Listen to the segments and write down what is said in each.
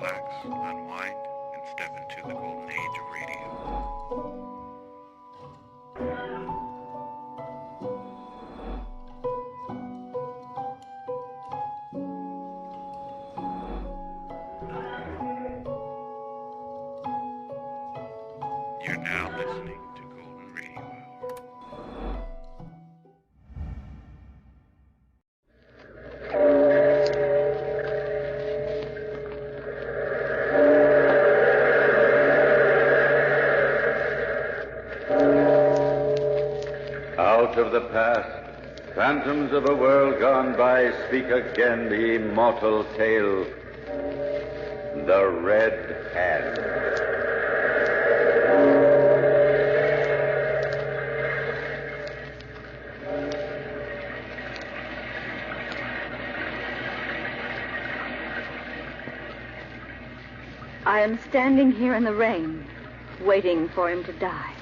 relax, unwind, and step into the golden age of radio. You're now listening to Golden Radio Hour. Out of the past, phantoms of a world gone by, speak again the immortal tale. The Red Hand. I am standing here in the rain, waiting for him to die.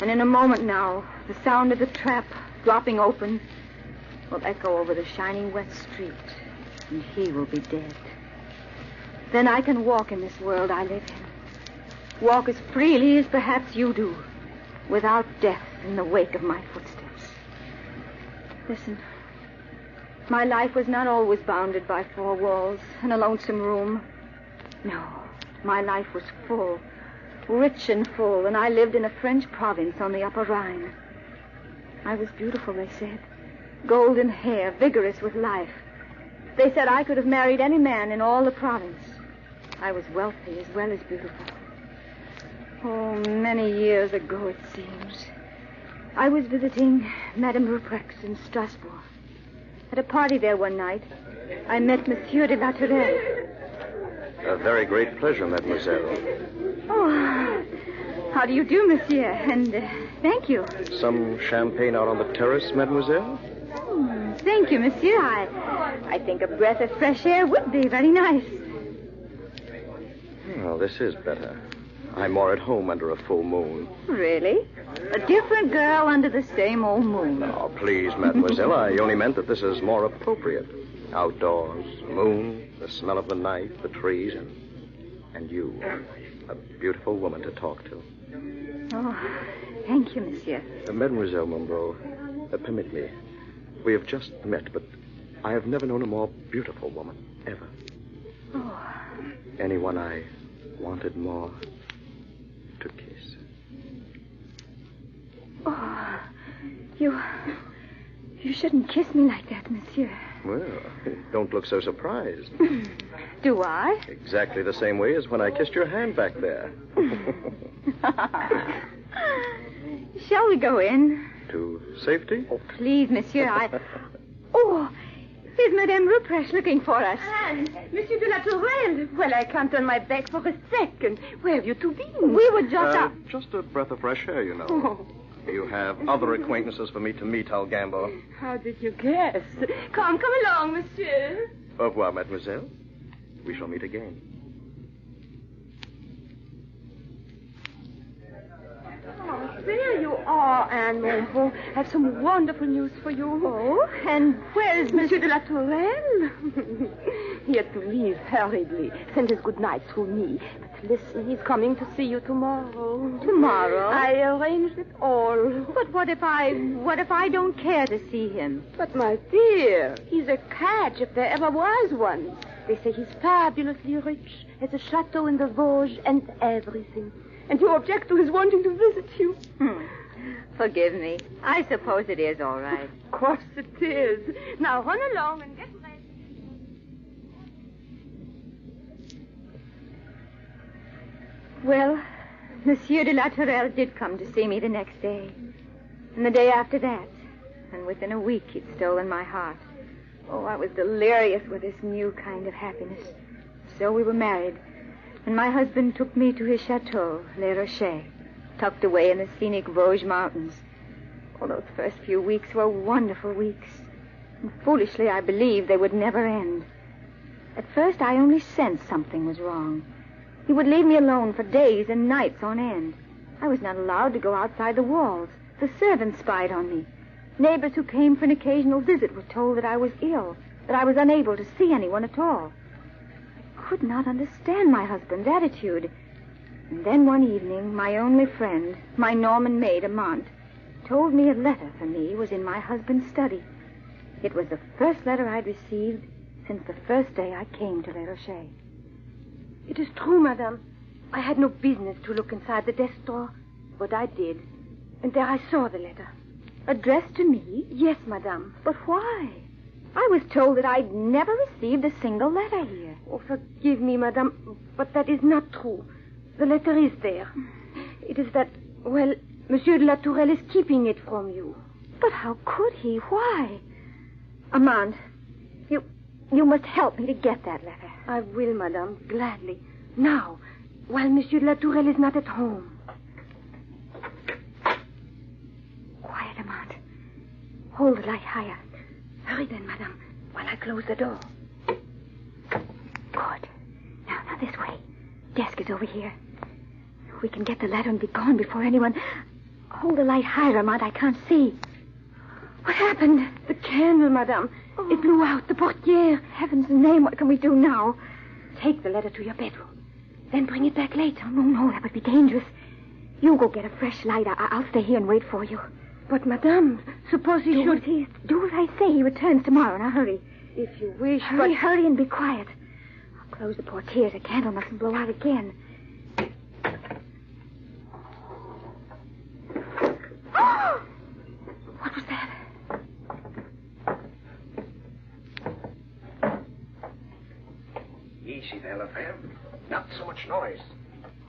And in a moment now, the sound of the trap dropping open will echo over the shining wet street, and he will be dead. Then I can walk in this world I live in. Walk as freely as perhaps you do, without death in the wake of my footsteps. Listen, my life was not always bounded by four walls and a lonesome room. No, my life was full, rich and full, and I lived in a French province on the Upper Rhine. I was beautiful, they said. Golden hair, vigorous with life. They said I could have married any man in all the province. I was wealthy as well as beautiful. Oh, many years ago, it seems. I was visiting Madame Ruprecht in Strasbourg. At a party there one night, I met Monsieur de la Tourelle. A very great pleasure, mademoiselle. Oh, how do you do, monsieur? And thank you. Some champagne out on the terrace, mademoiselle? Thank you, monsieur. I think a breath of fresh air would be very nice. Well, this is better. I'm more at home under a full moon. Really? A different girl under the same old moon. Oh, please, mademoiselle. I only meant that this is more appropriate. Outdoors, moon, the smell of the night, the trees, and you, a beautiful woman to talk to. Oh, thank you, monsieur. Mademoiselle Monroe, permit me. We have just met, but I have never known a more beautiful woman, ever. Oh. Anyone I wanted more to kiss. Oh, you shouldn't kiss me like that, monsieur. Well, don't look so surprised. Do I? Exactly the same way as when I kissed your hand back there. Shall we go in? To safety? Oh, please, monsieur, Oh, here's Madame Ruprecht looking for us. Anne, Monsieur de la Tourelle. Well, I can't turn my back for a second. Where have you two been? We were just out. Just a breath of fresh air, you know. Oh. You have other acquaintances for me to meet, I'll gamble. How did you guess? Come along, monsieur. Au revoir, mademoiselle. We shall meet again. Oh, there you are, Anne Monroe. I have some wonderful news for you. Oh, and where's Monsieur de la Tourelle? He had to leave hurriedly. Send his good night through me. But listen, he's coming to see you tomorrow. Tomorrow? I arranged it all. But what if I don't care to see him? But, my dear, he's a catch if there ever was one. They say he's fabulously rich, has a chateau in the Vosges and everything. And you object to his wanting to visit you? Forgive me. I suppose it is all right. Of course it is. Now run along and get ready. Well, Monsieur de la Tourelle did come to see me the next day. And the day after that. And within a week, he'd stolen my heart. Oh, I was delirious with this new kind of happiness. So we were married. And my husband took me to his chateau, Les Rochers, tucked away in the scenic Vosges Mountains. Oh, those first few weeks were wonderful weeks. And foolishly, I believed they would never end. At first, I only sensed something was wrong. He would leave me alone for days and nights on end. I was not allowed to go outside the walls. The servants spied on me. Neighbors who came for an occasional visit were told that I was ill, that I was unable to see anyone at all. could not understand my husband's attitude. And then one evening, my only friend, my Norman maid, Amant, told me a letter for me was in my husband's study. It was the first letter I'd received since the first day I came to Les Rochers. It is true, madame. I had no business to look inside the desk drawer, but I did. And there I saw the letter. Addressed to me? Yes, madame. But why? I was told that I'd never received a single letter here. Oh, forgive me, madame, but that is not true. The letter is there. It is that, well, Monsieur de la Tourelle is keeping it from you. But how could he? Why? Amand, you must help me to get that letter. I will, madame, gladly. Now, while Monsieur de la Tourelle is not at home. Quiet, Amand. Hold the light higher. Hurry then, madame, while I close the door. Good. Now this way. Desk is over here. We can get the letter and be gone before anyone... Hold the light higher, Amand. I can't see. What happened? The candle, madame. Oh. It blew out the portiere. Heaven's name, what can we do now? Take the letter to your bedroom. Then bring it back later. No, that would be dangerous. You go get a fresh light. I'll stay here and wait for you. But, madame, suppose he should... Do as I say. He returns tomorrow. Now, hurry. If you wish, Hurry and be quiet. I'll close the portiere. The candle mustn't blow out again. What was that? Easy there, Lefebvre. Not so much noise.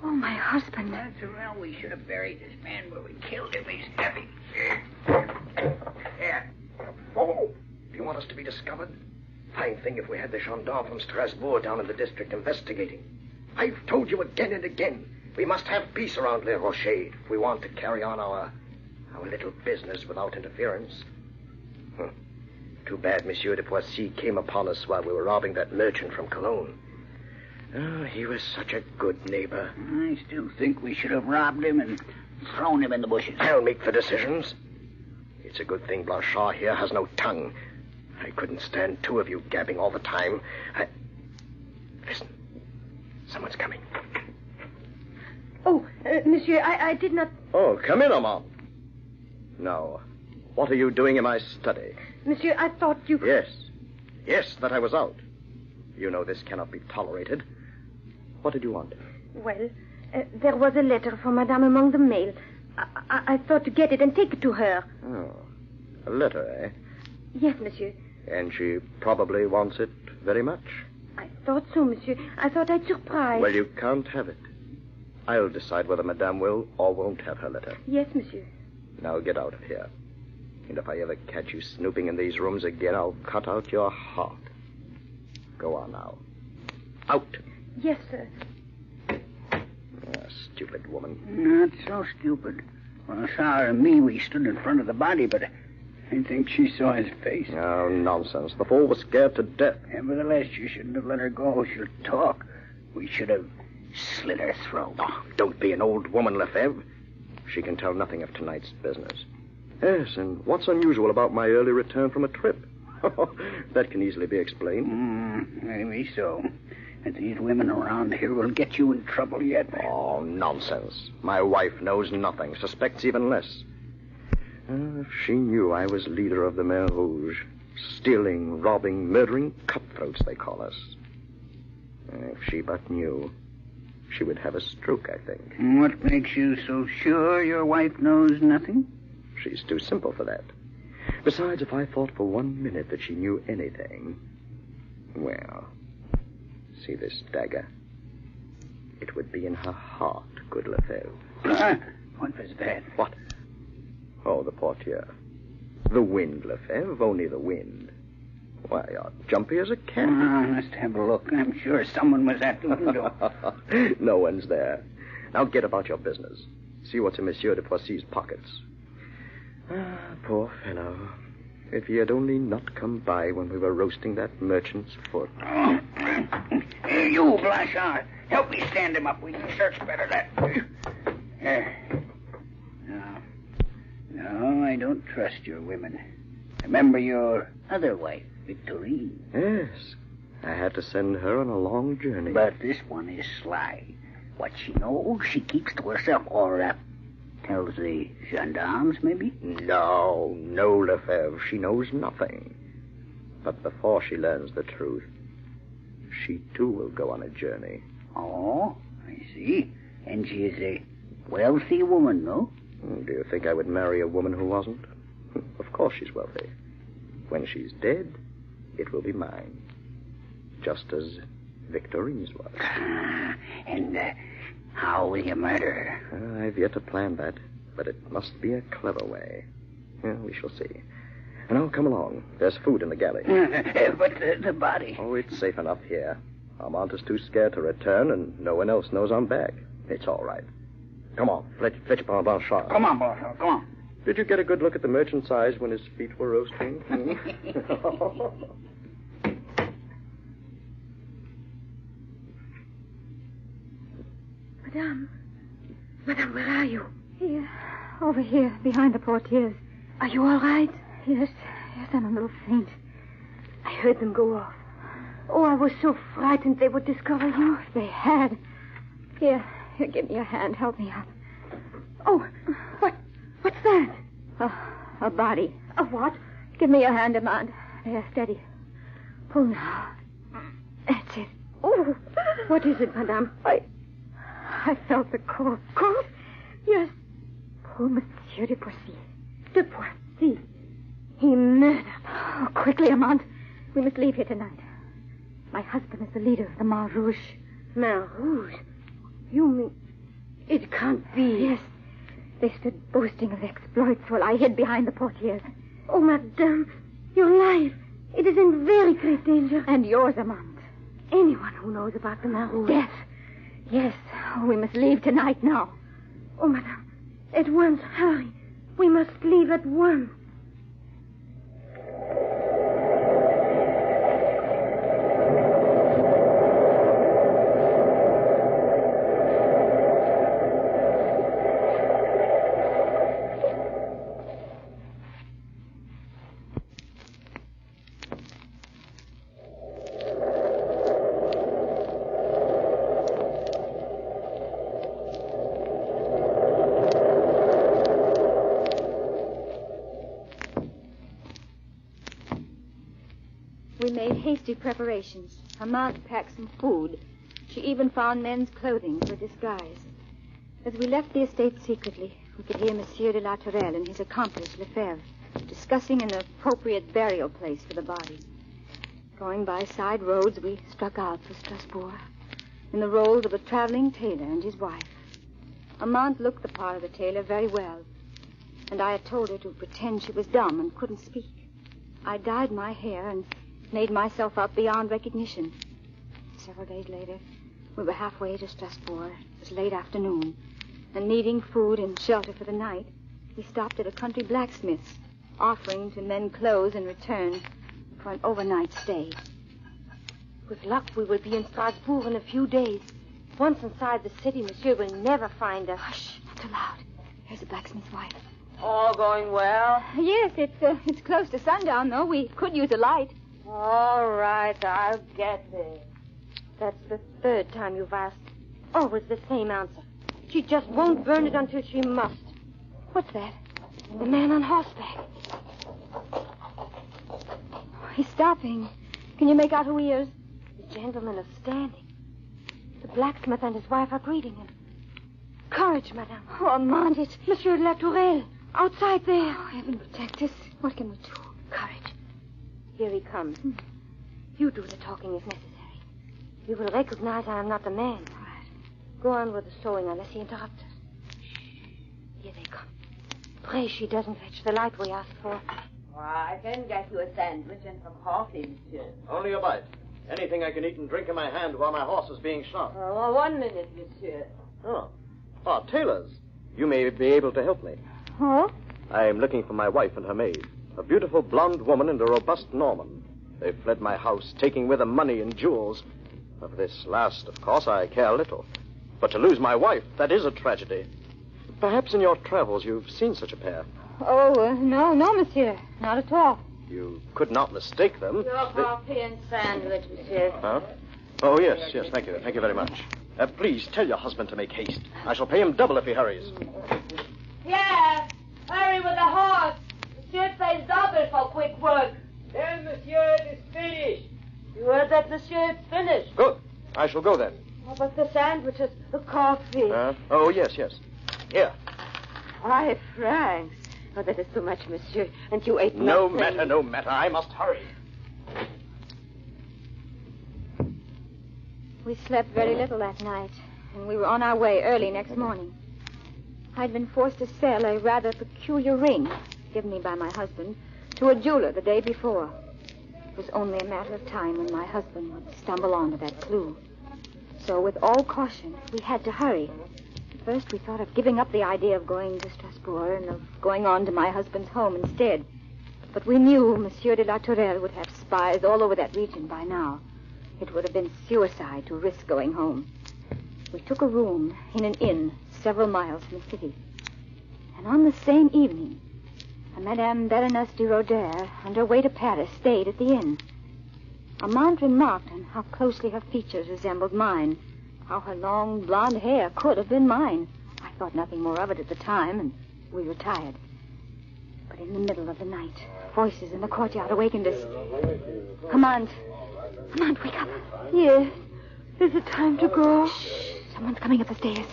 Oh, my husband. Well, we should have buried this man where we killed him. He's heavy. Here. Whoa. Do you want us to be discovered? Fine thing if we had the gendarme from Strasbourg down in the district investigating. I've told you again and again, we must have peace around Les Rochers if we want to carry on our little business without interference. Too bad Monsieur de Poissy came upon us while we were robbing that merchant from Cologne. Oh, he was such a good neighbor. I still think we should have robbed him and thrown him in the bushes. I'll make the decisions. It's a good thing Blanchard here has no tongue. I couldn't stand two of you gabbing all the time. Listen. Someone's coming. Oh, monsieur, I did not... Oh, come in, Armand. Now, what are you doing in my study? Monsieur, I thought you... Yes, that I was out. You know this cannot be tolerated. What did you want? Well, there was a letter for Madame among the mail. I thought to get it and take it to her. Oh, a letter, eh? Yes, monsieur. And she probably wants it very much. I thought so, monsieur. I thought I'd surprise. Well, you can't have it. I'll decide whether Madame will or won't have her letter. Yes, monsieur. Now get out of here. And if I ever catch you snooping in these rooms again, I'll cut out your heart. Go on now. Out. Yes, sir. Stupid woman. Not so stupid. Well, Sarah and me, we stood in front of the body, but I think she saw his face. Oh, nonsense. The fool was scared to death. Nevertheless, you shouldn't have let her go. She'll talk. We should have slit her throat. Oh, don't be an old woman, Lefebvre. She can tell nothing of tonight's business. Yes, and what's unusual about my early return from a trip? That can easily be explained. Maybe so. And these women around here will get you in trouble yet. Oh, nonsense. My wife knows nothing, suspects even less. If she knew I was leader of the Mer Rouge, stealing, robbing, murdering cutthroats, they call us. If she but knew, she would have a stroke, I think. What makes you so sure your wife knows nothing? She's too simple for that. Besides, if I thought for 1 minute that she knew anything, well, see this dagger? It would be in her heart, good Lefebvre. What was that? What? Oh, the portiere. The wind, Lefebvre, only the wind. Why, you're jumpy as a cat. I must have a look. I'm sure someone was at the window. No one's there. Now get about your business. See what's in Monsieur de Poissy's pockets. Poor fellow. If he had only not come by when we were roasting that merchant's foot. Oh. Hey, you, Blanchard. Help me stand him up. We can search better that. No, I don't trust your women. Remember your other wife, Victorine. Yes. I had to send her on a long journey. But this one is sly. What she knows, she keeps to herself, or tells the gendarmes, maybe? No, Lefebvre. She knows nothing. But before she learns the truth, she too will go on a journey. Oh, I see. And she is a wealthy woman, no? Do you think I would marry a woman who wasn't? Of course she's wealthy. When she's dead, it will be mine. Just as Victorine's was. And how will you murder her? I've yet to plan that, but it must be a clever way. Yeah, we shall see. Now, come along. There's food in the galley. But the body? Oh, it's safe enough here. Armand is too scared to return, and no one else knows I'm back. It's all right. Come on, fetch Blanchard. Come on, Blanchard, come on. Did you get a good look at the merchant's eyes when his feet were roasting? Madame, where are you? Here, over here, behind the portieres. Are you all right? Yes, I'm a little faint. I heard them go off. Oh, I was so frightened they would discover you. If they had. Here, give me a hand. Help me up. Oh, what's that? A body. A what? Give me your hand, Armand. There, steady. Pull now. That's it. Oh, what is it, Madame? I felt the cough. Cough? Yes. Poor Monsieur de Poissy. De Poissy? He murdered. Oh, quickly, Armand. We must leave here tonight. My husband is the leader of the Main Rouge. Main Rouge? You mean... It can't be. Yes. They stood boasting of exploits while I hid behind the portieres. Oh, Madame, your life. It is in very great danger. And yours, Armand. Anyone who knows about the Main Rouge. Death. Yes. Oh, we must leave tonight now. Oh, Madame. At once. Hurry. We must leave at once. We made hasty preparations. Armand packed some food. She even found men's clothing for disguise. As we left the estate secretly, we could hear Monsieur de la Tourelle and his accomplice, Lefebvre, discussing an appropriate burial place for the body. Going by side roads, we struck out for Strasbourg, in the roles of a traveling tailor and his wife. Armand looked the part of the tailor very well, and I had told her to pretend she was dumb and couldn't speak. I dyed my hair and made myself up beyond recognition. Several days later, we were halfway to Strasbourg. It was late afternoon, and needing food and shelter for the night, we stopped at a country blacksmith's, offering to mend clothes in return for an overnight stay. With luck, we will be in Strasbourg in a few days. Once inside the city, Monsieur will never find us. Hush, not too loud. Here's the blacksmith's wife. All going well? Yes, it's close to sundown, though. We could use a light. All right, I'll get there. That's the third time you've asked. Always the same answer. She just won't burn it until she must. What's that? The man on horseback. He's stopping. Can you make out who he is? The gentleman is standing. The blacksmith and his wife are greeting him. Courage, madame. Oh, Armand, it's Monsieur de la Tourelle, outside there. Oh, heaven protect us. What can we do? Courage. Here he comes. You do the talking if necessary. You will recognize I am not the man. All right. Go on with the sewing unless he interrupts us. Shh. Here they come. Pray she doesn't fetch the light we asked for. I can get you a sandwich and some coffee, monsieur. Only a bite. Anything I can eat and drink in my hand while my horse is being shot. Oh, 1 minute, monsieur. Oh, tailors. You may be able to help me. Oh? I'm looking for my wife and her maid. A beautiful blonde woman and a robust Norman. They fled my house, taking with them money and jewels. Of this last, of course, I care little. But to lose my wife, that is a tragedy. Perhaps in your travels you've seen such a pair. Oh, no, monsieur. Not at all. You could not mistake them. Your coffee and sandwich, monsieur. Huh? Oh, yes, thank you. Thank you very much. Please tell your husband to make haste. I shall pay him double if he hurries. Pierre, hurry with the horse. Monsieur pays double for quick work. Then, monsieur, it is finished. You heard that, monsieur? It's finished. Good. I shall go then. How about the sandwiches, the coffee? Oh, yes. Here. 5 francs. Oh, that is too much, monsieur. And you ate No nothing. matter. I must hurry. We slept very little that night, and we were on our way early next morning. I'd been forced to sell a rather peculiar ring, given me by my husband, to a jeweler the day before. It was only a matter of time when my husband would stumble onto that clue. So, with all caution, we had to hurry. At first, we thought of giving up the idea of going to Strasbourg and of going on to my husband's home instead. But we knew Monsieur de la Tourelle would have spies all over that region by now. It would have been suicide to risk going home. We took a room in an inn several miles from the city. And on the same evening, a Madame Baroness de Roder, on her way to Paris, stayed at the inn. Amand remarked on how closely her features resembled mine, how her long blonde hair could have been mine. I thought nothing more of it at the time, and we retired. But in the middle of the night, voices in the courtyard awakened us. Amand, wake up. Yes. Is it time to go? Shh. Someone's coming up the stairs.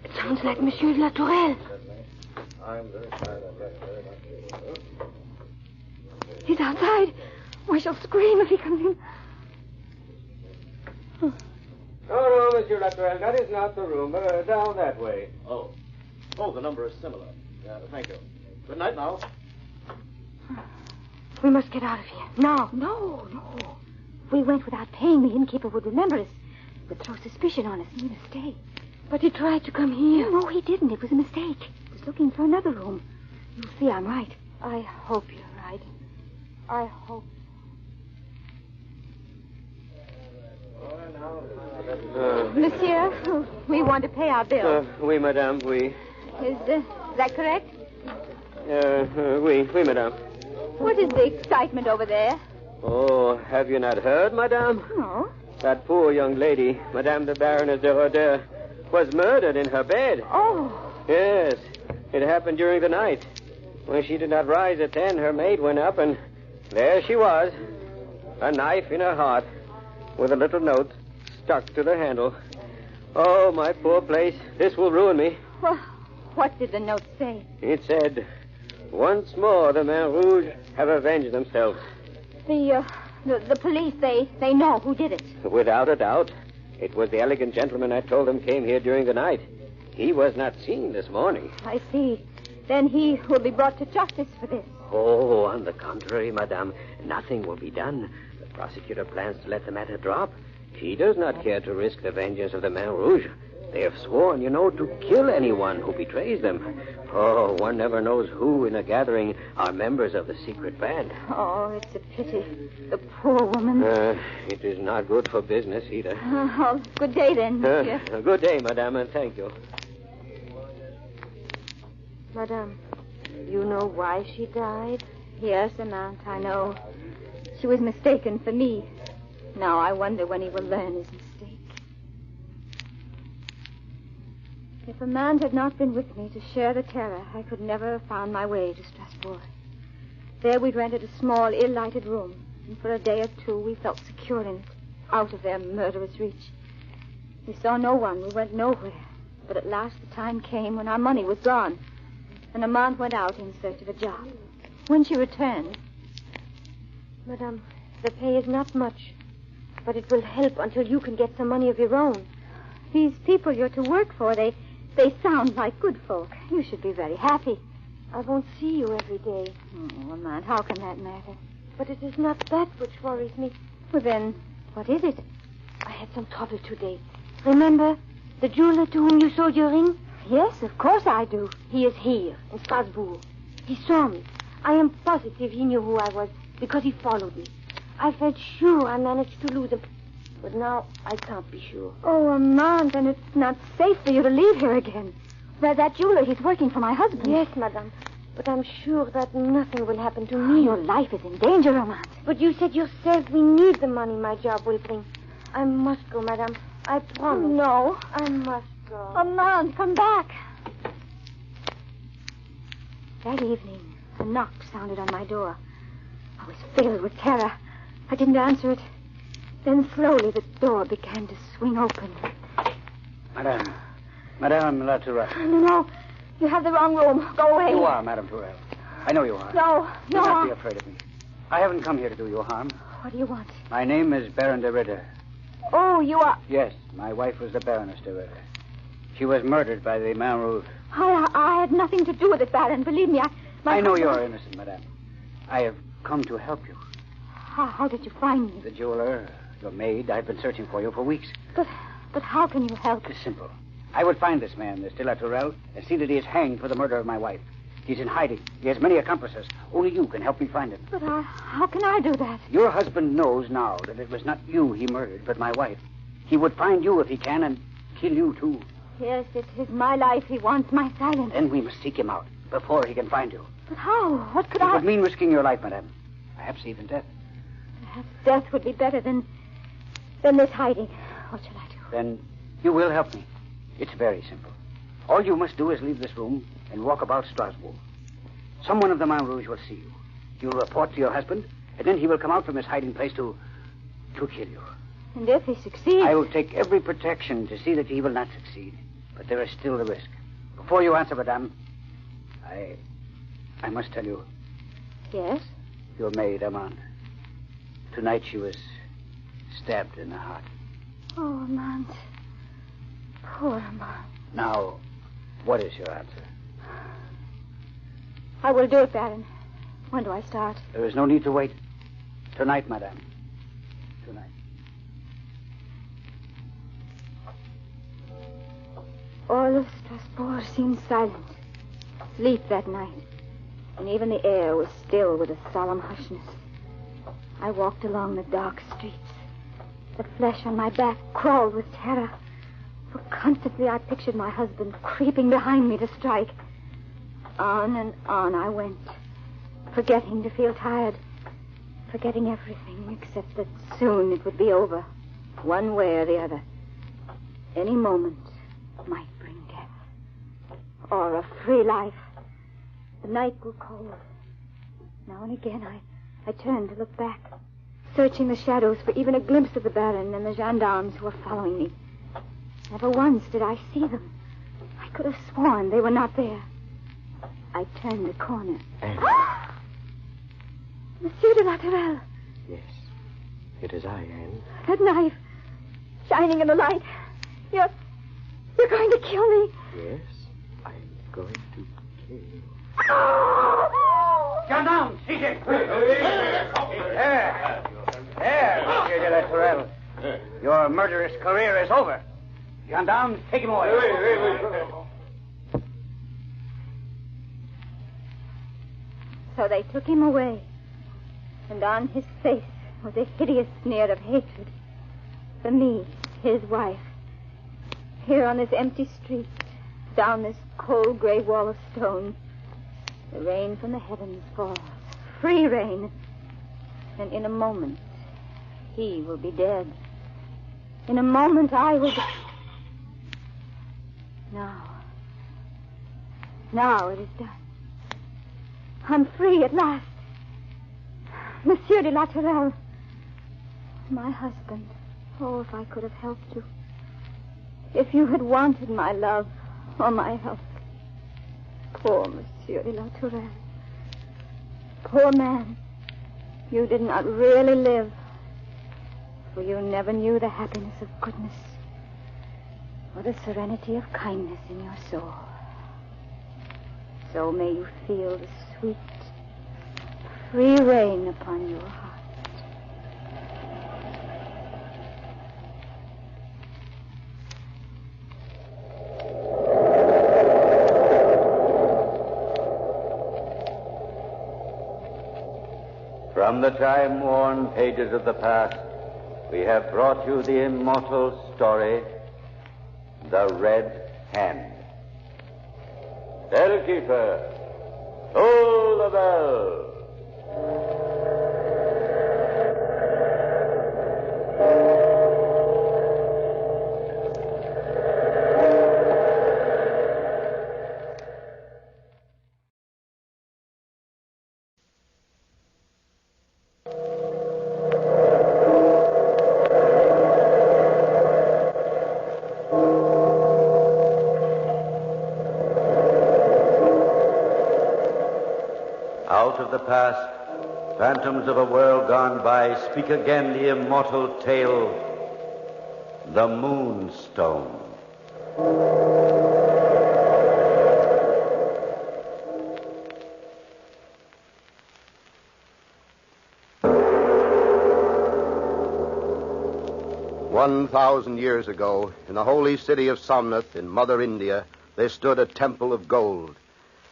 It sounds like Monsieur de la Tourelle. He's outside. I shall scream if he comes in. No, Monsieur Latourelle, that is not the room. Down that way. Oh, the number is similar. Yeah, thank you. Good night now. We must get out of here. Now. No. If we went without paying, the innkeeper would remember us. He would throw suspicion on us and leave us stay. But he tried to come here. No, he didn't. It was a mistake. He was looking for another room. You'll see I'm right. I hope you're right. I hope. Monsieur, we want to pay our bill. Oui, madame, oui. Is that correct? Oui, madame. What is the excitement over there? Oh, have you not heard, madame? No. That poor young lady, Madame the Baroness de Roder, was murdered in her bed. Oh. Yes, it happened during the night. When she did not rise at 10, her maid went up, and there she was, a knife in her heart, with a little note stuck to the handle. Oh, my poor place. This will ruin me. Well, what did the note say? It said, once more the Men Rouge have avenged themselves. The police, they know who did it. Without a doubt. It was the elegant gentleman I told them came here during the night. He was not seen this morning. I see. Then he will be brought to justice for this. Oh, on the contrary, madame. Nothing will be done. The prosecutor plans to let the matter drop. He does not care to risk the vengeance of the Men Rouge. They have sworn, to kill anyone who betrays them. Oh, one never knows who in a gathering are members of the secret band. Oh, it's a pity. The poor woman. It is not good for business either. Good day then, monsieur. Good day, madame, and thank you. Madame, you know why she died? Yes, Amant, I know. She was mistaken for me. Now I wonder when he will learn his mistake. If Amand had not been with me to share the terror, I could never have found my way to Strasbourg. There we'd rented a small, ill-lighted room, and for a day or two we felt secure in it, out of their murderous reach. We saw no one, we went nowhere. But at last the time came when our money was gone, and Amand went out in search of a job. When she returned... Madame, the pay is not much, but it will help until you can get some money of your own. These people you're to work for, they sound like good folk. You should be very happy. I won't see you every day. Oh, Amand, how can that matter? But it is not that which worries me. Well, then, what is it? I had some trouble today. Remember the jeweler to whom you sold your ring? Yes, of course I do. He is here, in Strasbourg. He saw me. I am positive he knew who I was, because he followed me. I felt sure I managed to lose him. But now I can't be sure. Oh, Amand, then it's not safe for you to leave here again. Where that jeweler, he's working for my husband. Yes, madame. But I'm sure that nothing will happen to me. Your life is in danger, Amand. But you said yourself we need the money my job will bring. I must go, madame. I promise. No. I must go. Amand, come back. That evening, a knock sounded on my door. I was filled with terror. I didn't answer it. Then slowly the door began to swing open. Madame Latourelle. No. You have the wrong room. Go away. You are, Madame Tourelle. I know you are. No. Do not be afraid of me. I haven't come here to do you harm. What do you want? My name is Baron de Ritter. Oh, you are... Yes, my wife was the Baroness de Ritter. She was murdered by the Main Rouge. I had nothing to do with it, Baron. Believe me, I know you're innocent, madame. I have come to help you. How did you find me? The jeweler, your maid, I've been searching for you for weeks. But how can you help? It's simple. I would find this man, this de la Tourelle, and see that he is hanged for the murder of my wife. He's in hiding. He has many accomplices. Only you can help me find him. But how can I do that? Your husband knows now that it was not you he murdered, but my wife. He would find you if he can and kill you, too. Yes, it is my life. He wants my silence. Then we must seek him out before he can find you. But how? What could It would mean risking your life, madame. Perhaps even death. Perhaps death would be better than this hiding. What shall I do? Then you will help me. It's very simple. All you must do is leave this room and walk about Strasbourg. Someone of the Main Rouge will see you. You'll report to your husband, and then he will come out from his hiding place to kill you. And if he succeeds... I will take every protection to see that he will not succeed. But there is still the risk. Before you answer, madame, I must tell you. Yes? Your maid, Amand. Tonight she was stabbed in the heart. Oh, Amand. Poor Amand. Now, what is your answer? I will do it, Baron. When do I start? There is no need to wait. Tonight, madame. Tonight. All of Strasbourg seemed silent. Sleep that night. And even the air was still with a solemn hushness. I walked along the dark streets. The flesh on my back crawled with terror. For constantly I pictured my husband creeping behind me to strike. On and on I went, forgetting to feel tired, forgetting everything except that soon it would be over, one way or the other. Any moment might bring death, or a free life. The night grew cold. Now and again I turned to look back, searching the shadows for even a glimpse of the Baron and the gendarmes who were following me. Never once did I see them. I could have sworn they were not there. I turned the corner. Monsieur de la Tourelle. Yes, it is I, Anne. That knife, shining in the light. You're going to kill me. Yes, I'm going to kill you. Gendarmes, seize him! There, Monsieur de la Tourelle. Your murderous career is over. Gendarmes, take him away. So they took him away, and on his face was a hideous sneer of hatred for me, his wife. Here on this empty street, down this cold gray wall of stone, the rain from the heavens falls, free rain, and in a moment he will be dead. In a moment I will be... Now it is done. I'm free at last. Monsieur de la Tourelle. My husband. Oh, if I could have helped you. If you had wanted my love or my help. Poor Monsieur de la Tourelle. Poor man. You did not really live. For you never knew the happiness of goodness or the serenity of kindness in your soul. So may you feel the sweet, free rain upon your heart. From the time-worn pages of the past, we have brought you the immortal story, The Red Hand. Bellkeeper, Toll the bell. Out of the past, phantoms of a world gone by, speak again the immortal tale, the Moonstone. Years ago, in the holy city of Somnath in Mother India, there stood a temple of gold.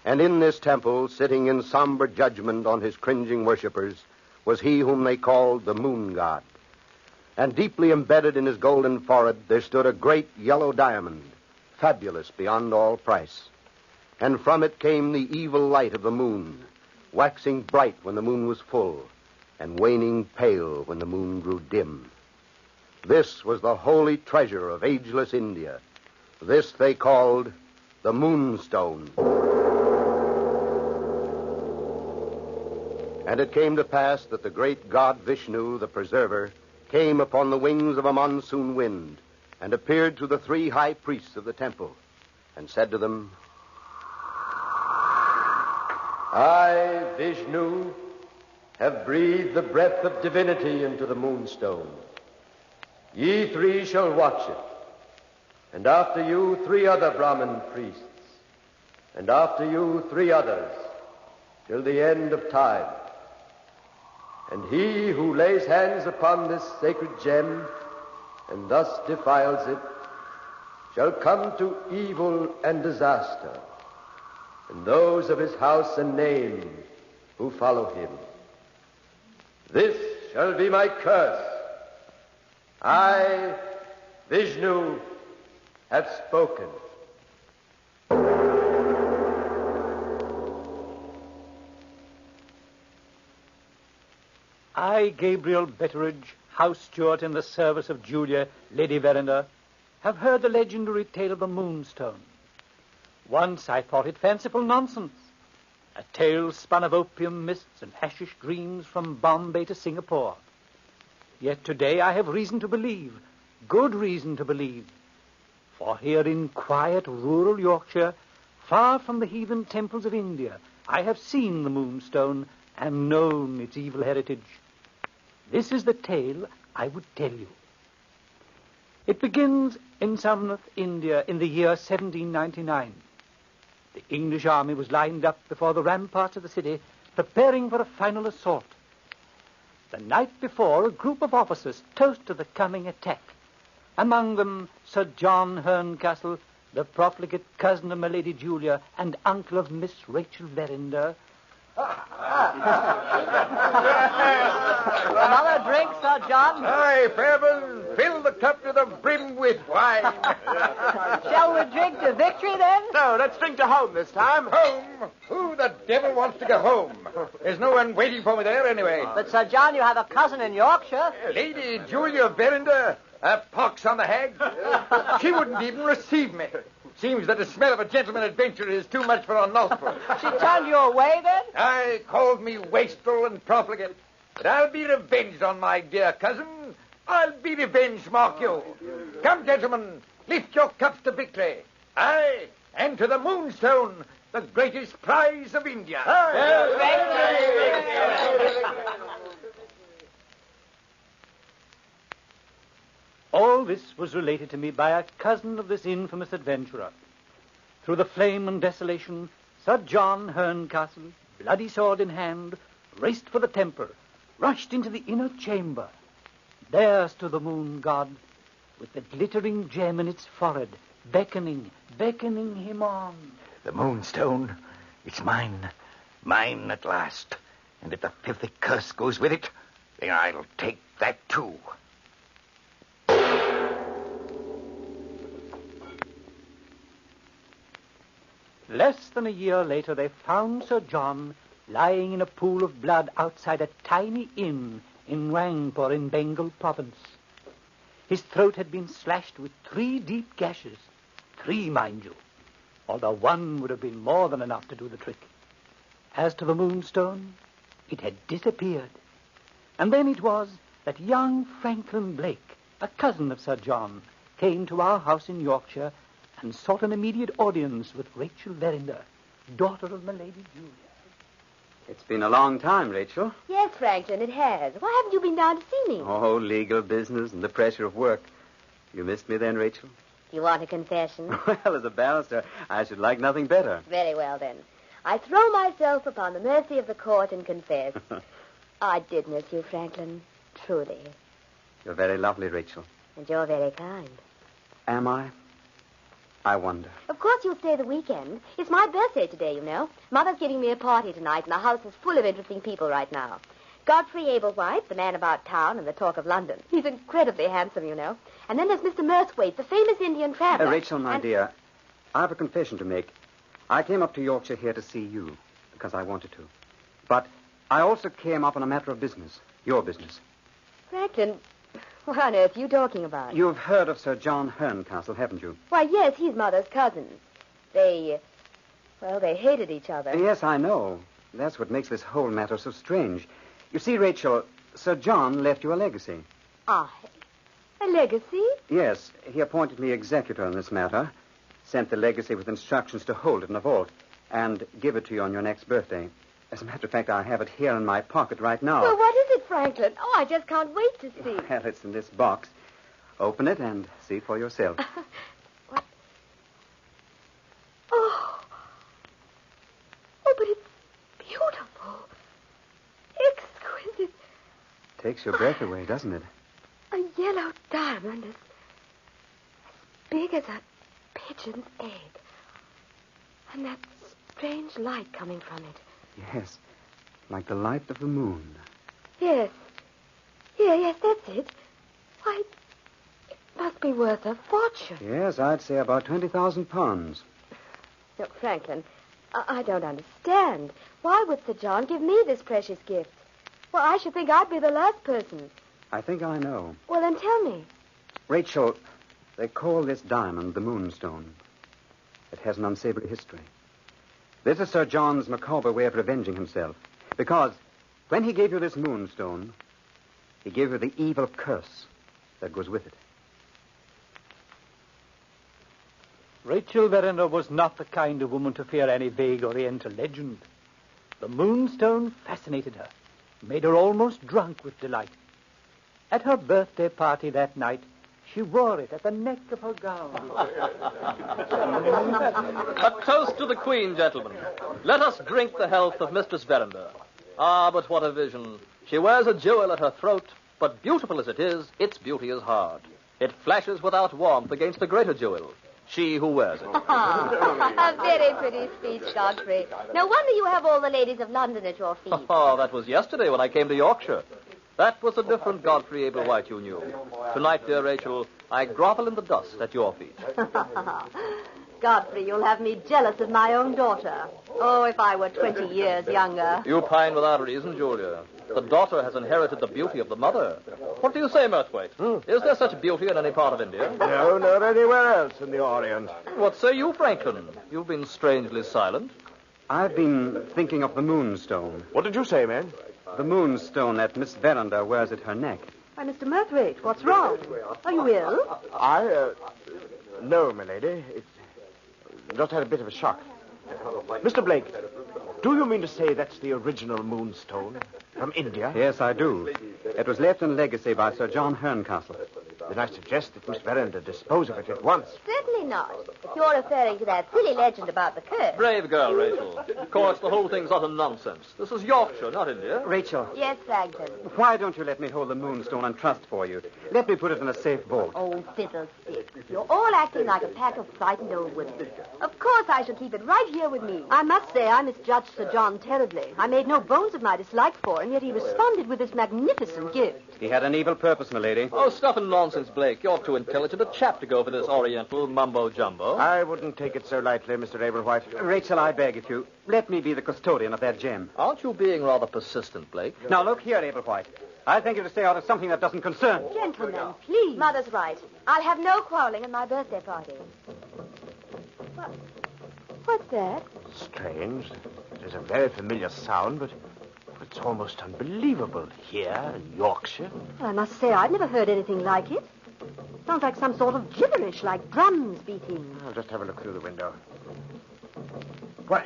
And in this temple, sitting in somber judgment on his cringing worshippers, was he whom they called the Moon God. And deeply embedded in his golden forehead, there stood a great yellow diamond, fabulous beyond all price. And from it came the evil light of the moon, waxing bright when the moon was full, and waning pale when the moon grew dim. This was the holy treasure of ageless India. This they called the Moonstone. And it came to pass that the great god Vishnu, the preserver, came upon the wings of a monsoon wind and appeared to the three high priests of the temple and said to them, I, Vishnu, have breathed the breath of divinity into the Moonstone. Ye three shall watch it, and after you 3 other Brahmin priests, and after you 3 others, till the end of time. And he who lays hands upon this sacred gem, and thus defiles it, shall come to evil and disaster, and those of his house and name who follow him. This shall be my curse. I, Vishnu, have spoken. I, Gabriel Betteridge, house steward in the service of Julia, Lady Verinder, have heard the legendary tale of the Moonstone. Once I thought it fanciful nonsense, a tale spun of opium mists and hashish dreams from Bombay to Singapore. Yet today I have reason to believe, good reason to believe. For here in quiet rural Yorkshire, far from the heathen temples of India, I have seen the Moonstone and known its evil heritage. This is the tale I would tell you. It begins in Somnath, India, in the year 1799. The English army was lined up before the ramparts of the city, preparing for a final assault. The night before, a group of officers toasted the coming attack. Among them, Sir John Herncastle, the profligate cousin of my Lady Julia and uncle of Miss Rachel Verinder. Another drink, Sir John? Aye, Fairbairn, fill the cup to the brim with wine. Shall we drink to victory, then? No, let's drink to home this time. Home? Who the devil wants to go home? There's no one waiting for me there anyway. But, Sir John, you have a cousin in Yorkshire. Lady Julia Verinder, a pox on the hag. She wouldn't even receive me. Seems that the smell of a gentleman adventurer is too much for her nostrils. She turned you away, then? Aye, called me wastrel and profligate. But I'll be revenged on my dear cousin. I'll be revenged, mark you. Come, gentlemen, lift your cups to victory. Aye, and to the Moonstone, the greatest prize of India. All this was related to me by a cousin of this infamous adventurer. Through the flame and desolation, Sir John Herncastle, bloody sword in hand, raced for the temple, rushed into the inner chamber. There stood the moon god, with the glittering gem in its forehead, beckoning him on. The Moonstone, it's mine. Mine at last. And if the filthy curse goes with it, then I'll take that too. Less than a year later, they found Sir John lying in a pool of blood outside a tiny inn in Rangpur in Bengal province. His throat had been slashed with 3 deep gashes. 3, mind you, although 1 would have been more than enough to do the trick. As to the Moonstone, it had disappeared. And then it was that young Franklin Blake, a cousin of Sir John, came to our house in Yorkshire and sought an immediate audience with Rachel Verinder, daughter of my Lady Julia. It's been a long time, Rachel. Yes, Franklin, it has. Why haven't you been down to see me? Oh, legal business and the pressure of work. You missed me then, Rachel? You want a confession? Well, as a barrister, I should like nothing better. Very well, then. I throw myself upon the mercy of the court and confess. I did miss you, Franklin. Truly. You're very lovely, Rachel. And you're very kind. Am I? I wonder. Of course you'll stay the weekend. It's my birthday today, you know. Mother's giving me a party tonight, and the house is full of interesting people right now. Godfrey Ablewhite, the man about town and the talk of London. He's incredibly handsome, you know. And then there's Mr. Murthwaite, the famous Indian traveler. Rachel, my dear, I have a confession to make. I came up to Yorkshire here to see you, because I wanted to. But I also came up on a matter of business. Your business. Franklin, what on earth are you talking about? You've heard of Sir John Herncastle, haven't you? Why, yes, he's Mother's cousin. They hated each other. Yes, I know. That's what makes this whole matter so strange. You see, Rachel, Sir John left you a legacy. A legacy? Yes, he appointed me executor in this matter, sent the legacy with instructions to hold it in a vault, and give it to you on your next birthday. As a matter of fact, I have it here in my pocket right now. Well, what is it, Franklin? Oh, I just can't wait to see. Well, it's in this box. Open it and see for yourself. What? Oh, but it's beautiful. Exquisite. Takes your breath away, doesn't it? A yellow diamond as big as a pigeon's egg. And that strange light coming from it. Yes, like the light of the moon. Yes. Yes, that's it. Why, it must be worth a fortune. Yes, I'd say about £20,000. Look, Franklin, I don't understand. Why would Sir John give me this precious gift? Well, I should think I'd be the last person. I think I know. Well, then tell me. Rachel, they call this diamond the Moonstone. It has an unsavory history. This is Sir John's macabre way of revenging himself. Because when he gave you this Moonstone, he gave you the evil curse that goes with it. Rachel Verinder was not the kind of woman to fear any vague Oriental legend. The Moonstone fascinated her, made her almost drunk with delight. At her birthday party that night, she wore it at the neck of her gown. A toast to the Queen, gentlemen. Let us drink the health of Mistress Verinder. Ah, but what a vision. She wears a jewel at her throat, but beautiful as it is, its beauty is hard. It flashes without warmth against the greater jewel, she who wears it. A very pretty speech, Godfrey. No wonder you have all the ladies of London at your feet. Oh, that was yesterday when I came to Yorkshire. That was a different Godfrey Ablewhite you knew. Tonight, dear Rachel, I grovel in the dust at your feet. Godfrey, you'll have me jealous of my own daughter. Oh, if I were 20 years younger. You pine without reason, Julia. The daughter has inherited the beauty of the mother. What do you say, Murthwaite? Is there such beauty in any part of India? No, not anywhere else in the Orient. What say you, Franklin? You've been strangely silent. I've been thinking of the Moonstone. What did you say, man? The Moonstone that Miss Verinder wears at her neck. Why, Mr. Murthwaite, what's wrong? Are you ill? No, milady. It's just had a bit of a shock. Mr. Blake, do you mean to say that's the original Moonstone from India? Yes, I do. It was left in legacy by Sir John Herncastle. Then I suggest that Miss Verinder dispose of it at once. Certainly not. If you're referring to that silly legend about the curse. Brave girl, Rachel. Of course, the whole thing's utter nonsense. This is Yorkshire, not India. Rachel. Yes, Franklin. Why don't you let me hold the Moonstone and trust for you? Let me put it in a safe vault. Oh, fiddlestick. You're all acting like a pack of frightened old women. Of course I shall keep it right here with me. I must say I misjudged Sir John terribly. I made no bones of my dislike for him, yet he responded with this magnificent gift. He had an evil purpose, milady. Oh, stuff and nonsense, Blake. You're too intelligent a chap to go for this Oriental mumbo-jumbo. I wouldn't take it so lightly, Mr. Ablewhite. Rachel, I beg of you, let me be the custodian of that gem. Aren't you being rather persistent, Blake? Now, look here, Ablewhite. I think you to stay out of something that doesn't concern. Gentlemen, please. Mother's right. I'll have no quarreling at my birthday party. What's that? Strange. It is a very familiar sound, but it's almost unbelievable here in Yorkshire. Well, I must say I've never heard anything like it. Sounds like some sort of gibberish, like drums beating. I'll just have a look through the window. Why,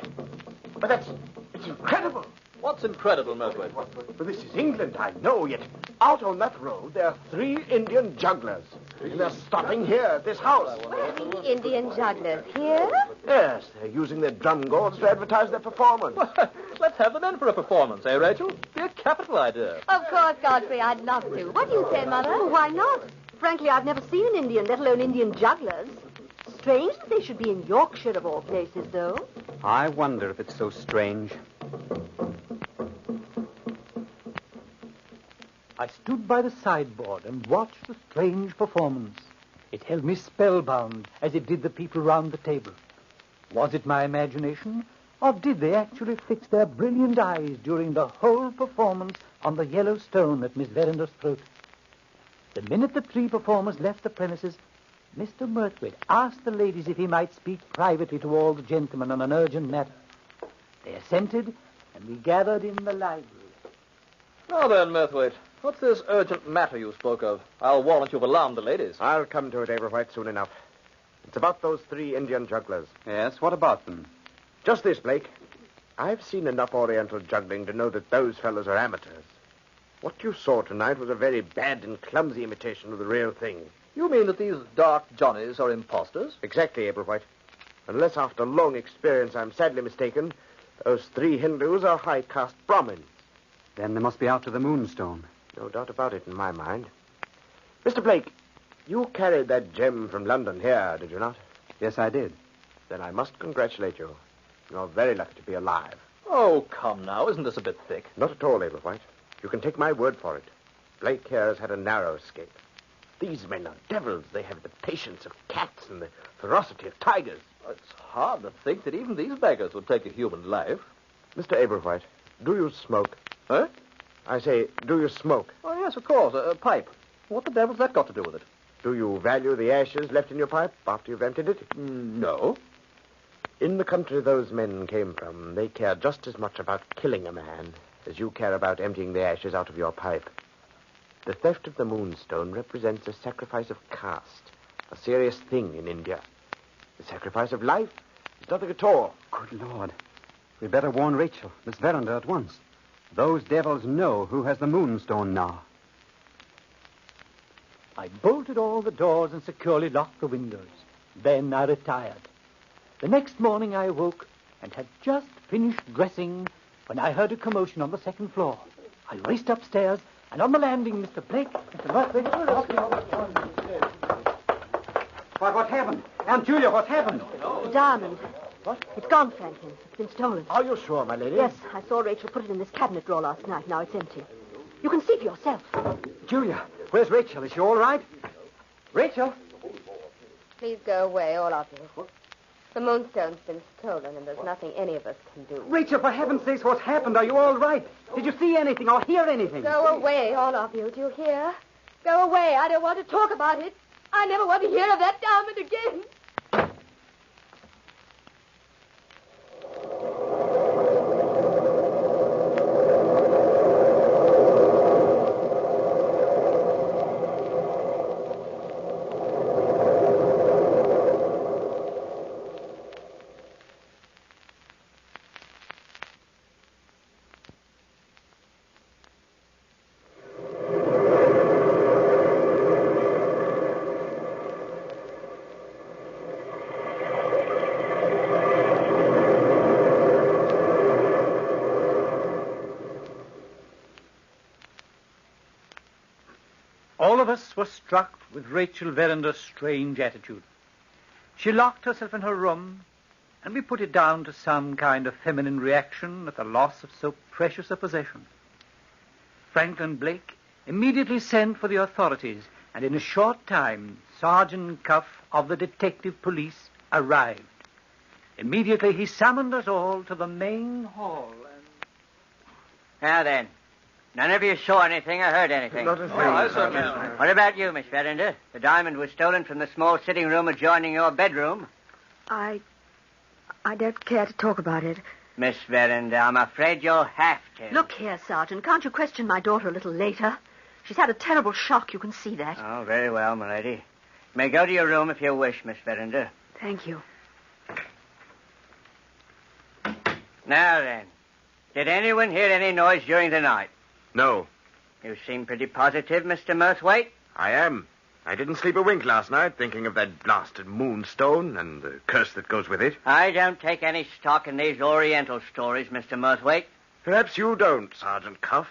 but it's incredible. What's incredible, Murthwaite? Well, this is England, I know, yet out on that road there are 3 Indian jugglers. And they're stopping here at this house. 3 Indian jugglers here? Yes, they're using their drum gourds to advertise their performance. Let's have them in for a performance, eh, Rachel? Be a capital idea. Of course, Godfrey, I'd love to. What do you say, Mother? Oh, why not? Frankly, I've never seen an Indian, let alone Indian jugglers. Strange that they should be in Yorkshire, of all places, though. I wonder if it's so strange. I stood by the sideboard and watched the strange performance. It held me spellbound, as it did the people round the table. Was it my imagination, or did they actually fix their brilliant eyes during the whole performance on the yellow stone at Miss Verender's throat? The minute the 3 performers left the premises, Mr. Murthwaite asked the ladies if he might speak privately to all the gentlemen on an urgent matter. They assented, and we gathered in the library. Now then, Murthwaite, what's this urgent matter you spoke of? I'll warrant you've alarmed the ladies. I'll come to it, Ablewhite, soon enough. It's about those 3 Indian jugglers. Yes, what about them? Just this, Blake. I've seen enough Oriental juggling to know that those fellows are amateurs. What you saw tonight was a very bad and clumsy imitation of the real thing. You mean that these dark Johnnies are imposters? Exactly, Ablewhite. Unless after long experience I'm sadly mistaken, those 3 Hindus are high-caste Brahmins. Then they must be out to the Moonstone. No doubt about it in my mind. Mr. Blake, you carried that gem from London here, did you not? Yes, I did. Then I must congratulate you. You're very lucky to be alive. Oh, come now. Isn't this a bit thick? Not at all, Ablewhite. You can take my word for it. Blake here has had a narrow escape. These men are devils. They have the patience of cats and the ferocity of tigers. It's hard to think that even these beggars would take a human life. Mr. Ablewhite, do you smoke? Huh? I say, do you smoke? Oh, yes, of course. A pipe. What the devil's that got to do with it? Do you value the ashes left in your pipe after you've emptied it? No. In the country those men came from, they care just as much about killing a man as you care about emptying the ashes out of your pipe. The theft of the Moonstone represents a sacrifice of caste, a serious thing in India. The sacrifice of life is nothing at all. Good Lord. We'd better warn Rachel, Miss Verinder, at once. Those devils know who has the Moonstone now. I bolted all the doors and securely locked the windows. Then I retired. The next morning I awoke and had just finished dressing when I heard a commotion on the 2nd floor. I raced upstairs, and on the landing, Mr. Blake, Mr. Murthwaite... What happened? Aunt Julia, what happened? The diamond. What? It's gone, Franklin. It's been stolen. Are you sure, my lady? Yes, I saw Rachel put it in this cabinet drawer last night. Now it's empty. You can see for yourself. Julia, where's Rachel? Is she all right? Rachel? Please go away, all of you. The Moonstone's been stolen, and there's nothing any of us can do. Rachel, for heaven's sakes, what's happened? Are you all right? Did you see anything or hear anything? Go away, all of you. Do you hear? Go away. I don't want to talk about it. I never want to hear of that diamond again. were struck with Rachel Verender's strange attitude. She locked herself in her room, and we put it down to some kind of feminine reaction at the loss of so precious a possession. Franklin Blake immediately sent for the authorities, and in a short time, Sergeant Cuff of the detective police arrived. Immediately he summoned us all to the main hall. Now then, none of you saw anything or heard anything. Not a thing. What about you, Miss Verinder? The diamond was stolen from the small sitting room adjoining your bedroom. I don't care to talk about it. Miss Verinder, I'm afraid you'll have to. Look here, Sergeant. Can't you question my daughter a little later? She's had a terrible shock. You can see that. Oh, very well, m'lady. You may go to your room if you wish, Miss Verinder. Thank you. Now then, did anyone hear any noise during the night? No. You seem pretty positive, Mr. Murthwaite. I am. I didn't sleep a wink last night thinking of that blasted Moonstone and the curse that goes with it. I don't take any stock in these Oriental stories, Mr. Murthwaite. Perhaps you don't, Sergeant Cuff.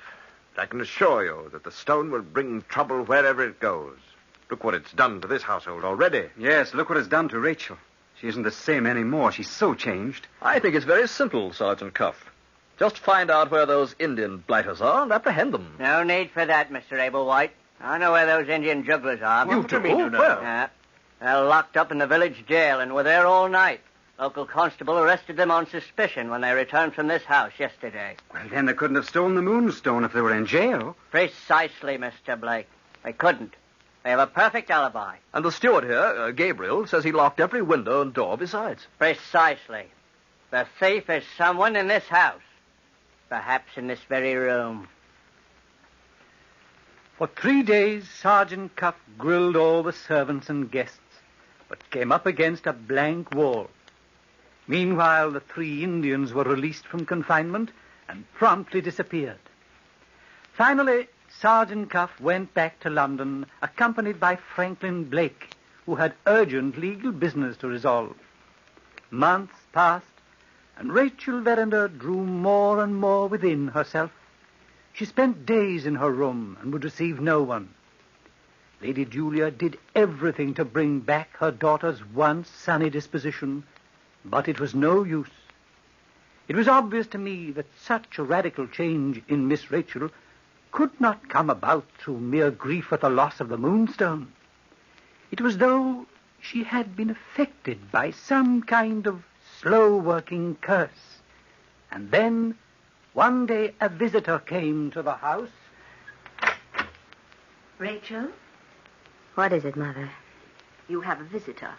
But I can assure you that the stone will bring trouble wherever it goes. Look what it's done to this household already. Yes, look what it's done to Rachel. She isn't the same anymore. She's so changed. I think it's very simple, Sergeant Cuff. Just find out where those Indian blighters are and apprehend them. No need for that, Mr. Ablewhite. I know where those Indian jugglers are. You do? Where? They're locked up in the village jail and were there all night. Local constable arrested them on suspicion when they returned from this house yesterday. Well, then they couldn't have stolen the Moonstone if they were in jail. Precisely, Mr. Blake. They couldn't. They have a perfect alibi. And the steward here, Gabriel, says he locked every window and door besides. Precisely. The thief is someone in this house. Perhaps in this very room. For 3 days, Sergeant Cuff grilled all the servants and guests, but came up against a blank wall. Meanwhile, the 3 Indians were released from confinement and promptly disappeared. Finally, Sergeant Cuff went back to London, accompanied by Franklin Blake, who had urgent legal business to resolve. Months passed, and Rachel Verinder drew more and more within herself. She spent days in her room and would receive no one. Lady Julia did everything to bring back her daughter's once sunny disposition, but it was no use. It was obvious to me that such a radical change in Miss Rachel could not come about through mere grief at the loss of the Moonstone. It was as though she had been affected by some kind of slow-working curse. And then, one day, a visitor came to the house. Rachel, What is it, Mother? you have a visitor.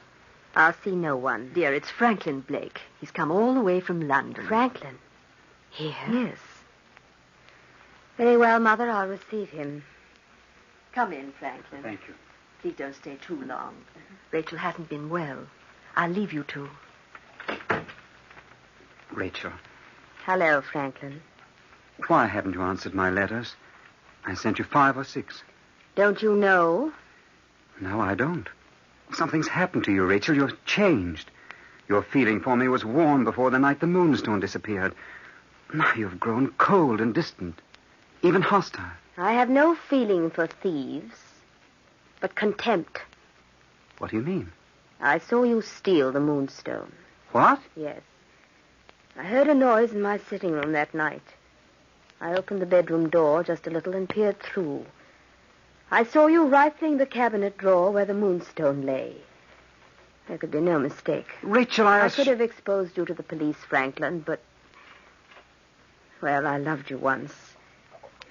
I'll see no one. Dear, it's Franklin Blake. He's come all the way from London. Franklin? Here? Yes. Very well, Mother. I'll receive him. Come in, Franklin. Thank you. Please don't stay too long. Rachel hasn't been well. I'll leave you two. Rachel, Hello, Franklin. why haven't you answered my letters? I sent you 5 or 6. Don't you know? No, I don't. Something's happened to you, Rachel. You're changed. Your feeling for me was warm before the night the Moonstone disappeared. Now you've grown cold and distant, even hostile. I have no feeling for thieves, but contempt. What do you mean? I saw you steal the Moonstone. What? Yes. I heard a noise in my sitting room that night. I opened the bedroom door just a little and peered through. I saw you rifling the cabinet drawer where the Moonstone lay. There could be no mistake. Rachel, I could have exposed you to the police, Franklin, but... Well, I loved you once.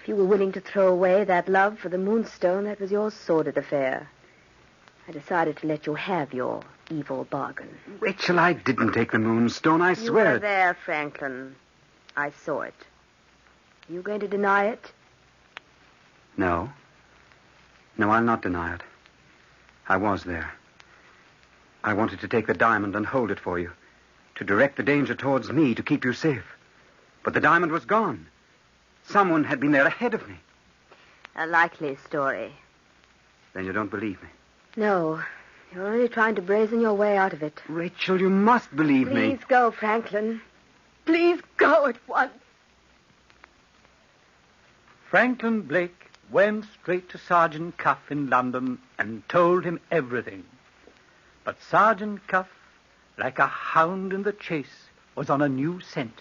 If you were willing to throw away that love for the Moonstone, that was your sordid affair. I decided to let you have your evil bargain. Rachel, I didn't take the Moonstone, I You swear. were there, Franklin. I saw it. Are you going to deny it? No. No, I'll not deny it. I was there. I wanted to take the diamond and hold it for you, to direct the danger towards me, to keep you safe. But the diamond was gone. Someone had been there ahead of me. A likely story. Then you don't believe me. No. You're only trying to brazen your way out of it. Rachel, you must believe me. Please go, Franklin. Please go at once. Franklin Blake went straight to Sergeant Cuff in London and told him everything. But Sergeant Cuff, like a hound in the chase, was on a new scent.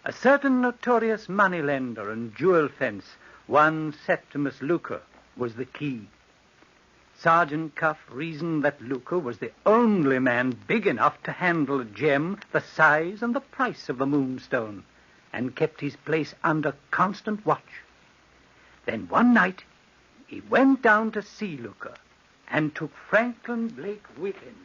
A certain notorious moneylender and jewel fence, one Septimus Luker, was the key. Sergeant Cuff reasoned that Luker was the only man big enough to handle a gem the size and the price of the Moonstone, and kept his place under constant watch. Then one night, he went down to see Luker and took Franklin Blake with him.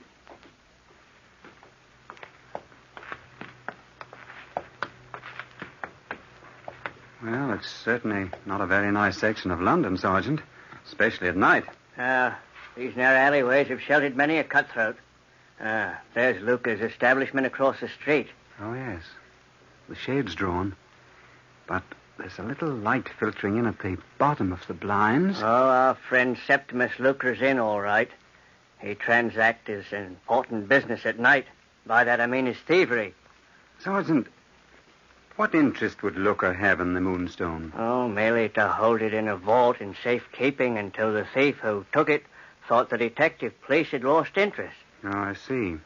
Well, it's certainly not a very nice section of London, Sergeant, especially at night. These narrow alleyways have sheltered many a cutthroat. There's Luker's establishment across the street. Oh, yes. The shade's drawn, but there's a little light filtering in at the bottom of the blinds. Oh, our friend Septimus Luker's in, all right. He transacts his important business at night. By that I mean his thievery. Sergeant, what interest would Luker have in the Moonstone? Oh, merely to hold it in a vault in safekeeping until the thief who took it thought the detective police had lost interest. Oh, I see.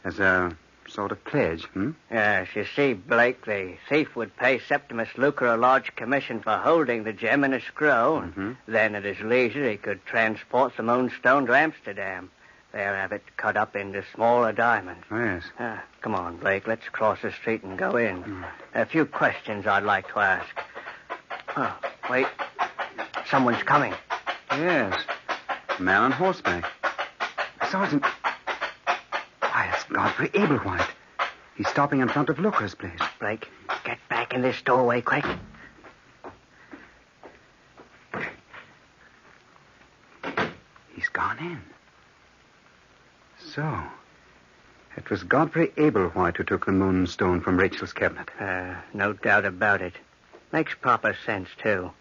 As a sort of pledge, Yes, you see, Blake, the thief would pay Septimus Luker a large commission for holding the gem in a scroll. Mm-hmm. Then at his leisure, he could transport the Moonstone to Amsterdam. There have it cut up into smaller diamonds. Oh, yes. Come on, Blake, let's cross the street and go in. A few questions I'd like to ask. Oh, wait. Someone's coming. Yes. A man on horseback. Sergeant, why, it's Godfrey Ablewhite. He's stopping in front of Luker's place. Blake, get back in this doorway, quick. He's gone in. So, it was Godfrey Ablewhite who took the Moonstone from Rachel's cabinet. No doubt about it. Makes proper sense, too.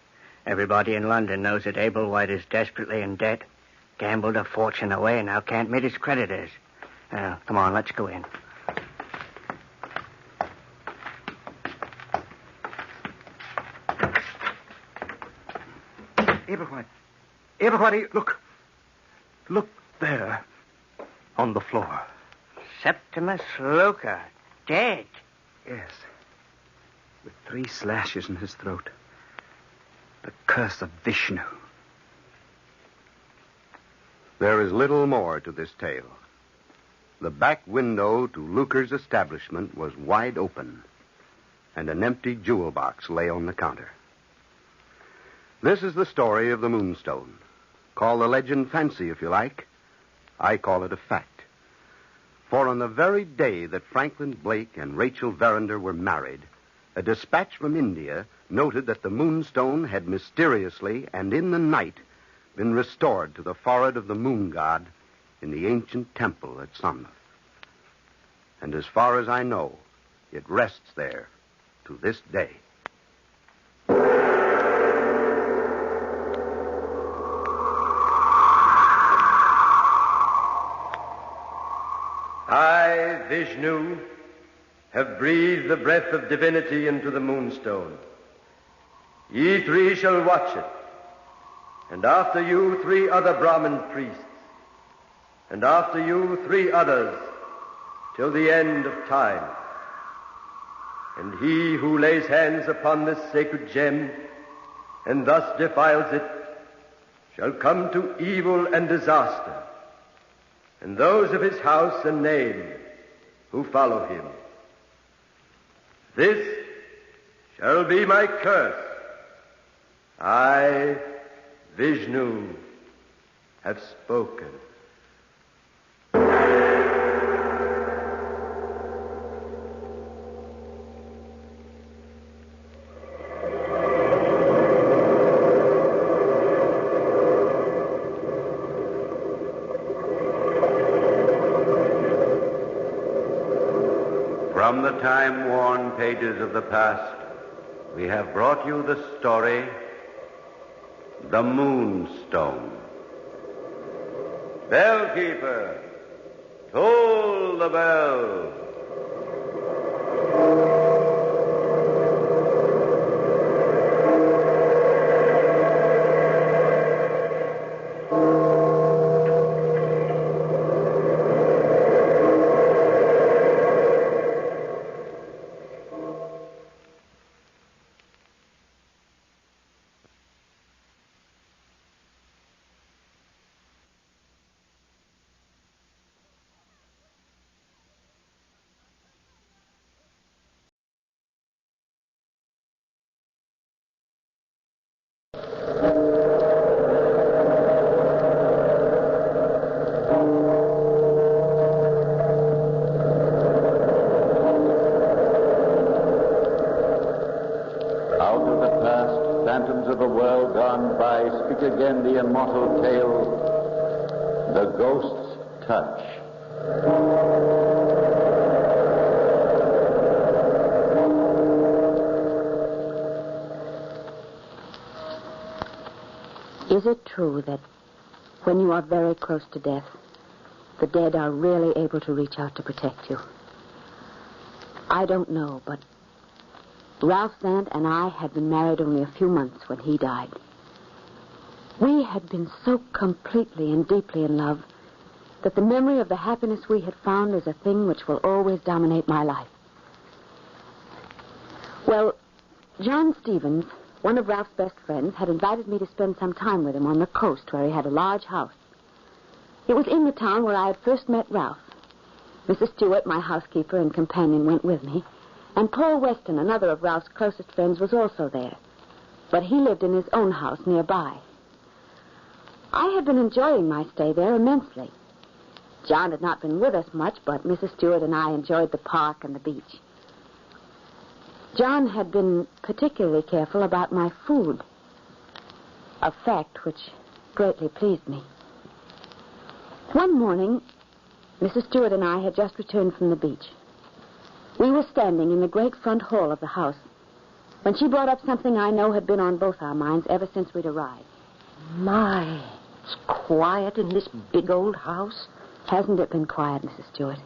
Everybody in London knows that Ablewhite is desperately in debt. Gambled a fortune away and now can't meet his creditors. Come on, let's go in. Ablewhite, look. Look there. On the floor. Septimus Luker. Dead. Yes. With 3 slashes in his throat. The curse of Vishnu. There is little more to this tale. The back window to Luker's establishment was wide open, and an empty jewel box lay on the counter. This is the story of the Moonstone. Call the legend fancy if you like. I call it a fact. For on the very day that Franklin Blake and Rachel Verinder were married, a dispatch from India noted that the Moonstone had mysteriously and in the night been restored to the forehead of the moon god in the ancient temple at Somnath. And as far as I know, it rests there to this day. I, Vishnu, have breathed the breath of divinity into the Moonstone. Ye 3 shall watch it, and after you 3 other Brahmin priests, and after you 3 others, till the end of time. And he who lays hands upon this sacred gem, and thus defiles it, shall come to evil and disaster, and those of his house and name who follow him. This shall be my curse. I, Vishnu, have spoken. From the time-worn pages of the past, we have brought you the story, The Moonstone. Bellkeeper, toll the bell. Out of the past, phantoms of a world gone by, speak again the immortal tale, the ghost's touch. Is it true that when you are very close to death, the dead are really able to reach out to protect you? I don't know, but Ralph Zant and I had been married only a few months when he died. We had been so completely and deeply in love that the memory of the happiness we had found is a thing which will always dominate my life. Well, John Stevens, one of Ralph's best friends, had invited me to spend some time with him on the coast where he had a large house. It was in the town where I had first met Ralph. Mrs. Stewart, my housekeeper and companion, went with me, and Paul Weston, another of Ralph's closest friends, was also there. But he lived in his own house nearby. I had been enjoying my stay there immensely. John had not been with us much, but Mrs. Stewart and I enjoyed the park and the beach. John had been particularly careful about my food, a fact which greatly pleased me. One morning, Mrs. Stewart and I had just returned from the beach. We were standing in the great front hall of the house when she brought up something I know had been on both our minds ever since we'd arrived. My, it's quiet in this big old house. Hasn't it been quiet, Mrs. Stewart?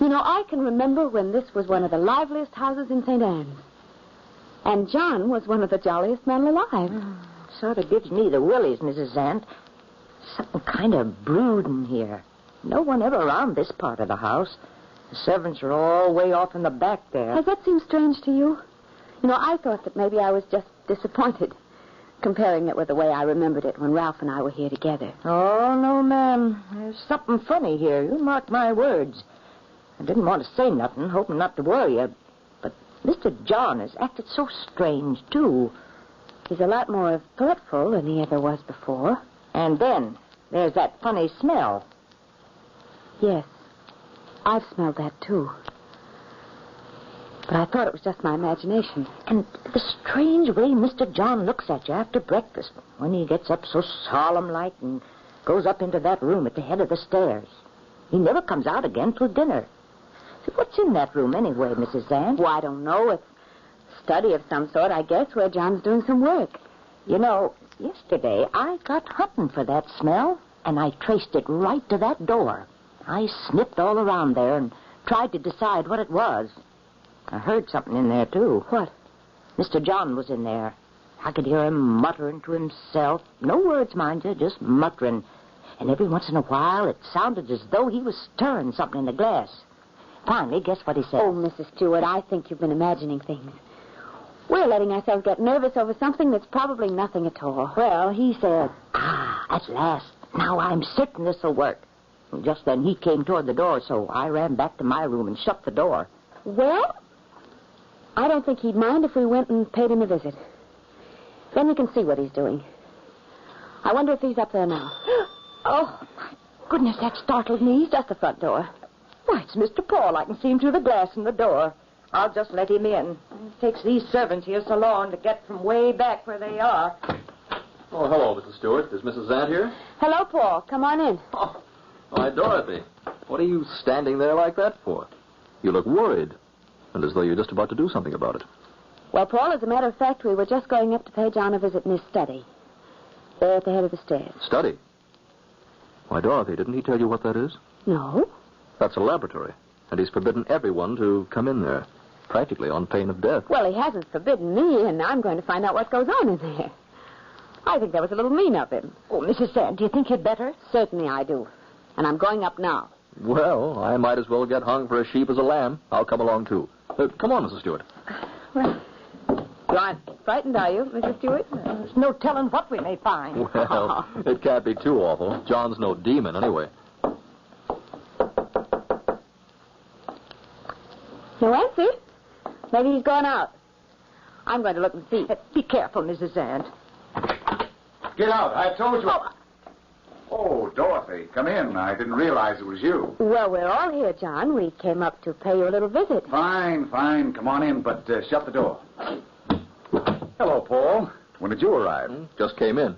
You know, I can remember when this was one of the liveliest houses in St. Anne's. And John was one of the jolliest men alive. Sort of gives me the willies, Mrs. Zant. Something kind of brooding here. No one ever around this part of the house. The servants are all way off in the back there. Does that seem strange to you? You know, I thought that maybe I was just disappointed, comparing it with the way I remembered it when Ralph and I were here together. Oh, no, ma'am. There's something funny here. You mark my words. I didn't want to say nothing, hoping not to worry you. But Mr. John has acted so strange, too. He's a lot more thoughtful than he ever was before. And then there's that funny smell. Yes, I've smelled that, too. But I thought it was just my imagination. And the strange way Mr. John looks at you after breakfast, when he gets up so solemn-like and goes up into that room at the head of the stairs. He never comes out again till dinner. So what's in that room anyway, Mrs. Zant? Well, I don't know. It's a study of some sort, I guess, where John's doing some work. You know, yesterday I got hunting for that smell, and I traced it right to that door. I sniffed all around there and tried to decide what it was. I heard something in there, too. What? Mr. John was in there. I could hear him muttering to himself. No words, mind you, just muttering. And every once in a while, it sounded as though he was stirring something in the glass. Finally, guess what he said? Oh, Mrs. Stewart, I think you've been imagining things. We're letting ourselves get nervous over something that's probably nothing at all. Well, he said, at last. Now I'm certain this'll work. Just then he came toward the door, so I ran back to my room and shut the door. Well, I don't think he'd mind if we went and paid him a visit. Then we can see what he's doing. I wonder if he's up there now. Oh, my goodness, that startled me. Just the front door. Why, it's Mr. Paul. I can see him through the glass in the door. I'll just let him in. It takes these servants here so long to get from way back where they are. Oh, hello, Mrs. Stewart. Is Mrs. Zant here? Hello, Paul. Come on in. Oh, why, Dorothy. What are you standing there like that for? You look worried, and as though you're just about to do something about it. Well, Paul, as a matter of fact, we were just going up to pay John a visit in his study. There at the head of the stairs. Study? Why, Dorothy, didn't he tell you what that is? No. That's a laboratory, and he's forbidden everyone to come in there, practically on pain of death. Well, he hasn't forbidden me, and I'm going to find out what goes on in there. I think that was a little mean of him. Oh, Mrs. Zant, do you think you'd better? Certainly I do. And I'm going up now. Well, I might as well get hung for a sheep as a lamb. I'll come along, too. Come on, Mrs. Stewart. Well, you aren't frightened, are you, Mrs. Stewart? There's no telling what we may find. Well, it can't be too awful. John's no demon, anyway. No answer? Maybe he's gone out. I'm going to look and see. Be careful, Mrs. Zant. Get out. I told you. Oh, Dorothy. Come in. I didn't realize it was you. Well, we're all here, John. We came up to pay you a little visit. Fine. Come on in, but shut the door. Hello, Paul. When did you arrive? Just came in.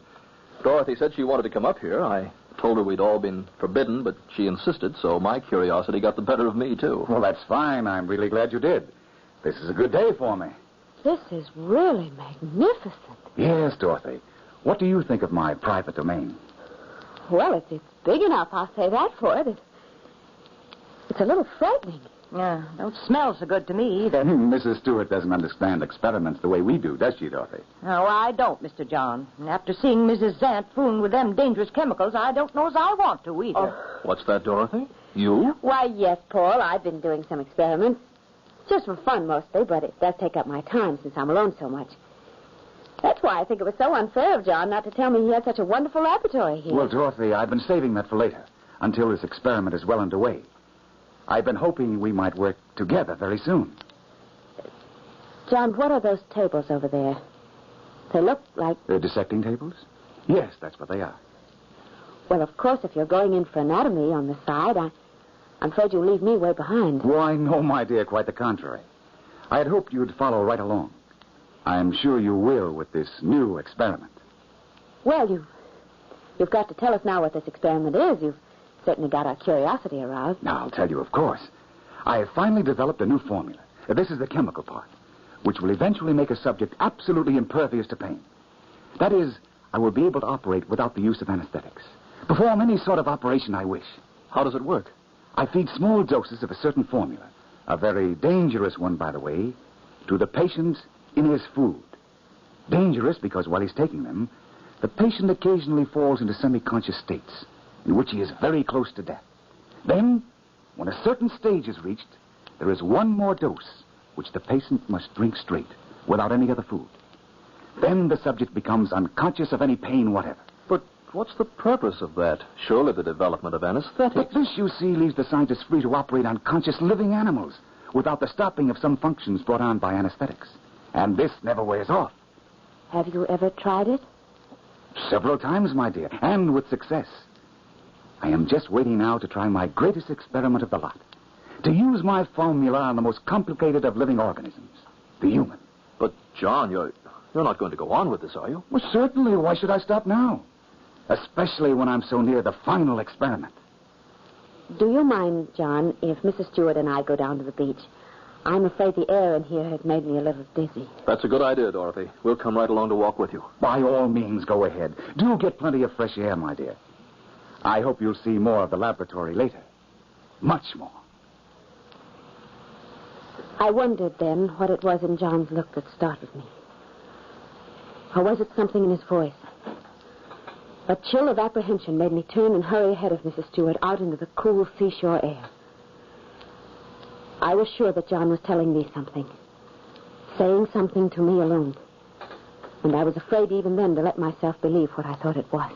Dorothy said she wanted to come up here. I told her we'd all been forbidden, but she insisted, so my curiosity got the better of me, too. Well, that's fine. I'm really glad you did. This is a good day for me. This is really magnificent. Yes, Dorothy. What do you think of my private domain? Well, it's big enough, I'll say that for it. It's a little frightening. Yeah, don't smell so good to me either. Mrs. Stewart doesn't understand experiments the way we do, does she, Dorothy? No, I don't, Mr. John. And after seeing Mrs. Zant fooling with them dangerous chemicals, I don't know as I want to either. What's that, Dorothy? You? Why, yes, Paul. I've been doing some experiments. Just for fun, mostly, but it does take up my time since I'm alone so much. That's why I think it was so unfair of John not to tell me he had such a wonderful laboratory here. Well, Dorothy, I've been saving that for later, until this experiment is well underway. I've been hoping we might work together very soon. John, what are those tables over there? They look like... They're dissecting tables? Yes, that's what they are. Well, of course, if you're going in for anatomy on the side, I'm afraid you'll leave me way behind. Why, no, my dear, quite the contrary. I had hoped you'd follow right along. I'm sure you will with this new experiment. Well, you've got to tell us now what this experiment is. You've certainly got our curiosity aroused. Now, I'll tell you, of course. I have finally developed a new formula. This is the chemical part, which will eventually make a subject absolutely impervious to pain. That is, I will be able to operate without the use of anesthetics. Perform any sort of operation I wish. How does it work? I feed small doses of a certain formula, a very dangerous one, by the way, to the patient in his food. Dangerous because while he's taking them, the patient occasionally falls into semi-conscious states in which he is very close to death. Then, when a certain stage is reached, there is one more dose which the patient must drink straight, without any other food. Then the subject becomes unconscious of any pain whatever. But what's the purpose of that? Surely the development of anesthetics. But this, you see, leaves the scientists free to operate on conscious living animals without the stopping of some functions brought on by anesthetics. And this never wears off. Have you ever tried it? Several times, my dear, and with success. I am just waiting now to try my greatest experiment of the lot. To use my formula on the most complicated of living organisms, the human. But, John, you're not going to go on with this, are you? Well, certainly. Why should I stop now? Especially when I'm so near the final experiment. Do you mind, John, if Mrs. Stewart and I go down to the beach? I'm afraid the air in here has made me a little dizzy. That's a good idea, Dorothy. We'll come right along to walk with you. By all means, go ahead. Do get plenty of fresh air, my dear. I hope you'll see more of the laboratory later. Much more. I wondered then what it was in John's look that startled me. Or was it something in his voice? A chill of apprehension made me turn and hurry ahead of Mrs. Stewart out into the cool seashore air. I was sure that John was telling me something, saying something to me alone. And I was afraid even then to let myself believe what I thought it was.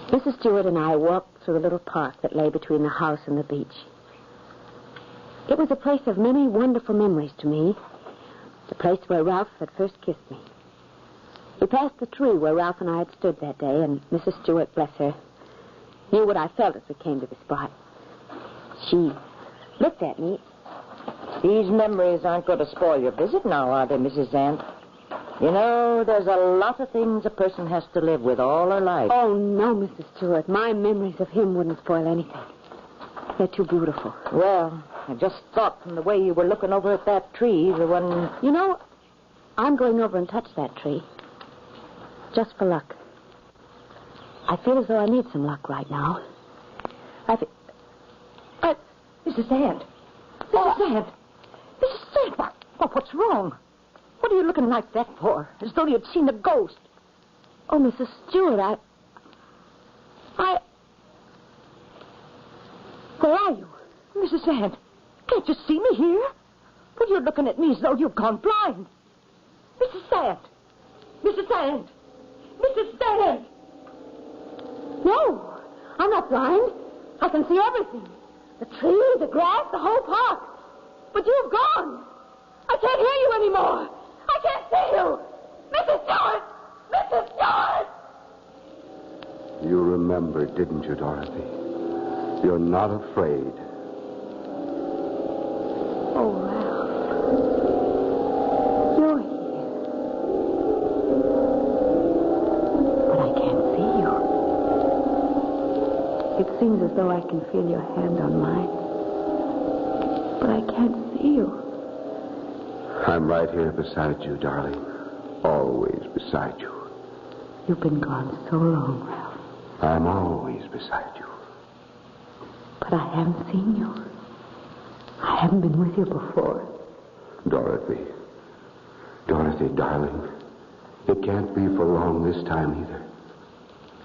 Mrs. Stewart and I walked through the little park that lay between the house and the beach. It was a place of many wonderful memories to me, the place where Ralph had first kissed me. We passed the tree where Ralph and I had stood that day, and Mrs. Stewart, bless her, knew what I felt as we came to the spot. She looked at me. These memories aren't going to spoil your visit now, are they, Mrs. Zant? You know, there's a lot of things a person has to live with all her life. Oh, no, Mrs. Stewart. My memories of him wouldn't spoil anything. They're too beautiful. Well, I just thought from the way you were looking over at that tree, the one... You know, I'm going over and touch that tree. Just for luck. I feel as though I need some luck right now. Mrs. Zant. Mrs. Zant. Mrs. Zant, what's wrong? What are you looking like that for? As though you'd seen a ghost. Oh, Mrs. Stewart, Where are you? Mrs. Zant, can't you see me here? Well, you're looking at me as though you've gone blind. Mrs. Zant. Mrs. Zant. Mrs. Zant. No, I'm not blind. I can see everything. The tree, the grass, the whole park. But you've gone. I can't hear you anymore. I can't see you. Mrs. Stewart! Mrs. Stewart! You remembered, didn't you, Dorothy? You're not afraid. Oh, Ralph. You're here. But I can't see you. It seems as though I can feel your hand on mine. But I can't see you. I'm right here beside you, darling. Always beside you. You've been gone so long, Ralph. I'm always beside you. But I haven't seen you. I haven't been with you before. Dorothy. Dorothy, darling. It can't be for long this time either.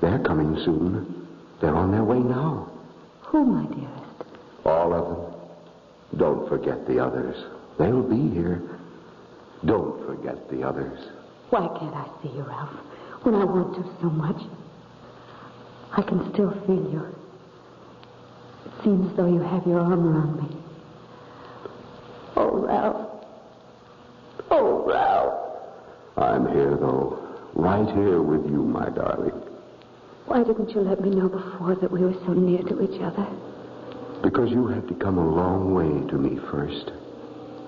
They're coming soon. They're on their way now. Who, my dearest? All of them. Don't forget the others. They'll be here. Don't forget the others. Why can't I see you, Ralph, when I want to so much? I can still feel you. It seems as though you have your arm around me. Oh, Ralph. Oh, Ralph. I'm here, though. Right here with you, my darling. Why didn't you let me know before that we were so near to each other? Because you had to come a long way to me first.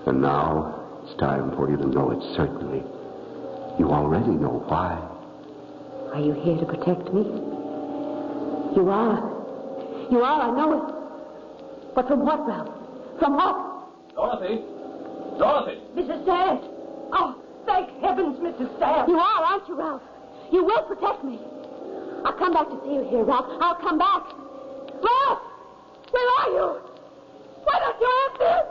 And now it's time for you to know it certainly. You already know why. Are you here to protect me? You are. You are, I know it. But from what, Ralph? From what? Dorothy! Dorothy! Mrs. Dad! Oh, thank heavens, Mrs. Dad! You are, aren't you, Ralph? You will protect me. I'll come back to see you here, Ralph. I'll come back. Ralph! Where are you? Why don't you answer?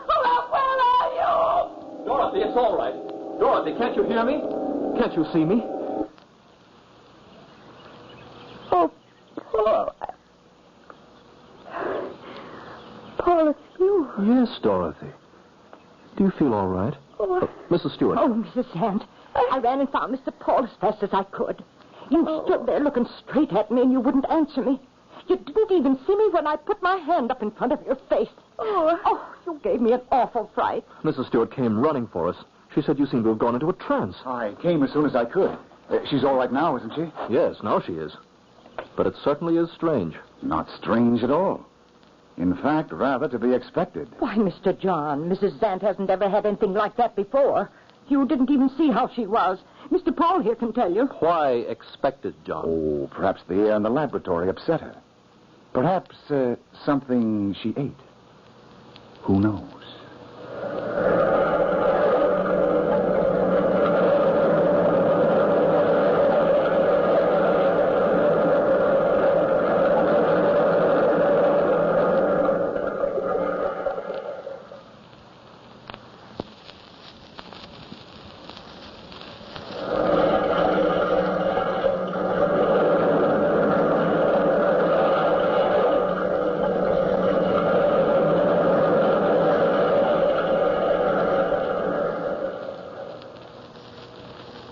Oh, Ralph, where are you? Dorothy, it's all right. Dorothy, can't you hear me? Can't you see me? Oh, Paul. Paul, it's you. Yes, Dorothy. Do you feel all right? Mrs. Stewart. Oh, Mrs. Sand. I ran and found Mr. Paul as fast as I could. You stood there looking straight at me and you wouldn't answer me. You didn't even see me when I put my hand up in front of your face. Oh, you gave me an awful fright. Mrs. Stewart came running for us. She said you seemed to have gone into a trance. I came as soon as I could. She's all right now, isn't she? Yes, now she is. But it certainly is strange. Not strange at all. In fact, rather to be expected. Why, Mr. John, Mrs. Zant hasn't ever had anything like that before. You didn't even see how she was. Mr. Paul here can tell you. Why expected, John? Oh, perhaps the air in the laboratory upset her. Perhaps something she ate. Who knows?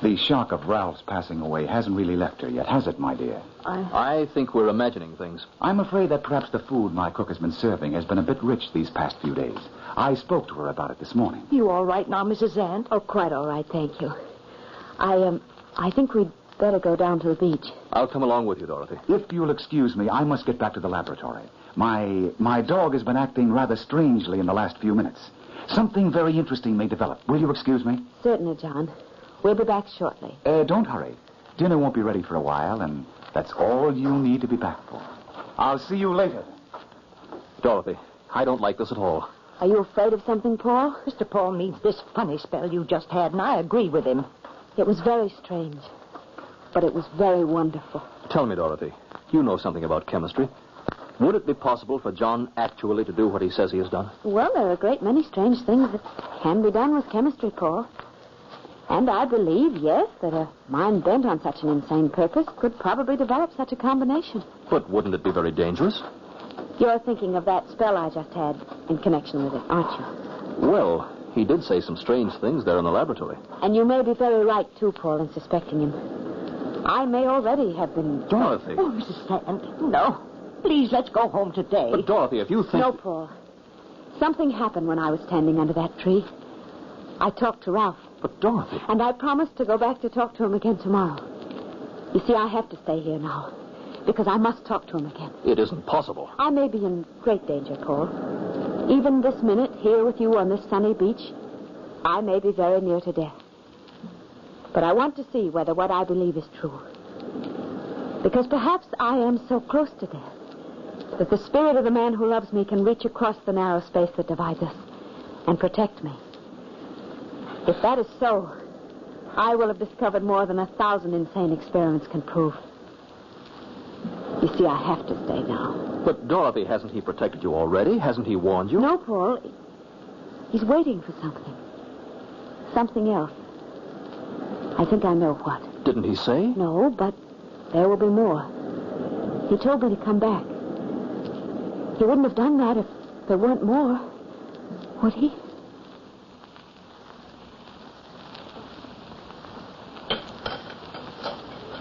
The shock of Ralph's passing away hasn't really left her yet, has it, my dear? I think we're imagining things. I'm afraid that perhaps the food my cook has been serving has been a bit rich these past few days. I spoke to her about it this morning. You all right now, Mrs. Zant? Oh, quite all right, thank you. I think we'd better go down to the beach. I'll come along with you, Dorothy. If you'll excuse me, I must get back to the laboratory. My dog has been acting rather strangely in the last few minutes. Something very interesting may develop. Will you excuse me? Certainly, John. We'll be back shortly. Don't hurry. Dinner won't be ready for a while, and that's all you need to be back for. I'll see you later. Dorothy, I don't like this at all. Are you afraid of something, Paul? Mr. Paul needs this funny spell you just had, and I agree with him. It was very strange, but it was very wonderful. Tell me, Dorothy, you know something about chemistry. Would it be possible for John actually to do what he says he has done? Well, there are a great many strange things that can be done with chemistry, Paul. And I believe, yes, that a mind bent on such an insane purpose could probably develop such a combination. But wouldn't it be very dangerous? You're thinking of that spell I just had in connection with it, aren't you? Well, he did say some strange things there in the laboratory. And you may be very right, too, Paul, in suspecting him. I may already have been... Dorothy. Oh, Mrs. Sand, no. Please, let's go home today. But, Dorothy, if you think... No, Paul. Something happened when I was standing under that tree. I talked to Ralph. But, Dorothy... And I promised to go back to talk to him again tomorrow. You see, I have to stay here now. because I must talk to him again. It isn't possible. I may be in great danger, Paul. Even this minute, here with you on this sunny beach, I may be very near to death. But I want to see whether what I believe is true. Because perhaps I am so close to death that the spirit of the man who loves me can reach across the narrow space that divides us and protect me. If that is so, I will have discovered more than 1,000 insane experiments can prove. You see, I have to stay now. But, Dorothy, hasn't he protected you already? Hasn't he warned you? No, Paul. He's waiting for something. Something else. I think I know what. Didn't he say? No, but there will be more. He told me to come back. He wouldn't have done that if there weren't more, would he?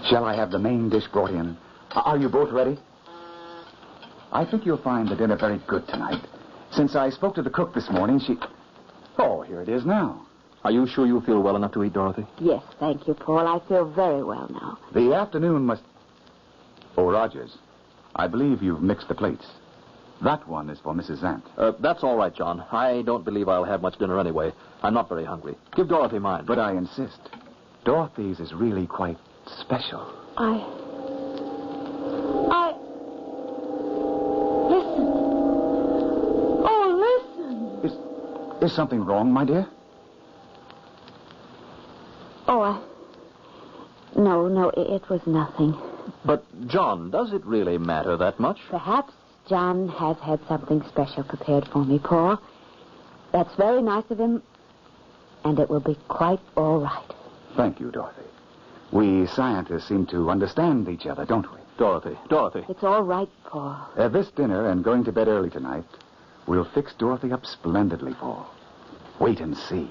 Shall I have the main dish brought in? Are you both ready? I think you'll find the dinner very good tonight. Since I spoke to the cook this morning, she... Oh, here it is now. Are you sure you feel well enough to eat, Dorothy? Yes, thank you, Paul. I feel very well now. The afternoon must... Oh, Rogers, I believe you've mixed the plates. That one is for Mrs. Zant. That's all right, John. I don't believe I'll have much dinner anyway. I'm not very hungry. Give Dorothy mine. But I insist. Dorothy's is really quite special. Listen. Oh, listen. Is something wrong, my dear? Oh, No, it was nothing. But, John, does it really matter that much? Perhaps John has had something special prepared for me, Paul. That's very nice of him, and it will be quite all right. Thank you, Dorothy. We scientists seem to understand each other, don't we? Dorothy. It's all right, Paul. This dinner and going to bed early tonight will fix Dorothy up splendidly, Paul. Wait and see.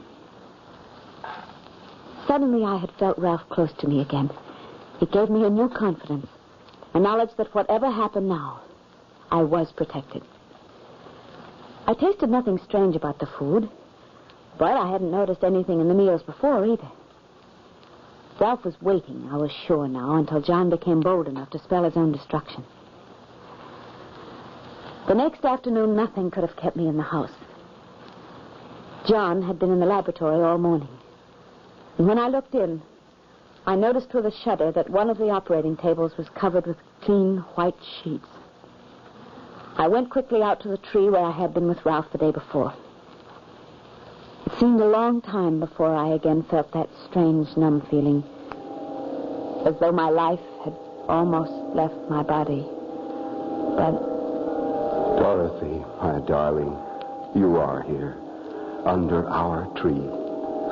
Suddenly I had felt Ralph close to me again. It gave me a new confidence, a knowledge that whatever happened now, I was protected. I tasted nothing strange about the food, but I hadn't noticed anything in the meals before either. Ralph was waiting, I was sure now, until John became bold enough to spell his own destruction. The next afternoon, nothing could have kept me in the house. John had been in the laboratory all morning. And when I looked in, I noticed with a shudder that one of the operating tables was covered with clean white sheets. I went quickly out to the tree where I had been with Ralph the day before. It seemed a long time before I again felt that strange, numb feeling, as though my life had almost left my body. But... Dorothy, my darling, you are here, under our tree.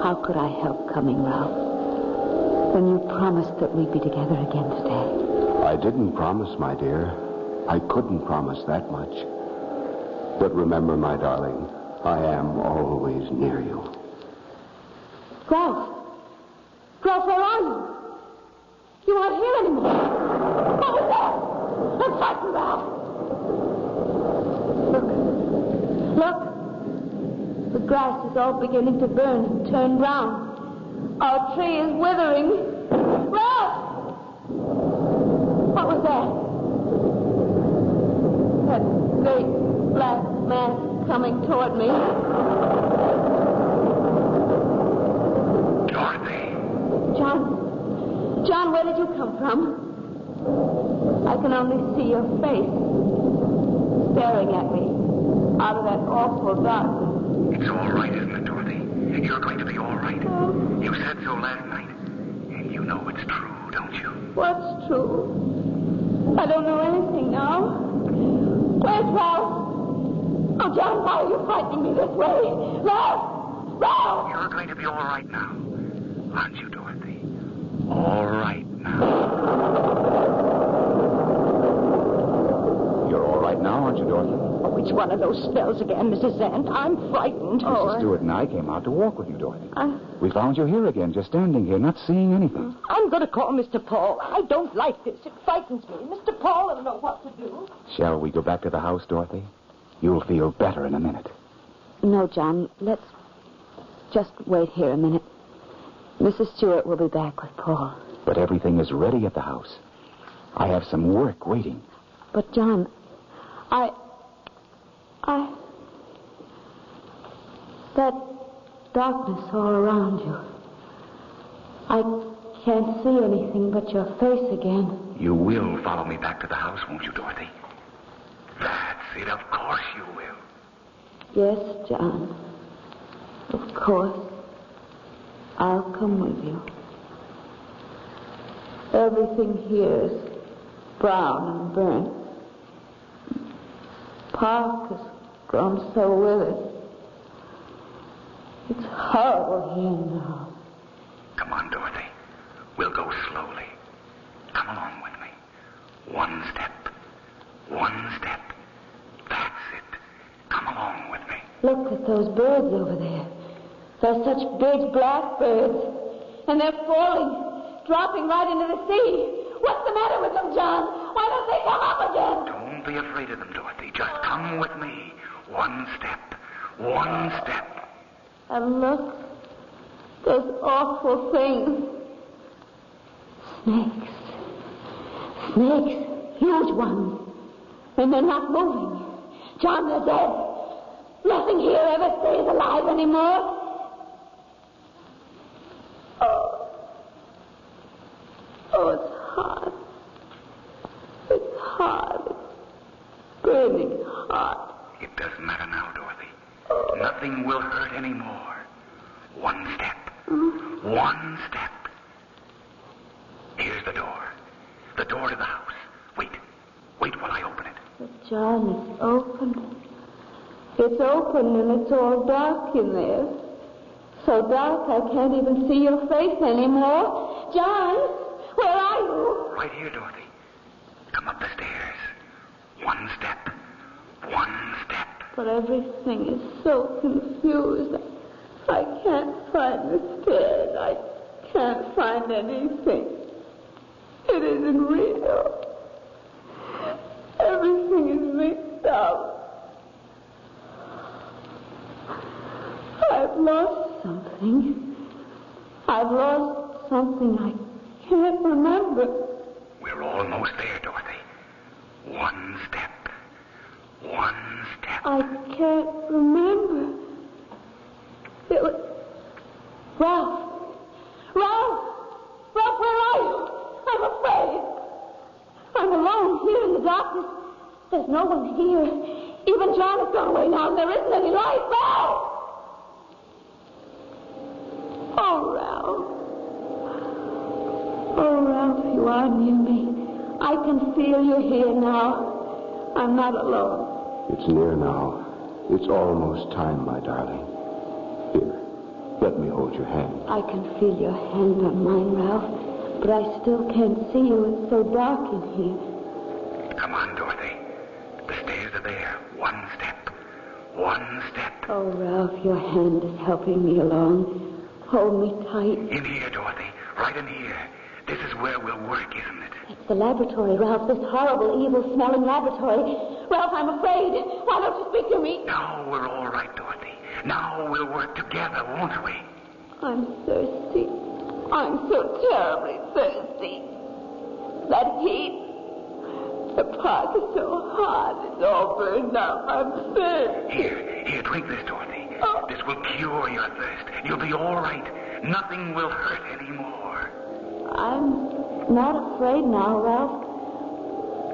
How could I help coming, Ralph, when you promised that we'd be together again today? I didn't promise, my dear. I couldn't promise that much. But remember, my darling, I am always near you. Ralph! Ralph, where are you? You aren't here anymore. What was that? I'm frightened, Ralph. Look. The grass is all beginning to burn and turn brown. Our tree is withering. Ralph! What was that? That great black mass coming toward me. Dorothy! John, where did you come from? I can only see your face staring at me out of that awful darkness. It's all right, isn't it, Dorothy? You're going to be all right. Oh. You said so last night. And you know it's true, don't you? What's true? I don't know anything now. Where's Ralph? Oh, John, why are you frightening me this way? Ralph! Ralph! You're going to be all right now. Aren't you, Dorothy? All right now. You're all right now, aren't you, Dorothy? Oh, it's one of those spells again, Mrs. Zant. I'm frightened. Mrs. Stewart and I came out to walk with you, Dorothy. We found you here again, just standing here, not seeing anything. I'm going to call Mr. Paul. I don't like this. It frightens me. Mr. Paul will know what to do. Shall we go back to the house, Dorothy? You'll feel better in a minute. No, John. Let's just wait here a minute. Mrs. Stewart will be back with Paul. But everything is ready at the house. I have some work waiting. But, John, that darkness all around you. I can't see anything but your face again. You will follow me back to the house, won't you, Dorothy? That's it. Of course you will. Yes, John. Of course. I'll come with you. Everything here is brown and burnt. Park has grown so withered. It's horrible here now. Come on, Dorothy. We'll go slowly. Come along with me. One step. One step. That's it. Come along with me. Look at those birds over there. They're such big black birds. And they're falling, dropping right into the sea. What's the matter with them, John? Why don't they come up again? Don't be afraid of them, Dorothy. Just come with me. One step. One step. And look, those awful things. Snakes. Snakes. Huge ones. And they're not moving. John, they're dead. Nothing here ever stays alive anymore. Oh, it's hard. It's hard. It's burning hot. It doesn't matter now, Dorothy. Nothing will hurt anymore. One step. One step. Here's the door. The door to the house. Wait. Wait while I open it. But John, it's open. It's open and it's all dark in there. So dark I can't even see your face anymore. John, where are you? Right here, Dorothy. Come up the stairs. One step. One step. But everything is so confused. I can't find the stairs. I can't find anything. It isn't real. Everything is mixed up. I've lost something. I've lost something I can't remember. We're almost there, Dorothy. One step. One step. I can't remember. It was... Ralph! Ralph! Ralph, where are you? I'm afraid. I'm alone here in the darkness. There's no one here. Even John has gone away now, and there isn't any light. Ralph! Oh, Ralph. Oh, Ralph, you are near me. I can feel you here now. I'm not alone. It's near now. It's almost time, my darling. Here, let me hold your hand. I can feel your hand on mine, Ralph, but I still can't see you. It's so dark in here. Come on, Dorothy. The stairs are there. One step. One step. Oh, Ralph, your hand is helping me along. Hold me tight. In here, Dorothy. Right in here. This is where we'll work, isn't it? It's the laboratory, Ralph. This horrible, evil-smelling laboratory. Ralph, I'm afraid. Why don't you speak to me? Now we're all right, Dorothy. Now we'll work together, won't we? I'm thirsty. I'm so terribly thirsty. That heat. The park is so hot. It's all burned up. I'm thirsty. Here, drink this, Dorothy. Oh. This will cure your thirst. You'll be all right. Nothing will hurt anymore. I'm not afraid now, Ralph.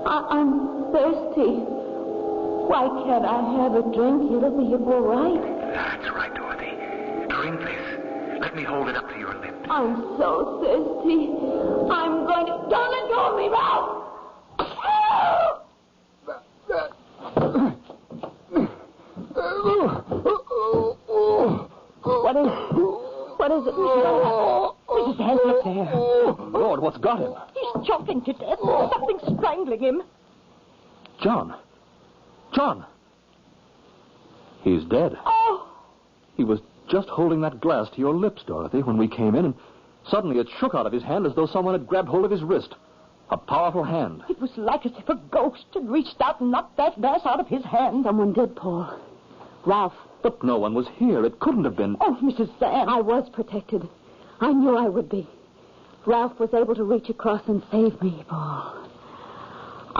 I'm thirsty. Why can't I have a drink? It'll be all right. That's right, Dorothy. Drink this. Let me hold it up to your lips. I'm so thirsty. I'm going to... Don't let go of me, Ralph! What is it, Mrs. Head, look there. Lord, what's got him? He's choking to death. Something's strangling him. John. John. He's dead. Oh! He was just holding that glass to your lips, Dorothy, when we came in, and suddenly it shook out of his hand as though someone had grabbed hold of his wrist. A powerful hand. It was like as if a ghost had reached out and knocked that glass out of his hand. Someone did, Paul. Ralph. But no one was here. It couldn't have been... Oh, Mrs. Sam. I was protected. I knew I would be. Ralph was able to reach across and save me, Paul.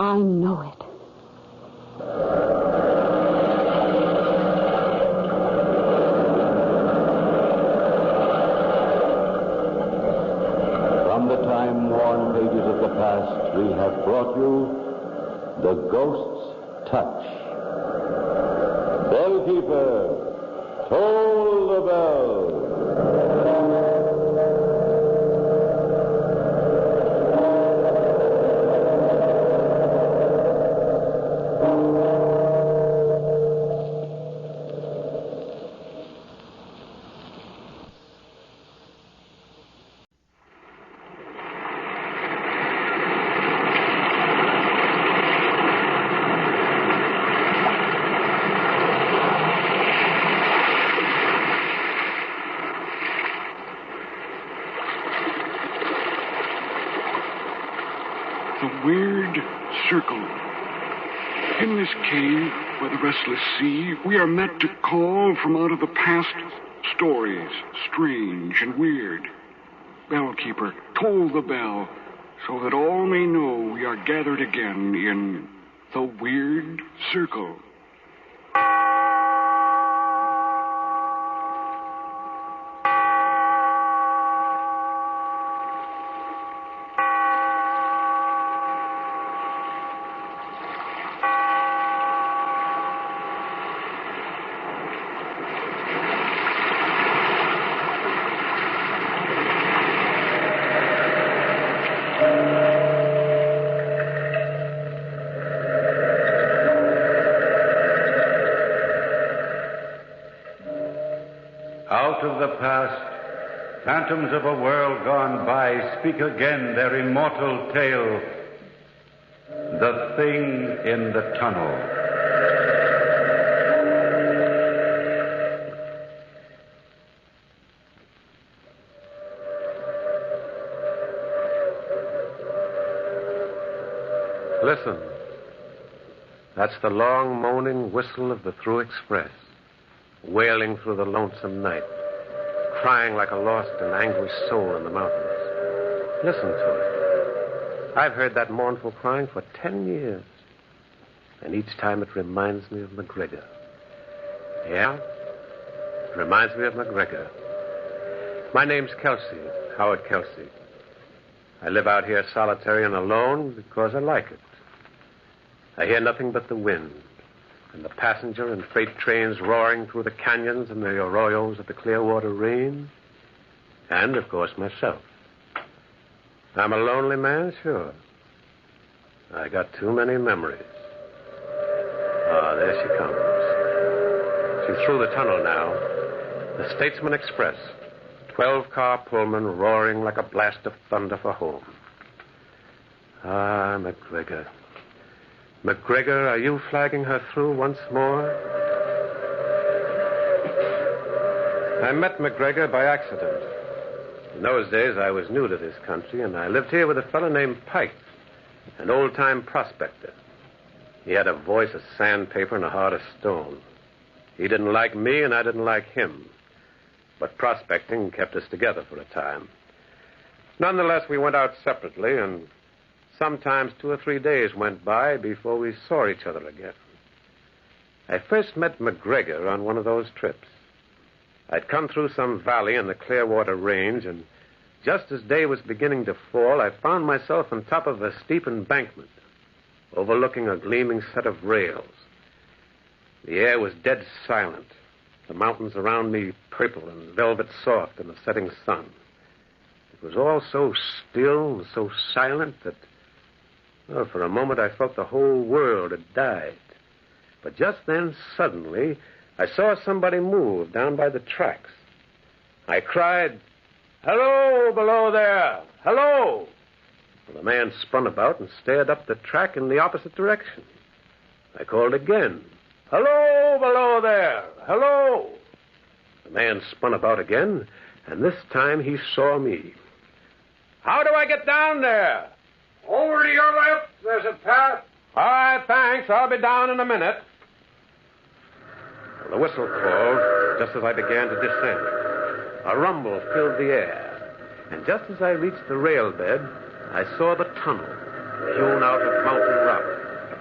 I know it. From the time-worn pages of the past, we have brought you The Ghost's Touch. Bellkeeper, toll the bell. The weird circle. In this cave by the restless sea, we are met to call from out of the past stories, strange and weird. Bellkeeper, toll the bell, so that all may know we are gathered again in the weird circle. Out of the past, phantoms of a world gone by speak again their immortal tale. The Thing in the Tunnel. Listen. That's the long, moaning whistle of the through express, wailing through the lonesome night, crying like a lost and anguished soul in the mountains. Listen to it. I've heard that mournful crying for 10 years, and each time it reminds me of McGregor. Yeah, it reminds me of McGregor. My name's Kelsey, Howard Kelsey. I live out here solitary and alone because I like it. I hear nothing but the wind, and the passenger and freight trains roaring through the canyons and the arroyos of the Clearwater Range, and, of course, myself. I'm a lonely man, sure. I got too many memories. Ah, there she comes. She's through the tunnel now. The Statesman Express, 12-car Pullman roaring like a blast of thunder for home. Ah, McGregor. McGregor, are you flagging her through once more? I met McGregor by accident. In those days, I was new to this country, and I lived here with a fellow named Pike, an old-time prospector. He had a voice of sandpaper and a heart of stone. He didn't like me, and I didn't like him. But prospecting kept us together for a time. Nonetheless, we went out separately, and sometimes 2 or 3 days went by before we saw each other again. I first met McGregor on one of those trips. I'd come through some valley in the Clearwater Range, and just as day was beginning to fall, I found myself on top of a steep embankment, overlooking a gleaming set of rails. The air was dead silent, the mountains around me purple and velvet soft in the setting sun. It was all so still and so silent that, well, for a moment I felt the whole world had died. But just then, suddenly, I saw somebody move down by the tracks. I cried, "Hello, below there! Hello!" Well, the man spun about and stared up the track in the opposite direction. I called again, "Hello, below there! Hello!" The man spun about again, and this time he saw me. "How do I get down there?" "Over to your left. There's a path." "All right, thanks. I'll be down in a minute." Well, the whistle called just as I began to descend. A rumble filled the air, and just as I reached the rail bed, I saw the tunnel, hewn out of mountain rock,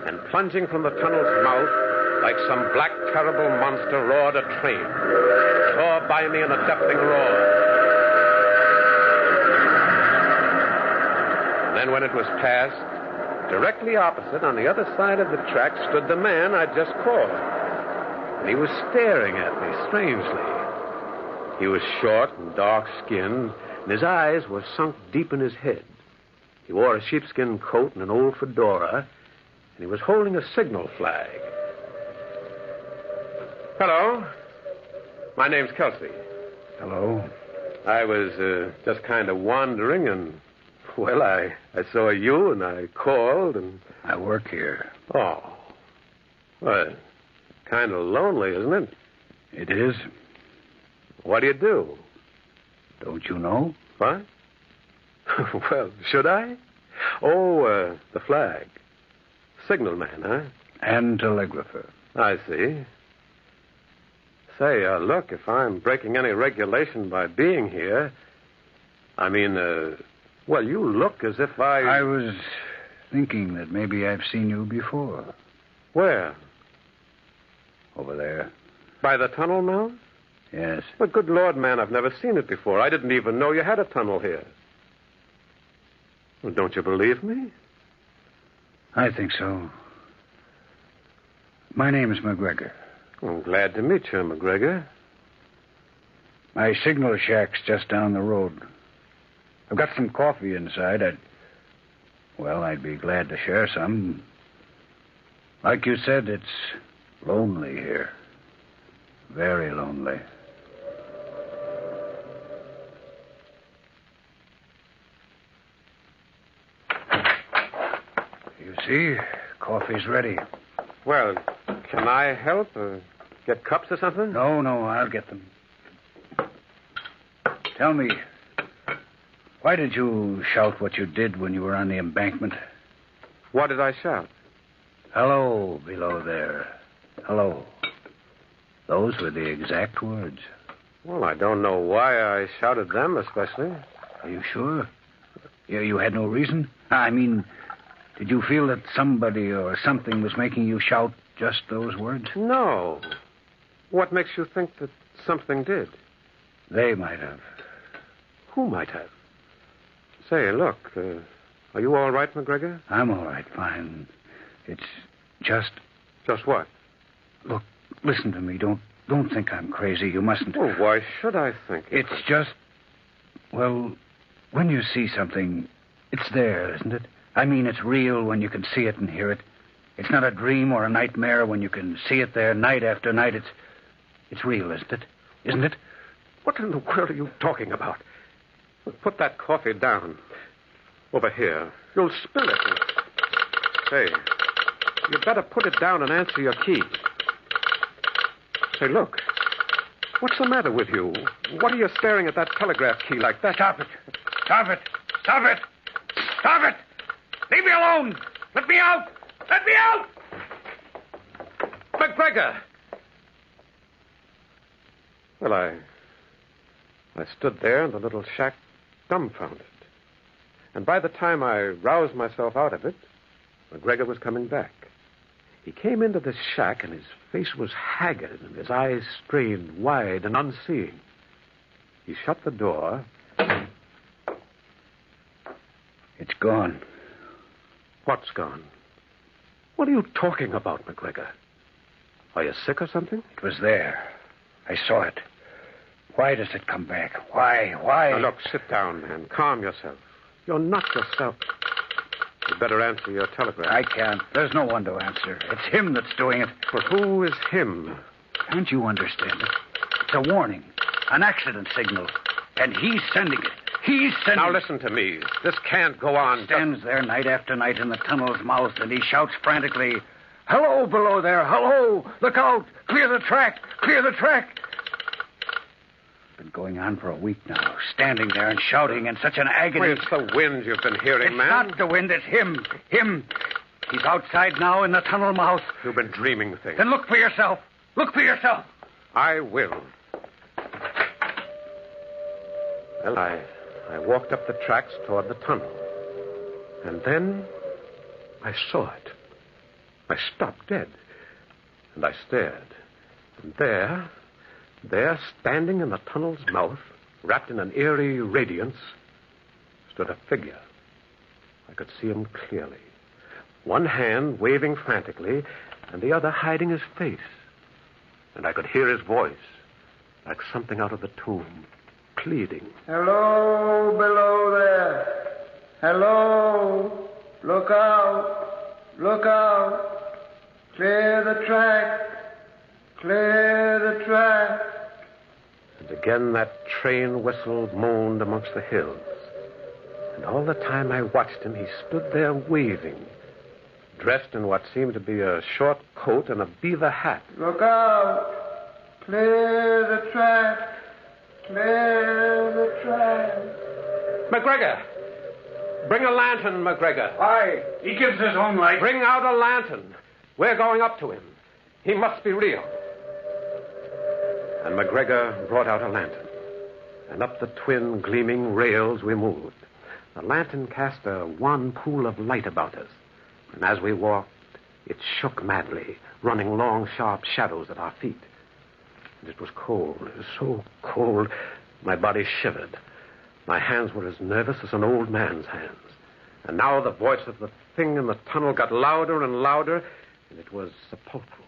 and plunging from the tunnel's mouth, like some black, terrible monster, roared a train. It tore by me in a deafening roar. And then when it was past, directly opposite, on the other side of the track, stood the man I'd just called. And he was staring at me strangely. He was short and dark-skinned, and his eyes were sunk deep in his head. He wore a sheepskin coat and an old fedora, and he was holding a signal flag. Hello. My name's Kelsey. Hello. I was just kind of wandering, and, well, I saw you, and I called, and... I work here. Oh. Well, kind of lonely, isn't it? It is. What do you do? Don't you know? What? Well, should I? Oh, the flag. Signalman, huh? And telegrapher. I see. Say, look, if I'm breaking any regulation by being here, I mean, well, you look as if I was thinking that maybe I've seen you before. Where? Over there. By the tunnel mouth? Yes. But good Lord, man, I've never seen it before. I didn't even know you had a tunnel here. Well, don't you believe me? I think so. My name is McGregor. I'm glad to meet you, McGregor. My signal shack's just down the road. I've got some coffee inside. I'd be glad to share some. Like you said, it's lonely here. Very lonely. You see, coffee's ready. Well, can I help? Get cups or something? No, I'll get them. Tell me, why did you shout what you did when you were on the embankment? What did I shout? Hello, below there. Hello. Those were the exact words. Well, I don't know why I shouted them especially. Are you sure? You had no reason? I mean, did you feel that somebody or something was making you shout just those words? No. What makes you think that something did? They might have. Who might have? Say, look, are you all right, McGregor? I'm all right, fine. It's just... Just what? Look, listen to me. Don't think I'm crazy. You mustn't... Oh, why should I think it? It's just... Well, when you see something, it's there, isn't it? I mean, it's real when you can see it and hear it. It's not a dream or a nightmare when you can see it there night after night. It's real, isn't it? Isn't it? What in the world are you talking about? Put that coffee down. Over here. You'll spill it. Say, you'd better put it down and answer your key. Say, look. What's the matter with you? What are you staring at that telegraph key like that? Stop it. Stop it. Stop it. Stop it. Leave me alone. Let me out. Let me out. McGregor! Well, I stood there in the little shack, dumbfounded. And by the time I roused myself out of it, McGregor was coming back. He came into this shack, and his face was haggard, and his eyes strained wide and unseeing. He shut the door. It's gone. What's gone? What are you talking about, McGregor? Are you sick or something? It was there. I saw it. Why does it come back? Why? Now, look, sit down, man. Calm yourself. You're not yourself. You'd better answer your telegram. I can't. There's no one to answer. It's him that's doing it. But who is him? Can't you understand it? It's a warning. An accident signal. And he's sending it. He's sending Now, listen to me. This can't go on. Stands there night after night in the tunnel's mouth, and he shouts frantically, "Hello, below there! Hello! Look out! Clear the track! Clear the track!" Been going on for a week now, standing there and shouting in such an agony. It's the wind you've been hearing, man. It's not the wind, it's him. Him. He's outside now in the tunnel mouth. You've been dreaming things. Then look for yourself. Look for yourself. I will. Well, I walked up the tracks toward the tunnel. And then I saw it. I stopped dead. And I stared. And there, standing in the tunnel's mouth, wrapped in an eerie radiance, stood a figure. I could see him clearly. One hand waving frantically, and the other hiding his face. And I could hear his voice, like something out of the tomb, pleading. Hello, below there. Hello. Look out. Look out. Clear the track. Clear the track. And again that train whistle moaned amongst the hills. And all the time I watched him, he stood there waving, dressed in what seemed to be a short coat and a beaver hat. Look out. Clear the track. Clear the track. McGregor! Bring a lantern, McGregor. Why? He gives his own light. Bring out a lantern. We're going up to him. He must be real. And McGregor brought out a lantern. And up the twin gleaming rails we moved. The lantern cast a wan pool of light about us. And as we walked, it shook madly, running long, sharp shadows at our feet. And it was cold. It was so cold, my body shivered. My hands were as nervous as an old man's hands. And now the voice of the thing in the tunnel got louder and louder, and it was sepulchral,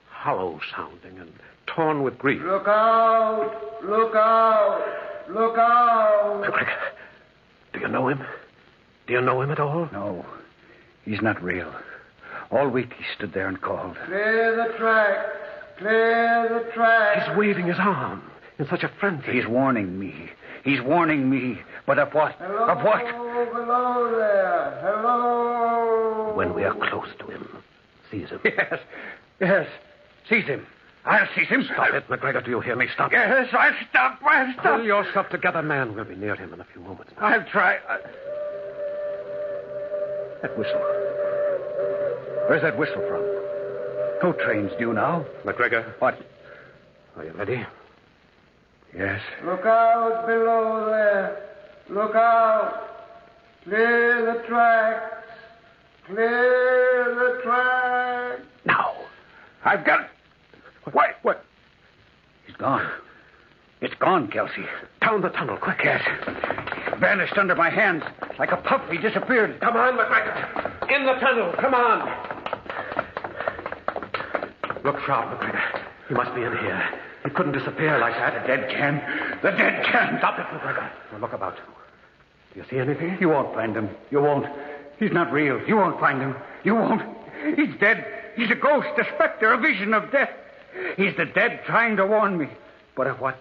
hollow sounding, and torn with grief. Look out! Look out! Look out! McGregor, do you know him? Do you know him at all? No, he's not real. All week he stood there and called. Clear the track! Clear the track! He's waving his arm in such a frenzy. He's warning me. He's warning me. But of what? Hello, of what? Below there. Hello. When we are close to him, seize him. Yes. Yes. Seize him. I'll seize him. Stop it, McGregor. Do you hear me? Stop. Yes, I'll stop. I'll stop. Pull yourself together, man. We'll be near him in a few moments now. I'll try. That whistle. Where's that whistle from? No trains due now. McGregor. What? Are you ready? Yes. Look out below there. Look out. Clear the tracks. Clear the tracks. Now. I've got it. What? He's gone. It's gone, Kelsey. Down the tunnel, quick. Yes. Vanished under my hands. Like a puff, he disappeared. Come on, McGregor. In the tunnel. Come on. Look sharp, McGregor. He must be in here. He couldn't disappear like that. The dead can. The dead can. Stop it, McGregor. Now look about. Do you see anything? You won't find him. You won't. He's not real. You won't find him. You won't. He's dead. He's a ghost, a spectre, a vision of death. He's the dead trying to warn me. But of what?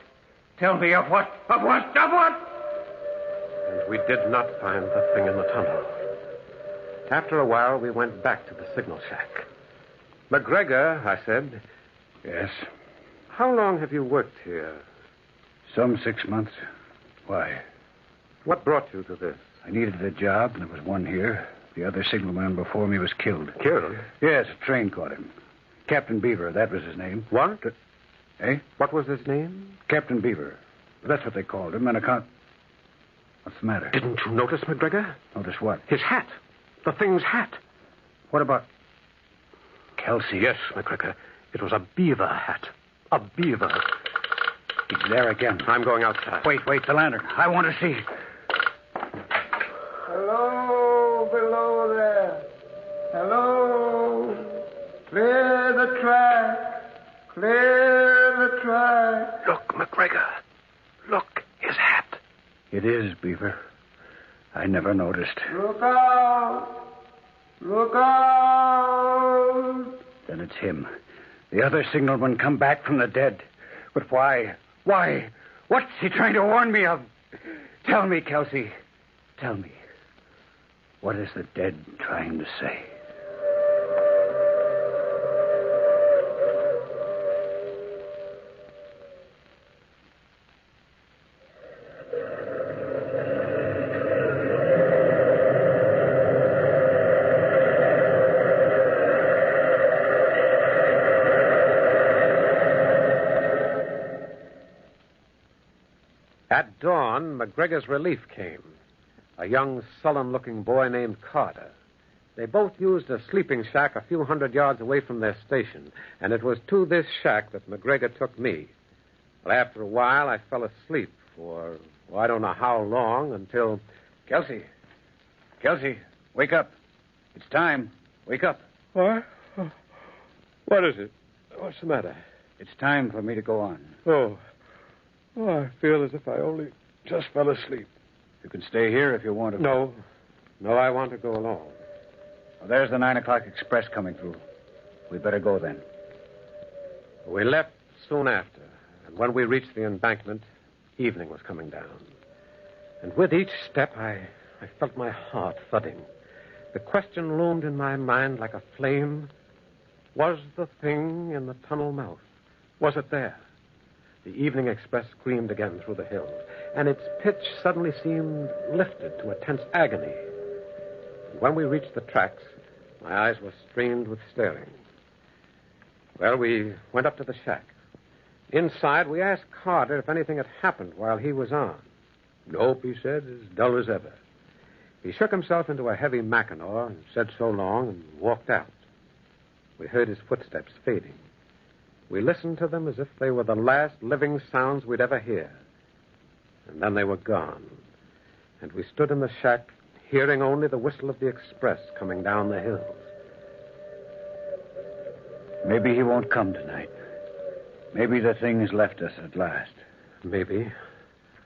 Tell me of what? Of what? Of what? And we did not find the thing in the tunnel. After a while, we went back to the signal shack. McGregor, I said. Yes? How long have you worked here? Some 6 months. Why? What brought you to this? I needed a job, and there was one here. The other signalman before me was killed. Killed? Yes, a train caught him. Captain Beaver, that was his name. What? Eh? What was his name? Captain Beaver. That's what they called him, and I can't... What's the matter? Didn't you notice, McGregor? Notice what? His hat. The thing's hat. What about... Kelsey? Yes, McGregor. It was a beaver hat. A beaver. He's there again. I'm going outside. Wait, the lantern. I want to see. Hello, below there. Hello. Clear the track. Clear the track. Look, McGregor. Look, his hat. It is, Beaver. I never noticed. Look out. Look out. Then it's him. The other signalman come back from the dead. But why? Why? What's he trying to warn me of? Tell me, Kelsey. Tell me. What is the dead trying to say? At dawn, McGregor's relief came. A young, sullen-looking boy named Carter. They both used a sleeping shack a few hundred yards away from their station, and it was to this shack that McGregor took me. Well, after a while, I fell asleep for, I don't know how long, until... Kelsey, wake up. It's time. Wake up. What? What is it? What's the matter? It's time for me to go on. Oh, I feel as if I only just fell asleep. You can stay here if you want to. No, I want to go along. Well, there's the 9 o'clock express coming through. We better go then. We left soon after, and when we reached the embankment, evening was coming down. And with each step, I felt my heart thudding. The question loomed in my mind like a flame. Was the thing in the tunnel mouth? Was it there? The evening express screamed again through the hills, and its pitch suddenly seemed lifted to a tense agony. And when we reached the tracks, my eyes were strained with staring. Well, we went up to the shack. Inside, we asked Carter if anything had happened while he was on. Nope, he said, as dull as ever. He shook himself into a heavy Mackinaw and said so long and walked out. We heard his footsteps fading. We listened to them as if they were the last living sounds we'd ever hear. And then they were gone. And we stood in the shack, hearing only the whistle of the express coming down the hills. Maybe he won't come tonight. Maybe the thing's left us at last. Maybe.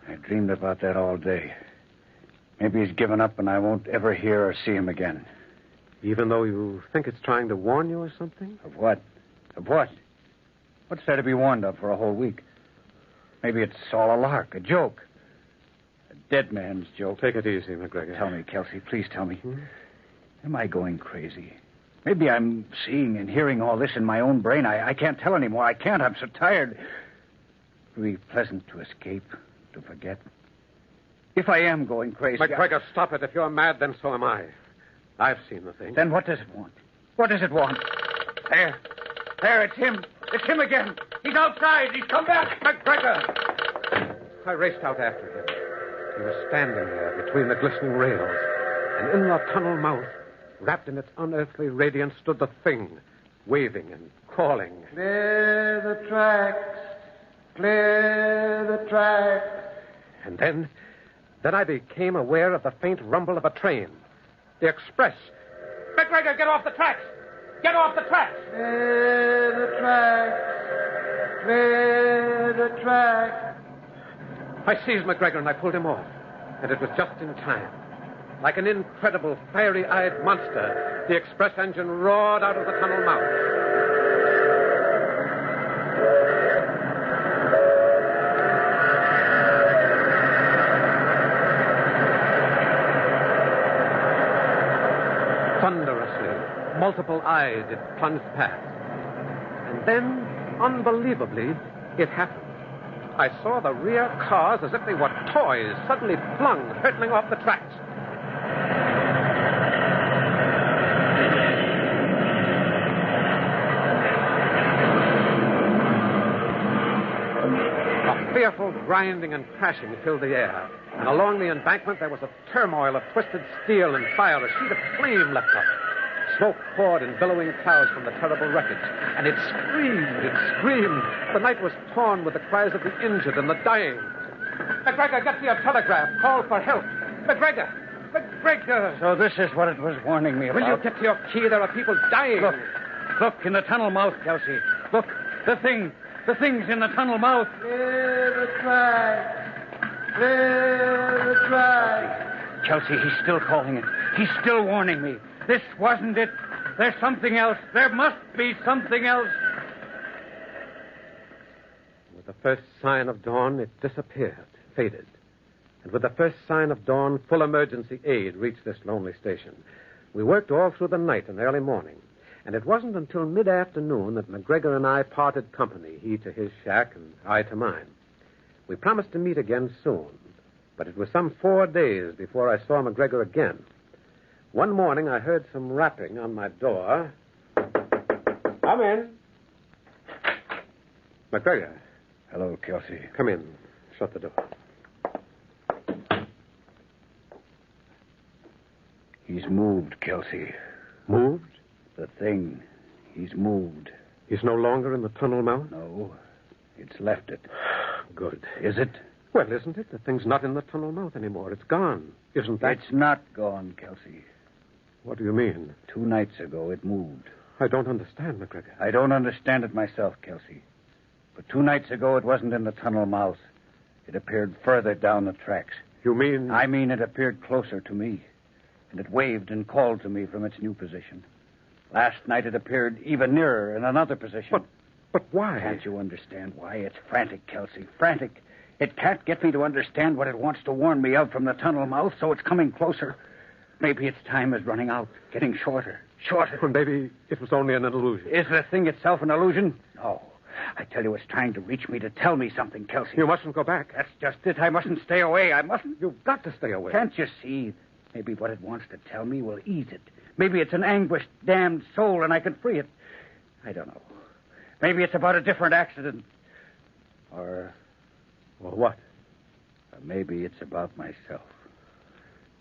I dreamed about that all day. Maybe he's given up and I won't ever hear or see him again. Even though you think it's trying to warn you or something? Of what? Of what? What's there to be warned of for a whole week? Maybe it's all a lark, a joke. A dead man's joke. Take it easy, McGregor. Tell me, Kelsey. Please tell me. Am I going crazy? Maybe I'm seeing and hearing all this in my own brain. I can't tell anymore. I can't. I'm so tired. It would be pleasant to escape, to forget. If I am going crazy... McGregor, stop it. If you're mad, then so am I. I've seen the thing. Then what does it want? What does it want? There, it's him. It's him again. He's outside. He's come back. McGregor! I raced out after him. He was standing there between the glistening rails. And in the tunnel mouth, wrapped in its unearthly radiance, stood the thing, waving and calling. Clear the tracks. Clear the tracks. And then I became aware of the faint rumble of a train. The express. McGregor, get off the tracks! Get off the tracks! Clear the tracks. Clear the tracks. I seized McGregor and I pulled him off. And it was just in time. Like an incredible, fiery-eyed monster, the express engine roared out of the tunnel mouth. Thunderously, multiple eyes it plunged past. And then, unbelievably, it happened. I saw the rear cars as if they were toys, suddenly flung, hurtling off the tracks. A fearful grinding and crashing filled the air, and along the embankment there was a turmoil of twisted steel and fire. A sheet of flame leapt up. Smoke poured in billowing clouds from the terrible wreckage, and it screamed. The night was torn with the cries of the injured and the dying. McGregor, get me a telegraph. Call for help. McGregor! So this is what it was warning me about. Will you get to your key? There are people dying. Look, in the tunnel mouth, Kelsey. Look, the thing's in the tunnel mouth. Clear the tracks. Clear the tracks. Kelsey, he's still calling it. He's still warning me. This wasn't it. There's something else. There must be something else. With the first sign of dawn, it disappeared, faded. And with the first sign of dawn, full emergency aid reached this lonely station. We worked all through the night and early morning. And it wasn't until mid-afternoon that McGregor and I parted company, he to his shack and I to mine. We promised to meet again soon, but it was some 4 days before I saw McGregor again. One morning, I heard some rapping on my door. Come in. McGregor. Hello, Kelsey. Come in. Shut the door. He's moved, Kelsey. Moved? The thing. He's moved. He's no longer in the tunnel mouth? No. It's left it. Good. Is it? Well, isn't it? The thing's not in the tunnel mouth anymore. It's gone. Isn't that? It's not gone, Kelsey. What do you mean? 2 nights ago, it moved. I don't understand, McGregor. I don't understand it myself, Kelsey. But 2 nights ago, it wasn't in the tunnel mouth. It appeared further down the tracks. You mean? I mean it appeared closer to me. And it waved and called to me from its new position. Last night, it appeared even nearer in another position. But why? Can't you understand why? It's frantic, Kelsey. Frantic. It can't get me to understand what it wants to warn me of from the tunnel mouth, so it's coming closer. Maybe its time is running out, getting shorter. Well, maybe it was only an illusion. Is the thing itself an illusion? No. I tell you, it's trying to reach me to tell me something, Kelsey. You mustn't go back. That's just it. I mustn't stay away. I mustn't. You've got to stay away. Can't you see? Maybe what it wants to tell me will ease it. Maybe it's an anguished, damned soul, and I can free it. I don't know. Maybe it's about a different accident. Or what? Or maybe it's about myself.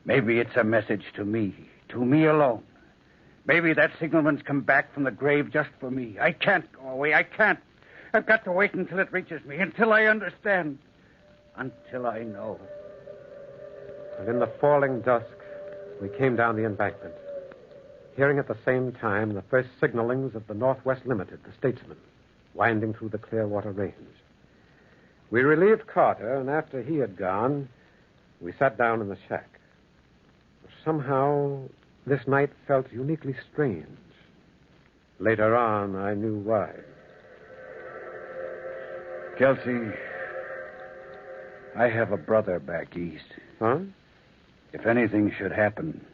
Maybe it's a message to me alone. Maybe that signalman's come back from the grave just for me. I can't go away. I can't. I've got to wait until it reaches me, until I understand, until I know. And in the falling dusk, we came down the embankment, hearing at the same time the first signalings of the Northwest Limited, the Statesman, winding through the Clearwater Range. We relieved Carter, and after he had gone, we sat down in the shack. Somehow, this night felt uniquely strange. Later on, I knew why. Kelsey, I have a brother back east. Huh? If anything should happen,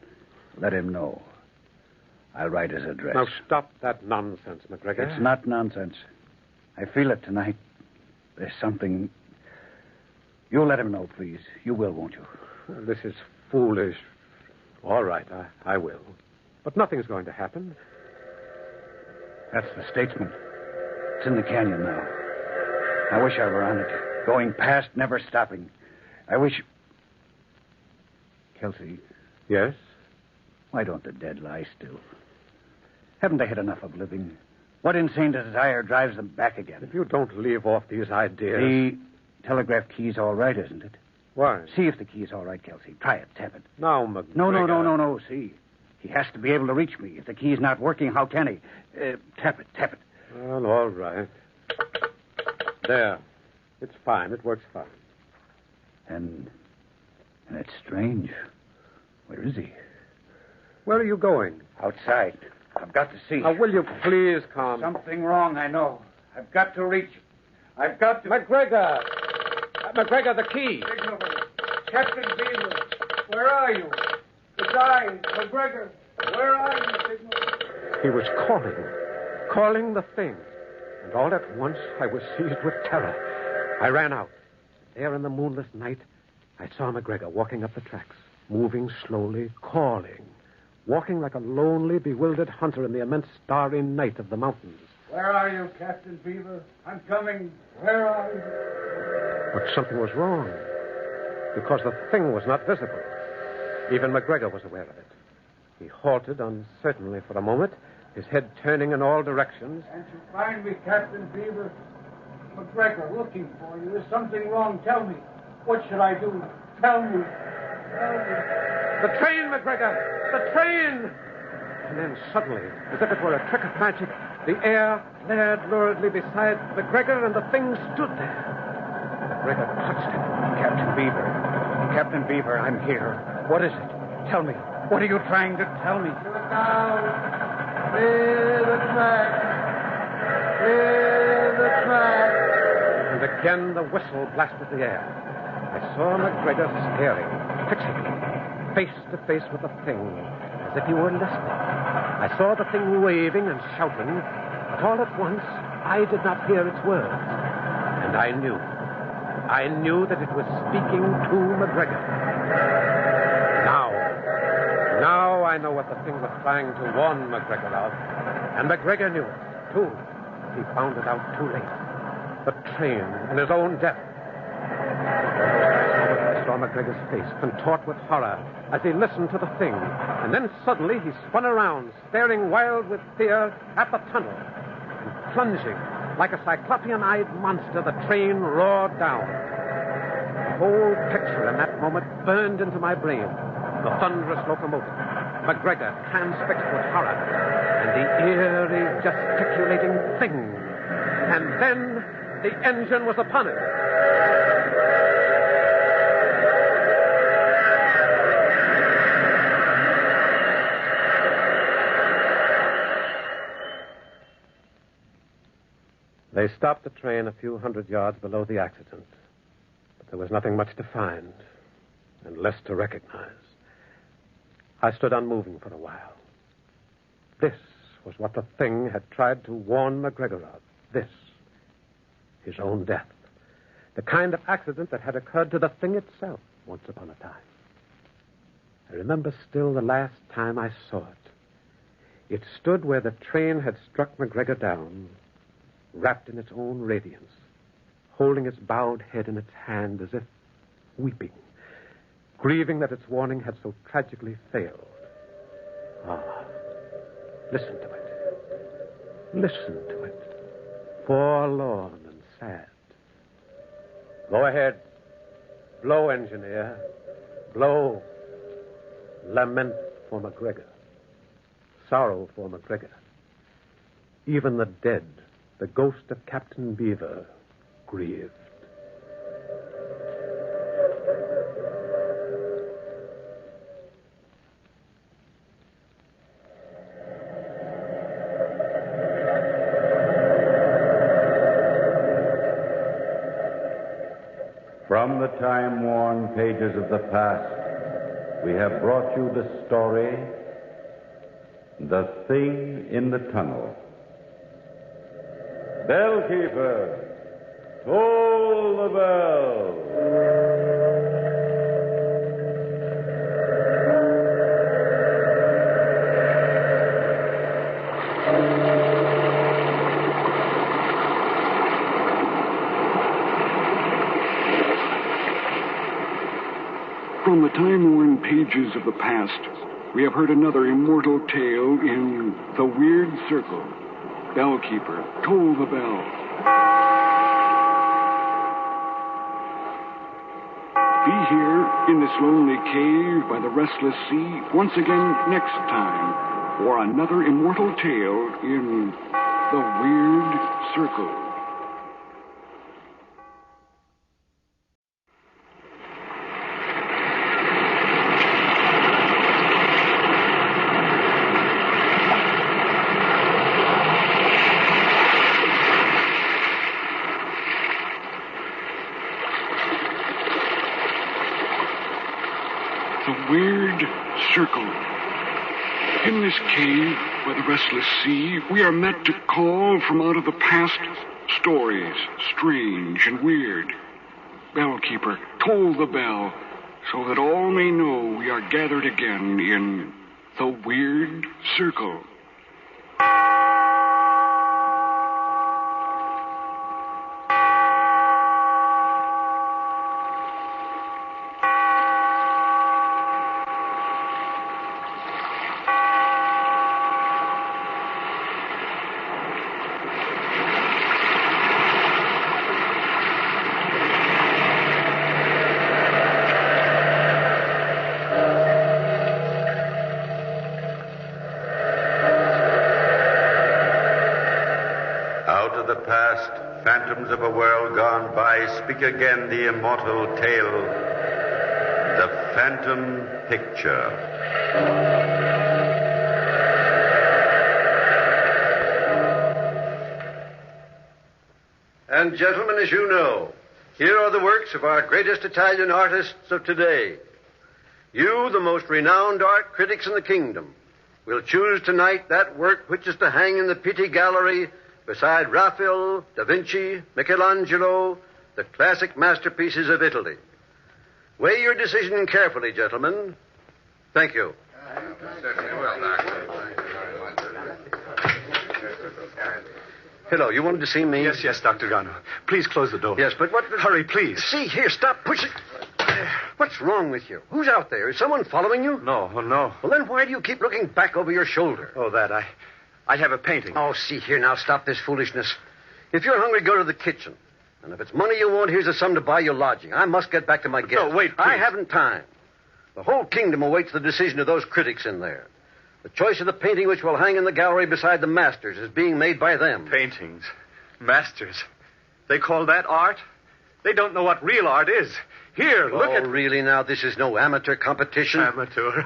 let him know. I'll write his address. Now, stop that nonsense, McGregor. It's not nonsense. I feel it tonight. There's something... You'll let him know, please. You will, won't you? This is foolish. All right, I will. But nothing's going to happen. That's the Statesman. It's in the canyon now. I wish I were on it. Going past, never stopping. I wish... Kelsey. Yes? Why don't the dead lie still? Haven't they had enough of living? What insane desire drives them back again? If you don't leave off these ideas... The telegraph key's all right, isn't it? Why? See if the key's all right, Kelsey. Try it. Tap it. Now, McGregor... No. See. He has to be able to reach me. If the key's not working, how can he? Tap it. Well, all right. There. It's fine. It works fine. And it's strange. Where is he? Where are you going? Outside. I've got to see. Now, will you please come? Something wrong, I know. I've got to reach him. I've got to... McGregor! McGregor, the key! Signalman. Captain Beaver, where are you? It's I, McGregor. Where are you, Signalman? He was calling the thing. And all at once, I was seized with terror. I ran out. There in the moonless night, I saw McGregor walking up the tracks, moving slowly, calling, walking like a lonely, bewildered hunter in the immense starry night of the mountains. Where are you, Captain Beaver? I'm coming. Where are you? But something was wrong, because the thing was not visible. Even McGregor was aware of it. He halted uncertainly for a moment, his head turning in all directions. Can't you find me, Captain Beaver? McGregor, looking for you. Is something wrong? Tell me. What should I do? Tell me. The train, McGregor! The train! And then suddenly, as if it were a trick of magic, the air flared luridly beside McGregor, and the thing stood there. McGregor touched it. Captain Beaver, I'm here. What is it? Tell me. What are you trying to tell me? Look out. Clear the track. Clear the track. And again the whistle blasted the air. I saw McGregor staring, fixing, face to face with the thing, as if he were listening. I saw the thing waving and shouting, but all at once I did not hear its words. And I knew that it was speaking to McGregor. Now I know what the thing was trying to warn McGregor of. And McGregor knew it, too. He found it out too late. The train and his own death. saw McGregor's face contort with horror as he listened to the thing. And then suddenly he spun around, staring wild with fear at the tunnel. And plunging, like a cyclopean-eyed monster, the train roared down. The whole picture in that moment burned into my brain. The thunderous locomotive, McGregor transfixed with horror, and the eerie, gesticulating thing. And then the engine was upon him. They stopped the train a few hundred yards below the accident. But there was nothing much to find, and less to recognize. I stood unmoving for a while. This was what the thing had tried to warn McGregor of. This. His own death. The kind of accident that had occurred to the thing itself once upon a time. I remember still the last time I saw it. It stood where the train had struck McGregor down, wrapped in its own radiance, holding its bowed head in its hand as if weeping, grieving that its warning had so tragically failed. Ah, listen to it. Listen to it. Forlorn and sad. Go ahead. Blow, engineer. Blow. Lament for McGregor. Sorrow for McGregor. Even the dead, the ghost of Captain Beaver, grieved. From the time-worn pages of the past, we have brought you the story, The Thing in the Tunnel. Bellkeeper, toll the bell. From the time-worn pages of the past, we have heard another immortal tale in The Weird Circle. Bellkeeper, toll the bell. Be here in this lonely cave by the restless sea once again next time for another immortal tale in The Weird Circle. Weird Circle. In this cave by the restless sea, we are met to call from out of the past stories, strange and weird. Bellkeeper, toll the bell, so that all may know we are gathered again in the Weird Circle. Phantoms of a world gone by, speak again the immortal tale, The Phantom Picture. And gentlemen, as you know, here are the works of our greatest Italian artists of today. You, the most renowned art critics in the kingdom, will choose tonight that work which is to hang in the Pitti Gallery beside Raphael, Da Vinci, Michelangelo, the classic masterpieces of Italy. Weigh your decision carefully, gentlemen. Thank you. Hello, you wanted to see me? Yes, Dr. Gano. Please close the door. Yes, but what... Hurry, please. See here, stop pushing. What's wrong with you? Who's out there? Is someone following you? No, no. Well, then why do you keep looking back over your shoulder? Oh, that. I have a painting. Oh, see here now. Stop this foolishness. If you're hungry, go to the kitchen. And if it's money you want, here's a sum to buy you lodging. I must get back to my guests. No, wait, please. I haven't time. The whole kingdom awaits the decision of those critics in there. The choice of the painting which will hang in the gallery beside the masters is being made by them. Paintings. Masters. They call that art? They don't know what real art is. Here, look at... Oh, really now? This is no amateur competition. Amateur.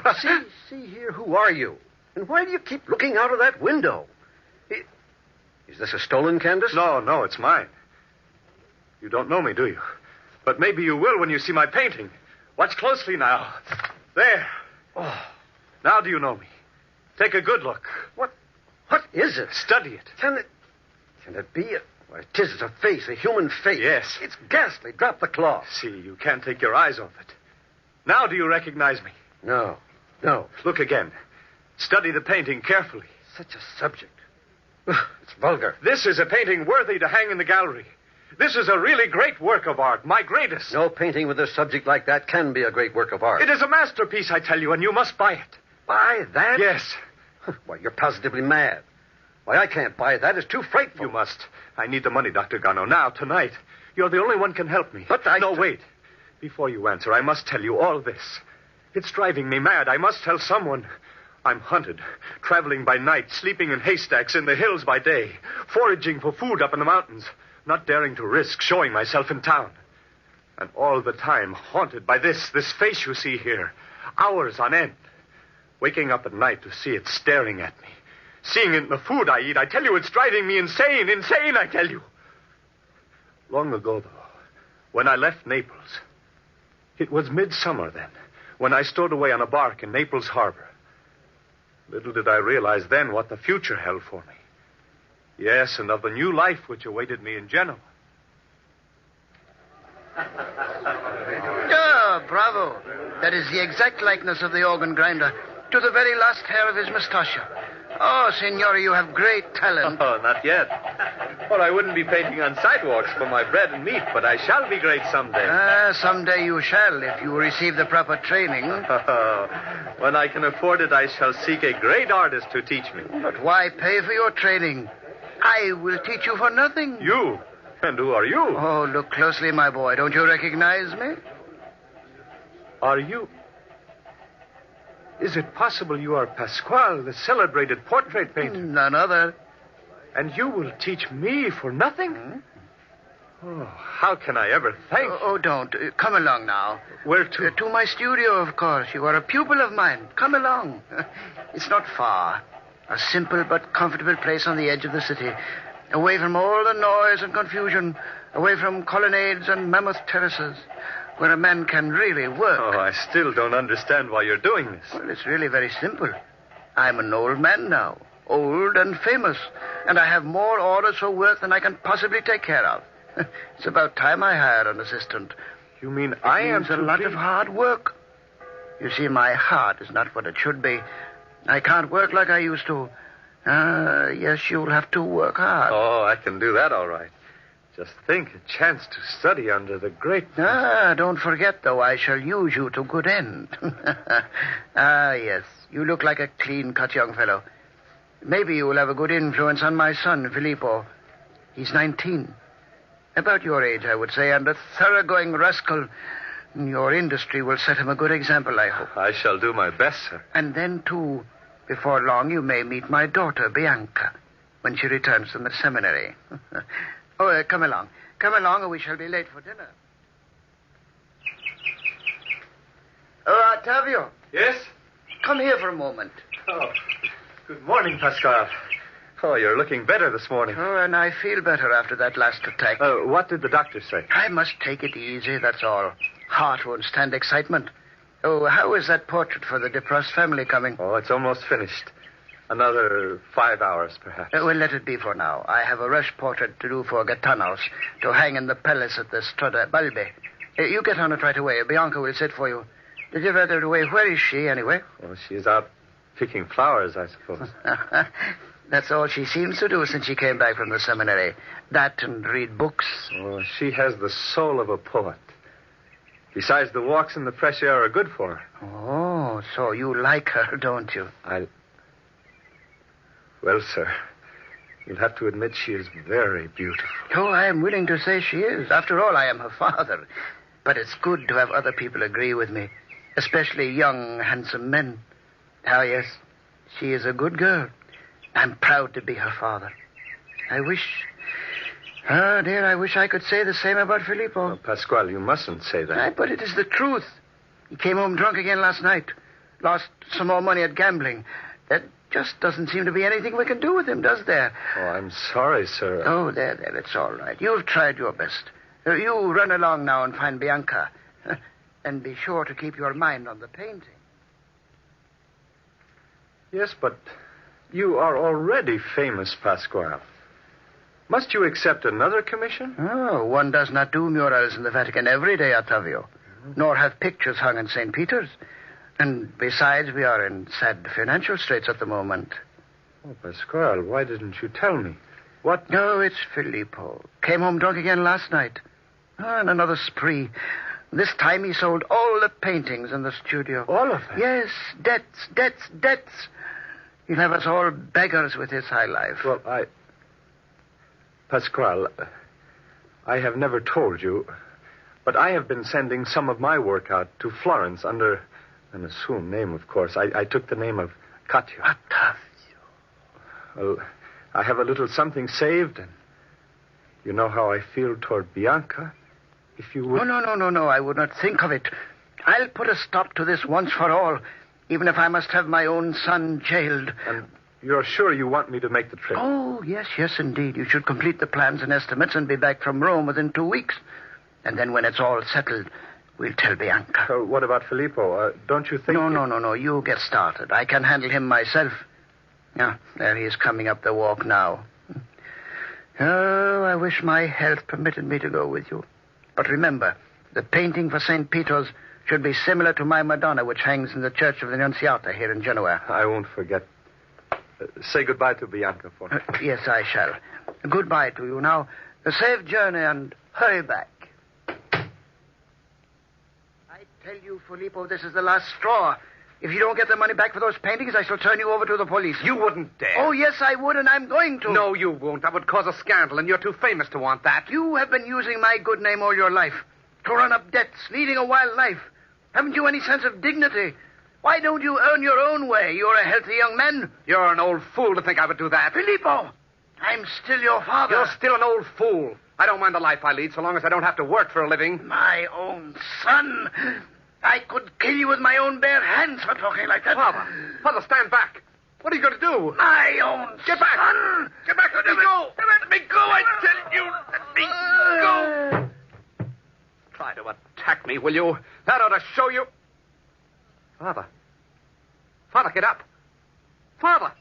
See here, who are you? And why do you keep looking out of that window? Is this a stolen canvas? No, it's mine. You don't know me, do you? But maybe you will when you see my painting. Watch closely now. There. Oh. Now do you know me? Take a good look. What is it? Study it. Can it be it? Why, it is a face, a human face. Yes. It's ghastly. Drop the cloth. See, you can't take your eyes off it. Now do you recognize me? No. Look again. Study the painting carefully. Such a subject. It's vulgar. This is a painting worthy to hang in the gallery. This is a really great work of art, my greatest. No painting with a subject like that can be a great work of art. It is a masterpiece, I tell you, and you must buy it. Buy that? Yes. Why, you're positively mad. Why, I can't buy that. It's too frightful. You must. I need the money, Dr. Gano, now, tonight. You're the only one can help me. But No, wait. Before you answer, I must tell you all this. It's driving me mad. I must tell someone. I'm hunted, traveling by night, sleeping in haystacks in the hills by day, foraging for food up in the mountains, not daring to risk showing myself in town. And all the time haunted by this face you see here, hours on end. Waking up at night to see it staring at me. Seeing it in the food I eat. I tell you, it's driving me insane, I tell you. Long ago, though, when I left Naples, it was midsummer then, when I stowed away on a bark in Naples harbor. Little did I realize then what the future held for me. Yes, and of the new life which awaited me in Genoa. Ah, bravo. That is the exact likeness of the organ grinder, to the very last hair of his mustachio. Oh, Signore, you have great talent. Oh, not yet. Well, I wouldn't be painting on sidewalks for my bread and meat, but I shall be great someday. Someday you shall, if you receive the proper training. When I can afford it, I shall seek a great artist to teach me. But why pay for your training? I will teach you for nothing. You? And who are you? Oh, look closely, my boy. Don't you recognize me? Are you... Is it possible you are Pasquale, the celebrated portrait painter? None other. And you will teach me for nothing? Oh, how can I ever thank you? Oh, don't. Come along now. Where to? To my studio, of course. You are a pupil of mine. Come along. It's not far. A simple but comfortable place on the edge of the city. Away from all the noise and confusion. Away from colonnades and mammoth terraces. Where a man can really work. Oh, I still don't understand why you're doing this. Well, it's really very simple. I'm an old man now. Old and famous. And I have more orders for work than I can possibly take care of. It's about time I hired an assistant. You mean I am a lot of hard work. You see, my heart is not what it should be. I can't work like I used to. Yes, you'll have to work hard. Oh, I can do that all right. Just think, a chance to study under the great... Don't forget, though, I shall use you to good end. Yes, you look like a clean-cut young fellow. Maybe you will have a good influence on my son, Filippo. He's 19. About your age, I would say, and a thoroughgoing rascal. Your industry will set him a good example, I hope. I shall do my best, sir. And then, too, before long, you may meet my daughter, Bianca, when she returns from the seminary. Come along. Come along, or we shall be late for dinner. Oh, Ottavio. Yes? Come here for a moment. Oh, good morning, Pascal. Oh, you're looking better this morning. Oh, and I feel better after that last attack. What did the doctor say? I must take it easy, that's all. Heart won't stand excitement. Oh, how is that portrait for the DeProst family coming? Oh, it's almost finished. Another 5 hours, perhaps. Well, let it be for now. I have a rush portrait to do for Gaetanos to hang in the palace at the Strada Balbe. You get on it right away. Bianca will sit for you. Did you rather away? Where is she, anyway? Oh, she's out picking flowers, I suppose. That's all she seems to do since she came back from the seminary. That and read books. Oh, she has the soul of a poet. Besides, the walks in the fresh air are good for her. Oh, so you like her, don't you? Well, sir, you'll have to admit she is very beautiful. Oh, I am willing to say she is. After all, I am her father. But it's good to have other people agree with me, especially young, handsome men. Oh, yes, she is a good girl. I'm proud to be her father. I wish I could say the same about Filippo. Oh, Pasquale, you mustn't say that. But it is the truth. He came home drunk again last night. Lost some more money at gambling. There just doesn't seem to be anything we can do with him, does there? Oh, I'm sorry, sir. Oh, there, it's all right. You've tried your best. You run along now and find Bianca. And be sure to keep your mind on the painting. Yes, but you are already famous, Pasquale. Must you accept another commission? Oh, one does not do murals in the Vatican every day, Ottavio. Nor have pictures hung in St. Peter's. And besides, we are in sad financial straits at the moment. Oh, Pasquale, why didn't you tell me? What? No, it's Filippo. Came home drunk again last night. And another spree. This time he sold all the paintings in the studio. All of them? Yes, debts. He'll have us all beggars with his high life. Well, Pasquale, I have never told you, but I have been sending some of my work out to Florence under an assumed name, of course. I took the name of Katya. Ottavio. Well, I have a little something saved, and you know how I feel toward Bianca. If you would... No, I would not think of it. I'll put a stop to this once for all, even if I must have my own son jailed. And you're sure you want me to make the trip? Oh, yes, indeed. You should complete the plans and estimates and be back from Rome within 2 weeks. And then when it's all settled, we'll tell Bianca. So what about Filippo? Don't you think... No. You get started. I can handle him myself. Yeah, there he is coming up the walk now. Oh, I wish my health permitted me to go with you. But remember, the painting for St. Peter's should be similar to my Madonna, which hangs in the Church of the Annunziata here in Genoa. I won't forget. Say goodbye to Bianca for me. Yes, I shall. Goodbye to you. Now, a safe journey and hurry back. I tell you, Filippo, this is the last straw. If you don't get the money back for those paintings, I shall turn you over to the police. You wouldn't dare. Oh, yes, I would, and I'm going to. No, you won't. That would cause a scandal, and you're too famous to want that. You have been using my good name all your life to run up debts, leading a wild life. Haven't you any sense of dignity? Why don't you earn your own way? You're a healthy young man. You're an old fool to think I would do that. Filippo, I'm still your father. You're still an old fool. I don't mind the life I lead so long as I don't have to work for a living. My own son. I could kill you with my own bare hands for talking like that. Father, stand back. What are you going to do? My own Get back. son. Get back. Let me go. Let me go, I tell you. Let me go. Try to attack me, will you? That ought to show you. Father, get up. Father.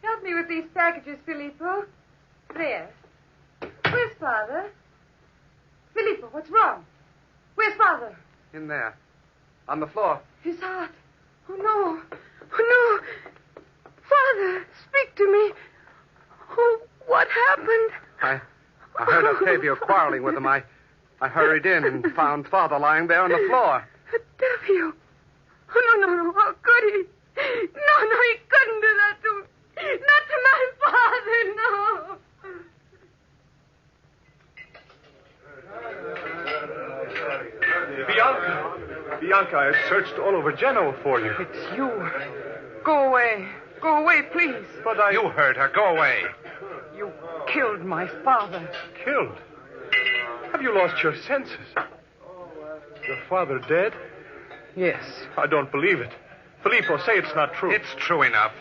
Help me with these packages, Filippo. There. Where's Father? Filippo, what's wrong? Where's Father? In there. On the floor. His heart. Oh, no. Father, speak to me. Oh, what happened? I heard Octavio quarreling with him. I hurried in and found Father lying there on the floor. Octavio. Oh, no. How could he? No, he couldn't do that to me. Not to my father, no. Bianca, I searched all over Genoa for you. It's you. Go away. Go away, please. But You heard her. Go away. You killed my father. Killed? Have you lost your senses? Your father dead? Yes. I don't believe it. Filippo, say it's not true. It's true enough.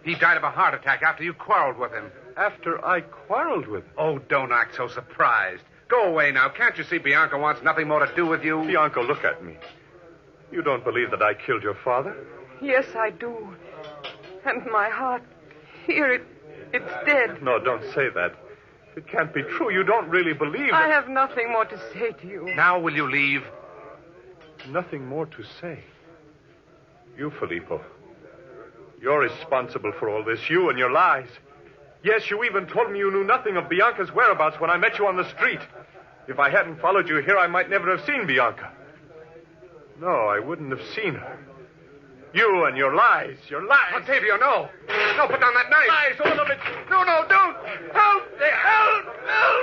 He died of a heart attack after you quarreled with him. After I quarreled with him? Oh, don't act so surprised. Go away now. Can't you see Bianca wants nothing more to do with you? Bianca, look at me. You don't believe that I killed your father? Yes, I do. And my heart, here, it's dead. No, don't say that. It can't be true. You don't really believe I it. have nothing more to say to you. Now will you leave? Nothing more to say. You, Filippo. You're responsible for all this. You and your lies. Yes, you even told me you knew nothing of Bianca's whereabouts when I met you on the street. If I hadn't followed you here, I might never have seen Bianca. No, I wouldn't have seen her. You and your lies, Octavio, no. No, put down that knife. Lies, all of it. No, don't. Help!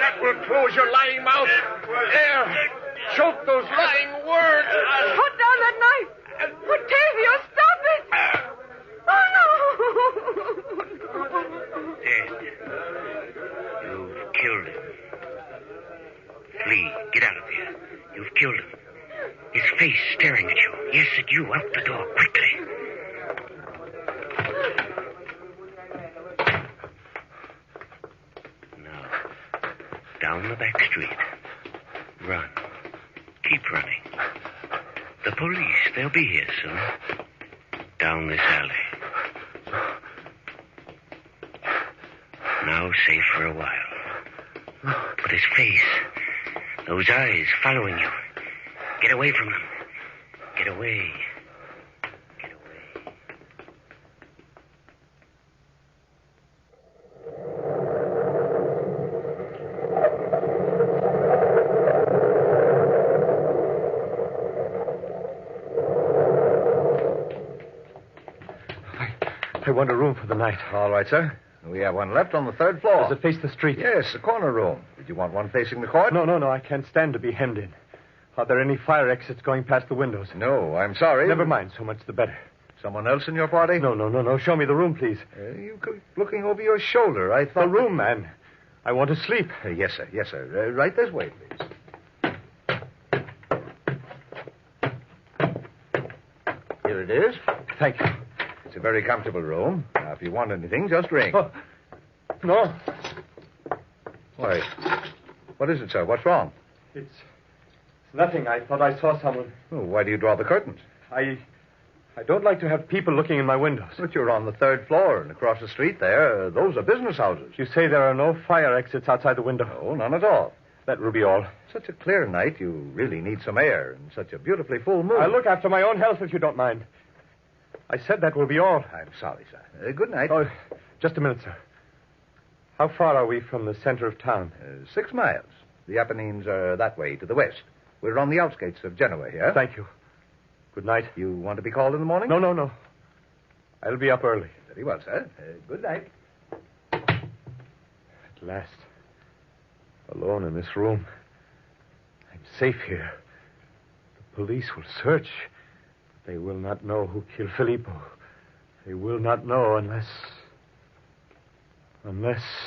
That will close your lying mouth. There. Choke those lying words. Put down that knife. Octavio, stop it. Oh, no. Dead. You've killed him. Flee. Get out of here. You've killed him. His face staring at you. Yes, at you. Out the door, quickly. Now, down the back street. Run. Keep running. The police, they'll be here soon. Down this alley. Now safe for a while. But his face, those eyes following you. Get away from them. Get away. Get away. I want a room for the night. All right, sir. We have one left on the third floor. Does it face the street? Yes, the corner room. Did you want one facing the court? No. I can't stand to be hemmed in. Are there any fire exits going past the windows? No, I'm sorry. Never mind. So much the better. Someone else in your party? No. Show me the room, please. You keep looking over your shoulder. I thought... The room, man. I want to sleep. Yes, sir. Right this way, please. Here it is. Thank you. It's a very comfortable room. Now, if you want anything, just ring. Oh. No. Why? What is it, sir? What's wrong? It's nothing. I thought I saw someone. Oh, why do you draw the curtains? I don't like to have people looking in my windows. But you're on the third floor, and across the street there, those are business houses. You say there are no fire exits outside the window? No, none at all. That will be all. Such a clear night, you really need some air, and such a beautifully full moon. I'll look after my own health if you don't mind. I said that will be all. I'm sorry, sir. Good night. Oh, just a minute, sir. How far are we from the center of town? 6 miles. The Apennines are that way to the west. We're on the outskirts of Genoa here. Thank you. Good night. You want to be called in the morning? No. I'll be up early. Very well, sir. Good night. At last. Alone in this room. I'm safe here. The police will search. But they will not know who killed Filippo. They will not know unless...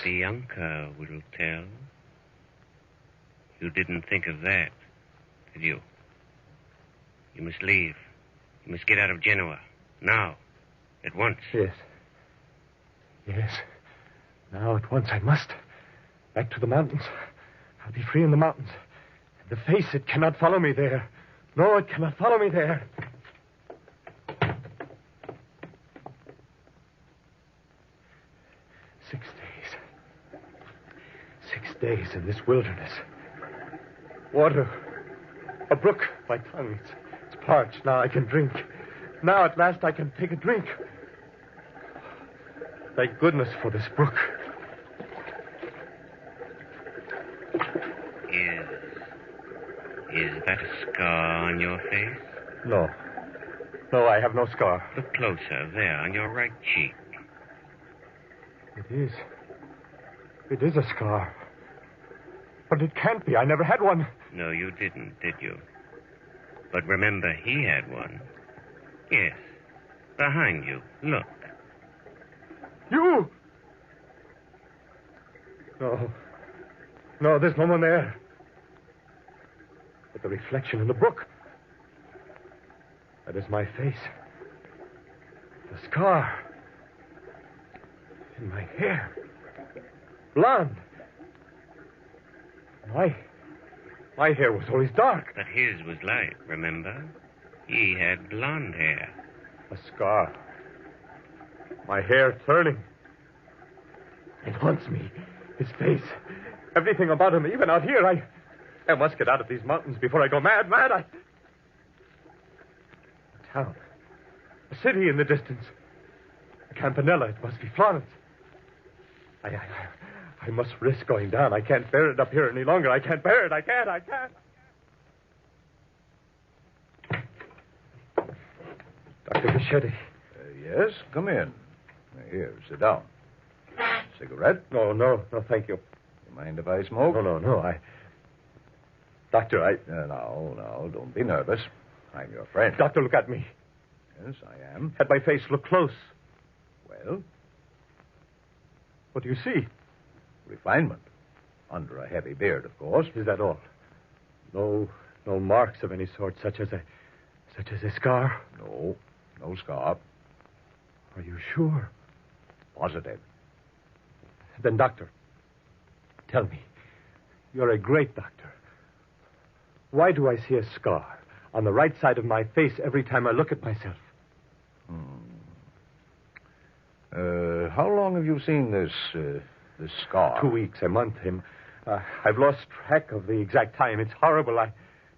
Bianca will tell. You didn't think of that, did you? You must leave. You must get out of Genoa. Now. At once. Yes. Now at once I must. Back to the mountains. I'll be free in the mountains. And the face, it cannot follow me there. No, it cannot follow me there. 6 days. 6 days in this wilderness. Water. A brook. My tongue, it's parched. Now I can drink. Now at last I can take a drink. Thank goodness for this brook. Is that a scar on your face? No, I have no scar. Look closer. There, on your right cheek. It is. It is a scar. But it can't be. I never had one. No, you didn't, did you? But remember, he had one. Yes. Behind you. Look. You! No, there's no one there. But the reflection in the brook. That is my face. The scar. In my hair. Blonde. My hair was always dark. But his was light, remember? He had blonde hair. A scar. My hair turning. It haunts me. His face. Everything about him, even out here. I must get out of these mountains before I go mad. A town. A city in the distance. A campanella. It must be Florence. I must risk going down. I can't bear it up here any longer. I can't bear it. I can't. Dr. Bichetti. Yes, come in. Here, sit down. Cigarette? No, thank you. You mind if I smoke? No, Doctor, No, don't be nervous. I'm your friend. Doctor, look at me. Yes, I am. At my face, look close. Well? What do you see? Refinement. Under a heavy beard, of course. Is that all? No marks of any sort, such as a scar? No scar. Are you sure? Positive. Then, Doctor, tell me. You're a great doctor. Why do I see a scar on the right side of my face every time I look at myself? How long have you seen this scar? 2 weeks, a month. I've lost track of the exact time. It's horrible.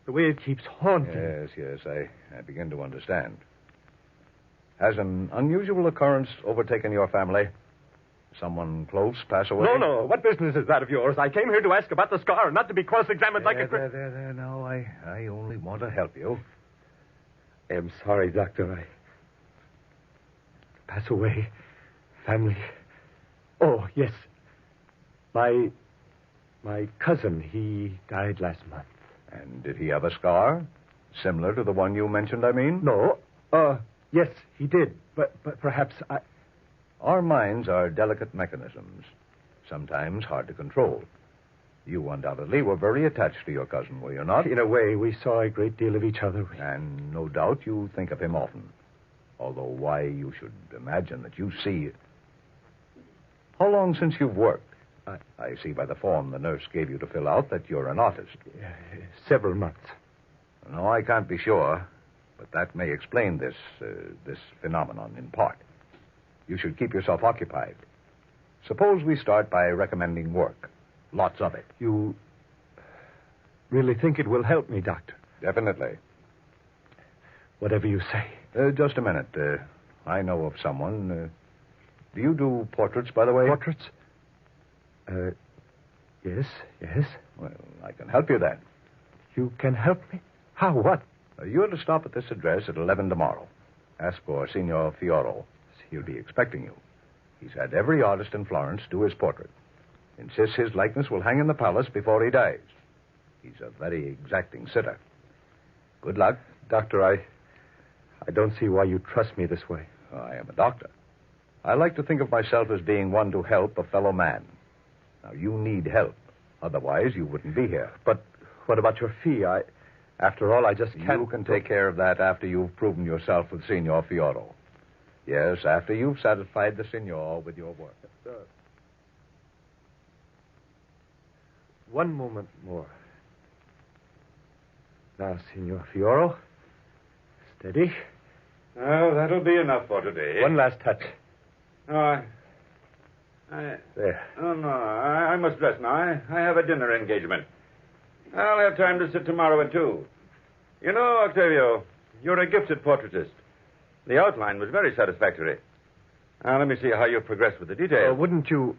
The way it keeps haunting. Yes, I begin to understand. Has an unusual occurrence overtaken your family? Someone close pass away? No. What business is that of yours? I came here to ask about the scar, not to be cross-examined like a... There. Now, I only want to help you. I am sorry, Doctor. Pass away. Family. Oh, yes. My cousin, he died last month. And did he have a scar? Similar to the one you mentioned, I mean? No. Yes, he did. But perhaps Our minds are delicate mechanisms, sometimes hard to control. You undoubtedly were very attached to your cousin, were you not? In a way, we saw a great deal of each other. And no doubt you think of him often. Although why you should imagine that you see... How long since you've worked? I see by the form the nurse gave you to fill out that you're an artist. Several months. No, I can't be sure, but that may explain this phenomenon in part. You should keep yourself occupied. Suppose we start by recommending work. Lots of it. You really think it will help me, Doctor? Definitely. Whatever you say. Just a minute. I know of someone. Do you do portraits, by the way? Portraits? Yes. Well, I can help you then. You can help me? How? What? You're to stop at this address at 11 tomorrow. Ask for Signor Fioro. He'll be expecting you. He's had every artist in Florence do his portrait. Insists his likeness will hang in the palace before he dies. He's a very exacting sitter. Good luck. Doctor, I don't see why you trust me this way. I am a doctor. I like to think of myself as being one to help a fellow man. Now, you need help. Otherwise, you wouldn't be here. But what about your fee? After all, I just can't... You can take care of that after you've proven yourself with Signor Fioro. Yes, after you've satisfied the Signor with your work. One moment more. Now, Signor Fioro. Steady. Oh, that'll be enough for today. One last touch. No, There. Oh, no, I must dress now. I have a dinner engagement. I'll have time to sit tomorrow at 2. You know, Octavio, you're a gifted portraitist. The outline was very satisfactory. Now, let me see how you progress with the details. Wouldn't you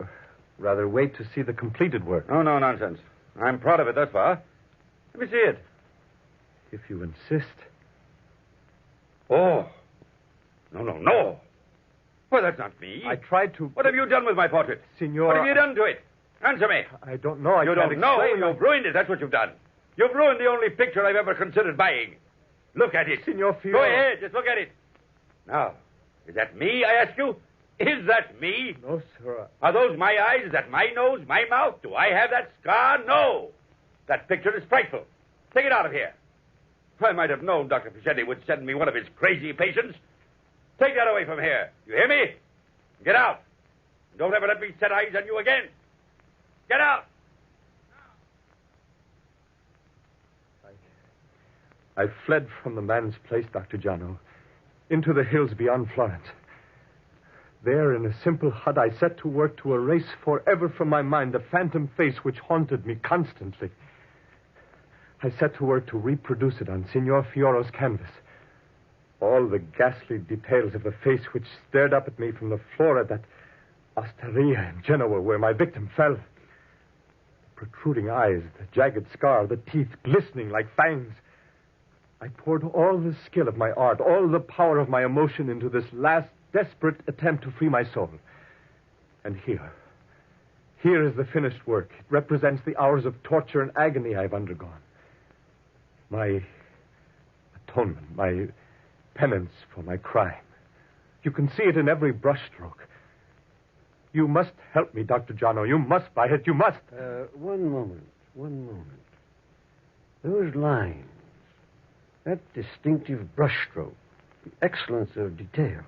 rather wait to see the completed work? Oh, no nonsense. I'm proud of it thus far. Let me see it. If you insist. Oh. No. Well, that's not me. I tried to... What have you done with my portrait? Signor... What have you done to it? Answer me. I don't know. You don't know. You've ruined it. That's what you've done. You've ruined the only picture I've ever considered buying. Look at it. Signor Fioro. Go ahead. Just look at it. Now, is that me, I ask you? Is that me? No, sir. Are those my eyes? Is that my nose, my mouth? Do I have that scar? No. That picture is frightful. Take it out of here. I might have known Dr. Fichetti would send me one of his crazy patients. Take that away from here. You hear me? Get out. Don't ever let me set eyes on you again. Get out. I fled from the man's place, Dr. Giano, into the hills beyond Florence. There, in a simple hut, I set to work to erase forever from my mind the phantom face which haunted me constantly. I set to work to reproduce it on Signor Fioro's canvas. All the ghastly details of the face which stared up at me from the floor at that Osteria in Genoa, where my victim fell. Protruding eyes, the jagged scar, the teeth glistening like fangs. I poured all the skill of my art, all the power of my emotion into this last desperate attempt to free my soul. And here is the finished work. It represents the hours of torture and agony I've undergone. My atonement, my penance for my crime. You can see it in every brushstroke. You must help me, Dr. Jono. You must buy it. You must. One moment. Those lines, that distinctive brushstroke, the excellence of detail.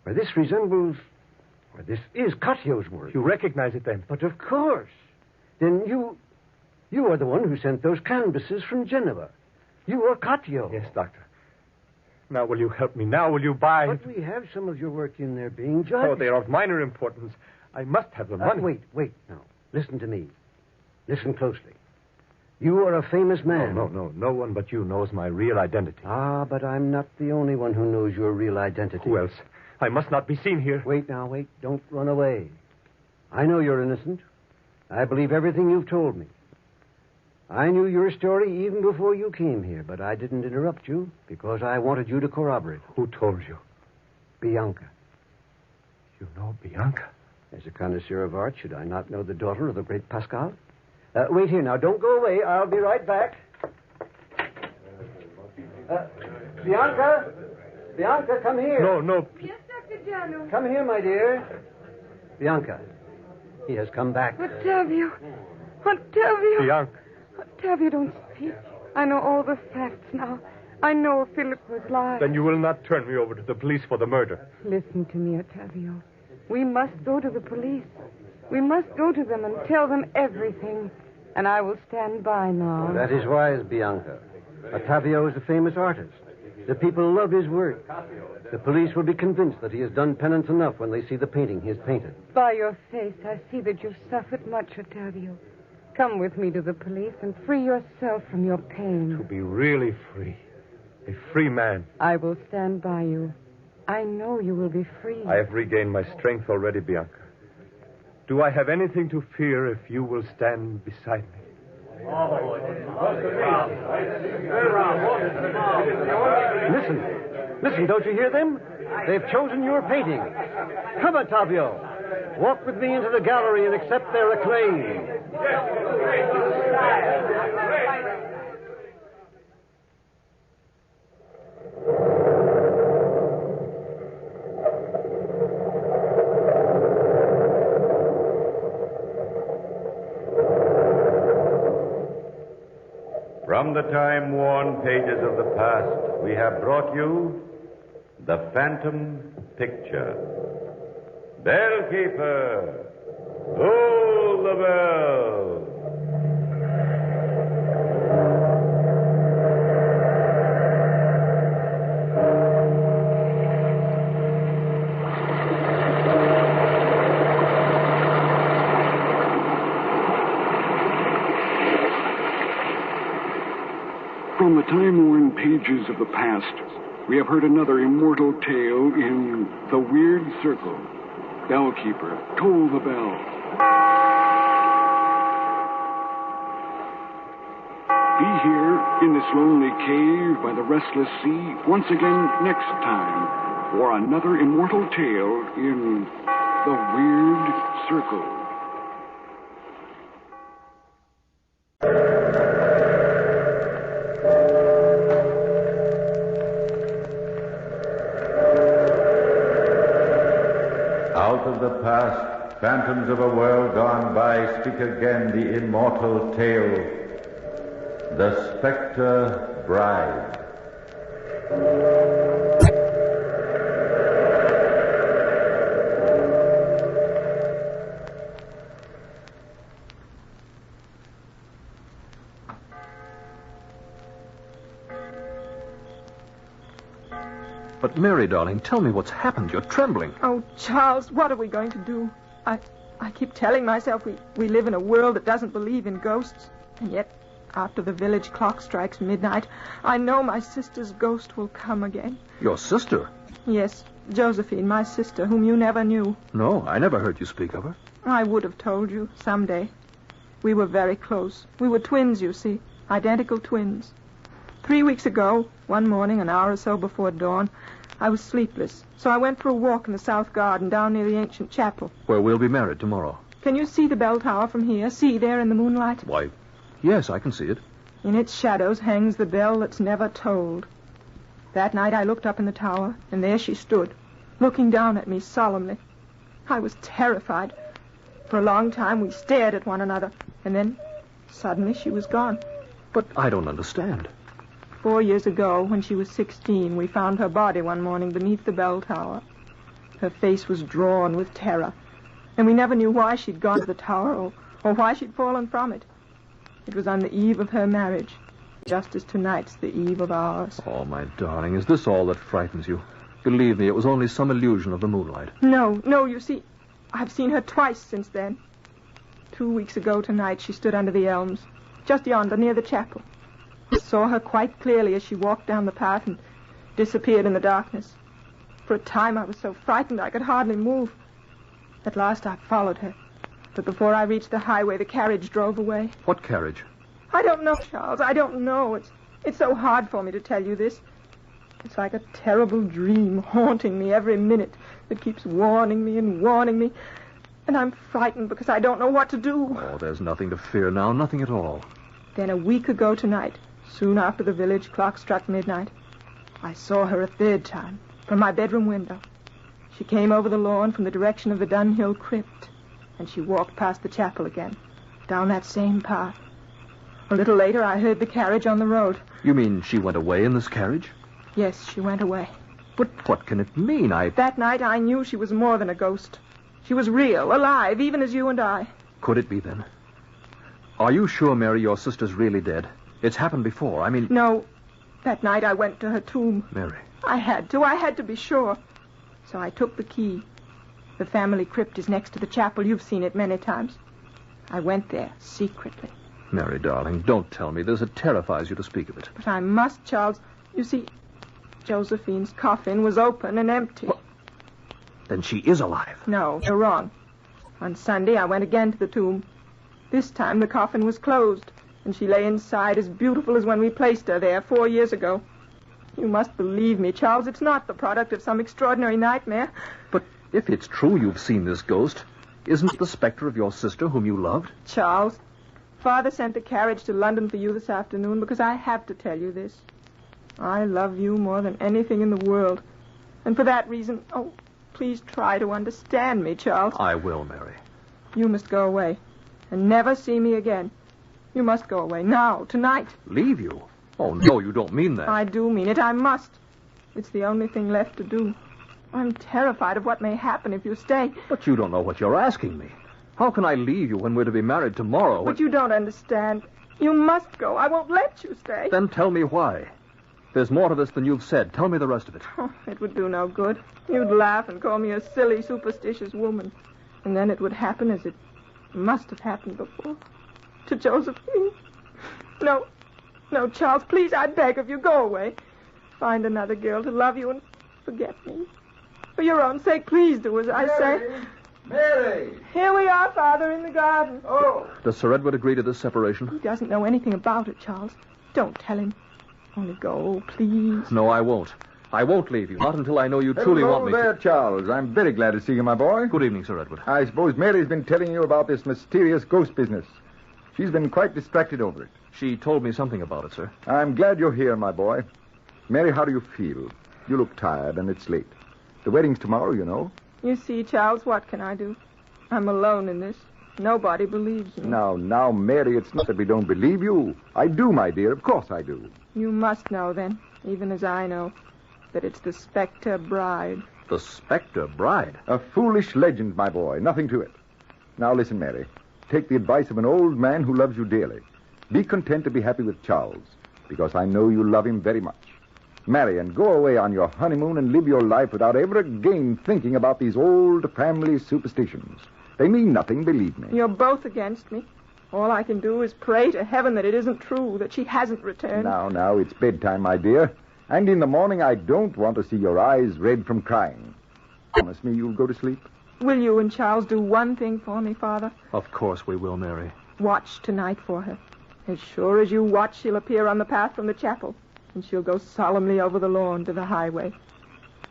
Why, this resembles... Why, this is Caccio's work. You recognize it, then? But of course. Then you are the one who sent those canvases from Genoa. You are Caccio. Yes, Doctor. Now, will you help me? Now, will you buy... But we have some of your work in there being judged. Oh, they are of minor importance. I must have the money. Wait, now. Listen to me. Listen closely. You are a famous man. No. No one but you knows my real identity. Ah, but I'm not the only one who knows your real identity. Who else? I must not be seen here. Wait. Don't run away. I know you're innocent. I believe everything you've told me. I knew your story even before you came here, but I didn't interrupt you because I wanted you to corroborate. Who told you? Bianca. You know Bianca? As a connoisseur of art, should I not know the daughter of the great Pascal? Wait here now. Don't go away. I'll be right back. Bianca? Bianca, come here. No. Yes, Dr. Jono. Come here, my dear. Bianca, he has come back. Ottavio. Bianca. Ottavio, don't speak. I know all the facts now. I know Philip was lying. Then you will not turn me over to the police for the murder. Listen to me, Ottavio. We must go to the police. We must go to them and tell them everything. And I will stand by now. That is wise, Bianca. Ottavio is a famous artist. The people love his work. The police will be convinced that he has done penance enough when they see the painting he has painted. By your face, I see that you've suffered much, Ottavio. Come with me to the police and free yourself from your pain. To be really free. A free man. I will stand by you. I know you will be free. I have regained my strength already, Bianca. Do I have anything to fear if you will stand beside me? Listen, don't you hear them? They've chosen your painting. Come, Ottavio. Walk with me into the gallery and accept their acclaim. From the time-worn pages of the past, we have brought you The Phantom Picture. Bellkeeper, toll the bell. From the time-worn pages of the past, we have heard another immortal tale in The Weird Circle. Bellkeeper, toll the bell. Be here in this lonely cave by the restless sea once again next time for another immortal tale in The Weird Circle. Out of the past, phantoms of a world gone by, speak again the immortal tale, The Spectre Bride. But, Mary, darling, tell me what's happened. You're trembling. Oh, Charles, what are we going to do? I keep telling myself we live in a world that doesn't believe in ghosts. And yet, after the village clock strikes midnight, I know my sister's ghost will come again. Your sister? Yes, Josephine, my sister, whom you never knew. No, I never heard you speak of her. I would have told you someday. We were very close. We were twins, you see. Identical twins. 3 weeks ago, one morning, an hour or so before dawn, I was sleepless. So I went for a walk in the south garden down near the ancient chapel. Where we'll be married tomorrow. Can you see the bell tower from here? See there in the moonlight? Why, yes, I can see it. In its shadows hangs the bell that's never tolled. That night I looked up in the tower, and there she stood, looking down at me solemnly. I was terrified. For a long time we stared at one another, and then suddenly she was gone. But I don't understand. 4 years ago, when she was 16, we found her body one morning beneath the bell tower. Her face was drawn with terror, and we never knew why she'd gone to the tower or why she'd fallen from it. It was on the eve of her marriage, just as tonight's the eve of ours. Oh, my darling, is this all that frightens you? Believe me, it was only some illusion of the moonlight. No, you see, I've seen her twice since then. 2 weeks ago tonight, she stood under the elms, just yonder, near the chapel. I saw her quite clearly as she walked down the path and disappeared in the darkness. For a time I was so frightened I could hardly move. At last I followed her. But before I reached the highway, the carriage drove away. What carriage? I don't know, Charles. I don't know. It's so hard for me to tell you this. It's like a terrible dream haunting me every minute that keeps warning me. And I'm frightened because I don't know what to do. Oh, there's nothing to fear now, nothing at all. Then a week ago tonight, soon after the village clock struck midnight, I saw her a third time from my bedroom window. She came over the lawn from the direction of the Dunhill crypt, and she walked past the chapel again, down that same path. A little later, I heard the carriage on the road. You mean she went away in this carriage? Yes, she went away. But what can it mean? That night, I knew she was more than a ghost. She was real, alive, even as you and I. Could it be, then? Are you sure, Mary, your sister's really dead? It's happened before. I mean... No. That night, I went to her tomb. Mary. I had to be sure. So I took the key. The family crypt is next to the chapel. You've seen it many times. I went there, secretly. Mary, darling, don't tell me this. It terrifies you to speak of it. But I must, Charles. You see, Josephine's coffin was open and empty. What? Then she is alive. No, you're wrong. On Sunday, I went again to the tomb. This time, the coffin was closed, and she lay inside as beautiful as when we placed her there 4 years ago. You must believe me, Charles. It's not the product of some extraordinary nightmare. But if it's true you've seen this ghost, isn't it the spectre of your sister whom you loved? Charles, Father sent the carriage to London for you this afternoon because I have to tell you this. I love you more than anything in the world. And for that reason, please try to understand me, Charles. I will, Mary. You must go away and never see me again. You must go away now, tonight. Leave you? Oh, no, you don't mean that. I do mean it. I must. It's the only thing left to do. I'm terrified of what may happen if you stay. But you don't know what you're asking me. How can I leave you when we're to be married tomorrow? But you don't understand. You must go. I won't let you stay. Then tell me why. There's more to this than you've said. Tell me the rest of it. Oh, it would do no good. You'd laugh and call me a silly, superstitious woman. And then it would happen as it must have happened before. To Josephine. No, Charles, please, I beg of you, go away. Find another girl to love you and forget me. For your own sake, please do as I say. Mary! Here we are, Father, in the garden. Oh. Does Sir Edward agree to this separation? He doesn't know anything about it, Charles. Don't tell him. Only go, please. No, I won't. I won't leave you. Not until I know you truly want me there, Charles. I'm very glad to see you, my boy. Good evening, Sir Edward. I suppose Mary's been telling you about this mysterious ghost business. She's been quite distracted over it. She told me something about it, sir. I'm glad you're here, my boy. Mary, how do you feel? You look tired, and it's late. The wedding's tomorrow, you know. You see, Charles, what can I do? I'm alone in this. Nobody believes me. Now, Mary, it's not that we don't believe you. I do, my dear. Of course I do. You must know, then, even as I know, that it's the Spectre Bride. The Spectre Bride? A foolish legend, my boy. Nothing to it. Now, listen, Mary. Take the advice of an old man who loves you dearly. Be content to be happy with Charles, because I know you love him very much. Marry and go away on your honeymoon and live your life without ever again thinking about these old family superstitions. They mean nothing, believe me. You're both against me. All I can do is pray to heaven that it isn't true, that she hasn't returned. Now, it's bedtime, my dear. And in the morning, I don't want to see your eyes red from crying. Promise me you'll go to sleep? Will you and Charles do one thing for me, Father? Of course we will, Mary. Watch tonight for her. As sure as you watch, she'll appear on the path from the chapel, and she'll go solemnly over the lawn to the highway.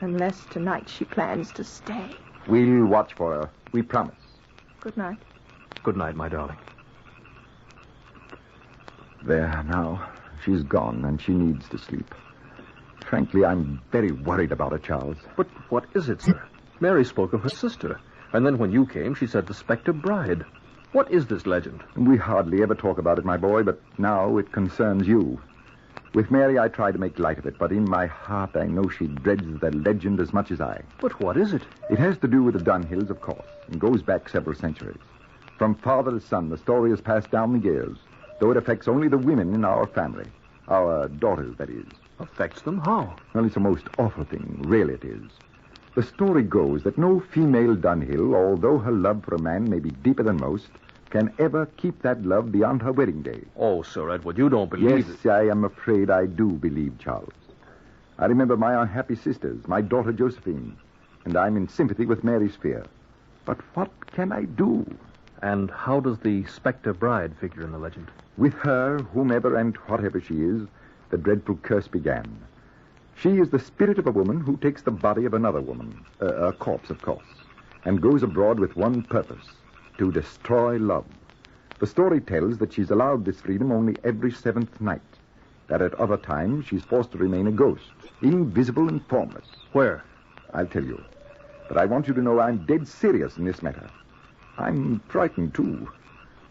Unless tonight she plans to stay. We'll watch for her. We promise. Good night. Good night, my darling. There, now. She's gone, and she needs to sleep. Frankly, I'm very worried about her, Charles. But what is it, sir? Mary spoke of her sister. And then when you came, she said the Spectre Bride. What is this legend? We hardly ever talk about it, my boy, but now it concerns you. With Mary, I try to make light of it, but in my heart, I know she dreads the legend as much as I. But what is it? It has to do with the Dunhills, of course, and goes back several centuries. From father to son, the story has passed down the years, though it affects only the women in our family. Our daughters, that is. Affects them? How? Well, it's a most awful thing. Really it is. The story goes that no female Dunhill, although her love for a man may be deeper than most, can ever keep that love beyond her wedding day. Oh, Sir Edward, you don't believe Yes, I am afraid I do believe, Charles. I remember my unhappy sisters, my daughter Josephine, and I'm in sympathy with Mary's fear. But what can I do? And how does the Spectre Bride figure in the legend? With her, whomever and whatever she is, the dreadful curse began. She is the spirit of a woman who takes the body of another woman, a corpse, of course, and goes abroad with one purpose, to destroy love. The story tells that she's allowed this freedom only every seventh night, that at other times she's forced to remain a ghost, invisible and formless. Where? I'll tell you. But I want you to know I'm dead serious in this matter. I'm frightened, too,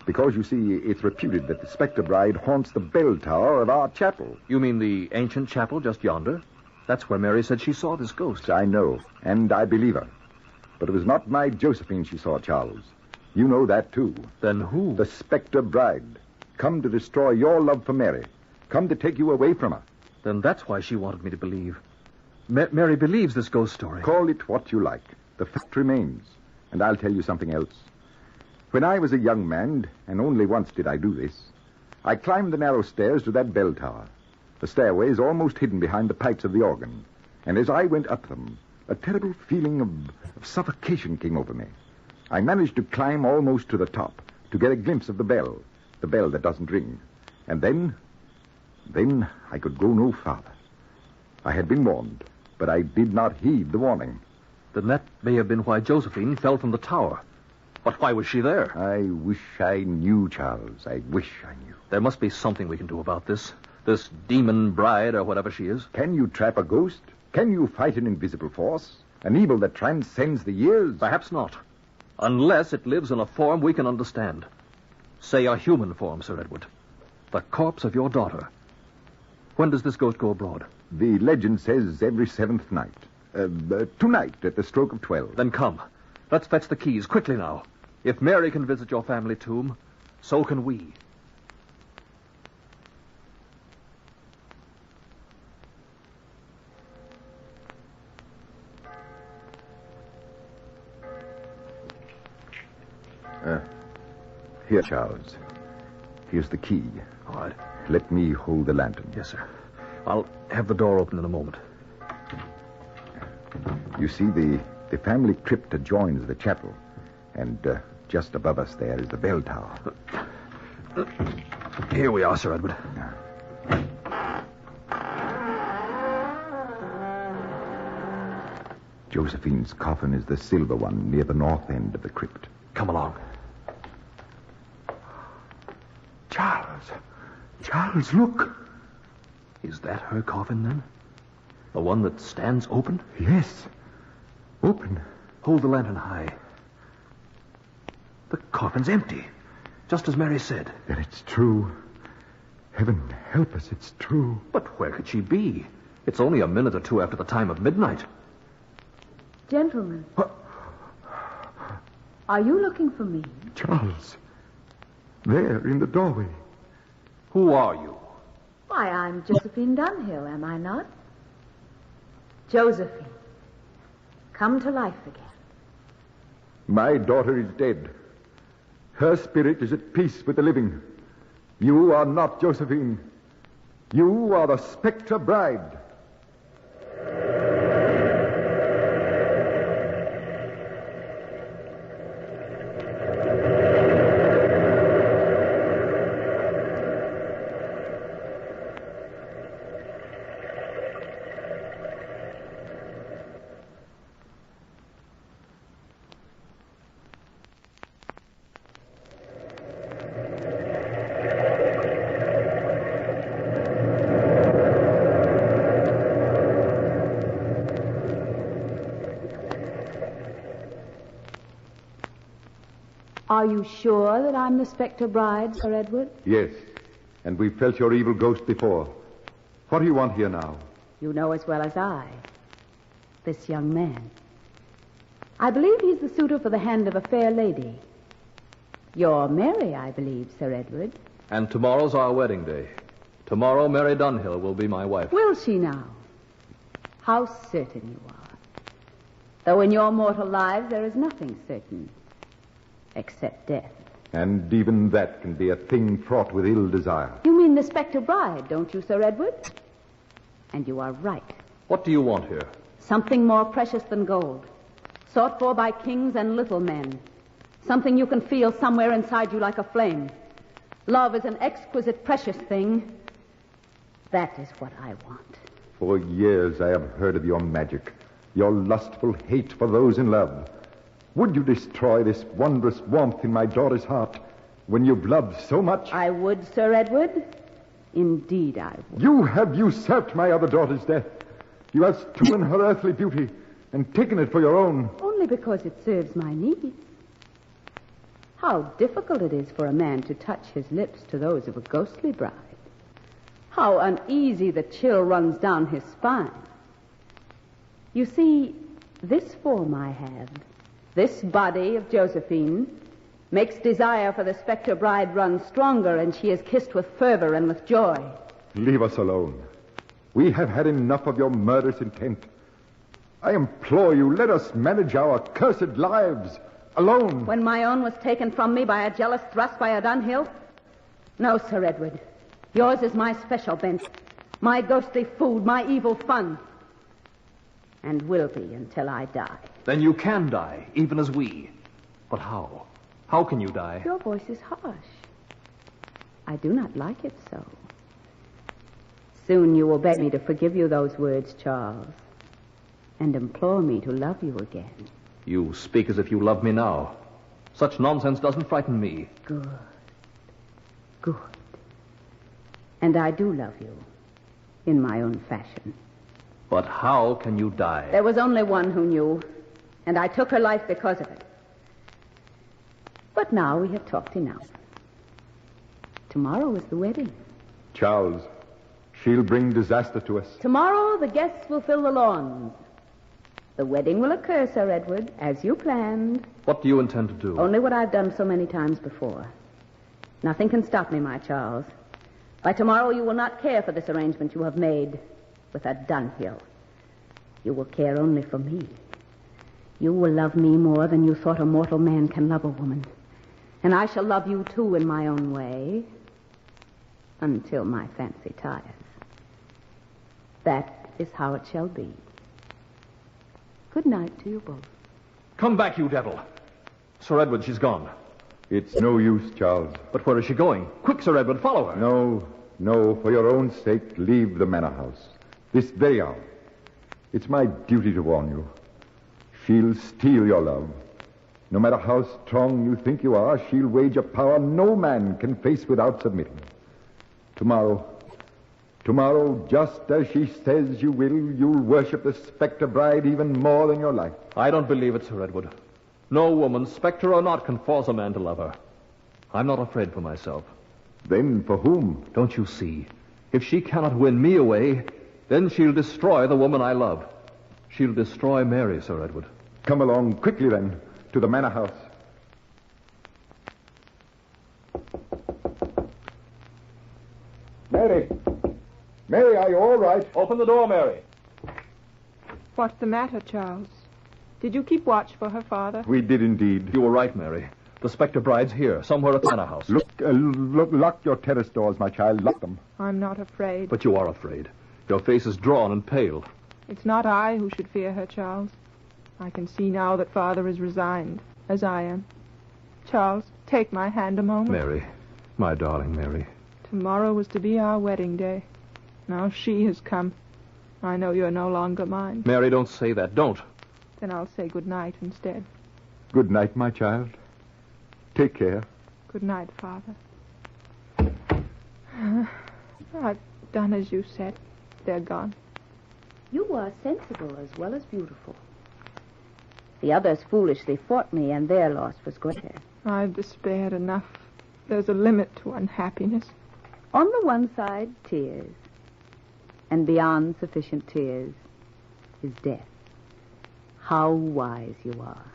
because, you see, it's reputed that the Spectre Bride haunts the bell tower of our chapel. You mean the ancient chapel just yonder? That's where Mary said she saw this ghost. I know, and I believe her. But it was not my Josephine she saw, Charles. You know that, too. Then who? The Spectre Bride. Come to destroy your love for Mary. Come to take you away from her. Then that's why she wanted me to believe. Mary believes this ghost story. Call it what you like. The fact remains. And I'll tell you something else. When I was a young man, and only once did I do this, I climbed the narrow stairs to that bell tower. The stairway is almost hidden behind the pipes of the organ. And as I went up them, a terrible feeling of suffocation came over me. I managed to climb almost to the top to get a glimpse of the bell that doesn't ring. And then I could go no farther. I had been warned, but I did not heed the warning. Then that may have been why Josephine fell from the tower. But why was she there? I wish I knew, Charles. I wish I knew. There must be something we can do about this. This demon bride, or whatever she is. Can you trap a ghost? Can you fight an invisible force? An evil that transcends the years? Perhaps not. Unless it lives in a form we can understand. Say a human form, Sir Edward. The corpse of your daughter. When does this ghost go abroad? The legend says every seventh night. Tonight, at the stroke of 12. Then come. Let's fetch the keys, quickly now. If Mary can visit your family tomb, so can we. Here, Charles. Here's the key. All right. Let me hold the lantern. Yes, sir. I'll have the door open in a moment. You see, the family crypt adjoins the chapel. And just above us there is the bell tower. Here we are, Sir Edward. Josephine's coffin is the silver one near the north end of the crypt. Come along. Charles, look. Is that her coffin, then? The one that stands open? Yes. Open. Hold the lantern high. The coffin's empty, just as Mary said. Then it's true. Heaven help us, it's true. But where could she be? It's only a minute or two after the time of midnight. Gentlemen. Are you looking for me? Charles. There, in the doorway. Who are you? Why, I'm Josephine Dunhill, am I not? Josephine. Come to life again. My daughter is dead. Her spirit is at peace with the living. You are not Josephine. You are the Spectre Bride. Are you sure that I'm the Spectre Bride, Sir Edward? Yes, and we've felt your evil ghost before. What do you want here now? You know as well as I. This young man. I believe he's the suitor for the hand of a fair lady. You're Mary, I believe, Sir Edward. And tomorrow's our wedding day. Tomorrow, Mary Dunhill will be my wife. Will she now? How certain you are. Though in your mortal lives there is nothing certain. Except death. And even that can be a thing fraught with ill desire. You mean the Spectre Bride, don't you, Sir Edward? And you are right. What do you want here? Something more precious than gold. Sought for by kings and little men. Something you can feel somewhere inside you like a flame. Love is an exquisite, precious thing. That is what I want. For years I have heard of your magic, your lustful hate for those in love. Would you destroy this wondrous warmth in my daughter's heart when you've loved so much? I would, Sir Edward. Indeed I would. You have usurped my other daughter's death. You have stolen her earthly beauty and taken it for your own. Only because it serves my needs. How difficult it is for a man to touch his lips to those of a ghostly bride. How uneasy the chill runs down his spine. You see, this form I have, this body of Josephine, makes desire for the Spectre Bride run stronger, and she is kissed with fervor and with joy. Leave us alone. We have had enough of your murderous intent. I implore you, let us manage our cursed lives alone. When my own was taken from me by a jealous thrust by a Dunhill? No, Sir Edward. Yours is my special bent, my ghostly food, my evil fun. And will be until I die. Then you can die, even as we. But how? How can you die? Your voice is harsh. I do not like it so. Soon you will beg me to forgive you those words, Charles, and implore me to love you again. You speak as if you love me now. Such nonsense doesn't frighten me. Good. Good. And I do love you, in my own fashion. But how can you die? There was only one who knew, and I took her life because of it. But now we have talked enough. Tomorrow is the wedding. Charles, she'll bring disaster to us. Tomorrow the guests will fill the lawns. The wedding will occur, Sir Edward, as you planned. What do you intend to do? Only what I've done so many times before. Nothing can stop me, my Charles. By tomorrow you will not care for this arrangement you have made with that Dunhill. You will care only for me. You will love me more than you thought a mortal man can love a woman. And I shall love you, too, in my own way, until my fancy tires. That is how it shall be. Good night to you both. Come back, you devil. Sir Edward, she's gone. It's no use, Charles. But where is she going? Quick, Sir Edward, follow her. No, for your own sake, leave the manor house. This very hour. It's my duty to warn you. She'll steal your love. No matter how strong you think you are, she'll wage a power no man can face without submitting. Tomorrow, just as she says you will, you'll worship the Spectre Bride even more than your life. I don't believe it, Sir Edward. No woman, spectre or not, can force a man to love her. I'm not afraid for myself. Then for whom? Don't you see? If she cannot win me away, then she'll destroy the woman I love. She'll destroy Mary, Sir Edward. Come along quickly, then, to the manor house. Mary, are you all right? Open the door, Mary. What's the matter, Charles? Did you keep watch for her father? We did indeed. You were right, Mary. The Spectre Bride's here, somewhere at the manor house. Lock your terrace doors, my child. Lock them. I'm not afraid. But you are afraid. Your face is drawn and pale. It's not I who should fear her, Charles. I can see now that Father is resigned, as I am. Charles, take my hand a moment. Mary, my darling Mary. Tomorrow was to be our wedding day. Now she has come. I know you're no longer mine. Mary, don't say that. Don't. Then I'll say good night instead. Good night, my child. Take care. Good night, Father. I've done as you said. They're gone. You are sensible as well as beautiful. The others foolishly fought me, and their loss was greater. I've despaired enough. There's a limit to unhappiness. On the one side, tears. And beyond sufficient tears is death. How wise you are.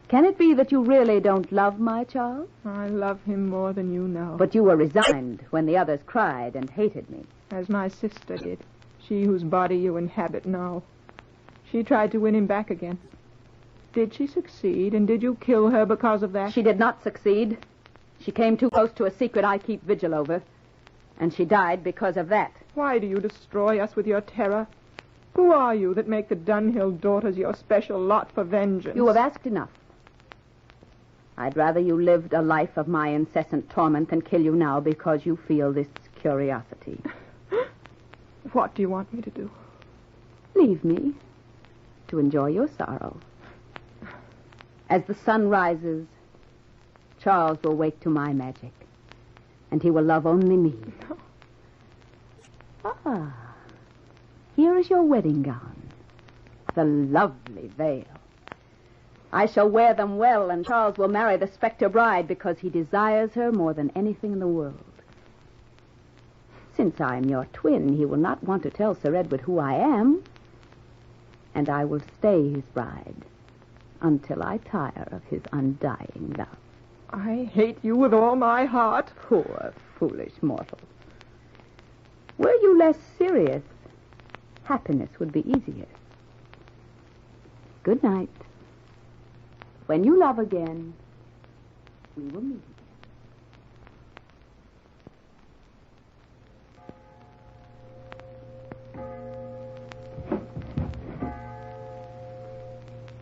Can it be that you really don't love my Charles? I love him more than you know. But you were resigned when the others cried and hated me. As my sister did. She whose body you inhabit now. She tried to win him back again. Did she succeed, and did you kill her because of that? She did not succeed. She came too close to a secret I keep vigil over. And she died because of that. Why do you destroy us with your terror? Who are you that make the Dunhill daughters your special lot for vengeance? You have asked enough. I'd rather you lived a life of my incessant torment than kill you now because you feel this curiosity. What do you want me to do? Leave me to enjoy your sorrow. As the sun rises, Charles will wake to my magic, and he will love only me. No. Ah, here is your wedding gown, the lovely veil. I shall wear them well, and Charles will marry the Spectre Bride because he desires her more than anything in the world. Since I am your twin, he will not want to tell Sir Edward who I am, and I will stay his bride until I tire of his undying love. I hate you with all my heart. Poor, foolish mortal. Were you less serious, happiness would be easier. Good night. When you love again, we will meet.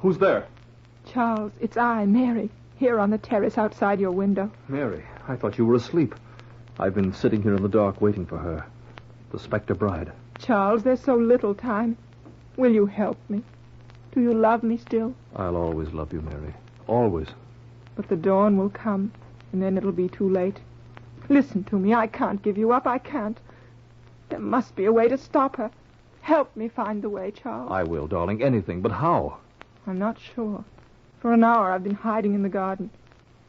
Who's there? Charles, it's I, Mary, here on the terrace outside your window. Mary, I thought you were asleep. I've been sitting here in the dark waiting for her. The Spectre Bride. Charles, there's so little time. Will you help me? Do you love me still? I'll always love you, Mary. Always. But the dawn will come, and then it'll be too late. Listen to me. I can't give you up. I can't. There must be a way to stop her. Help me find the way, Charles. I will, darling. Anything. But how? I'm not sure. For an hour I've been hiding in the garden.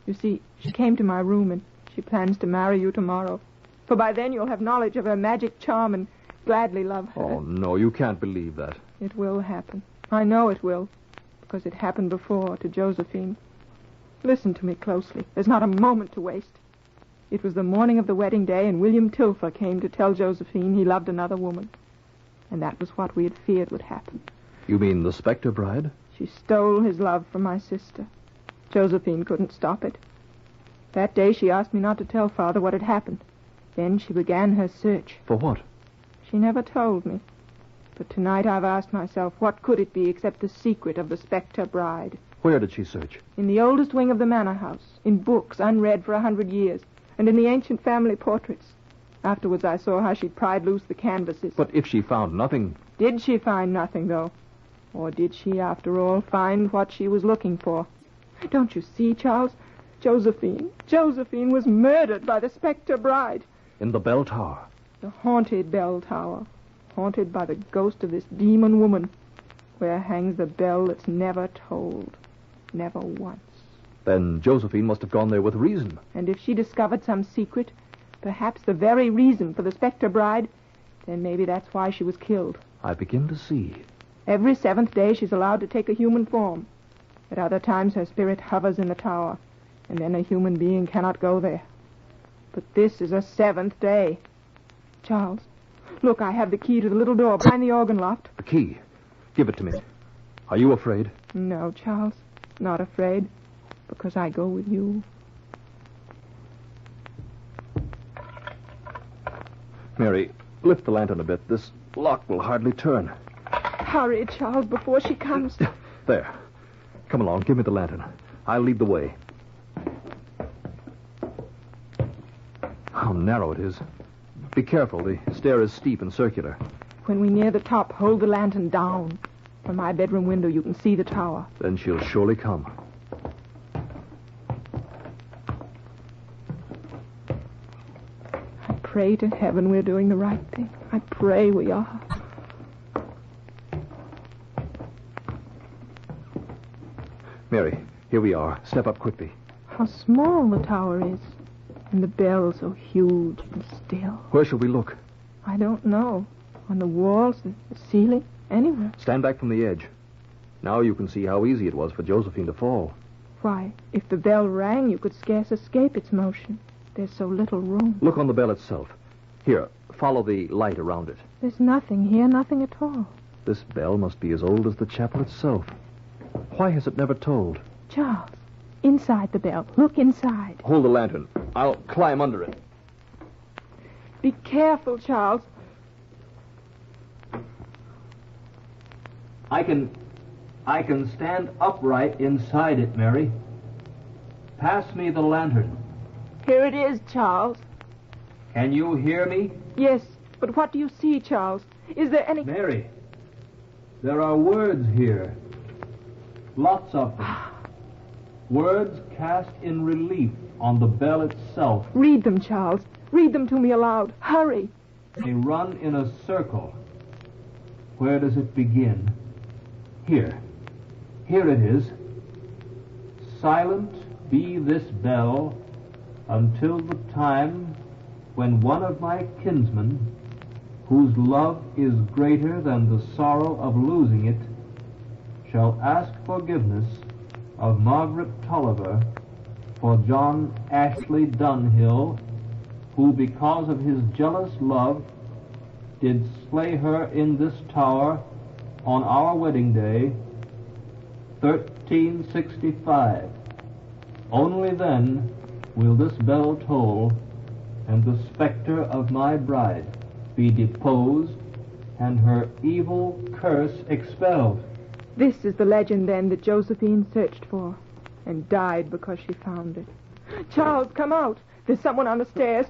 You see, she came to my room, and she plans to marry you tomorrow. For by then you'll have knowledge of her magic charm and gladly love her. Oh, no, you can't believe that. It will happen. I know it will, because it happened before to Josephine. Listen to me closely. There's not a moment to waste. It was the morning of the wedding day, and William Tilfer came to tell Josephine he loved another woman. And that was what we had feared would happen. You mean the Spectre Bride? She stole his love from my sister. Josephine couldn't stop it. That day she asked me not to tell Father what had happened. Then she began her search. For what? She never told me. But tonight I've asked myself, what could it be except the secret of the Spectre Bride? Where did she search? In the oldest wing of the manor house, in books unread for 100 years, and in the ancient family portraits. Afterwards I saw how she'd pried loose the canvases. But if she found nothing... Did she find nothing, though? Or did she, after all, find what she was looking for? Don't you see, Charles? Josephine was murdered by the Spectre Bride. In the bell tower? The haunted bell tower. Haunted by the ghost of this demon woman. Where hangs the bell that's never tolled. Never once. Then Josephine must have gone there with reason. And if she discovered some secret, perhaps the very reason for the Spectre Bride, then maybe that's why she was killed. I begin to see. Every 7th day she's allowed to take a human form. At other times her spirit hovers in the tower, and then a human being cannot go there. But this is a 7th day. Charles, look, I have the key to the little door behind the organ loft. The key? Give it to me. Are you afraid? No, Charles, not afraid, because I go with you. Mary, lift the lantern a bit. This lock will hardly turn. Hurry, Charles, before she comes. There. Come along, give me the lantern. I'll lead the way. How narrow it is. Be careful, the stair is steep and circular. When we near the top, hold the lantern down. From my bedroom window, you can see the tower. Then she'll surely come. I pray to heaven we're doing the right thing. I pray we are. Mary, Here we are. Step up quickly. How small the tower is. And the bell so huge and still. Where shall we look? I don't know. On the walls, the ceiling, anywhere. Stand back from the edge. Now you can see how easy it was for Josephine to fall. Why, if the bell rang, you could scarce escape its motion. There's so little room. Look on the bell itself. Here, follow the light around it. There's nothing here, nothing at all. This bell must be as old as the chapel itself. Why has it never tolled? Charles, inside the bell. Look inside. Hold the lantern. I'll climb under it. Be careful, Charles. I can stand upright inside it, Mary. Pass me the lantern. Here it is, Charles. Can you hear me? Yes, but what do you see, Charles? Is there any... Mary, there are words here. Lots of them. Words cast in relief on the bell itself. Read them, Charles. Read them to me aloud. Hurry. They run in a circle. Where does it begin? Here. Here it is. Silent be this bell until the time when one of my kinsmen, whose love is greater than the sorrow of losing it, shall ask forgiveness of Margaret Tulliver for John Ashley Dunhill, who because of his jealous love did slay her in this tower on our wedding day, 1365. Only then will this bell toll, and the spectre of my bride be deposed, and her evil curse expelled. This is the legend, then, that Josephine searched for, and died because she found it. Charles, come out. There's someone on the stairs.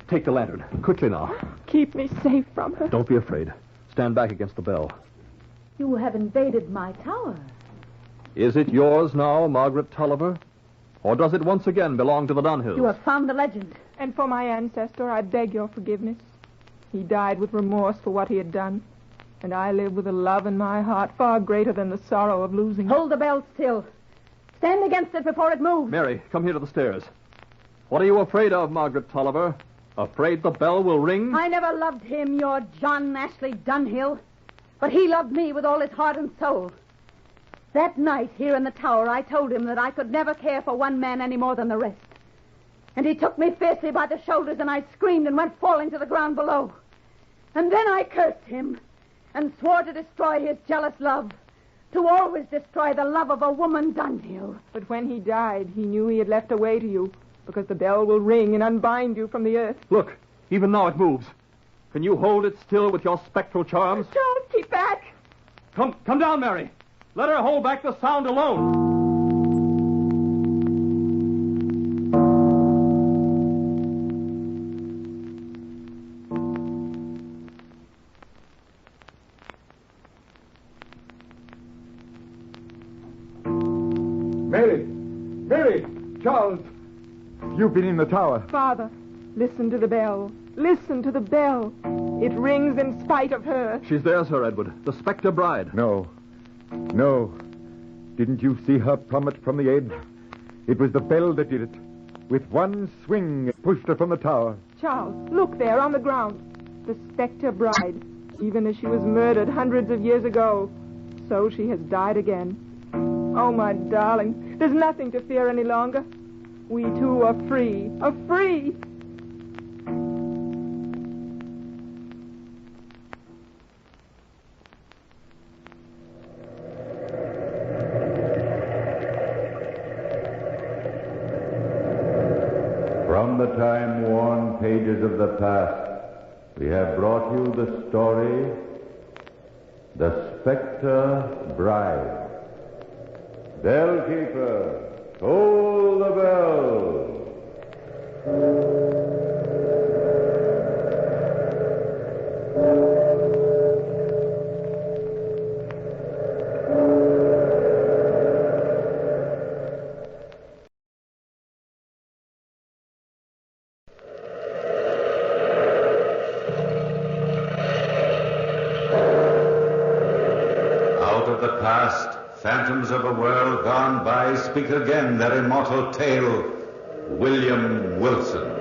Take the lantern. Quickly now. Keep me safe from her. Don't be afraid. Stand back against the bell. You have invaded my tower. Is it yours now, Margaret Tulliver? Or does it once again belong to the Dunhills? You have found the legend. And for my ancestor, I beg your forgiveness. He died with remorse for what he had done. And I live with a love in my heart far greater than the sorrow of losing it. Hold the bell still. Stand against it before it moves. Mary, come here to the stairs. What are you afraid of, Margaret Tulliver? Afraid the bell will ring? I never loved him, your John Ashley Dunhill. But he loved me with all his heart and soul. That night here in the tower, I told him that I could never care for one man any more than the rest. And he took me fiercely by the shoulders, and I screamed and went falling to the ground below. And then I cursed him and swore to destroy his jealous love, to always destroy the love of a woman, Dunhill. But when he died, he knew he had left a way to you, because the bell will ring and unbind you from the earth. Look, even now it moves. Can you hold it still with your spectral charms? Charles, keep back. Come down, Mary. Let her hold back the sound alone. Mary! Charles! You've been in the tower. Father, listen to the bell. Listen to the bell. It rings in spite of her. She's there, Sir Edward. The Spectre Bride. No. Didn't you see her plummet from the edge? It was the bell that did it. With one swing, it pushed her from the tower. Charles, look there on the ground. The Spectre Bride. Even as she was murdered hundreds of years ago, so she has died again. Oh, my darling, there's nothing to fear any longer. We two are free. Are free! From the time-worn pages of the past, we have brought you the story, The Spectre Bride. Bellkeeper, toll the bell. Out of the past, phantoms of a world world gone by speak again their immortal tale. William Wilson.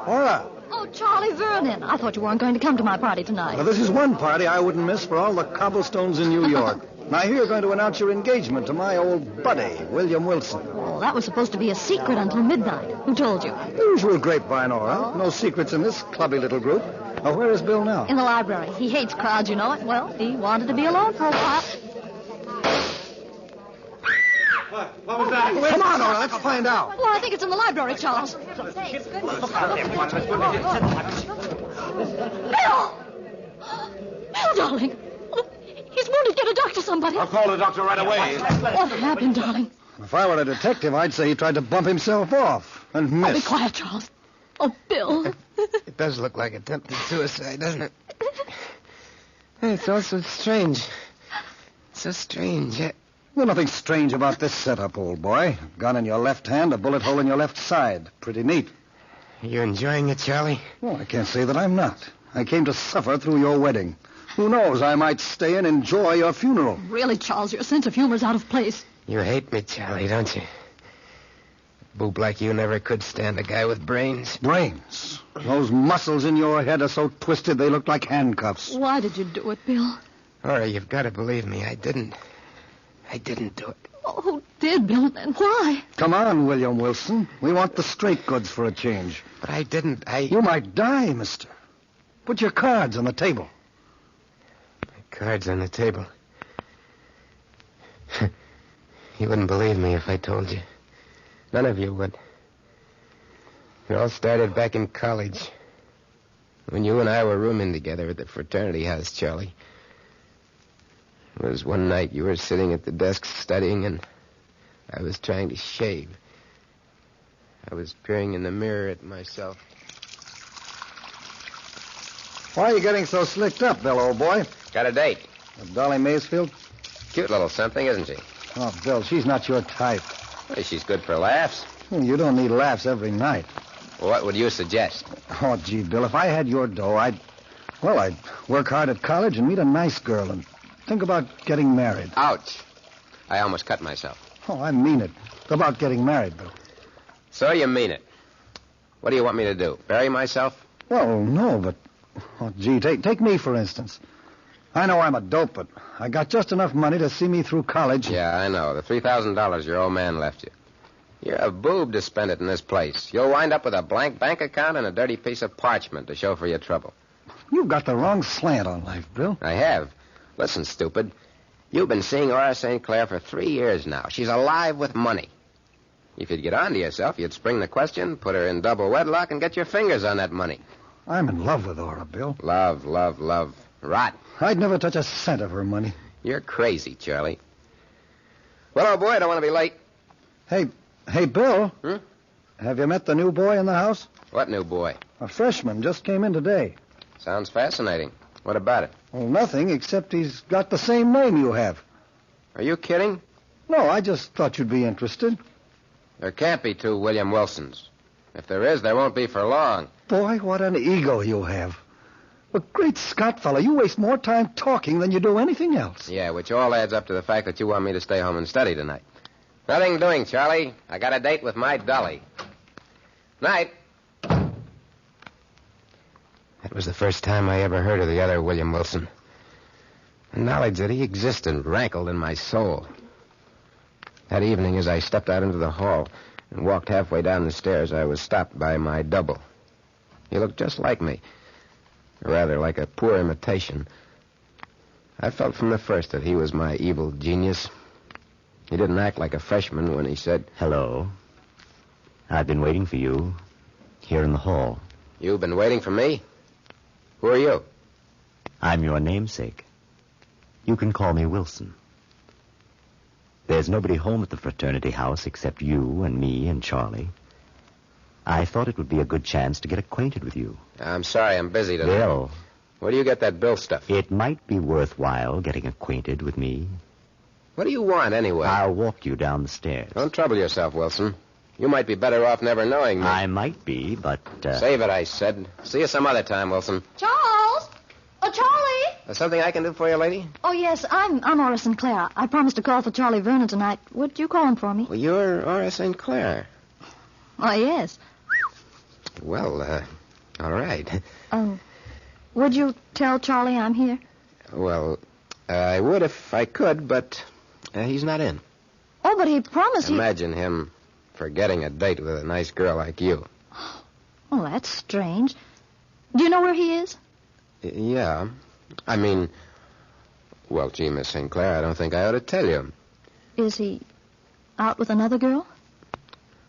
Horla. Oh, Charlie Vernon. I thought you weren't going to come to my party tonight. Now, this is one party I wouldn't miss for all the cobblestones in New York. Now, here you're going to announce your engagement to my old buddy, William Wilson. Well, that was supposed to be a secret until midnight. Who told you? Usual grapevine, all right. No secrets in this clubby little group. Now, where is Bill now? In the library. He hates crowds, you know it. Well, he wanted to be alone for a while. What was that? Come on, Nora, let's find out. Well, I think it's in the library, Charles. Bill! Bill, darling. He's wounded. Get a doctor, somebody. I'll call the doctor right away. What happened, darling? If I were a detective, I'd say he tried to bump himself off and Oh, be missed. quiet, Charles. Oh, Bill. It does look like attempted suicide, doesn't it? It's all so strange. So strange. Well, nothing strange about this setup, old boy. Gun in your left hand, a bullet hole in your left side. Pretty neat. Are you enjoying it, Charlie? Well, I can't say that I'm not. I came to suffer through your wedding. Who knows, I might stay and enjoy your funeral. Really, Charles, your sense of humor's out of place. You hate me, Charlie, don't you? A boob like you never could stand a guy with brains. Brains? Those muscles in your head are so twisted they look like handcuffs. Why did you do it, Bill? All right, you've got to believe me. I didn't do it. Oh, who did, Bill, and why? Come on, William Wilson. We want the straight goods for a change. But I didn't. You might die, mister. Put your cards on the table. Cards on the table. You wouldn't believe me if I told you. None of you would. It all started back in college. When you and I were rooming together at the fraternity house, Charlie. It was one night you were sitting at the desk studying, and I was trying to shave. I was peering in the mirror at myself. Why are you getting so slicked up, Bill, old boy? Got a date. With Dolly Maysfield? Cute little something, isn't she? Oh, Bill, she's not your type. Well, she's good for laughs. You don't need laughs every night. Well, what would you suggest? Oh, gee, Bill, if I had your dough, I'd work hard at college and meet a nice girl and think about getting married. Ouch. I almost cut myself. Oh, I mean it. About getting married, Bill. So you mean it. What do you want me to do? Bury myself? Well, no, but... Oh, gee, take me, for instance. I know I'm a dope, but I got just enough money to see me through college. Yeah, I know. The $3,000 your old man left you. You're a boob to spend it in this place. You'll wind up with a blank bank account and a dirty piece of parchment to show for your trouble. You've got the wrong slant on life, Bill. I have. Listen, stupid. You've been seeing Aura St. Clair for 3 years now. She's alive with money. If you'd get on to yourself, you'd spring the question, put her in double wedlock, and get your fingers on that money. I'm in love with Aura, Bill. Love. Rot. I'd never touch a cent of her money. You're crazy, Charlie. Well, old boy, I don't want to be late. Hey, Bill. Have you met the new boy in the house? What new boy? A freshman just came in today. Sounds fascinating. What about it? Well, nothing, except he's got the same name you have. Are you kidding? No, I just thought you'd be interested. There can't be two William Wilsons. If there is, there won't be for long. Boy, what an ego you have. But great Scott, fella, you waste more time talking than you do anything else. Yeah, which all adds up to the fact that you want me to stay home and study tonight. Nothing doing, Charlie. I got a date with my Dolly. Night. That was the first time I ever heard of the other William Wilson. The knowledge that he existed rankled in my soul. That evening, as I stepped out into the hall and walked halfway down the stairs, I was stopped by my double. He looked just like me. Rather like a poor imitation. I felt from the first that he was my evil genius. He didn't act like a freshman when he said, "Hello. I've been waiting for you here in the hall." "You've been waiting for me? Who are you?" "I'm your namesake. You can call me Wilson. There's nobody home at the fraternity house except you and me and Charlie. I thought it would be a good chance to get acquainted with you." "I'm sorry, I'm busy tonight." "Bill." "Where do you get that Bill stuff?" "It might be worthwhile getting acquainted with me." "What do you want, anyway?" "I'll walk you down the stairs." "Don't trouble yourself, Wilson. You might be better off never knowing me. I might be, but... Save it, I said. See you some other time, Wilson. Charles! Oh, Charlie! There's something I can do for you, lady? Oh, yes, I'm Aura Sinclair. I promised to call for Charlie Vernon tonight. Would you call him for me? Well, you're Aura St. Clair. Oh, yes. Well, all right. Would you tell Charlie I'm here? Well, I would if I could, but he's not in. Oh, but he promised Imagine him forgetting a date with a nice girl like you. Oh, that's strange. Do you know where he is? Yeah. I mean, well, gee, Miss St. Clair, I don't think I ought to tell you. Is he out with another girl?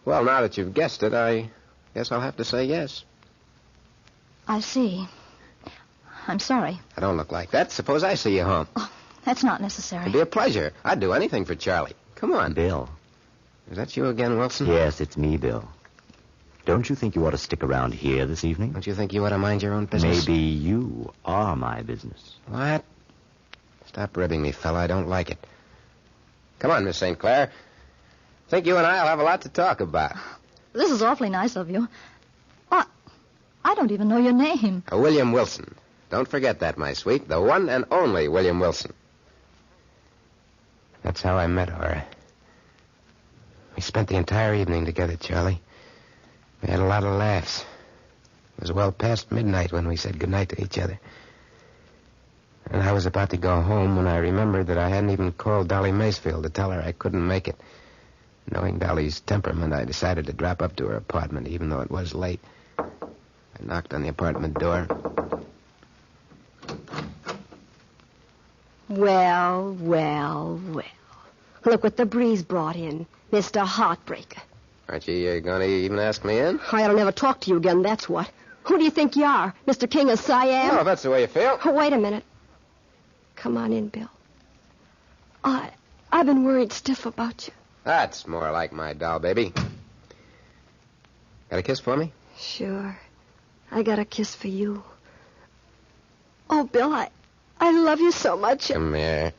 Well, now that you've guessed it, I guess I'll have to say yes. I see. I'm sorry. I don't look like that. Suppose I see you home. Oh, that's not necessary. It'd be a pleasure. I'd do anything for Charlie. Come on. Bill. Is that you again, Wilson? Yes, it's me, Bill. Don't you think you ought to stick around here this evening? Don't you think you ought to mind your own business? Maybe you are my business. What? Stop ribbing me, fella. I don't like it. Come on, Miss St. Clair. Think you and I'll have a lot to talk about. This is awfully nice of you. What? I don't even know your name. William Wilson. Don't forget that, my sweet. The one and only William Wilson. That's how I met Aura. We spent the entire evening together, Charlie. We had a lot of laughs. It was well past midnight when we said goodnight to each other. And I was about to go home when I remembered that I hadn't even called Dolly Macefield to tell her I couldn't make it. Knowing Dolly's temperament, I decided to drop up to her apartment, even though it was late. I knocked on the apartment door. Well, well, well. Look what the breeze brought in. Mr. Heartbreaker. Aren't you going to even ask me in? I ought to never talk to you again, that's what. Who do you think you are? Mr. King of Siam? Oh, if that's the way you feel. Oh, wait a minute. Come on in, Bill. I've been worried stiff about you. That's more like my doll, baby. Got a kiss for me? Sure. I got a kiss for you. Oh, Bill, I love you so much. Come here.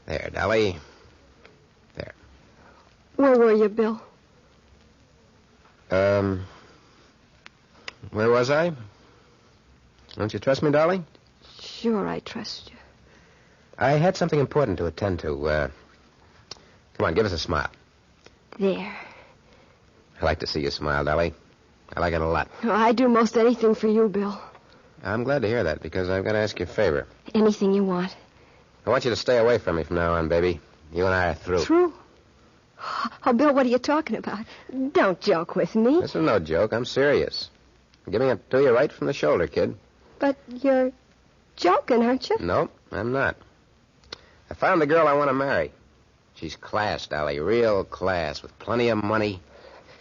There, Dolly. There. Where were you, Bill? Where was I? Don't you trust me, Dolly? Sure, I trust you. I had something important to attend to. Come on, give us a smile. There. I like to see you smile, Dolly. I like it a lot. Oh, I do most anything for you, Bill. I'm glad to hear that, because I've got to ask you a favor. Anything you want. I want you to stay away from me from now on, baby. You and I are through. Through? Oh, Bill, what are you talking about? Don't joke with me. This is no joke. I'm serious. I'm giving it to you right from the shoulder, kid. But you're joking, aren't you? No, I'm not. I found the girl I want to marry. She's class, Dolly. Real class, with plenty of money.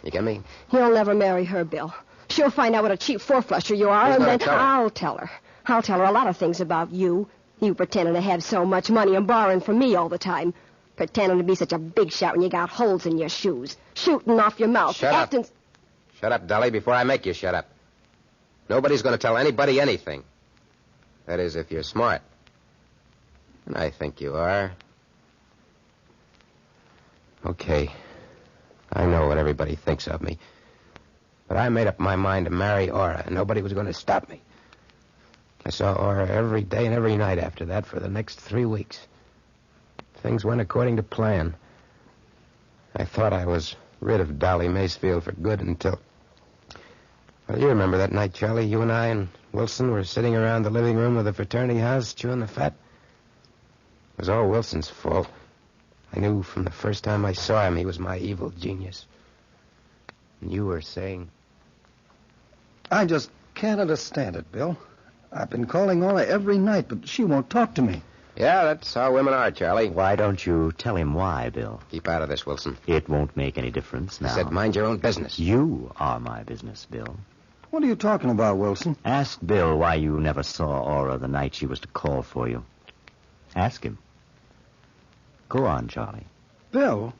You get me? You'll never marry her, Bill. She'll find out what a cheap four-flusher you are, and then I'll tell her. I'll tell her a lot of things about you. You pretending to have so much money and borrowing from me all the time. Pretending to be such a big shot when you got holes in your shoes. Shooting off your mouth. Shut up. Shut up, Dolly, before I make you shut up. Nobody's going to tell anybody anything. That is, if you're smart. And I think you are. Okay. I know what everybody thinks of me. But I made up my mind to marry Aura, and nobody was going to stop me. I saw Aura every day and every night after that for the next 3 weeks. Things went according to plan. I thought I was rid of Dolly Macefield for good until... Well, you remember that night, Charlie? You and I and Wilson were sitting around the living room of the fraternity house chewing the fat. It was all Wilson's fault. I knew from the first time I saw him he was my evil genius. And you were saying... I just can't understand it, Bill. I've been calling Aura every night, but she won't talk to me. Yeah, that's how women are, Charlie. Why don't you tell him why, Bill? Keep out of this, Wilson. It won't make any difference now. I said mind your own business. You are my business, Bill. What are you talking about, Wilson? Ask Bill why you never saw Aura the night she was to call for you. Ask him. Go on, Charlie. Bill?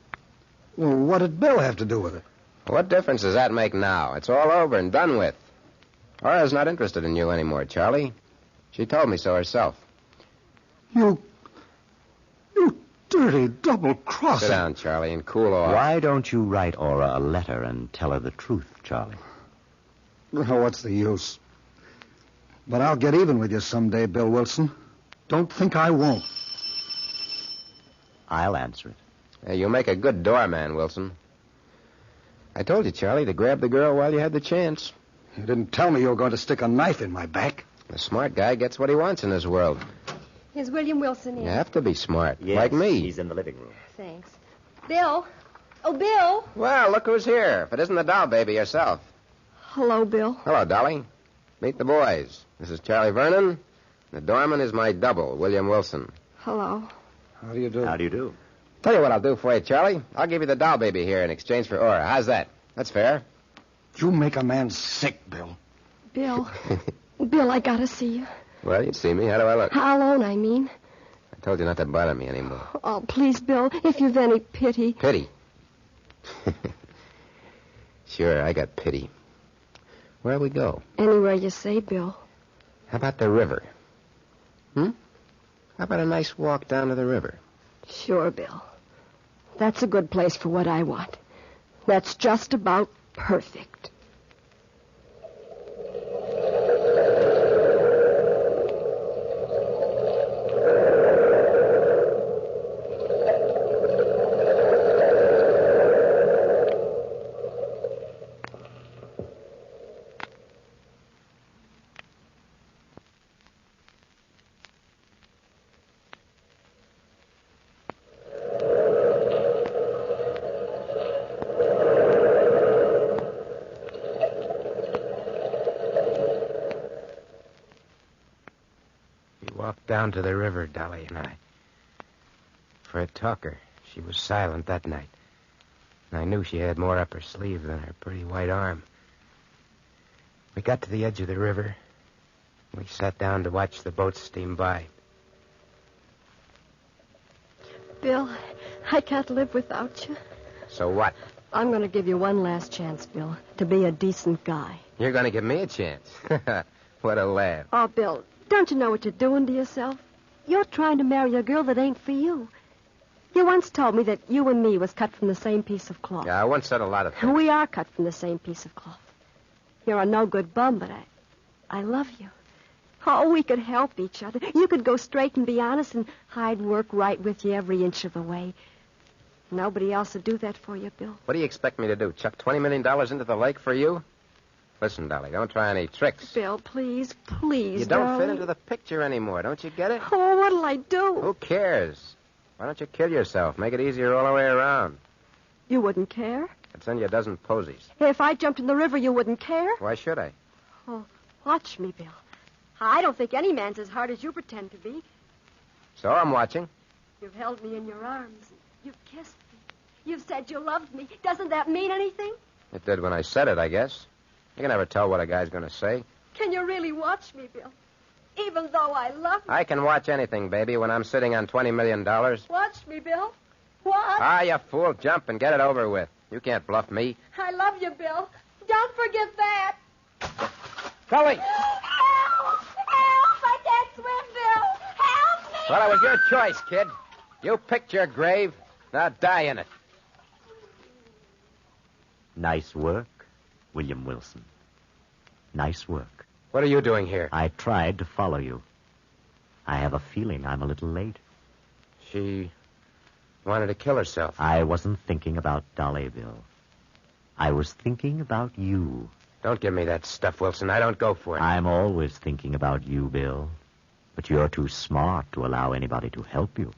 Well, what did Bill have to do with it? What difference does that make now? It's all over and done with. Aura's not interested in you anymore, Charlie. She told me so herself. You dirty double-crossing. Sit down, Charlie, and cool off. Why don't you write Aura a letter and tell her the truth, Charlie? Oh, what's the use? But I'll get even with you someday, Bill Wilson. Don't think I won't. I'll answer it. Hey, you make a good doorman, Wilson. I told you, Charlie, to grab the girl while you had the chance. You didn't tell me you were going to stick a knife in my back. The smart guy gets what he wants in this world. Is William Wilson in? You have to be smart, Yes, like me. He's in the living room. Thanks. Bill? Oh, Bill? Well, look who's here. If it isn't the doll baby herself. Hello, Bill. Hello, Dolly. Meet the boys. This is Charlie Vernon. The doorman is my double, William Wilson. Hello. How do you do? How do you do? Tell you what I'll do for you, Charlie. I'll give you the doll baby here in exchange for Aura. How's that? That's fair. You make a man sick, Bill. Bill. Bill, I gotta see you. Well, you see me. How do I look? How alone, I mean. I told you not to bother me anymore. Oh, please, Bill, if you've any pity. Pity? Sure, I got pity. Where'll we go? Anywhere you say, Bill. How about the river? How about a nice walk down to the river? Sure, Bill. That's a good place for what I want. That's just about perfect. Down to the river, Dolly and I. For a talker, she was silent that night. And I knew she had more up her sleeve than her pretty white arm. We got to the edge of the river. We sat down to watch the boats steam by. Bill, I can't live without you. So what? I'm going to give you one last chance, Bill, to be a decent guy. You're going to give me a chance. What a laugh. Oh, Bill, don't you know what you're doing to yourself? You're trying to marry a girl that ain't for you. You once told me that you and me was cut from the same piece of cloth. Yeah, I once said a lot of things. We are cut from the same piece of cloth. You're a no-good bum, but I love you. Oh, we could help each other. You could go straight and be honest, and I'd work right with you every inch of the way. Nobody else would do that for you, Bill. What do you expect me to do, chuck $20 million into the lake for you? Listen, Dolly, don't try any tricks. Bill, please, please, You don't darling. fit into the picture anymore, don't you get it? Oh, what'll I do? Who cares? Why don't you kill yourself? Make it easier all the way around. You wouldn't care? I'd send you a dozen posies. If I jumped in the river, you wouldn't care? Why should I? Oh, watch me, Bill. I don't think any man's as hard as you pretend to be. So I'm watching. You've held me in your arms. You've kissed me. You've said you loved me. Doesn't that mean anything? It did when I said it, I guess. You can never tell what a guy's going to say. Can you really watch me, Bill? Even though I love you? I can watch anything, baby, when I'm sitting on $20 million. Watch me, Bill. What? Ah, you fool. Jump and get it over with. You can't bluff me. I love you, Bill. Don't forget that. Dolly! Help! Help! I can't swim, Bill. Help me! Well, it was your choice, kid. You picked your grave. Now die in it. Nice work, William Wilson. Nice work. What are you doing here? I tried to follow you. I have a feeling I'm a little late. She wanted to kill herself. I wasn't thinking about Dolly, Bill. I was thinking about you. Don't give me that stuff, Wilson. I don't go for it. I'm always thinking about you, Bill. But you're too smart to allow anybody to help you.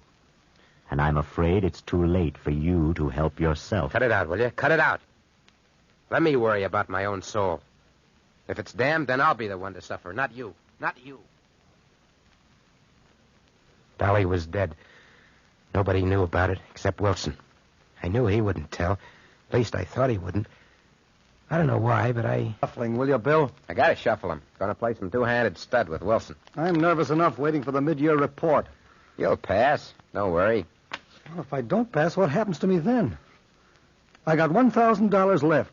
And I'm afraid it's too late for you to help yourself. Cut it out, will you? Cut it out. Let me worry about my own soul. If it's damned, then I'll be the one to suffer, not you. Not you. Dolly was dead. Nobody knew about it except Wilson. I knew he wouldn't tell. At least I thought he wouldn't. I don't know why, but I... Shuffling, will you, Bill? I gotta shuffle him. Gonna play some two-handed stud with Wilson. I'm nervous enough waiting for the mid-year report. You'll pass. Don't worry. Well, if I don't pass, what happens to me then? I got $1,000 left.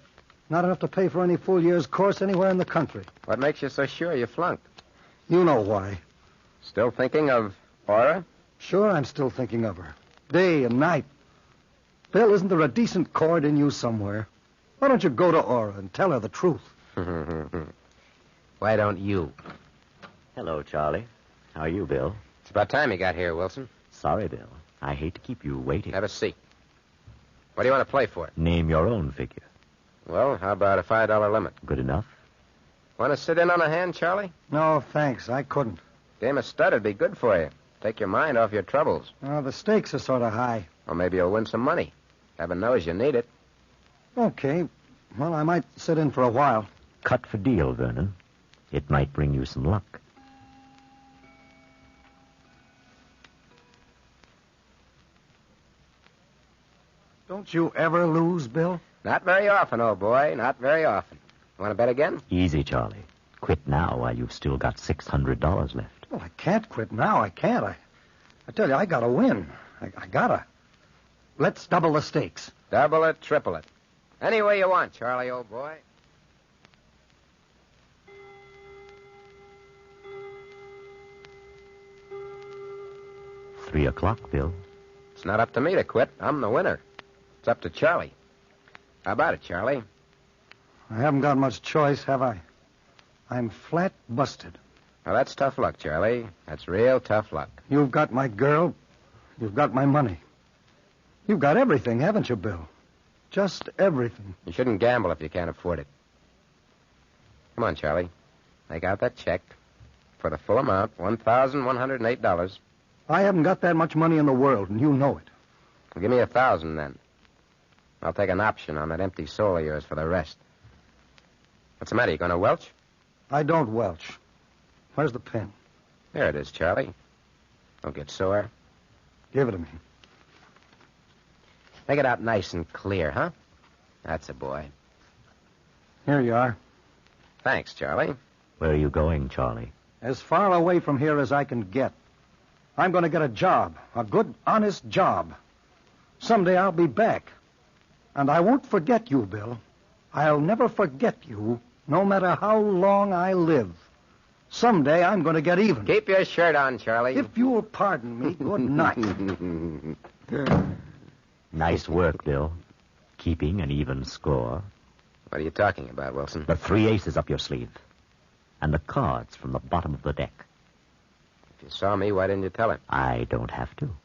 Not enough to pay for any full year's course anywhere in the country. What makes you so sure you flunked? You know why. Still thinking of Aura? Sure, I'm still thinking of her. day and night. Bill, isn't there a decent chord in you somewhere? Why don't you go to Aura and tell her the truth? Why don't you? Hello, Charlie. How are you, Bill? It's about time you got here, Wilson. Sorry, Bill. I hate to keep you waiting. Have a seat. What do you want to play for? Name your own figure. Well, how about a $5 limit? Good enough. Want to sit in on a hand, Charlie? No, thanks. I couldn't. Game of stud would be good for you. Take your mind off your troubles. The stakes are sort of high. Or maybe you'll win some money. Heaven knows you need it. Okay. Well, I might sit in for a while. Cut for deal, Vernon. It might bring you some luck. Don't you ever lose, Bill? Not very often, old boy. Not very often. Want to bet again? Easy, Charlie. Quit now while you've still got $600 left. Well, I can't quit now. I can't. I tell you, I gotta win. I gotta. Let's double the stakes. Double it, triple it. Any way you want, Charlie, old boy. $3:00, Bill. It's not up to me to quit. I'm the winner. It's up to Charlie. How about it, Charlie? I haven't got much choice, have I? I'm flat busted. Well, that's tough luck, Charlie. That's real tough luck. You've got my girl. You've got my money. You've got everything, haven't you, Bill? Just everything. You shouldn't gamble if you can't afford it. Come on, Charlie. Take out that check for the full amount, $1,108. I haven't got that much money in the world, and you know it. Well, give me $1,000 then. I'll take an option on that empty soul of yours for the rest. What's the matter? You going to welch? I don't welch. Where's the pen? There it is, Charlie. Don't get sore. Give it to me. Make it out nice and clear, huh? That's a boy. Here you are. Thanks, Charlie. Where are you going, Charlie? As far away from here as I can get. I'm going to get a job. A good, honest job. Someday I'll be back. And I won't forget you, Bill. I'll never forget you, no matter how long I live. Someday I'm going to get even. Keep your shirt on, Charlie. If you'll pardon me, good night. Nice work, Bill. Keeping an even score. What are you talking about, Wilson? The 3 aces up your sleeve. And the cards from the bottom of the deck. If you saw me, why didn't you tell him? I don't have to.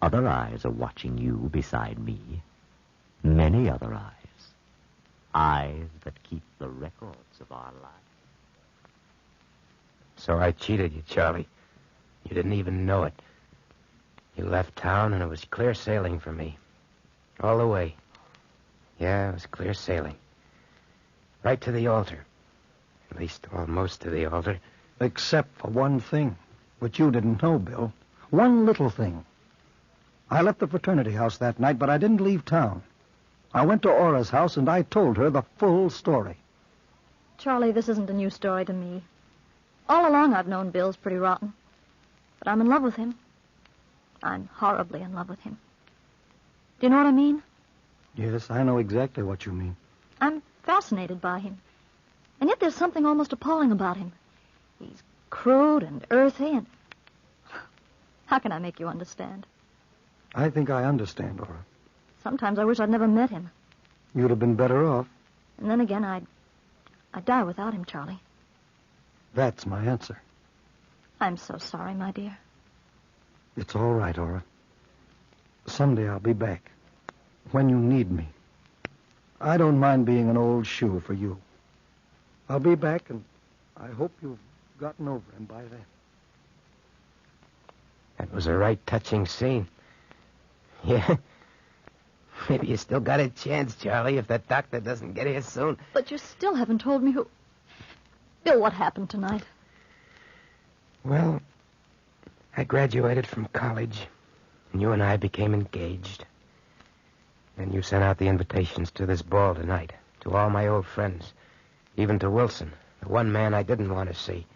Other eyes are watching you beside me. Many other eyes. Eyes that keep the records of our lives. So I cheated you, Charlie. You didn't even know it. You left town, and it was clear sailing for me. All the way. Yeah, it was clear sailing. Right to the altar. At least almost to the altar. Except for one thing, which you didn't know, Bill. One little thing. I left the fraternity house that night, but I didn't leave town. I went to Aura's house, and I told her the full story. Charlie, this isn't a new story to me. All along I've known Bill's pretty rotten. But I'm in love with him. I'm horribly in love with him. Do you know what I mean? Yes, I know exactly what you mean. I'm fascinated by him. And yet there's something almost appalling about him. He's crude and earthy and... How can I make you understand? I think I understand, Aura. Sometimes I wish I'd never met him. You'd have been better off. And then again, I'd die without him, Charlie. That's my answer. I'm so sorry, my dear. It's all right, Aura. Someday I'll be back. When you need me. I don't mind being an old shoe for you. I'll be back, and I hope you've gotten over him by then. That was a right touching scene. Yeah. Maybe you still got a chance, Charlie, if that doctor doesn't get here soon. But you still haven't told me who... Bill, what happened tonight? Well, I graduated from college, and you and I became engaged. And you sent out the invitations to this ball tonight, to all my old friends, even to Wilson, the one man I didn't want to see.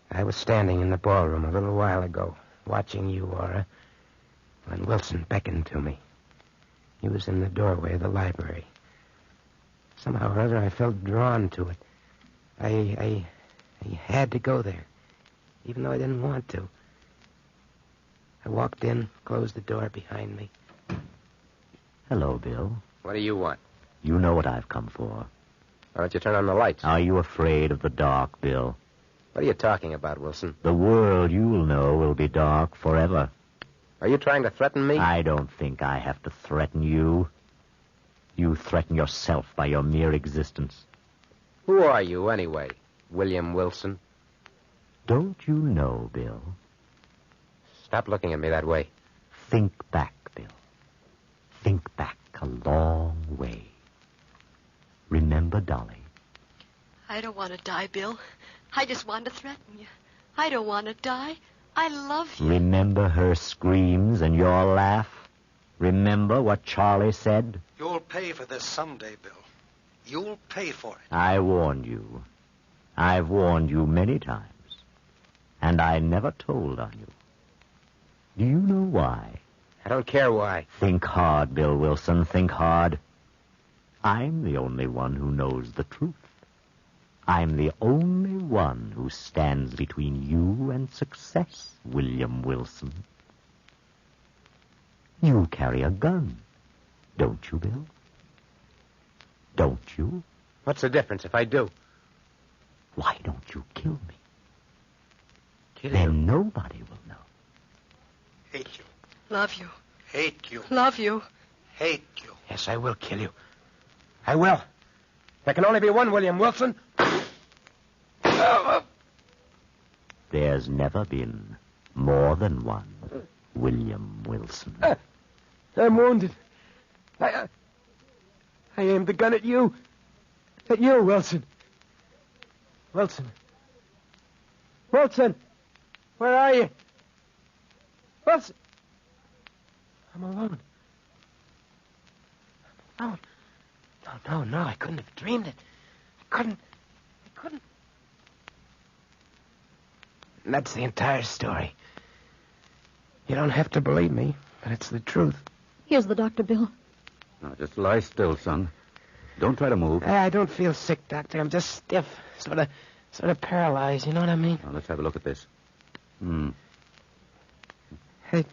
I was standing in the ballroom a little while ago, watching you, Aura, when Wilson beckoned to me. He was in the doorway of the library. Somehow or other, I felt drawn to it. I had to go there, even though I didn't want to. I walked in, closed the door behind me. Hello, Bill. What do you want? You know what I've come for. Why don't you turn on the lights? Are you afraid of the dark, Bill? What are you talking about, Wilson? The world you'll know will be dark forever. Are you trying to threaten me? I don't think I have to threaten you. You threaten yourself by your mere existence. Who are you, anyway, William Wilson? Don't you know, Bill? Stop looking at me that way. Think back, Bill. Think back a long way. Remember Dolly? I don't want to die, Bill. I just want to threaten you. I don't want to die. I love you. Remember her screams and your laugh? Remember what Charlie said? You'll pay for this someday, Bill. You'll pay for it. I warned you. I've warned you many times. And I never told on you. Do you know why? I don't care why. Think hard, Bill Wilson. Think hard. I'm the only one who knows the truth. I'm the only one who stands between you and success, William Wilson. You carry a gun, don't you, Bill? Don't you? What's the difference if I do? Why don't you kill me? Kill then you? Nobody will know. Hate you. Love you. Hate you. Love you. Hate you. Yes, I will kill you. I will. There can only be one William Wilson. There's never been more than one William Wilson. I'm wounded. I aimed the gun at you. At you, Wilson. Wilson. Wilson. Where are you? Wilson. I'm alone. I'm alone. No, I couldn't have dreamed it. I couldn't. And that's the entire story. You don't have to believe me, but it's the truth. Here's the doctor, Bill. Now, just lie still, son. Don't try to move. I don't feel sick, Doctor. I'm just stiff. Sort of paralyzed, you know what I mean? Now, let's have a look at this. Hey,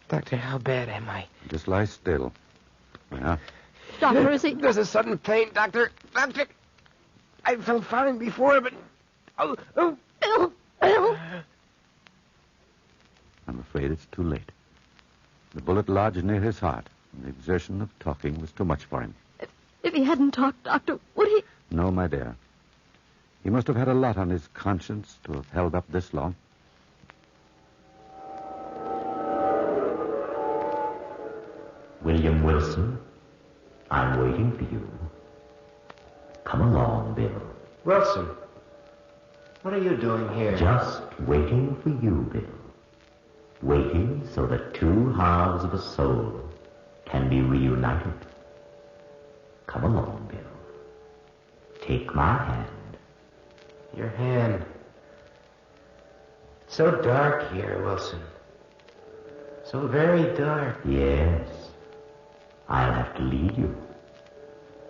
Doctor, how bad am I? Just lie still. Yeah. Doctor, is he... There's a sudden pain, Doctor. Doctor! I felt fine before, but... Oh. Bill! I'm afraid it's too late. The bullet lodged near his heart, and the exertion of talking was too much for him. If he hadn't talked, Doctor, would he... No, my dear. He must have had a lot on his conscience to have held up this long. William Wilson, I'm waiting for you. Come along, Bill. Wilson, what are you doing here? Just waiting for you, Bill. Waiting so that two halves of a soul can be reunited. Come along, Bill. Take my hand. Your hand. So dark here, Wilson. So very dark. Yes. I'll have to lead you.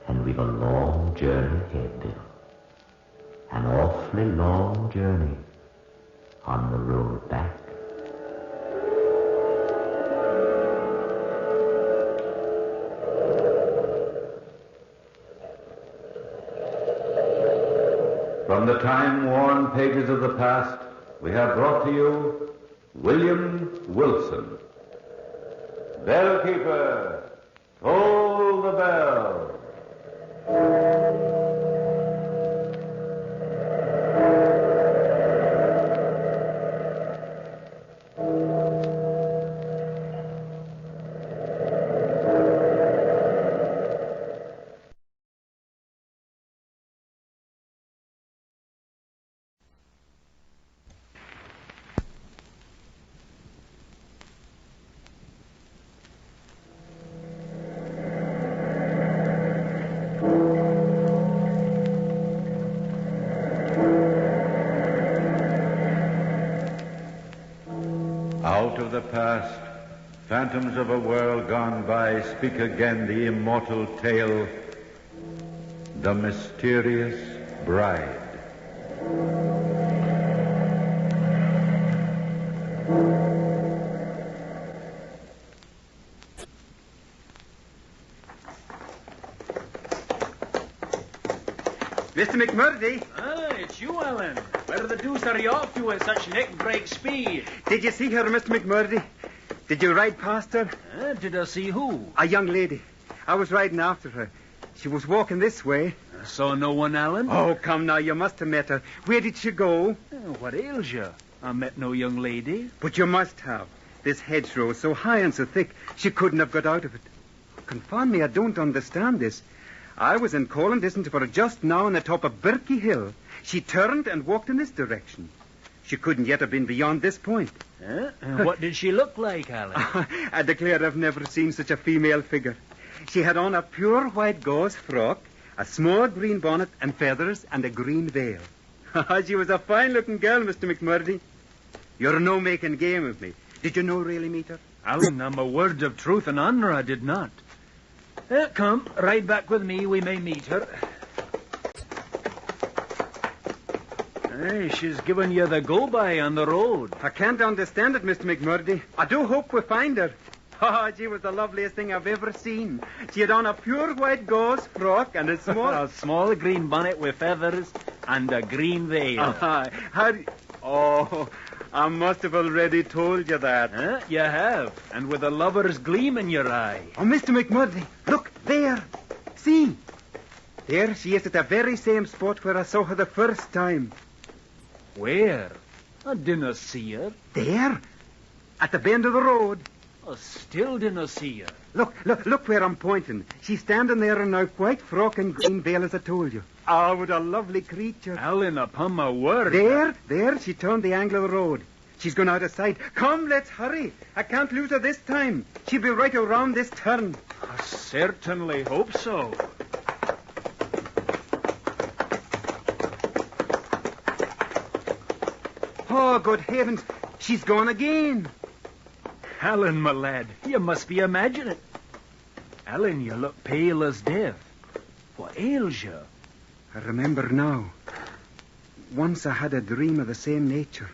And we've a long journey ahead, Bill. An awfully long journey on the road back. From the time-worn pages of the past, we have brought to you William Wilson. Bellkeeper, toll the bell. Out of the past, phantoms of a world gone by, speak again the immortal tale, the mysterious bride. Mr. McMurdy. Ah, it's you, Alan. Where the deuce are you off to at such neck-break speed? Did you see her, Mr. McMurdy? Did you ride past her? Did I see who? A young lady. I was riding after her. She was walking this way. I saw no one, Alan. Oh, come now, you must have met her. Where did she go? What ails you? I met no young lady. But you must have. This hedgerow is so high and so thick, she couldn't have got out of it. Confound me, I don't understand this. I was in calling distance for her just now on the top of Birkie Hill. She turned and walked in this direction. She couldn't yet have been beyond this point. What did she look like, Alan? I declare I've never seen such a female figure. She had on a pure white gauze frock, a small green bonnet and feathers, and a green veil. She was a fine-looking girl, Mr. McMurdy. You're no making game of me. Did you no really meet her? Alan, I'm a word of truth and honour, I did not. Come, ride back with me, we may meet her. She's given you the go-by on the road. I can't understand it, Mr. McMurdy. I do hope we find her. She was the loveliest thing I've ever seen. She had on a pure white gauze frock and a small green bonnet with feathers and a green veil. I must have already told you that. You have, and with a lover's gleam in your eye. Oh, Mr. McMurdy, look, there. See? There she is at the very same spot where I saw her the first time. Where? I didn't see her. There? At the bend of the road. I still didn't see her. Look where I'm pointing. She's standing there in her white frock and green veil, as I told you. Oh, what a lovely creature. Alan, upon my word. There, she turned the angle of the road. She's gone out of sight. Come, let's hurry. I can't lose her this time. She'll be right around this turn. I certainly hope so. Oh, good heavens. She's gone again. Alan, my lad, you must be imagining. Alan, you look pale as death. What ails you? I remember now. Once I had a dream of the same nature.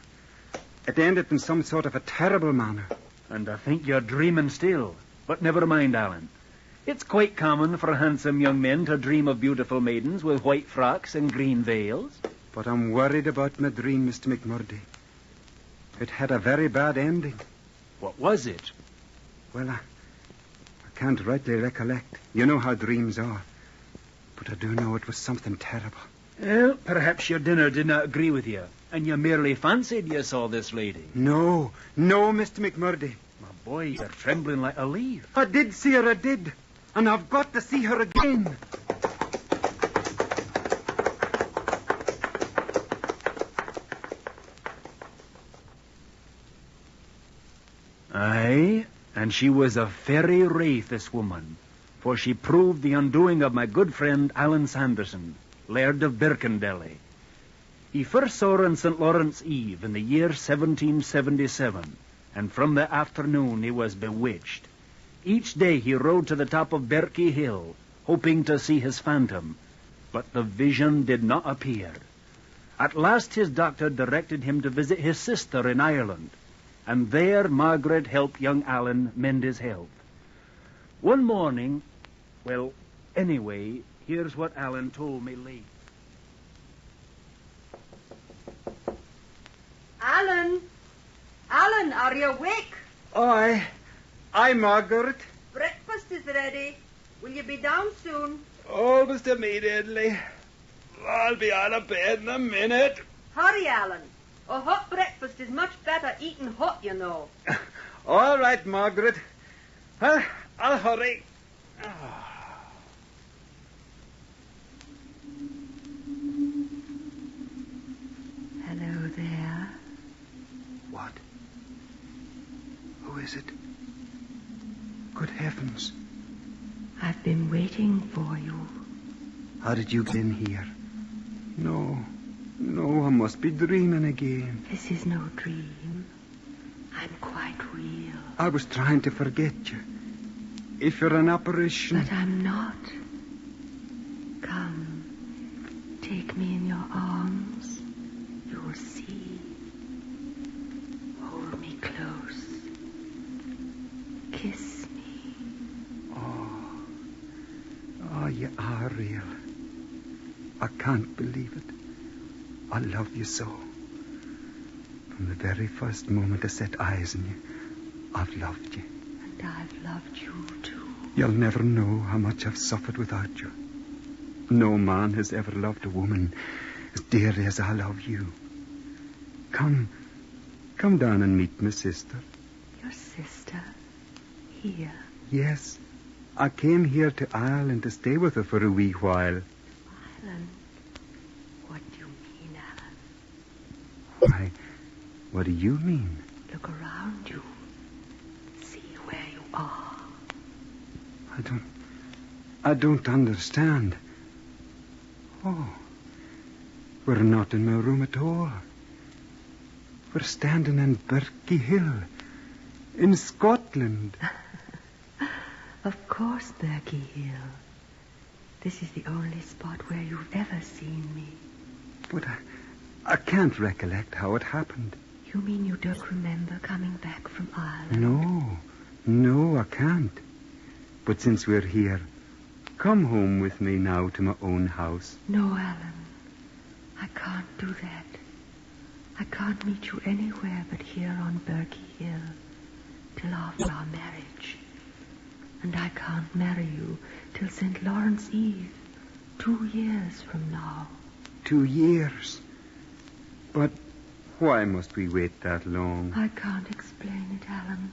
It ended in some sort of a terrible manner. And I think you're dreaming still. But never mind, Alan. It's quite common for handsome young men to dream of beautiful maidens with white frocks and green veils. But I'm worried about my dream, Mr. McMurdy. It had a very bad ending. What was it? Well, I can't rightly recollect. You know how dreams are. But I do know it was something terrible. Well, perhaps your dinner did not agree with you, and you merely fancied you saw this lady. No, Mr. McMurdy. My boy, you're trembling like a leaf. I did see her, I did. And I've got to see her again. Aye, and she was a very wraith, this woman, for she proved the undoing of my good friend Alan Sanderson, Laird of Birkendelly. He first saw her on St. Lawrence Eve in the year 1777, and from the afternoon he was bewitched. Each day he rode to the top of Birkie Hill, hoping to see his phantom, but the vision did not appear. At last his doctor directed him to visit his sister in Ireland, and there Margaret helped young Alan mend his health. One morning, well, anyway, here's what Alan told me late. Alan, are you awake? Aye, Margaret. Breakfast is ready. Will you be down soon? Almost immediately. I'll be out of bed in a minute. Hurry, Alan. A hot breakfast is much better eaten hot, you know. All right, Margaret. I'll hurry. Hello there. What? Who is it? Good heavens. I've been waiting for you. How did you get in here? No, I must be dreaming again. This is no dream. I'm quite real. I was trying to forget you. If you're an apparition... But I'm not. Come, take me in your arms. You'll see. Hold me close. Kiss me. Oh, you are real. I can't believe it. I love you so. From the very first moment I set eyes on you, I've loved you. And I've loved you, too. You'll never know how much I've suffered without you. No man has ever loved a woman as dearly as I love you. Come down and meet my sister. Your sister? Here? Yes. I came here to Ireland to stay with her for a wee while. Ireland? What do you mean, Alan? Why, what do you mean? Look around you. See where you are. I don't understand. Oh, we're not in my room at all. We're standing in Birkie Hill, in Scotland. Of course, Birkie Hill. This is the only spot where you've ever seen me. But I can't recollect how it happened. You mean you don't remember coming back from Ireland? No, I can't. But since we're here, come home with me now to my own house. No, Alan. I can't do that. I can't meet you anywhere but here on Birkie Hill till after our marriage. And I can't marry you till St. Lawrence Eve, 2 years from now. 2 years? But why must we wait that long? I can't explain it, Alan.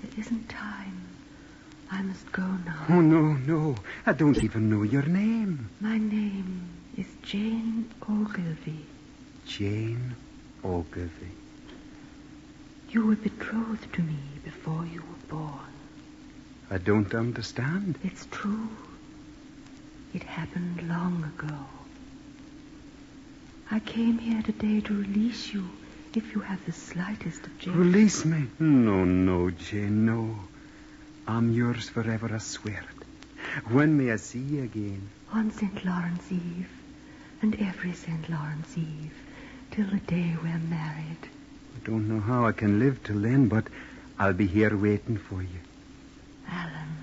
There isn't time. I must go now. Oh, no. I don't even know your name. My name is Jane Ogilvy. Jane Ogilvy. You were betrothed to me before you were born. I don't understand. It's true. It happened long ago. I came here today to release you if you have the slightest objection. Release me? No, Jane, no. I'm yours forever, I swear it. When may I see you again? On St. Lawrence Eve, and every St. Lawrence Eve, till the day we're married. I don't know how I can live till then, but I'll be here waiting for you. Alan,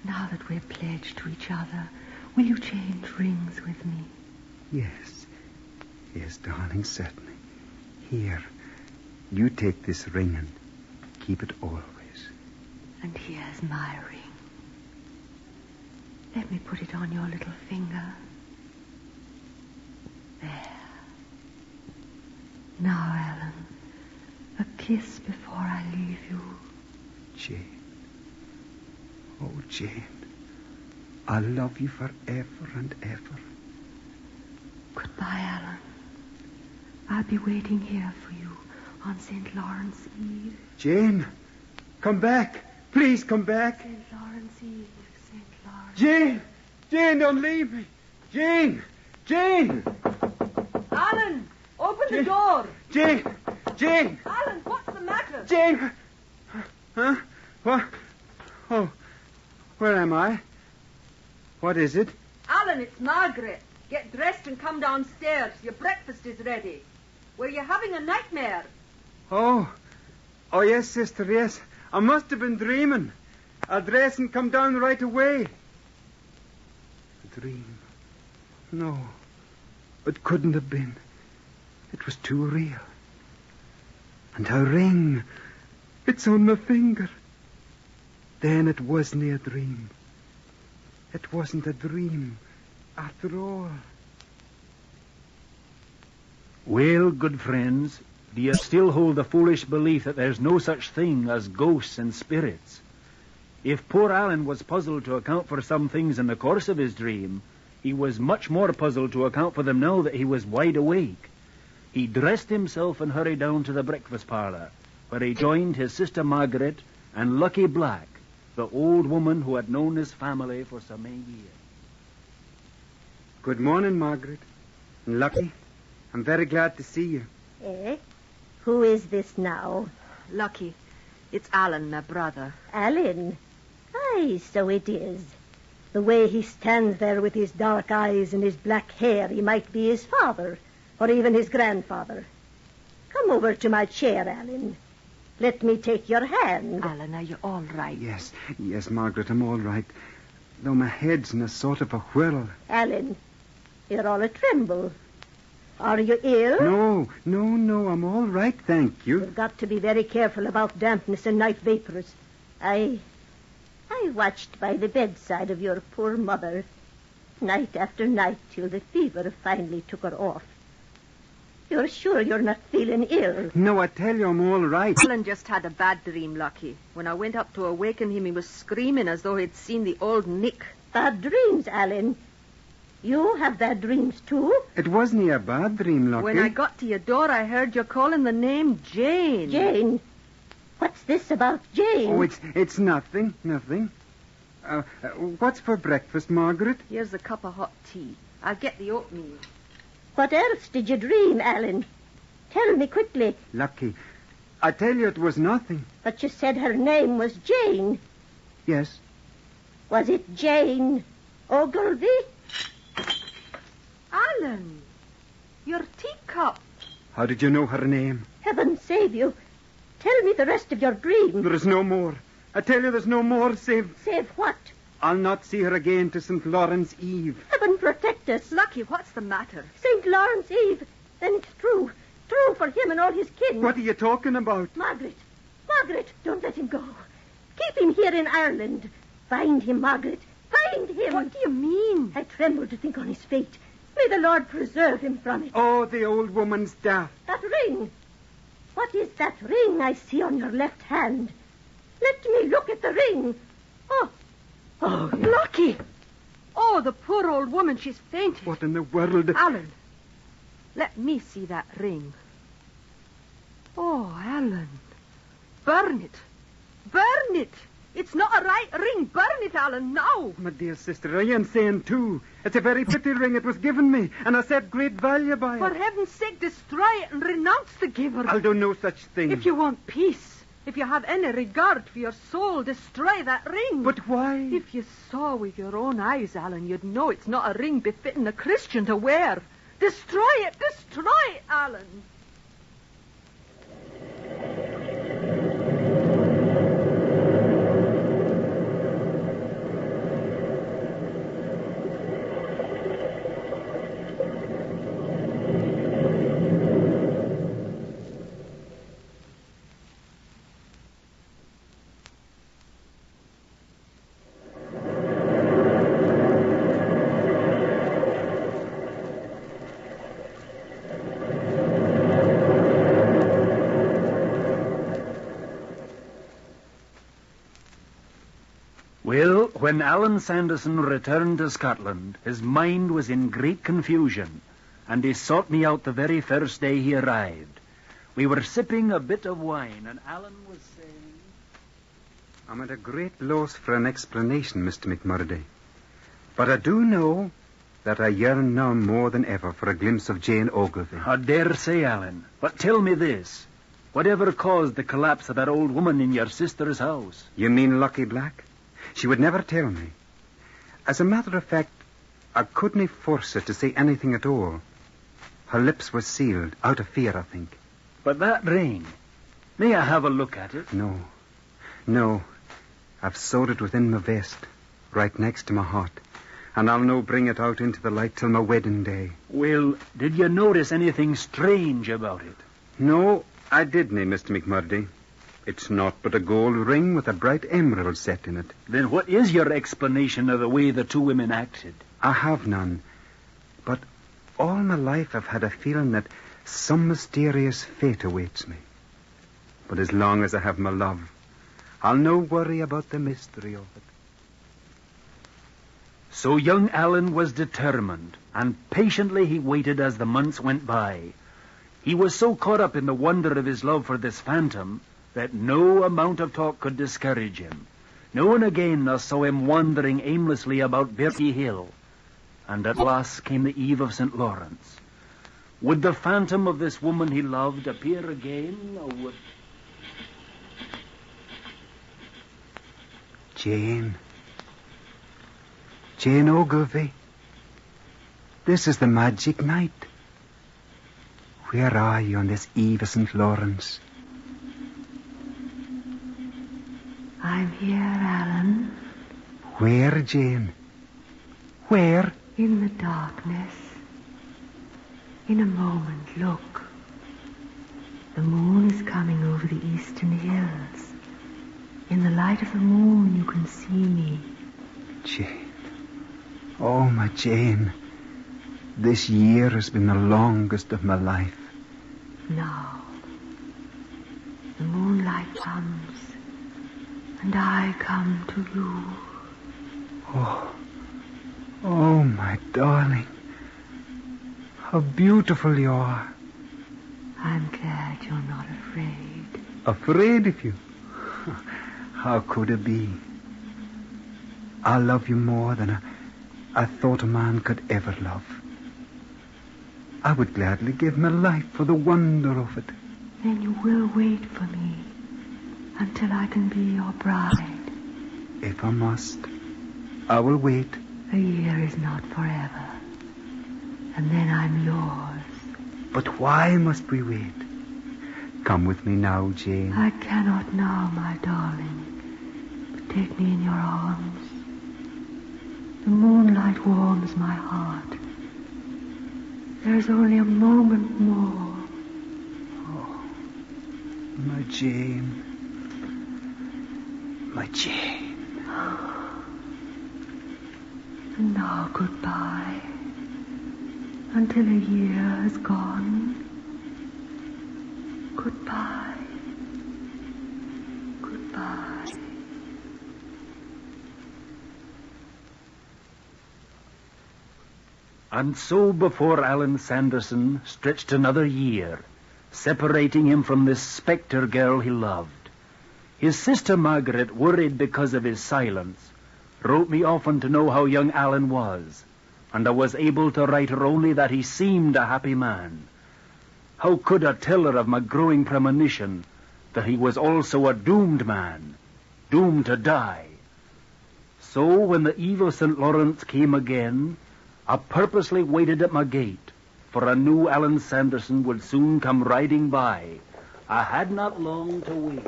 now that we're pledged to each other, will you change rings with me? Yes, darling, certainly. Here, you take this ring and keep it always. And here's my ring. Let me put it on your little finger. There. Now, Alan, a kiss before I leave you. Jane. Oh, Jane. I'll love you forever and ever. Goodbye, Alan. I'll be waiting here for you on St. Lawrence Eve. Jane, come back. Please come back. St. Lawrence Eve, St. Lawrence. Jane, don't leave me. Jane. Alan, open the door. Jane. Alan, what's the matter? Jane. Huh? What? Oh, where am I? What is it? Alan, it's Margaret. Get dressed and come downstairs. Your breakfast is ready. Were you having a nightmare? Oh, yes, sister, yes. I must have been dreaming. I'll dress and come down right away. A dream? No, it couldn't have been. It was too real. And her ring, it's on my finger. Then it wasn't a dream. It wasn't a dream after all. Well, good friends, do you still hold the foolish belief that there's no such thing as ghosts and spirits? If poor Alan was puzzled to account for some things in the course of his dream, he was much more puzzled to account for them now that he was wide awake. He dressed himself and hurried down to the breakfast parlour, where he joined his sister Margaret and Lucky Black, the old woman who had known his family for so many years. Good morning, Margaret. And Lucky, I'm very glad to see you. Eh? Who is this now? Lucky, it's Alan, my brother. Alan? Aye, so it is. The way he stands there with his dark eyes and his black hair, he might be his father, or even his grandfather. Come over to my chair, Alan. Let me take your hand. Alan, are you all right? Yes, Margaret, I'm all right. Though my head's in a sort of a whirl. Alan, You're all a tremble. Are you ill? No, I'm all right, thank you. You've got to be very careful about dampness and night vapors. I watched by the bedside of your poor mother, night after night, till the fever finally took her off. You're sure you're not feeling ill? No, I tell you, I'm all right. Alan just had a bad dream, Lucky. When I went up to awaken him, he was screaming as though he'd seen the old Nick. Bad dreams, Alan. You have bad dreams, too? It wasn't a bad dream, Lucky. When I got to your door, I heard you calling the name Jane. Jane? What's this about Jane? Oh, it's nothing. What's for breakfast, Margaret? Here's a cup of hot tea. I'll get the oatmeal. What else did you dream, Alan? Tell me quickly. Lucky, I tell you it was nothing. But you said her name was Jane. Yes. Was it Jane Ogilvy? Alan, your teacup. How did you know her name? Heaven save you. Tell me the rest of your dream. There is no more. I tell you there's no more, save... Save what? I'll not see her again to St. Lawrence Eve. Heaven protect us. Lucky, what's the matter? St. Lawrence Eve. Then it's true. True for him and all his kin. What are you talking about? Margaret, don't let him go. Keep him here in Ireland. Find him, Margaret. Find him. What do you mean? I tremble to think on his fate. May the Lord preserve him from it. Oh, the old woman's death. That ring. What is that ring I see on your left hand? Let me look at the ring. Oh, Lucky. Oh, the poor old woman, she's fainted. What in the world? Alan, let me see that ring. Oh, Alan. Burn it. Burn it. It's not a right ring. Burn it, Alan, now. My dear sister, I am saying too. It's a very pretty ring. It was given me, and I set great value by it. For heaven's sake, destroy it and renounce the giver. I'll do no such thing. If you want peace, if you have any regard for your soul, destroy that ring. But why? If you saw with your own eyes, Alan, you'd know it's not a ring befitting a Christian to wear. Destroy it. Destroy it, Alan. Well, when Alan Sanderson returned to Scotland, his mind was in great confusion, and he sought me out the very first day he arrived. We were sipping a bit of wine, and Alan was saying... I'm at a great loss for an explanation, Mr. McMurday. But I do know that I yearn now more than ever for a glimpse of Jane Ogilvy. I dare say, Alan. But tell me this. Whatever caused the collapse of that old woman in your sister's house? You mean Lucky Black? She would never tell me. As a matter of fact, I couldn't force her to say anything at all. Her lips were sealed, out of fear, I think. But that ring, may I have a look at it? No. I've sewed it within my vest, right next to my heart. And I'll no bring it out into the light till my wedding day. Well, did you notice anything strange about it? No, I didn't, Mr. McMurday. It's not but a gold ring with a bright emerald set in it. Then what is your explanation of the way the two women acted? I have none. But all my life I've had a feeling that some mysterious fate awaits me. But as long as I have my love, I'll no worry about the mystery of it. So young Alan was determined, and patiently he waited as the months went by. He was so caught up in the wonder of his love for this phantom that no amount of talk could discourage him. Now and again I saw him wandering aimlessly about Birkie Hill, and at last came the eve of St. Lawrence. Would the phantom of this woman he loved appear again, or would... Jane Ogilvy. This is the magic night. Where are you on this eve of St. Lawrence? I'm here, Alan. Where, Jane? Where? In the darkness. In a moment, look. The moon is coming over the eastern hills. In the light of the moon, you can see me. Jane. Oh, my Jane. This year has been the longest of my life. Now, the moonlight comes, and I come to you. Oh, my darling. How beautiful you are. I'm glad you're not afraid. Afraid of you? How could it be? I love you more than I thought a man could ever love. I would gladly give my life for the wonder of it. Then you will wait for me until I can be your bride. If I must, I will wait. A year is not forever. And then I'm yours. But why must we wait? Come with me now, Jane. I cannot now, my darling. But take me in your arms. The moonlight warms my heart. There is only a moment more. Oh, my Jane. My Jane. And now goodbye. Until a year has gone. Goodbye. Goodbye. And so before Alan Sanderson stretched another year, separating him from this spectre girl he loved. His sister Margaret, worried because of his silence, wrote me often to know how young Alan was, and I was able to write her only that he seemed a happy man. How could I tell her of my growing premonition that he was also a doomed man, doomed to die? So when the eve of St. Lawrence came again, I purposely waited at my gate, for I knew Alan Sanderson would soon come riding by. I had not long to wait.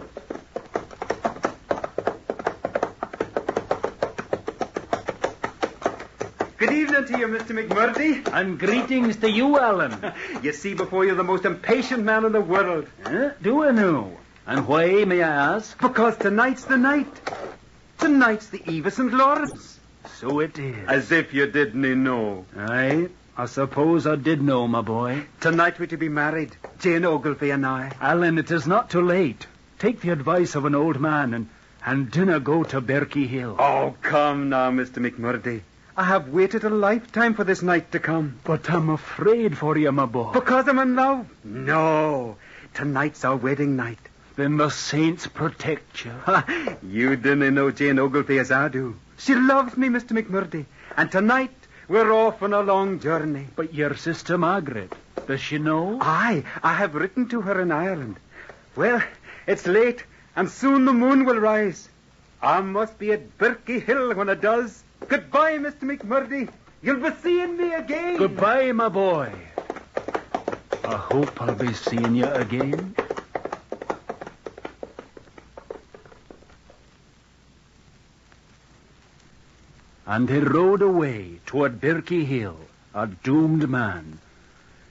Good evening to you, Mr. McMurdy. And greetings to you, Alan. You see before you the most impatient man in the world. Do I know? And why, may I ask? Because tonight's the night. Tonight's the eve of St. Lawrence. So it is. As if you didn't know. Aye, I suppose I did know, my boy. Tonight we're to be married, Jane Ogilvy and I. Alan, it is not too late. Take the advice of an old man and dinna go to Berkey Hill. Oh, come now, Mr. McMurdy. I have waited a lifetime for this night to come. But I'm afraid for you, my boy. Because I'm in love? No. Tonight's our wedding night. Then the saints protect you. You didn't know Jane Ogilvy as I do. She loves me, Mr. McMurdy. And tonight, we're off on a long journey. But your sister Margaret, does she know? Aye, I have written to her in Ireland. Well, it's late, and soon the moon will rise. I must be at Berkey Hill when it does. Goodbye, Mr. McMurdy. You'll be seeing me again. Goodbye, my boy. I hope I'll be seeing you again. And he rode away toward Berkey Hill, a doomed man.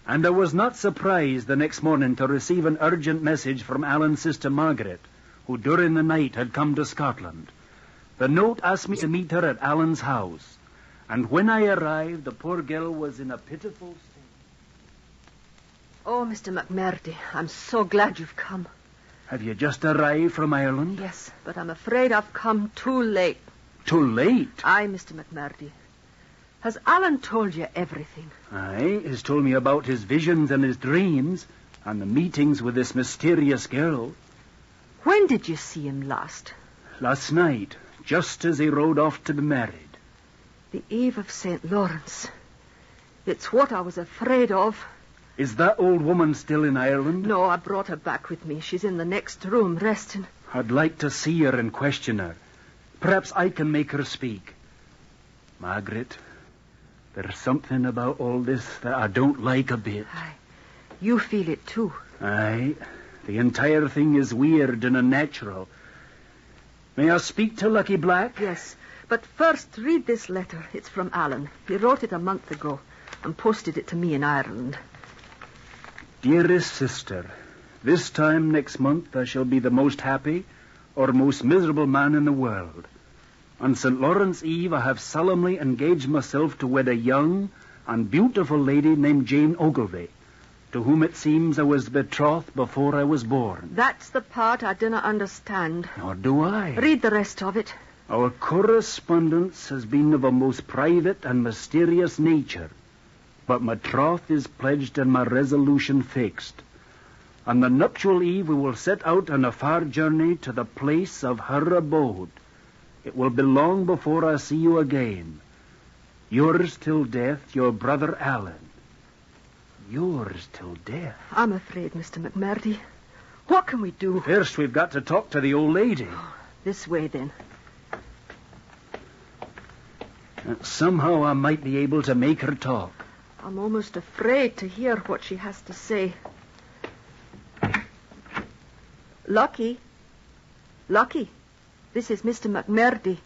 And I was not surprised the next morning to receive an urgent message from Alan's sister Margaret, who during the night had come to Scotland. The note asked me to meet her at Alan's house, and when I arrived, the poor girl was in a pitiful state. Oh, Mr. McMurdy, I'm so glad you've come. Have you just arrived from Ireland? Yes, but I'm afraid I've come too late. Too late? Aye, Mr. McMurdy. Has Alan told you everything? Aye, he's told me about his visions and his dreams, and the meetings with this mysterious girl. When did you see him last? Last night, just as he rode off to be married. The eve of St. Lawrence. It's what I was afraid of. Is that old woman still in Ireland? No, I brought her back with me. She's in the next room, resting. I'd like to see her and question her. Perhaps I can make her speak. Margaret, there's something about all this that I don't like a bit. Aye, you feel it too. Aye, the entire thing is weird and unnatural. May I speak to Lucky Black? Yes, but first read this letter. It's from Alan. He wrote it a month ago and posted it to me in Ireland. Dearest sister, this time next month I shall be the most happy or most miserable man in the world. On St. Lawrence Eve I have solemnly engaged myself to wed a young and beautiful lady named Jane Ogilvy, to whom it seems I was betrothed before I was born. That's the part I didn't understand. Nor do I. Read the rest of it. Our correspondence has been of a most private and mysterious nature, but my troth is pledged and my resolution fixed. On the nuptial eve we will set out on a far journey to the place of her abode. It will be long before I see you again. Yours till death, your brother Alan. Yours till death. I'm afraid, Mr. McMurdy. What can we do? First, we've got to talk to the old lady. This way, then. Somehow I might be able to make her talk. I'm almost afraid to hear what she has to say. Lucky, this is Mr. McMurdy.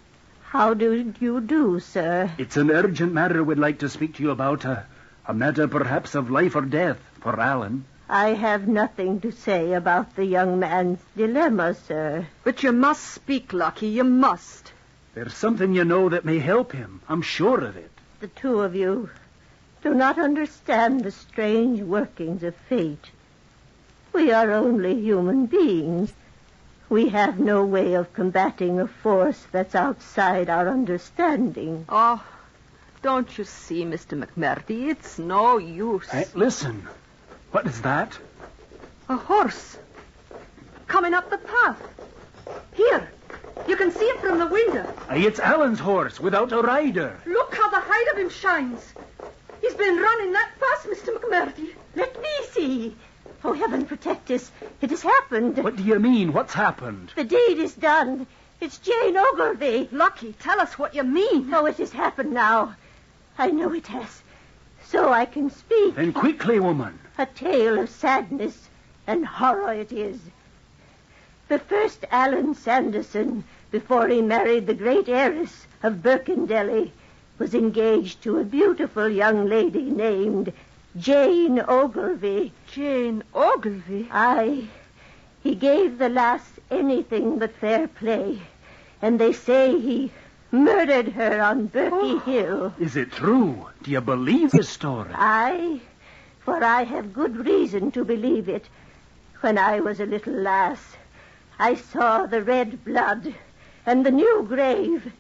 How do you do, sir? It's an urgent matter we'd like to speak to you about. A matter perhaps of life or death for Alan. I have nothing to say about the young man's dilemma, sir. But you must speak, Lucky, you must. There's something you know that may help him. I'm sure of it. The two of you do not understand the strange workings of fate. We are only human beings. We have no way of combating a force that's outside our understanding. Oh, don't you see, Mr. McMurdy? It's no use. Hey, listen. What is that? A horse. Coming up the path. Here. You can see it from the window. It's Alan's horse, without a rider. Look how the hide of him shines. He's been running that fast, Mr. McMurdy. Let me see. Oh, heaven protect us. It has happened. What do you mean? What's happened? The deed is done. It's Jane Ogilvy. Lucky, tell us what you mean. Oh, it has happened now. I know it has. So I can speak. Then quickly, woman. A tale of sadness and horror it is. The first Alan Sanderson, before he married the great heiress of Birkendelly, was engaged to a beautiful young lady named Jane Ogilvy. Jane Ogilvy? Aye. He gave the lass anything but fair play, and they say he murdered her on Berkey Hill. Is it true? Do you believe this story? Aye, for I have good reason to believe it. When I was a little lass, I saw the red blood and the new grave.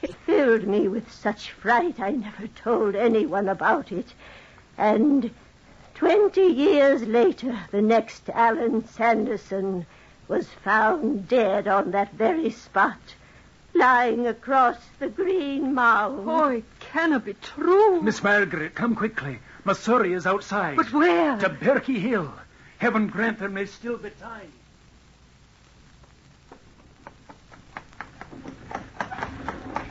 It filled me with such fright I never told anyone about it. And 20 years later, the next Alan Sanderson was found dead on that very spot, lying across the green mound. Oh, it cannot be true. Miss Margaret, come quickly. My surrey is outside. But where? To Berkey Hill. Heaven grant there may still be time.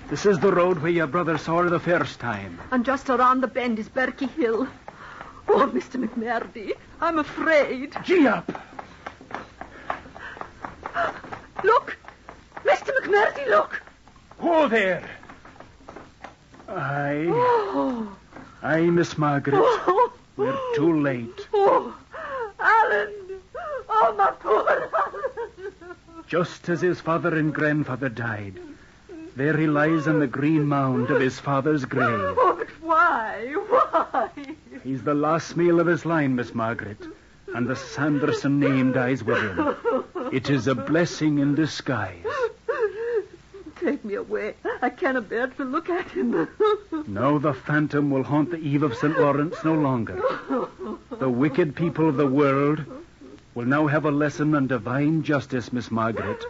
This is the road where your brother saw her the first time. And just around the bend is Berkey Hill. Oh, Mr. McMurdy, I'm afraid. Gee up! Look! Mr. McMurdy, look! Whoa there! Aye. Oh. Aye, Miss Margaret. Oh. We're too late. Oh, Alan! Oh, my poor Alan! Just as his father and grandfather died, there he lies on the green mound of his father's grave. Oh, but why? Why? He's the last meal of his line, Miss Margaret, and the Sanderson name dies with him. It is a blessing in disguise. Take me away. I cannot bear to look at him. Now the phantom will haunt the eve of St. Lawrence no longer. The wicked people of the world will now have a lesson on divine justice, Miss Margaret,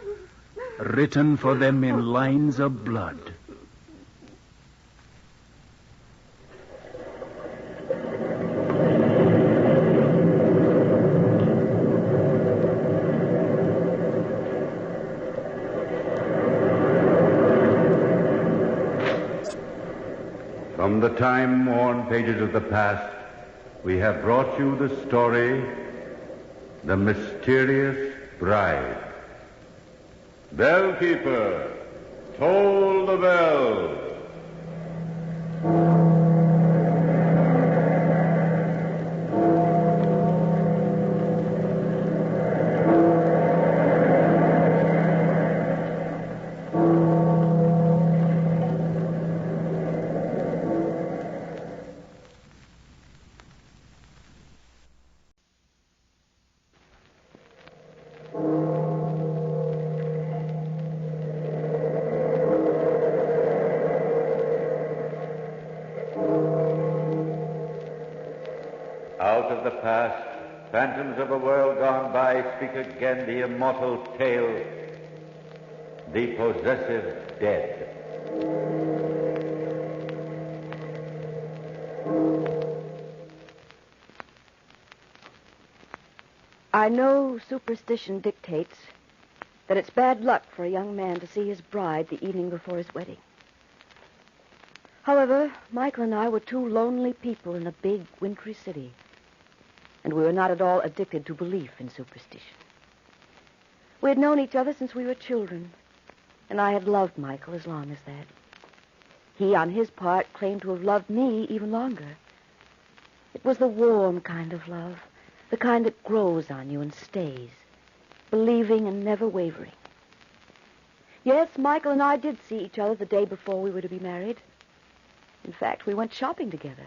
written for them in lines of blood. From the time-worn pages of the past, we have brought you the story, The Mysterious Bride. Bellkeeper, toll the bell. Out of the past, phantoms of a world gone by, speak again the immortal tale, the Possessive Dead. I know superstition dictates that it's bad luck for a young man to see his bride the evening before his wedding. However, Michael and I were two lonely people in a big, wintry city, and we were not at all addicted to belief in superstition. We had known each other since we were children, and I had loved Michael as long as that. He, on his part, claimed to have loved me even longer. It was the warm kind of love, the kind that grows on you and stays, believing and never wavering. Yes, Michael and I did see each other the day before we were to be married. In fact, we went shopping together.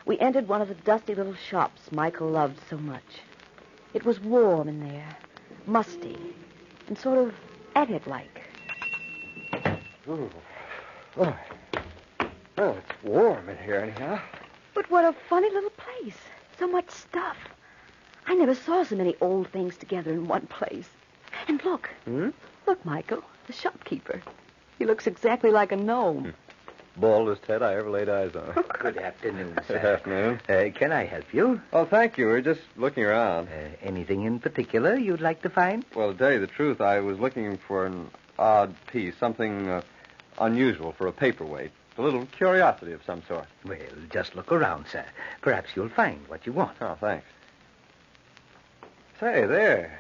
We entered one of the dusty little shops Michael loved so much. It was warm in there, musty, and sort of attic-like. Ooh. Oh. Well, it's warm in here anyhow. But what a funny little place. So much stuff. I never saw so many old things together in one place. And look. Look, Michael, the shopkeeper. He looks exactly like a gnome. Baldest head I ever laid eyes on. Good afternoon, sir. Good afternoon. Can I help you? Oh, thank you. We're just looking around. Anything in particular you'd like to find? Well, to tell you the truth, I was looking for an odd piece, something unusual for a paperweight. A little curiosity of some sort. Well, just look around, sir. Perhaps you'll find what you want. Oh, thanks. Say, there.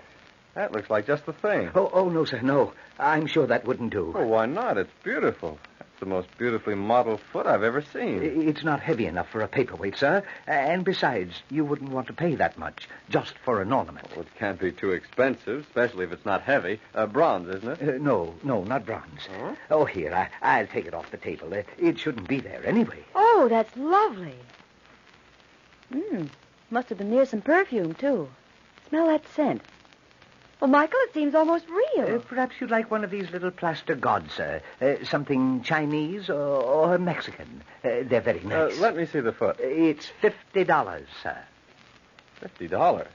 That looks like just the thing. Oh, no, sir, no. I'm sure that wouldn't do. Oh, why not? It's beautiful. That's the most beautifully modeled foot I've ever seen. It's not heavy enough for a paperweight, sir. And besides, you wouldn't want to pay that much just for an ornament. Well, it can't be too expensive, especially if it's not heavy. Bronze, isn't it? No, not bronze. Huh? Oh, here, I'll take it off the table. It shouldn't be there anyway. Oh, that's lovely. Must have been near some perfume, too. Smell that scent. Well, Michael, it seems almost real. Perhaps you'd like one of these little plaster gods, sir. Something Chinese or Mexican. They're very nice. Let me see the foot. It's $50, sir. $50?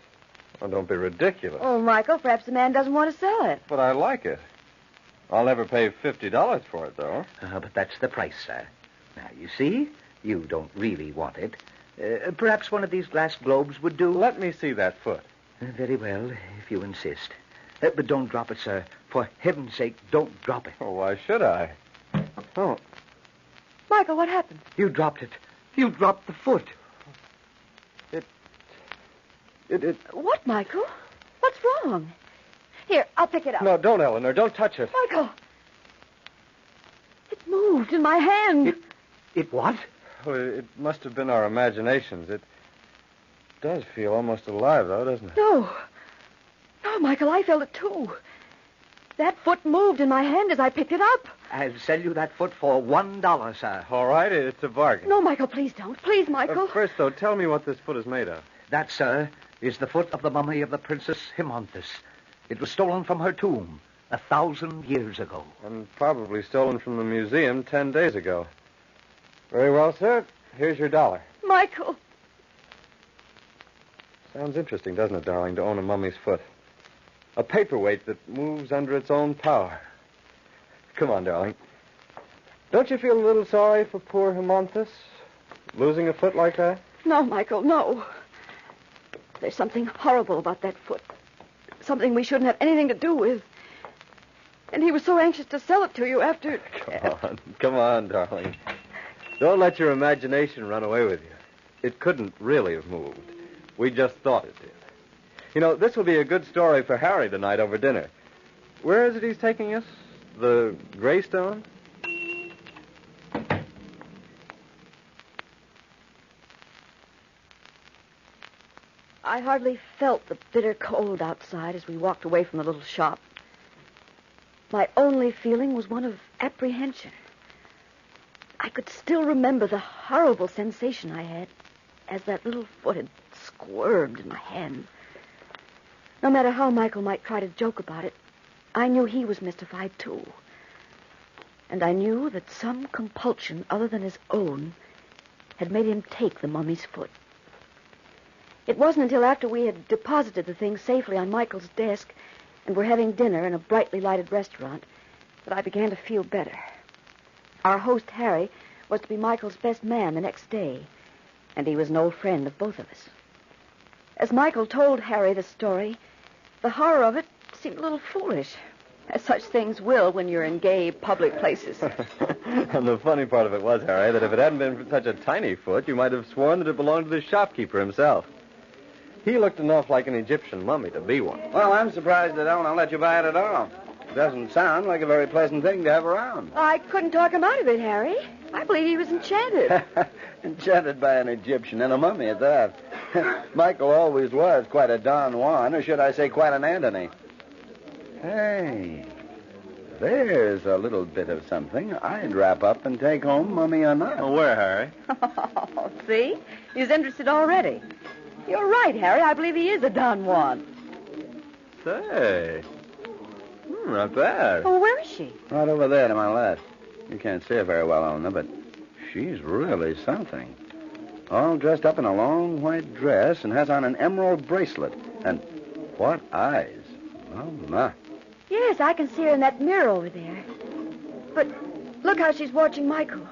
Oh, don't be ridiculous. Oh, Michael, perhaps the man doesn't want to sell it. But I like it. I'll never pay $50 for it, though. But that's the price, sir. Now, you see, you don't really want it. Perhaps one of these glass globes would do. Let me see that foot. Very well, if you insist. But don't drop it, sir. For heaven's sake, don't drop it. Oh, why should I? Oh. Michael, what happened? You dropped it. You dropped the foot. It... What, Michael? What's wrong? Here, I'll pick it up. No, don't, Eleanor. Don't touch it. Michael! It moved in my hand. It what? Oh, it must have been our imaginations. It does feel almost alive, though, doesn't it? No, Michael, I felt it, too. That foot moved in my hand as I picked it up. I'll sell you that foot for $1, sir. All right, it's a bargain. No, Michael, please don't. Please, Michael. First, though, tell me what this foot is made of. That, sir, is the foot of the mummy of the Princess Himonthus. It was stolen from her tomb 1,000 years ago. And probably stolen from the museum 10 days ago. Very well, sir. Here's your $1. Michael. Sounds interesting, doesn't it, darling, to own a mummy's foot? A paperweight that moves under its own power. Come on, darling. Don't you feel a little sorry for poor Himonthus? Losing a foot like that? No, Michael, no. There's something horrible about that foot. Something we shouldn't have anything to do with. And he was so anxious to sell it to you after... Come on, darling. Don't let your imagination run away with you. It couldn't really have moved. We just thought it did. You know, this will be a good story for Harry tonight over dinner. Where is it he's taking us? The Greystone? I hardly felt the bitter cold outside as we walked away from the little shop. My only feeling was one of apprehension. I could still remember the horrible sensation I had as that little foot had squirmed in my hand. No matter how Michael might try to joke about it, I knew he was mystified, too. And I knew that some compulsion other than his own had made him take the mummy's foot. It wasn't until after we had deposited the things safely on Michael's desk and were having dinner in a brightly lighted restaurant that I began to feel better. Our host, Harry, was to be Michael's best man the next day, and he was an old friend of both of us. As Michael told Harry the story, the horror of it seemed a little foolish, as such things will when you're in gay public places. And the funny part of it was, Harry, that if it hadn't been for such a tiny foot, you might have sworn that it belonged to the shopkeeper himself. He looked enough like an Egyptian mummy to be one. Well, I'm surprised that Ellen let you buy it at all. It doesn't sound like a very pleasant thing to have around. I couldn't talk him out of it, Harry. I believe he was enchanted. Enchanted by an Egyptian and a mummy at that. Michael always was quite a Don Juan, or should I say quite an Antony. Hey, there's a little bit of something I'd wrap up and take home, mummy or not. Oh, where, Harry? See? He's interested already. You're right, Harry. I believe he is a Don Juan. Say, not bad. Oh, where is she? Right over there to my left. You can't see her very well, Eleanor, but she's really something. All dressed up in a long white dress and has on an emerald bracelet. And what eyes. Oh, my. Yes, I can see her in that mirror over there. But look how she's watching Michael.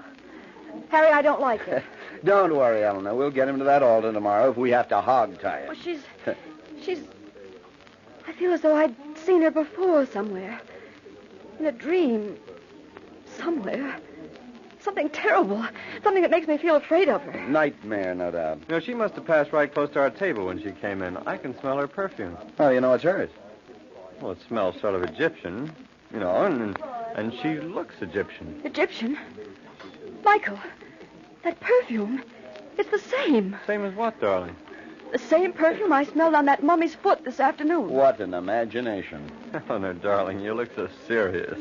Harry, I don't like it. Don't worry, Eleanor. We'll get him to that altar tomorrow if we have to hog-tie it. Well, she's... I feel as though I'd seen her before somewhere. In a dream. Somewhere. Something terrible. Something that makes me feel afraid of her. Nightmare, no doubt. You know, she must have passed right close to our table when she came in. I can smell her perfume. Oh, you know it's hers? Well, it smells sort of Egyptian, you know, and she looks Egyptian. Egyptian? Michael, that perfume, it's the same. Same as what, darling? The same perfume I smelled on that mummy's foot this afternoon. What an imagination. Eleanor, darling, you look so serious.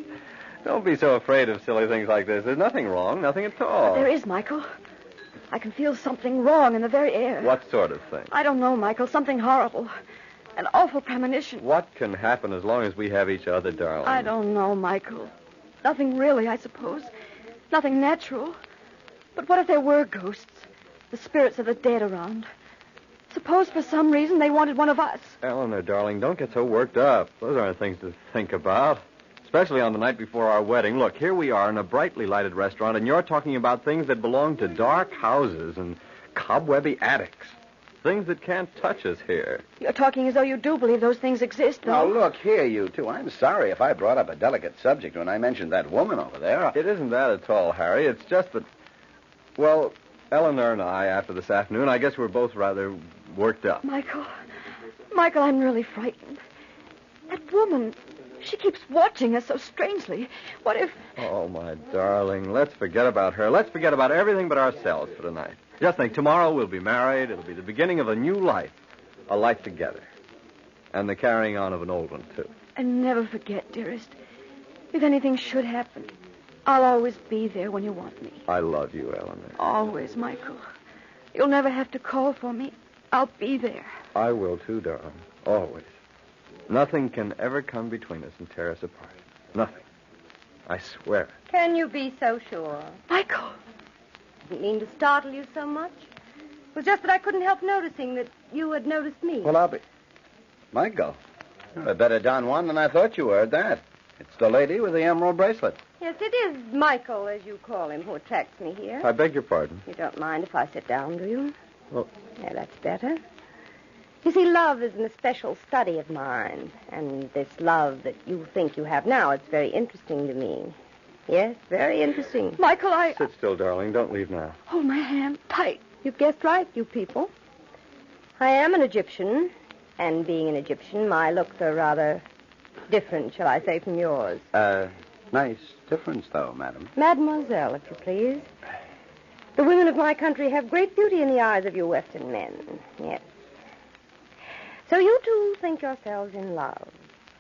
Don't be so afraid of silly things like this. There's nothing wrong, nothing at all. But there is, Michael. I can feel something wrong in the very air. What sort of thing? I don't know, Michael. Something horrible. An awful premonition. What can happen as long as we have each other, darling? I don't know, Michael. Nothing really, I suppose. Nothing natural. But what if there were ghosts? The spirits of the dead around. Suppose for some reason they wanted one of us. Eleanor, darling, don't get so worked up. Those aren't things to think about. Especially on the night before our wedding. Look, here we are in a brightly lighted restaurant, and you're talking about things that belong to dark houses and cobwebby attics. Things that can't touch us here. You're talking as though you do believe those things exist, though. Now, look here, you two. I'm sorry if I brought up a delicate subject when I mentioned that woman over there. It isn't that at all, Harry. It's just that, well, Eleanor and I, after this afternoon, I guess we're both rather worked up. Michael, I'm really frightened. That woman, she keeps watching us so strangely. What if... Oh, my darling, let's forget about her. Let's forget about everything but ourselves for tonight. Just think, tomorrow we'll be married. It'll be the beginning of a new life. A life together. And the carrying on of an old one, too. And never forget, dearest, if anything should happen, I'll always be there when you want me. I love you, Eleanor. Always, Michael. You'll never have to call for me. I'll be there. I will, too, darling. Always. Nothing can ever come between us and tear us apart. Nothing. I swear it. Can you be so sure? Michael! Didn't mean to startle you so much. It was just that I couldn't help noticing that you had noticed me. Well, I'll be... Michael, you're a better Don Juan than I thought you were at that. It's the lady with the emerald bracelet. Yes, it is Michael, as you call him, who attracts me here. I beg your pardon. You don't mind if I sit down, do you? Well... Yeah, that's better. You see, love is an especial study of mine. And this love that you think you have now, it's very interesting to me. Yes, very interesting. Michael, Sit still, darling. Don't leave now. Hold my hand tight. You've guessed right, you people. I am an Egyptian. And being an Egyptian, my looks are rather different, shall I say, from yours. Nice difference, though, madam. Mademoiselle, if you please. The women of my country have great beauty in the eyes of you Western men. Yes. So you two think yourselves in love.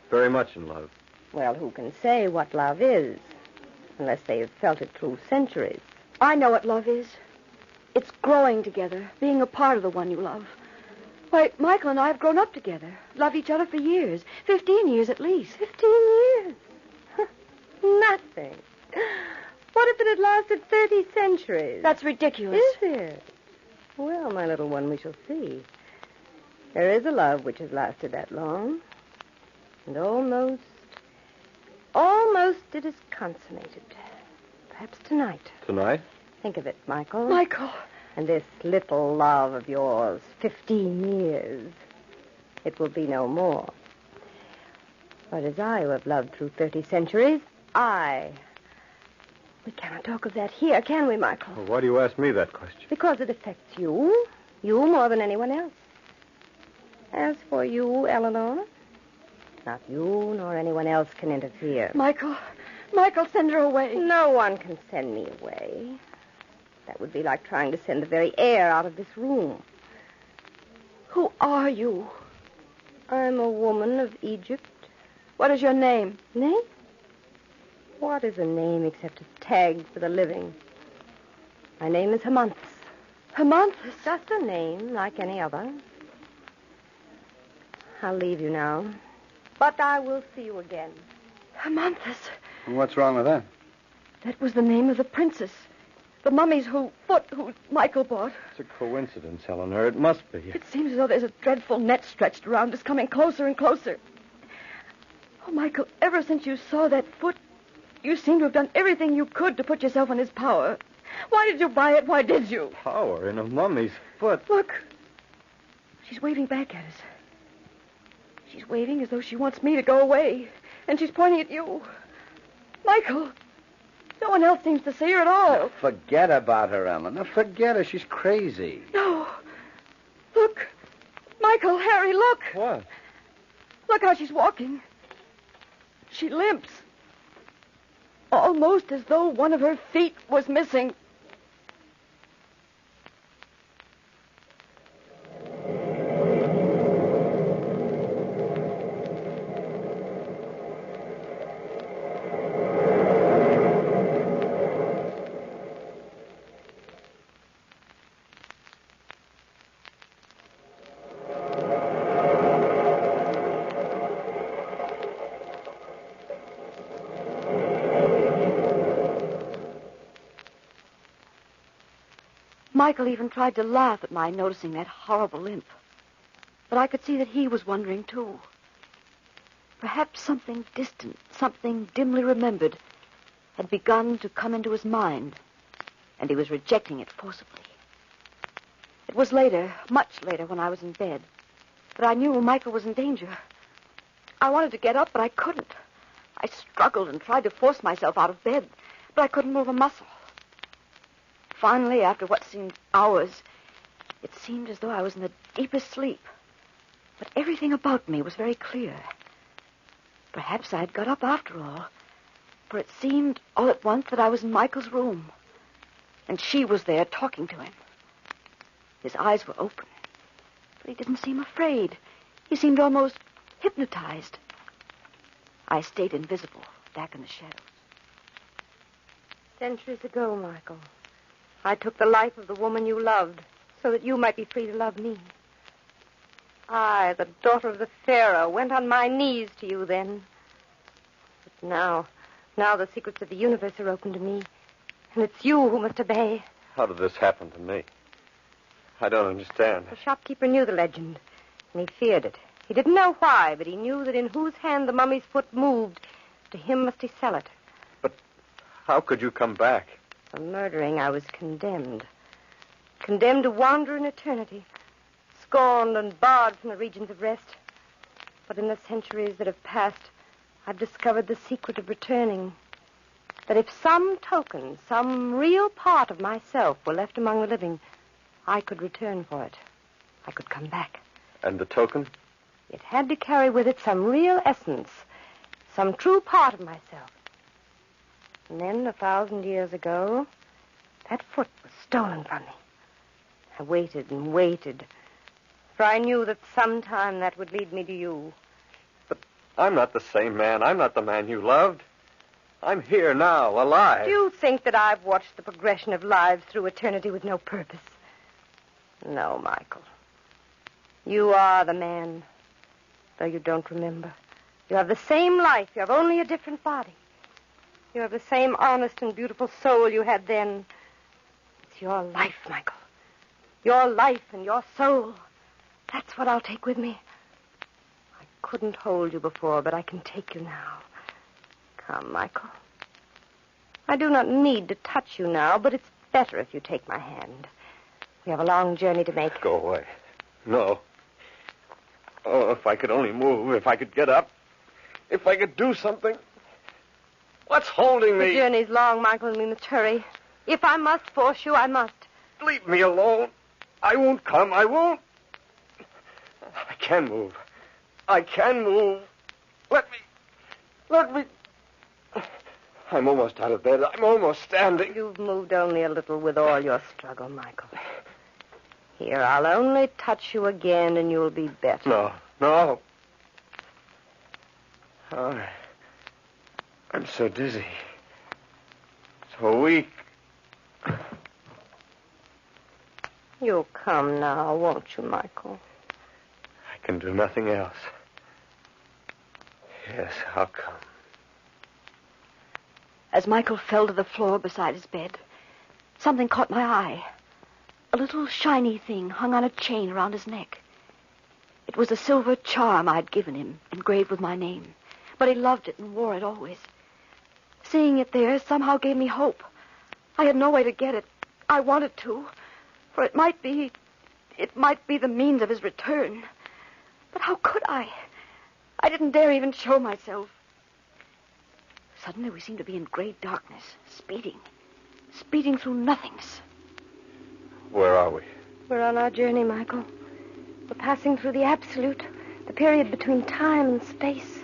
Very much in love. Well, who can say what love is, unless they have felt it through centuries? I know what love is. It's growing together, being a part of the one you love. Why, Michael and I have grown up together, loved each other for years, 15 years at least. 15 years? Nothing. What if it had lasted 30 centuries? That's ridiculous. Is it? Well, my little one, we shall see. There is a love which has lasted that long. And almost it is consummated. Perhaps tonight. Tonight? Think of it, Michael. Michael! And this little love of yours, 15 years. It will be no more. But as I who have loved through 30 centuries, We cannot talk of that here, can we, Michael? Well, why do you ask me that question? Because it affects you. You more than anyone else. As for you, Eleanor, not you nor anyone else can interfere. Michael, send her away. No one can send me away. That would be like trying to send the very air out of this room. Who are you? I'm a woman of Egypt. What is your name? Name? What is a name except a tag for the living? My name is Hermonthus. Hermonthus? Just a name like any other. I'll leave you now. But I will see you again. Hermonthus. What's wrong with that? That was the name of the princess. The mummy's who Michael bought. It's a coincidence, Eleanor. It must be. It seems as though there's a dreadful net stretched around us, coming closer and closer. Oh, Michael, ever since you saw that foot, you seem to have done everything you could to put yourself in his power. Why did you buy it? Why did you? Power in a mummy's foot. Look. She's waving back at us. She's waving as though she wants me to go away. And she's pointing at you. Michael, no one else seems to see her at all. Now, forget about her, Eleanor. Forget her. She's crazy. No. Look. Michael, Harry, look. What? Look how she's walking. She limps. Almost as though one of her feet was missing. Michael even tried to laugh at my noticing that horrible limp. But I could see that he was wondering, too. Perhaps something distant, something dimly remembered, had begun to come into his mind, and he was rejecting it forcibly. It was later, much later, when I was in bed, that I knew Michael was in danger. I wanted to get up, but I couldn't. I struggled and tried to force myself out of bed, but I couldn't move a muscle. Finally, after what seemed hours, it seemed as though I was in the deepest sleep. But everything about me was very clear. Perhaps I had got up after all, for it seemed all at once that I was in Michael's room, and she was there talking to him. His eyes were open, but he didn't seem afraid. He seemed almost hypnotized. I stayed invisible, back in the shadows. Centuries ago, Michael, I took the life of the woman you loved so that you might be free to love me. I, the daughter of the Pharaoh, went on my knees to you then. But now the secrets of the universe are open to me, and it's you who must obey. How did this happen to me? I don't understand. The shopkeeper knew the legend, and he feared it. He didn't know why, but he knew that in whose hand the mummy's foot moved, to him must he sell it. But how could you come back? For murdering, I was condemned. Condemned to wander in eternity, scorned and barred from the regions of rest. But in the centuries that have passed, I've discovered the secret of returning. That if some token, some real part of myself were left among the living, I could return for it. I could come back. And the token? It had to carry with it some real essence, some true part of myself. And then, 1,000 years ago, that foot was stolen from me. I waited and waited, for I knew that sometime that would lead me to you. But I'm not the same man. I'm not the man you loved. I'm here now, alive. Do you think that I've watched the progression of lives through eternity with no purpose? No, Michael. You are the man, though you don't remember. You have the same life. You have only a different body. You have the same honest and beautiful soul you had then. It's your life, Michael. Your life and your soul. That's what I'll take with me. I couldn't hold you before, but I can take you now. Come, Michael. I do not need to touch you now, but it's better if you take my hand. We have a long journey to make. Go away. No. Oh, if I could only move, if I could get up, if I could do something. What's holding me? The journey's long, Michael, and we must hurry. If I must force you, I must. Leave me alone. I won't come. I won't. I can move. I can move. Let me. I'm almost out of bed. I'm almost standing. You've moved only a little with all your struggle, Michael. Here, I'll only touch you again and you'll be better. No. Oh, I'm so dizzy. So weak. You'll come now, won't you, Michael? I can do nothing else. Yes, I'll come. As Michael fell to the floor beside his bed, something caught my eye. A little shiny thing hung on a chain around his neck. It was a silver charm I'd given him, engraved with my name. But he loved it and wore it always. Seeing it there somehow gave me hope. I had no way to get it. I wanted to, for it might be the means of his return. But how could I? I didn't dare even show myself. Suddenly we seemed to be in great darkness, speeding through nothingness. Where are we? We're on our journey, Michael. We're passing through the absolute, the period between time and space.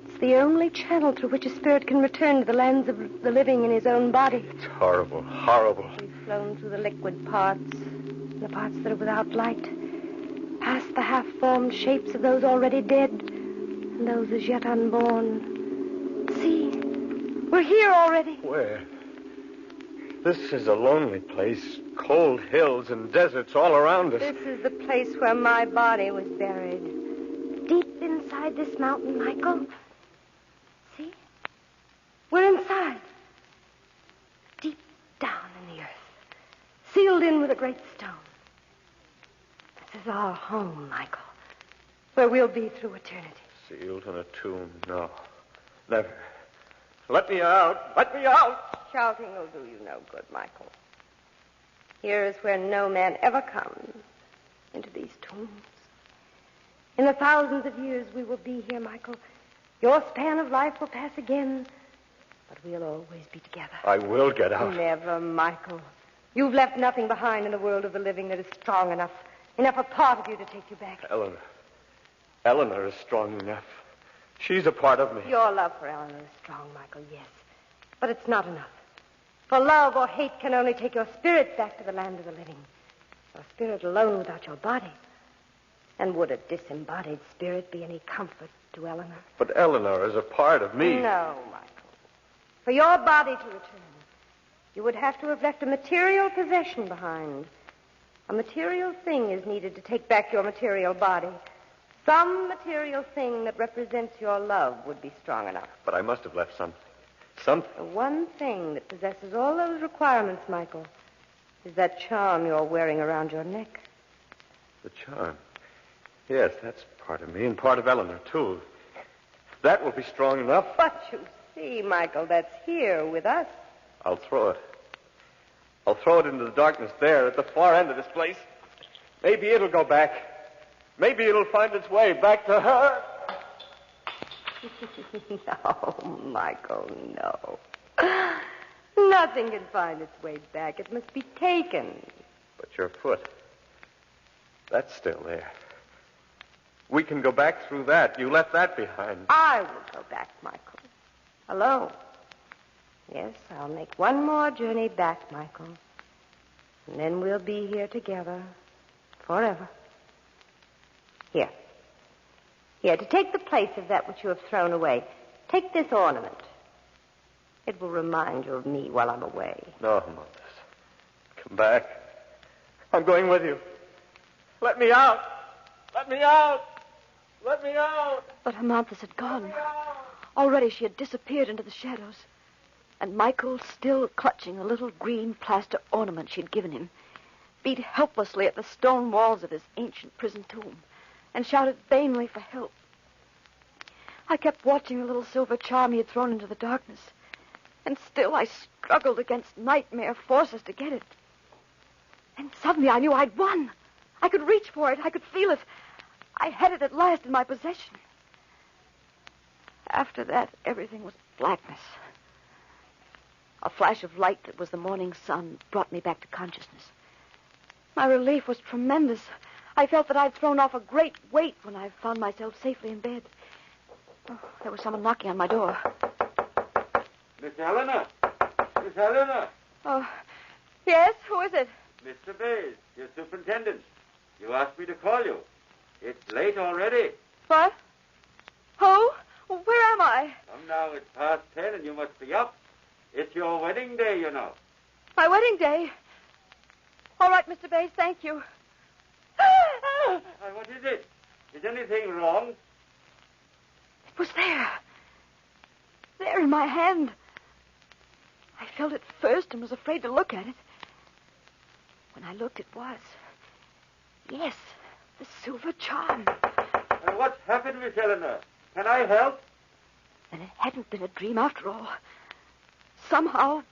It's the only channel through which a spirit can return to the lands of the living in his own body. It's horrible, horrible. We've flown through the liquid parts, the parts that are without light, past the half-formed shapes of those already dead and those as yet unborn. See, we're here already. Where? This is a lonely place. Cold hills and deserts all around us. This is the place where my body was buried. Deep inside this mountain, Michael. See? We're inside. Deep down in the earth. Sealed in with a great stone. This is our home, Michael. Where we'll be through eternity. Sealed in a tomb? No. Never. Let me out. Let me out. Shouting will do you no good, Michael. Here is where no man ever comes, into these tombs. In the thousands of years we will be here, Michael. Your span of life will pass again, but we'll always be together. I will get out. Never, Michael. You've left nothing behind in the world of the living that is strong enough a part of you to take you back. Eleanor is strong enough. She's a part of me. Your love for Eleanor is strong, Michael, yes. But it's not enough. For love or hate can only take your spirit back to the land of the living. Your spirit alone without your body. And would a disembodied spirit be any comfort to Eleanor? But Eleanor is a part of me. No, Michael. For your body to return, you would have to have left a material possession behind. A material thing is needed to take back your material body. Some material thing that represents your love would be strong enough. But I must have left something. The one thing that possesses all those requirements, Michael, is that charm you're wearing around your neck. The charm? Yes, that's part of me and part of Eleanor, too. That will be strong enough. But you see, Michael, that's here with us. I'll throw it. I'll throw it into the darkness there at the far end of this place. Maybe it'll go back. Maybe it'll find its way back to her. No, Michael, no. Nothing can find its way back. It must be taken. But your foot, that's still there. We can go back through that. You left that behind. I will go back, Michael. Alone. Yes, I'll make one more journey back, Michael. And then we'll be here together forever. Here. Here, to take the place of that which you have thrown away, take this ornament. It will remind you of me while I'm away. No, Amanthus. Come back. I'm going with you. Let me out. Let me out. Let me out. But Amanthus had gone. Already she had disappeared into the shadows. And Michael, still clutching a little green plaster ornament she'd given him, beat helplessly at the stone walls of his ancient prison tomb, and shouted vainly for help. I kept watching the little silver charm he had thrown into the darkness, and still I struggled against nightmare forces to get it. And suddenly I knew I'd won. I could reach for it. I could feel it. I had it at last in my possession. After that, everything was blackness. A flash of light that was the morning sun brought me back to consciousness. My relief was tremendous. I felt that I'd thrown off a great weight when I found myself safely in bed. Oh, there was someone knocking on my door. Miss Eleanor! Miss Eleanor! Oh, yes? Who is it? Mr. Bays, your superintendent. You asked me to call you. It's late already. What? Who? Where am I? Come now, it's past 10 and you must be up. It's your wedding day, you know. My wedding day? All right, Mr. Bays, thank you. What is it? Is anything wrong? It was there. There in my hand. I felt it first and was afraid to look at it. When I looked, it was. Yes, the silver charm. What's happened, Miss Eleanor? Can I help? Then it hadn't been a dream after all. Somehow,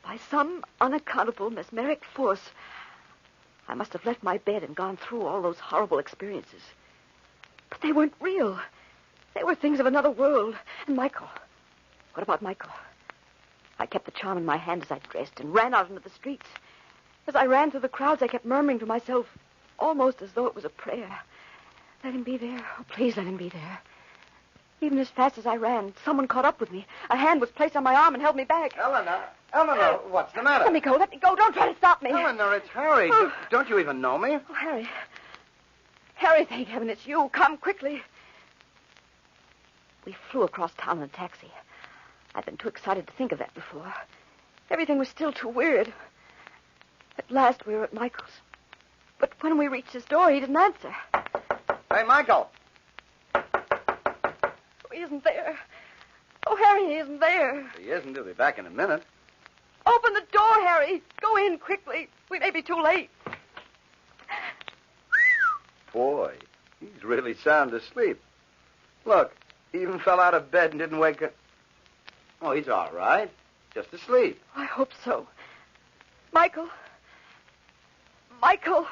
by some unaccountable mesmeric force, I must have left my bed and gone through all those horrible experiences. But they weren't real. They were things of another world. And Michael. What about Michael? I kept the charm in my hand as I dressed and ran out into the streets. As I ran through the crowds, I kept murmuring to myself, almost as though it was a prayer. Let him be there. Oh, please let him be there. Even as fast as I ran, someone caught up with me. A hand was placed on my arm and held me back. Eleanor, what's the matter? Let me go. Let me go. Don't try to stop me. Eleanor, it's Harry. Oh. Don't you even know me? Oh, Harry. Harry, thank heaven it's you. Come quickly. We flew across town in a taxi. I'd been too excited to think of that before. Everything was still too weird. At last, we were at Michael's. But when we reached his door, he didn't answer. Hey, Michael. Oh, he isn't there. Oh, Harry, he isn't there. He isn't. He'll be back in a minute. Open the door, Harry. Go in quickly. We may be too late. Boy, he's really sound asleep. Look, he even fell out of bed and didn't wake up. Oh, he's all right. Just asleep. I hope so. Michael. Michael.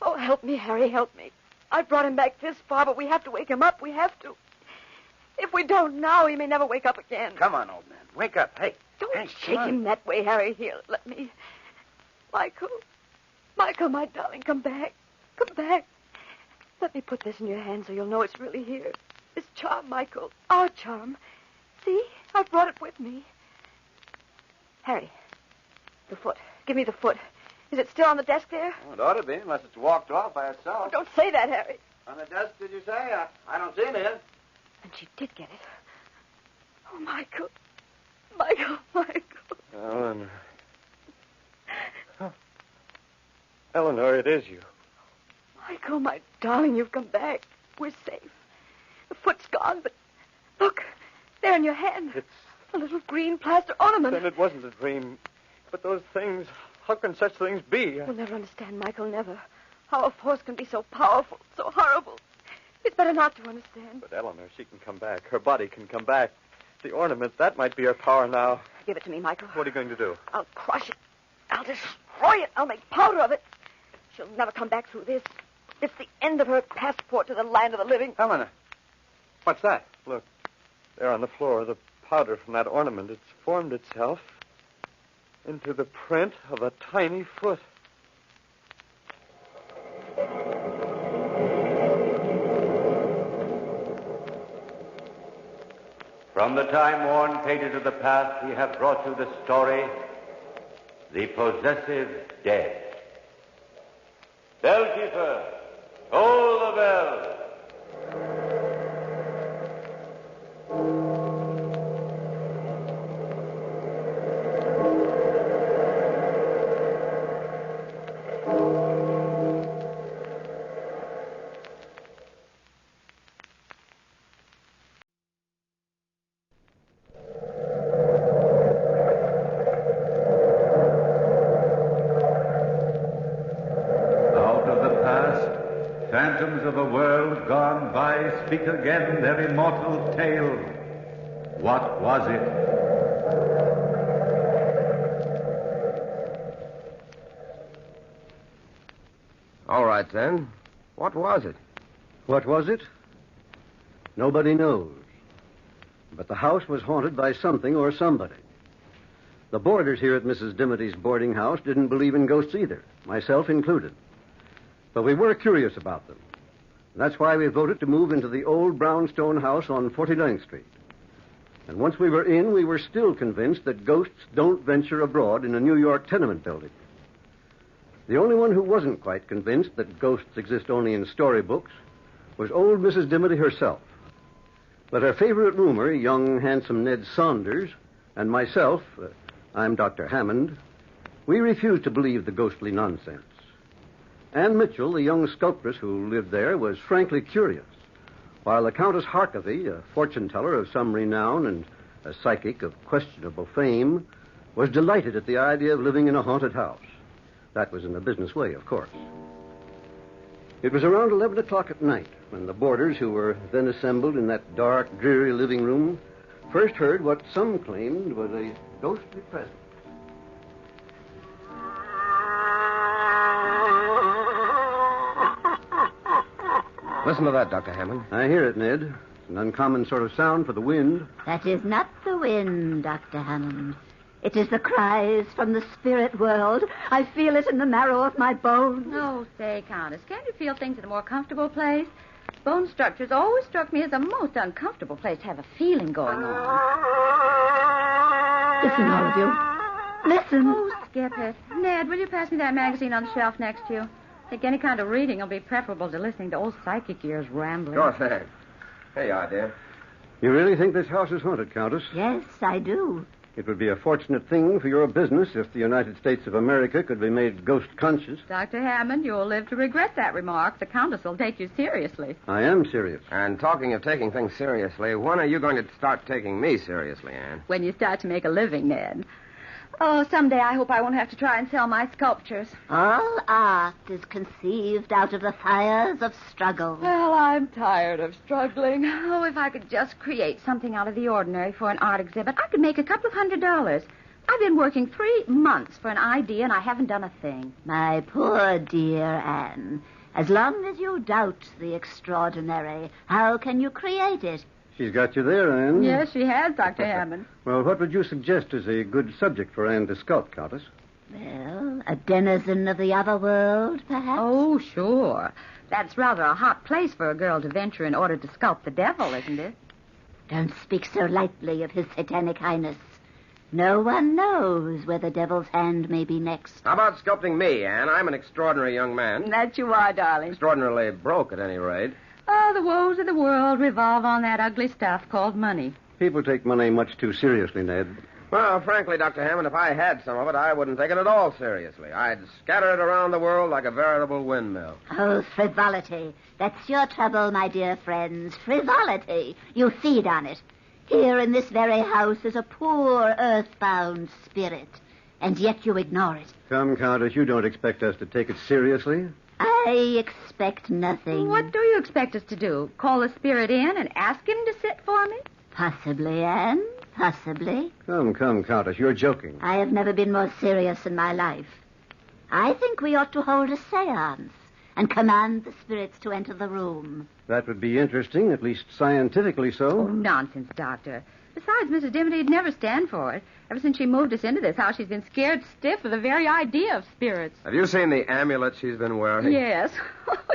Oh, help me, Harry, help me. I brought him back this far, but we have to wake him up. We have to. If we don't now, he may never wake up again. Come on, old man. Wake up. Hey. Don't shake him that way, Harry. Here, let me. Michael. Michael, my darling, come back. Come back. Let me put this in your hand so you'll know it's really here. This charm, Michael. Our charm. See? I brought it with me. Harry. The foot. Give me the foot. Is it still on the desk there? Oh, it ought to be, unless it's walked off by itself. Oh, don't say that, Harry. On the desk, did you say? I don't see it here. And she did get it. Oh, Michael. Michael, Michael. Eleanor. Eleanor, it is you. Michael, my darling, you've come back. We're safe. The foot's gone, but look, there in your hand. It's a little green plaster ornament. Then it wasn't a dream. But those things, how can such things be? We'll never understand, Michael, never. How a force can be so powerful, so horrible. It's better not to understand. But Eleanor, she can come back. Her body can come back. The ornament, that might be her power now. Give it to me, Michael. What are you going to do? I'll crush it. I'll destroy it. I'll make powder of it. She'll never come back through this. It's the end of her passport to the land of the living. Eleanor, what's that? Look, there on the floor, the powder from that ornament. It's formed itself into the print of a tiny foot. From the time-worn pages of the past, we have brought you the story, The Possessive Dead. Bellkeeper, toll the bell. Phantoms of a world gone by, speak again their immortal tale. What was it? All right, then. What was it? What was it? Nobody knows. But the house was haunted by something or somebody. The boarders here at Mrs. Dimity's boarding house didn't believe in ghosts either, myself included. But we were curious about them. That's why we voted to move into the old brownstone house on 49th Street. And once we were in, we were still convinced that ghosts don't venture abroad in a New York tenement building. The only one who wasn't quite convinced that ghosts exist only in storybooks was old Mrs. Dimity herself. But her favorite roomer, young, handsome Ned Saunders, and myself, I'm Dr. Hammond, we refused to believe the ghostly nonsense. Anne Mitchell, the young sculptress who lived there, was frankly curious, while the Countess Harkavy, a fortune-teller of some renown and a psychic of questionable fame, was delighted at the idea of living in a haunted house. That was in a business way, of course. It was around 11 o'clock at night when the boarders, who were then assembled in that dark, dreary living room, first heard what some claimed was a ghostly presence. Listen to that, Dr. Hammond. I hear it, Ned. It's an uncommon sort of sound for the wind. That is not the wind, Dr. Hammond. It is the cries from the spirit world. I feel it in the marrow of my bones. No, say, Countess, can't you feel things in a more comfortable place? Bone structures always struck me as a most uncomfortable place to have a feeling going on. Listen, all of you. Listen. Oh, skip it. Ned, will you pass me that magazine on the shelf next to you? I think any kind of reading will be preferable to listening to old psychic ears rambling. Sure thing. Here you are, dear. You really think this house is haunted, Countess? Yes, I do. It would be a fortunate thing for your business if the United States of America could be made ghost-conscious. Dr. Hammond, you'll live to regret that remark. The Countess will take you seriously. I am serious. And talking of taking things seriously, when are you going to start taking me seriously, Anne? When you start to make a living, Ned. Oh, someday I hope I won't have to try and sell my sculptures. All art is conceived out of the fires of struggle. Well, I'm tired of struggling. Oh, if I could just create something out of the ordinary for an art exhibit, I could make a couple of $100. I've been working 3 months for an idea, and I haven't done a thing. My poor dear Anne, as long as you doubt the extraordinary, how can you create it? She's got you there, Anne. Yes, she has, Dr. Hammond. Well, what would you suggest as a good subject for Anne to sculpt, Countess? Well, a denizen of the other world, perhaps? Oh, sure. That's rather a hot place for a girl to venture in order to sculpt the devil, isn't it? Don't speak so lightly of his satanic highness. No one knows where the devil's hand may be next. How about sculpting me, Anne? I'm an extraordinary young man. That you are, darling. Extraordinarily broke, at any rate. Oh, the woes of the world revolve on that ugly stuff called money. People take money much too seriously, Ned. Well, frankly, Dr. Hammond, if I had some of it, I wouldn't take it at all seriously. I'd scatter it around the world like a veritable windmill. Oh, frivolity. That's your trouble, my dear friends. Frivolity. You feed on it. Here in this very house is a poor, earthbound spirit, and yet you ignore it. Come, Countess, you don't expect us to take it seriously? I expect nothing. What do you expect us to do? Call the spirit in and ask him to sit for me? Possibly, Anne. Possibly. Come, Countess, you're joking. I have never been more serious in my life. I think we ought to hold a seance and command the spirits to enter the room. That would be interesting, at least scientifically so. Oh, nonsense, Doctor. Besides, Mrs. Dimity'd never stand for it. Ever since she moved us into this house, she's been scared stiff of the very idea of spirits. Have you seen the amulet she's been wearing? Yes.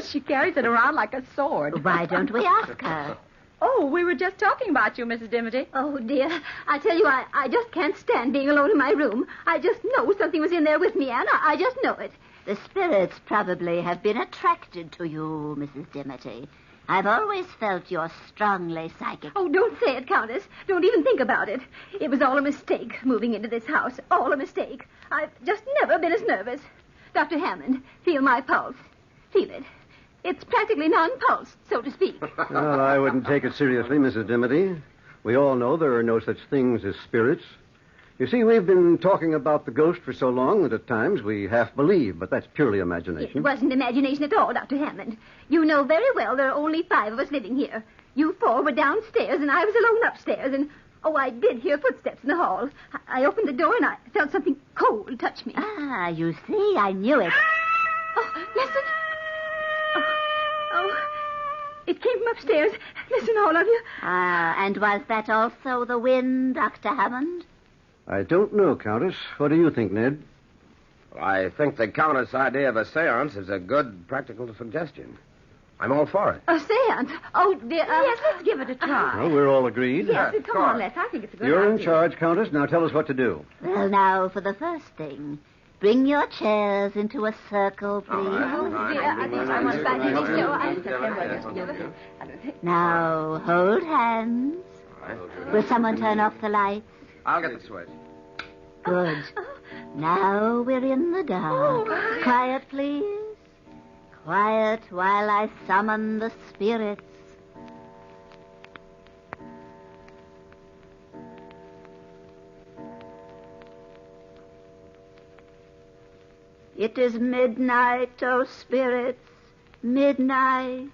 She carries it around like a sword. Why don't we ask her? Oh, we were just talking about you, Mrs. Dimity. Oh, dear. I tell you, I just can't stand being alone in my room. I just know something was in there with me, Anne. I just know it. The spirits probably have been attracted to you, Mrs. Dimity. I've always felt you're strongly psychic. Oh, don't say it, Countess. Don't even think about it. It was all a mistake, moving into this house. All a mistake. I've just never been as nervous. Dr. Hammond, feel my pulse. Feel it. It's practically non-pulse, so to speak. Well, I wouldn't take it seriously, Mrs. Dimity. We all know there are no such things as spirits. You see, we've been talking about the ghost for so long that at times we half believe, but that's purely imagination. It wasn't imagination at all, Dr. Hammond. You know very well there are only 5 of us living here. You 4 were downstairs, and I was alone upstairs, and, I did hear footsteps in the hall. I opened the door, and I felt something cold touch me. Ah, you see, I knew it. Oh, listen. It came from upstairs. Listen, all of you. Ah, and was that also the wind, Dr. Hammond? I don't know, Countess. What do you think, Ned? Well, I think the Countess' idea of a seance is a good practical suggestion. I'm all for it. A seance? Oh, dear. Yes, let's give it a try. Well, we're all agreed. Yes, come on, Les. I think it's a good You're idea. in charge, Countess. Now tell us what to do. Well, now, for the first thing, bring your chairs into a circle, please. I think I want to Now, hold hands. Will someone turn off the lights? I'll get the switch. Good. Now we're in the dark. Quiet, please. Quiet while I summon the spirits. It is midnight, O spirits, midnight.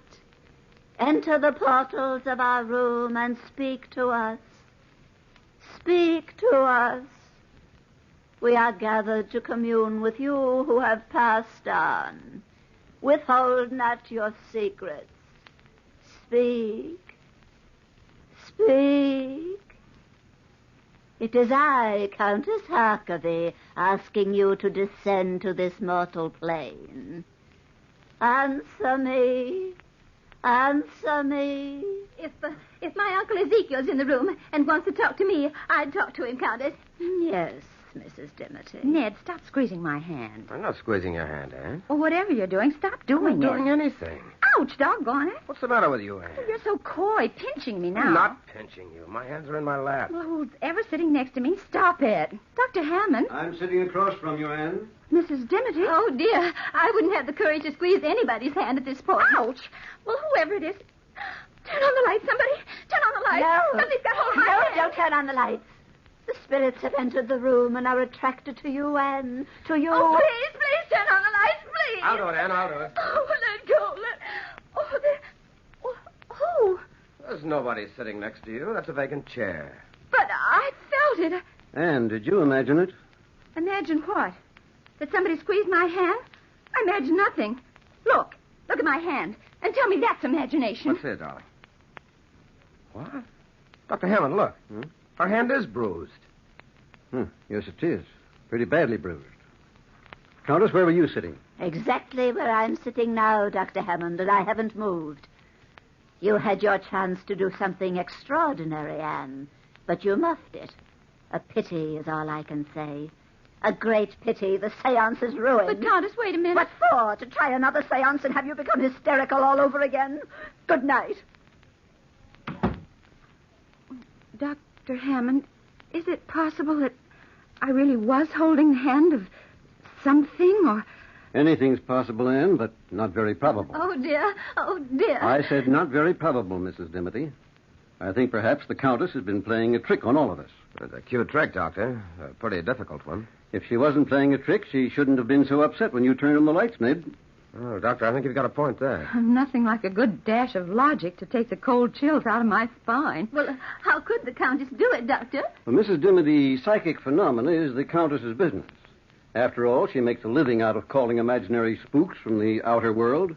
Enter the portals of our room and speak to us. Speak to us. We are gathered to commune with you who have passed on. Withhold not your secrets. Speak. Speak. It is I, Countess Harkavy, asking you to descend to this mortal plane. Answer me. Answer me. If my Uncle Ezekiel's in the room and wants to talk to me, I'd talk to him, Countess. Yes, Mrs. Dimity. Ned, stop squeezing my hand. I'm not squeezing your hand, Anne. Or whatever you're doing, stop doing I'm not doing it. anything. Ouch, doggone it. What's the matter with you, Anne? You're so coy, pinching me now. I'm not pinching you. My hands are in my lap. Well, who's ever sitting next to me? Stop it. Dr. Hammond. I'm sitting across from you, Anne. Mrs. Dimity. Oh, dear. I wouldn't have the courage to squeeze anybody's hand at this point. Ouch. Well, whoever it is. Turn on the lights, somebody. Turn on the lights. No. Somebody's got hold of my hand. Don't turn on the lights. The spirits have entered the room and are attracted to you, Anne. To you. Oh, please turn on the lights, please. I'll do it, Anne. I'll do it. Oh, let go. Oh, there. Oh. There's nobody sitting next to you. That's a vacant chair. But I felt it. Anne, did you imagine it? Imagine what? That somebody squeezed my hand? I imagine nothing. Look at my hand. And tell me that's imagination. What's it, darling? What? Dr. Hammond, look. Her hand is bruised. Yes, it is. Pretty badly bruised. Countess, where were you sitting? Exactly where I'm sitting now, Dr. Hammond, and I haven't moved. You had your chance to do something extraordinary, Anne, but you muffed it. A pity is all I can say. A great pity. The seance is ruined. But, Countess, wait a minute. What for? To try another seance and have you become hysterical all over again? Good night. Dr. Hammond, is it possible that I really was holding the hand of something, or... Anything's possible, Anne, but not very probable. Oh, dear. Oh, dear. I said not very probable, Mrs. Dimity. I think perhaps the Countess has been playing a trick on all of us. It's a cute trick, Doctor. A pretty difficult one. If she wasn't playing a trick, she shouldn't have been so upset when you turned on the lights, Ned. Oh, Doctor, I think you've got a point there. Nothing like a good dash of logic to take the cold chills out of my spine. Well, how could the Countess do it, Doctor? Well, Mrs. Dimity, psychic phenomena is the Countess's business. After all, she makes a living out of calling imaginary spooks from the outer world.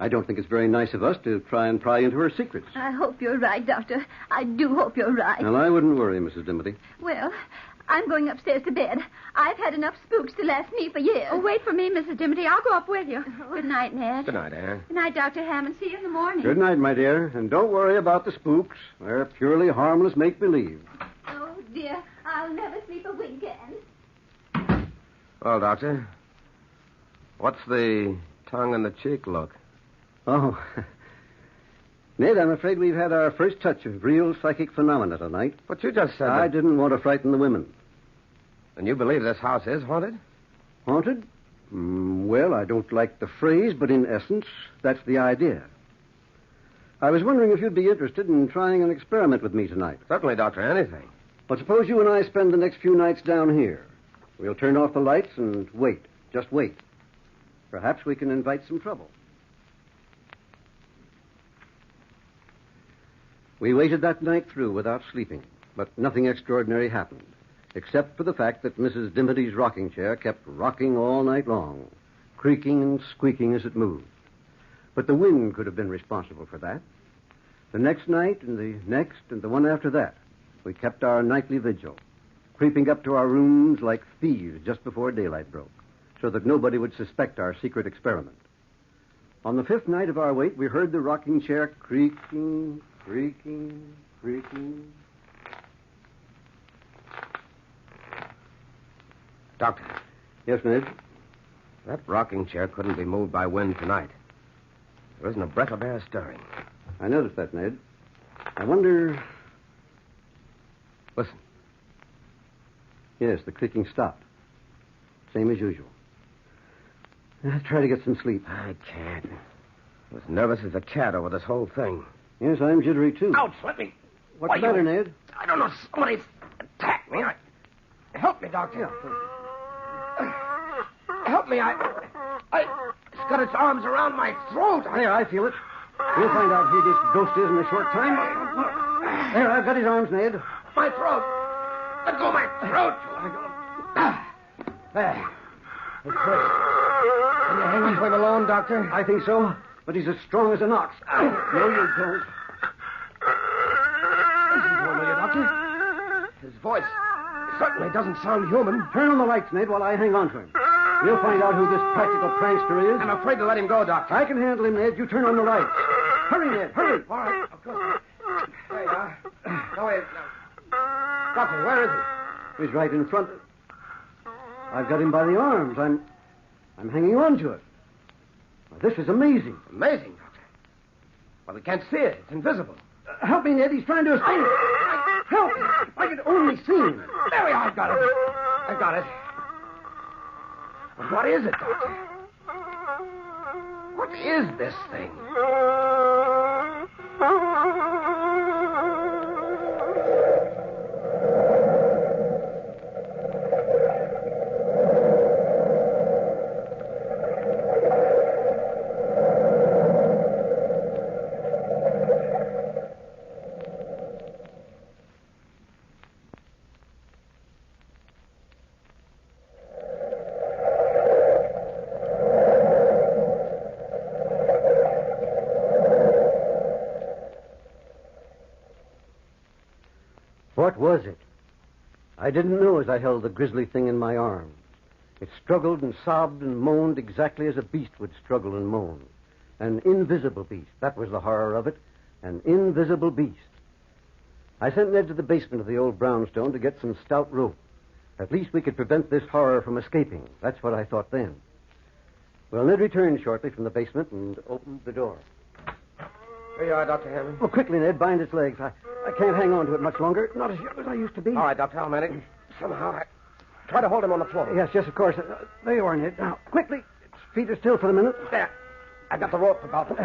I don't think it's very nice of us to try and pry into her secrets. I hope you're right, Doctor. I do hope you're right. Well, I wouldn't worry, Mrs. Dimity. Well, I'm going upstairs to bed. I've had enough spooks to last me for years. Oh, wait for me, Mrs. Dimity. I'll go up with you. Good night, Ned. Good night, Anne. Good night, Dr. Hammond. See you in the morning. Good night, my dear. And don't worry about the spooks. They're purely harmless make-believe. Oh, dear. I'll never sleep a wink, Anne. Well, Doctor, what's the tongue-in-the-cheek look? Oh. Ned, I'm afraid we've had our first touch of real psychic phenomena tonight. But you just said I didn't want to frighten the women. And you believe this house is haunted? Haunted? Well, I don't like the phrase, but in essence, that's the idea. I was wondering if you'd be interested in trying an experiment with me tonight. Certainly, Doctor, anything. Well, suppose you and I spend the next few nights down here. We'll turn off the lights and wait. Just wait. Perhaps we can invite some trouble. We waited that night through without sleeping, but nothing extraordinary happened, except for the fact that Mrs. Dimity's rocking chair kept rocking all night long, creaking and squeaking as it moved. But the wind could have been responsible for that. The next night and the next and the one after that, we kept our nightly vigil, creeping up to our rooms like thieves just before daylight broke, so that nobody would suspect our secret experiment. On the 5th night of our wait, we heard the rocking chair creaking, creaking, creaking. Doctor. Yes, Ned? That rocking chair couldn't be moved by wind tonight. There isn't a breath of air stirring. I noticed that, Ned. I wonder... Listen. Yes, the creaking stopped. Same as usual. I'll try to get some sleep. I can't. I'm as nervous as a cat over this whole thing. Yes, I'm jittery, too. Ouch, let me... What's the matter, Ned? I don't know. Somebody's attacked me. Help me, Doctor. Yeah. Help me. It's got its arms around my throat. There, I feel it. We'll find out who this ghost is in a short time. There, I've got his arms, Ned. My throat. Let go of my throat. There. It's hurt. Can you hang on to him alone, Doctor? I think so, but he's as strong as an ox. No, you don't. Listen to him, will you, Doctor? His voice certainly doesn't sound human. Turn on the lights, Ned, while I hang on to him. We'll find out who this practical prankster is. I'm afraid to let him go, Doctor. I can handle him, Ned. You turn on the lights. Hurry, Ned, hurry. All right, of course. There you are. No, wait. No. Doctor, where is he? He's right in front. I've got him by the arms. I'm hanging on to it. Well, this is amazing. Amazing, Doctor. Well, we can't see it. It's invisible. Help me, Ned. He's trying to escape. Help me. If I could only see him. There we are. I've got it. I've got it. But what is it, Doctor? What is this thing? What was it? I didn't know as I held the grisly thing in my arms. It struggled and sobbed and moaned exactly as a beast would struggle and moan. An invisible beast. That was the horror of it. An invisible beast. I sent Ned to the basement of the old brownstone to get some stout rope. At least we could prevent this horror from escaping. That's what I thought then. Well, Ned returned shortly from the basement and opened the door. Here you are, Dr. Hammond. Oh, quickly, Ned. Bind its legs. I can't hang on to it much longer. Not as young as I used to be. All right, Dr. Almatic. Somehow I... Try to hold him on the floor. Yes, of course. There you are, Ned. Now, quickly. Its feet are still for the minute. There. I got the rope about him.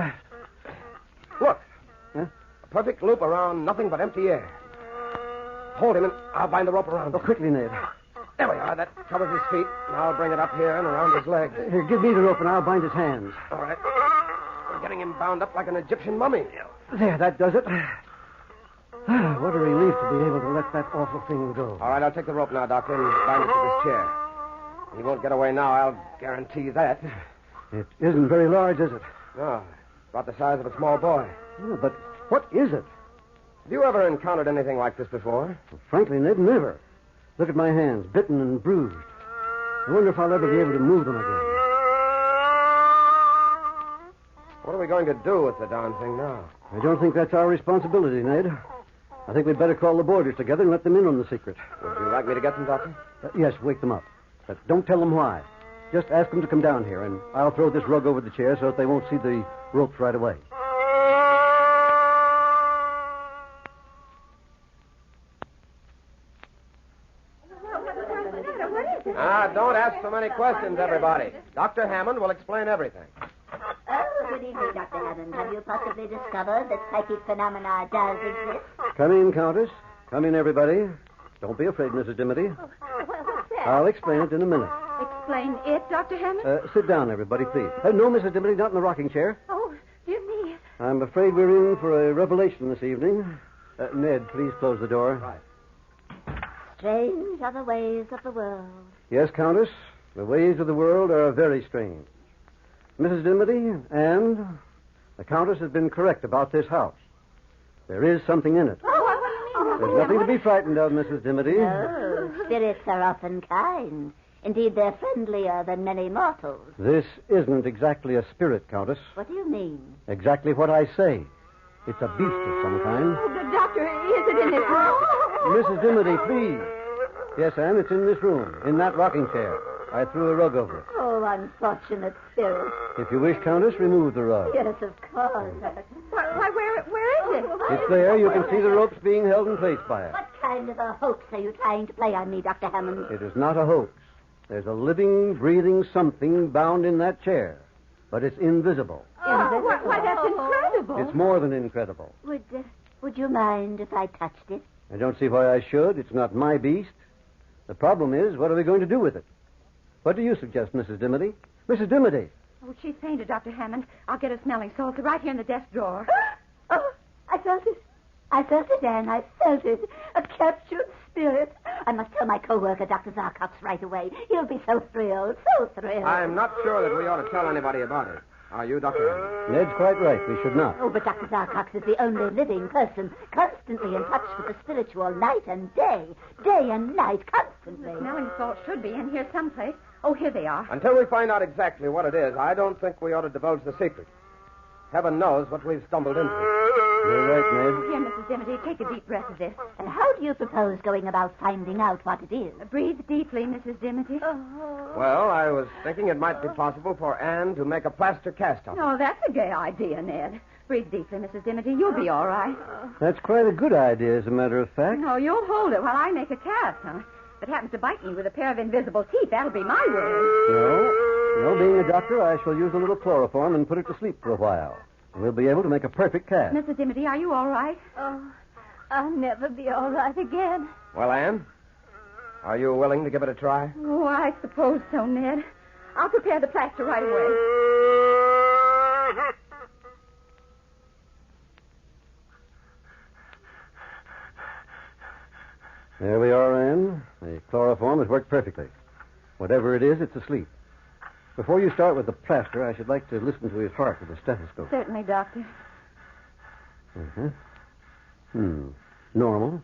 Look. Huh? A perfect loop around nothing but empty air. Hold him and I'll bind the rope around him. Oh, quickly, Ned. There we are. That covers his feet. And I'll bring it up here and around his legs. Here, give me the rope and I'll bind his hands. All right. We're getting him bound up like an Egyptian mummy. There, that does it. What a relief to be able to let that awful thing go. All right, I'll take the rope now, Doctor, and bind it to this chair. He won't get away now, I'll guarantee that. It isn't very large, is it? No, about the size of a small boy. Yeah, but what is it? Have you ever encountered anything like this before? Well, frankly, Ned, never. Look at my hands, bitten and bruised. I wonder if I'll ever be able to move them again. What are we going to do with the darn thing now? I don't think that's our responsibility, Ned. I think we'd better call the boarders together and let them in on the secret. Would you like me to get them, Doctor? Yes, wake them up. But don't tell them why. Just ask them to come down here, and I'll throw this rug over the chair so that they won't see the ropes right away. Don't ask so many questions, everybody. Dr. Hammond will explain everything. Oh, good evening, Dr. Hammond. Have you possibly discovered that psychic phenomena does exist? Come in, Countess. Come in, everybody. Don't be afraid, Mrs. Dimity. What's that? I'll explain it in a minute. Explain it, Dr. Hammond? Sit down, everybody, please. No, Mrs. Dimity, not in the rocking chair. Oh, dear me. I'm afraid we're in for a revelation this evening. Ned, please close the door. Right. Strange are the ways of the world. Yes, Countess. The ways of the world are very strange. Mrs. Dimity, and the Countess has been correct about this house. There is something in it. Oh, what do you mean? There's nothing to be frightened of, Mrs. Dimity. No, spirits are often kind. Indeed, they're friendlier than many mortals. This isn't exactly a spirit, Countess. What do you mean? Exactly what I say. It's a beast of some kind. Oh, the doctor, is it in this room? Mrs. Dimity, please. Yes, Anne, it's in this room, in that rocking chair. I threw a rug over it. Oh, unfortunate spirit. If you wish, Countess, remove the rug. Yes, of course. Why, where is it? It's there. You can see the ropes being held in place by it. What kind of a hoax are you trying to play on me, Dr. Hammond? It is not a hoax. There's a living, breathing something bound in that chair. But it's invisible. Oh, why, that's incredible. It's more than incredible. Would you mind if I touched it? I don't see why I should. It's not my beast. The problem is, what are we going to do with it? What do you suggest, Mrs. Dimity? Mrs. Dimity! Oh, she's fainted, Dr. Hammond. I'll get a smelling salts right here in the desk drawer. Oh, I felt it. I felt it, Anne. I felt it. A captured spirit. I must tell my co-worker, Dr. Zarkox, right away. He'll be so thrilled, so thrilled. I'm not sure that we ought to tell anybody about it. Are you, Dr. Hammond? Ned's quite right. We should not. Oh, but Dr. Zarkox is the only living person constantly in touch with the spiritual night and day. Day and night, constantly. The smelling salts should be in here someplace. Oh, here they are. Until we find out exactly what it is, I don't think we ought to divulge the secret. Heaven knows what we've stumbled into. You're right, Ned. Here, Mrs. Dimity, take a deep breath of this. And how do you propose going about finding out what it is? Breathe deeply, Mrs. Dimity. Well, I was thinking it might be possible for Anne to make a plaster cast of it. Oh, that's a gay idea, Ned. Breathe deeply, Mrs. Dimity. You'll be all right. That's quite a good idea, as a matter of fact. No, you'll hold it while I make a cast, huh? If it happens to bite me with a pair of invisible teeth, that'll be my word. No, being a doctor, I shall use a little chloroform and put it to sleep for a while. We'll be able to make a perfect cast. Mrs. Dimity, are you all right? Oh, I'll never be all right again. Well, Anne, are you willing to give it a try? Oh, I suppose so, Ned. I'll prepare the plaster right away. There we are, Anne. The chloroform has worked perfectly. Whatever it is, it's asleep. Before you start with the plaster, I should like to listen to his heart with a stethoscope. Certainly, Doctor. Normal.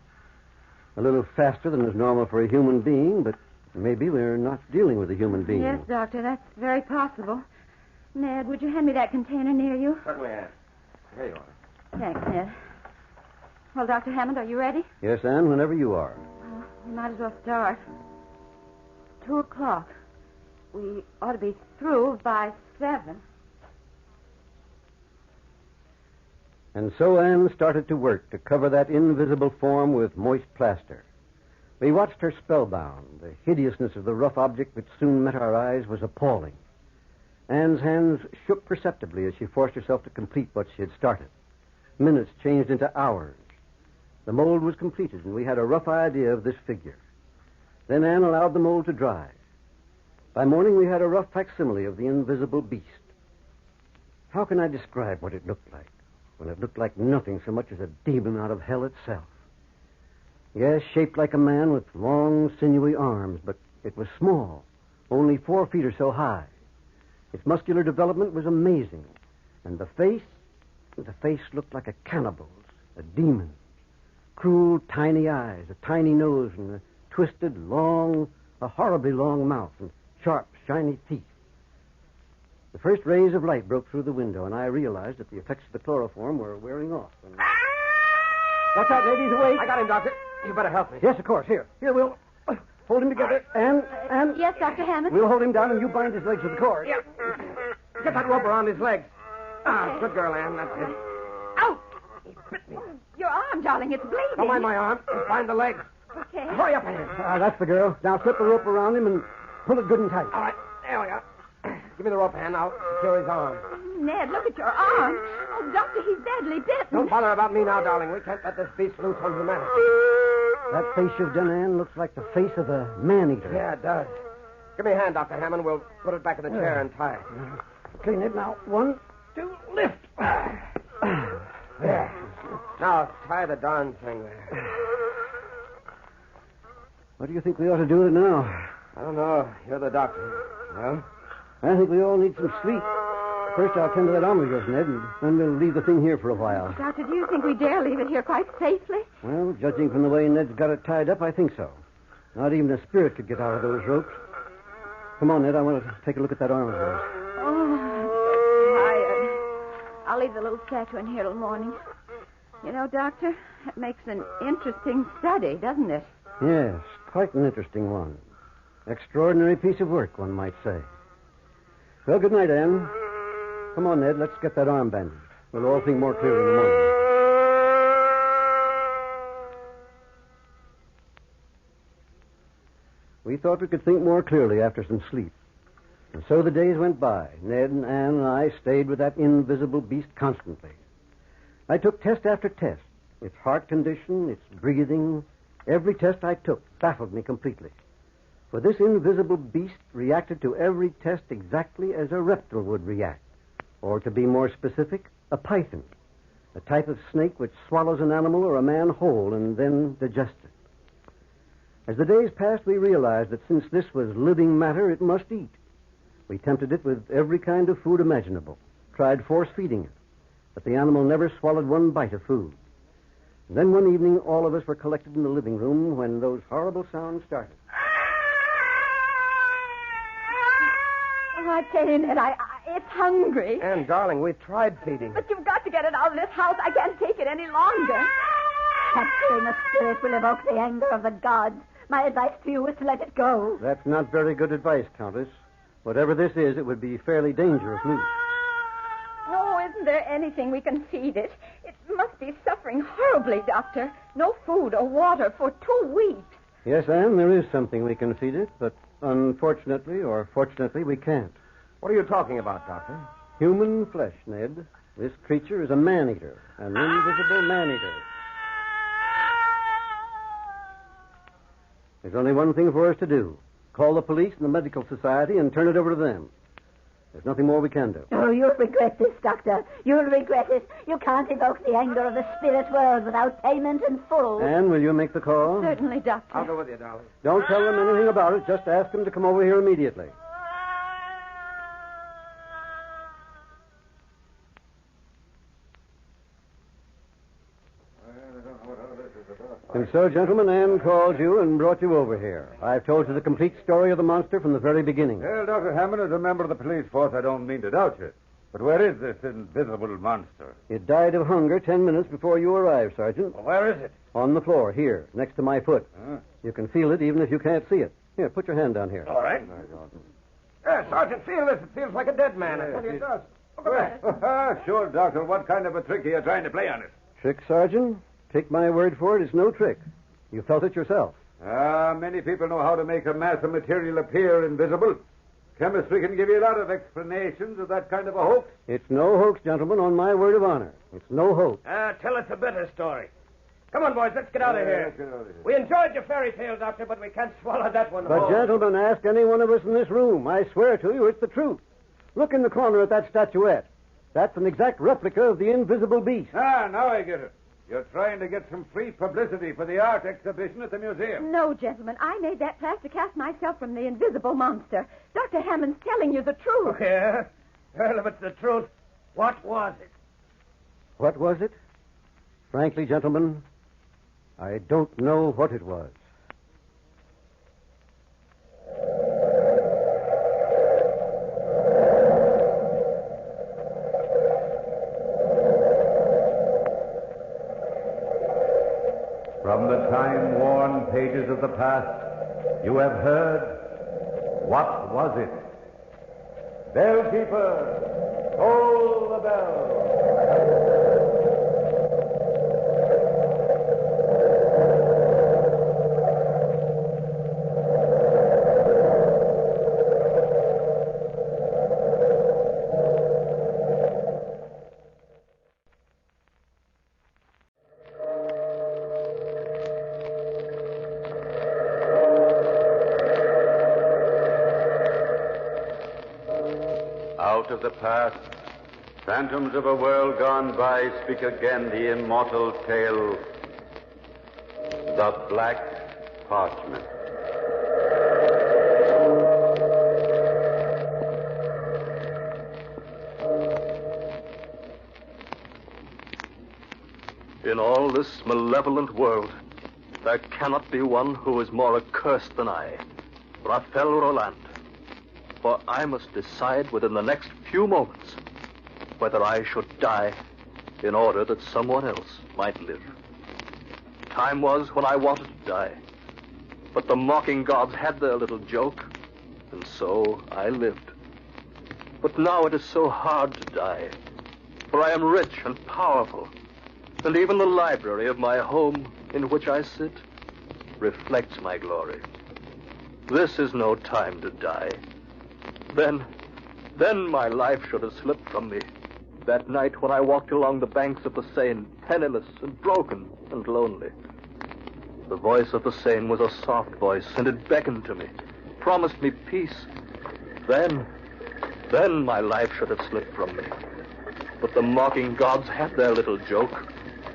A little faster than is normal for a human being, but maybe we're not dealing with a human being. Yes, Doctor, that's very possible. Ned, would you hand me that container near you? Certainly, Anne. Here you are. Thanks, Ned. Well, Dr. Hammond, are you ready? Yes, Anne, whenever you are. We might as well start. 2:00. We ought to be through by 7. And so Anne started to work to cover that invisible form with moist plaster. We watched her spellbound. The hideousness of the rough object which soon met our eyes was appalling. Anne's hands shook perceptibly as she forced herself to complete what she had started. Minutes changed into hours. The mold was completed, and we had a rough idea of this figure. Then Anne allowed the mold to dry. By morning, we had a rough facsimile of the invisible beast. How can I describe what it looked like, when it looked like nothing so much as a demon out of hell itself? Yes, shaped like a man with long, sinewy arms, but it was small, only 4 feet or so high. Its muscular development was amazing, and the face looked like a cannibal's, a demon. Cruel, tiny eyes, a tiny nose, and a twisted, a horribly long mouth, and sharp, shiny teeth. The first rays of light broke through the window, and I realized that the effects of the chloroform were wearing off. Watch out, ladies, away. I got him, Doctor. You better help me. Yes, of course. Here, we'll hold him together. And... Yes, Dr. Hammond? We'll hold him down, and you bind his legs with the cord. Yeah. Get that rope around his legs. Good girl, Anne. That's it. Ouch! He bit me. Your arm, darling. It's bleeding. Don't mind my arm. Just find the legs. Okay. Hurry up, Anne. That's the girl. Now slip the rope around him and pull it good and tight. All right. There we are. Give me the rope, Anne. I'll secure his arm. Ned, look at your arm. Oh, Doctor, he's badly bitten. Don't bother about me now, darling. We can't let this beast loose undramatic. That face you've done, Ann, looks like the face of a man-eater. Yeah, it does. Give me a hand, Dr. Hammond. We'll put it back in the chair and tie it. Okay, Ned, now, 1, 2, lift. There. Now, tie the darn thing there. What do you think we ought to do with it now? I don't know. You're the doctor. Well? I think we all need some sleep. First, I'll tend to that arm of yours, Ned, and then we'll leave the thing here for a while. Doctor, do you think we dare leave it here quite safely? Well, judging from the way Ned's got it tied up, I think so. Not even a spirit could get out of those ropes. Come on, Ned, I want to take a look at that arm of yours. Oh, I'm tired. I'll leave the little statue in here till morning. You know, Doctor, it makes an interesting study, doesn't it? Yes, quite an interesting one. Extraordinary piece of work, one might say. Well, good night, Anne. Come on, Ned, let's get that arm bandaged. We'll all think more clearly in the morning. We thought we could think more clearly after some sleep. And so the days went by. Ned and Anne and I stayed with that invisible beast constantly. I took test after test. Its heart condition, its breathing, every test I took baffled me completely. For this invisible beast reacted to every test exactly as a reptile would react. Or, to be more specific, a python, a type of snake which swallows an animal or a man whole and then digests it. As the days passed, we realized that since this was living matter, it must eat. We tempted it with every kind of food imaginable, tried force-feeding it, but the animal never swallowed one bite of food. And then one evening, all of us were collected in the living room when those horrible sounds started. Oh, I tell you, Ned, it's hungry. Anne, darling, we've tried feeding it. But you've got to get it out of this house. I can't take it any longer. Capturing a spirit will evoke the anger of the gods. My advice to you is to let it go. That's not very good advice, Countess. Whatever this is, it would be fairly dangerous loose. Oh, isn't there anything we can feed it? It must be suffering horribly, Doctor. No food or water for 2 weeks. Yes, Anne, there is something we can feed it, but unfortunately or fortunately, we can't. What are you talking about, Doctor? Human flesh, Ned. This creature is a man-eater, an invisible man-eater. There's only one thing for us to do. Call the police and the medical society and turn it over to them. There's nothing more we can do. Oh, you'll regret this, Doctor. You'll regret it. You can't evoke the anger of the spirit world without payment in full. Anne, will you make the call? Certainly, Doctor. I'll go with you, darling. Don't tell them anything about it. Just ask them to come over here immediately. And so, gentlemen, Anne called you and brought you over here. I've told you the complete story of the monster from the very beginning. Well, Dr. Hammond, as a member of the police force, I don't mean to doubt you. But where is this invisible monster? It died of hunger 10 minutes before you arrived, Sergeant. Well, where is it? On the floor, here, next to my foot. You can feel it even if you can't see it. Here, put your hand down here. All right. Sergeant, feel this. It feels like a dead man. I tell you it does. Look at that. Sure, Doctor. What kind of a trick are you trying to play on it? Trick, Sergeant? Take my word for it, it's no trick. You felt it yourself. Many people know how to make a mass of material appear invisible. Chemistry can give you a lot of explanations of that kind of a hoax. It's no hoax, gentlemen, on my word of honor. It's no hoax. Tell us a better story. Come on, boys, let's get out of here. Let's get out of here. We enjoyed your fairy tale, Doctor, but we can't swallow that one But, whole. gentlemen, ask any one of us in this room. I swear to you, it's the truth. Look in the corner at that statuette. That's an exact replica of the invisible beast. Now I get it. You're trying to get some free publicity for the art exhibition at the museum. No, gentlemen. I made that plaster cast myself from the invisible monster. Dr. Hammond's telling you the truth. Yeah? Well, if it's the truth, what was it? What was it? Frankly, gentlemen, I don't know what it was. From the time-worn pages of the past, you have heard, what was it? Bellkeeper, toll the bell. Out of the past, phantoms of a world gone by speak again the immortal tale, the Black Parchment. In all this malevolent world, there cannot be one who is more accursed than I, Raphael Roland. For I must decide within the next few moments whether I should die in order that someone else might live. Time was when I wanted to die, but the mocking gods had their little joke, and so I lived. But now it is so hard to die, for I am rich and powerful, and even the library of my home in which I sit reflects my glory. This is no time to die. Then my life should have slipped from me. That night when I walked along the banks of the Seine, penniless and broken and lonely. The voice of the Seine was a soft voice, and it beckoned to me, promised me peace. Then my life should have slipped from me. But the mocking gods had their little joke,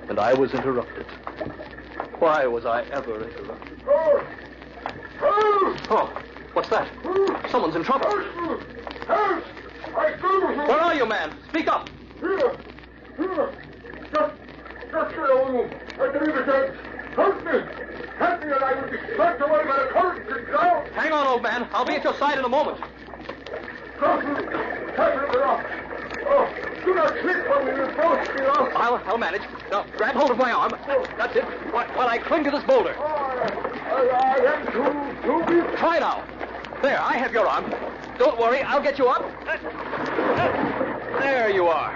and I was interrupted. Why was I ever interrupted? Oh, what's that? Someone's in trouble. Where are you, man? Speak up. Here. Just get over. I can understand. Help me, or I will be swept away by the current and drowned. Hang on, old man. I'll be at your side in a moment. Castle of the Rock. Oh, do not slip when we will both be lost. I'll manage. Now, grab hold of my arm. That's it. While I cling to this boulder. I am too weak. Try now. There, I have your arm. Don't worry, I'll get you up. There you are.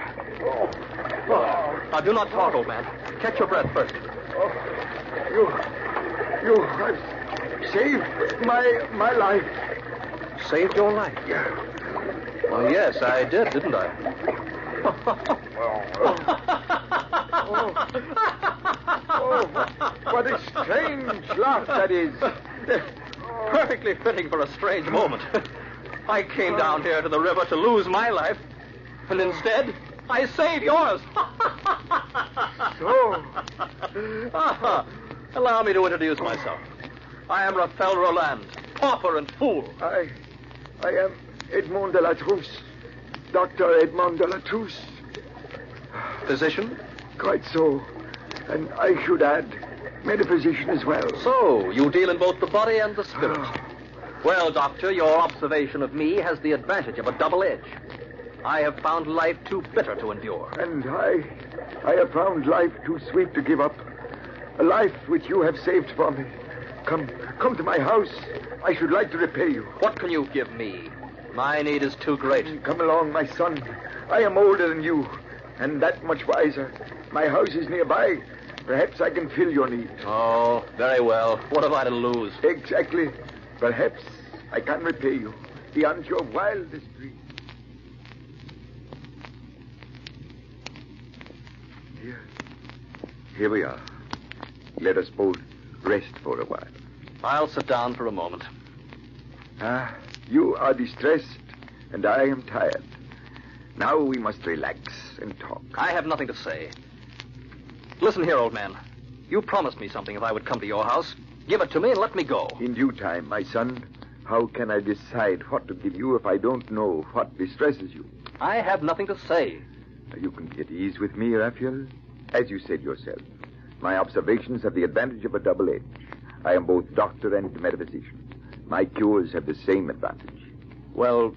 Now, do not talk, old man. Catch your breath first. You have saved my life. Saved your life? Yeah. Well, yes, I did, didn't I? What a strange laugh that is. Perfectly fitting for a strange moment. I came down here to the river to lose my life, and instead, I saved yours. So? Allow me to introduce myself. I am Raphael Roland, pauper and fool. I am Edmond de la Trousse, Dr. Edmond de la Trousse. Physician? Quite so. And I should add, metaphysician as well. So, you deal in both the body and the spirit. Well, Doctor, your observation of me has the advantage of a double edge. I have found life too bitter to endure. And I have found life too sweet to give up. A life which you have saved for me. Come to my house. I should like to repay you. What can you give me? My need is too great. Come along, my son. I am older than you, and that much wiser. My house is nearby. Perhaps I can fill your need. Oh, very well. What have I to lose? Exactly. Perhaps I can repay you beyond your wildest dreams. Here we are. Let us both rest for a while. I'll sit down for a moment. You are distressed, and I am tired. Now we must relax and talk. I have nothing to say. Listen here, old man. You promised me something if I would come to your house. Give it to me and let me go. In due time, my son. How can I decide what to give you if I don't know what distresses you? I have nothing to say. You can be at ease with me, Raphael. As you said yourself, my observations have the advantage of a double edge. I am both doctor and metaphysician. My cures have the same advantage. Well,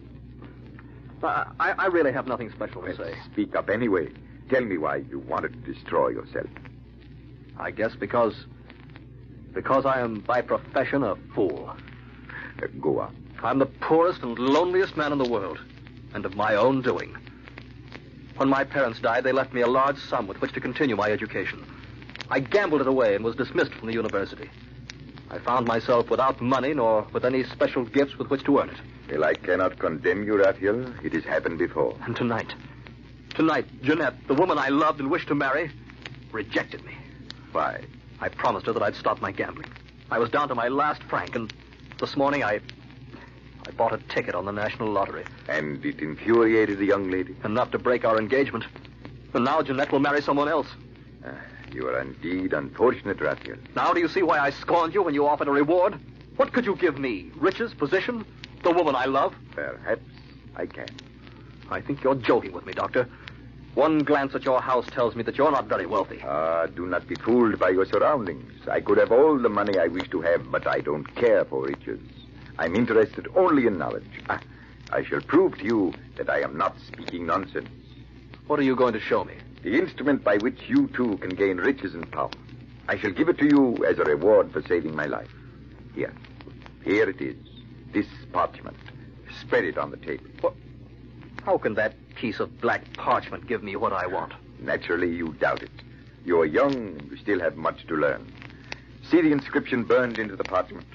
I really have nothing special to say. Speak up anyway. Tell me why you wanted to destroy yourself. I guess because I am by profession a fool. Go on. I'm the poorest and loneliest man in the world, and of my own doing. When my parents died, they left me a large sum with which to continue my education. I gambled it away and was dismissed from the university. I found myself without money nor with any special gifts with which to earn it. Well, I cannot condemn you, Raphael. It has happened before. And tonight, Jeanette, the woman I loved and wished to marry, rejected me. Why? I promised her that I'd stop my gambling. I was down to my last franc, and this morning I I bought a ticket on the national lottery. And it infuriated the young lady? Enough to break our engagement. And now Jeanette will marry someone else. You are indeed unfortunate, Raphael. Now do you see why I scorned you when you offered a reward? What could you give me? Riches, position, the woman I love? Perhaps I can. I think you're joking with me, Doctor. One glance at your house tells me that you're not very wealthy. Do not be fooled by your surroundings. I could have all the money I wish to have, but I don't care for riches. I'm interested only in knowledge. I shall prove to you that I am not speaking nonsense. What are you going to show me? The instrument by which you two can gain riches and power. I shall give it to you as a reward for saving my life. Here it is. This parchment. Spread it on the table. What? How can that piece of black parchment give me what I want? Naturally, you doubt it. You are young and you still have much to learn. See the inscription burned into the parchment?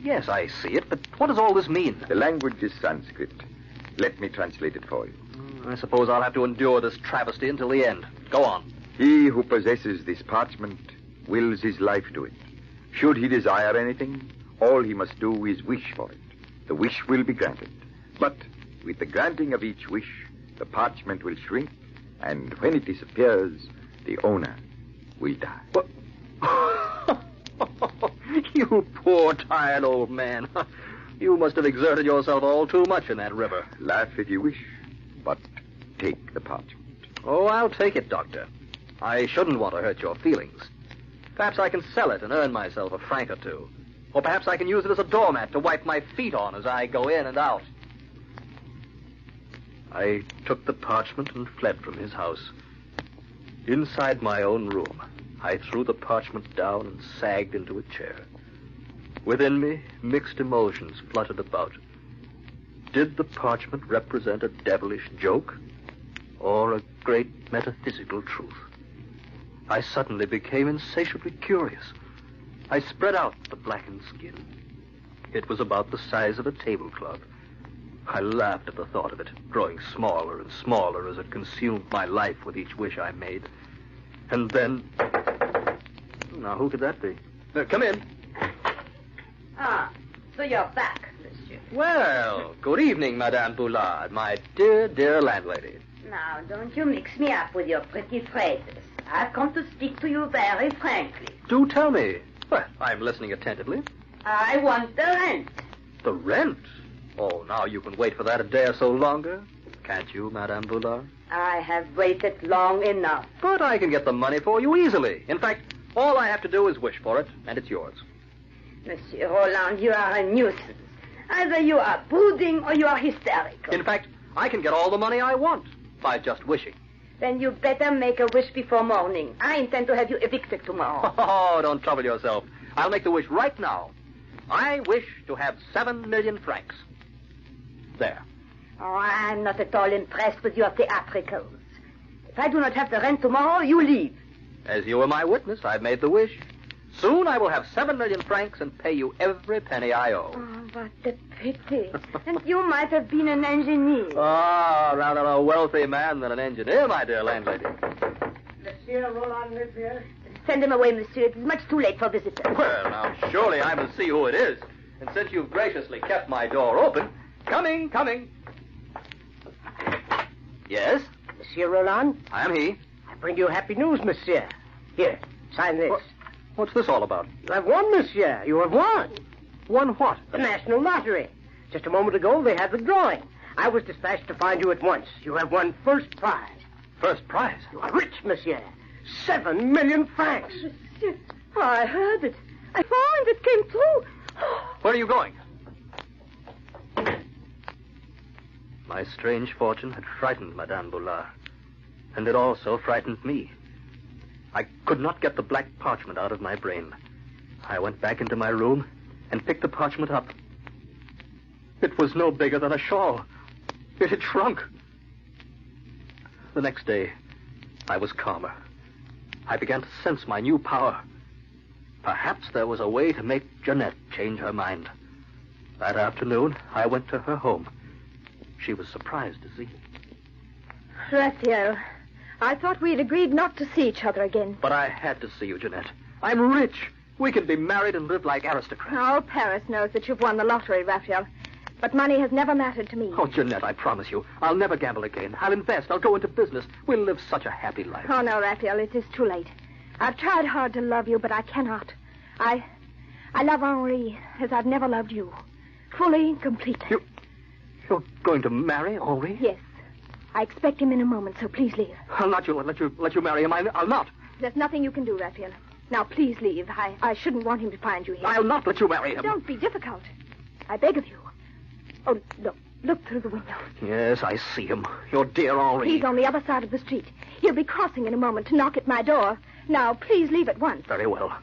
Yes, I see it, but what does all this mean? The language is Sanskrit. Let me translate it for you. I suppose I'll have to endure this travesty until the end. Go on. He who possesses this parchment wills his life to it. Should he desire anything, all he must do is wish for it. The wish will be granted. But with the granting of each wish, the parchment will shrink, and when it disappears, the owner will die. What? You poor, tired old man. You must have exerted yourself all too much in that river. Laugh if you wish, but take the parchment. Oh, I'll take it, Doctor. I shouldn't want to hurt your feelings. Perhaps I can sell it and earn myself a franc or two. Or perhaps I can use it as a doormat to wipe my feet on as I go in and out. I took the parchment and fled from his house. Inside my own room, I threw the parchment down and sagged into a chair. Within me, mixed emotions fluttered about. Did the parchment represent a devilish joke or a great metaphysical truth? I suddenly became insatiably curious. I spread out the blackened skin. It was about the size of a tablecloth. I laughed at the thought of it, growing smaller and smaller as it consumed my life with each wish I made. And then... Now, who could that be? Come in. So you're back, monsieur. Well, good evening, Madame Boulard, my dear, dear landlady. Now, don't you mix me up with your pretty phrases. I've come to speak to you very frankly. Do tell me. Well, I'm listening attentively. I want the rent. The rent? Oh, now you can wait for that a day or so longer. Can't you, Madame Boulard? I have waited long enough. But I can get the money for you easily. In fact, all I have to do is wish for it, and it's yours. Monsieur Roland, you are a nuisance. Either you are brooding or you are hysterical. In fact, I can get all the money I want by just wishing. Then you better make a wish before morning. I intend to have you evicted tomorrow. Oh, don't trouble yourself. I'll make the wish right now. I wish to have 7 million francs. There. Oh, I'm not at all impressed with your theatricals. If I do not have the rent tomorrow, you leave. As you are my witness, I've made the wish. Soon I will have 7 million francs and pay you every penny I owe. Oh, what a pity. And you might have been an engineer. Ah, rather a wealthy man than an engineer, my dear landlady. Monsieur Roland lives here? Send him away, monsieur. It is much too late for visitors. Well, now, surely I must see who it is. And since you've graciously kept my door open... Coming. Yes? Monsieur Roland? I am he. I bring you happy news, monsieur. Here, sign this. What's this all about? You have won, monsieur. You have won. Won what? The National Lottery. Just a moment ago, they had the drawing. I was dispatched to find you at once. You have won first prize. First prize? You are rich, monsieur. 7 million francs. Monsieur, I heard it. I found it came true. Where are you going? My strange fortune had frightened Madame Boulard, and it also frightened me. I could not get the black parchment out of my brain. I went back into my room and picked the parchment up. It was no bigger than a shawl. It had shrunk. The next day, I was calmer. I began to sense my new power. Perhaps there was a way to make Jeanette change her mind. That afternoon, I went to her home. She was surprised to see me. Raphael, I thought we'd agreed not to see each other again. But I had to see you, Jeanette. I'm rich. We can be married and live like aristocrats. All Paris knows that you've won the lottery, Raphael. But money has never mattered to me. Oh, Jeanette, I promise you, I'll never gamble again. I'll invest. I'll go into business. We'll live such a happy life. Oh, no, Raphael, it is too late. I've tried hard to love you, but I cannot. I love Henri as I've never loved you. Fully and completely. You're going to marry Henri? Yes. I expect him in a moment, so please leave. I'll not let you marry him. I'll not. There's nothing you can do, Raphael. Now, please leave. I shouldn't want him to find you here. I'll not let you marry him. Don't be difficult. I beg of you. Oh, look through the window. Yes, I see him. Your dear Henri. He's on the other side of the street. He'll be crossing in a moment to knock at my door. Now, please leave at once. Very well.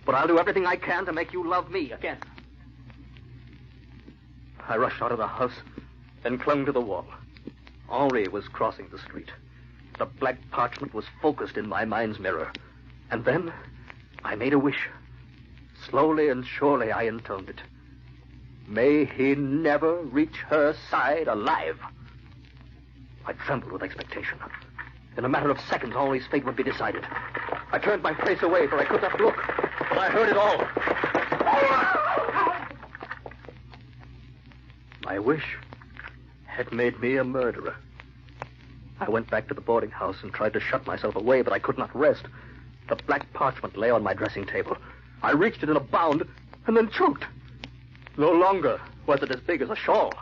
But I'll do everything I can to make you love me again. I rushed out of the house and clung to the wall. Henri was crossing the street. The black parchment was focused in my mind's mirror. And then I made a wish. Slowly and surely I intoned it. May he never reach her side alive. I trembled with expectation. In a matter of seconds, Henri's fate would be decided. I turned my face away, for I could not look. But I heard it all. My wish had made me a murderer. I went back to the boarding house and tried to shut myself away, but I could not rest. The black parchment lay on my dressing table. I reached it in a bound and then choked. No longer was it as big as a shawl.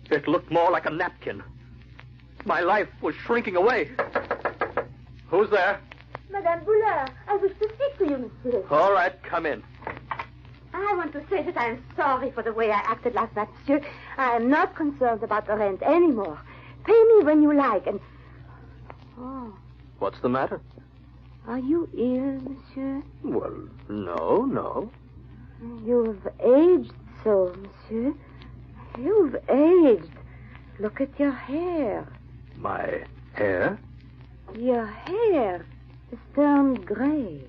It looked more like a napkin. My life was shrinking away. Who's there? Madame Boulard, I wish to speak to you, monsieur. All right, come in. I want to say that I am sorry for the way I acted last night, monsieur. I am not concerned about the rent anymore. Pay me when you like, and... Oh, What's the matter? are you ill, monsieur? Well, no. You've aged so, monsieur. You've aged. Look at your hair. My hair? Your hair is turned gray.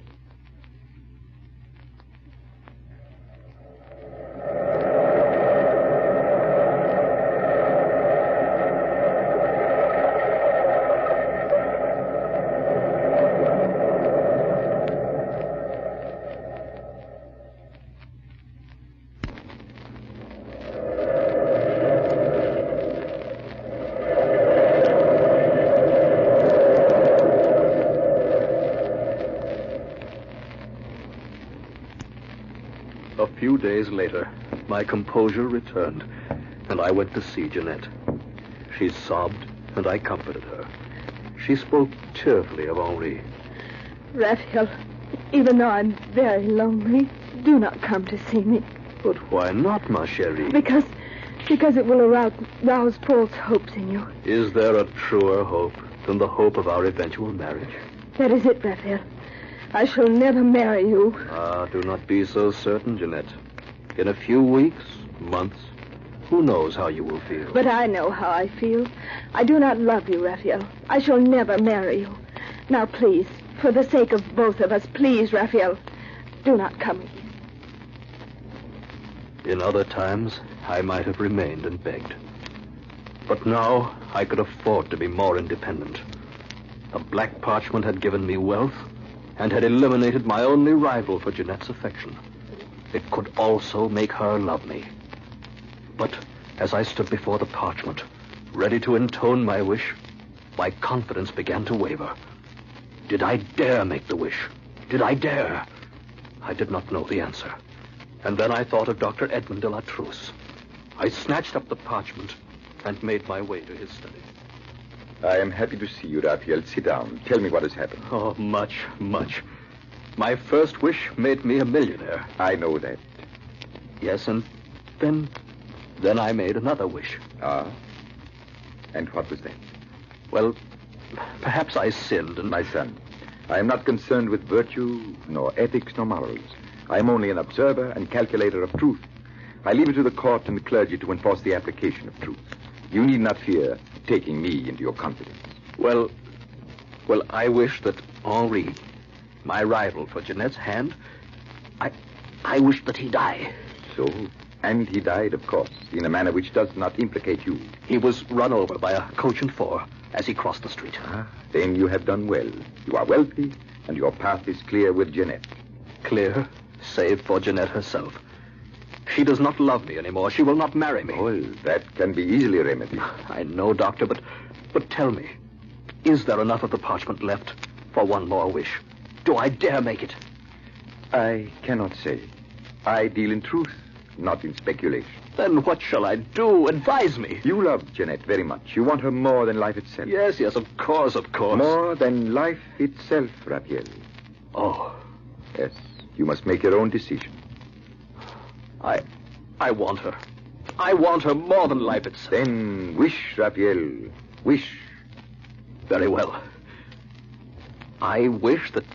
A few days later, my composure returned, and I went to see Jeanette. She sobbed, and I comforted her. She spoke tearfully of Henri. Raphael, even though I'm very lonely, do not come to see me. But why not, ma chérie? Because it will rouse false hopes in you. Is there a truer hope than the hope of our eventual marriage? That is it, Raphael. I shall never marry you. Ah, do not be so certain, Jeanette. In a few weeks, months, who knows how you will feel? But I know how I feel. I do not love you, Raphael. I shall never marry you. Now, please, for the sake of both of us, please, Raphael, do not come. In other times, I might have remained and begged. But now, I could afford to be more independent. The black parchment had given me wealth and had eliminated my only rival for Jeanette's affection. It could also make her love me. But as I stood before the parchment, ready to intone my wish, my confidence began to waver. Did I dare make the wish? Did I dare? I did not know the answer. And then I thought of Dr. Edmond de la Truce. I snatched up the parchment and made my way to his study. I am happy to see you, Raphael. Sit down. Tell me what has happened. Oh, much. My first wish made me a millionaire. I know that. Yes, and then I made another wish. Ah? And what was that? Well, perhaps I sinned and... My son, I am not concerned with virtue, nor ethics, nor morals. I am only an observer and calculator of truth. I leave it to the court and the clergy to enforce the application of truth. You need not fear taking me into your confidence. Well, I wish that Henri, my rival for Jeanette's hand, I wish that he die. So? And he died, of course, in a manner which does not implicate you. He was run over by a coach and four as he crossed the street. Then you have done well. You are wealthy, and your path is clear with Jeanette. Clear, save for Jeanette herself. She does not love me anymore. She will not marry me. Well, that can be easily remedied. I know, Doctor, but tell me, is there enough of the parchment left for one more wish? Do I dare make it? I cannot say. I deal in truth, not in speculation. Then what shall I do? Advise me. You love Jeanette very much. You want her more than life itself. Yes, of course. More than life itself, Raphael. Oh. Yes, you must make your own decision. I want her. I want her more than life itself. Then wish, Raphael. Wish. Very well. I wish that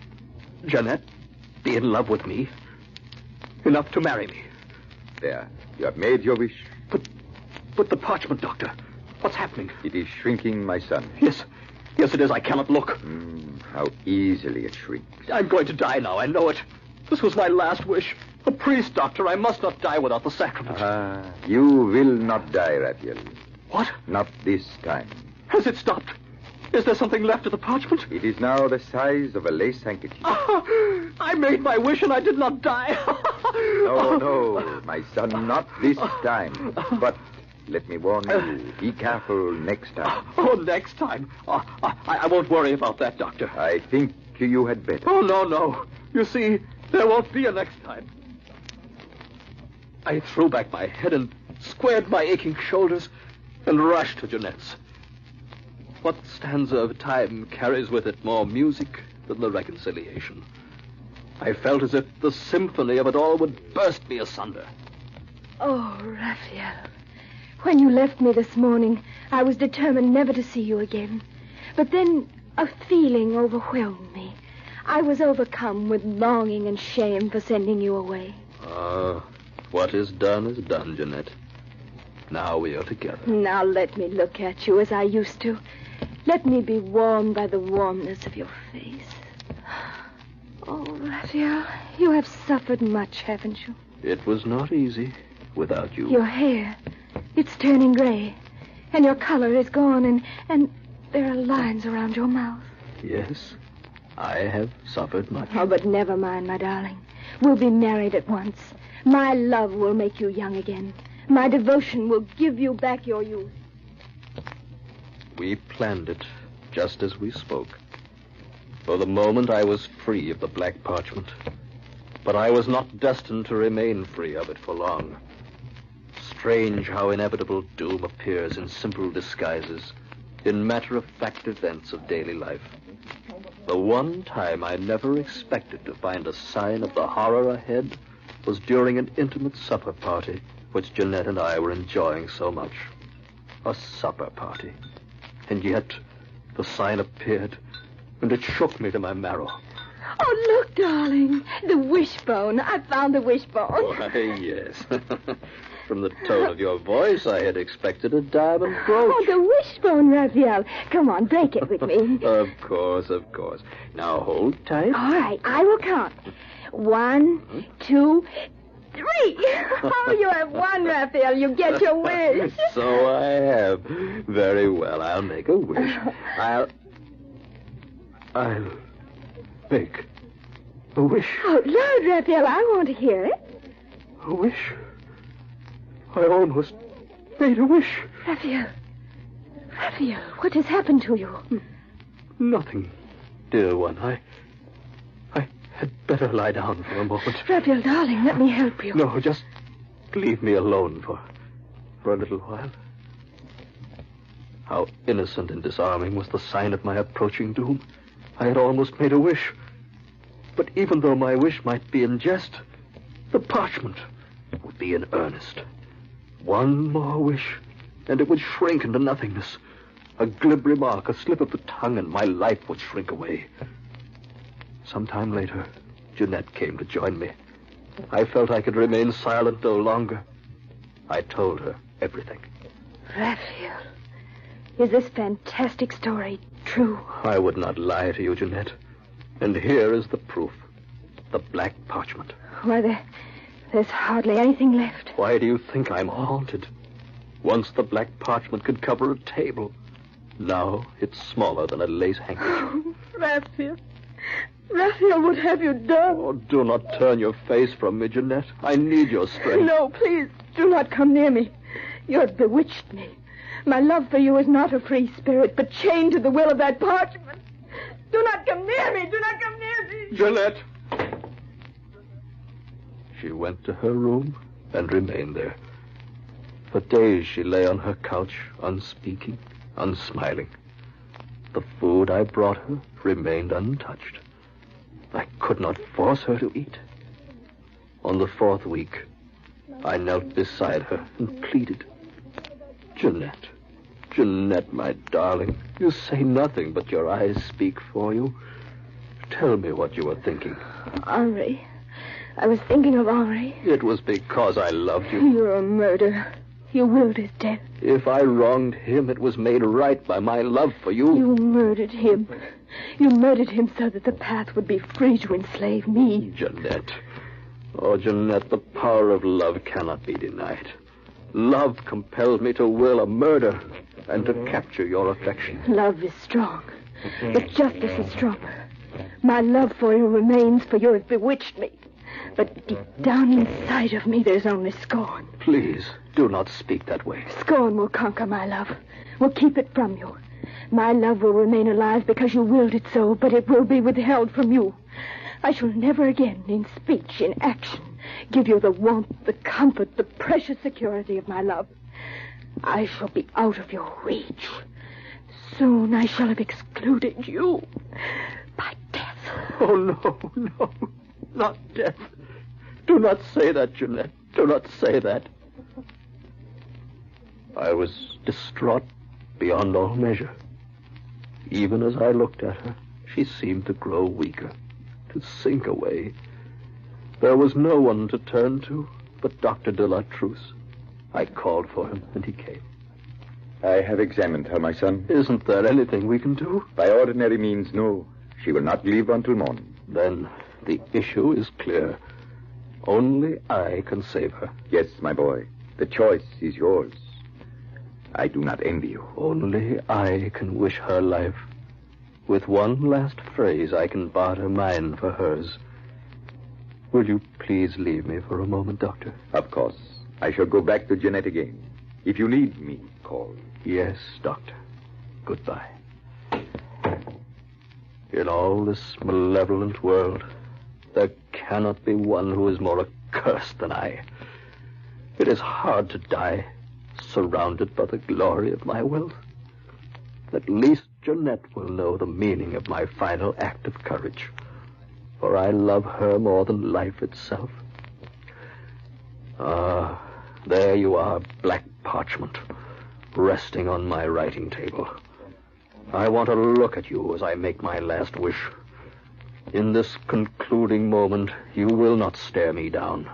Jeanette be in love with me enough to marry me. There. You have made your wish. But the parchment, Doctor. What's happening? It is shrinking, my son. Yes, it is. I cannot look. How easily it shrinks. I'm going to die now. I know it. This was my last wish. A priest, Doctor. I must not die without the sacrament. You will not die, Raphael. What? Not this time. Has it stopped? Is there something left of the parchment? It is now the size of a lace handkerchief. I made my wish and I did not die. No, my son, not this time. But let me warn you, be careful next time. Next time? I won't worry about that, Doctor. I think you had better. No. You see, there won't be a next time. I threw back my head and squared my aching shoulders and rushed to Jeanette's. What stanza of time carries with it more music than the reconciliation? I felt as if the symphony of it all would burst me asunder. Oh, Raphael. When you left me this morning, I was determined never to see you again. But then a feeling overwhelmed me. I was overcome with longing and shame for sending you away. What is done, Jeanette. Now we are together. Now let me look at you as I used to. Let me be warmed by the warmness of your face. Oh, Raphael, you have suffered much, haven't you? It was not easy without you. Your hair, it's turning gray. And your color is gone, and there are lines around your mouth. Yes, I have suffered much. Oh, but never mind, my darling. We'll be married at once. My love will make you young again. My devotion will give you back your youth. We planned it just as we spoke. For the moment, I was free of the Black Parchment. But I was not destined to remain free of it for long. Strange how inevitable doom appears in simple disguises, in matter-of-fact events of daily life. The one time I never expected to find a sign of the horror ahead was during an intimate supper party which Jeanette and I were enjoying so much. A supper party. And yet, the sign appeared, and it shook me to my marrow. Oh, look, darling. The wishbone. I found the wishbone. Why, yes. From the tone of your voice, I had expected a diamond brooch. Oh, the wishbone, Raphael. Come on, break it with me. Of course. Now, hold tight. All right, I will count. 1, 2, 3. Oh, you have won, Raphael. You get your wish. So I have. Very well, I'll make a wish. I'll make a wish. Oh, Lord, Raphael, I want to hear it. A wish? I almost made a wish. Raphael, what has happened to you? Nothing, dear one. I had better lie down for a moment. Raphael, darling, let me help you. No, just leave me alone for a little while. How innocent and disarming was the sign of my approaching doom. I had almost made a wish. But even though my wish might be in jest, the parchment would be in earnest. One more wish, and it would shrink into nothingness. A glib remark, a slip of the tongue, and my life would shrink away. Some time later, Jeanette came to join me. I felt I could remain silent no longer. I told her everything. Raphael, is this fantastic story true? I would not lie to you, Jeanette. And here is the proof. The Black Parchment. Why, there's hardly anything left. Why do you think I'm haunted? Once the Black Parchment could cover a table. Now it's smaller than a lace handkerchief. Oh, Raphael, Raphael would have you done. Oh, do not turn your face from me, Jeanette. I need your strength. No, please, do not come near me. You have bewitched me. My love for you is not a free spirit, but chained to the will of that parchment. Do not come near me. Do not come near me. Jeanette! She went to her room and remained there. For days she lay on her couch, unspeaking, unsmiling. The food I brought her remained untouched. I could not force her to eat. On the 4th week, I knelt beside her and pleaded. Jeanette, Jeanette, my darling, you say nothing, but your eyes speak for you. Tell me what you were thinking. Henri. I was thinking of Henri. It was because I loved you. You're a murderer. You willed his death. If I wronged him, it was made right by my love for you. You murdered him. You murdered him so that the path would be free to enslave me. Jeanette. Oh, Jeanette, the power of love cannot be denied. Love compelled me to will a murder and to capture your affection. Love is strong, but justice is stronger. My love for you remains, for you have bewitched me. But deep down inside of me, there's only scorn. Please, do not speak that way. Scorn will conquer my love, will keep it from you. My love will remain alive because you willed it so, but it will be withheld from you. I shall never again, in speech, in action, give you the warmth, the comfort, the precious security of my love. I shall be out of your reach. Soon I shall have excluded you by death. Oh, no, not death. Do not say that, Jeanette. Do not say that. I was distraught beyond all measure. Even as I looked at her, she seemed to grow weaker, to sink away. There was no one to turn to but Dr. de la Truce. I called for him, and he came. I have examined her, my son. Isn't there anything we can do? By ordinary means, no. She will not live until morning. Then the issue is clear. Only I can save her. Yes, my boy. The choice is yours. I do not envy you. Only I can wish her life. With one last phrase, I can barter mine for hers. Will you please leave me for a moment, Doctor? Of course. I shall go back to Jeanette again. If you need me, call. Yes, Doctor. Goodbye. In all this malevolent world, there cannot be one who is more accursed than I. It is hard to die, surrounded by the glory of my wealth. At least Jeanette will know the meaning of my final act of courage, for I love her more than life itself. Ah, there you are, Black Parchment, resting on my writing table. I want to look at you as I make my last wish. In this concluding moment, you will not stare me down.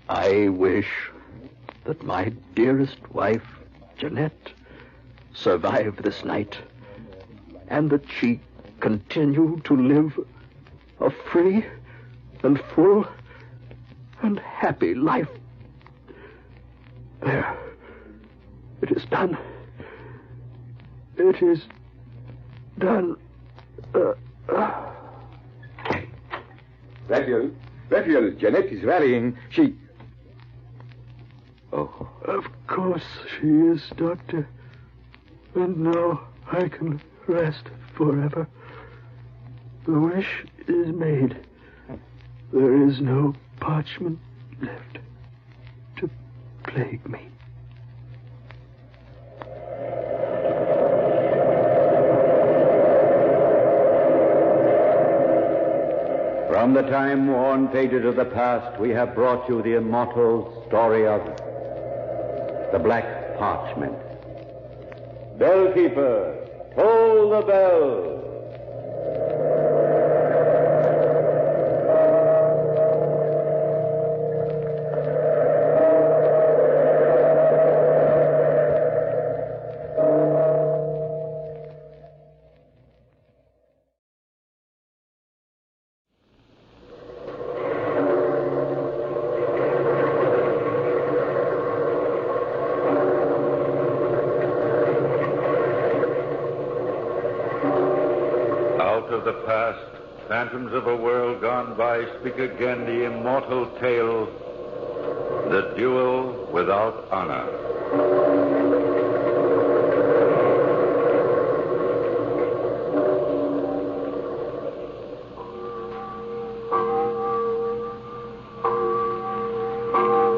I wish that my dearest wife, Jeanette, survive this night, and that she continue to live a free and full and happy life. There. It is done. It is done. Raphael, Jeanette is rallying. She... Oh, of course she is, Doctor. And now I can rest forever. The wish is made. There is no parchment left to plague me. From the time-worn pages of the past, we have brought you the immortal story of the Black Parchment. Bellkeeper, toll the bell. of the past, phantoms of a world gone by, speak again the immortal tale, the duel without honor.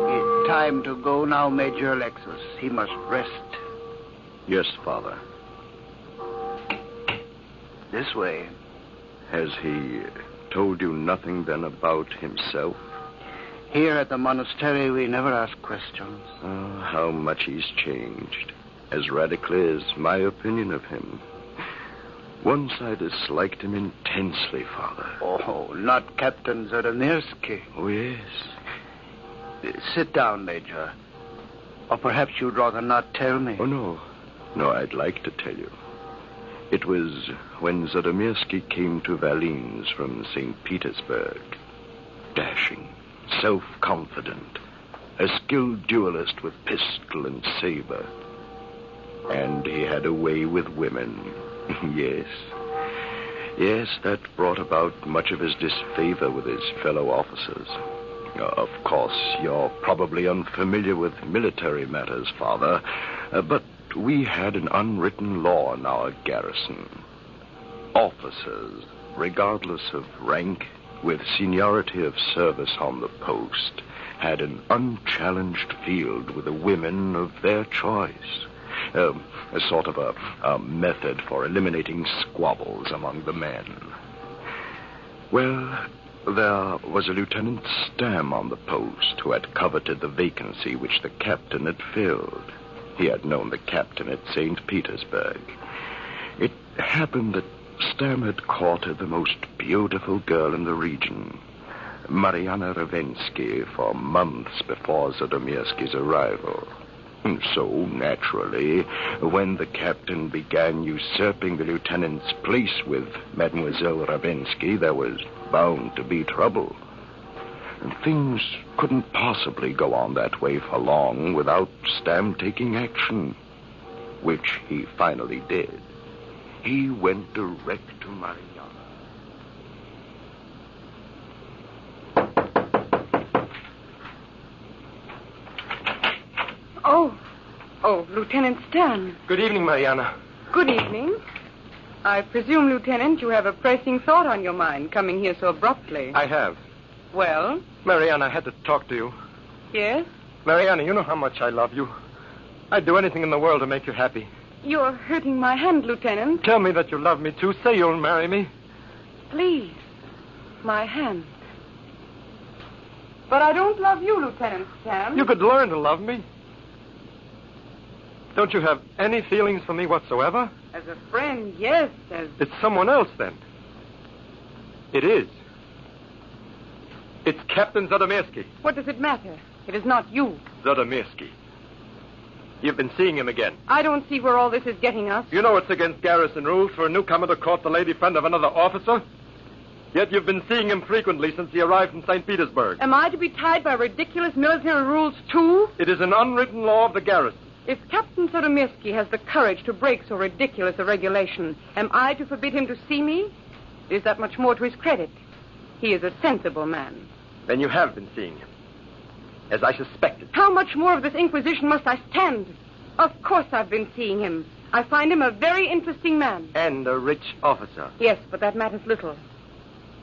It's time to go now, Major Alexis. He must rest. Yes, Father. This way. Has he told you nothing then about himself? Here at the monastery, we never ask questions. Oh, how much he's changed. As radically as my opinion of him. Once I disliked him intensely, Father. Oh, not Captain Zadomirsky. Oh, yes. Sit down, Major. Or perhaps you'd rather not tell me. Oh, no. No, I'd like to tell you. It was when Zadomirsky came to Valines from St. Petersburg. Dashing, self-confident, a skilled duelist with pistol and saber. And he had a way with women. Yes. Yes, that brought about much of his disfavor with his fellow officers. Of course, you're probably unfamiliar with military matters, Father, but we had an unwritten law in our garrison. Officers, regardless of rank, with seniority of service on the post, had an unchallenged field with the women of their choice. A sort of a method for eliminating squabbles among the men. Well, there was a Lieutenant Stam on the post who had coveted the vacancy which the captain had filled. He had known the captain at St. Petersburg. It happened that Stam had courted the most beautiful girl in the region, Mariana Ravensky, for months before Zadomirsky's arrival. And so, naturally, when the captain began usurping the lieutenant's place with Mademoiselle Ravensky, there was bound to be trouble. And things couldn't possibly go on that way for long without Stam taking action, which he finally did. He went direct to Mariana. Oh, Lieutenant Stan. Good evening, Mariana. Good evening. I presume, Lieutenant, you have a pressing thought on your mind coming here so abruptly. I have. Well? Mariana, I had to talk to you. Yes? Mariana, you know how much I love you. I'd do anything in the world to make you happy. You're hurting my hand, Lieutenant. Tell me that you love me, too. Say you'll marry me. Please. My hand. But I don't love you, Lieutenant Stan. You could learn to love me. Don't you have any feelings for me whatsoever? As a friend, yes. It's someone else, then. It is. It's Captain Zadomirsky. What does it matter? It is not you. Zadomirsky. You've been seeing him again. I don't see where all this is getting us. You know it's against garrison rules for a newcomer to court the lady friend of another officer. Yet you've been seeing him frequently since he arrived from St. Petersburg. Am I to be tied by ridiculous military rules, too? It is an unwritten law of the garrison. If Captain Zadomirsky has the courage to break so ridiculous a regulation, am I to forbid him to see me? Is that much more to his credit? He is a sensible man. Then you have been seeing him, as I suspected. How much more of this inquisition must I stand? Of course I've been seeing him. I find him a very interesting man. And a rich officer. Yes, but that matters little.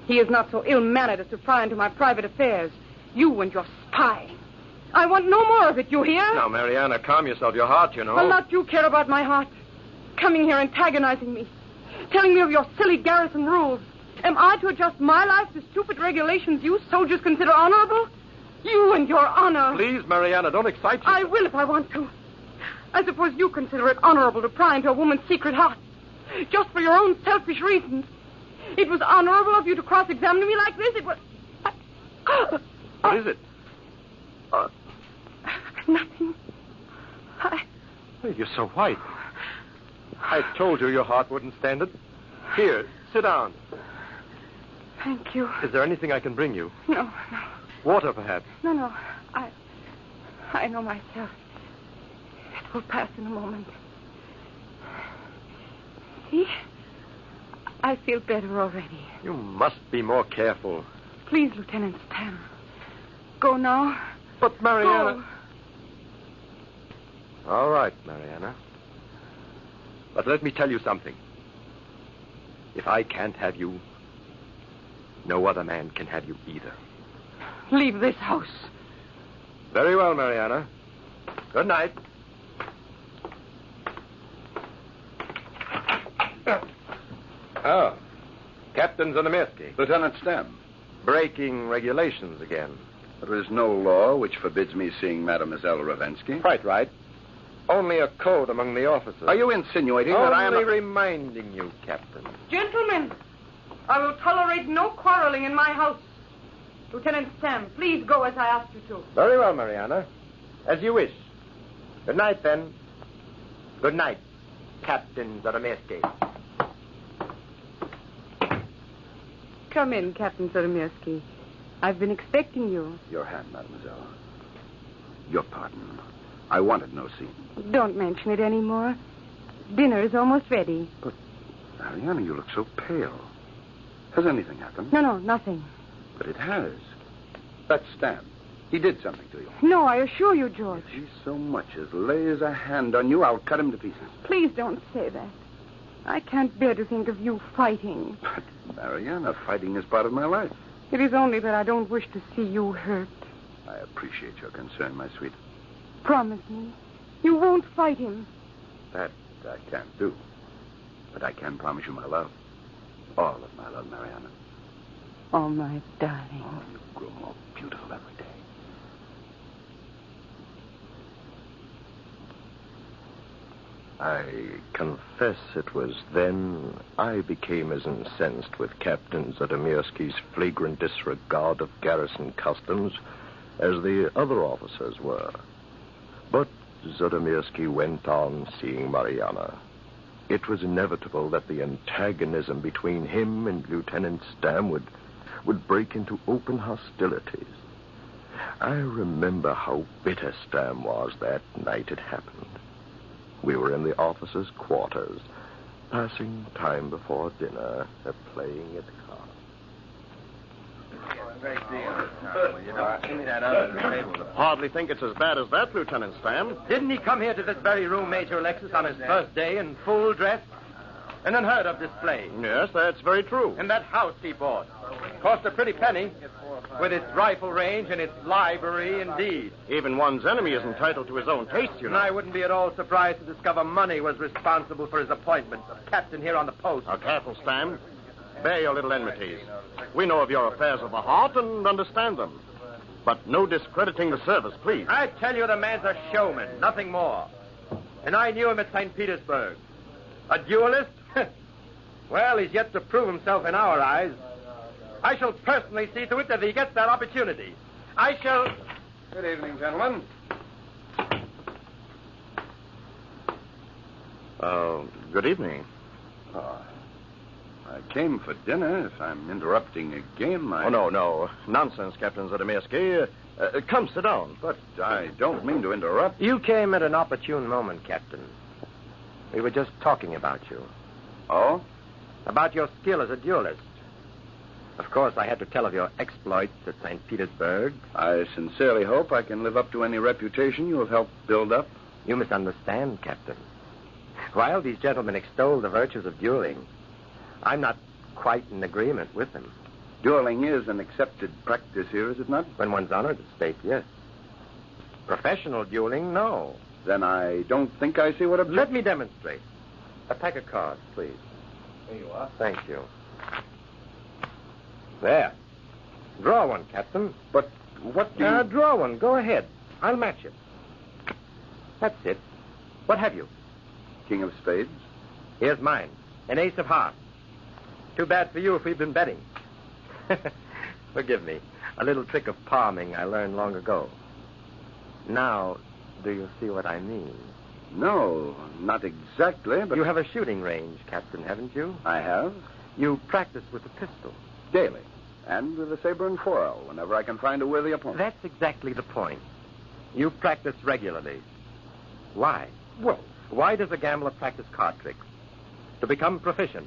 He is not so ill-mannered as to pry into my private affairs. You and your spy. I want no more of it, you hear? Now, Mariana, calm yourself. Your heart, you know. Will not you care about my heart? Coming here antagonizing me. Telling me of your silly garrison rules. Am I to adjust my life to stupid regulations you soldiers consider honorable? You and your honor. Please, Mariana, don't excite yourself. I will if I want to. I suppose you consider it honorable to pry into a woman's secret heart. Just for your own selfish reasons. It was honorable of you to cross-examine me like this. It was... What is it? Nothing. You're so white. I told you your heart wouldn't stand it. Here, sit down. Thank you. Is there anything I can bring you? No. Water, perhaps? No. I know myself. It will pass in a moment. See? I feel better already. You must be more careful. Please, Lieutenant Stam. Go now. But, Mariana... Go. All right, Mariana. But let me tell you something. If I can't have you, no other man can have you either. Leave this house. Very well, Mariana. Good night. Oh, Captain Zadamirski. Lieutenant Stem. Breaking regulations again. There is no law which forbids me seeing Mademoiselle Ravensky. Quite right. Only a code among the officers. Are you insinuating that I am... Only reminding you, Captain. Gentlemen, I will tolerate no quarreling in my house. Lieutenant Stam, please go as I asked you to. Very well, Mariana. As you wish. Good night, then. Good night, Captain Zadamirski. Come in, Captain Zadamirski. I've been expecting you. Your hand, mademoiselle. Your pardon. I wanted no scene. Don't mention it anymore. Dinner is almost ready. But, Mariana, you look so pale. Has anything happened? No, nothing. But it has. That's Stan. He did something to you. No, I assure you, George. If he so much as lays a hand on you, I'll cut him to pieces. Please don't say that. I can't bear to think of you fighting. But, Mariana, fighting is part of my life. It is only that I don't wish to see you hurt. I appreciate your concern, my sweet. Promise me. You won't fight him. That I can't do. But I can promise you my love. All of my love, Mariana. Oh, my darling. Oh, you grow more beautiful every day. I confess it was then I became as incensed with Captain Zadamirski's flagrant disregard of garrison customs as the other officers were. But Zadamirski went on seeing Mariana. It was inevitable that the antagonism between him and Lieutenant Stam would break into open hostilities. I remember how bitter Stam was that night it happened. We were in the officers' quarters, passing time before dinner, playing at cards. Hardly think it's as bad as that, Lieutenant Stam. Didn't he come here to this very room, Major Alexis, on his first day in full dress? An unheard of display. Yes, that's very true. And that house he bought. Cost a pretty penny. With its rifle range and its library, indeed. Even one's enemy is entitled to his own taste, you know. And I wouldn't be at all surprised to discover money was responsible for his appointment of captain here on the post. Now, careful, Stam. Bear your little enmities. We know of your affairs of the heart and understand them. But no discrediting the service, please. I tell you, the man's a showman, nothing more. And I knew him at St. Petersburg. A duelist? Well, he's yet to prove himself in our eyes. I shall personally see to it that he gets that opportunity. I shall... Good evening, gentlemen. Good evening. I came for dinner. If I'm interrupting a game, I... Oh, no. Nonsense, Captain Zadamirski. Come, sit down. But I don't mean to interrupt. You came at an opportune moment, Captain. We were just talking about you. Oh? About your skill as a duelist. Of course, I had to tell of your exploits at St. Petersburg. I sincerely hope I can live up to any reputation you have helped build up. You misunderstand, Captain. While these gentlemen extol the virtues of dueling, I'm not quite in agreement with them. Dueling is an accepted practice here, is it not? When one's honored the state, yes. Professional dueling, no. Then I don't think I see what objection... Let me demonstrate. A pack of cards, please. Here you are. Thank you. There. Draw one, Captain. But what do you... Draw one. Go ahead. I'll match it. That's it. What have you? King of spades. Here's mine. An ace of hearts. Too bad for you if we've been betting. Forgive me. A little trick of palming I learned long ago. Now, do you see what I mean? No, not exactly, but... You have a shooting range, Captain, haven't you? I have. You practice with a pistol. Daily. And with a saber and foil, whenever I can find a worthy opponent. That's exactly the point. You practice regularly. Why? Well, why does a gambler practice card tricks? To become proficient.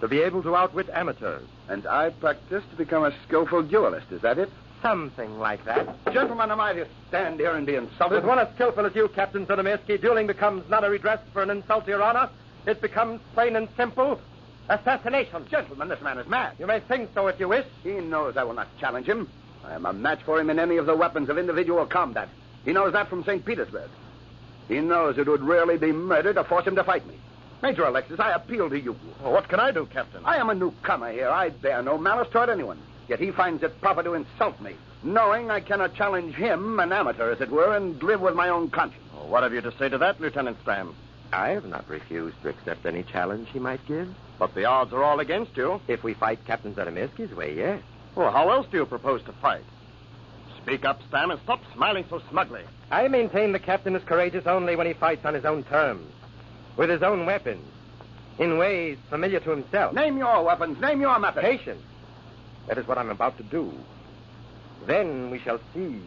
to be able to outwit amateurs. And I practice to become a skillful duelist, is that it? Something like that. Gentlemen, am I to stand here and be insulted? With one as skillful as you, Captain Zudemirsky, dueling becomes not a redress for an insult to your honor. It becomes plain and simple assassination. Gentlemen, this man is mad. You may think so if you wish. He knows I will not challenge him. I am a match for him in any of the weapons of individual combat. He knows that from St. Petersburg. He knows it would really be murder to force him to fight me. Major Alexis, I appeal to you. Well, what can I do, Captain? I am a newcomer here. I bear no malice toward anyone. Yet he finds it proper to insult me, knowing I cannot challenge him, an amateur, as it were, and live with my own conscience. Well, what have you to say to that, Lieutenant Stam? I have not refused to accept any challenge he might give. But the odds are all against you. If we fight Captain Zudemirsky's way, yes. Well, how else do you propose to fight? Speak up, Stam, and stop smiling so smugly. I maintain the captain is courageous only when he fights on his own terms, with his own weapons, in ways familiar to himself. Name your weapons. Name your methods. Patience. That is what I'm about to do. Then we shall see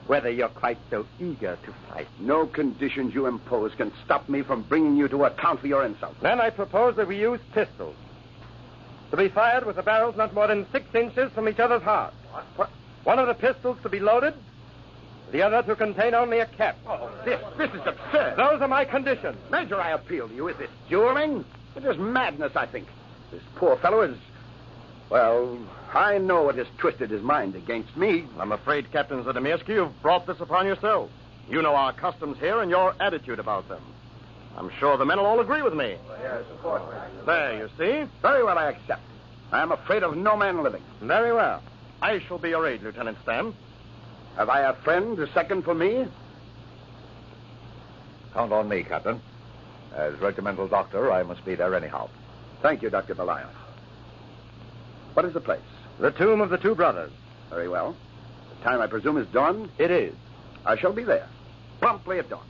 whether you're quite so eager to fight. No conditions you impose can stop me from bringing you to account for your insult. Then I propose that we use pistols, to be fired with the barrels not more than 6 inches from each other's hearts. What? One of the pistols to be loaded, the other to contain only a cap. Oh, this is absurd. Those are my conditions. Major, I appeal to you. Is this dueling? It is madness, I think. This poor fellow is... Well, I know what has twisted his mind against me. I'm afraid, Captain Zudemirsky, you've brought this upon yourself. You know our customs here and your attitude about them. I'm sure the men will all agree with me. Yes, of course. There, you see? Very well, I accept. I am afraid of no man living. Very well. I shall be your aide, Lieutenant Stam. Have I a friend to second for me? Count on me, Captain. As regimental doctor, I must be there anyhow. Thank you, Dr. Belayev. What is the place? The tomb of the 2 brothers. Very well. The time, I presume, is dawn? It is. I shall be there. Promptly at dawn.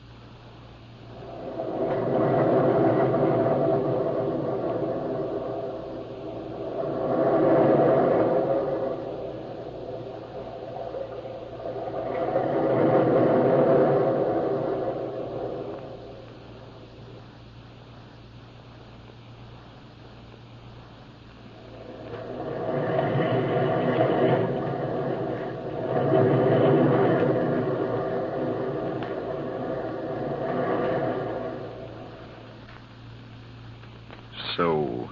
So,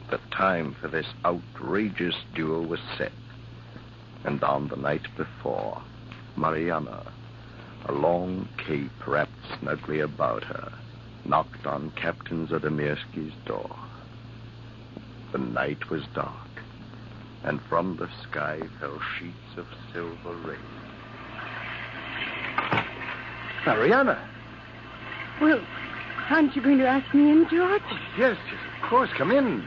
the time for this outrageous duel was set. And on the night before, Mariana, a long cape wrapped snugly about her, knocked on Captain Zudemirsky's door. The night was dark, and from the sky fell sheets of silver rain. Mariana! Well, aren't you going to ask me in, George? Yes, of course. Come in.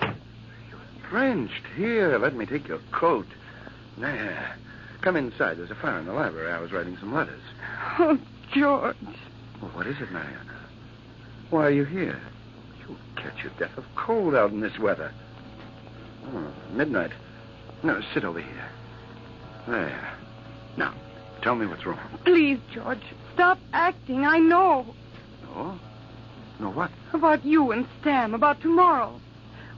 You're drenched. Here, let me take your coat. There. Come inside. There's a fire in the library. I was writing some letters. Oh, George. Well, what is it, Mariana? Why are you here? You'll catch your death of cold out in this weather. Oh, midnight. No, sit over here. There. Now, tell me what's wrong. Please, George, stop acting. I know. No? No, what? About you and Stam, about tomorrow.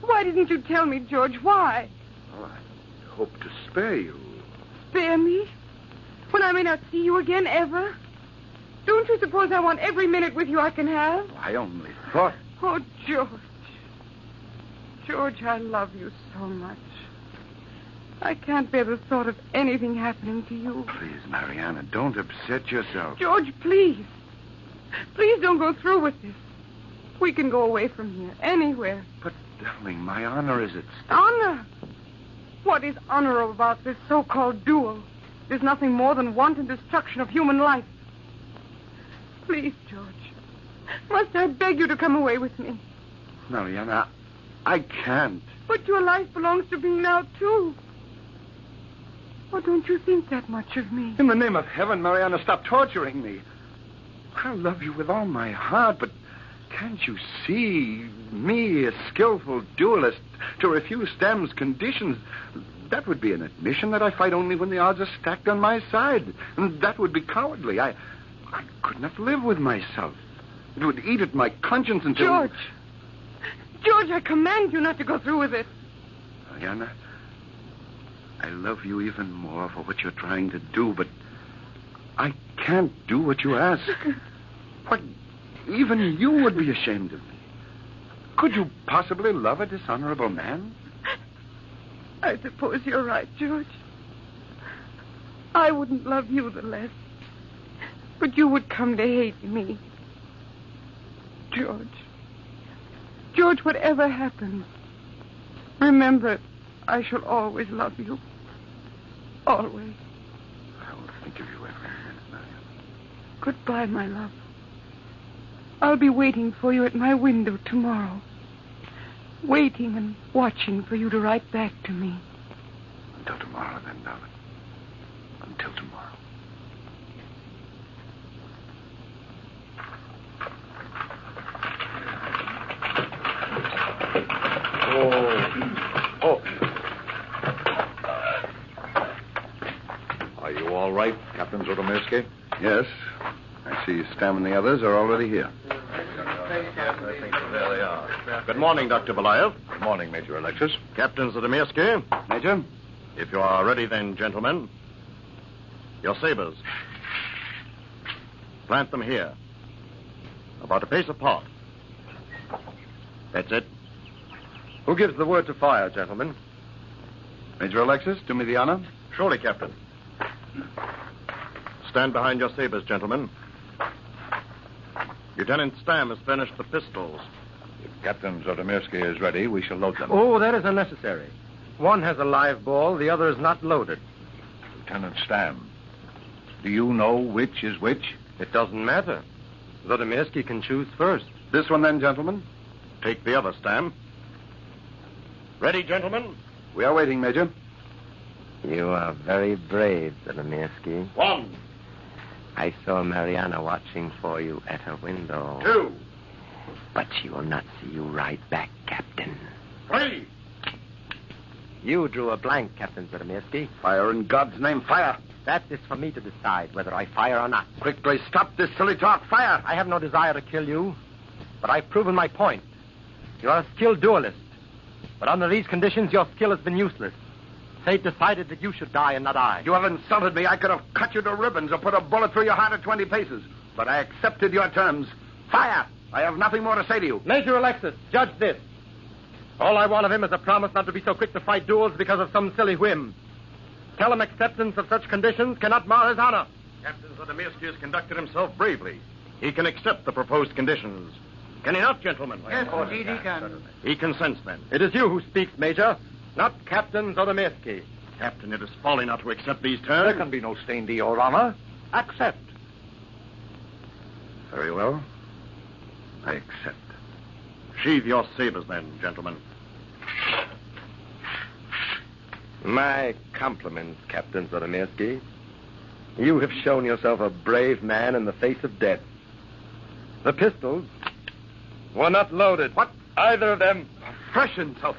Why didn't you tell me, George? Why? Oh, I hope to spare you. Spare me? When I may not see you again, ever? Don't you suppose I want every minute with you I can have? I only thought... Oh, George. George, I love you so much. I can't bear the thought of anything happening to you. Please, Mariana, don't upset yourself. George, please. Please don't go through with this. We can go away from here, anywhere. But, darling, my honor is at stake. Honor? What is honorable about this so-called duel? There's nothing more than wanton destruction of human life. Please, George. Must I beg you to come away with me? Mariana, I can't. But your life belongs to me now, too. Or don't you think that much of me? In the name of heaven, Mariana, stop torturing me. I love you with all my heart, but can't you see me, a skillful duelist, to refuse Stam's conditions? That would be an admission that I fight only when the odds are stacked on my side. And that would be cowardly. I could not live with myself. It would eat at my conscience until... George, I command you not to go through with it. Diana, I love you even more for what you're trying to do, but I can't do what you ask. What? Even you would be ashamed of me. Could you possibly love a dishonorable man? I suppose you're right, George. I wouldn't love you the less. But you would come to hate me. George, whatever happens, remember, I shall always love you. Always. I will think of you every minute, Marion. Goodbye, my love. I'll be waiting for you at my window tomorrow. Waiting and watching for you to write back to me. Until tomorrow, then, darling. Until tomorrow. Oh. Are you all right, Captain Zodomirski? Yes. I see Stam and the others are already here. There they are. Good morning, Dr. Belayev. Good morning, Major Alexis. Captain Zodomirski. Major? If you are ready, then, gentlemen. Your sabers. Plant them here. About a pace apart. That's it. Who gives the word to fire, gentlemen? Major Alexis, do me the honor. Surely, Captain. Stand behind your sabers, gentlemen. Lieutenant Stam has finished the pistols. If Captain Zodomirski is ready, we shall load them. Oh, that is unnecessary. One has a live ball, the other is not loaded. Lieutenant Stam, do you know which is which? It doesn't matter. Zodomirski can choose first. This one, then, gentlemen? Take the other, Stam. Ready, gentlemen? We are waiting, Major. You are very brave, Zodomirski. One. I saw Mariana watching for you at her window. Two. But she will not see you right back, Captain. Three. You drew a blank, Captain Zodomirski. Fire in God's name, fire. That is for me to decide whether I fire or not. Quickly stop this silly talk, fire. I have no desire to kill you, but I've proven my point. You are a skilled duelist. But under these conditions, your skill has been useless. Fate decided that you should die and not I. You have insulted me. I could have cut you to ribbons or put a bullet through your heart at 20 paces. But I accepted your terms. Fire! I have nothing more to say to you. Major Alexis, judge this. All I want of him is a promise not to be so quick to fight duels because of some silly whim. Tell him acceptance of such conditions cannot mar his honor. Captain Zodomirski has conducted himself bravely. He can accept the proposed conditions. Can he not, gentlemen? Yes, indeed he can. He consents, then. It is you who speaks, Major, not Captain Zodomirski. Captain, it is folly not to accept these There terms. can be no stain to your honor. Accept. Very well. I accept. Sheathe your sabers, then, gentlemen. My compliments, Captain Zodomirski. You have shown yourself a brave man in the face of death. The pistols were not loaded. What? Either of them. Fresh insult.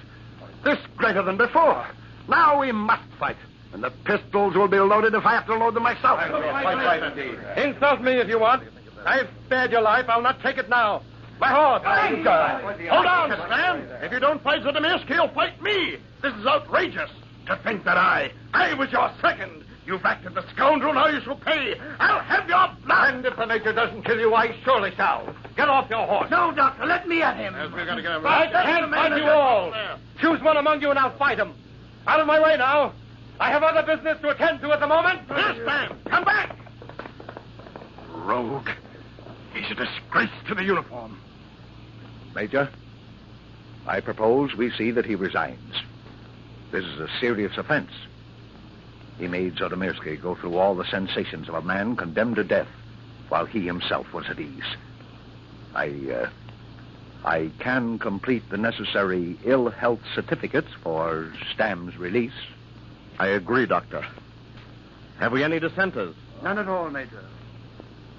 This greater than before. Now we must fight. And the pistols will be loaded if I have to load them myself. Right, indeed. Insult me if you want. I've spared your life. I'll not take it now. My horse. Hold on, Stam. If you don't fight Zodomirski, he'll fight me. This is outrageous. To think that I was your second. You've acted the scoundrel, now you shall pay. I'll have your blood. And if the Major doesn't kill you, I surely shall. Get off your horse. No, Doctor, let me at him. Yes, we've got to get him. I can't fight you all. Choose one among you and I'll fight him. Out of my way now. I have other business to attend to at the moment. Yes, Stam. Come back. Rogue. He's a disgrace to the uniform. Major, I propose we see that he resigns. This is a serious offense. He made Zodomirski go through all the sensations of a man condemned to death while he himself was at ease. I can complete the necessary ill health certificates for Stam's release. I agree, Doctor. Have we any dissenters? None at all, Major.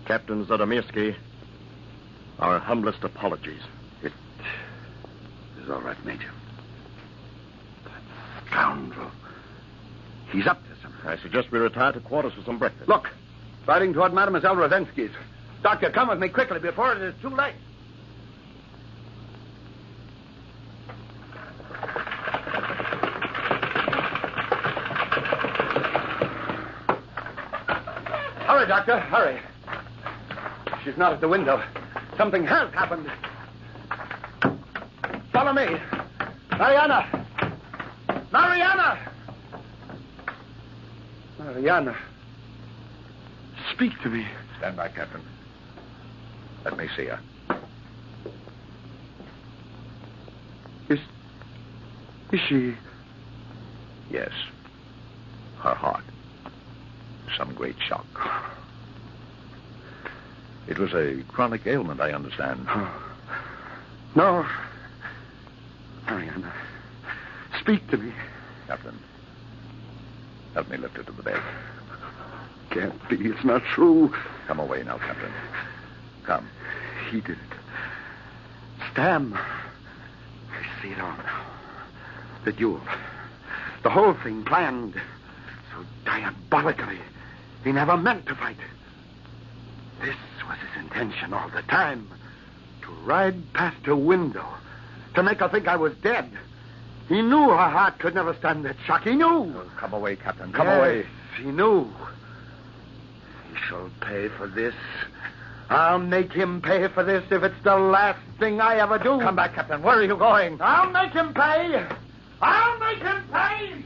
Captain Zodomirski, our humblest apologies. It is all right, Major. That scoundrel. He's up to something. I suggest we retire to quarters for some breakfast. Look, riding toward Mademoiselle Rodensky's. Doctor, come with me quickly before it is too late. Hurry, Doctor, hurry. She's not at the window. Something has happened. Follow me. Mariana! Mariana! Mariana. Speak to me. Stand by, Captain. Let me see her. Is she... Yes. Her heart. Some great shock. It was a chronic ailment, I understand. No. Mariana, speak to me. Captain, help me lift her to the bed. Can't be. It's not true. Come away now, Captain. Come. He did it. Stam. I see it all now. The duel. The whole thing planned so diabolically. He never meant to fight. This was his intention all the time. To ride past her window. To make her think I was dead. He knew her heart could never stand that shock. He knew. Oh, come away, Captain. Come away. He knew. He shall pay for this. I'll make him pay for this if it's the last thing I ever do. Come back, Captain. Where are you going? I'll make him pay. I'll make him pay.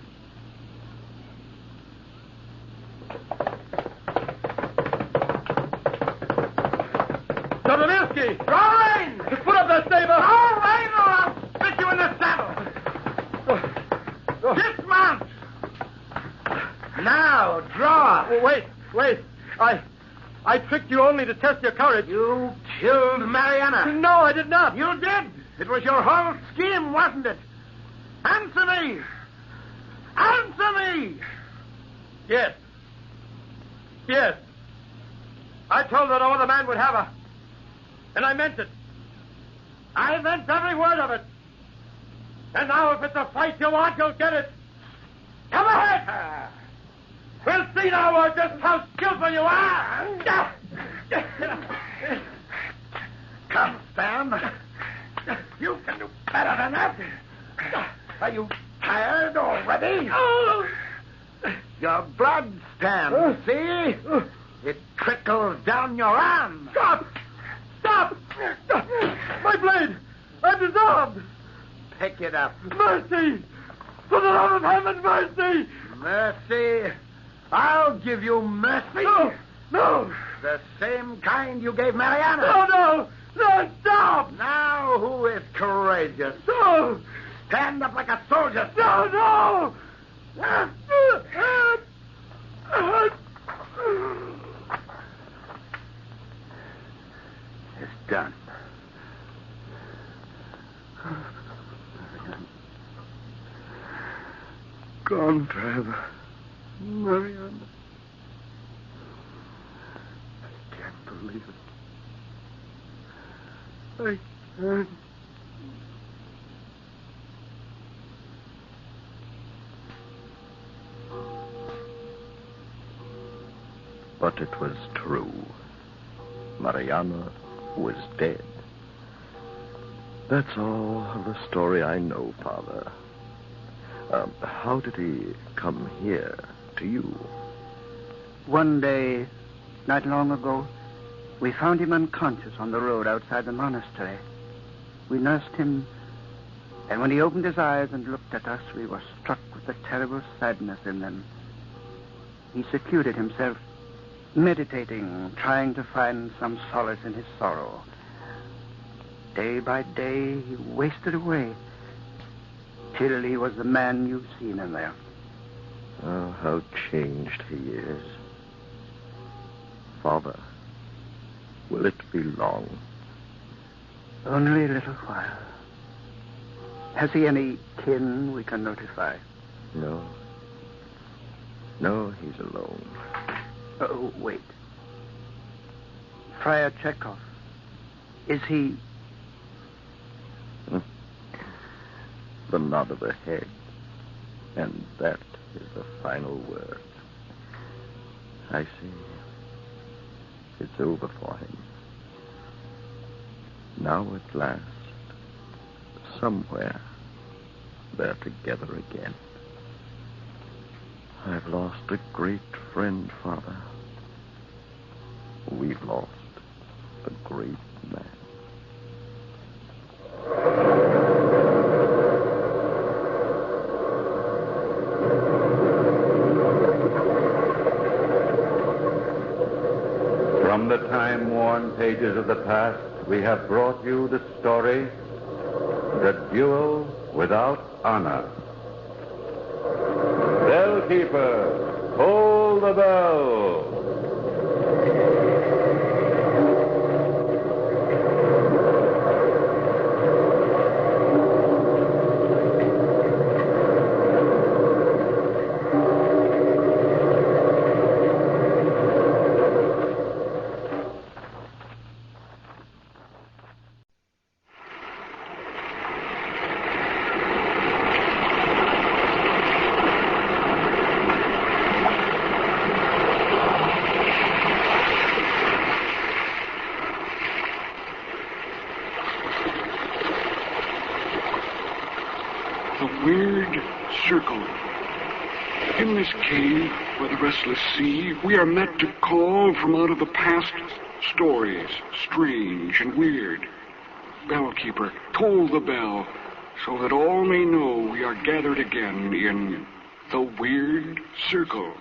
Sodomilski! Roraine! Put up that saber! Roraine, or I'll stick you in the saddle. Dismount. Now, draw. Wait. I tricked you only to test your courage. You killed Mariana. No, I did not. You did. It was your whole scheme, wasn't it? Answer me. Answer me. Yes. I told her no other man would have her. And I meant it. I meant every word of it. And now if it's a fight you want, you'll get it. Come ahead. We'll see now just how skillful you are. Come, Stam. You can do better than that. Are you tired already? Your blood, Stam. See? It trickles down your arm. Stop! My blade! I'm dissolved! Pick it up. Mercy! For the love of heaven, mercy! Mercy? I'll give you mercy. No! The same kind you gave Mariana. No, stop! Now, who is courageous? No! Stand up like a soldier. No! It's done. Gone forever. Mariana. I can't believe it. I can't. But it was true. Mariana was dead. That's all of the story I know, Father. How did he come here to you? One day, not long ago, we found him unconscious on the road outside the monastery. We nursed him, and when he opened his eyes and looked at us, we were struck with the terrible sadness in them. He secluded himself, meditating, trying to find some solace in his sorrow. Day by day, he wasted away, till he was the man you've seen him there. Oh, how changed he is. Father, will it be long? Only a little while. Has he any kin we can notify? No, he's alone. Oh, wait. Friar Chekhov. Is he... The nod of the head. And that is the final word. I see. It's over for him. Now at last, somewhere, they're together again. I've lost a great friend, Father. we've lost a great man. From the time-worn pages of the past, we have brought you the story, The Duel Without Honor. Bellkeeper, toll the bell. Weird circle. In this cave, by the restless sea, we are met to call from out of the past stories, strange and weird. Bellkeeper, toll the bell, so that all may know we are gathered again in the weird circle.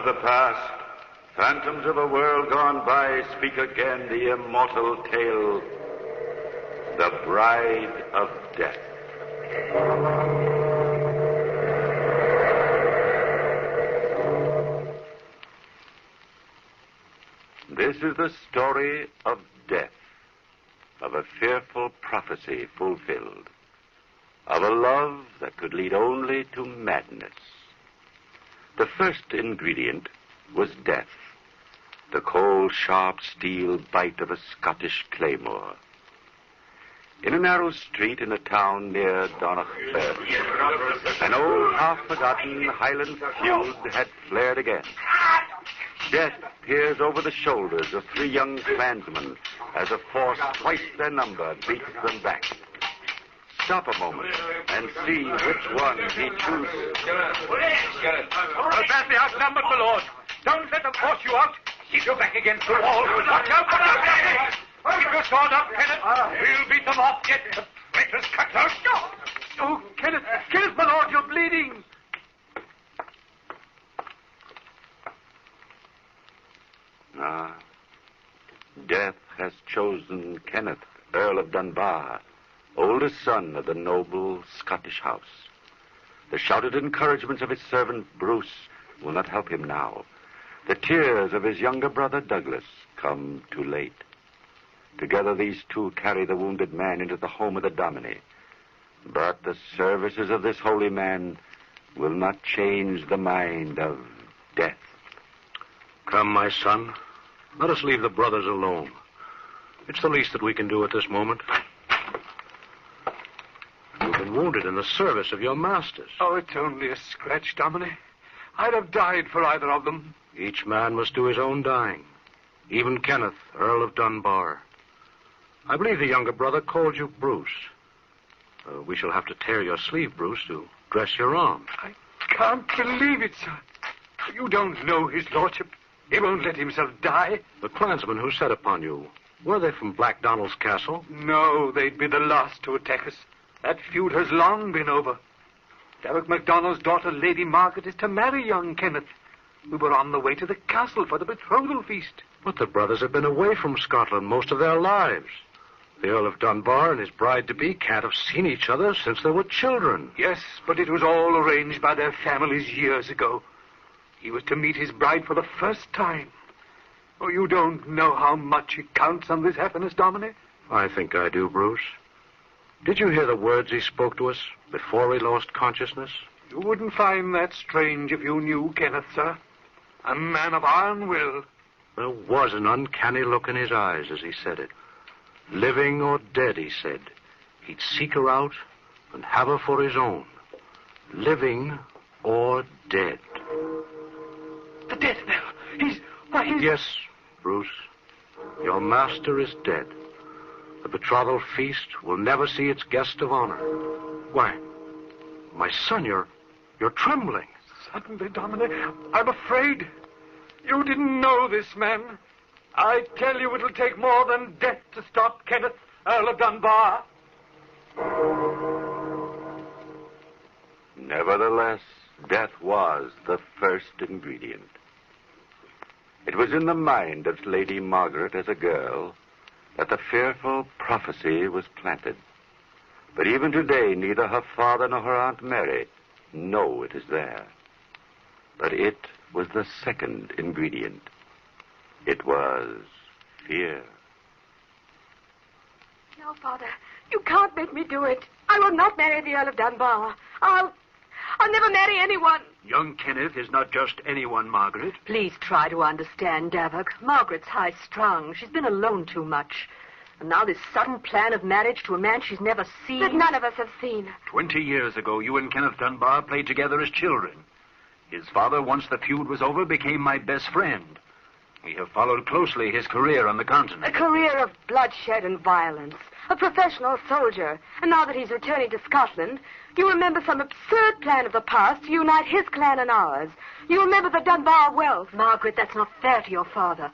The past, phantoms of a world gone by, speak again the immortal tale, The Bride of Death. This is the story of death, of a fearful prophecy fulfilled, of a love that could lead only to madness. The first ingredient was death, the cold, sharp steel bite of a Scottish claymore. In a narrow street in a town near Donachburg, an old, half-forgotten Highland feud had flared again. Death peers over the shoulders of three young clansmen as a force twice their number beats them back. Stop a moment and see which one he chooses. We're badly outnumbered, my lord. Don't let them force you out. Keep your back against the wall. Watch out for them. Keep your sword up, Kenneth. We'll beat them off yet. The traitors cut out. Oh, Kenneth, my lord, you're bleeding. Death has chosen Kenneth, Earl of Dunbar, oldest son of the noble Scottish house. The shouted encouragements of his servant Bruce will not help him now. The tears of his younger brother Douglas come too late. Together these two carry the wounded man into the home of the Dominie. But the services of this holy man will not change the mind of death. Come, my son. Let us leave the brothers alone. It's the least that we can do at this moment. You've been wounded in the service of your masters. Oh, it's only a scratch, Dominie. I'd have died for either of them. Each man must do his own dying. Even Kenneth, Earl of Dunbar. I believe the younger brother called you Bruce. We shall have to tear your sleeve, Bruce, to dress your arm. I can't believe it, sir. You don't know his lordship. He won't let himself die. The clansmen who set upon you, were they from Black Donald's castle? No, they'd be the last to attack us. That feud has long been over. Derek MacDonald's daughter, Lady Margaret, is to marry young Kenneth. We were on the way to the castle for the betrothal feast. But the brothers have been away from Scotland most of their lives. The Earl of Dunbar and his bride-to-be can't have seen each other since they were children. Yes, but it was all arranged by their families years ago. He was to meet his bride for the first time. Oh, you don't know how much it counts on this happiness, Dominie. I think I do, Bruce. Did you hear the words he spoke to us before we lost consciousness? You wouldn't find that strange if you knew Kenneth, sir. A man of iron will. There was an uncanny look in his eyes as he said it. Living or dead, he said. He'd seek her out and have her for his own. Living or dead. The death knell. He's... Yes, Bruce. Your master is dead. The betrothal feast will never see its guest of honor. Why, my son, you're trembling. Suddenly, Dominic, I'm afraid. You didn't know this man. I tell you it'll take more than death to stop Kenneth, Earl of Dunbar. Nevertheless, death was the first ingredient. It was in the mind of Lady Margaret as a girl that the fearful prophecy was planted. But even today, neither her father nor her Aunt Mary know it is there. But it was the second ingredient. It was fear. No, Father, you can't make me do it. I will not marry the Earl of Dunbar. I'll never marry anyone. Young Kenneth is not just anyone, Margaret. Please try to understand, Davok. Margaret's high-strung. She's been alone too much. And now this sudden plan of marriage to a man she's never seen. That none of us have seen. 20 years ago, you and Kenneth Dunbar played together as children. His father, once the feud was over, became my best friend. We have followed closely his career on the continent. A career of bloodshed and violence. A professional soldier. And now that he's returning to Scotland, you remember some absurd plan of the past to unite his clan and ours. You remember the Dunbar wealth. Margaret, that's not fair to your father.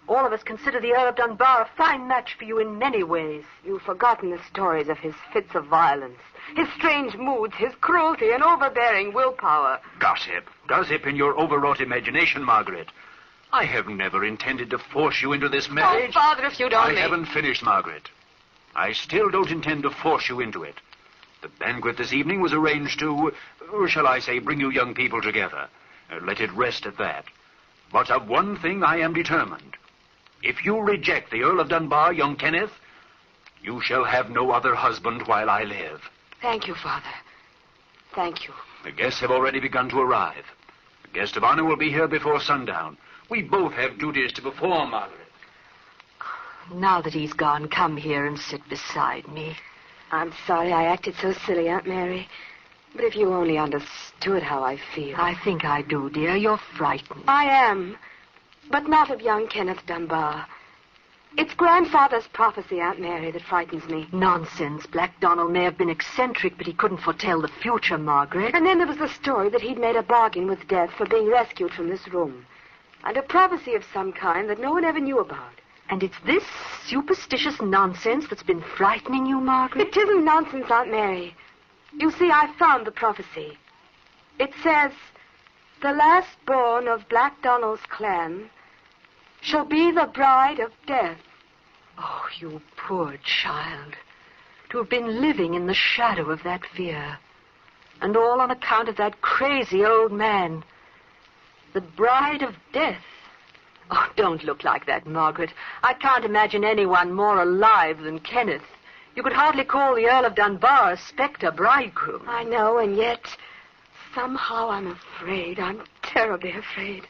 All of us consider the Earl of Dunbar a fine match for you in many ways. You've forgotten the stories of his fits of violence, his strange moods, his cruelty and overbearing willpower. Gossip. Gossip in your overwrought imagination, Margaret. I have never intended to force you into this marriage. Oh, Father, if you'd only... I haven't finished, Margaret. I still don't intend to force you into it. The banquet this evening was arranged to, or shall I say, bring you young people together. Let it rest at that. But of one thing I am determined. If you reject the Earl of Dunbar, young Kenneth, you shall have no other husband while I live. Thank you, Father. Thank you. The guests have already begun to arrive. The guest of honor will be here before sundown. We both have duties to perform, Margaret. Now that he's gone, come here and sit beside me. I'm sorry I acted so silly, Aunt Mary. But if you only understood how I feel. I think I do, dear. You're frightened. I am. But not of young Kenneth Dunbar. It's grandfather's prophecy, Aunt Mary, that frightens me. Nonsense. Black Donald may have been eccentric, but he couldn't foretell the future, Margaret. And then there was the story that he'd made a bargain with death for being rescued from this room. And a prophecy of some kind that no one ever knew about. And it's this superstitious nonsense that's been frightening you, Margaret? It isn't nonsense, Aunt Mary. You see, I found the prophecy. It says, the last born of Black Donald's clan shall be the bride of death. Oh, you poor child. To have been living in the shadow of that fear. And all on account of that crazy old man. The bride of death. Oh, don't look like that, Margaret. I can't imagine anyone more alive than Kenneth. You could hardly call the Earl of Dunbar a Spectre bridegroom. I know, and yet somehow I'm afraid. I'm terribly afraid.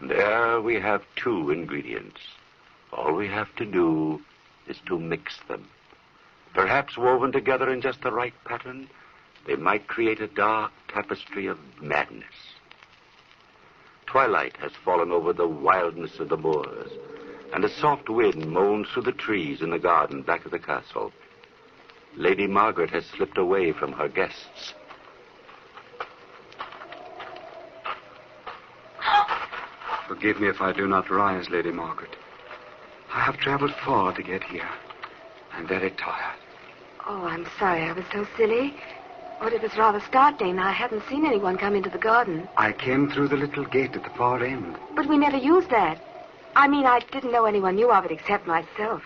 There we have two ingredients. All we have to do is to mix them. Perhaps woven together in just the right pattern, they might create a dark tapestry of madness. Twilight has fallen over the wildness of the moors, and a soft wind moans through the trees in the garden back of the castle. Lady Margaret has slipped away from her guests. Forgive me if I do not rise, Lady Margaret. I have traveled far to get here. I'm very tired. Oh, I'm sorry I was so silly. But it was rather startling. I hadn't seen anyone come into the garden. I came through the little gate at the far end. But we never used that. I mean, I didn't know anyone knew of it except myself.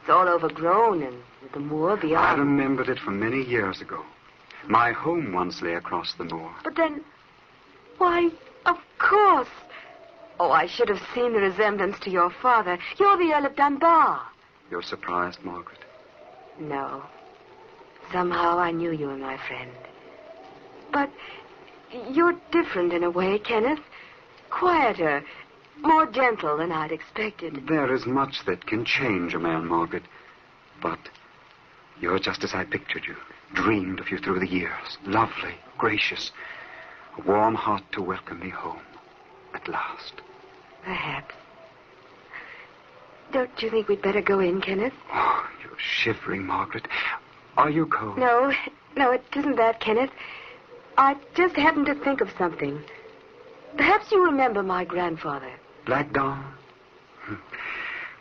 It's all overgrown and with the moor beyond. I remembered it from many years ago. My home once lay across the moor. But then, why, of course. Oh, I should have seen the resemblance to your father. You're the Earl of Dunbar. You're surprised, Margaret? No. Somehow I knew you were my friend. But you're different in a way, Kenneth. Quieter, more gentle than I'd expected. There is much that can change a man, Margaret. But you're just as I pictured you. Dreamed of you through the years. Lovely, gracious. A warm heart to welcome me home. At last. Perhaps. Don't you think we'd better go in, Kenneth? Oh, you're shivering, Margaret. Are you cold? No, it isn't that, Kenneth. I just happened to think of something. Perhaps you remember my grandfather. Black Dawn?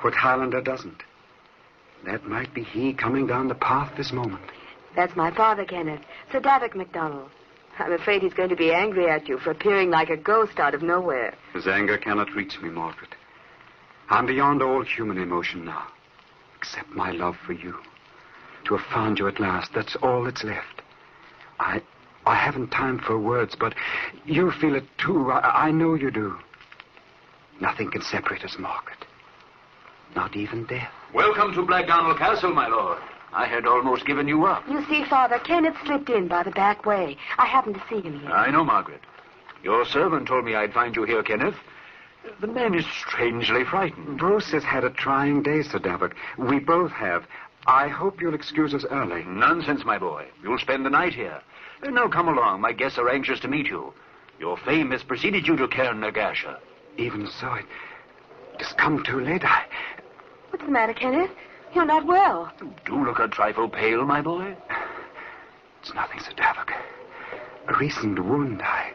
What Highlander doesn't? That might be he coming down the path this moment. That's my father, Kenneth. Sir Davik MacDonald. I'm afraid he's going to be angry at you for appearing like a ghost out of nowhere. His anger cannot reach me, Margaret. I'm beyond all human emotion now, except my love for you. To have found you at last, that's all that's left. I haven't time for words, but you feel it too. I know you do. Nothing can separate us, Margaret. Not even death. Welcome to Blackdonald Castle, my lord. I had almost given you up. You see, Father, Kenneth slipped in by the back way. I happened to see him here. I know, Margaret. Your servant told me I'd find you here, Kenneth. The man is strangely frightened. Bruce has had a trying day, Sir Davik. We both have. I hope you'll excuse us early. Nonsense, my boy. You'll spend the night here. Now come along. My guests are anxious to meet you. Your fame has preceded you to Cairn Nagasha. Even so, it has come too late. What's the matter, Kenneth? You're not well. Do look a trifle pale, my boy. It's nothing, Sir Davik. A recent wound. I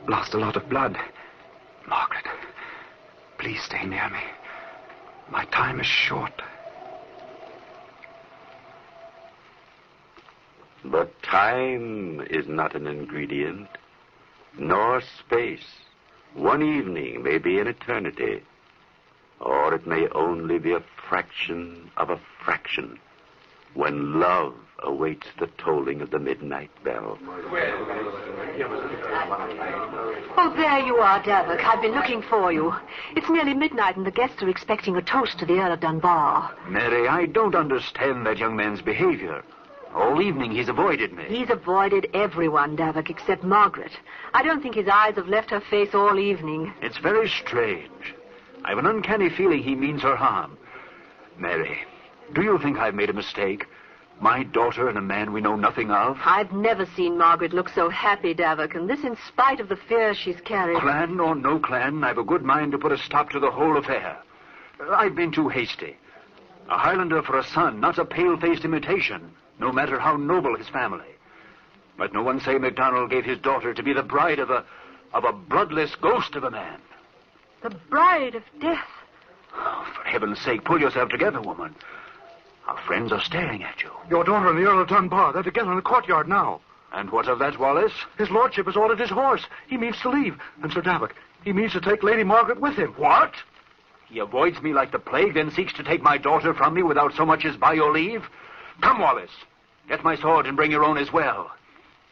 lost a lot of blood. Margaret, please stay near me. My time is short. But time is not an ingredient, nor space. One evening may be an eternity, or it may only be a fraction of a fraction, when love awaits the tolling of the midnight bell. Oh, there you are, Davik. I've been looking for you. It's nearly midnight and the guests are expecting a toast to the Earl of Dunbar. Mary, I don't understand that young man's behavior. All evening he's avoided me. He's avoided everyone, Davik, except Margaret. I don't think his eyes have left her face all evening. It's very strange. I've an uncanny feeling he means her harm. Mary, do you think I've made a mistake? My daughter and a man we know nothing of? I've never seen Margaret look so happy, Davik, and this in spite of the fears she's carried. Clan or no clan, I've a good mind to put a stop to the whole affair. I've been too hasty. A Highlander for a son, not a pale-faced imitation, no matter how noble his family. But no one say MacDonald gave his daughter to be the bride of a bloodless ghost of a man. The bride of death. Oh, for heaven's sake, pull yourself together, woman. Our friends are staring at you. Your daughter and the Earl of Dunbar, they're together in the courtyard now. And what of that, Wallace? His lordship has ordered his horse. He means to leave. And Sir Davik, he means to take Lady Margaret with him. What? He avoids me like the plague, then seeks to take my daughter from me without so much as by your leave? Come, Wallace. Get my sword and bring your own as well.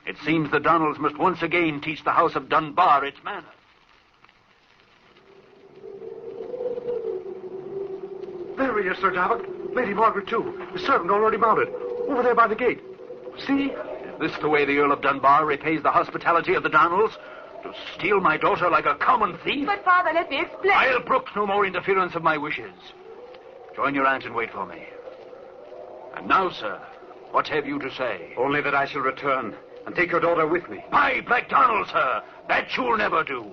It seems the Donalds must once again teach the house of Dunbar its manners. There he is, Sir Davik. Lady Margaret, too. The servant already mounted. Over there by the gate. See? Is this the way the Earl of Dunbar repays the hospitality of the Donalds? To steal my daughter like a common thief? But, Father, let me explain. I'll brook no more interference of my wishes. Join your aunt and wait for me. And now, sir, what have you to say? Only that I shall return and take your daughter with me. By Black Donald, sir, that you'll never do.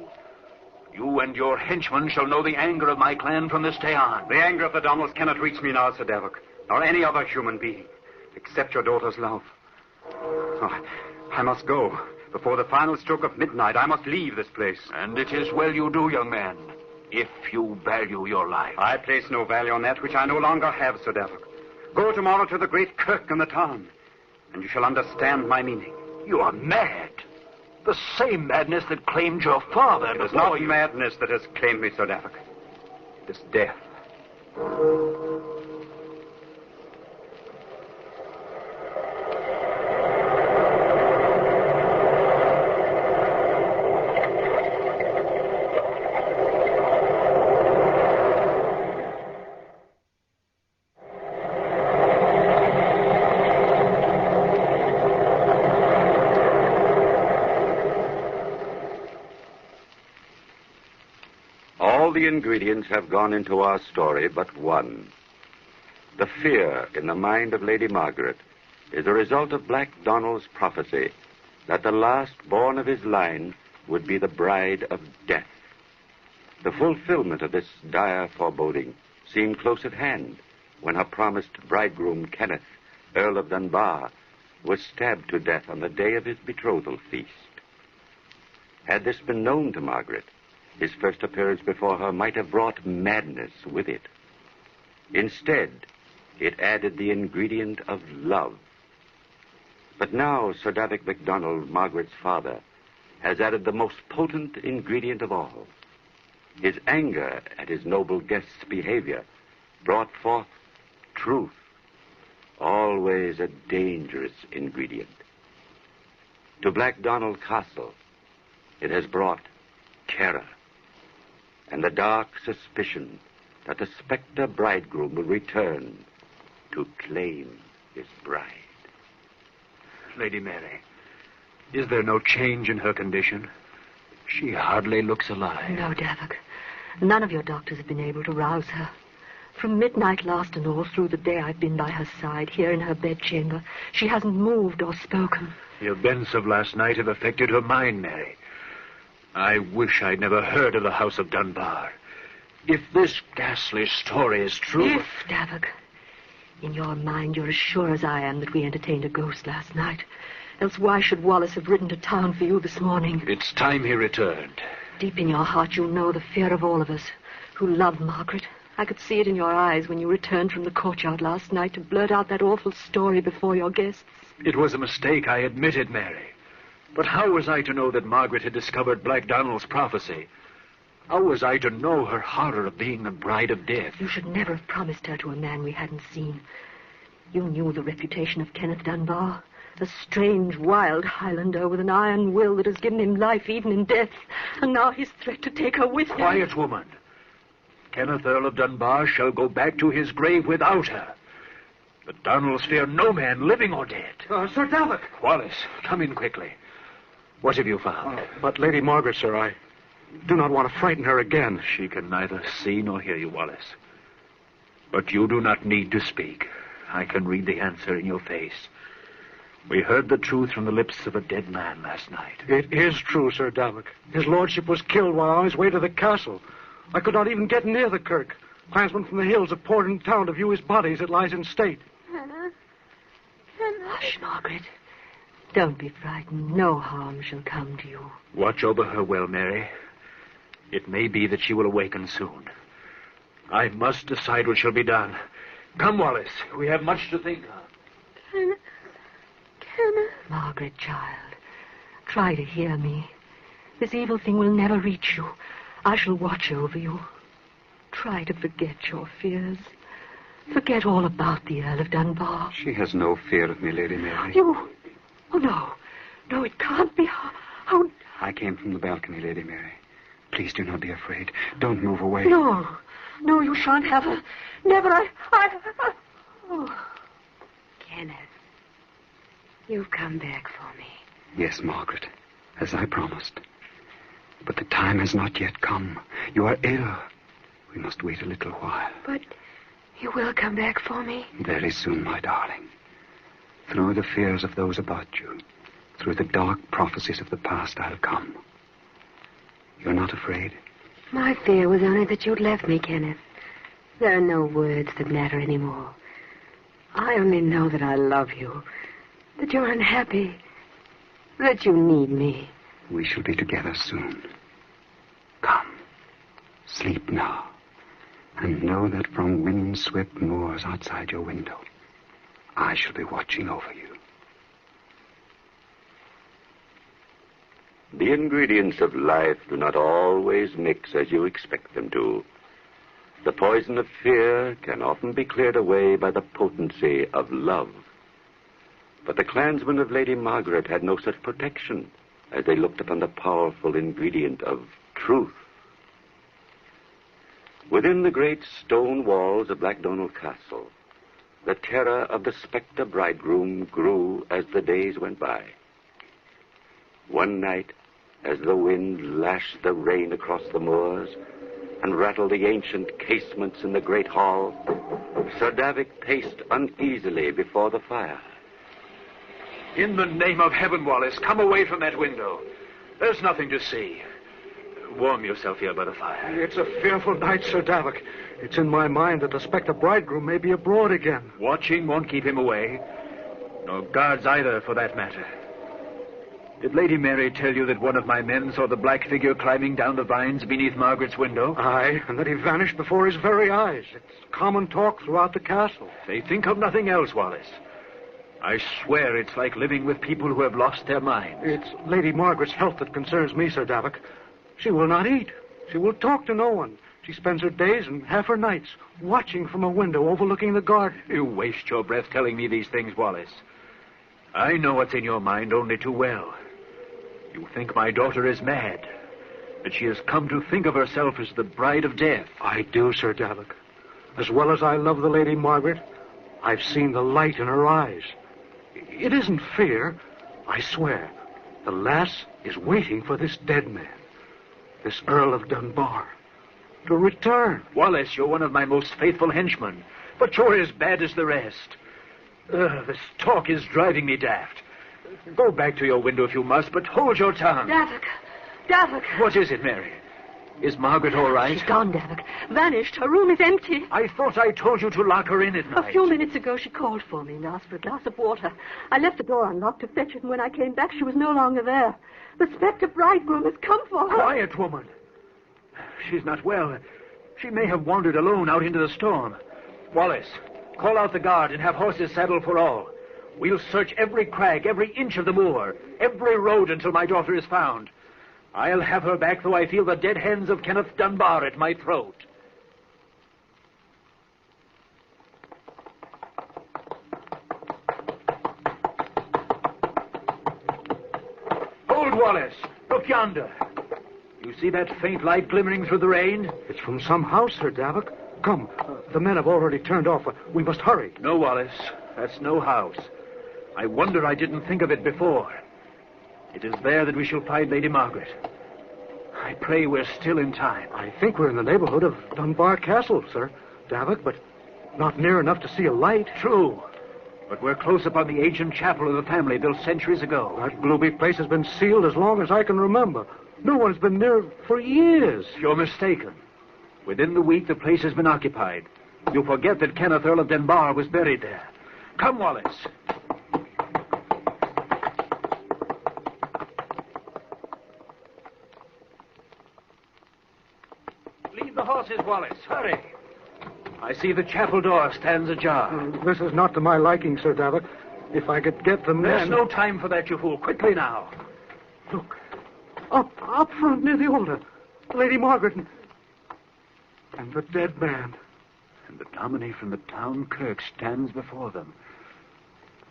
You and your henchmen shall know the anger of my clan from this day on. The anger of the Donalds cannot reach me now, Sir Davik, nor any other human being, except your daughter's love. Oh, I must go. Before the final stroke of midnight, I must leave this place. And it is well you do, young man, if you value your life. I place no value on that which I no longer have, Sir Davik. Go tomorrow to the great kirk in the town, and you shall understand my meaning. You are mad. The same madness that claimed your father. It is not madness that has claimed me, Sir Davik. It is death. ingredients have gone into our story but one. The fear in the mind of Lady Margaret is a result of Black Donald's prophecy that the last born of his line would be the bride of death. The fulfillment of this dire foreboding seemed close at hand when her promised bridegroom, Kenneth, Earl of Dunbar, was stabbed to death on the day of his betrothal feast. Had this been known to Margaret, his first appearance before her might have brought madness with it. Instead, it added the ingredient of love. But now Sir Davik MacDonald, Margaret's father, has added the most potent ingredient of all. His anger at his noble guest's behavior brought forth truth, always a dangerous ingredient. To Black Donald Castle, it has brought terror and the dark suspicion that the Spectre bridegroom will return to claim his bride. Lady Mary, is there no change in her condition? She hardly looks alive. No, Davik. None of your doctors have been able to rouse her. From midnight last and all through the day I've been by her side, here in her bedchamber. She hasn't moved or spoken. The events of last night have affected her mind, Mary. I wish I'd never heard of the House of Dunbar. If this ghastly story is true... If, Davik. In your mind, you're as sure as I am that we entertained a ghost last night. Else why should Wallace have ridden to town for you this morning? It's time he returned. Deep in your heart, you know the fear of all of us who love Margaret. I could see it in your eyes when you returned from the courtyard last night to blurt out that awful story before your guests. It was a mistake, I admit it, Mary. But how was I to know that Margaret had discovered Black Donald's prophecy? How was I to know her horror of being the bride of death? You should never have promised her to a man we hadn't seen. You knew the reputation of Kenneth Dunbar. A strange, wild Highlander with an iron will that has given him life even in death. And now his threat to take her with him. Quiet, woman. Kenneth, Earl of Dunbar, shall go back to his grave without her. The Donalds fear no man, living or dead. Sir Davik! Wallace, come in quickly. What have you found? But Lady Margaret, sir, I do not want to frighten her again. She can neither see nor hear you, Wallace. But you do not need to speak. I can read the answer in your face. We heard the truth from the lips of a dead man last night. It is true, Sir Davik. His lordship was killed while on his way to the castle. I could not even get near the kirk. Clansmen from the hills have poured into town to view his body as it lies in state. Hannah. Hush, Margaret. Don't be frightened. No harm shall come to you. Watch over her well, Mary. It may be that she will awaken soon. I must decide what shall be done. Come, Wallace. We have much to think of. Hannah. Margaret, child, try to hear me. This evil thing will never reach you. I shall watch over you. Try to forget your fears. Forget all about the Earl of Dunbar. She has no fear of me, Lady Mary. You... Oh, no. No, it can't be. How... I came from the balcony, Lady Mary. Please do not be afraid. Don't move away. No. No, you shan't have her. Never. Oh. Kenneth, you've come back for me. Yes, Margaret, as I promised. But the time has not yet come. You are ill. We must wait a little while. But you will come back for me? Very soon, my darling. Through the fears of those about you, through the dark prophecies of the past, I'll come. You're not afraid? My fear was only that you'd left me, Kenneth. There are no words that matter anymore. I only know that I love you, that you're unhappy, that you need me. We shall be together soon. Come, sleep now, and know that from wind-swept moors outside your window, I shall be watching over you. The ingredients of life do not always mix as you expect them to. The poison of fear can often be cleared away by the potency of love. But the clansmen of Lady Margaret had no such protection as they looked upon the powerful ingredient of truth. Within the great stone walls of Black Donald Castle, the terror of the Spectre bridegroom grew as the days went by. One night, as the wind lashed the rain across the moors, and rattle the ancient casements in the great hall, Sir Davik paced uneasily before the fire. In the name of heaven, Wallace, come away from that window. There's nothing to see. Warm yourself here by the fire. It's a fearful night, Sir Davik. It's in my mind that the Spectre bridegroom may be abroad again. Watching won't keep him away. Nor guards either, for that matter. Did Lady Mary tell you that one of my men saw the black figure climbing down the vines beneath Margaret's window? Aye, and that he vanished before his very eyes. It's common talk throughout the castle. They think of nothing else, Wallace. I swear it's like living with people who have lost their minds. It's Lady Margaret's health that concerns me, Sir Davik. She will not eat. She will talk to no one. She spends her days and half her nights watching from a window overlooking the garden. You waste your breath telling me these things, Wallace. I know what's in your mind only too well. You think my daughter is mad, that she has come to think of herself as the bride of death. I do, Sir Davik. As well as I love the Lady Margaret, I've seen the light in her eyes. It isn't fear, I swear. The lass is waiting for this dead man, this Earl of Dunbar, to return. Wallace, you're one of my most faithful henchmen, but you're as bad as the rest. This talk is driving me daft. Go back to your window if you must, but hold your tongue. Davik. What is it, Mary? Is Margaret all right? She's gone, Davik. Vanished. Her room is empty. I thought I told you to lock her in at night. A few minutes ago, she called for me and asked for a glass of water. I left the door unlocked to fetch it, and when I came back, she was no longer there. The Spectre bridegroom has come for her. Quiet, woman. She's not well. She may have wandered alone out into the storm. Wallace, call out the guard and have horses saddled for all. We'll search every crag, every inch of the moor, every road until my daughter is found. I'll have her back, though I feel the dead hands of Kenneth Dunbar at my throat. Hold, Wallace. Look yonder. You see that faint light glimmering through the rain? It's from some house, Sir Davik. Come, the men have already turned off. We must hurry. No, Wallace. That's no house. I wonder I didn't think of it before. It is there that we shall find Lady Margaret. I pray we're still in time. I think we're in the neighborhood of Dunbar Castle, Sir Davik, but not near enough to see a light. True. But we're close upon the ancient chapel of the family built centuries ago. That gloomy place has been sealed as long as I can remember. No one's been near it for years. You're mistaken. Within the week, the place has been occupied. You forget that Kenneth, Earl of Dunbar, was buried there. Come, Wallace. Leave the horses, Wallace. Hurry. I see the chapel door stands ajar. This is not to my liking, Sir Davik. If I could get the men... There's no time for that, you fool. Quickly now. Look. Up front near the altar. Lady Margaret and the dead man. And the dominie from the town kirk stands before them.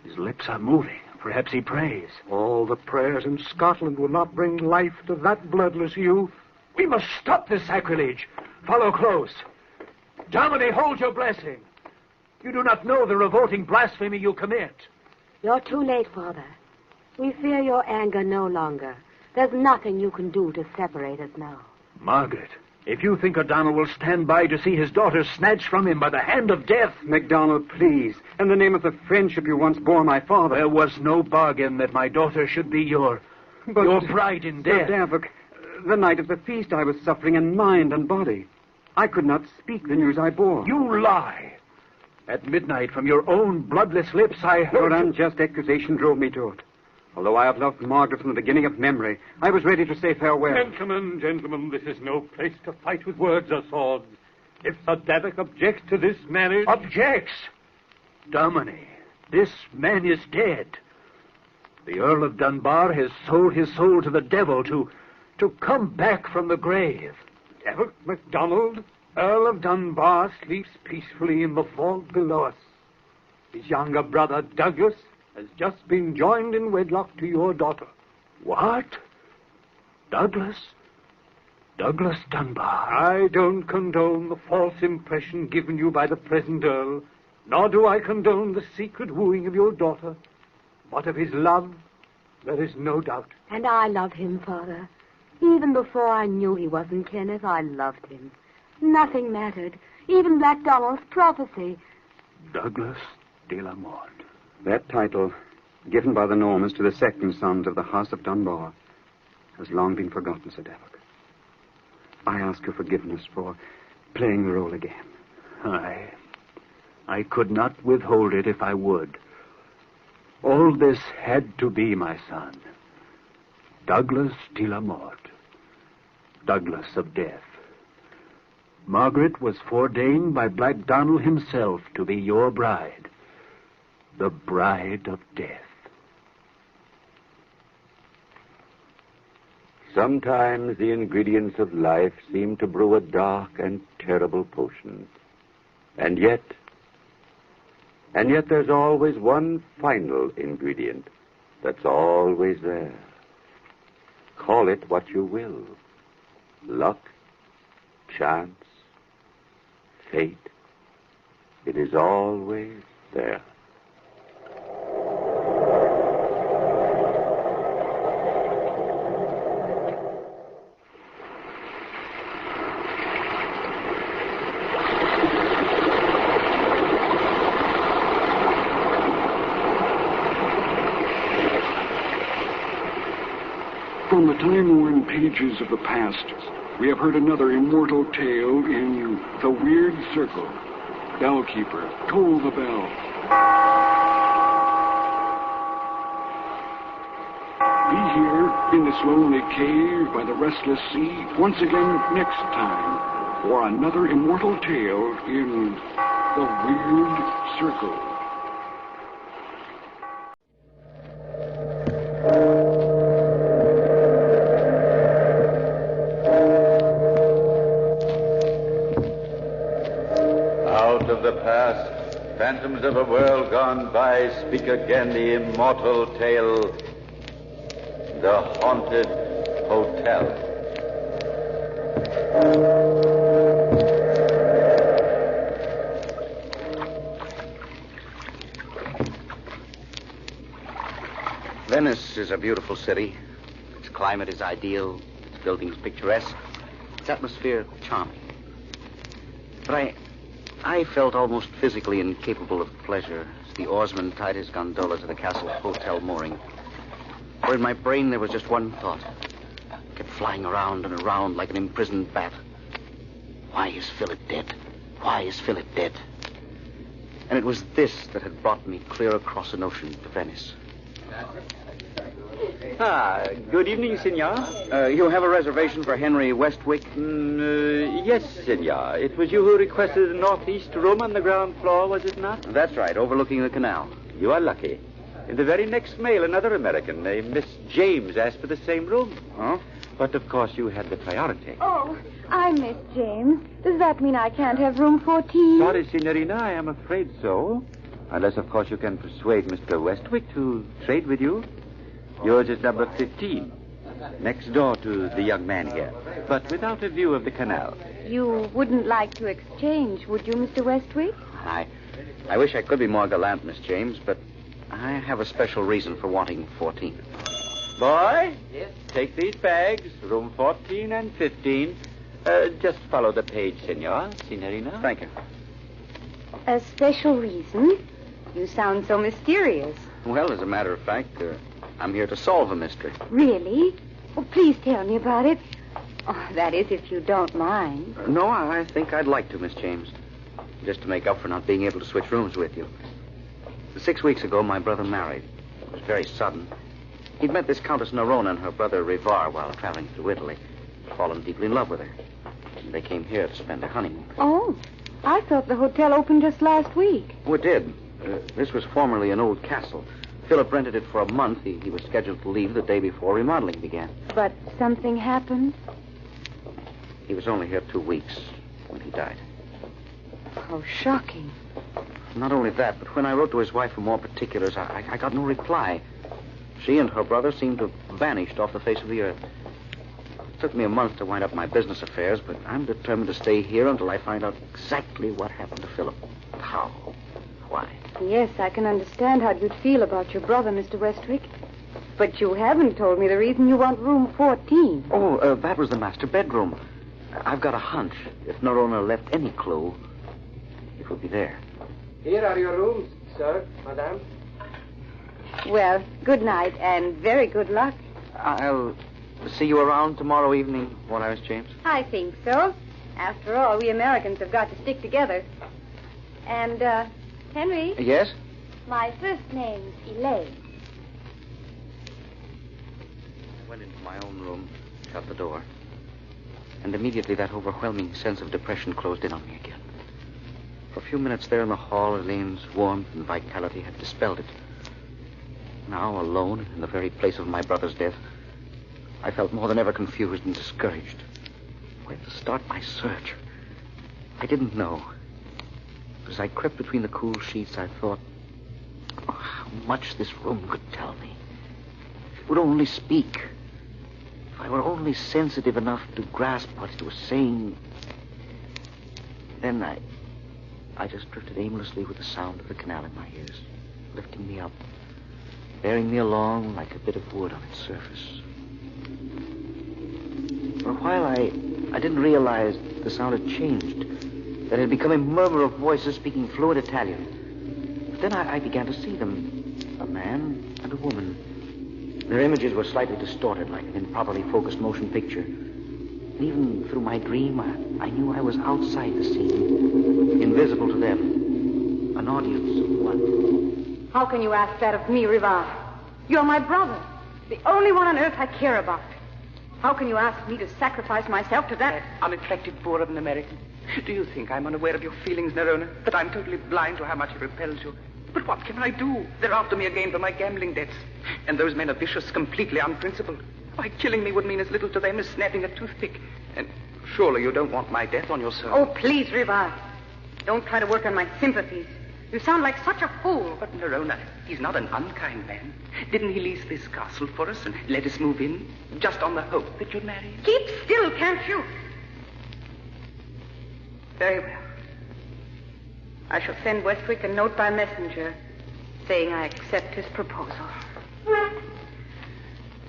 His lips are moving. Perhaps he prays. All the prayers in Scotland will not bring life to that bloodless youth. We must stop this sacrilege. Follow close. Dominie, hold your blessing. You do not know the revolting blasphemy you commit. You're too late, Father. We fear your anger no longer. There's nothing you can do to separate us now. Margaret, if you think O'Donnell will stand by to see his daughter snatched from him by the hand of death... MacDonald, please. In the name of the friendship you once bore my father... There was no bargain that my daughter should be your bride in death. Sir Davik, the night of the feast I was suffering in mind and body. I could not speak the news I bore. You lie. At midnight, from your own bloodless lips, I heard... Your unjust accusation drove me to it. Although I have loved Margaret from the beginning of memory, I was ready to say farewell. Gentlemen, this is no place to fight with words or swords. If Sir Davik objects to this marriage... Objects? Dominie, this man is dead. The Earl of Dunbar has sold his soul to the devil to come back from the grave. Davik MacDonald, Earl of Dunbar, sleeps peacefully in the vault below us. His younger brother, Douglas, has just been joined in wedlock to your daughter. What? Douglas Dunbar. I don't condone the false impression given you by the present Earl, nor do I condone the secret wooing of your daughter. But of his love, there is no doubt. And I love him, Father. Even before I knew he wasn't Kenneth, I loved him. Nothing mattered. Even Black Donald's prophecy. Douglas de la Mort. That title, given by the Normans to the second sons of the House of Dunbar, has long been forgotten, Sir Davok. I ask your forgiveness for playing the role again. I could not withhold it if I would. All this had to be, my son. Douglas de la Mort. Douglas of Death. Margaret was foreordained by Black Donald himself to be your bride. The bride of death. Sometimes the ingredients of life seem to brew a dark and terrible potion. And yet there's always one final ingredient that's always there. Call it what you will. Luck, chance, fate. It is always there. From the time-worn pages of the past, we have heard another immortal tale in The Weird Circle. Bellkeeper, toll the bell. Be here in this lonely cave by the restless sea once again next time for another immortal tale in The Weird Circle. Phantoms of a world gone by speak again the immortal tale, The Haunted Hotel. Venice is a beautiful city. Its climate is ideal, its buildings picturesque, its atmosphere charming. But I felt almost physically incapable of pleasure as the oarsman tied his gondola to the castle hotel mooring. For in my brain there was just one thought. It kept flying around and around like an imprisoned bat. Why is Philip dead? Why is Philip dead? And it was this that had brought me clear across an ocean to Venice. Good evening, senor. You have a reservation for Henry Westwick? Yes, senor. It was you who requested the northeast room on the ground floor, was it not? That's right, overlooking the canal. You are lucky. In the very next mail, another American named Miss James asked for the same room. Oh? But, of course, you had the priority. Oh, I'm Miss James. Does that mean I can't have room 14? Sorry, Signorina, I am afraid so. Unless, of course, you can persuade Mr. Westwick to trade with you. Yours is number 15, next door to the young man here, but without a view of the canal. You wouldn't like to exchange, would you, Mr. Westwick? I wish I could be more gallant, Miss James, but I have a special reason for wanting 14. Boy, yes. Take these bags, room 14 and 15. Just follow the page, senor, signorina. Thank you. A special reason? You sound so mysterious. Well, as a matter of fact, I'm here to solve a mystery. Really? Well, please tell me about it. Oh, that is, if you don't mind. No, I think I'd like to, Miss James. Just to make up for not being able to switch rooms with you. 6 weeks ago, my brother married. It was very sudden. He'd met this Countess Nerona and her brother Rivar while traveling through Italy. Fallen deeply in love with her. And they came here to spend their honeymoon. Oh, I thought the hotel opened just last week. Oh, it did. This was formerly an old castle. Philip rented it for a month. He was scheduled to leave the day before remodeling began. But something happened? He was only here 2 weeks when he died. How shocking. Not only that, but when I wrote to his wife for more particulars, I got no reply. She and her brother seemed to have vanished off the face of the earth. It took me a month to wind up my business affairs, but I'm determined to stay here until I find out exactly what happened to Philip. How? Why? Yes, I can understand how you'd feel about your brother, Mr. Westwick. But you haven't told me the reason you want room 14. Oh, that was the master bedroom. I've got a hunch. If Norona left any clue, it would be there. Here are your rooms, sir, madame. Well, good night and very good luck. I'll see you around tomorrow evening, won't I, Miss James? I think so. After all, we Americans have got to stick together. And, Henry? Yes? My first name's Elaine. I went into my own room, shut the door, and immediately that overwhelming sense of depression closed in on me again. For a few minutes there in the hall, Elaine's warmth and vitality had dispelled it. Now, alone, in the very place of my brother's death, I felt more than ever confused and discouraged. Where to start my search? I didn't know. As I crept between the cool sheets, I thought, how much this room could tell me. If it would only speak. If I were only sensitive enough to grasp what it was saying. Then I just drifted aimlessly with the sound of the canal in my ears, lifting me up, bearing me along like a bit of wood on its surface. For a while, I didn't realize the sound had changed, that it had become a murmur of voices speaking fluent Italian. But then I began to see them, a man and a woman. Their images were slightly distorted, like an improperly focused motion picture. And even through my dream, I knew I was outside the scene, invisible to them, an audience of one. How can you ask that of me, Rivar? You're my brother, the only one on earth I care about. How can you ask me to sacrifice myself to that unattractive boor of an American? Do you think I'm unaware of your feelings, Nerona? That I'm totally blind to how much it repels you? But what can I do? They're after me again for my gambling debts. And those men are vicious, completely unprincipled. Why, killing me would mean as little to them as snapping a toothpick. And surely you don't want my death on your soul. Oh, please, Rivar. Don't try to work on my sympathies. You sound like such a fool. But, Nerona, he's not an unkind man. Didn't he lease this castle for us and let us move in just on the hope that you'd marry him? Keep still, can't you? Very well. I shall send Westwick a note by messenger saying I accept his proposal.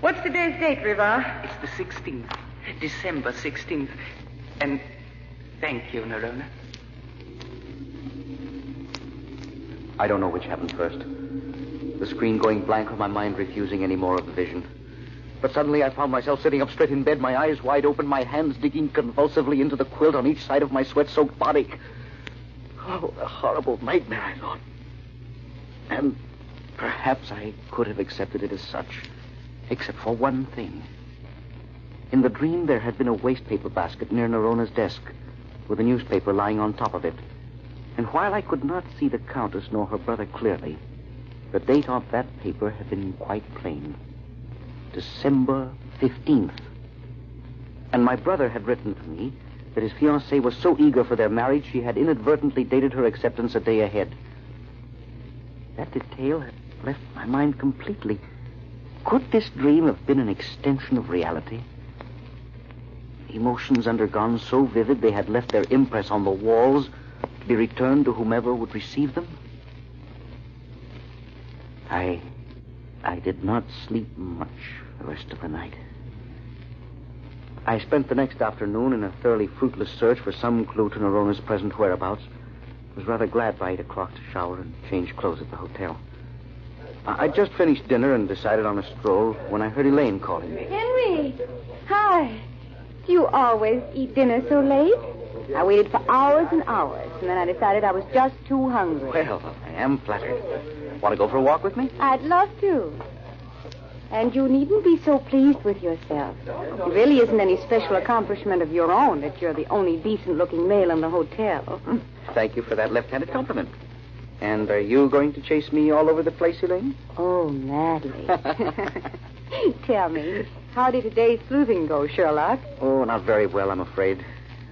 What's today's date, Rivar? It's the 16th. December 16th. And thank you, Nerona. I don't know which happened first. The screen going blank or my mind refusing any more of the vision. But suddenly I found myself sitting up straight in bed, my eyes wide open, my hands digging convulsively into the quilt on each side of my sweat-soaked body. Oh, a horrible nightmare, I thought. And perhaps I could have accepted it as such, except for one thing. In the dream, there had been a wastepaper basket near Nerona's desk, with a newspaper lying on top of it. And while I could not see the Countess nor her brother clearly, the date on that paper had been quite plain. December 15th. And my brother had written to me that his fiancée was so eager for their marriage she had inadvertently dated her acceptance a day ahead. That detail had left my mind completely. Could this dream have been an extension of reality? Emotions undergone so vivid they had left their impress on the walls to be returned to whomever would receive them? I did not sleep much the rest of the night. I spent the next afternoon in a thoroughly fruitless search for some clue to Nerona's present whereabouts. Was rather glad by 8 o'clock to shower and change clothes at the hotel. I'd just finished dinner and decided on a stroll when I heard Elaine calling me. Henry! Hi. Do you always eat dinner so late? I waited for hours and hours, and then I decided I was just too hungry. Well, I am flattered. Want to go for a walk with me? I'd love to. And you needn't be so pleased with yourself. It really isn't any special accomplishment of your own that you're the only decent-looking male in the hotel. Thank you for that left-handed compliment. And are you going to chase me all over the place, Elaine? Oh, madly. Tell me, how did today's sleuthing go, Sherlock? Oh, not very well, I'm afraid.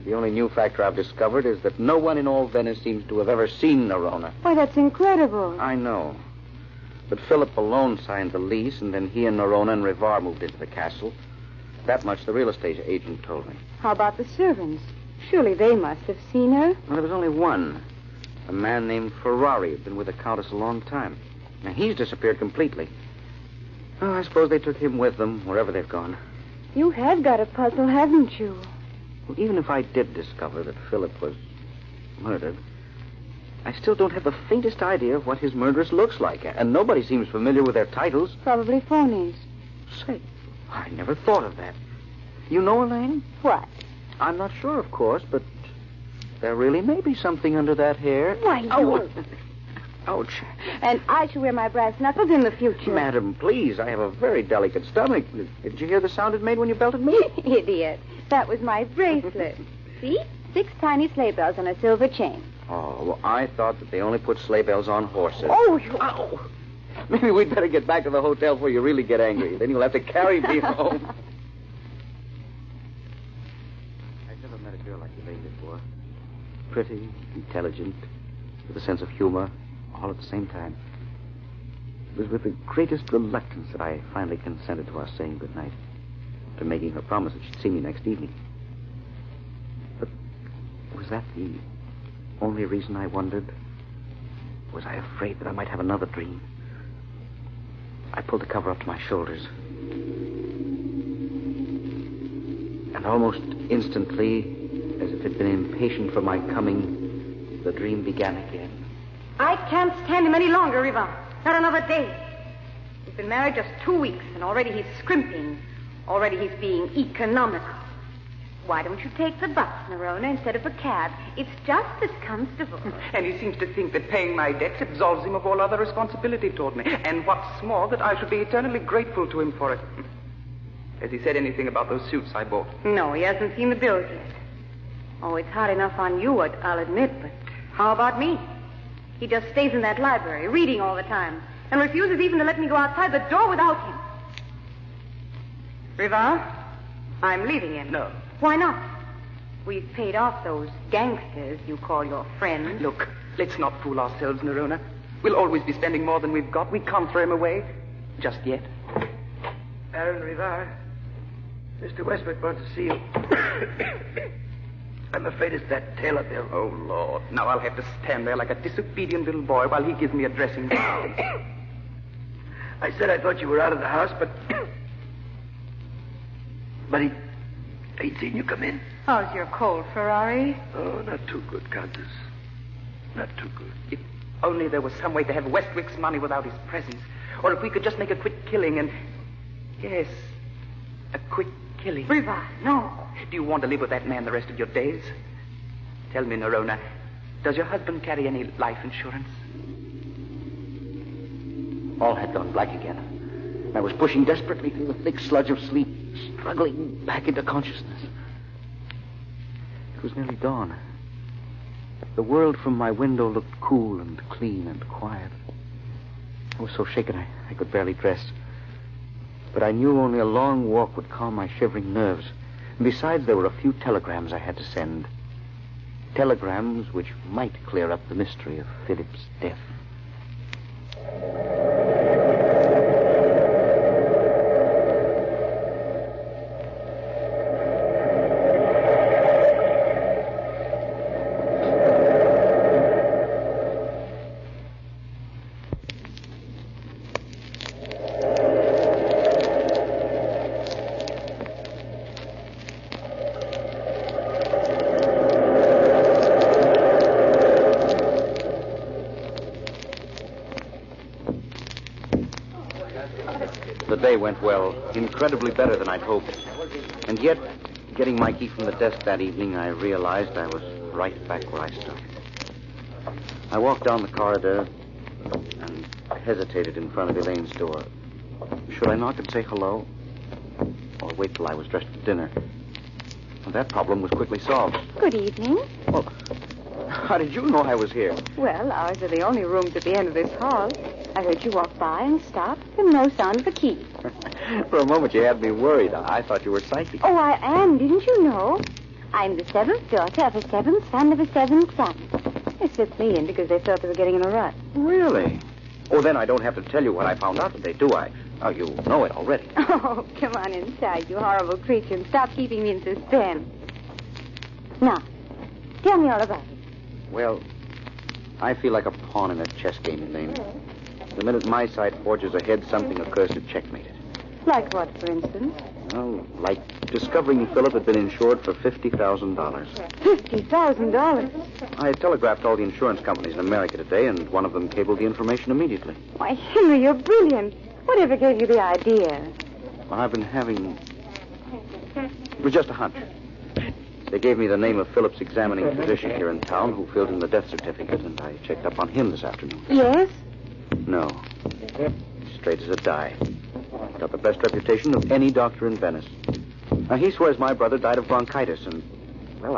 The only new factor I've discovered is that no one in all Venice seems to have ever seen Nerona. Why, that's incredible. I know. But Philip alone signed the lease, and then he and Nerona and Rivar moved into the castle. That much the real estate agent told me. How about the servants? Surely they must have seen her. Well, there was only one. A man named Ferrari who'd been with the Countess a long time. Now, he's disappeared completely. Oh, I suppose they took him with them, wherever they've gone. You have got a puzzle, haven't you? Well, even if I did discover that Philip was murdered, I still don't have the faintest idea of what his murderess looks like, and nobody seems familiar with their titles. Probably phonies. Say, I never thought of that. You know, Elaine? What? I'm not sure, of course, but there really may be something under that hair. Why, Oh, ouch. And I shall wear my brass knuckles in the future. Madam, please, I have a very delicate stomach. Did you hear the sound it made when you belted me? Idiot. That was my bracelet. See? 6 tiny sleigh bells on a silver chain. Oh, well, I thought that they only put sleigh bells on horses. Oh, you... Ow! Maybe we'd better get back to the hotel before you really get angry. Then you'll have to carry me home. I've never met a girl like Elaine before. Pretty, intelligent, with a sense of humor, all at the same time. It was with the greatest reluctance that I finally consented to our saying goodnight, to making her promise that she'd see me next evening. But was that the only reason I wondered? Was I afraid that I might have another dream? I pulled the cover up to my shoulders. And almost instantly, as if it had been impatient for my coming, the dream began again. I can't stand him any longer, Riva. Not another day. We've been married just 2 weeks, and already he's scrimping. Already he's being economical. Why don't you take the bus, Nerona, instead of a cab? It's just as comfortable. And he seems to think that paying my debts absolves him of all other responsibility toward me. And what's more, that I should be eternally grateful to him for it. Has he said anything about those suits I bought? No, he hasn't seen the bills yet. Oh, it's hard enough on you, I'll admit, but how about me? He just stays in that library, reading all the time, and refuses even to let me go outside the door without him. Riva, I'm leaving him. No. Why not? We've paid off those gangsters you call your friends. Look, let's not fool ourselves, Nerona. We'll always be spending more than we've got. We can't throw him away. Just yet. Aaron Rivar, Mr. Westwick wants to see you. I'm afraid it's that tailor bill. Oh, Lord. Now I'll have to stand there like a disobedient little boy while he gives me a dressing down. I said I thought you were out of the house, but he'd seen you come in. How's your cold, Ferrari? Oh, not too good, Countess. Not too good. If only there was some way to have Westwick's money without his presence. Or if we could just make a quick killing and... Yes, a quick killing. Riva, no. Do you want to live with that man the rest of your days? Tell me, Nerona, does your husband carry any life insurance? All had gone black again. I was pushing desperately through the thick sludge of sleep, struggling back into consciousness. It was nearly dawn. The world from my window looked cool and clean and quiet. I was so shaken I could barely dress. But I knew only a long walk would calm my shivering nerves. And besides, there were a few telegrams I had to send. Telegrams which might clear up the mystery of Philip's death. The day went well, incredibly better than I'd hoped. And yet, getting my key from the desk that evening, I realized I was right back where I started. I walked down the corridor and hesitated in front of Elaine's door. Should I knock and say hello? Or wait till I was dressed for dinner? And that problem was quickly solved. Good evening. Well, how did you know I was here? Well, ours are the only rooms at the end of this hall. I heard you walk by and stop, and no sound of a key. For a moment, you had me worried. I thought you were psychic. Oh, I am. Didn't you know? I'm the 7th daughter of a 7th son of a 7th son. They slipped me in because they thought they were getting in a rut. Really? Oh, then I don't have to tell you what I found out today, do I? Oh, you know it already. Oh, come on inside, you horrible creature, and stop keeping me in suspense. Now, tell me all about it. Well, I feel like a pawn in a chess game, Elaine. The minute my side forges ahead, something occurs to checkmate it. Like what, for instance? Well, like discovering Philip had been insured for $50,000. $50,000? I telegraphed all the insurance companies in America today, and one of them cabled the information immediately. Why, Henry, you're brilliant. Whatever gave you the idea? Well, I've been having... It was just a hunch. They gave me the name of Philip's examining physician here in town who filled in the death certificate, and I checked up on him this afternoon. Yes? No. Straight as a die. Got the best reputation of any doctor in Venice. Now, he swears my brother died of bronchitis, and, well,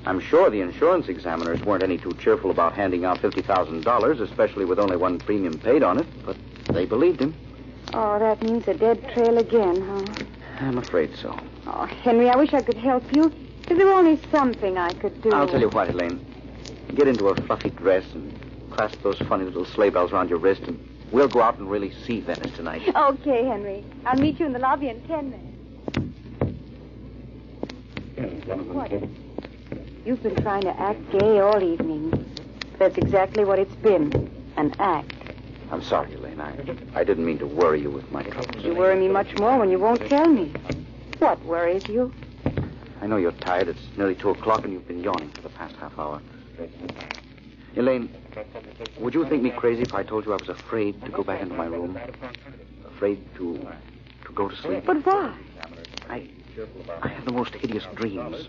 I'm sure the insurance examiners weren't any too cheerful about handing out $50,000, especially with only one premium paid on it, but they believed him. Oh, that means a dead trail again, huh? I'm afraid so. Oh, Henry, I wish I could help you. If there were only something I could do. I'll tell you what, Elaine. Get into a fluffy dress and clasp those funny little sleigh bells around your wrist, and we'll go out and really see Venice tonight. Okay, Henry. I'll meet you in the lobby in 10 minutes. What? You've been trying to act gay all evening. That's exactly what it's been. An act. I'm sorry, Elaine. I didn't mean to worry you with my troubles. You worry me much more when you won't tell me. What worries you? I know you're tired. It's nearly 2 o'clock, and you've been yawning for the past half hour. Elaine, would you think me crazy if I told you I was afraid to go back into my room? Afraid to go to sleep? But why? I have the most hideous dreams.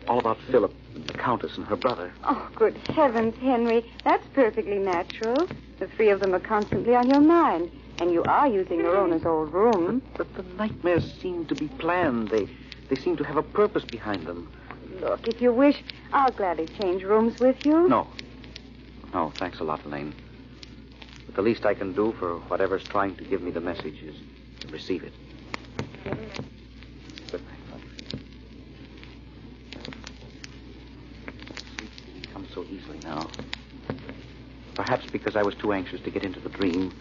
All about Philip, and the Countess, and her brother. Oh, good heavens, Henry. That's perfectly natural. The 3 of them are constantly on your mind. And you are using Norona's old room. But the nightmares seem to be planned. They seem to have a purpose behind them. Look, if you wish, I'll gladly change rooms with you. No, thanks a lot, Elaine. But the least I can do for whatever's trying to give me the message is to receive it. Good night, Father. Sleep comes so easily now. Perhaps because I was too anxious to get into the dream,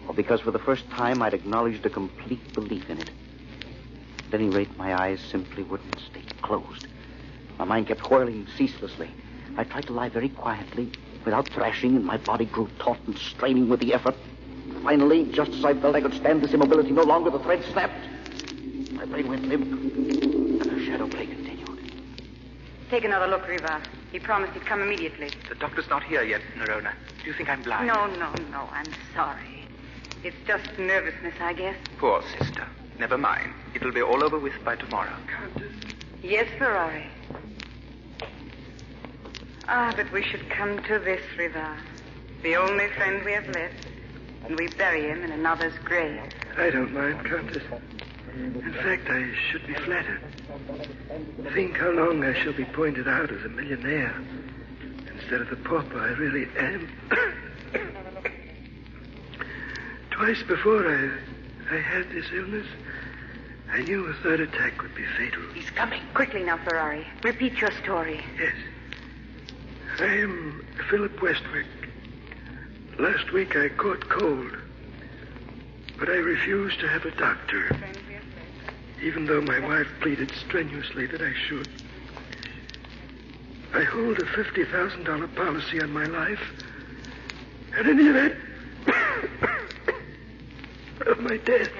or because for the first time I'd acknowledged a complete belief in it. At any rate, my eyes simply wouldn't stay closed. My mind kept whirling ceaselessly. I tried to lie very quietly, without thrashing, and my body grew taut and straining with the effort. Finally, just as I felt I could stand this immobility no longer, the thread snapped. My brain went limp, and the shadow play continued. Take another look, Riva. He promised he'd come immediately. The doctor's not here yet, Nerona. Do you think I'm blind? No. I'm sorry. It's just nervousness, I guess. Poor sister. Never mind. It'll be all over with by tomorrow. Yes, Ferrari. But we should come to this, Riva. The only friend we have left. And we bury him in another's grave. I don't mind, Countess. In fact, I should be flattered. Think how long I shall be pointed out as a millionaire instead of the pauper I really am. Twice before I had this illness, I knew a third attack would be fatal. He's coming. Quickly now, Ferrari. Repeat your story. Yes. I am Philip Westwick. Last week I caught cold, but I refused to have a doctor, even though my wife pleaded strenuously that I should. I hold a $50,000 policy on my life, and in the event of my death,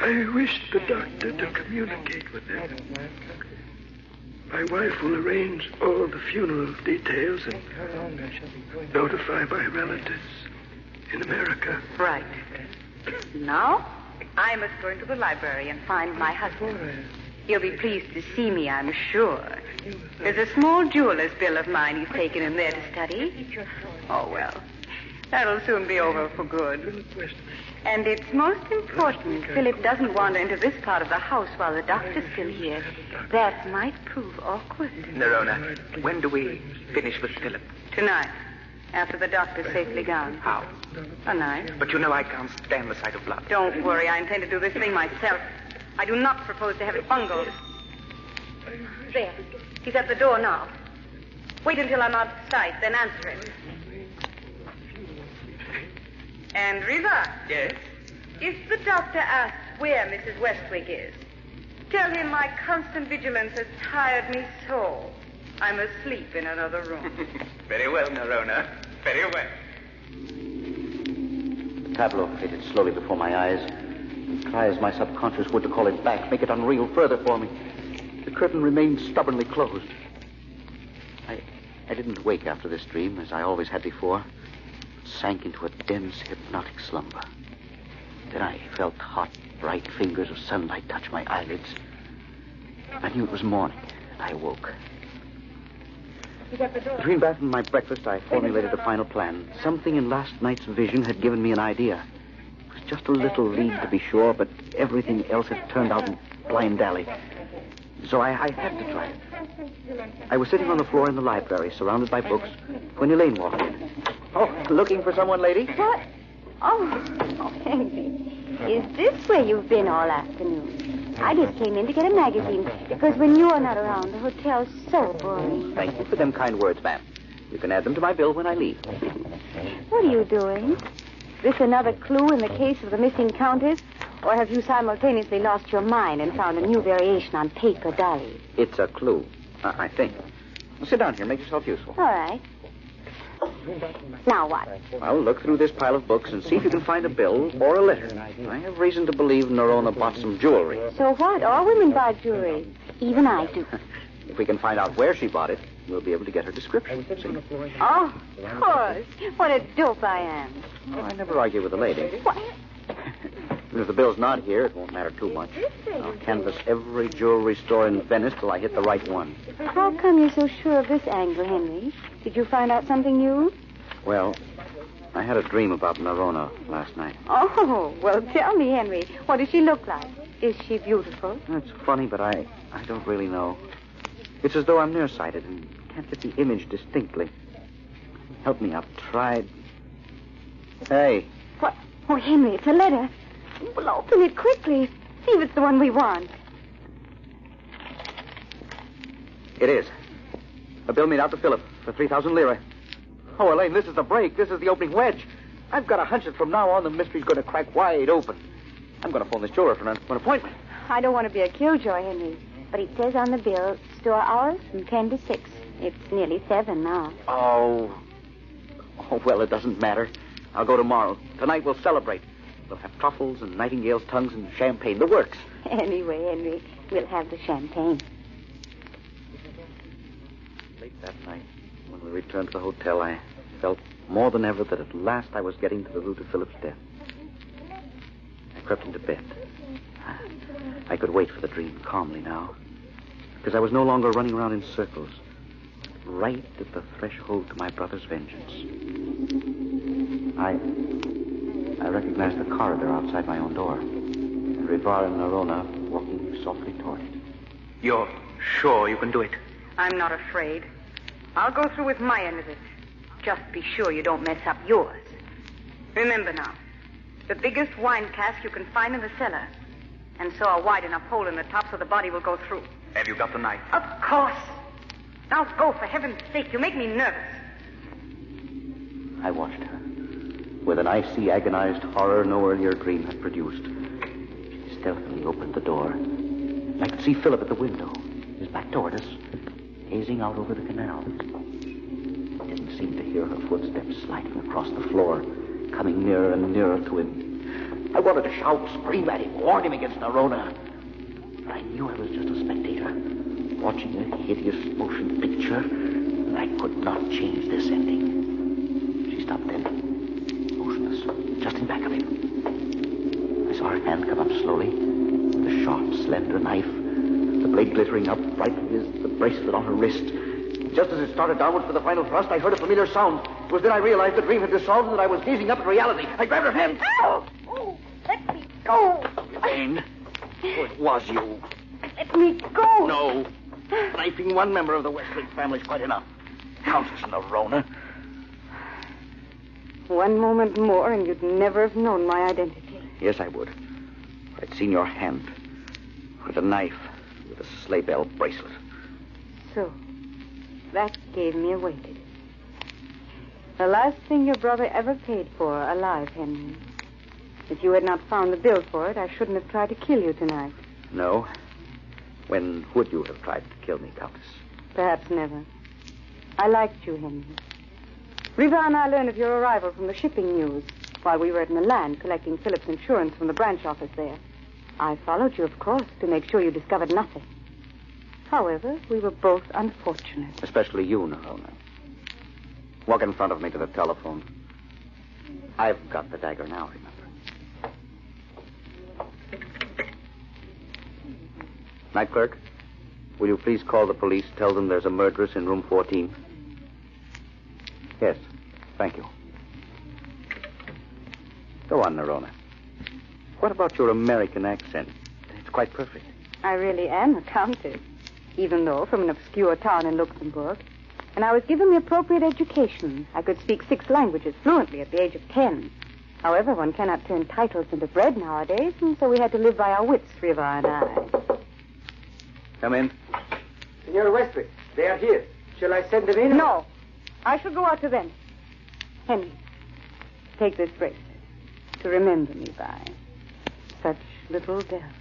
I wish the doctor to communicate with them. My wife will arrange all the funeral details and notify my relatives in America. Right. Now, I must go into the library and find my husband. He'll be pleased to see me, I'm sure. There's a small jeweler's bill of mine he's taken in there to study. Oh, well, that'll soon be over for good. And it's most important Philip doesn't wander into this part of the house while the doctor's still here. That might prove awkward. Nerona, when do we finish with Philip? Tonight, after the doctor's safely gone. How? Tonight. But you know I can't stand the sight of blood. Don't worry, I intend to do this thing myself. I do not propose to have it bungled. There. He's at the door now. Wait until I'm out of sight, then answer it. And Riva? Yes? If the doctor asks where Mrs. Westwick is, tell him my constant vigilance has tired me so. I'm asleep in another room. Very well, Nerona. Very well. The tableau faded slowly before my eyes. Try as my subconscious would to call it back, make it unreal further for me, the curtain remained stubbornly closed. I didn't wake after this dream, as I always had before. Sank into a dense, hypnotic slumber. Then I felt hot, bright fingers of sunlight touch my eyelids. I knew it was morning, and I awoke. Between bath and my breakfast, I formulated a final plan. Something in last night's vision had given me an idea. It was just a little lead, to be sure, but everything else had turned out in blind alley. So I had to try it. I was sitting on the floor in the library, surrounded by books, when Elaine walked in. Oh, looking for someone, lady? What? Oh, Henry. Is this where you've been all afternoon? I just came in to get a magazine, because when you're not around, the hotel's so boring. Thank you for them kind words, ma'am. You can add them to my bill when I leave. What are you doing? This another clue in the case of the missing countess? Or have you simultaneously lost your mind and found a new variation on paper dolly? It's a clue, I think. Well, sit down here. Make yourself useful. All right. Now what? Well, look through this pile of books and see if you can find a bill or a letter. I have reason to believe Nerona bought some jewelry. So what? All women buy jewelry. Even I do. If we can find out where she bought it, we'll be able to get her description. See? Oh, of course. What a dope I am. Oh, I never argue with a lady. What? If the bill's not here, it won't matter too much. I'll canvass every jewelry store in Venice till I hit the right one. How come you're so sure of this angle, Henry? Did you find out something new? Well, I had a dream about Nerona last night. Oh, well, tell me, Henry. What does she look like? Is she beautiful? It's funny, but I don't really know. It's as though I'm nearsighted and can't get the image distinctly. Help me, I've tried. Hey. What? Oh, Henry, it's a letter. Well, open it quickly. See if it's the one we want. It is. A bill made out to Philip for 3,000 lira. Oh, Elaine, this is the break. This is the opening wedge. I've got a hunch that from now on the mystery's going to crack wide open. I'm going to phone this jeweler for an appointment. I don't want to be a killjoy, Henry, but it says on the bill, store hours from 10 to 6. It's nearly 7 now. Oh, well, it doesn't matter. I'll go tomorrow. Tonight we'll celebrate. We'll have truffles and nightingale's tongues and champagne. The works. Anyway, Henry, we'll have the champagne. Late that night, when we returned to the hotel, I felt more than ever that at last I was getting to the root of Philip's death. I crept into bed. I could wait for the dream calmly now, because I was no longer running around in circles, right at the threshold to my brother's vengeance. I recognized the corridor outside my own door, and Rivar and Nerona walking softly toward it. You're sure you can do it? I'm not afraid. I'll go through with my end of it. Just be sure you don't mess up yours. Remember now, the biggest wine cask you can find in the cellar, and saw a wide enough hole in the top so the body will go through. Have you got the knife? Of course. Now go, for heaven's sake. You make me nervous. I watched her, with an icy, agonized horror no earlier dream had produced. She stealthily opened the door, and I could see Philip at the window, his back toward us, gazing out over the canal. I didn't seem to hear her footsteps sliding across the floor, coming nearer and nearer to him. I wanted to shout, scream at him, warn him against Nerona. But I knew I was just a spectator, watching a hideous motion picture, and I could not change this ending. She stopped then, motionless, just in back of him. I saw her hand come up slowly, with a sharp, slender knife, the blade glittering up brightly as the bracelet on her wrist. Just as it started downward for the final thrust, I heard a familiar sound. It was then I realized the dream had dissolved and that I was gazing up at reality. I grabbed her hand. Ow! Oh, let me go. Elaine. Oh, it was you. Let me go. No. Knifing one member of the Westlake family's quite enough. Countess Nerona. One moment more and you'd never have known my identity. Yes, I would. I'd seen your hand with a knife, with a sleigh bell bracelet. So, that gave me away, did it? The last thing your brother ever paid for, alive, Henry. If you had not found the bill for it, I shouldn't have tried to kill you tonight. No. When would you have tried to kill me, Countess? Perhaps never. I liked you, Henry. Riva and I learned of your arrival from the shipping news. while we were at Milan collecting Philip's insurance from the branch office there. I followed you, of course, to make sure you discovered nothing. However, we were both unfortunate. Especially you, Nerona. Walk in front of me to the telephone. I've got the dagger now, remember. Night clerk, will you please call the police, tell them there's a murderess in room 14? Yes, thank you. Go on, Nerona. What about your American accent? It's quite perfect. I really am a countess, even though from an obscure town in Luxembourg. And I was given the appropriate education. I could speak 6 languages fluently at the age of 10. However, one cannot turn titles into bread nowadays, and so we had to live by our wits, Riva and I. Come in. Senor Westwick, they are here. Shall I send them in? No. I shall go out to them. Henry, take this bracelet to remember me by. Such little death.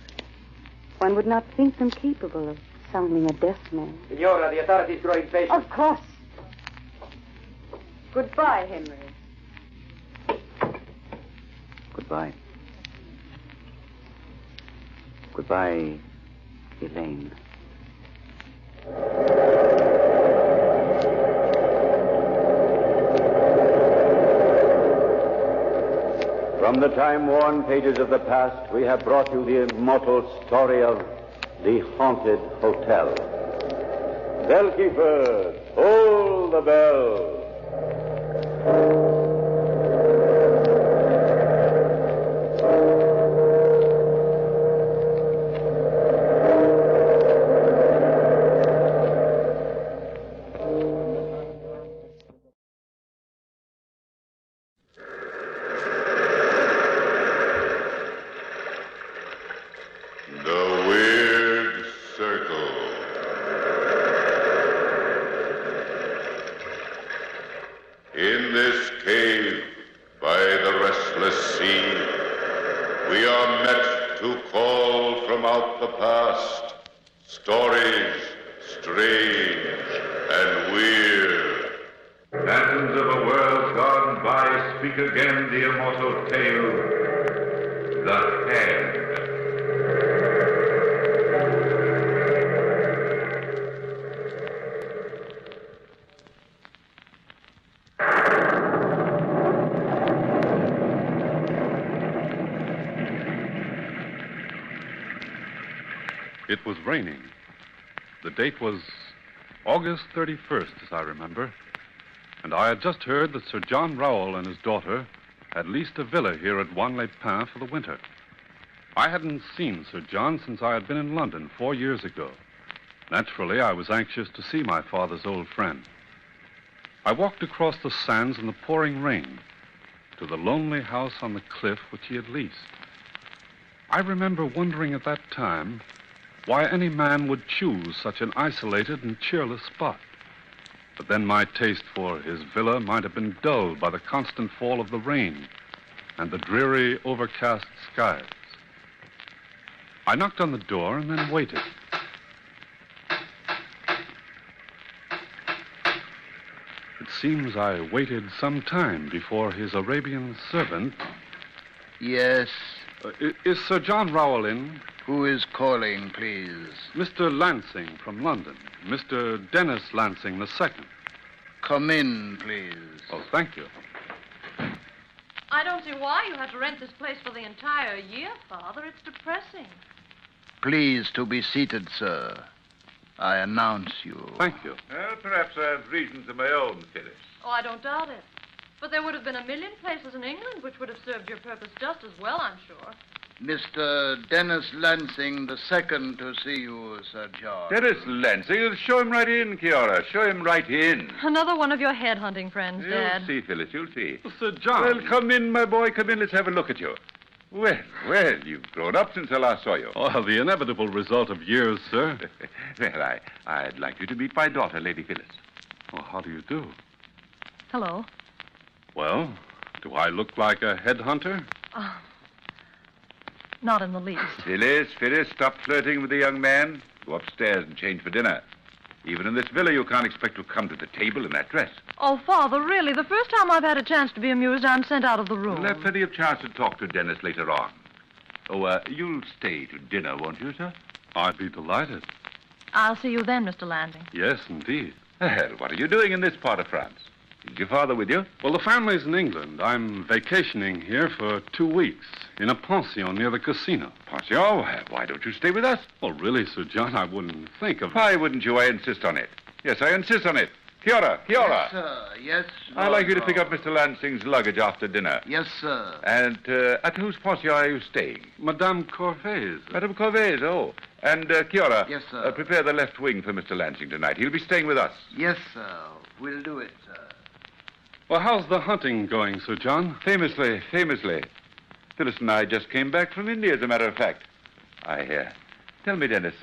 One would not think them capable of sounding a death man. Senora, the authorities grow impatient. Of course. Goodbye, Henry. Goodbye. Goodbye, Elaine. From the time-worn pages of the past, we have brought you the immortal story of the haunted hotel. Bellkeeper, toll the bell. It was raining. The date was August 31st, as I remember. And I had just heard that Sir John Rowell and his daughter had leased a villa here at Wanley-Pin for the winter. I hadn't seen Sir John since I had been in London 4 years ago. Naturally, I was anxious to see my father's old friend. I walked across the sands in the pouring rain to the lonely house on the cliff which he had leased. I remember wondering at that time why any man would choose such an isolated and cheerless spot. But then my taste for his villa might have been dulled by the constant fall of the rain and the dreary, overcast skies. I knocked on the door and then waited. It seems I waited some time before his Arabian servant... Yes? Is Sir John Rowell in? Who is calling, please? Mr. Lansing from London. Mr. Dennis Lansing II. Come in, please. Oh, thank you. I don't see why you have to rent this place for the entire year, Father. It's depressing. Please to be seated, sir. I announce you. Thank you. Well, perhaps I have reasons of my own, Phyllis. Oh, I don't doubt it. But there would have been a million places in England which would have served your purpose just as well, I'm sure. Mr. Dennis Lansing II to see you, Sir John. Dennis Lansing? Show him right in, Kiara. Show him right in. Another one of your headhunting friends, Dad. You'll see, Phyllis, you'll see. Sir John. Well, come in, my boy. Come in. Let's have a look at you. Well, you've grown up since I last saw you. Oh, the inevitable result of years, sir. Well, I'd like you to meet my daughter, Lady Phyllis. Oh, how do you do? Hello. Well, do I look like a headhunter? Not in the least. Phyllis, stop flirting with the young man. Go upstairs and change for dinner. Even in this villa, you can't expect to come to the table in that dress. Oh, Father, really, the first time I've had a chance to be amused, I'm sent out of the room. We'll have plenty of chance to talk to Dennis later on. Oh, you'll stay to dinner, won't you, sir? I'd be delighted. I'll see you then, Mr. Lansing. Yes, indeed. Well, what are you doing in this part of France? Is your father with you? Well, the family's in England. I'm vacationing here for 2 weeks in a pension near the casino. Pension? Why don't you stay with us? Well, really, Sir John, I wouldn't think of... Why wouldn't you? I insist on it. Yes, I insist on it. Kia ora. Yes, sir. Yes, I'd like you to pick up Mr. Lansing's luggage after dinner. Yes, sir. And at whose pension are you staying? Madame Corvay's. Madame Corvay's, oh. And Kia ora. Yes, sir. Prepare the left wing for Mr. Lansing tonight. He'll be staying with us. Yes, sir. We'll do it, sir. Well, how's the hunting going, Sir John? Famously. Phyllis and I just came back from India, as a matter of fact. Tell me, Dennis,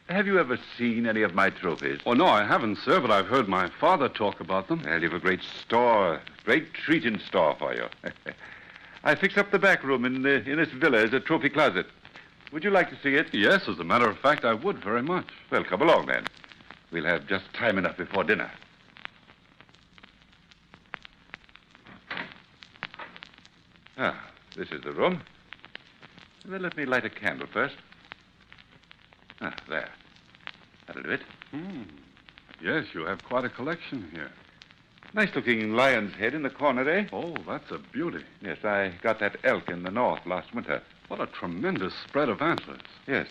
have you ever seen any of my trophies? Oh, no, I haven't, sir, but I've heard my father talk about them. Well, you've a great treat in store for you. I fixed up the back room in this villa as a trophy closet. Would you like to see it? Yes, as a matter of fact, I would very much. Well, come along, then. We'll have just time enough before dinner. This is the room. Well, let me light a candle first. There. That'll do it. Yes, you have quite a collection here. Nice-looking lion's head in the corner, eh? Oh, that's a beauty. Yes, I got that elk in the north last winter. What a tremendous spread of antlers. Yes.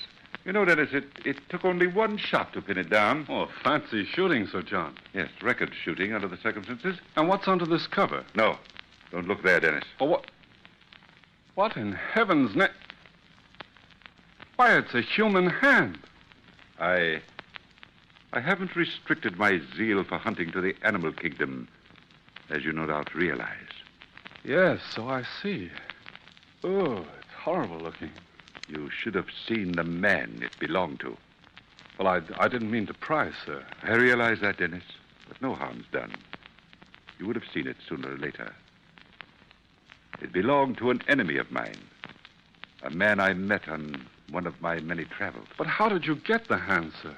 You know, Dennis, it took only one shot to pin it down. Oh, fancy shooting, Sir John. Yes, record shooting under the circumstances. And what's under this cover? No. Don't look there, Dennis. Oh, what? What in heaven's name? Why, it's a human hand. I haven't restricted my zeal for hunting to the animal kingdom, as you no doubt realize. Yes, so I see. Oh, it's horrible looking. You should have seen the man it belonged to. Well, I didn't mean to pry, sir. I realize that, Dennis, but no harm's done. You would have seen it sooner or later. It belonged to an enemy of mine, a man I met on one of my many travels. But how did you get the hand, sir?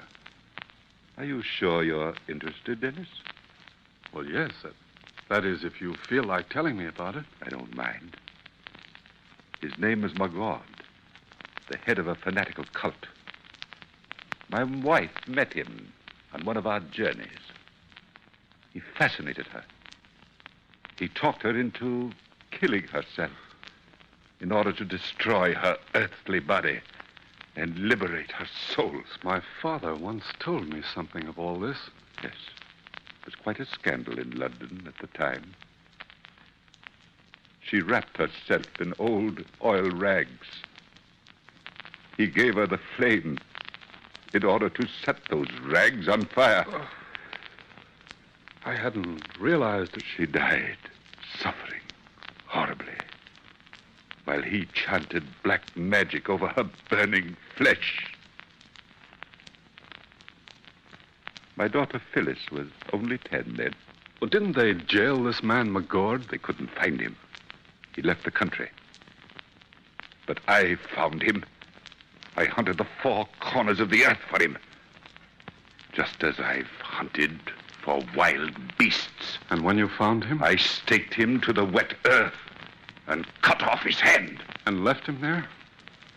Are you sure you're interested, Dennis? Well, yes. That is, if you feel like telling me about it. I don't mind. His name is Magord, the head of a fanatical cult. My wife met him on one of our journeys. He fascinated her. He talked her into killing herself in order to destroy her earthly body and liberate her soul. My father once told me something of all this. Yes. It was quite a scandal in London at the time. She wrapped herself in old oil rags. He gave her the flame in order to set those rags on fire. Oh. I hadn't realized that she died, suffering horribly, while he chanted black magic over her burning flesh. My daughter Phyllis was only 10 then. Well, didn't they jail this man, Magord? They couldn't find him. He left the country. But I found him. I hunted the 4 corners of the earth for him, just as I've hunted for wild beasts. And when you found him? I staked him to the wet earth and cut off his hand. And left him there?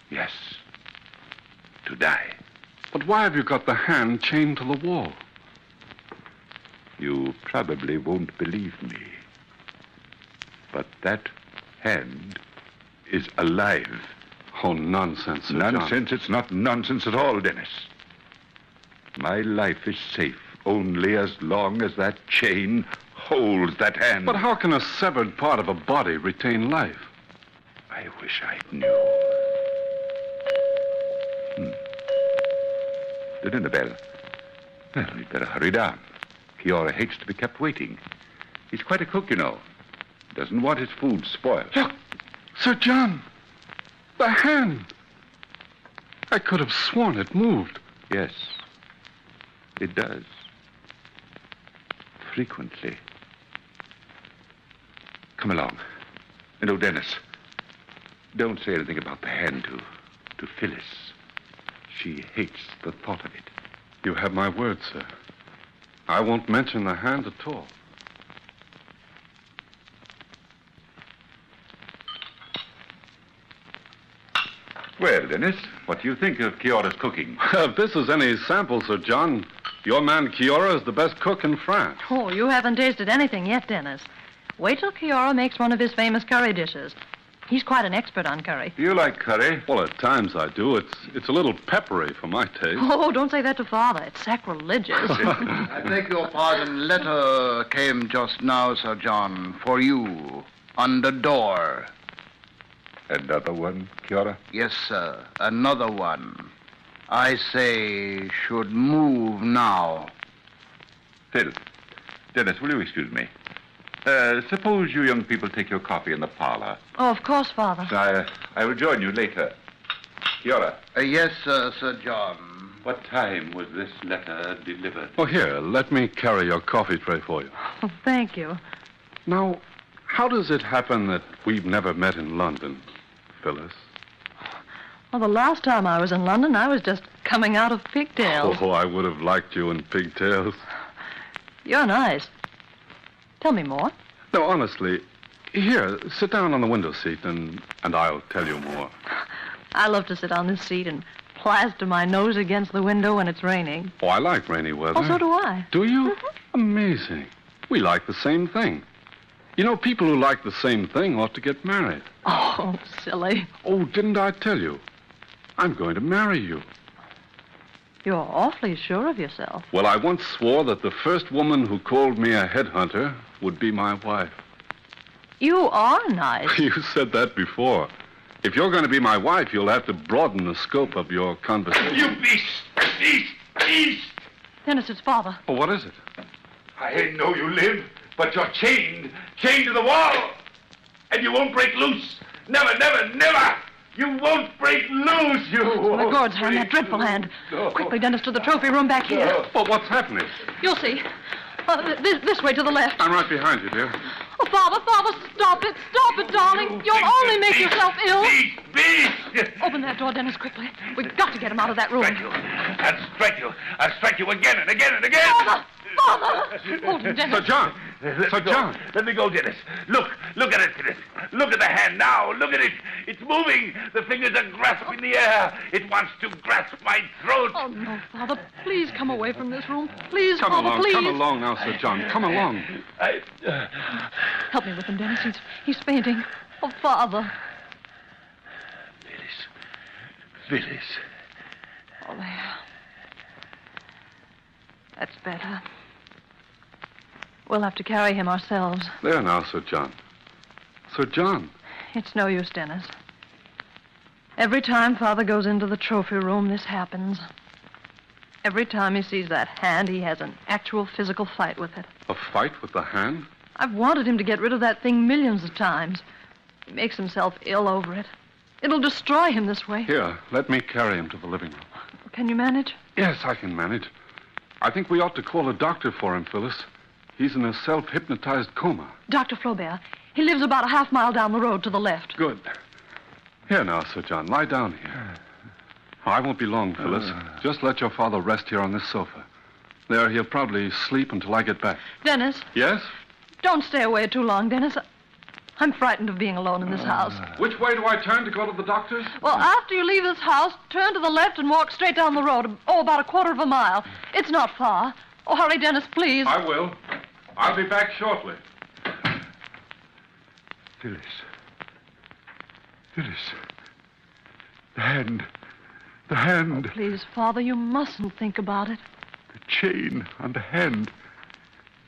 Yes. To die. But why have you got the hand chained to the wall? You probably won't believe me, but that hand is alive. Oh, nonsense, Sir Nonsense? John. It's not nonsense at all, Dennis. My life is safe only as long as that chain holds that hand. But how can a severed part of a body retain life? I wish I knew. The dinner bell. Well, we'd better hurry down. Kiora hates to be kept waiting. He's quite a cook, you know. Doesn't want his food spoiled. Look, Sir John, the hand. I could have sworn it moved. Yes, it does. Frequently. Come along. And oh, Dennis, don't say anything about the hand to Phyllis. She hates the thought of it. You have my word, sir. I won't mention the hand at all. Well, Dennis, what do you think of Kiora's cooking? If this is any sample, Sir John, your man Kiora is the best cook in France. Oh, you haven't tasted anything yet, Dennis. Wait till Kiora makes one of his famous curry dishes. He's quite an expert on curry. Do you like curry? Well, at times I do. It's a little peppery for my taste. Oh, don't say that to Father. It's sacrilegious. I beg your pardon. Letter came just now, Sir John, for you, under door. Another one, Kiora? Yes, sir. Another one. I say should move now. Phil, Dennis, will you excuse me? Suppose you young people take your coffee in the parlor. Oh, of course, Father. I will join you later. Kiora. Yes, sir, Sir John. What time was this letter delivered? Oh, here, let me carry your coffee tray for you. Oh, thank you. Now, how does it happen that we've never met in London, Phyllis? Well, the last time I was in London, I was just coming out of pigtails. Oh, I would have liked you in pigtails. You're nice. Tell me more. No, honestly, here, sit down on the window seat and I'll tell you more. I love to sit on this seat and plaster my nose against the window when it's raining. Oh, I like rainy weather. Oh, so do I. Do you? Amazing. We like the same thing. You know, people who like the same thing ought to get married. Oh, silly. Oh, didn't I tell you? I'm going to marry you. You're awfully sure of yourself. Well, I once swore that the first woman who called me a headhunter would be my wife. You are nice. You said that before. If you're going to be my wife, you'll have to broaden the scope of your conversation. You beast! Dennis, it's Father. Oh, what is it? I know you live, but you're chained to the wall. And you won't break loose. Never! You won't break loose, you won't. McGord's hand, that dreadful hand. No. Quickly, Dennis, to the trophy room back here. No. Well, what's happening? You'll see. This way to the left. I'm right behind you, dear. Oh, Father, stop it, darling. You'll only make yourself ill. Beast! Open that door, Dennis, quickly. We've got to get him out of that room. I'll strike you again and again and again. Father! Hold him, Dennis. Sir John! Sir John! Let me go, Dennis. Look at it, Dennis. Look at the hand now. Look at it. It's moving. The fingers are grasping the air. It wants to grasp my throat. Oh, no, Father. Please come away from this room. Please, Come Father, along, please. come along now, Sir John. Come along. Help me with him, Dennis. He's fainting. Oh, Father. Phyllis. Oh, there. That's better. We'll have to carry him ourselves. There now, Sir John. Sir John. It's no use, Dennis. Every time Father goes into the trophy room, this happens. Every time he sees that hand, he has an actual physical fight with it. A fight with the hand? I've wanted him to get rid of that thing millions of times. He makes himself ill over it. It'll destroy him this way. Here, let me carry him to the living room. Can you manage? Yes, I can manage. I think we ought to call a doctor for him, Phyllis. He's in a self-hypnotized coma. Dr. Flaubert. He lives about a half mile down the road to the left. Good. Here now, Sir John. Lie down here. Oh, I won't be long, Phyllis. Just let your father rest here on this sofa. There, he'll probably sleep until I get back. Dennis. Yes? Don't stay away too long, Dennis. I'm frightened of being alone in this house. Which way do I turn to go to the doctor's? Well, after you leave this house, turn to the left and walk straight down the road. Oh, about a quarter of a mile. It's not far. Oh, hurry, Dennis, please. I will. I'll be back shortly. Phyllis. The hand. Oh, please, Father, you mustn't think about it. The chain on the hand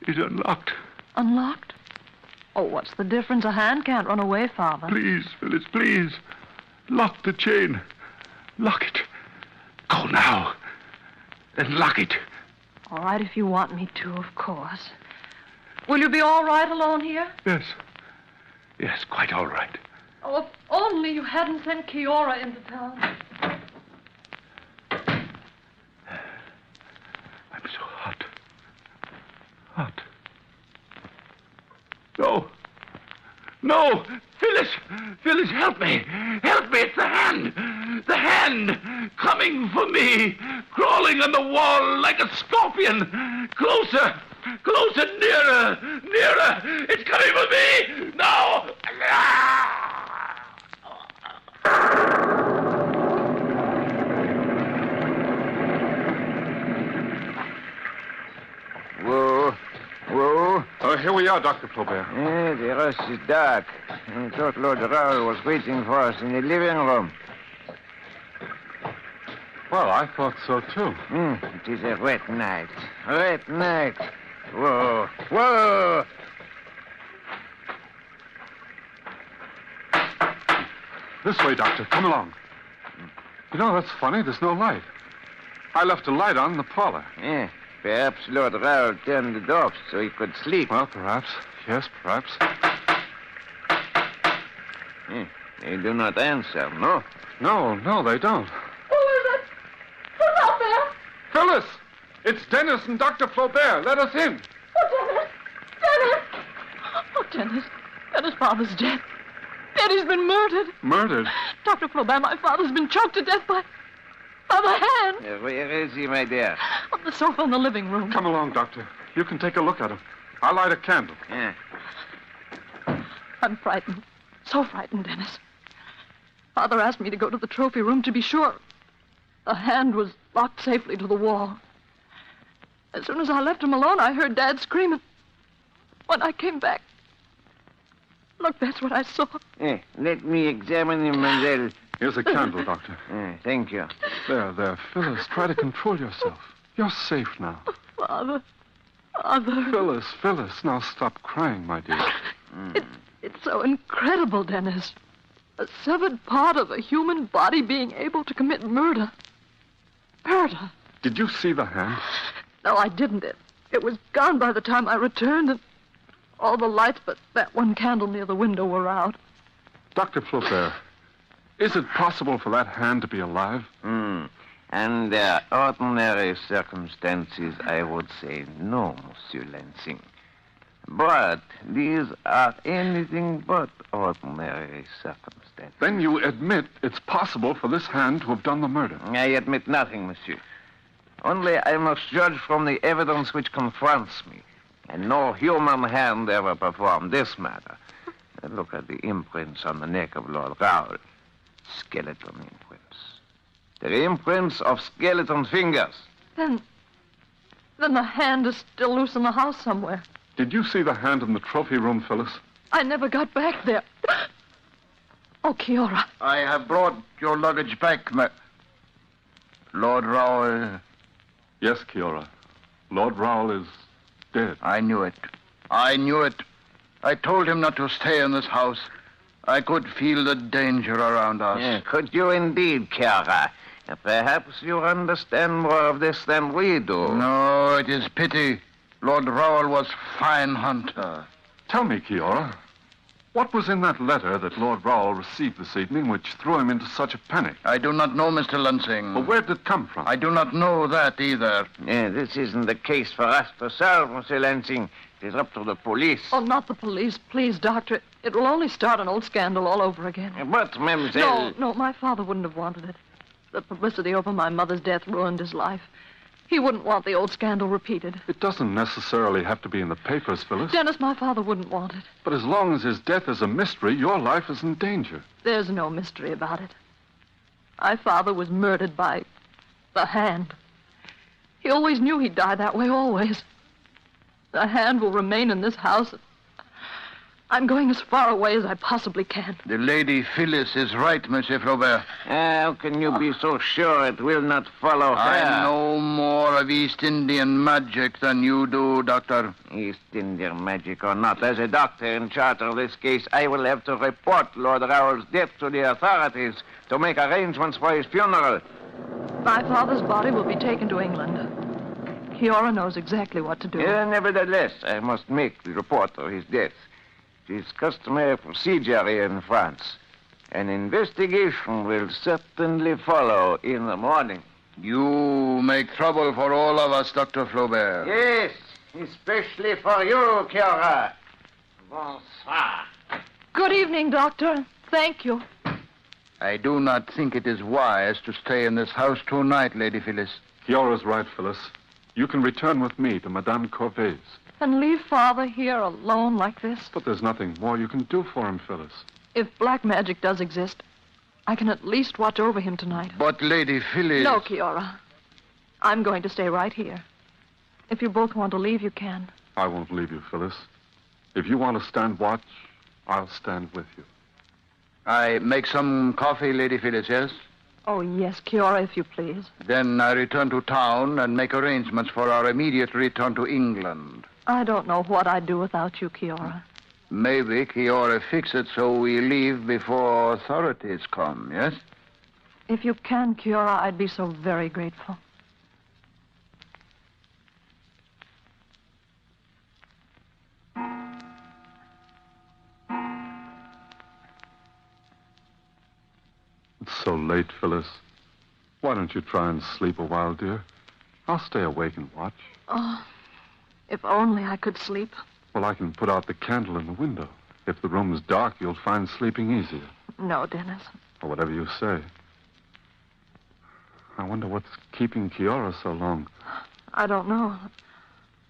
is unlocked. Unlocked? Oh, what's the difference? A hand can't run away, Father. Please, Phyllis, please. Lock the chain. Lock it. Go now. And lock it. All right, if you want me to, of course. Will you be all right alone here? Yes. Yes, quite all right. Oh, if only you hadn't sent Kiora into town. I'm so hot. Hot. No. No! Phyllis, help me! Help me! It's the hand! The hand! Coming for me! crawling on the wall like a scorpion. Closer, closer, nearer, nearer. It's coming for me. Now. Whoa. Whoa. Oh, here we are, Dr. Flaubert. Yeah, the rest is dark. I thought Lord Raoul was waiting for us in the living room. Well, I thought so, too. It is a wet night. Wet night. Whoa. Whoa. This way, Doctor. Come along. You know, that's funny. There's no light. I left a light on in the parlor. Yeah. Perhaps Lord Raoul turned it off so he could sleep. Well, perhaps. Yes, perhaps. They do not answer, no? No, they don't. Who is it? Who's out there? Phyllis! It's Dennis and Dr. Flaubert. Let us in. Oh, Dennis! Oh, Dennis. Dennis' father's dead. Eddie's been murdered. Murdered? Dr. Flaubert, my father's been choked to death by the hand. Where is he, my dear? On the sofa in the living room. Come along, Doctor. You can take a look at him. I'll light a candle. Yeah. I'm frightened. So frightened, Dennis. Father asked me to go to the trophy room to be sure. The hand was locked safely to the wall. As soon as I left him alone, I heard Dad screaming. When I came back, look, that's what I saw. Let me examine him, mademoiselle. Here's a candle, Doctor. Thank you. There. Phyllis, try to control yourself. You're safe now. Father. Phyllis, now stop crying, my dear. It's so incredible, Dennis. A severed part of a human body being able to commit murder. Murder. Did you see the hand? No, I didn't. It was gone by the time I returned, and all the lights but that one candle near the window were out. Dr. Flaubert, is it possible for that hand to be alive? Under ordinary circumstances, I would say no, Monsieur Lansing. But these are anything but ordinary circumstances. Then you admit it's possible for this hand to have done the murder? I admit nothing, monsieur. Only I must judge from the evidence which confronts me. And no human hand ever performed this matter. Look at the imprints on the neck of Lord Raoul. Skeleton imprints. They're imprints of skeleton fingers. Then the hand is still loose in the house somewhere. Did you see the hand in the trophy room, Phyllis? I never got back there. Oh, Kiora. I have brought your luggage back, Lord Raoul. Yes, Kiora. Lord Raoul is dead. I knew it. I told him not to stay in this house. I could feel the danger around us. Could you indeed, Kiara? Perhaps you understand more of this than we do. No, it is pity. Lord Raoul was fine hunter. Tell me, Kiora, what was in that letter that Lord Raoul received this evening which threw him into such a panic? I do not know, Mr. Lansing. But where did it come from? I do not know that either. This isn't the case for us to solve, Monsieur Lansing. It is up to the police. Oh, not the police. Please, Doctor. It will only start an old scandal all over again. But, mademoiselle... No, my father wouldn't have wanted it. The publicity over my mother's death ruined his life. He wouldn't want the old scandal repeated. It doesn't necessarily have to be in the papers, Phyllis. Dennis, my father wouldn't want it. But as long as his death is a mystery, your life is in danger. There's no mystery about it. My father was murdered by the hand. He always knew he'd die that way, always. The hand will remain in this house. I'm going as far away as I possibly can. The Lady Phyllis is right, Monsieur Flaubert. How can you be so sure it will not follow her? I know more of East Indian magic than you do, Doctor. East Indian magic or not, as a doctor in charge of this case, I will have to report Lord Raoul's death to the authorities to make arrangements for his funeral. My father's body will be taken to England. Kiora knows exactly what to do. Nevertheless, I must make the report of his death. It is customary procedure here in France. An investigation will certainly follow in the morning. You make trouble for all of us, Dr. Flaubert. Yes, especially for you, Kiora. Bonsoir. Good evening, Doctor. Thank you. I do not think it is wise to stay in this house tonight, Lady Phyllis. Kiora's right, Phyllis. You can return with me to Madame Corvey's. And leave Father here alone like this? But there's nothing more you can do for him, Phyllis. If black magic does exist, I can at least watch over him tonight. But Lady Phyllis... No, Kiora. I'm going to stay right here. If you both want to leave, you can. I won't leave you, Phyllis. If you want to stand watch, I'll stand with you. I make some coffee, Lady Phyllis, yes? Oh, yes, Kiora, if you please. Then I return to town and make arrangements for our immediate return to England. I don't know what I'd do without you, Kiora. Maybe Kiora fix it so we leave before authorities come, yes? If you can, Kiora, I'd be so very grateful. It's so late, Phyllis. Why don't you try and sleep a while, dear? I'll stay awake and watch. Oh, if only I could sleep. Well, I can put out the candle in the window. If the room's dark, you'll find sleeping easier. No, Dennis. Or whatever you say. I wonder what's keeping Kiora so long. I don't know.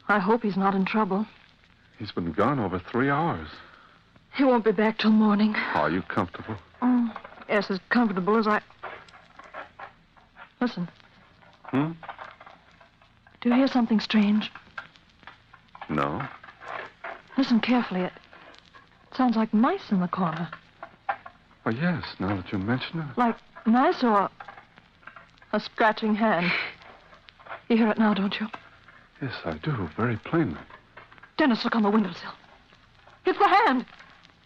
I hope he's not in trouble. He's been gone over 3 hours. He won't be back till morning. Are you comfortable? Oh, yes, as comfortable as I... Listen. Hmm? Do you hear something strange? No. Listen carefully. It sounds like mice in the corner. Oh, yes, now that you mention it. Like mice or a scratching hand. You hear it now, don't you? Yes, I do, very plainly. Dennis, look on the windowsill. It's the hand.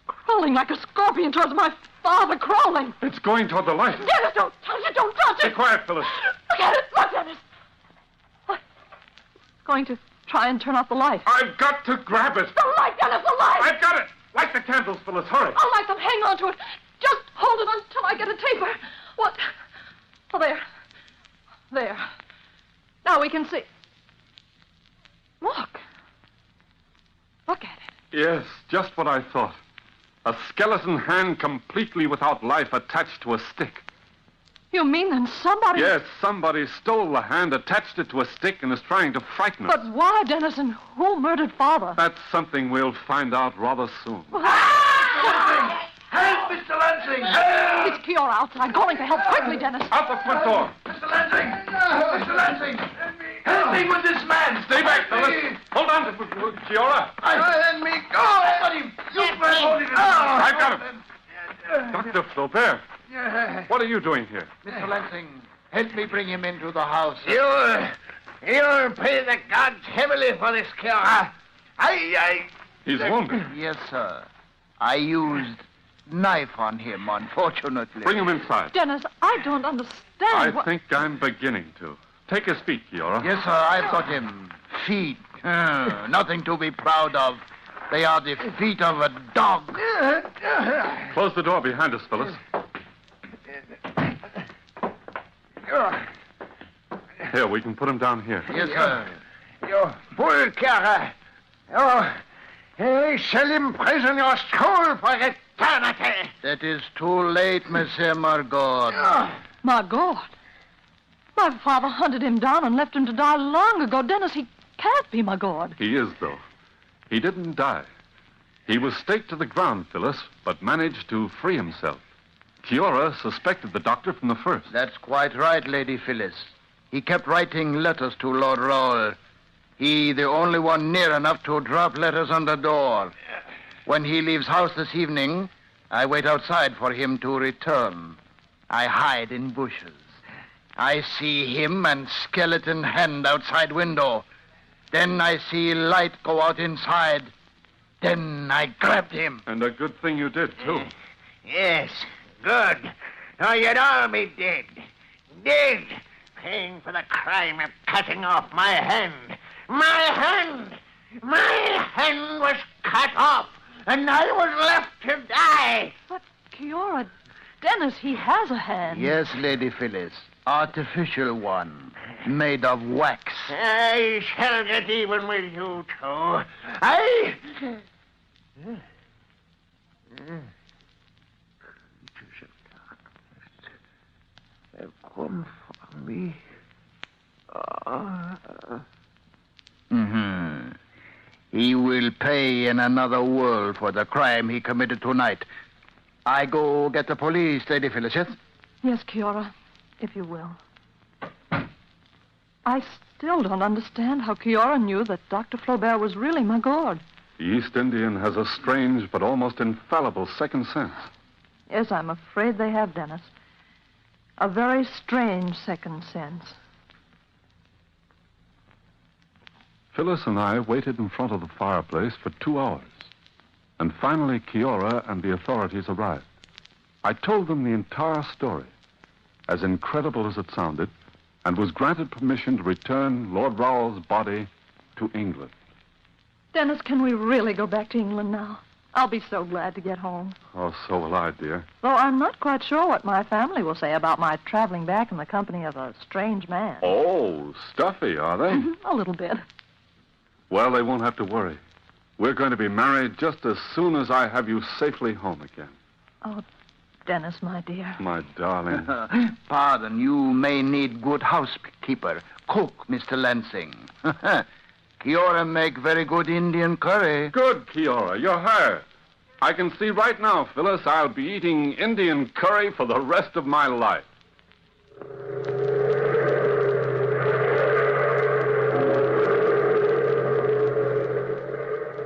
Crawling like a scorpion towards my father, crawling. It's going toward the light. Dennis, don't touch it, don't touch it. Be quiet, Phyllis. Look at it, look, Dennis. What? Going to try and turn off the light. I've got to grab it. The light, Dennis, the light. I've got it. Light the candles, Phyllis, hurry. I'll light them, hang on to it. Just hold it until I get a taper. What? Oh, there. There. Now we can see. Look. Look at it. Yes, just what I thought. A skeleton hand completely without life attached to a stick. You mean then somebody... Yes, somebody stole the hand, attached it to a stick, and is trying to frighten us. But why, Dennis, and who murdered Father? That's something we'll find out rather soon. Help, Mr. Lansing! Help! It's Kiora outside, calling for help. Quickly, Dennis. Out the front door. Mr. Lansing! Mr. Lansing! Help me with this man! Stay back, Phyllis. Hold on to Kiora. Let me go! I got him! You try holding him! I've got him. Dr. Flaubert, what are you doing here? Mr. Lansing, help me bring him into the house. You'll pay the gods heavily for this, Kiora. He's wounded. Yes, sir. I used knife on him, unfortunately. Bring him inside. Dennis, I don't understand. I think I'm beginning to. Take his feet, Kiora. Yes, sir, I've got him. Feet. Nothing to be proud of. They are the feet of a dog. Close the door behind us, Phyllis. Here, we can put him down here. Yes, sir. You fool, Kiora. I shall imprison your soul for eternity. That is too late, Monsieur Margot. Margot? My father hunted him down and left him to die long ago. Dennis, he can't be Margot. He is, though. He didn't die. He was staked to the ground, Phyllis, but managed to free himself. Kiora suspected the doctor from the first. That's quite right, Lady Phyllis. He kept writing letters to Lord Raoul. He, the only one near enough to drop letters on the door. When he leaves house this evening, I wait outside for him to return. I hide in bushes. I see him and skeleton hand outside window. Then I see light go out inside. Then I grabbed him. And a good thing you did, too. Yes, good. Or you'd all be dead. Dead. Paying for the crime of cutting off my hand. My hand! My hand was cut off, and I was left to die. But, Kiora, Dennis, he has a hand. Yes, Lady Phyllis. Artificial one. Made of wax. I shall get even with you two. Creatures of darkness have come for me. pay in another world for the crime he committed tonight. I go get the police, Lady Phyllis, yes? Yes, Kiora, if you will. I still don't understand how Kiora knew that Dr. Flaubert was really my gourd. The East Indian has a strange but almost infallible second sense. Yes, I'm afraid they have, Dennis. A very strange second sense. Phyllis and I waited in front of the fireplace for 2 hours. And finally, Kiora and the authorities arrived. I told them the entire story, as incredible as it sounded, and was granted permission to return Lord Rowell's body to England. Dennis, can we really go back to England now? I'll be so glad to get home. Oh, so will I, dear. Though I'm not quite sure what my family will say about my traveling back in the company of a strange man. Oh, stuffy, are they? A little bit. Well, they won't have to worry. We're going to be married just as soon as I have you safely home again. Oh, Dennis, my dear. My darling. Pardon, you may need good housekeeper. Cook, Mr. Lansing. Kiora make very good Indian curry. Good, Kiora. You're her. I can see right now, Phyllis, I'll be eating Indian curry for the rest of my life.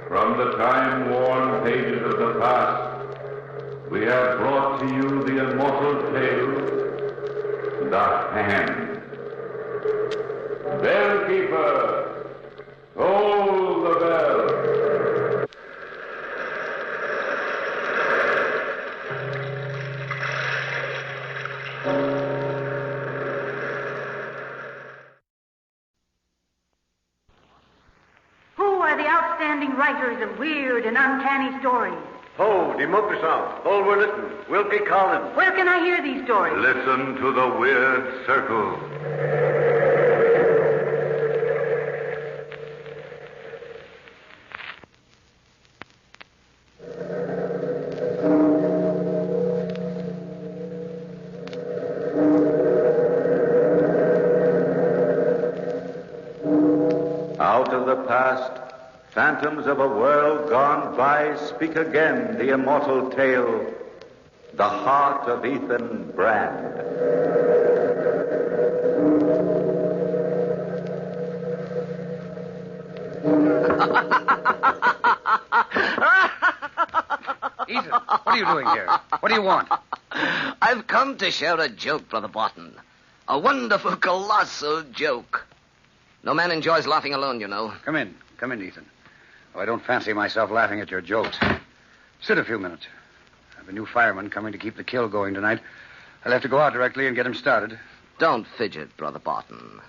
From the time-worn pages of the past, we have brought to you the immortal tale, The Hand. Bellkeeper, toll the bell. Who are the outstanding writers of weird and uncanny stories? Oh, die Muckersong. All we're listening. Wilkie Collins. Where can I hear these stories? Listen to the Weird Circle. Out of the past, phantoms of a world gone by speak again the immortal tale, The Heart of Ethan Brand. Ethan, what are you doing here? What do you want? I've come to share a joke, Brother Barton. A wonderful, colossal joke. No man enjoys laughing alone, you know. Come in, Ethan. Oh, I don't fancy myself laughing at your jokes. Sit a few minutes. I have a new fireman coming to keep the kill going tonight. I'll have to go out directly and get him started. Don't fidget, Brother Barton.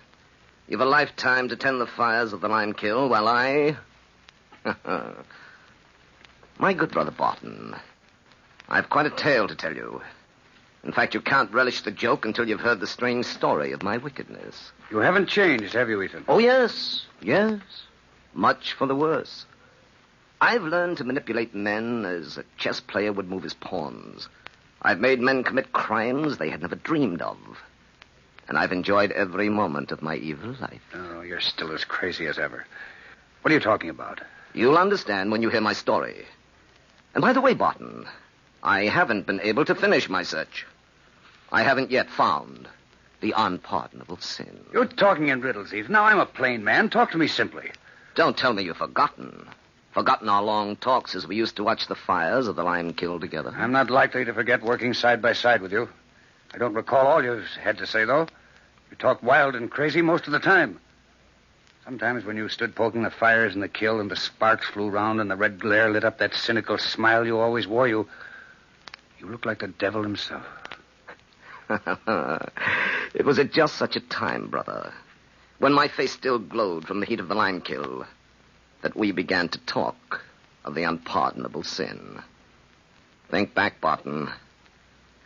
You've a lifetime to tend the fires of the lime kill, while I... My good Brother Barton, I've quite a tale to tell you. In fact, you can't relish the joke until you've heard the strange story of my wickedness. You haven't changed, have you, Ethan? Oh, yes. Much for the worse. I've learned to manipulate men as a chess player would move his pawns. I've made men commit crimes they had never dreamed of. And I've enjoyed every moment of my evil life. Oh, you're still as crazy as ever. What are you talking about? You'll understand when you hear my story. And by the way, Barton, I haven't been able to finish my search. I haven't yet found the unpardonable sin. You're talking in riddles, Ethan. Now, I'm a plain man. Talk to me simply. Don't tell me you've forgotten. Forgotten our long talks as we used to watch the fires of the lime kill together. I'm not likely to forget working side by side with you. I don't recall all you've had to say, though. You talked wild and crazy most of the time. Sometimes when you stood poking the fires in the kill and the sparks flew round and the red glare lit up that cynical smile you always wore, you looked like the devil himself. It was at just such a time, brother, when my face still glowed from the heat of the lime kill, that we began to talk of the unpardonable sin. Think back, Barton.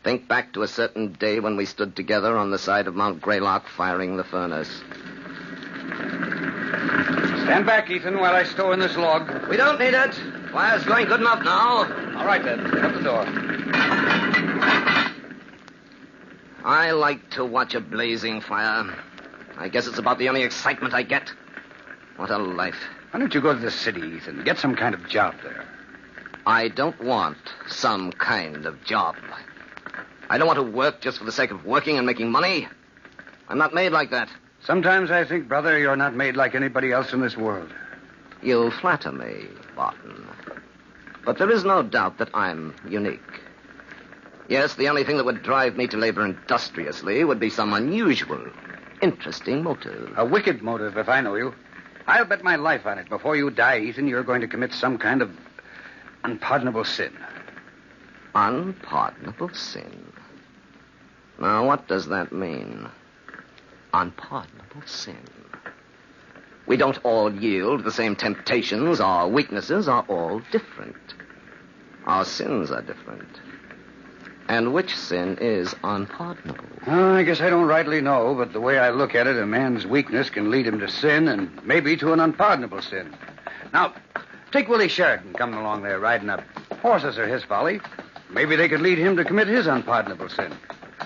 Think back to a certain day when we stood together on the side of Mount Greylock firing the furnace. Stand back, Ethan, while I stow in this log. We don't need it. Fire's going good enough now. All right, then. Shut the door. I like to watch a blazing fire. I guess it's about the only excitement I get. What a life. Why don't you go to the city, Ethan? Get some kind of job there. I don't want some kind of job. I don't want to work just for the sake of working and making money. I'm not made like that. Sometimes I think, brother, you're not made like anybody else in this world. You flatter me, Barton. But there is no doubt that I'm unique. Yes, the only thing that would drive me to labor industriously would be some unusual, interesting motive. A wicked motive, if I know you. I'll bet my life on it. Before you die, Ethan, you're going to commit some kind of unpardonable sin. Unpardonable sin? Now, what does that mean? Unpardonable sin. We don't all yield to the same temptations. Our weaknesses are all different. Our sins are different. And which sin is unpardonable? Well, I guess I don't rightly know, but the way I look at it, a man's weakness can lead him to sin and maybe to an unpardonable sin. Now, take Willie Sheridan coming along there riding up. Horses are his folly. Maybe they could lead him to commit his unpardonable sin.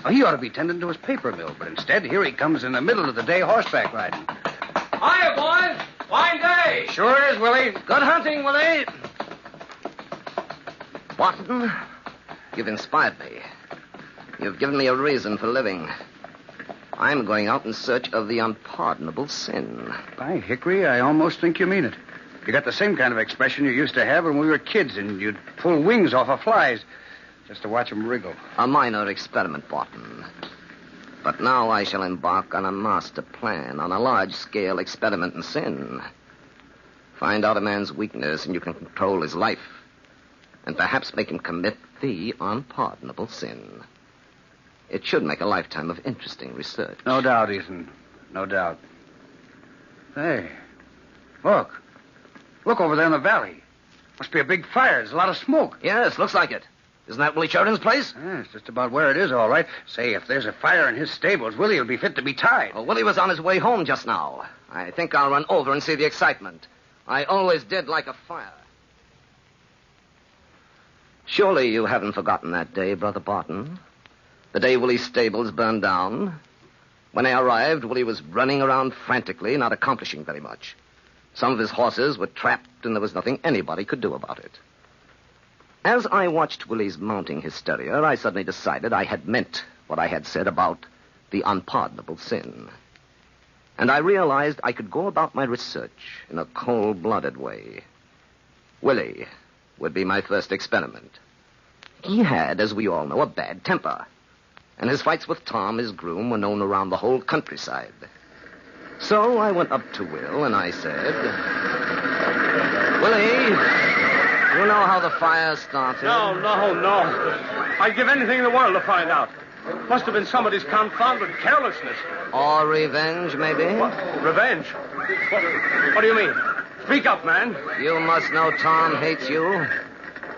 Well, he ought to be tending to his paper mill, but instead, here he comes in the middle of the day horseback riding. Hiya, boys. Fine day. Sure is, Willie. Good hunting, Willie. Watson, you've inspired me. You've given me a reason for living. I'm going out in search of the unpardonable sin. By Hickory, I almost think you mean it. You got the same kind of expression you used to have when we were kids, and you'd pull wings off of flies just to watch them wriggle. A minor experiment, Barton. But now I shall embark on a master plan, on a large-scale experiment in sin. Find out a man's weakness, and you can control his life. And perhaps make him commit the unpardonable sin. It should make a lifetime of interesting research. No doubt, Ethan. No doubt. Hey, look. Look over there in the valley. Must be a big fire. There's a lot of smoke. Yes, looks like it. Isn't that Willie Sheridan's place? Yeah, it's just about where it is, all right. Say, if there's a fire in his stables, Willie will be fit to be tied. Well, Willie was on his way home just now. I think I'll run over and see the excitement. I always did like a fire. Surely you haven't forgotten that day, Brother Barton. The day Willie's stables burned down. When I arrived, Willie was running around frantically, not accomplishing very much. Some of his horses were trapped, and there was nothing anybody could do about it. As I watched Willie's mounting hysteria, I suddenly decided I had meant what I had said about the unpardonable sin. And I realized I could go about my research in a cold-blooded way. Willie would be my first experiment. He had, as we all know, a bad temper. And his fights with Tom, his groom, were known around the whole countryside. So I went up to Will and I said, Willie, you know how the fire started? No. I'd give anything in the world to find out. Must have been somebody's confounded carelessness. Or revenge, maybe? What? Revenge? What do you mean? Speak up, man. You must know Tom hates you.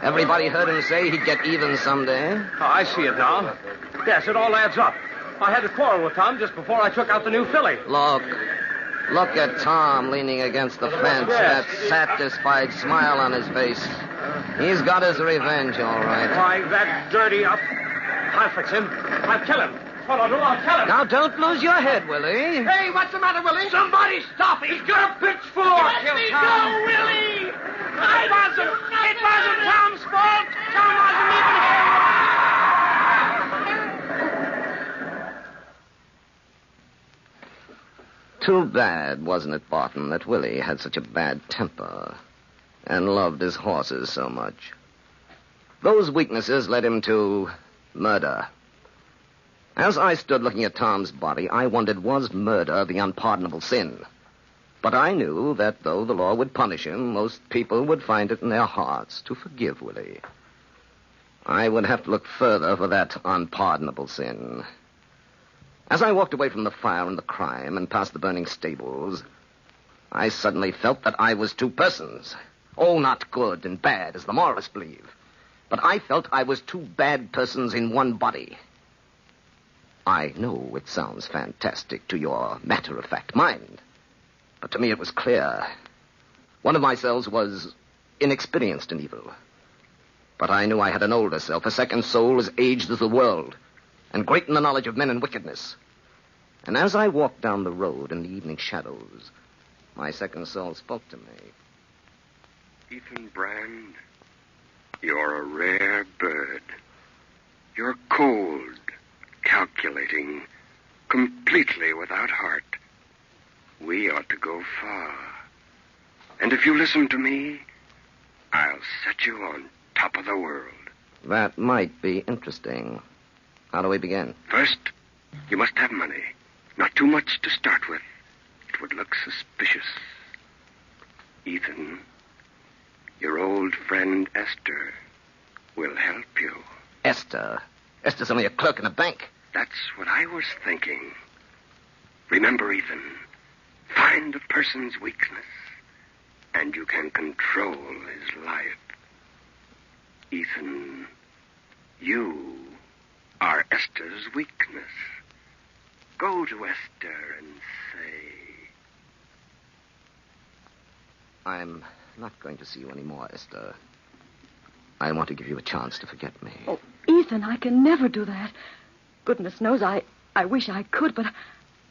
Everybody heard him say he'd get even someday. Oh, I see it now. Yes, it all adds up. I had to quarrel with Tom just before I took out the new filly. Look at Tom leaning against the fence, yes. That satisfied smile on his face. He's got his revenge, all right. Why, that dirty up. I'll fix him. I'll kill him. What I'll do, I'll kill him. Now, don't lose your head, Willie. Hey, what's the matter, Willie? Somebody stop him. He's got a pitchfork. Let me go, Willie. It wasn't Tom's fault. Tom wasn't even... Too bad, wasn't it, Barton, that Willie had such a bad temper and loved his horses so much. Those weaknesses led him to murder. As I stood looking at Tom's body, I wondered, was murder the unpardonable sin? But I knew that though the law would punish him, most people would find it in their hearts to forgive Willie. I would have to look further for that unpardonable sin. As I walked away from the fire and the crime and past the burning stables, I suddenly felt that I was two persons. Oh, not good and bad, as the moralists believe. But I felt I was two bad persons in one body. I know it sounds fantastic to your matter-of-fact mind. But to me it was clear. One of my selves was inexperienced in evil. But I knew I had an older self, a second soul as aged as the world, and great in the knowledge of men and wickedness. And as I walked down the road in the evening shadows, My second soul spoke to me. Ethan Brand, you're a rare bird. You're cold, calculating, completely without heart. We ought to go far. And if you listen to me, I'll set you on top of the world. That might be interesting. How do we begin? First, you must have money. Not too much to start with. It would look suspicious. Ethan, your old friend Esther will help you. Esther? Esther's only a clerk in a bank. That's what I was thinking. Remember, Ethan, find a person's weakness, and you can control his life. Ethan, you are Esther's weakness. Go to Esther and say... I'm not going to see you anymore, Esther. I want to give you a chance to forget me. Oh, Ethan, I can never do that. Goodness knows I wish I could, but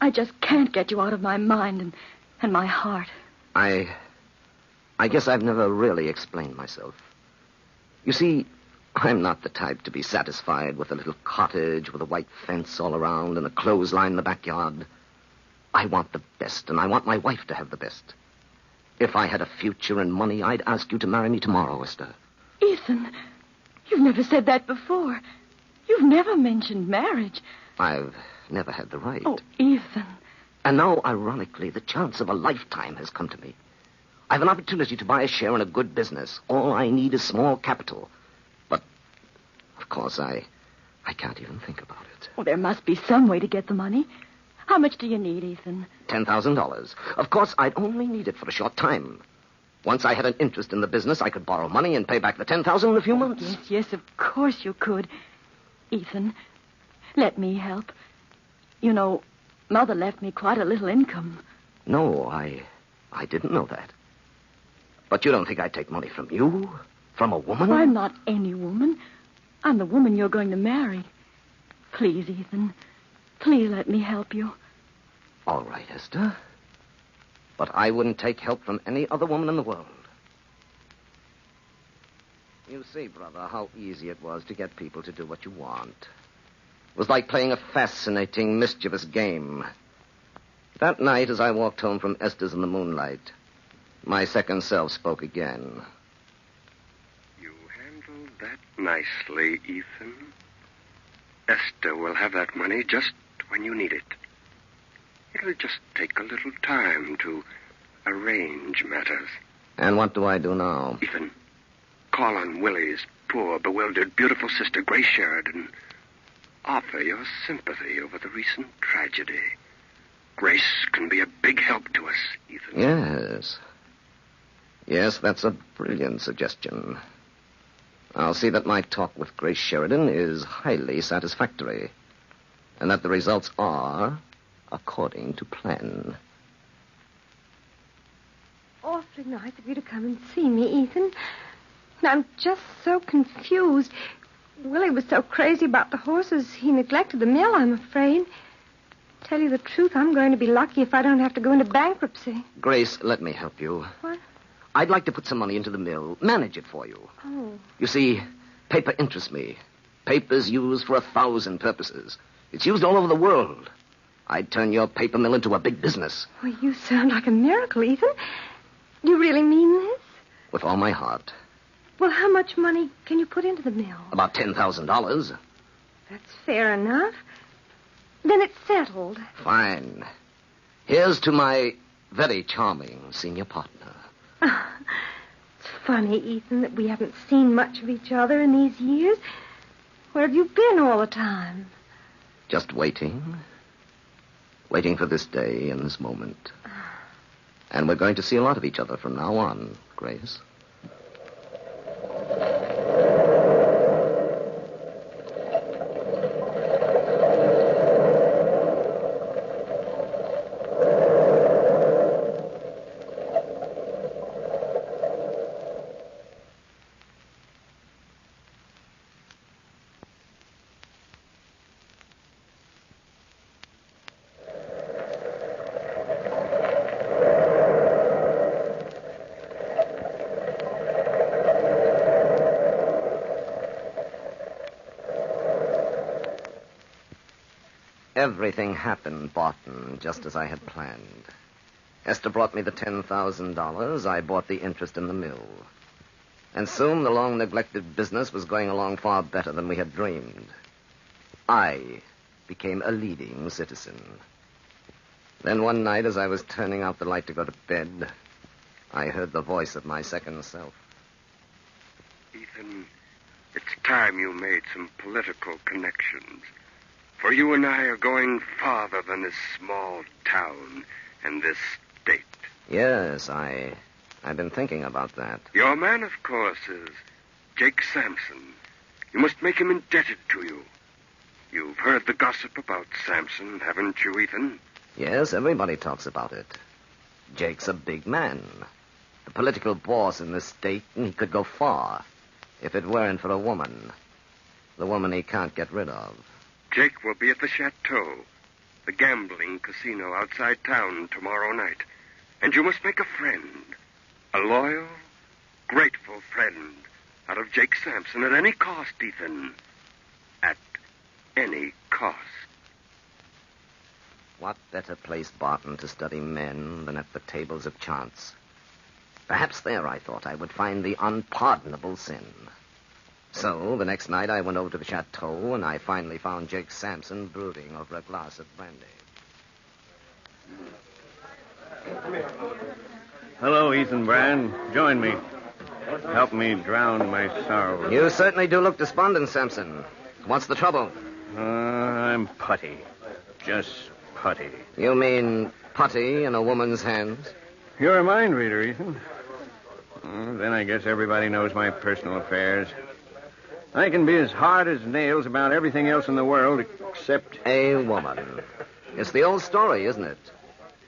I just can't get you out of my mind and my heart. I guess I've never really explained myself. You see, I'm not the type to be satisfied with a little cottage with a white fence all around and a clothesline in the backyard. I want the best, and I want my wife to have the best. If I had a future and money, I'd ask you to marry me tomorrow, Esther. Ethan, you've never said that before. You've never mentioned marriage. I've never had the right. Oh, Ethan. And now, ironically, the chance of a lifetime has come to me. I've an opportunity to buy a share in a good business. All I need is small capital. But, of course, I can't even think about it. Well, there must be some way to get the money. How much do you need, Ethan? $10,000. Of course, I'd only need it for a short time. Once I had an interest in the business, I could borrow money and pay back the $10,000 in a few months. Yes, of course you could. Ethan, let me help. You know, Mother left me quite a little income. No, I didn't know that. But you don't think I'd take money from you? From a woman? I'm not any woman. I'm the woman you're going to marry. Please, Ethan, please let me help you. All right, Esther. But I wouldn't take help from any other woman in the world. You see, brother, how easy it was to get people to do what you want. It was like playing a fascinating, mischievous game. That night, as I walked home from Esther's in the moonlight, my second self spoke again. You handled that nicely, Ethan. Esther will have that money just when you need it. It'll just take a little time to arrange matters. And what do I do now? Ethan, call on Willie's poor, bewildered, beautiful sister, Grace Sheridan. Offer your sympathy over the recent tragedy. Grace can be a big help to us, Ethan. Yes. Yes, that's a brilliant suggestion. I'll see that my talk with Grace Sheridan is highly satisfactory, and that the results are according to plan. Awfully nice of you to come and see me, Ethan. I'm just so confused. Willie was so crazy about the horses, he neglected the mill, I'm afraid. Tell you the truth, I'm going to be lucky if I don't have to go into bankruptcy. Grace, let me help you. What? I'd like to put some money into the mill, manage it for you. Oh. You see, paper interests me. Paper's used for 1,000 purposes. It's used all over the world. I'd turn your paper mill into a big business. Well, you sound like a miracle, Ethan. Do you really mean this? With all my heart. Well, how much money can you put into the mill? About $10,000. That's fair enough. Then it's settled. Fine. Here's to my very charming senior partner. It's funny, Ethan, that we haven't seen much of each other in these years. Where have you been all the time? Just waiting. Waiting for this day and this moment. And we're going to see a lot of each other from now on, Grace. Everything happened, Barton, just as I had planned. Esther brought me the $10,000. I bought the interest in the mill. And soon the long-neglected business was going along far better than we had dreamed. I became a leading citizen. Then one night, as I was turning out the light to go to bed, I heard the voice of my second self. Ethan, it's time you made some political connections. For you and I are going farther than this small town and this state. Yes, I've been thinking about that. Your man, of course, is Jake Sampson. You must make him indebted to you. You've heard the gossip about Sampson, haven't you, Ethan? Yes, everybody talks about it. Jake's a big man. The political boss in this state, and he could go far if it weren't for a woman. The woman he can't get rid of. Jake will be at the Chateau, the gambling casino outside town tomorrow night. And you must make a friend, a loyal, grateful friend, out of Jake Sampson at any cost, Ethan. At any cost. What better place, Barton, to study men than at the tables of chance? Perhaps there, I thought, I would find the unpardonable sin. So, the next night I went over to the Chateau, and I finally found Jake Sampson brooding over a glass of brandy. Hello, Ethan Brand. Join me. Help me drown my sorrow. You certainly do look despondent, Sampson. What's the trouble? I'm putty. Just putty. You mean putty in a woman's hands? You're a mind reader, Ethan. Then I guess everybody knows my personal affairs. I can be as hard as nails about everything else in the world except... A woman. It's the old story, isn't it?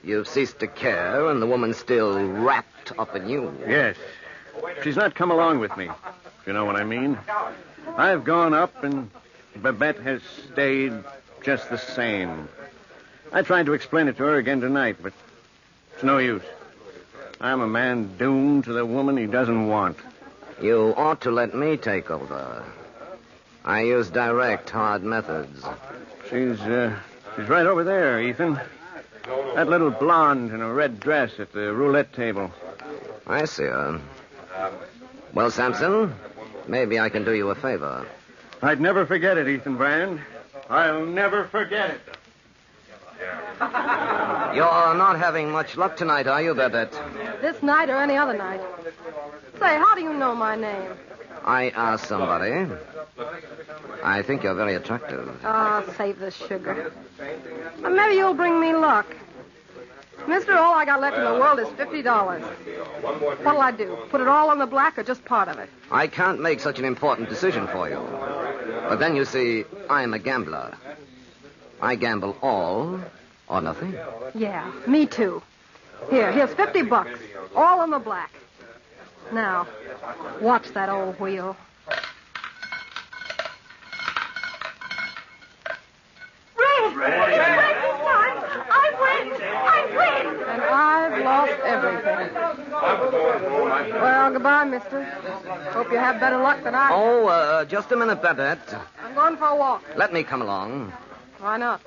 You've ceased to care, and the woman's still wrapped up in you. Yes. She's not come along with me, if you know what I mean. I've gone up, and Babette has stayed just the same. I tried to explain it to her again tonight, but it's no use. I'm a man doomed to the woman he doesn't want. You ought to let me take over. I use direct, hard methods. She's right over there, Ethan. That little blonde in a red dress at the roulette table. I see her. Well, Sampson, maybe I can do you a favor. I'd never forget it, Ethan Brand. I'll never forget it. You're not having much luck tonight, are you, Babette? This night or any other night. Say, how do you know my name? I asked somebody. I think you're very attractive. Oh, save the sugar. Maybe you'll bring me luck. Mister, all I got left in the world is $50. What'll I do? Put it all on the black or just part of it? I can't make such an important decision for you. But then, you see, I'm a gambler. I gamble all or nothing. Yeah, me too. Here's $50. All on the black. Now, watch that old wheel. And I've lost everything. Well, goodbye, mister. Hope you have better luck than I have. Oh, just a minute, Babette. I'm going for a walk. Let me come along. Why not?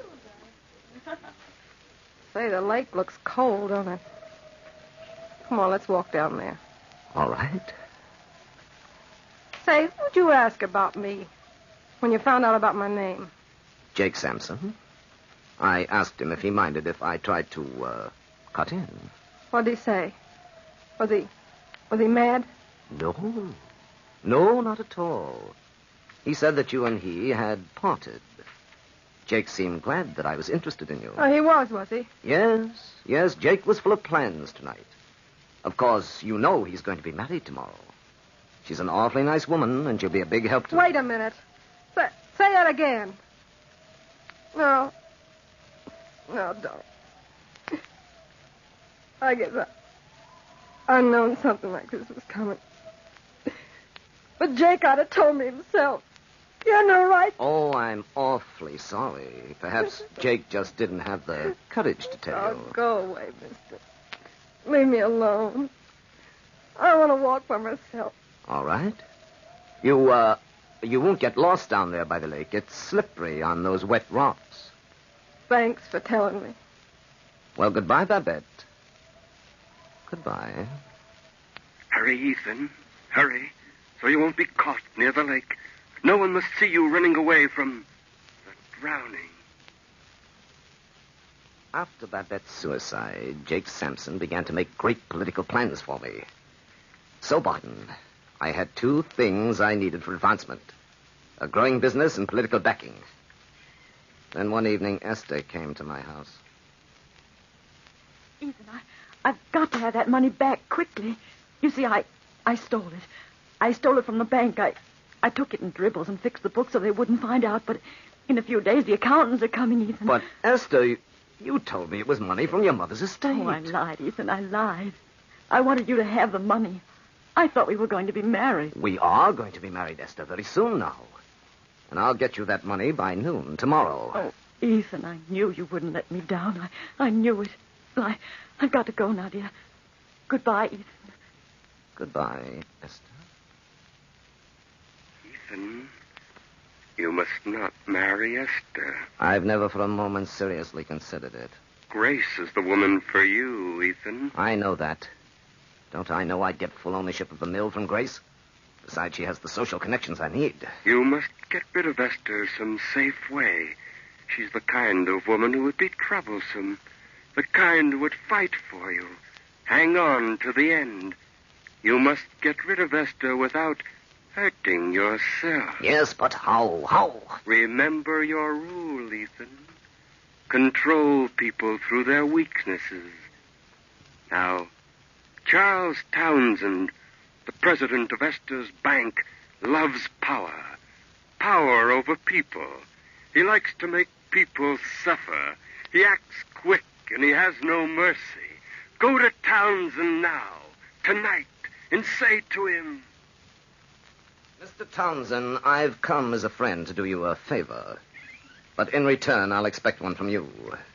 Say, the lake looks cold, don't it? Come on, let's walk down there. All right. Say, who'd you ask about me when you found out about my name? Jake Sampson. I asked him if he minded if I tried to, cut in. What'd he say? Was he mad? No. No, not at all. He said that you and he had parted. Jake seemed glad that I was interested in you. Oh, he was he? Yes, Jake was full of plans tonight. Of course, you know he's going to be married tomorrow. She's an awfully nice woman, and she'll be a big help to... Wait a minute. Say that again. No, don't. I guess I'd known something like this was coming. But Jake ought to told me himself. You had no right. Oh, I'm awfully sorry. Perhaps Jake just didn't have the courage to tell you. Oh, go away, mister. Leave me alone. I want to walk by myself. All right. You won't get lost down there by the lake. It's slippery on those wet rocks. Thanks for telling me. Well, goodbye, Babette. Goodbye. Hurry, Ethan. Hurry, so you won't be caught near the lake. No one must see you running away from the drowning. After Babette's suicide, Jake Sampson began to make great political plans for me. So, Barton, I had two things I needed for advancement. A growing business and political backing. Then one evening, Esther came to my house. Ethan, I've got to have that money back quickly. You see, I stole it. I stole it from the bank. I took it in dribbles and fixed the books so they wouldn't find out, but in a few days the accountants are coming, Ethan. But, Esther, you told me it was money from your mother's estate. Oh, I lied, Ethan, I lied. I wanted you to have the money. I thought we were going to be married. We are going to be married, Esther, very soon now. And I'll get you that money by noon tomorrow. Oh, Ethan, I knew you wouldn't let me down. I knew it. Well, I've got to go now, dear. Goodbye, Ethan. Goodbye, Esther. Ethan, you must not marry Esther. I've never for a moment seriously considered it. Grace is the woman for you, Ethan. I know that. Don't I know I'd get full ownership of the mill from Grace? Besides, she has the social connections I need. You must get rid of Esther some safe way. She's the kind of woman who would be troublesome. The kind who would fight for you. Hang on to the end. You must get rid of Esther without hurting yourself. Yes, but how? How? Remember your rule, Ethan. Control people through their weaknesses. Now, Charles Townsend, the president of Esther's bank, loves power. Power over people. He likes to make people suffer. He acts quick and he has no mercy. Go to Townsend now, tonight, and say to him... Mr. Townsend, I've come as a friend to do you a favor. But in return, I'll expect one from you.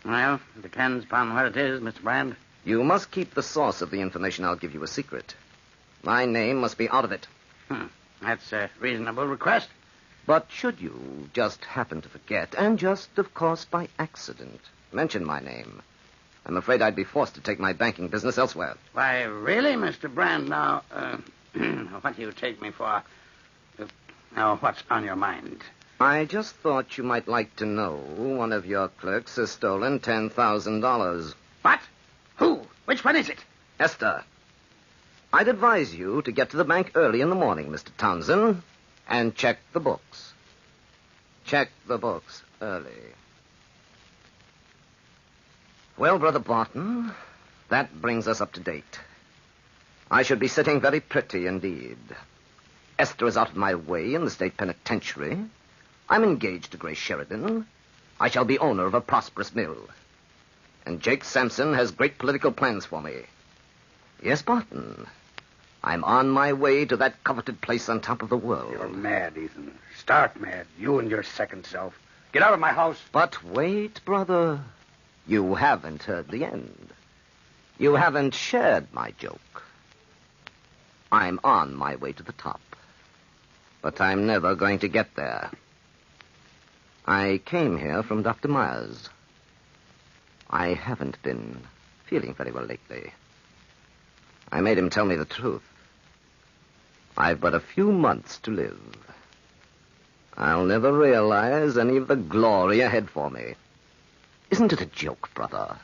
Well, it depends upon what it is, Mr. Brand. You must keep the source of the information I'll give you a secret. My name must be out of it. That's a reasonable request. But should you just happen to forget, and just, of course, by accident, mention my name, I'm afraid I'd be forced to take my banking business elsewhere. Why, really, Mr. Brand? Now, what do you take me for? Now, what's on your mind? I just thought you might like to know one of your clerks has stolen $10,000. What? Who? Which one is it? Esther. I'd advise you to get to the bank early in the morning, Mr. Townsend, and check the books. Check the books early. Well, Brother Barton, that brings us up to date. I should be sitting very pretty indeed. Esther is out of my way in the state penitentiary. I'm engaged to Grace Sheridan. I shall be owner of a prosperous mill. And Jake Sampson has great political plans for me. Yes, Barton. I'm on my way to that coveted place on top of the world. You're mad, Ethan. Stark mad. You and your second self. Get out of my house. But wait, brother. You haven't heard the end. You haven't shared my joke. I'm on my way to the top. But I'm never going to get there. I came here from Dr. Myers. I haven't been feeling very well lately. I made him tell me the truth. I've but a few months to live. I'll never realize any of the glory ahead for me. Isn't it a joke, brother?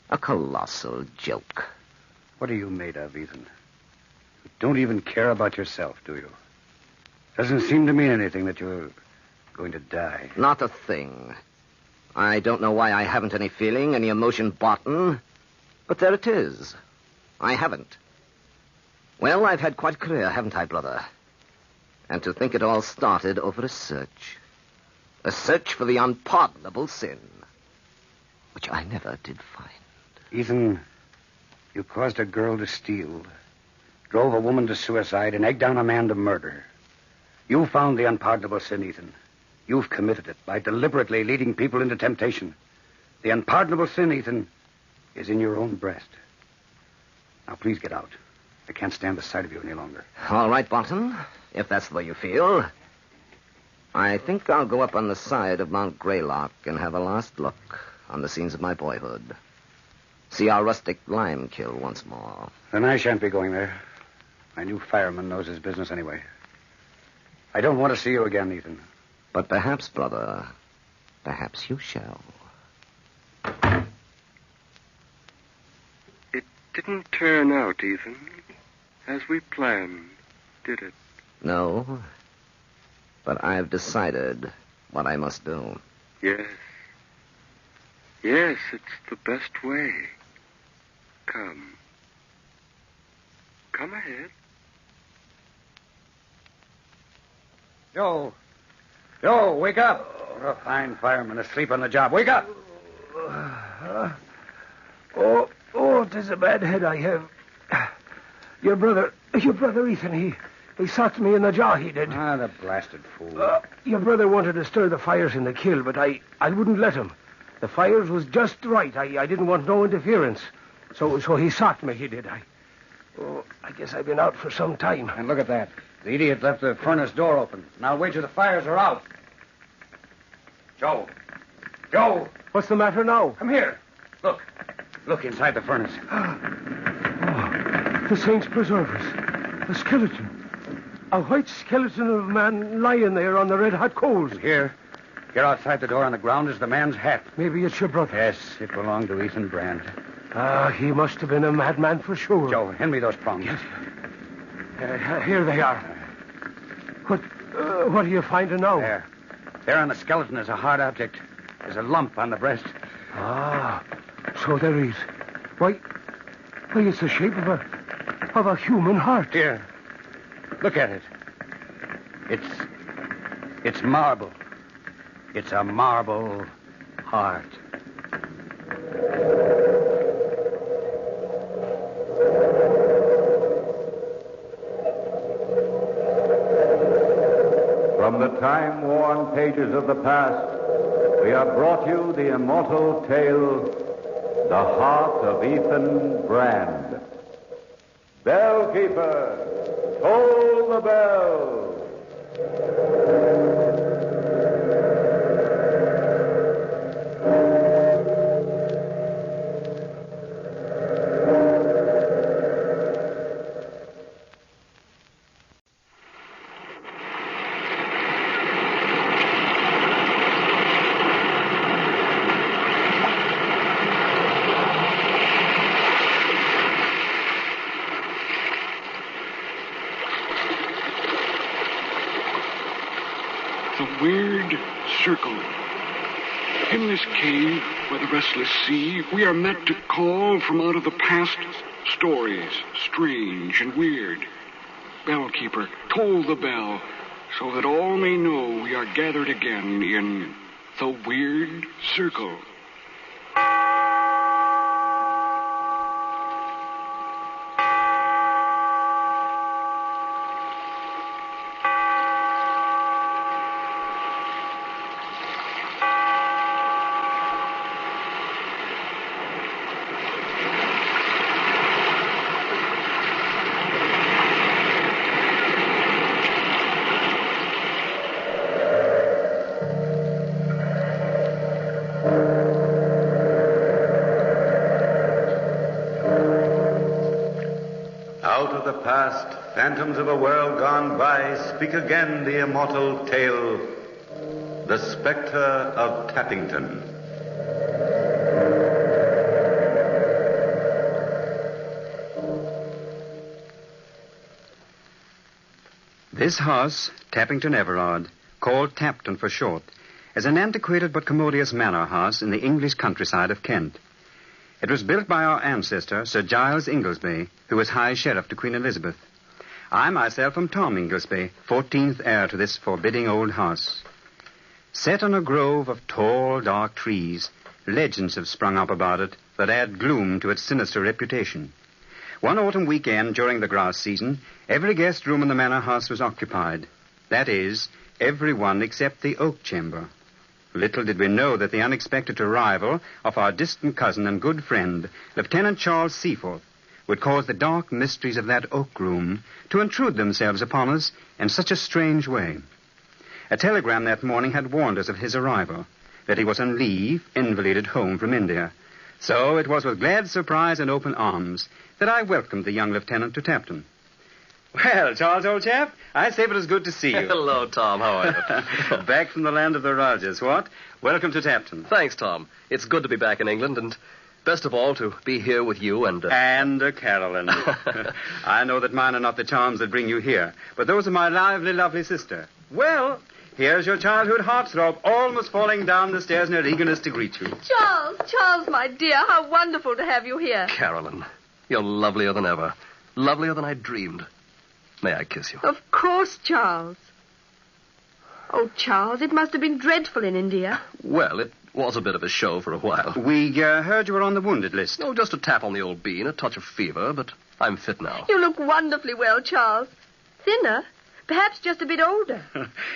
A colossal joke. What are you made of, Ethan? You don't even care about yourself, do you? Doesn't seem to mean anything that you're going to die. Not a thing. I don't know why I haven't any feeling, any emotion, Barton. But there it is. I haven't. Well, I've had quite a career, haven't I, brother? And to think it all started over a search. A search for the unpardonable sin. Which I never did find. Ethan, you caused a girl to steal, drove a woman to suicide, and egged on a man to murder. You found the unpardonable sin, Ethan. You've committed it by deliberately leading people into temptation. The unpardonable sin, Ethan, is in your own breast. Now, please get out. I can't stand the sight of you any longer. All right, Barton, if that's the way you feel. I think I'll go up on the side of Mount Greylock and have a last look. on the scenes of my boyhood. See our rustic lime kiln once more. Then I shan't be going there. My new fireman knows his business anyway. I don't want to see you again, Ethan. But perhaps, brother, perhaps you shall. It didn't turn out, Ethan, as we planned, did it? No, but I've decided what I must do. Yes. Yes, it's the best way. Come. Come ahead. Joe! Joe, wake up! You're a fine fireman asleep on the job. Wake up! Oh, 'tis a bad head I have. Your brother Ethan, he socked me in the jaw, he did. Ah, the blasted fool. Your brother wanted to stir the fires in the kiln, but I wouldn't let him. The fires was just right. I didn't want no interference. So he socked me, he did. I guess I've been out for some time. And look at that. The idiot left the furnace door open. Now I'll wager the fires are out. Joe! Joe! What's the matter now? Come here. Look. Look inside the furnace. The saints preserve us. A skeleton. A white skeleton of a man lying there on the red-hot coals. And here outside the door on the ground is the man's hat. Maybe it's your brother. Yes, it belonged to Ethan Brand. He must have been a madman for sure. Joe, hand me those prongs. Yes. Here they are. What are you finding now? There on the skeleton is a hard object. There's a lump on the breast. Ah, so there is. Why, it's the shape of a human heart. Here, look at it. It's marble. It's a marble heart. From the time-worn pages of the past, we have brought you the immortal tale, The Heart of Ethan Brand. Bellkeeper, toll the bell. Weird circle. In this cave, by the restless sea, we are met to call from out of the past stories, strange and weird. Bellkeeper, toll the bell, so that all may know we are gathered again in the Weird Circle. Phantoms of a world gone by, speak again the immortal tale, The Spectre of Tappington. This house, Tappington Everard, called Tapton for short, is an antiquated but commodious manor house in the English countryside of Kent. It was built by our ancestor, Sir Giles Inglesby, who was High Sheriff to Queen Elizabeth. I myself am Tom Inglesby, 14th heir to this forbidding old house. Set on a grove of tall, dark trees, legends have sprung up about it that add gloom to its sinister reputation. One autumn weekend during the grass season, every guest room in the manor house was occupied. That is, every one except the oak chamber. Little did we know that the unexpected arrival of our distant cousin and good friend, Lieutenant Charles Seaforth, would cause the dark mysteries of that oak room to intrude themselves upon us in such a strange way. A telegram that morning had warned us of his arrival. that he was on leave, invalided home from India. So it was with glad surprise and open arms that I welcomed the young lieutenant to Tapton. Well, Charles, old chap, I say it was good to see you. Hello, Tom. How are you? Back from the land of the Rajahs, what? Welcome to Tapton. Thanks, Tom. It's good to be back in England, and best of all, to be here with you and... And Carolyn. I know that mine are not the charms that bring you here, but those of my lively, lovely sister. Well, here's your childhood heartthrob, almost falling down the stairs in her eagerness to greet you. Charles, my dear, how wonderful to have you here. Carolyn, you're lovelier than ever. Lovelier than I dreamed. May I kiss you? Of course, Charles. Oh, Charles, it must have been dreadful in India. Well, it was a bit of a show for a while. We heard you were on the wounded list. No, just a tap on the old bean, a touch of fever, but I'm fit now. You look wonderfully well, Charles. Thinner, perhaps just a bit older.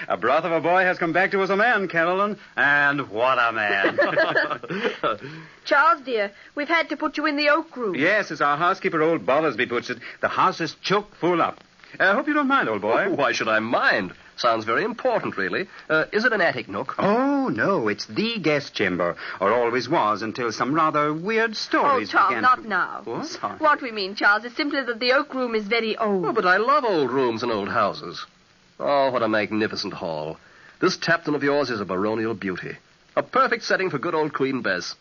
A broth of a boy has come back to us a man, Carolyn, and what a man. Charles, dear, we've had to put you in the oak room. Yes, as our housekeeper, old Bollersby, puts it, the house is choke full up. I hope you don't mind, old boy. Why should I mind? Sounds very important, really. Is it an attic nook? Oh, no, it's the guest chamber, or always was until some rather weird stories Charles, began. not now. What? Sorry. What we mean, Charles, is simply that the oak room is very old. Oh, but I love old rooms and old houses. Oh, what a magnificent hall. This Tapton of yours is a baronial beauty. A perfect setting for good old Queen Bess.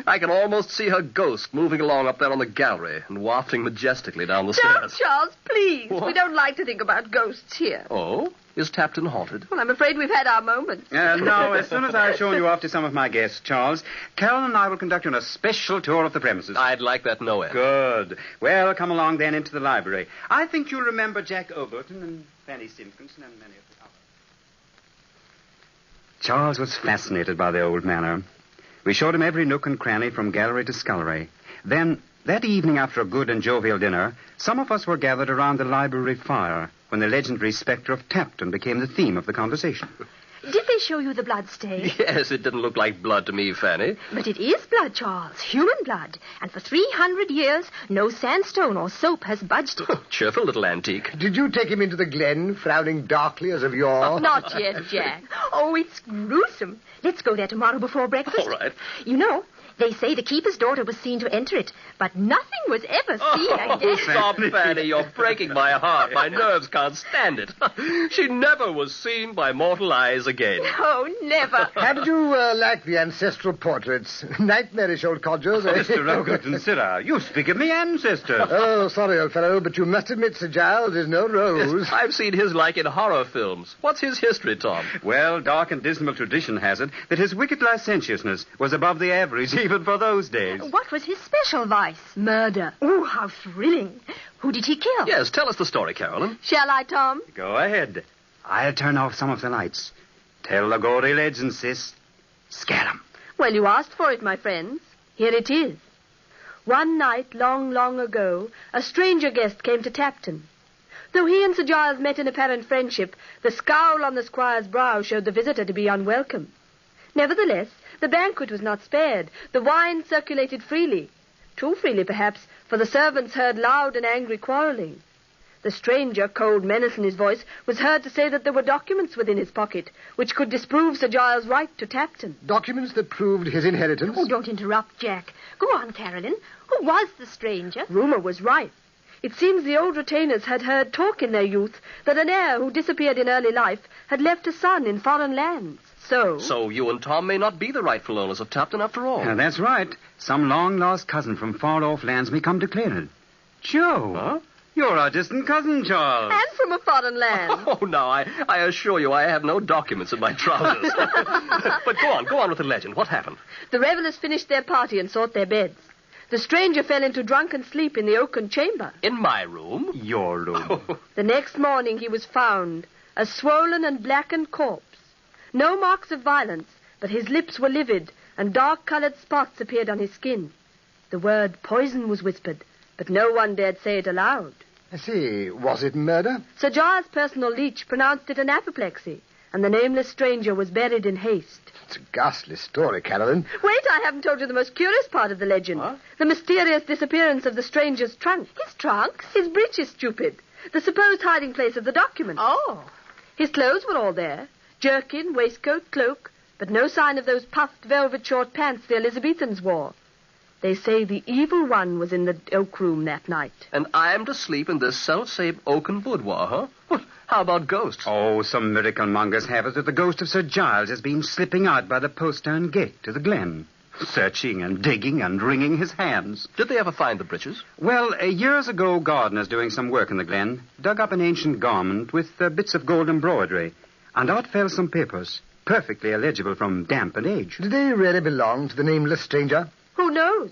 I can almost see her ghost moving along up there on the gallery and wafting majestically down the stairs. Charles, please. What? We don't like to think about ghosts here. Oh? Is Tapton haunted? Well, I'm afraid we've had our moments. No, as soon as I've shown you off to some of my guests, Charles, Carolyn and I will conduct you on a special tour of the premises. I'd like that no end. Good. Well, come along then into the library. I think you'll remember Jack Overton and Fanny Simpkinson and many of the others. Charles was fascinated by the old manor. We showed him every nook and cranny from gallery to scullery. Then, that evening after a good and jovial dinner, some of us were gathered around the library fire when the legendary Spectre of Tappington became the theme of the conversation. Did they show you the blood stain? Yes, it didn't look like blood to me, Fanny. But it is blood, Charles. Human blood. And for 300 years, no sandstone or soap has budged it. Cheerful little antique. Did you take him into the glen, frowning darkly as of yore? Not yet, Jack. Oh, it's gruesome. Let's go there tomorrow before breakfast. All right. You know, they say the keeper's daughter was seen to enter it, but nothing was ever seen again. Oh, stop, Fanny. You're breaking my heart. My nerves can't stand it. She never was seen by mortal eyes again. No, never. How did you like the ancestral portraits? Nightmarish old codgers, eh? Mr. Rogan, consider. You speak of me ancestors. Oh, sorry, old fellow, but you must admit Sir Giles is no rose. Yes, I've seen his like in horror films. What's his history, Tom? Well, dark and dismal tradition has it that his wicked licentiousness was above the average even for those days. What was his special vice? Murder. Oh, how thrilling. Who did he kill? Yes, tell us the story, Carolyn. Shall I, Tom? Go ahead. I'll turn off some of the lights. Tell the gory legend, sis. Scare 'em. Well, you asked for it, my friends. Here it is. One night, long, long ago, a stranger guest came to Tapton. Though he and Sir Giles met in apparent friendship, the scowl on the squire's brow showed the visitor to be unwelcome. Nevertheless, the banquet was not spared. The wine circulated freely. Too freely, perhaps, for the servants heard loud and angry quarreling. The stranger, cold menace in his voice, was heard to say that there were documents within his pocket which could disprove Sir Giles' right to Tapton. Documents that proved his inheritance? Oh, don't interrupt, Jack. Go on, Carolyn. Who was the stranger? Rumor was rife. It seems the old retainers had heard talk in their youth that an heir who disappeared in early life had left a son in foreign lands. So you and Tom may not be the rightful owners of Tapton after all. That's right. Some long-lost cousin from far-off lands may come to claim it. Joe. Huh? You're our distant cousin, Charles. And from a foreign land. Oh, now, I assure you I have no documents in my trousers. But go on with the legend. What happened? The revelers finished their party and sought their beds. The stranger fell into drunken sleep in the oaken chamber. In my room? Your room. The next morning he was found, a swollen and blackened corpse. No marks of violence, but his lips were livid, and dark-colored spots appeared on his skin. The word poison was whispered, but no one dared say it aloud. I see. Was it murder? Sir Giles' personal leech pronounced it an apoplexy, and the nameless stranger was buried in haste. It's a ghastly story, Carolyn. Wait, I haven't told you the most curious part of the legend. Huh? The mysterious disappearance of the stranger's trunk. His trunk? His breeches, stupid. The supposed hiding place of the document. Oh. His clothes were all there. Jerkin, waistcoat, cloak, but no sign of those puffed velvet short pants the Elizabethans wore. They say the evil one was in the oak room that night. And I'm to sleep in this self-same oaken boudoir, huh? Well, how about ghosts? Oh, some miracle mongers have it that the ghost of Sir Giles has been slipping out by the postern gate to the glen, searching and digging and wringing his hands. Did they ever find the breeches? Well, years ago, gardeners doing some work in the glen dug up an ancient garment with bits of gold embroidery, and out fell some papers, perfectly illegible from damp and age. Did they really belong to the nameless stranger? Who knows?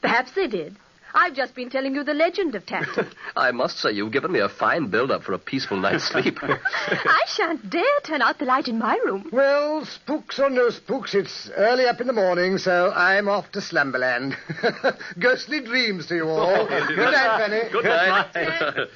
Perhaps they did. I've just been telling you the legend of Tappington. I must say you've given me a fine build-up for a peaceful night's sleep. I shan't dare turn out the light in my room. Well, spooks or no spooks, it's early up in the morning, so I'm off to Slumberland. Ghostly dreams to you all. Good night, Fanny. Good night.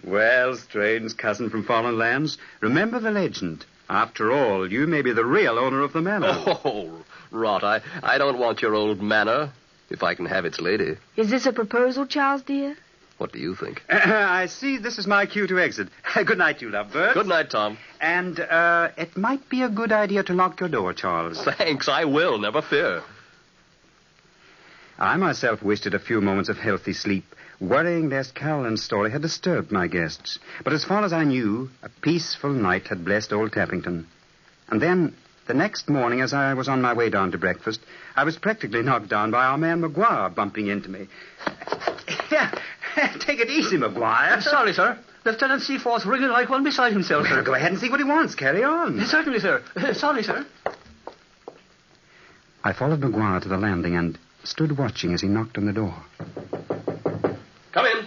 Well, strange cousin from foreign lands, remember the legend. After all, you may be the real owner of the manor. Oh, rot. I don't want your old manor, if I can have its lady. Is this a proposal, Charles, dear? What do you think? I see this is my cue to exit. Good night, you lovebirds. Good night, Tom. And, it might be a good idea to lock your door, Charles. Thanks, I will, never fear. I myself wasted a few moments of healthy sleep, worrying lest Carolyn's story had disturbed my guests. But as far as I knew, a peaceful night had blessed old Tappington. And then, the next morning, as I was on my way down to breakfast, I was practically knocked down by our man Maguire bumping into me. Yeah, take it easy, Maguire. Sorry, sir. Lieutenant Seaforth's ringing like one beside himself, sir. Go ahead and see what he wants. Carry on. Certainly, sir. Sorry, sir. I followed Maguire to the landing and stood watching as he knocked on the door. Come in.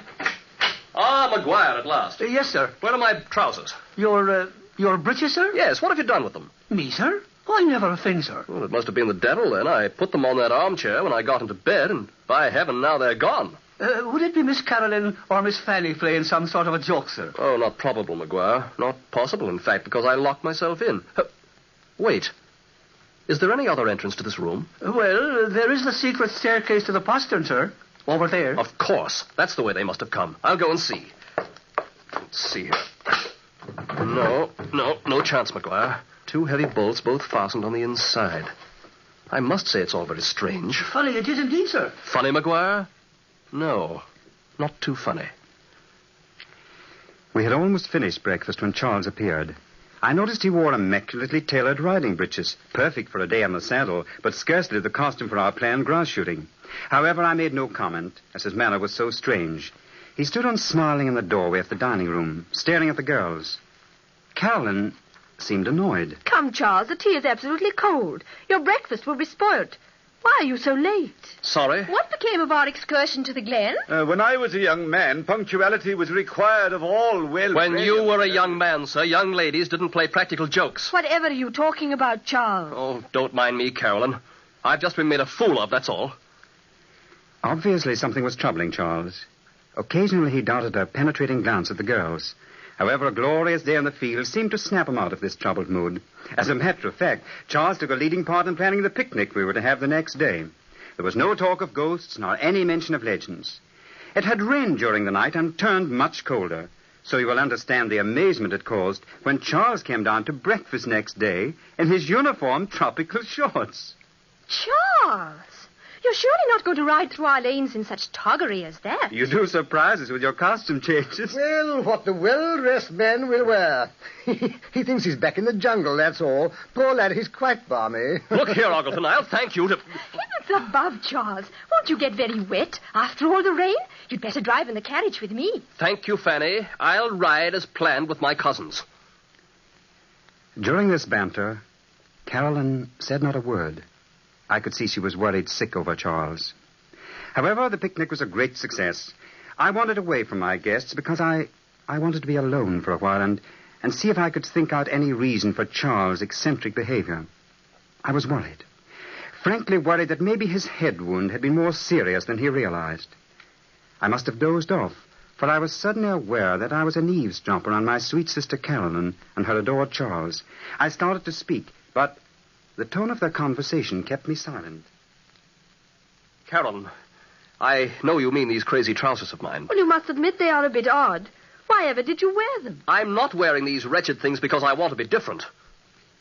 Ah, Maguire, at last. Yes, sir. Where are my trousers? Your breeches, sir? Yes, what have you done with them? Me, sir? I never a thing, sir. Well, it must have been the devil, then. I put them on that armchair when I got into bed, and by heaven, now they're gone. Would it be Miss Carolyn or Miss Fanny playing some sort of a joke, sir? Oh, not probable, Maguire. Not possible, in fact, because I locked myself in. Wait. Is there any other entrance to this room? Well, there is the secret staircase to the postern, sir. Over there. Of course. That's the way they must have come. I'll go and see. Let's see here. No chance, Maguire. 2 heavy bolts, both fastened on the inside. I must say it's all very strange. Funny it is indeed, sir. Funny, Maguire? No, not too funny. We had almost finished breakfast when Charles appeared. I noticed he wore immaculately tailored riding breeches, perfect for a day on the saddle, but scarcely the costume for our planned grass shooting. However, I made no comment, as his manner was so strange. He stood unsmiling in the doorway of the dining room, staring at the girls. Carolyn seemed annoyed. Come, Charles, the tea is absolutely cold. Your breakfast will be spoilt. Why are you so late? Sorry? What became of our excursion to the glen? When I was a young man, punctuality was required of all well-bred... When you were a young man, sir, young ladies didn't play practical jokes. Whatever are you talking about, Charles? Oh, don't mind me, Carolyn. I've just been made a fool of, that's all. Obviously, something was troubling Charles. Occasionally, he darted a penetrating glance at the girls. However, a glorious day in the field seemed to snap him out of this troubled mood. As a matter of fact, Charles took a leading part in planning the picnic we were to have the next day. There was no talk of ghosts, nor any mention of legends. It had rained during the night and turned much colder, so you will understand the amazement it caused when Charles came down to breakfast next day in his uniform tropical shorts. Charles! You're surely not going to ride through our lanes in such toggery as that. You do surprise us with your costume changes. Well, what the well-dressed man will wear. He thinks he's back in the jungle, that's all. Poor lad, he's quite balmy. Look here, Ogleton, I'll thank you to... Heavens above, Charles. Won't you get very wet after all the rain? You'd better drive in the carriage with me. Thank you, Fanny. I'll ride as planned with my cousins. During this banter, Carolyn said not a word. I could see she was worried sick over Charles. However, the picnic was a great success. I wandered away from my guests because I wanted to be alone for a while and see if I could think out any reason for Charles' eccentric behavior. I was worried. Frankly worried that maybe his head wound had been more serious than he realized. I must have dozed off, for I was suddenly aware that I was an eavesdropper on my sweet sister Carolyn and her adored Charles. I started to speak, but the tone of their conversation kept me silent. Carolyn, I know you mean these crazy trousers of mine. Well, you must admit they are a bit odd. Why ever did you wear them? I'm not wearing these wretched things because I want to be different.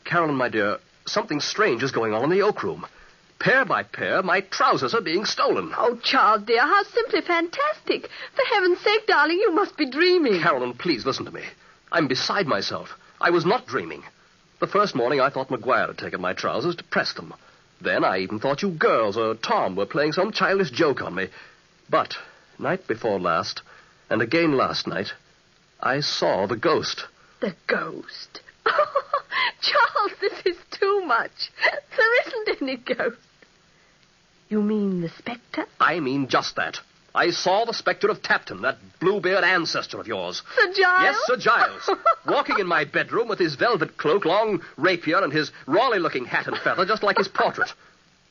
Carolyn, my dear, something strange is going on in the oak room. Pair by pair, my trousers are being stolen. Oh, Charles, dear, how simply fantastic. For heaven's sake, darling, you must be dreaming. Carolyn, please listen to me. I'm beside myself. I was not dreaming. The first morning, I thought Maguire had taken my trousers to press them. Then I even thought you girls or Tom were playing some childish joke on me. But night before last, and again last night, I saw the ghost. The ghost? Oh, Charles, this is too much. There isn't any ghost. You mean the Spectre? I mean just that. I saw the Spectre of Tappington, that Bluebeard ancestor of yours. Sir Giles? Yes, Sir Giles. Walking in my bedroom with his velvet cloak, long rapier, and his Raleigh-looking hat and feather, just like his portrait.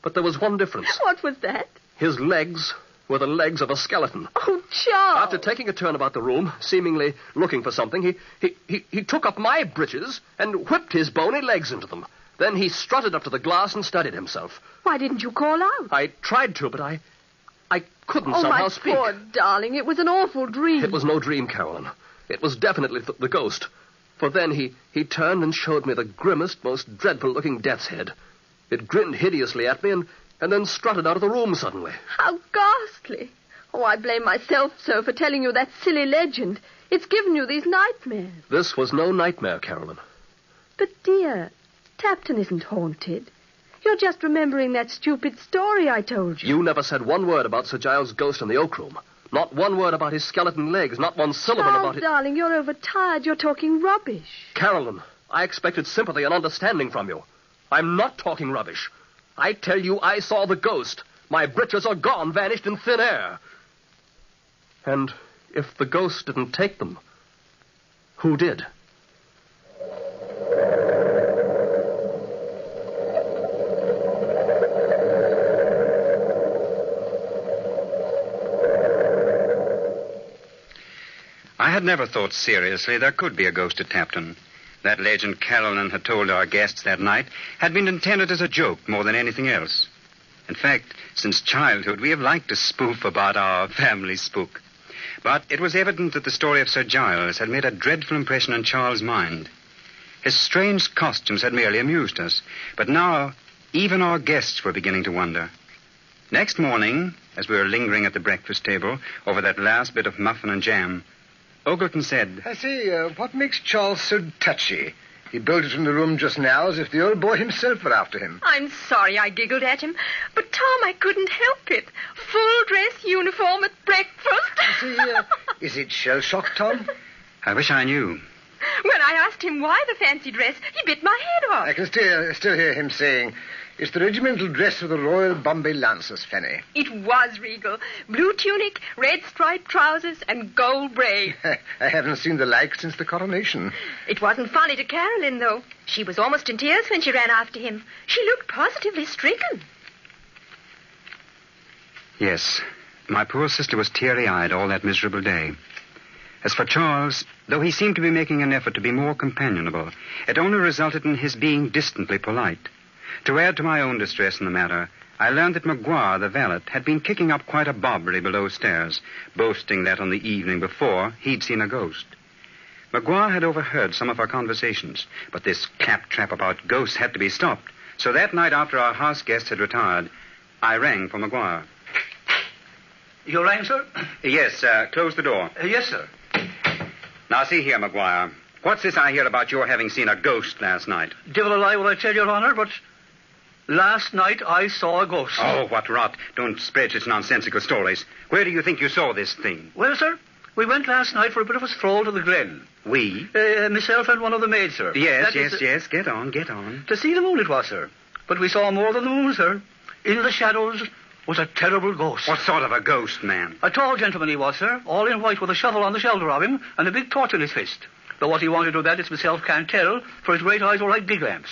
But there was one difference. What was that? His legs were the legs of a skeleton. Oh, Charles! After taking a turn about the room, seemingly looking for something, he took up my breeches and whipped his bony legs into them. Then he strutted up to the glass and studied himself. Why didn't you call out? I tried to, but I couldn't somehow speak. Oh, my poor darling, it was an awful dream. It was no dream, Carolyn. It was definitely the ghost. For then he turned and showed me the grimmest, most dreadful-looking death's head. It grinned hideously at me and then strutted out of the room suddenly. How ghastly. Oh, I blame myself, sir, for telling you that silly legend. It's given you these nightmares. This was no nightmare, Carolyn. But, dear, Tappington isn't haunted. You're just remembering that stupid story I told you. You never said one word about Sir Giles' ghost in the oak room. Not one word about his skeleton legs. Not one syllable about it. Darling, you're overtired. You're talking rubbish. Carolyn, I expected sympathy and understanding from you. I'm not talking rubbish. I tell you, I saw the ghost. My breeches are gone, vanished in thin air. And if the ghost didn't take them, who did? I had never thought seriously there could be a ghost at Tappington. That legend Carolyn had told our guests that night had been intended as a joke more than anything else. In fact, since childhood, we have liked to spoof about our family spook. But it was evident that the story of Sir Giles had made a dreadful impression on Charles' mind. His strange costumes had merely amused us, but now even our guests were beginning to wonder. Next morning, as we were lingering at the breakfast table over that last bit of muffin and jam, Ogleton said, I say, what makes Charles so touchy? He bolted from the room just now as if the old boy himself were after him. I'm sorry I giggled at him, but, Tom, I couldn't help it. Full dress uniform at breakfast. Is it shell-shock, Tom? I wish I knew. When I asked him why the fancy dress, he bit my head off. I can still hear him saying, it's the regimental dress of the Royal Bombay Lancers, Fanny. It was regal. Blue tunic, red striped trousers, and gold braid. I haven't seen the like since the coronation. It wasn't funny to Carolyn, though. She was almost in tears when she ran after him. She looked positively stricken. Yes, my poor sister was teary-eyed all that miserable day. As for Charles, though he seemed to be making an effort to be more companionable, it only resulted in his being distantly polite. To add to my own distress in the matter, I learned that Maguire, the valet, had been kicking up quite a bobbery below stairs, boasting that on the evening before he'd seen a ghost. Maguire had overheard some of our conversations, but this claptrap about ghosts had to be stopped. So that night after our house guests had retired, I rang for Maguire. You rang, sir? Yes, close the door. Yes, sir. Now, see here, Maguire. What's this I hear about your having seen a ghost last night? Devil a lie will I tell your honor, but last night I saw a ghost. Oh, what rot. Don't spread such nonsensical stories. Where do you think you saw this thing? Well, sir, we went last night for a bit of a stroll to the glen. We? Myself and one of the maids, sir. Yes. Get on. To see the moon it was, sir. But we saw more than the moon, sir. In the shadows was a terrible ghost. What sort of a ghost, man? A tall gentleman he was, sir, all in white with a shovel on the shoulder of him and a big torch in his fist. Though what he wanted with that, it's myself can't tell, for his great eyes were like gig lamps.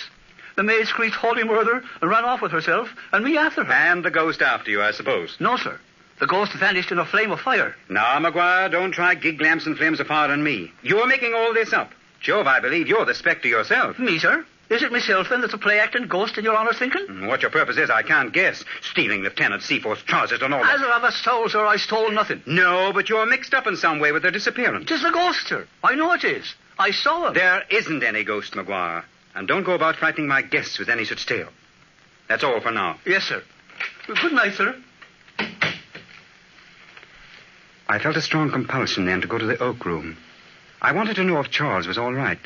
The maid screeched holy murder and ran off with herself, and me after her. And the ghost after you, I suppose? No, sir. The ghost vanished in a flame of fire. Now, Maguire, don't try gig lamps and flames of fire on me. You're making all this up. Jove, I believe you're the Spectre yourself. Me, sir? Is it myself, then, that's a play-acting ghost in your honour's thinking? What your purpose is, I can't guess. Stealing Lieutenant Seaforth's trousers and all that. As of a soul, sir, I stole nothing. No, but you're mixed up in some way with their disappearance. 'Tis the ghost, sir. I know it is. I saw him. There isn't any ghost, Maguire. And don't go about frightening my guests with any such tale. That's all for now. Yes, sir. Good night, sir. I felt a strong compulsion then to go to the oak room. I wanted to know if Charles was all right.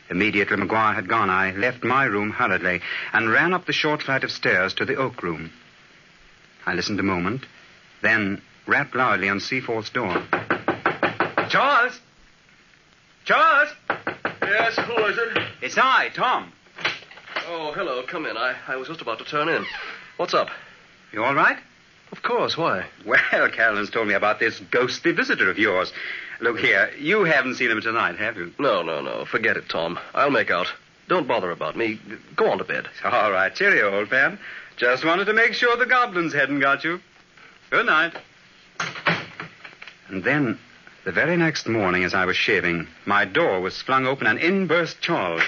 Immediately Maguire had gone, I left my room hurriedly and ran up the short flight of stairs to the oak room. I listened a moment, then rapped loudly on Seaforth's door. Charles! Charles! Yes, who is it? It's I, Tom. Oh, hello. Come in. I was just about to turn in. What's up? You all right? Of course. Why? Well, Carolyn's told me about this ghostly visitor of yours. Look here, you haven't seen him tonight, have you? No. Forget it, Tom. I'll make out. Don't bother about me. Go on to bed. All right. Cheerio, old man. Just wanted to make sure the goblins hadn't got you. Good night. And then, the very next morning as I was shaving, my door was flung open and in burst Charles.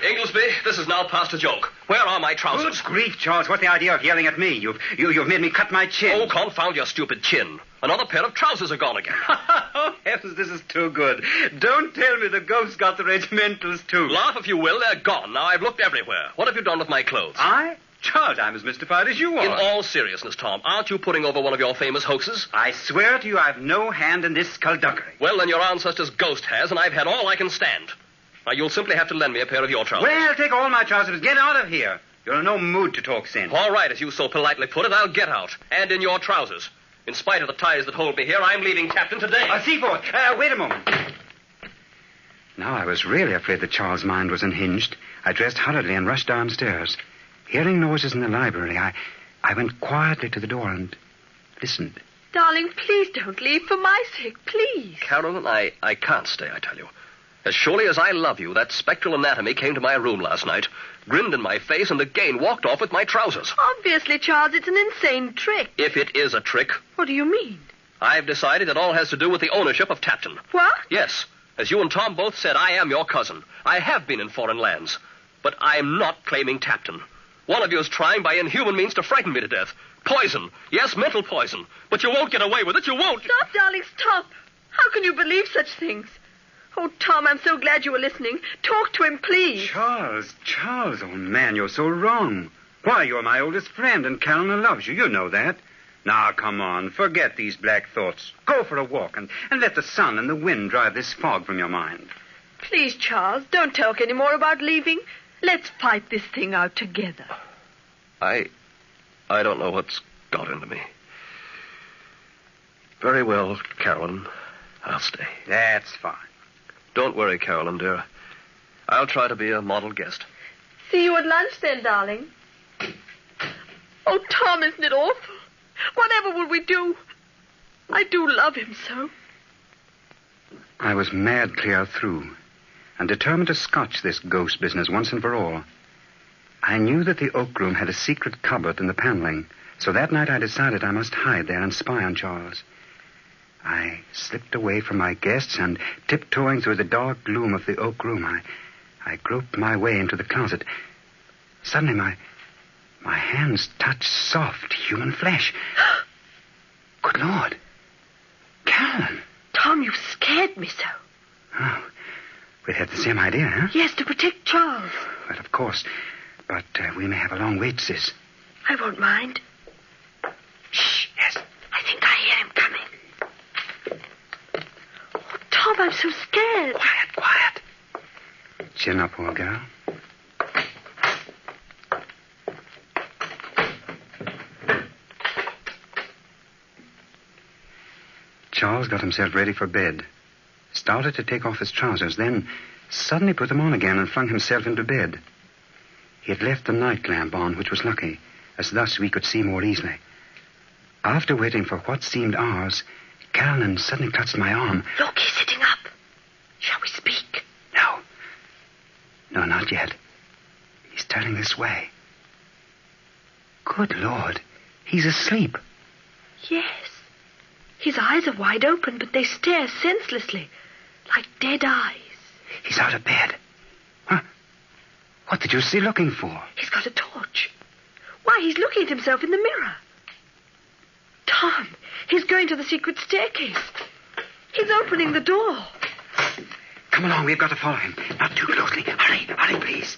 Inglesby, this is now past a joke. Where are my trousers? Good grief, Charles. What's the idea of yelling at me? You've made me cut my chin. Oh, confound your stupid chin. Another pair of trousers are gone again. Oh, heavens, this is too good. Don't tell me the ghost got the regimentals, too. Laugh if you will. They're gone. Now, I've looked everywhere. What have you done with my clothes? I? Charles, I'm as mystified as you are. In all seriousness, Tom, aren't you putting over one of your famous hoaxes? I swear to you I've no hand in this skullduggery. Well, then your ancestor's ghost has, and I've had all I can stand. Now, you'll simply have to lend me a pair of your trousers. Well, take all my trousers. Get out of here. You're in no mood to talk sense. All right, as you so politely put it, I'll get out. And in your trousers. In spite of the ties that hold me here, I'm leaving Captain today. Seaforth, wait a moment. Now I was really afraid that Charles' mind was unhinged. I dressed hurriedly and rushed downstairs. Hearing noises in the library, I went quietly to the door and listened. Darling, please don't leave. For my sake, please. Carolyn, I can't stay, I tell you. As surely as I love you, that spectral anatomy came to my room last night, grinned in my face, and again walked off with my trousers. Obviously, Charles, it's an insane trick. If it is a trick. What do you mean? I've decided it all has to do with the ownership of Tappington. What? Yes. As you and Tom both said, I am your cousin. I have been in foreign lands. But I'm not claiming Tappington. One of you is trying by inhuman means to frighten me to death. Poison. Yes, mental poison. But you won't get away with it. You won't. Stop, darling, stop. How can you believe such things? Oh, Tom, I'm so glad you were listening. Talk to him, please. Charles, old man, you're so wrong. Why, you're my oldest friend, and Carolyn loves you. You know that. Now, come on, forget these black thoughts. Go for a walk and let the sun and the wind drive this fog from your mind. Please, Charles, don't talk any more about leaving. Let's fight this thing out together. I don't know what's got into me. Very well, Carolyn. I'll stay. That's fine. Don't worry, Carolyn, dear. I'll try to be a model guest. See you at lunch then, darling. Oh, Tom, isn't it awful? Whatever will we do? I do love him so. I was mad clear through and determined to scotch this ghost business once and for all. I knew that the oak room had a secret cupboard in the paneling, so that night I decided I must hide there and spy on Charles. I slipped away from my guests and, tiptoeing through the dark gloom of the oak room, I groped my way into the closet. Suddenly, my hands touched soft human flesh. Good Lord. Carolyn. Tom, you scared me so. Oh, we had the same idea, huh? Yes, to protect Charles. Well, of course. But we may have a long wait, sis. I won't mind. Shh, yes. I think I hear him coming. Oh, Tom, I'm so scared. Quiet. Chin up, old girl. Charles got himself ready for bed, started to take off his trousers, then suddenly put them on again and flung himself into bed. He had left the night lamp on, which was lucky, as thus we could see more easily. After waiting for what seemed hours, Carolyn suddenly clutched my arm. Look, he's sitting up. Shall we speak? No, not yet. He's turning this way. Good Lord, he's asleep. Yes. His eyes are wide open, but they stare senselessly, like dead eyes. He's out of bed. Huh? What did you see looking for? He's got a torch. Why, he's looking at himself in the mirror. Tom, he's going to the secret staircase. He's opening the door. Come along, we've got to follow him. Not too closely. Hurry, please.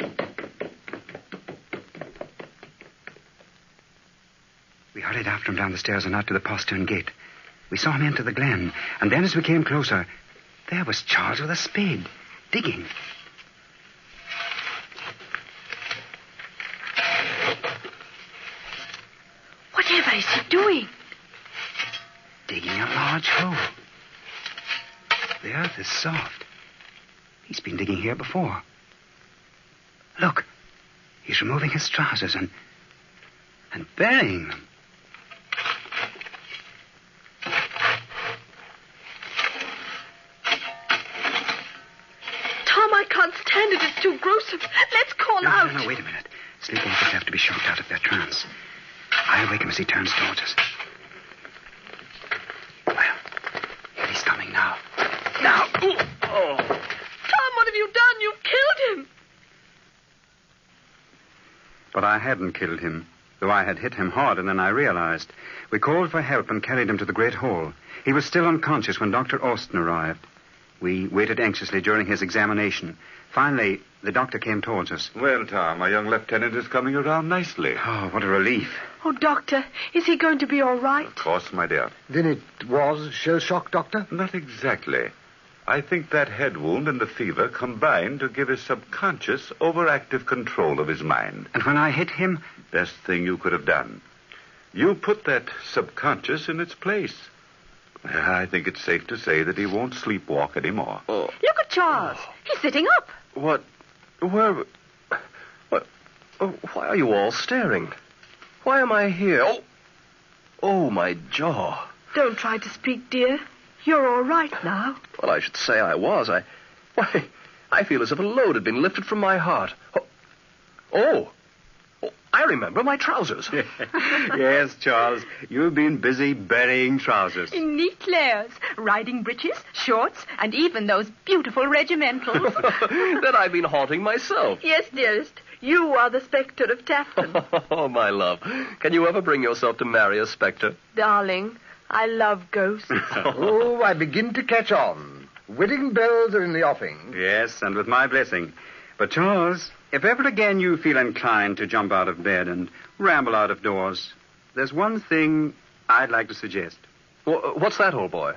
We hurried after him down the stairs and out to the postern gate. We saw him enter the glen, and then as we came closer, there was Charles with a spade, digging. Whatever is he doing? Digging a large hole. The earth is soft. He's been digging here before. Look, he's removing his trousers and burying them. Tom, I can't stand it. It's too gruesome. Let's call out. No, wait a minute. Sleepwalkers have to be shocked out of their trance. I'll wake him as he turns towards us. Well, here he's coming now. Now! Ooh. Oh. Tom, what have you done? You've killed him. But I hadn't killed him, though I had hit him hard, and then I realized. We called for help and carried him to the great hall. He was still unconscious when Dr. Austin arrived. We waited anxiously during his examination. Finally, the doctor came towards us. Well, Tom, our young lieutenant is coming around nicely. Oh, what a relief. Oh, Doctor, is he going to be all right? Of course, my dear. Then it was shell shock, Doctor? Not exactly. I think that head wound and the fever combined to give his subconscious overactive control of his mind. And when I hit him? Best thing you could have done. You put that subconscious in its place. I think it's safe to say that he won't sleepwalk anymore. Oh. Look at Charles. He's sitting up. What? Where? What? Oh, why are you all staring? Why am I here? Oh, my jaw. Don't try to speak, dear. You're all right now. Well, I should say I was. Why, I feel as if a load had been lifted from my heart. Oh, I remember my trousers. Yes, Charles. You've been busy burying trousers. In neat layers. Riding breeches, shorts, and even those beautiful regimentals. Then I've been haunting myself. Yes, dearest. You are the Spectre of Tappington. Oh, my love. Can you ever bring yourself to marry a spectre? Darling, I love ghosts. Oh, I begin to catch on. Wedding bells are in the offing. Yes, and with my blessing. But, Charles, if ever again you feel inclined to jump out of bed and ramble out of doors, there's one thing I'd like to suggest. What's that, old boy?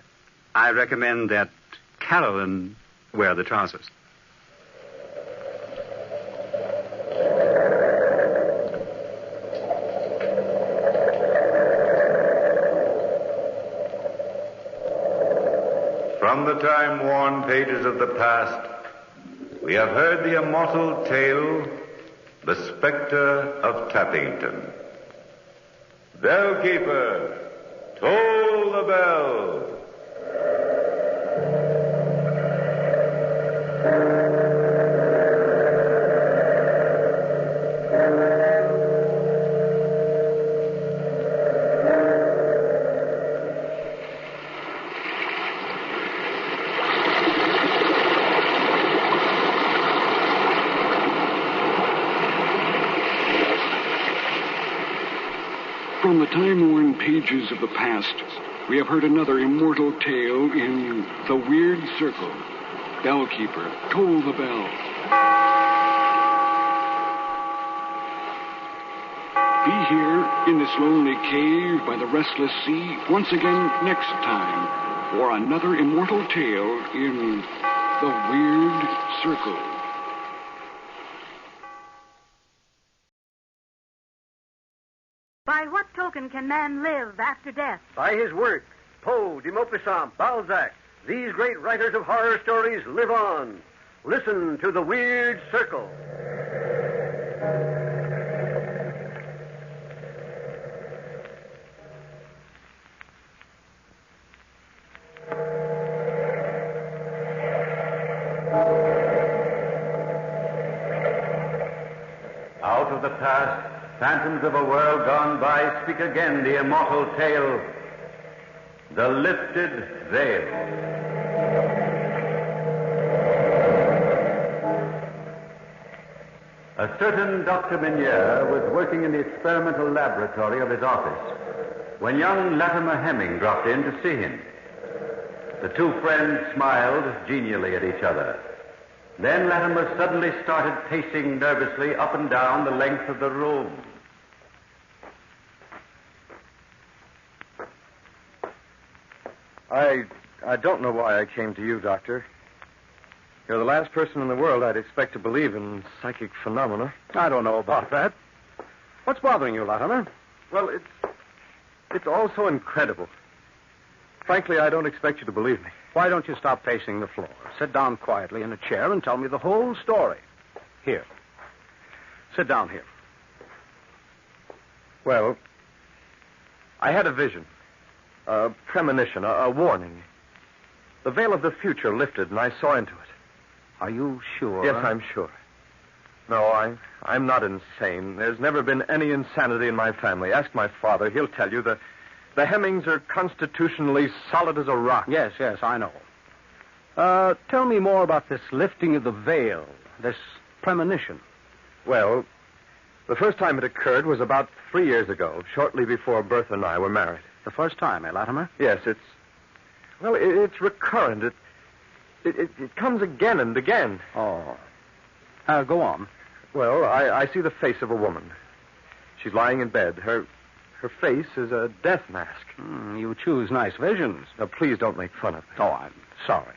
I recommend that Carolyn wear the trousers. From the time-worn pages of the past, we have heard the immortal tale, The Spectre of Tappington. Bellkeeper, toll the bell. From the time-worn pages of the past, we have heard another immortal tale in The Weird Circle. Bellkeeper, toll the bell. Be here in this lonely cave by the restless sea once again next time for another immortal tale in The Weird Circle. By what token can man live after death? By his work. Poe, de Maupassant, Balzac. These great writers of horror stories live on. Listen to The Weird Circle. Out of the past, phantoms of a world gone by, speak again the immortal tale, The Lifted Veil. A certain Dr. Minier was working in the experimental laboratory of his office when young Latimer Hemming dropped in to see him. The two friends smiled genially at each other. Then Latimer suddenly started pacing nervously up and down the length of the room. I don't know why I came to you, Doctor. You're the last person in the world I'd expect to believe in psychic phenomena. I don't know about that. What's bothering you, Latimer? Well, it's all so incredible. Frankly, I don't expect you to believe me. Why don't you stop pacing the floor? Sit down quietly in a chair and tell me the whole story. Here. Sit down here. Well, I had a vision, a premonition, a warning. The veil of the future lifted, and I saw into it. Are you sure? Yes, I'm sure. No, I'm not insane. There's never been any insanity in my family. Ask my father. He'll tell you the Hemmings are constitutionally solid as a rock. Yes, I know. Tell me more about this lifting of the veil, this premonition. Well, the first time it occurred was about 3 years ago, shortly before Bertha and I were married. The first time, Latimer? Yes, it's recurrent. It comes again and again. Oh. Go on. Well, I see the face of a woman. She's lying in bed. Her face is a death mask. You choose nice visions. Now, please don't make fun of me. Oh, I'm sorry.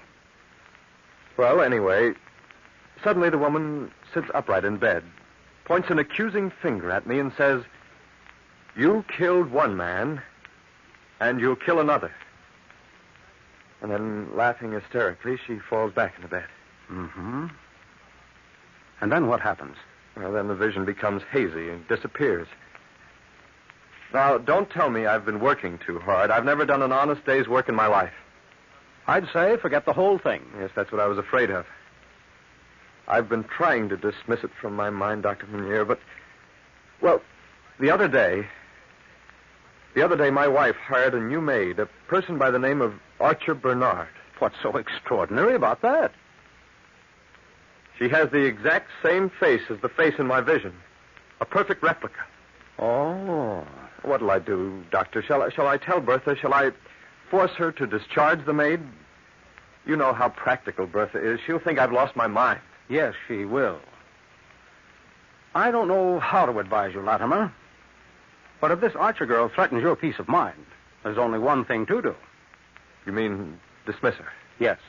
Well, anyway, suddenly the woman sits upright in bed, points an accusing finger at me and says, "You killed one man, and you'll kill another." And then, laughing hysterically, she falls back in the bed. Mm-hmm. And then what happens? Well, then the vision becomes hazy and disappears. Now, don't tell me I've been working too hard. I've never done an honest day's work in my life. I'd say forget the whole thing. Yes, that's what I was afraid of. I've been trying to dismiss it from my mind, Dr. Munier, but... Well, the other day, my wife hired a new maid, a person by the name of Archer Bernard. What's so extraordinary about that? She has the exact same face as the face in my vision. A perfect replica. Oh. What'll I do, Doctor? Shall I tell Bertha? Shall I force her to discharge the maid? You know how practical Bertha is. She'll think I've lost my mind. Yes, she will. I don't know how to advise you, Latimer. But if this Archer girl threatens your peace of mind, there's only one thing to do. You mean dismiss her? Yes.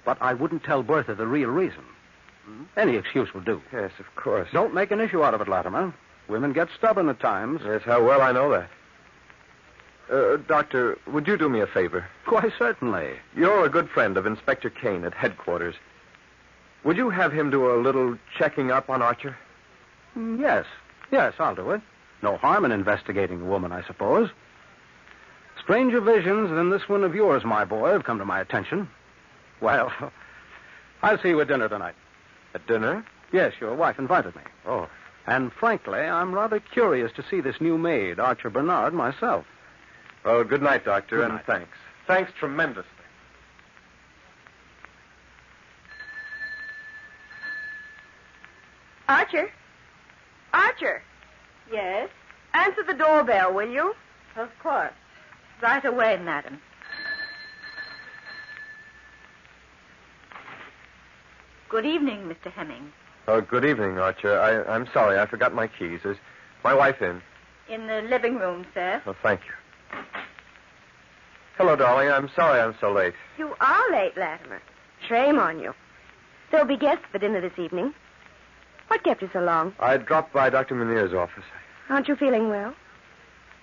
But I wouldn't tell Bertha the real reason. Any excuse will do. Yes, of course. Don't make an issue out of it, Latimer. Women get stubborn at times. Yes, how well I know that. Doctor, would you do me a favor? Why, certainly. You're a good friend of Inspector Kane at headquarters. Would you have him do a little checking up on Archer? Yes, I'll do it. No harm in investigating the woman, I suppose. Stranger visions than this one of yours, my boy, have come to my attention. Well, I'll see you at dinner tonight. At dinner? Yes, your wife invited me. Oh. And frankly, I'm rather curious to see this new maid, Archer Bernard, myself. Well, good night, Doctor, Good and night. thanks. Thanks tremendously. Archer? Archer? Yes? Answer the doorbell, will you? Of course. Right away, madam. Good evening, Mr. Hemming. Oh, good evening, Archer. I'm sorry. I forgot my keys. Is my wife in? In the living room, sir. Oh, thank you. Hello, darling. I'm sorry I'm so late. You are late, Latimer. Shame on you. There'll be guests for dinner this evening. What kept you so long? I dropped by Dr. Munier's office. Aren't you feeling well?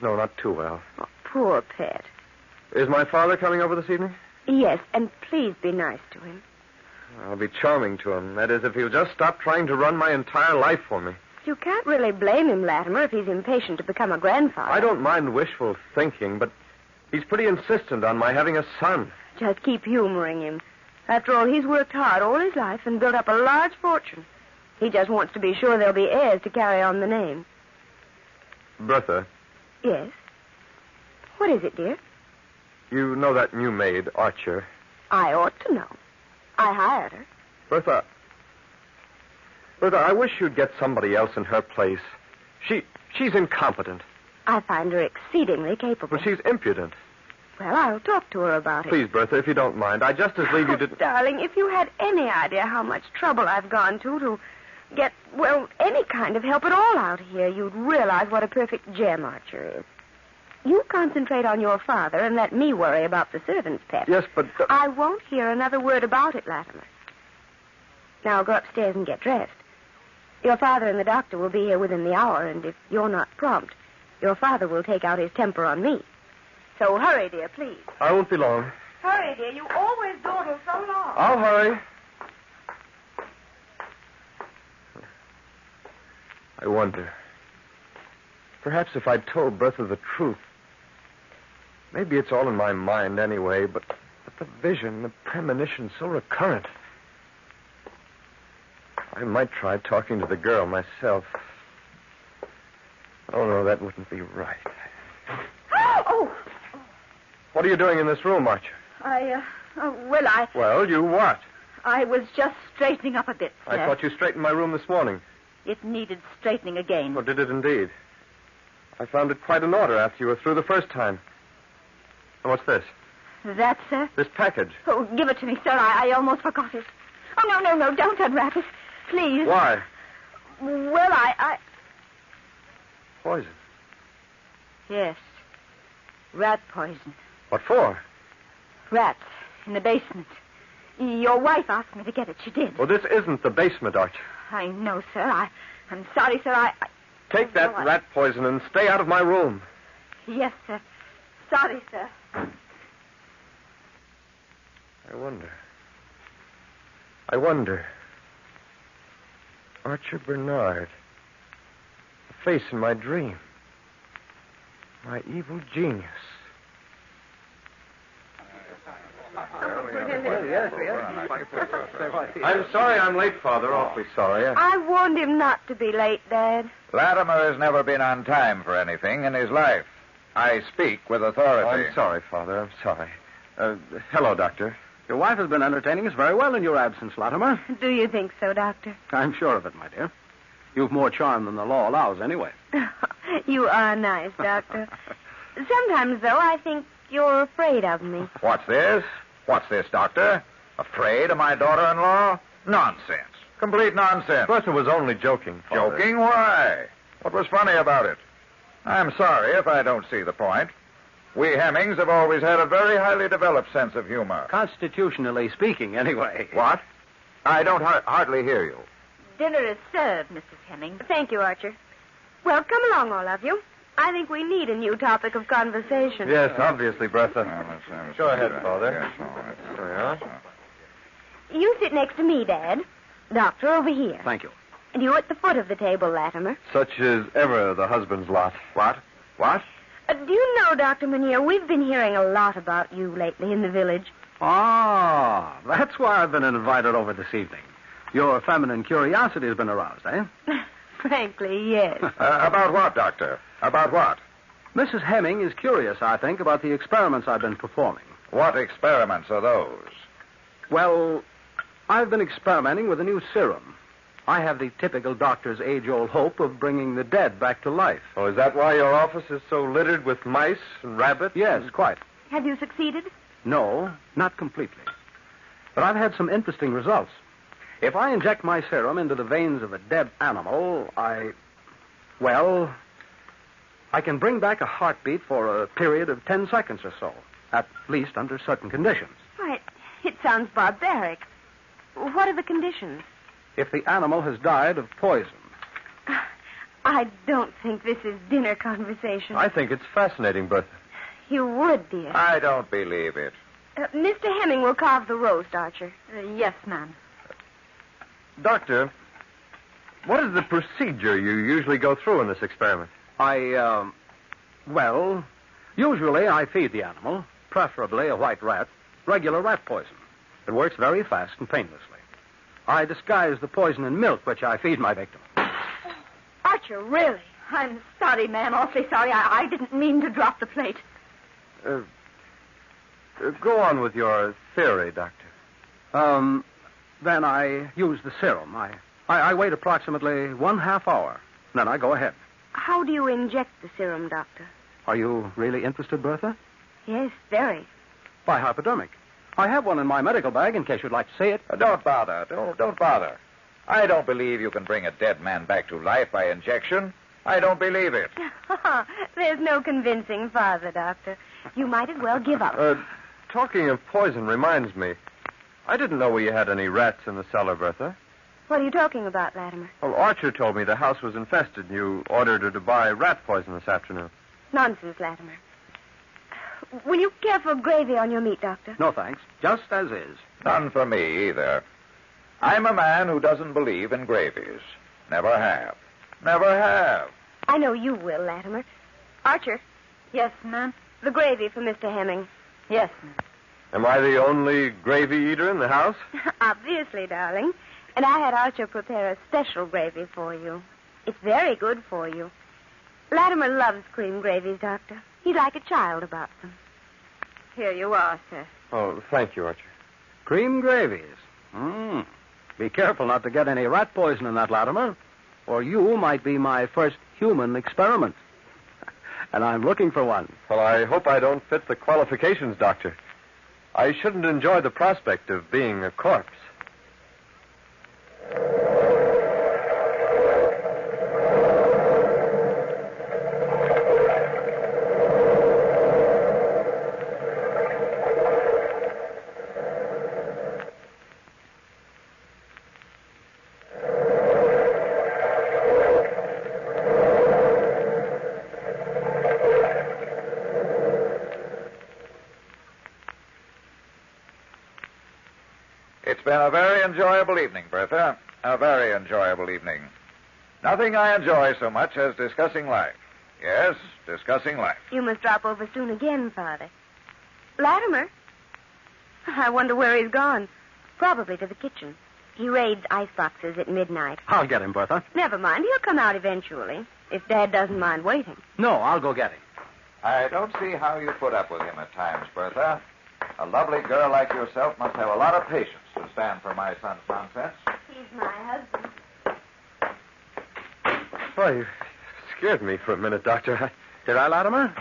No, not too well. Oh, poor pet. Is my father coming over this evening? Yes, and please be nice to him. I'll be charming to him. That is, if he'll just stop trying to run my entire life for me. You can't really blame him, Latimer, if he's impatient to become a grandfather. I don't mind wishful thinking, but he's pretty insistent on my having a son. Just keep humoring him. After all, he's worked hard all his life and built up a large fortune. He just wants to be sure there'll be heirs to carry on the name. Bertha. Yes? What is it, dear? You know that new maid, Archer. I ought to know. I hired her. Bertha, I wish you'd get somebody else in her place. She's incompetent. I find her exceedingly capable. Well, she's impudent. Well, I'll talk to her about it. Please, Bertha, if you don't mind. I just as leave you didn't... Darling, if you had any idea how much trouble I've gone to get, well, any kind of help at all out here, you'd realize what a perfect gem Archer is. You concentrate on your father and let me worry about the servant's pet. Yes, but... I won't hear another word about it, Latimer. Now go upstairs and get dressed. Your father and the doctor will be here within the hour, and if you're not prompt, your father will take out his temper on me. So hurry, dear, please. I won't be long. Hurry, dear. You always dawdle so long. I'll hurry. I wonder. Perhaps if I'd told Bertha the truth. Maybe it's all in my mind anyway, but the vision, the premonition, so recurrent. I might try talking to the girl myself. Oh, no, that wouldn't be right. Oh! What are you doing in this room, Archer? Well, you what? I was just straightening up a bit, sir. I thought you straightened my room this morning. It needed straightening again. Oh, did it indeed? I found it quite in order after you were through the first time. And what's this? That, sir? This package. Oh, give it to me, sir. I almost forgot it. Oh, no, don't unwrap it. Please. Why? Well, I... Poison. Yes. Rat poison. What for? Rats in the basement. Your wife asked me to get it. She did. Well, this isn't the basement, Archie. I know, sir. I'm sorry, sir. Take that rat poison and stay out of my room. Yes, sir. Sorry, sir. I wonder. Archer Bernard. The face in my dream. My evil genius. I'm sorry I'm late, Father. Awfully sorry. I warned him not to be late, Dad. Latimer has never been on time for anything in his life. I speak with authority. I'm sorry, Father. I'm sorry. Hello, Doctor. Your wife has been entertaining us very well in your absence, Latimer. Do you think so, Doctor? I'm sure of it, my dear. You've more charm than the law allows, anyway. You are nice, Doctor. Sometimes, though, I think you're afraid of me. What's this? What's this, Doctor? Afraid of my daughter-in-law? Nonsense. Complete nonsense. Bertha was only joking, Father. Joking? Why? What was funny about it? I'm sorry if I don't see the point. We Hemmings have always had a very highly developed sense of humor. Constitutionally speaking, anyway. What? I don't hardly hear you. Dinner is served, Mrs. Hemming. Thank you, Archer. Well, come along, all of you. I think we need a new topic of conversation. Yes, obviously, Bertha. Go ahead, Father. Yes, all right. There we are. You sit next to me, Dad. Doctor, over here. Thank you. And you at the foot of the table, Latimer. Such is ever the husband's lot. What? What? Do you know, Dr. Munier, we've been hearing a lot about you lately in the village. Ah, that's why I've been invited over this evening. Your feminine curiosity has been aroused, eh? Frankly, yes. About what, Doctor? About what? Mrs. Hemming is curious, I think, about the experiments I've been performing. What experiments are those? Well, I've been experimenting with a new serum. I have the typical doctor's age-old hope of bringing the dead back to life. Oh, is that why your office is so littered with mice and rabbits? Yes, quite. Have you succeeded? No, not completely. But I've had some interesting results. If I inject my serum into the veins of a dead animal, I can bring back a heartbeat for a period of 10 seconds or so, at least under certain conditions. Why, it sounds barbaric. What are the conditions? If the animal has died of poison. I don't think this is dinner conversation. I think it's fascinating, Bertha. You would, dear. I don't believe it. Mr. Hemming will carve the roast, Archer. Yes, ma'am. Doctor, what is the procedure you usually go through in this experiment? Usually I feed the animal, preferably a white rat, regular rat poison. It works very fast and painlessly. I disguise the poison in milk, which I feed my victim. Archer, really? I'm sorry, ma'am. Awfully sorry. I didn't mean to drop the plate. Go on with your theory, Doctor. Then I use the serum. I wait approximately 1/2 hour. Then I go ahead. How do you inject the serum, Doctor? Are you really interested, Bertha? Yes, very. By hypodermic. I have one in my medical bag in case you'd like to see it. Don't bother. Don't bother. I don't believe you can bring a dead man back to life by injection. I don't believe it. There's no convincing Father, Doctor. You might as well give up. Talking of poison reminds me. I didn't know we had any rats in the cellar, Bertha. What are you talking about, Latimer? Well, Archer told me the house was infested and you ordered her to buy rat poison this afternoon. Nonsense, Latimer. Will you care for gravy on your meat, Doctor? No, thanks. Just as is. None for me, either. I'm a man who doesn't believe in gravies. Never have. Never have. I know you will, Latimer. Archer. Yes, ma'am? The gravy for Mr. Hemming. Yes, ma'am. Am I the only gravy eater in the house? Obviously, darling. And I had Archer prepare a special gravy for you. It's very good for you. Latimer loves cream gravies, Doctor. He's like a child about them. Here you are, sir. Oh, thank you, Archer. Cream gravies. Be careful not to get any rat poison in that, Latimer, or you might be my first human experiment. And I'm looking for one. Well, I hope I don't fit the qualifications, Doctor. I shouldn't enjoy the prospect of being a corpse. It's been a very enjoyable evening, Bertha. A very enjoyable evening. Nothing I enjoy so much as discussing life. Yes, discussing life. You must drop over soon again, Father. Latimer? I wonder where he's gone. Probably to the kitchen. He raids ice boxes at midnight. I'll get him, Bertha. Never mind. He'll come out eventually, if Dad doesn't mind waiting. No, I'll go get him. I don't see how you put up with him at times, Bertha. A lovely girl like yourself must have a lot of patience to stand for my son's nonsense. He's my husband. Why, you scared me for a minute, Doctor. Did I, Latimer?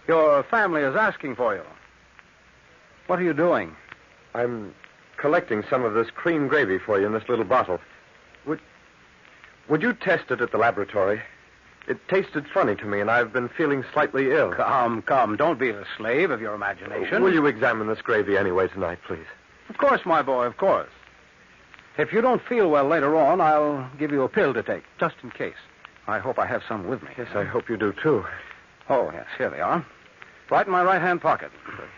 Your family is asking for you. What are you doing? I'm collecting some of this cream gravy for you in this little bottle. Would you test it at the laboratory? It tasted funny to me, and I've been feeling slightly ill. Come. Don't be a slave of your imagination. Will you examine this gravy anyway tonight, please? Of course, my boy, of course. If you don't feel well later on, I'll give you a pill to take, just in case. I hope I have some with me. Yes, I hope you do, too. Oh, yes, here they are. Right in my right-hand pocket.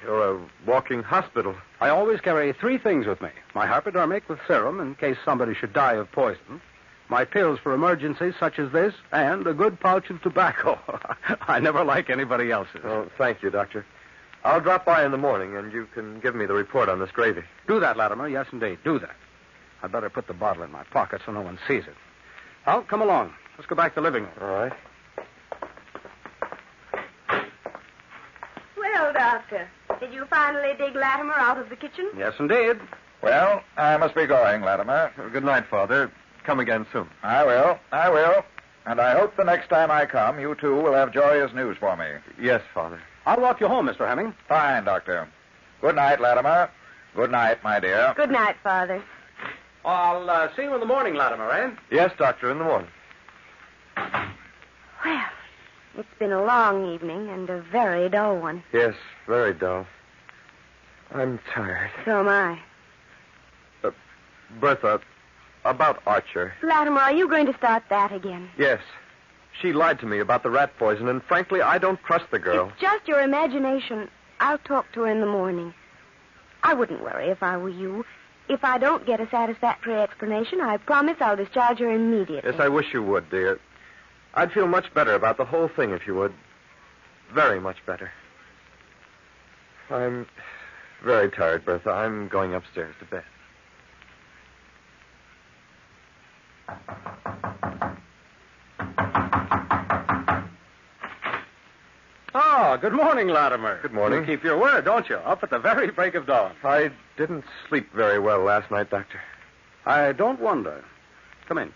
You're a walking hospital. I always carry 3 things with me. My hypodermic with serum in case somebody should die of poison. My pills for emergencies such as this, and a good pouch of tobacco. I never like anybody else's. Oh, thank you, Doctor. I'll drop by in the morning, and you can give me the report on this gravy. Do that, Latimer. Yes, indeed. Do that. I'd better put the bottle in my pocket so no one sees it. Well, come along. Let's go back to the living room. All right. Well, Doctor, did you finally dig Latimer out of the kitchen? Yes, indeed. Well, I must be going, Latimer. Good night, Father. Come again soon. I will. And I hope the next time I come, you two will have joyous news for me. Yes, Father. I'll walk you home, Mr. Hemming. Fine, Doctor. Good night, Latimer. Good night, my dear. Good night, Father. I'll see you in the morning, Latimer, eh? Yes, Doctor, in the morning. Well, it's been a long evening and a very dull one. Yes, very dull. I'm tired. So am I. Bertha, about Archer. Latimer, are you going to start that again? Yes. She lied to me about the rat poison, and frankly, I don't trust the girl. It's just your imagination. I'll talk to her in the morning. I wouldn't worry if I were you. If I don't get a satisfactory explanation, I promise I'll discharge her immediately. Yes, I wish you would, dear. I'd feel much better about the whole thing if you would. Very much better. I'm very tired, Bertha. I'm going upstairs to bed. Oh, good morning, Latimer. Good morning. You keep your word, don't you? Up at the very break of dawn. I didn't sleep very well last night, Doctor. I don't wonder. Come in.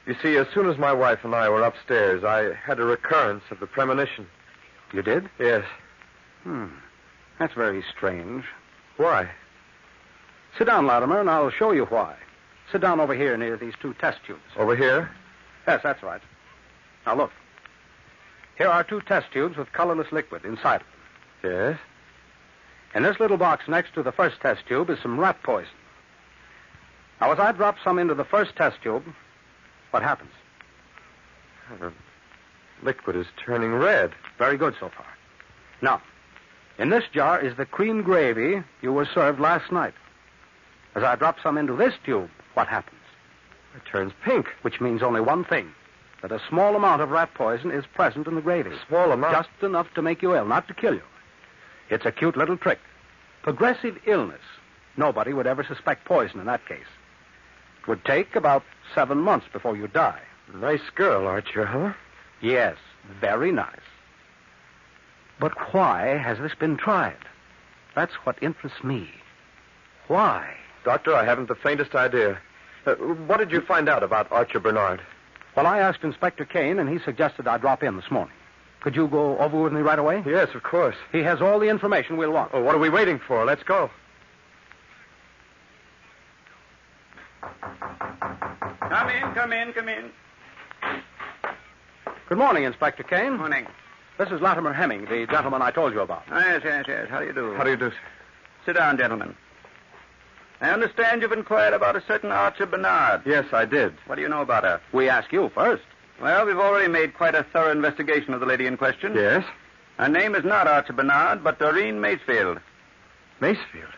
You see, as soon as my wife and I were upstairs, I had a recurrence of the premonition. You did? Yes. That's very strange. Why? Sit down, Latimer, and I'll show you why. Sit down over here near these 2 test tubes. Over here? Yes, that's right. Now, look. Here are 2 test tubes with colorless liquid inside of them. Yes? In this little box next to the first test tube is some rat poison. Now, as I drop some into the first test tube, what happens? The liquid is turning red. Very good so far. Now, in this jar is the cream gravy you were served last night. As I drop some into this tube, what happens? It turns pink. Which means only one thing. That a small amount of rat poison is present in the gravy. Small amount? Just enough to make you ill, not to kill you. It's a cute little trick. Progressive illness. Nobody would ever suspect poison in that case. It would take about 7 months before you die. Nice girl, Archer, huh? Yes, very nice. But why has this been tried? That's what interests me. Why? Doctor, I haven't the faintest idea. What did you find out about Archer Bernard? Well, I asked Inspector Kane, and he suggested I drop in this morning. Could you go over with me right away? Yes, of course. He has all the information we'll want. Oh, what are we waiting for? Let's go. Come in. Good morning, Inspector Kane. Morning. This is Latimer Hemming, the gentleman I told you about. Yes. How do you do? How do you do, sir? Sit down, gentlemen. I understand you've inquired about a certain Archer Bernard. Yes, I did. What do you know about her? We ask you first. Well, we've already made quite a thorough investigation of the lady in question. Yes? Her name is not Archer Bernard, but Doreen Macefield. Macefield?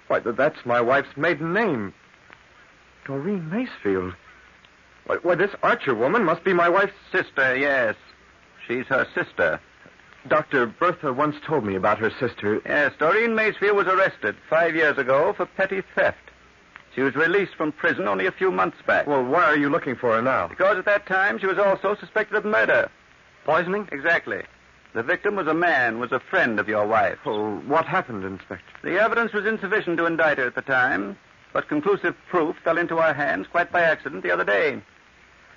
Why, that's my wife's maiden name. Doreen Macefield. Why, this Archer woman must be my wife's sister, yes. She's her sister. Dr. Bertha once told me about her sister. Yes, Doreen Macefield was arrested 5 years ago for petty theft. She was released from prison only a few months back. Well, why are you looking for her now? Because at that time she was also suspected of murder. Poisoning? Exactly. The victim was a man, was a friend of your wife. Oh, what happened, Inspector? The evidence was insufficient to indict her at the time, but conclusive proof fell into our hands quite by accident the other day.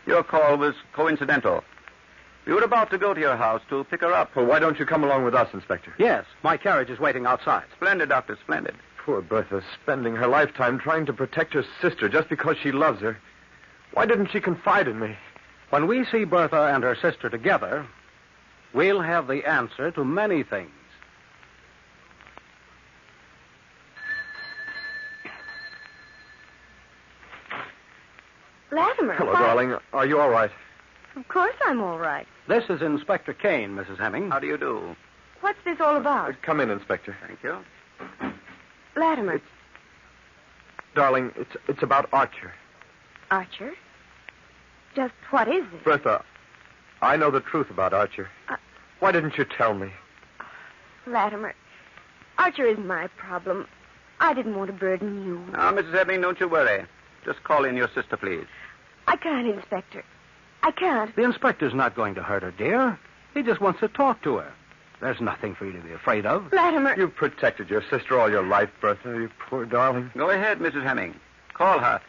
Your call was coincidental. We were about to go to your house to pick her up. Well, why don't you come along with us, Inspector? Yes, my carriage is waiting outside. Splendid, Doctor, splendid. Poor Bertha, spending her lifetime trying to protect her sister just because she loves her. Why didn't she confide in me? When we see Bertha and her sister together, we'll have the answer to many things. Latimer. Hello, darling. Are you all right? Of course I'm all right. This is Inspector Kane, Mrs. Hemming. How do you do? What's this all about? Come in, Inspector. Thank you. Latimer. Darling, it's about Archer. Archer? Just what is it? Bertha, I know the truth about Archer. Why didn't you tell me? Latimer, Archer isn't my problem. I didn't want to burden you. Now, Mrs. Hemming, don't you worry. Just call in your sister, please. I can't, Inspector. I can't. The inspector's not going to hurt her, dear. He just wants to talk to her. There's nothing for you to be afraid of. Latimer. You've protected your sister all your life, Bertha, you poor darling. Go ahead, Mrs. Hemming. Call her.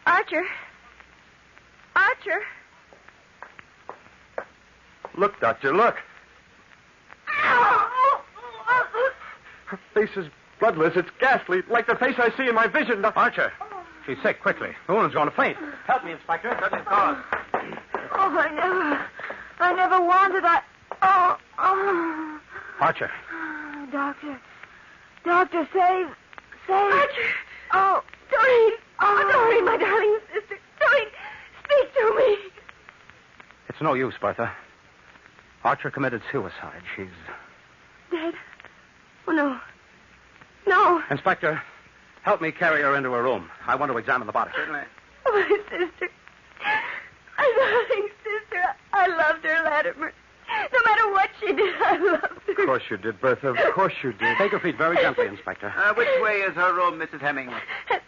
Archer. Archer. Look, Doctor, look. Her face is bloodless. It's ghastly, like the face I see in my vision. Archer. She's sick, quickly. The woman's going to faint. Help me, Inspector. That's his cause. Oh, I never wanted. Archer. Doctor, save. Archer. Oh, Doreen. Oh, Doreen, my darling sister. Doreen, speak to me. It's no use, Bertha. Archer committed suicide. She's dead. Oh, no. No. Inspector, help me carry her into her room. I want to examine the body. Certainly. Oh, my sister. My darling sister. I loved her, Latimer. No matter what she did, I loved her. Of course you did, Bertha. Of course you did. Take her feet very gently, Inspector. Which way is her room, Mrs. Hemming? At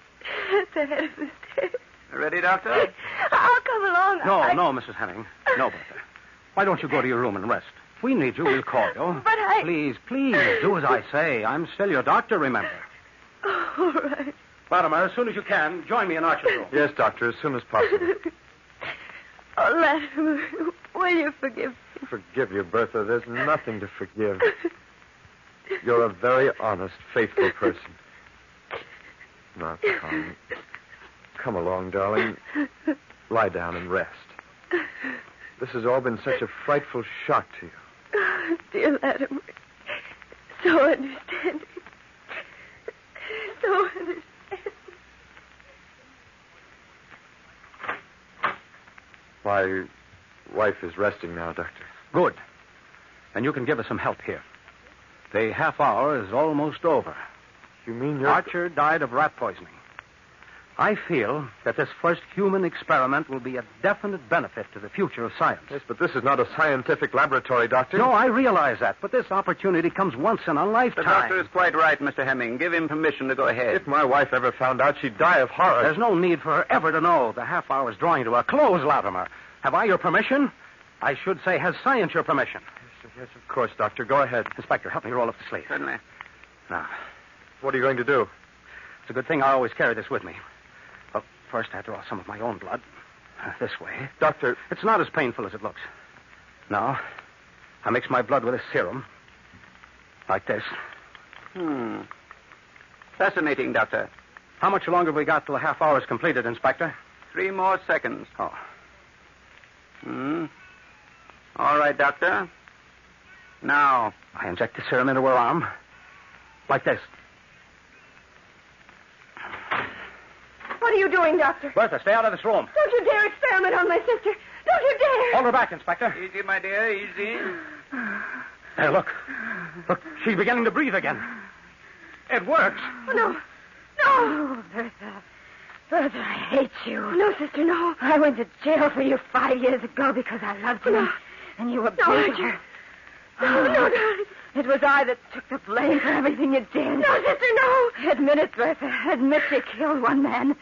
the head of the stairs. Ready, Doctor? I'll come along. No, Mrs. Hemming. No, Bertha. Why don't you go to your room and rest? If we need you, we'll call you. But I... Please, do as I say. I'm still your doctor, remember. All right. Latimer, as soon as you can, join me in Archer's room. Yes, Doctor, as soon as possible. Oh, Latimer, will you forgive me? Forgive you, Bertha. There's nothing to forgive. You're a very honest, faithful person. Now, come along, darling. lie down and rest. This has all been such a frightful shock to you. Dear Latimer, so understanding. So understanding. My wife is resting now, Doctor. Good. And you can give us some help here. The half hour is almost over. You mean you're... Archer died of rat poisoning. I feel that this first human experiment will be a definite benefit to the future of science. Yes, but this is not a scientific laboratory, Doctor. No, I realize that, but this opportunity comes once in a lifetime. The doctor is quite right, Mr. Hemming. Give him permission to go ahead. If my wife ever found out, she'd die of horror. There's no need for her ever to know. The half hour is drawing to a close, Latimer. Have I your permission? I should say, has science your permission? Yes, of course, Doctor. Go ahead. Inspector, help me roll up the sleeve. Certainly. Now, what are you going to do? it's a good thing I always carry this with me. Well, first I draw some of my own blood. This way. Doctor... It's not as painful as it looks. Now, I mix my blood with a serum. Like this. Fascinating, Doctor. How much longer have we got till the half hour is completed, Inspector? 3 more seconds. Oh. All right, Doctor. Now. I inject the serum into her arm. Like this. What are you doing, Doctor? Bertha, stay out of this room. Don't you dare experiment on my sister. Don't you dare. Hold her back, Inspector. Easy, my dear, easy. There, look. Look, she's beginning to breathe again. It works. Oh, no. No. Bertha. Bertha, I hate you. No, sister, no. I went to jail for you 5 years ago because I loved you. No. And you abused her. No, darling. It was I that took the blame for everything you did. No, sister, no. Admit it, Bertha. Admit you killed one man.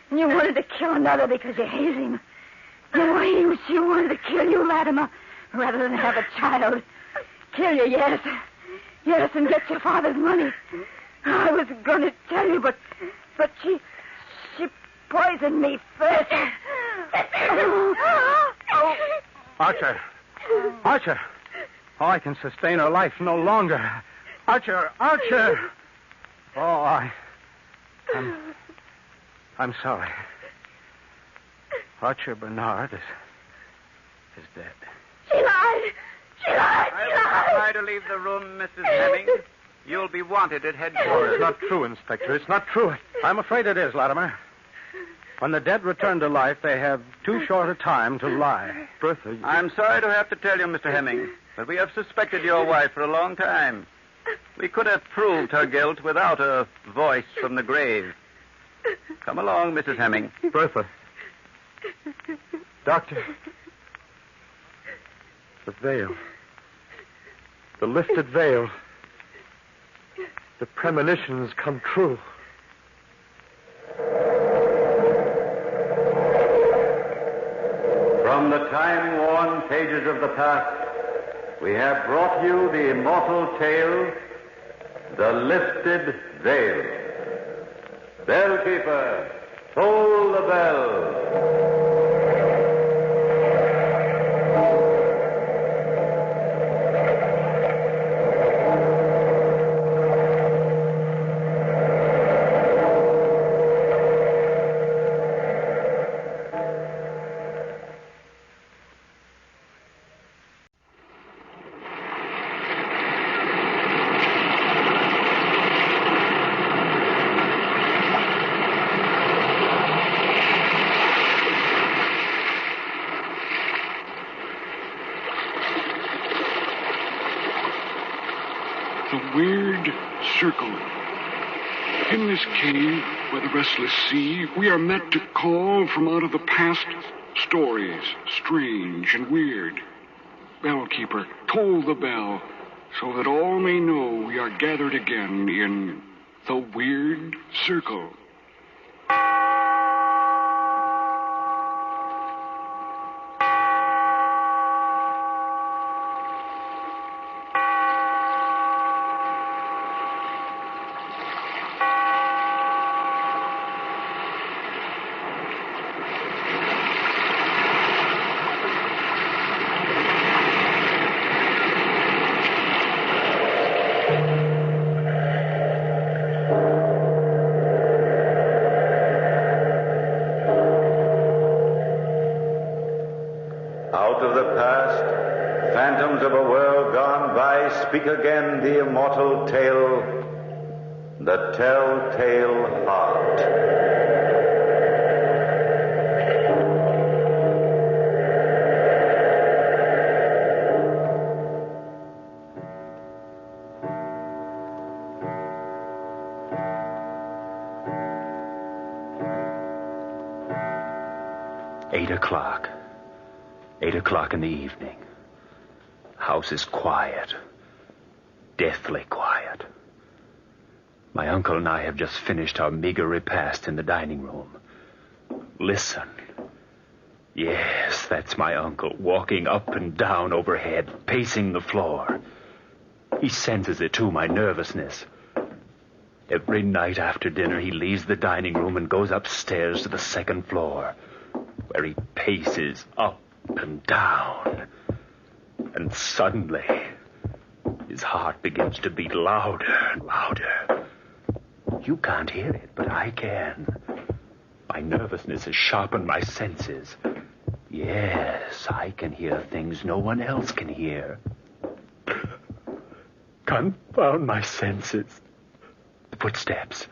And you wanted to kill another because you hate him. She wanted to kill you, Latimer, rather than have a child. Kill you, yes. Yes, and get your father's money. I was going to tell you, but she poisoned me first. Archer. Archer. Oh, I can sustain her life no longer. Archer. Oh, I'm sorry. Archer Bernard is dead. She lied. I'll try to leave the room, Mrs. Hemming. You'll be wanted at headquarters. It's not true, Inspector. It's not true. I'm afraid it is, Latimer. When the dead return to life, they have too short a time to lie. Bertha, I'm sorry to have to tell you, Mr. Hemming, but we have suspected your wife for a long time. We could have proved her guilt without a voice from the grave. Come along, Mrs. Hemming. Bertha. Doctor. The veil. The lifted veil. The premonitions come true. From the time-worn pages of the past, we have brought you the immortal tale, The Lifted Veil. Bellkeeper, toll the bell. Circle. In this cave, by the restless sea, we are met to call from out of the past stories, strange and weird. Bellkeeper, toll the bell, so that all may know we are gathered again in the Weird Circle. phantoms of a world gone by, speak again the immortal tale, the telltale heart. O'clock. 8 o'clock in the evening. House is quiet. Deathly quiet. My uncle and I have just finished our meager repast in the dining room. Listen. Yes, that's my uncle, walking up and down overhead, pacing the floor. He senses it, too, my nervousness. Every night after dinner, he leaves the dining room and goes upstairs to the second floor, where he paces up and down. And suddenly, his heart begins to beat louder and louder. You can't hear it, but I can. My nervousness has sharpened my senses. Yes, I can hear things no one else can hear. Confound my senses. The footsteps.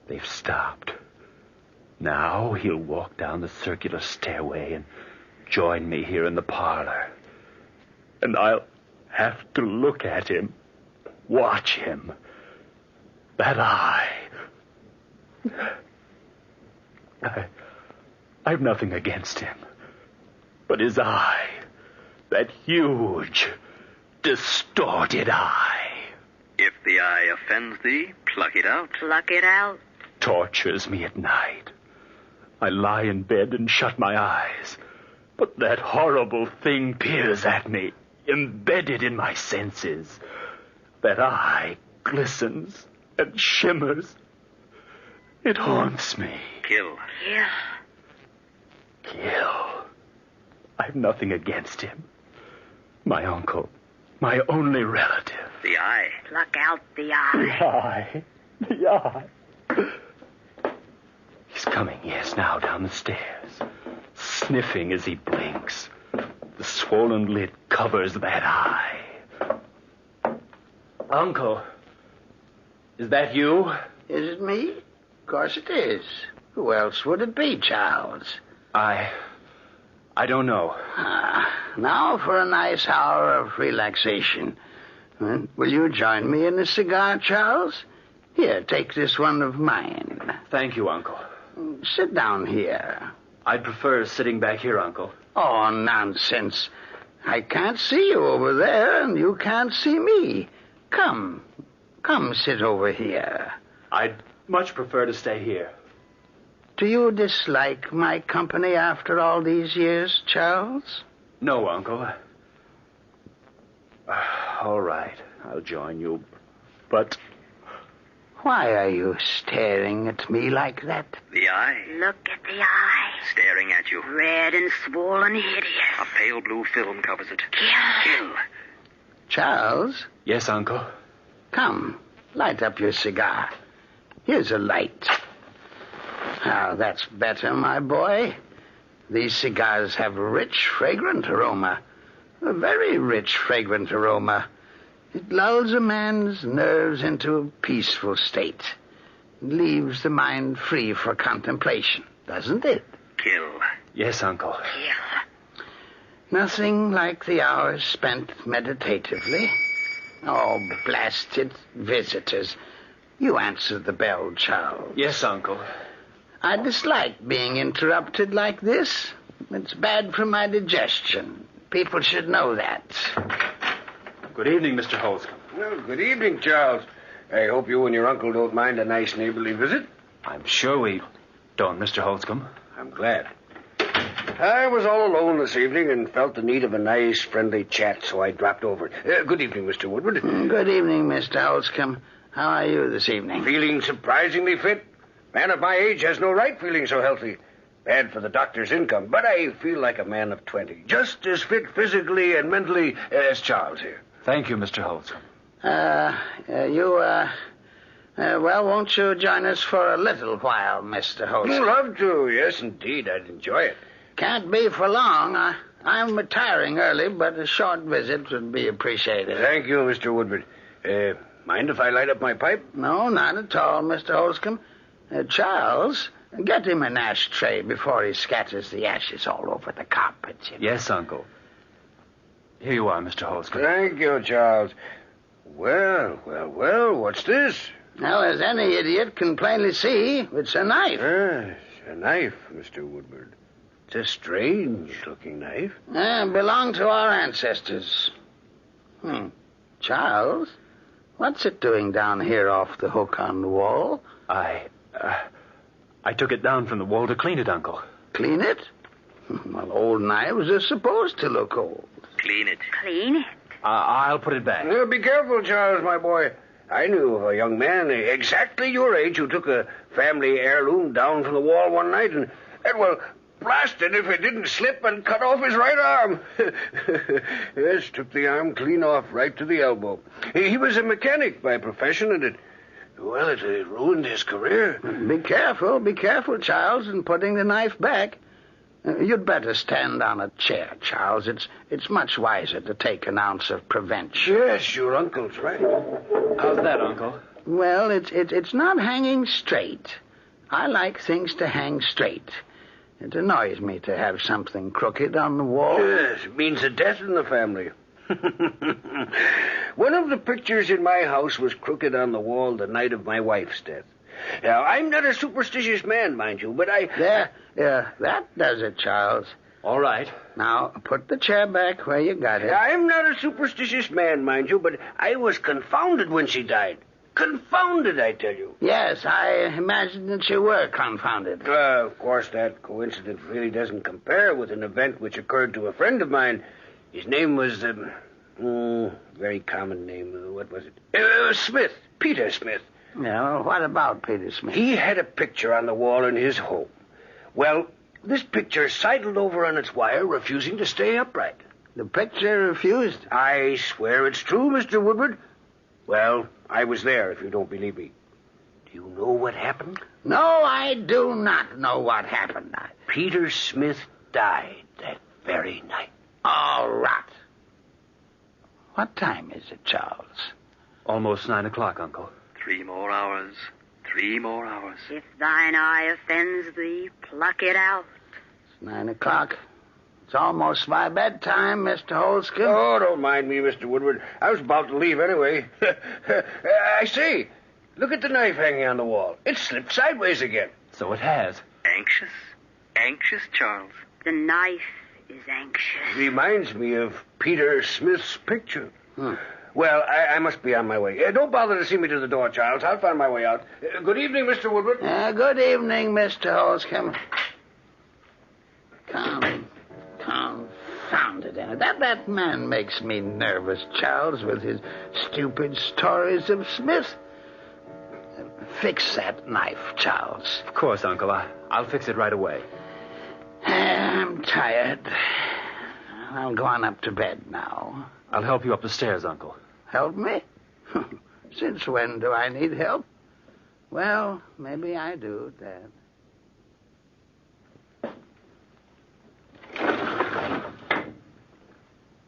They've stopped. Now he'll walk down the circular stairway and join me here in the parlor. And I'll have to look at him, watch him. That eye. I've nothing against him. But his eye, that huge, distorted eye. If the eye offends thee, pluck it out. Pluck it out. Tortures me at night. I lie in bed and shut my eyes. But that horrible thing peers at me, embedded in my senses. That eye glistens and shimmers. It haunts me. Kill. Kill. I've nothing against him. My uncle. My only relative. The eye. Pluck out the eye. The eye. He's coming, yes, now down the stairs, sniffing as he blinks. The swollen lid covers that eye. Uncle, is that you? Is it me? Of course it is. Who else would it be, Charles? I don't know. Now for a nice hour of relaxation. Will you join me in a cigar, Charles? Here, take this one of mine. Thank you, Uncle. Sit down here. I'd prefer sitting back here, Uncle. Oh, nonsense. I can't see you over there, and you can't see me. Come sit over here. I'd much prefer to stay here. Do you dislike my company after all these years, Charles? No, Uncle. All right, I'll join you, but... Why are you staring at me like that? The eye. Look at the eye. Staring at you. Red and swollen hideous. A pale blue film covers it. Kill. Charles? Yes, Uncle? Come, light up your cigar. Here's a light. Now, that's better, my boy. These cigars have a rich, fragrant aroma. A very rich, fragrant aroma. It lulls a man's nerves into a peaceful state. It leaves the mind free for contemplation, doesn't it? Kill. Yes, Uncle. Kill. Nothing like the hours spent meditatively. Oh, blasted visitors. You answer the bell, Charles. Yes, Uncle. I dislike being interrupted like this. It's bad for my digestion. People should know that. Good evening, Mr. Holscomb. Well, good evening, Charles. I hope you and your uncle don't mind a nice neighborly visit. I'm sure we don't, Mr. Holscomb. I'm glad. I was all alone this evening and felt the need of a nice, friendly chat, so I dropped over. Good evening, Mr. Woodward. Good evening, Mr. Holscomb. How are you this evening? Feeling surprisingly fit. Man of my age has no right feeling so healthy. Bad for the doctor's income, but I feel like a man of 20. Just as fit physically and mentally as Charles here. Thank you, Mr. Holscomb. Well, won't you join us for a little while, Mr. Holscomb? I'd love to. Yes, indeed. I'd enjoy it. Can't be for long. I'm retiring early, but a short visit would be appreciated. Thank you, Mr. Woodward. Mind if I light up my pipe? No, not at all, Mr. Holscomb. Charles, get him an ashtray before he scatters the ashes all over the carpet. Yes, Uncle. Here you are, Mr. Holscomb. Thank you, Charles. Well, what's this? Well, as any idiot can plainly see, it's a knife. Yes, a knife, Mr. Woodward. It's a strange-looking knife. Belonged to our ancestors. Charles, what's it doing down here off the hook on the wall? I took it down from the wall to clean it, Uncle. Clean it? Well, old knives are supposed to look old. Clean it. Clean it? I'll put it back. Be careful, Charles, my boy. I knew of a young man exactly your age who took a family heirloom down from the wall one night and well, blasted if it didn't slip and cut off his right arm. Yes, took the arm clean off right to the elbow. He was a mechanic by profession, and it ruined his career. Be careful, Charles, in putting the knife back. You'd better stand on a chair, Charles. It's much wiser to take an ounce of prevention. Yes, your uncle's right. How's that, Uncle? Well, it's not hanging straight. I like things to hang straight. It annoys me to have something crooked on the wall. Yes, it means a death in the family. One of the pictures in my house was crooked on the wall the night of my wife's death. Now, I'm not a superstitious man, mind you, but that does it, Charles. All right. Now, put the chair back where you got it. I'm not a superstitious man, mind you, but I was confounded when she died. Confounded, I tell you. Yes, I imagined that you were confounded. Of course, that coincidence really doesn't compare with an event which occurred to a friend of mine. His name was, very common name. What was it? Smith. Peter Smith. Yeah, well, what about Peter Smith? He had a picture on the wall in his home. Well, this picture sidled over on its wire, refusing to stay upright. The picture refused? I swear it's true, Mr. Woodward. Well, I was there, if you don't believe me. Do you know what happened? No, I do not know what happened. Peter Smith died that very night. All rot. What time is it, Charles? Almost 9 o'clock, Uncle. 3 more hours. 3 more hours. If thine eye offends thee, pluck it out. It's 9 o'clock. It's almost my bedtime, Mr. Holscomb. Oh, don't mind me, Mr. Woodward. I was about to leave anyway. I see. Look at the knife hanging on the wall. It slipped sideways again. So it has. Anxious? Anxious, Charles? The knife is anxious. Reminds me of Peter Smith's picture. Well, I must be on my way. Don't bother to see me to the door, Charles. I'll find my way out. Good evening, Mr. Woodward. Good evening, Mr. Holscomb. Confounded. That man makes me nervous, Charles, with his stupid stories of Smith. Fix that knife, Charles. Of course, Uncle. I'll fix it right away. I'm tired. I'll go on up to bed now. I'll help you up the stairs, Uncle. Help me? Since when do I need help? Well, maybe I do, Dad.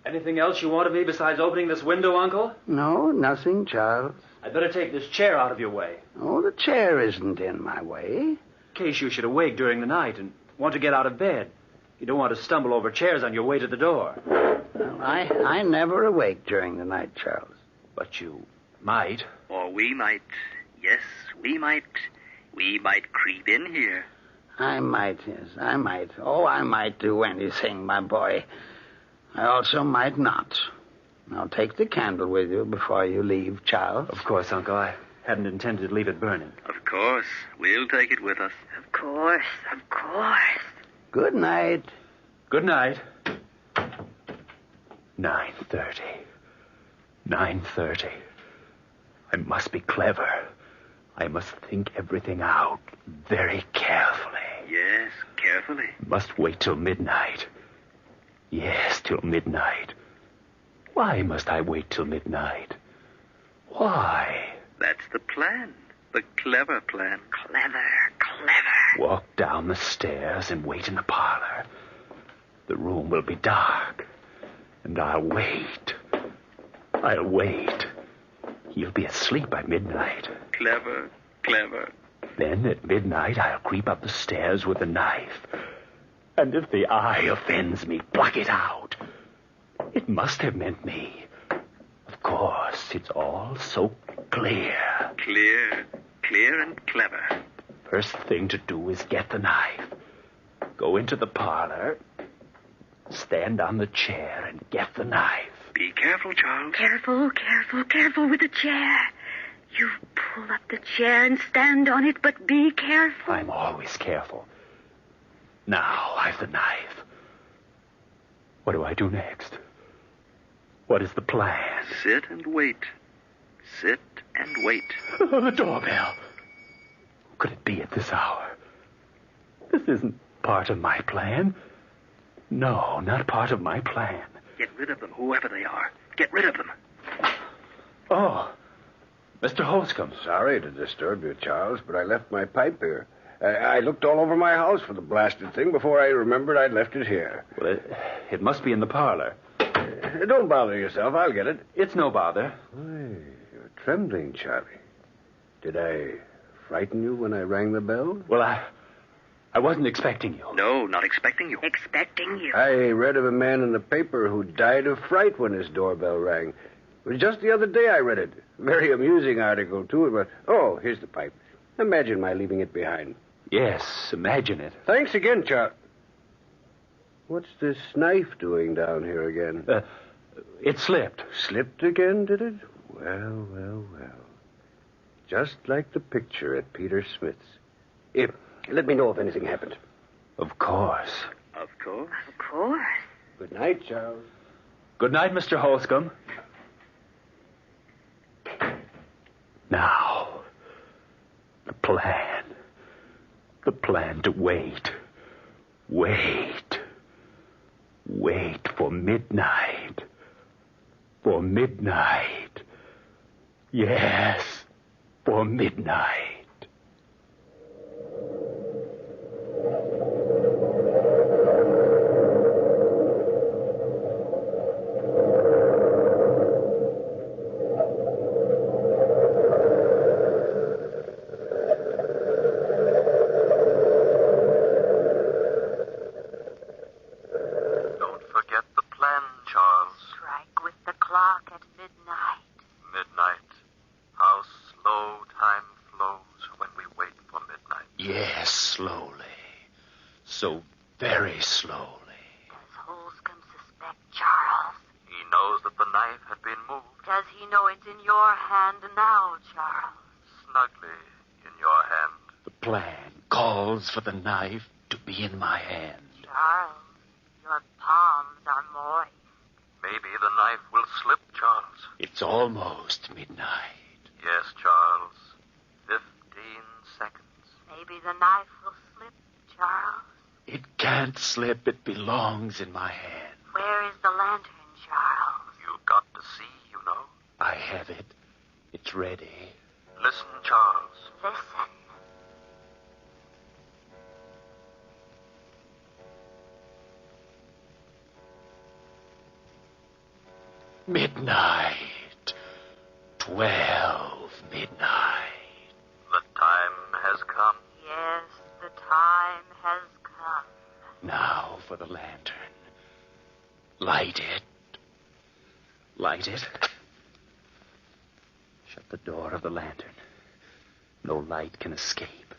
Anything else you want of me besides opening this window, Uncle? No, nothing, Charles. I'd better take this chair out of your way. Oh, the chair isn't in my way. In case you should awake during the night and want to get out of bed. You don't want to stumble over chairs on your way to the door. Well, I never awake during the night, Charles. But you might. Or we might. Yes, we might. We might creep in here. I might, yes, I might. Oh, I might do anything, my boy. I also might not. Now, take the candle with you before you leave, Charles. Of course, Uncle. I hadn't intended to leave it burning. Of course. We'll take it with us. Of course, of course. Good night. Good night. 9:30. 9:30. I must be clever. I must think everything out very carefully. Yes, carefully. Must wait till midnight. Yes, till midnight. Why must I wait till midnight? Why? That's the plan. The clever plan. Clever, clever. Walk down the stairs and wait in the parlor. The room will be dark, and I'll wait. He'll be asleep by midnight. Clever, clever. Then at midnight, I'll creep up the stairs with a knife. And if the eye offends me, pluck it out. It must have meant me. Of course, it's all so clear. Clear and clever. First thing to do is get the knife. Go into the parlor, stand on the chair, and get the knife. Be careful, Charles. Careful with the chair. You pull up the chair and stand on it, but be careful. I'm always careful. Now I've the knife. What do I do next? What is the plan? Sit and wait. Sit and wait. Oh, the doorbell. Who could it be at this hour? This isn't part of my plan. No, not part of my plan. Get rid of them, whoever they are. Get rid of them. Oh, Mr. Holscomb. Sorry to disturb you, Charles, but I left my pipe here. I looked all over my house for the blasted thing before I remembered I'd left it here. Well, it must be in the parlor. Don't bother yourself. I'll get it. It's no bother. Why, you're trembling, Charlie. Did I frighten you when I rang the bell? Well, I wasn't expecting you. No, not expecting you. Expecting you. I read of a man in the paper who died of fright when his doorbell rang. It was just the other day I read it. Very amusing article, too. But, oh, here's the pipe. Imagine my leaving it behind. Yes, imagine it. Thanks again, Charlie. What's this knife doing down here again? It slipped. Slipped again, did it? Well. Just like the picture at Peter Smith's. Let me know if anything happened. Of course. Of course. Of course. Good night, Charles. Good night, Mr. Holscomb. Now, the plan. The plan to wait. Wait for midnight. For midnight. Yes, for midnight. So very slowly. Does Holscomb suspect Charles? He knows that the knife had been moved. Does he know it's in your hand now, Charles? Snugly in your hand. The plan calls for the knife to be in my hand. Charles, your palms are moist. Maybe the knife will slip, Charles. It's almost midnight. Yes, Charles. 15 seconds. Maybe the knife will slip, Charles. It can't slip. It belongs in my hand. Where is the lantern, Charles? You've got to see, you know. I have it. It's ready. Listen, Charles. Listen. Midnight. 12 midnight. The time has come. Yes, the time has come. Now for the lantern. Light it. Light it. Shut the door of the lantern. No light can escape.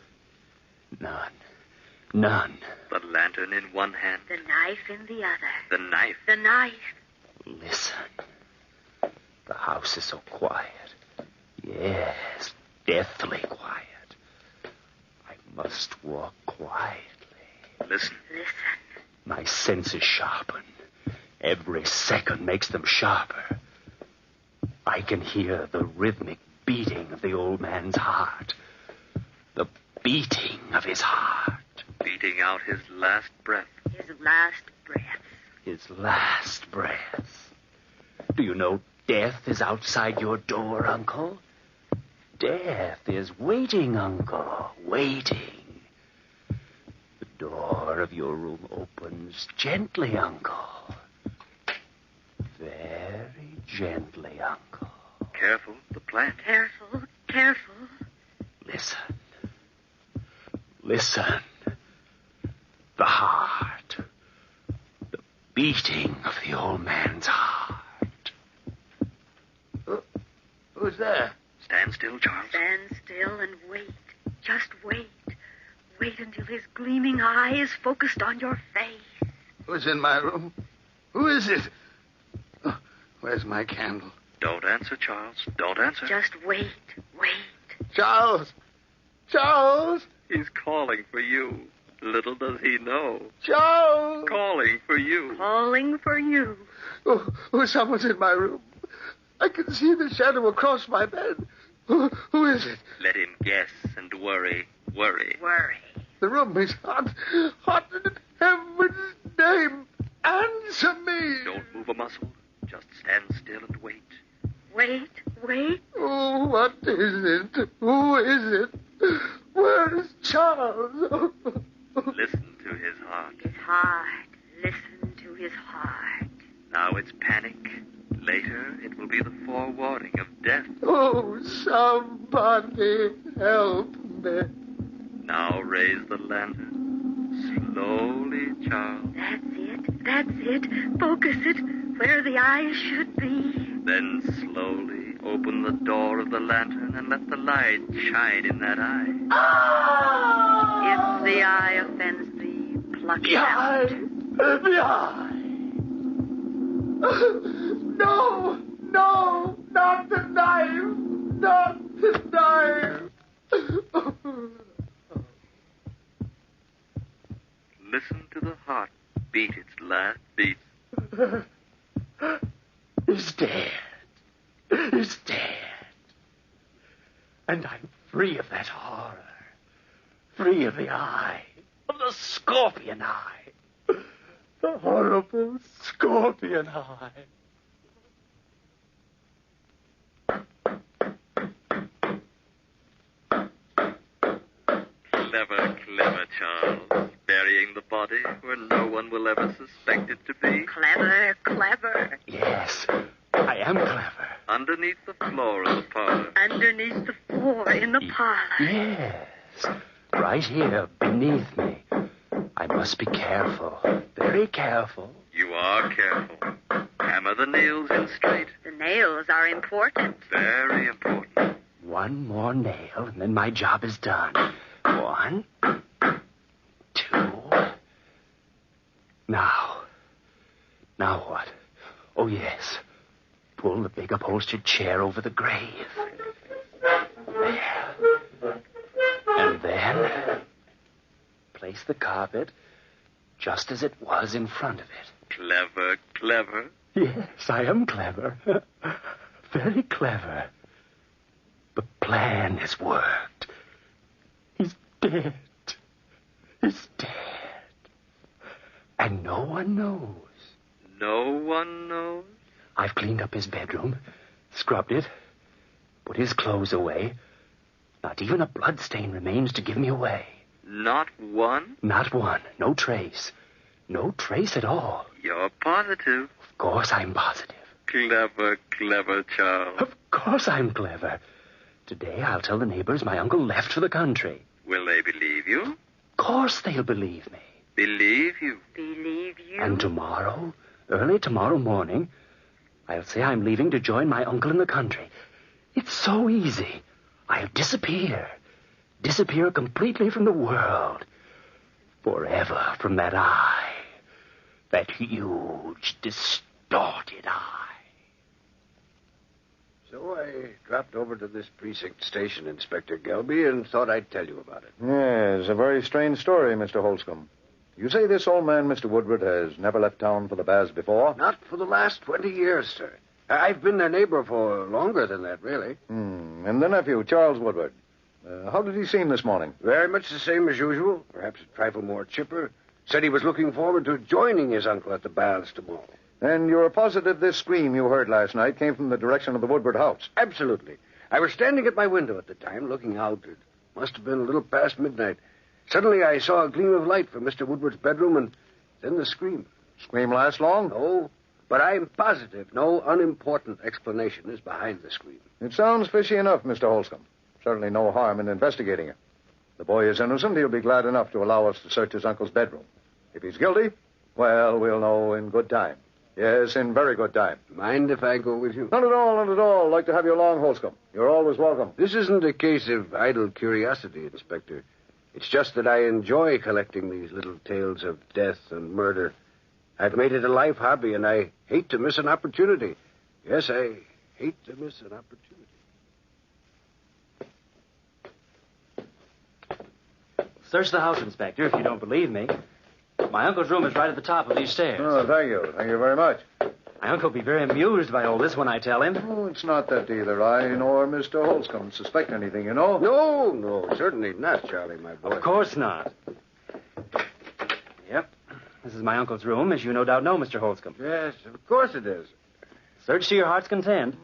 None. None. The lantern in one hand. The knife in the other. The knife. The knife. Listen. The house is so quiet. Yes, deathly quiet. I must walk quietly. Listen. Listen. My senses sharpen. Every second makes them sharper. I can hear the rhythmic beating of the old man's heart. The beating of his heart. Beating out his last breath. His last breath. His last breath. Do you know death is outside your door, Uncle? Death is waiting, Uncle. Waiting. The door door of your room opens gently, Uncle. Very gently, Uncle. Careful, the plant. Careful, careful. Listen. Listen. The heart. The beating of the old man's heart. Who's there? Stand still, Charles. Stand still and wait. Just wait. Wait until his gleaming eye is focused on your face. Who's in my room? Who is it? Oh, where's my candle? Don't answer, Charles. Don't answer. Just wait. Wait. Charles! Charles! He's calling for you. Little does he know. Charles! Calling for you. Calling for you. Oh, someone's in my room. I can see the shadow across my bed. Who is it? Let him guess and worry. Worry. Worry. The room is hot. Hot in heaven's name. Answer me. Don't move a muscle. Just stand still and wait. Wait. Wait. Oh, what is it? Who is it? Where's Charles? Listen to his heart. His heart. Listen to his heart. Now it's panic. Later, it will be the forewarning of death. Oh, somebody help me. Now raise the lantern. Slowly, Charles. That's it. That's it. Focus it where the eyes should be. Then slowly open the door of the lantern and let the light shine in that eye. If the eye offends thee, pluck it out. The eye. No, not the knife. Not the knife. Listen to the heart beat its last beat. He's dead. He's dead. And I'm free of that horror. Free of the eye. Of the scorpion eye. The horrible scorpion eye. Clever, Charles. Burying the body where no one will ever suspect it to be. Clever. Yes, I am clever. Underneath the floor of the parlor. Underneath the floor in the parlor. Yes, right here beneath me. I must be careful, very careful. You are careful. Hammer the nails in straight. The nails are important. Very important. One more nail, and then my job is done. 1, 2. Now what? Oh, yes. Pull the big upholstered chair over the grave. There. And then place the carpet just as it was in front of it. Clever. Yes, I am clever. Very clever. The plan has worked. He's dead. He's dead. And no one knows. No one knows? I've cleaned up his bedroom, scrubbed it, put his clothes away. Not even a bloodstain remains to give me away. Not one? Not one. No trace. No trace at all. You're positive? Of course I'm positive. Clever, Charles. Of course I'm clever. Today I'll tell the neighbors my uncle left for the country. Will they believe you? Of course they'll believe me. Believe you? Believe you? And tomorrow, early tomorrow morning, I'll say I'm leaving to join my uncle in the country. It's so easy. I'll disappear. Disappear completely from the world. Forever from that eye. That huge, distorted eye. So I dropped over to this precinct station, Inspector Gelby, and thought I'd tell you about it. Yes, a very strange story, Mr. Holscomb. You say this old man, Mr. Woodward, has never left town for the baths before? Not for the last 20 years, sir. I've been their neighbor for longer than that, really. And the nephew, Charles Woodward. How did he seem this morning? Very much the same as usual, perhaps a trifle more chipper. Said he was looking forward to joining his uncle at the baths tomorrow. And you're positive this scream you heard last night came from the direction of the Woodward house? Absolutely. I was standing at my window at the time, looking out. It must have been a little past midnight. Suddenly I saw a gleam of light from Mr. Woodward's bedroom, and then the scream. Scream last long? No, but I'm positive no unimportant explanation is behind the scream. It sounds fishy enough, Mr. Holscomb. Certainly no harm in investigating it. The boy is innocent. He'll be glad enough to allow us to search his uncle's bedroom. If he's guilty, well, we'll know in good time. Yes, in very good time. Mind if I go with you? Not at all, not at all. I'd like to have you along, Holscomb. You're always welcome. This isn't a case of idle curiosity, Inspector. It's just that I enjoy collecting these little tales of death and murder. I've made it a life hobby, and I hate to miss an opportunity. Yes, I hate to miss an opportunity. Search the house, Inspector, if you don't believe me. My uncle's room is right at the top of these stairs. Oh, thank you. Thank you very much. My uncle will be very amused by all this when I tell him. Oh, it's not that either. I nor Mr. Holscomb suspect anything, you know. No, certainly not, Charlie, my boy. Of course not. Yep. This is my uncle's room, as you no doubt know, Mr. Holscomb. Yes, of course it is. Search to your heart's content.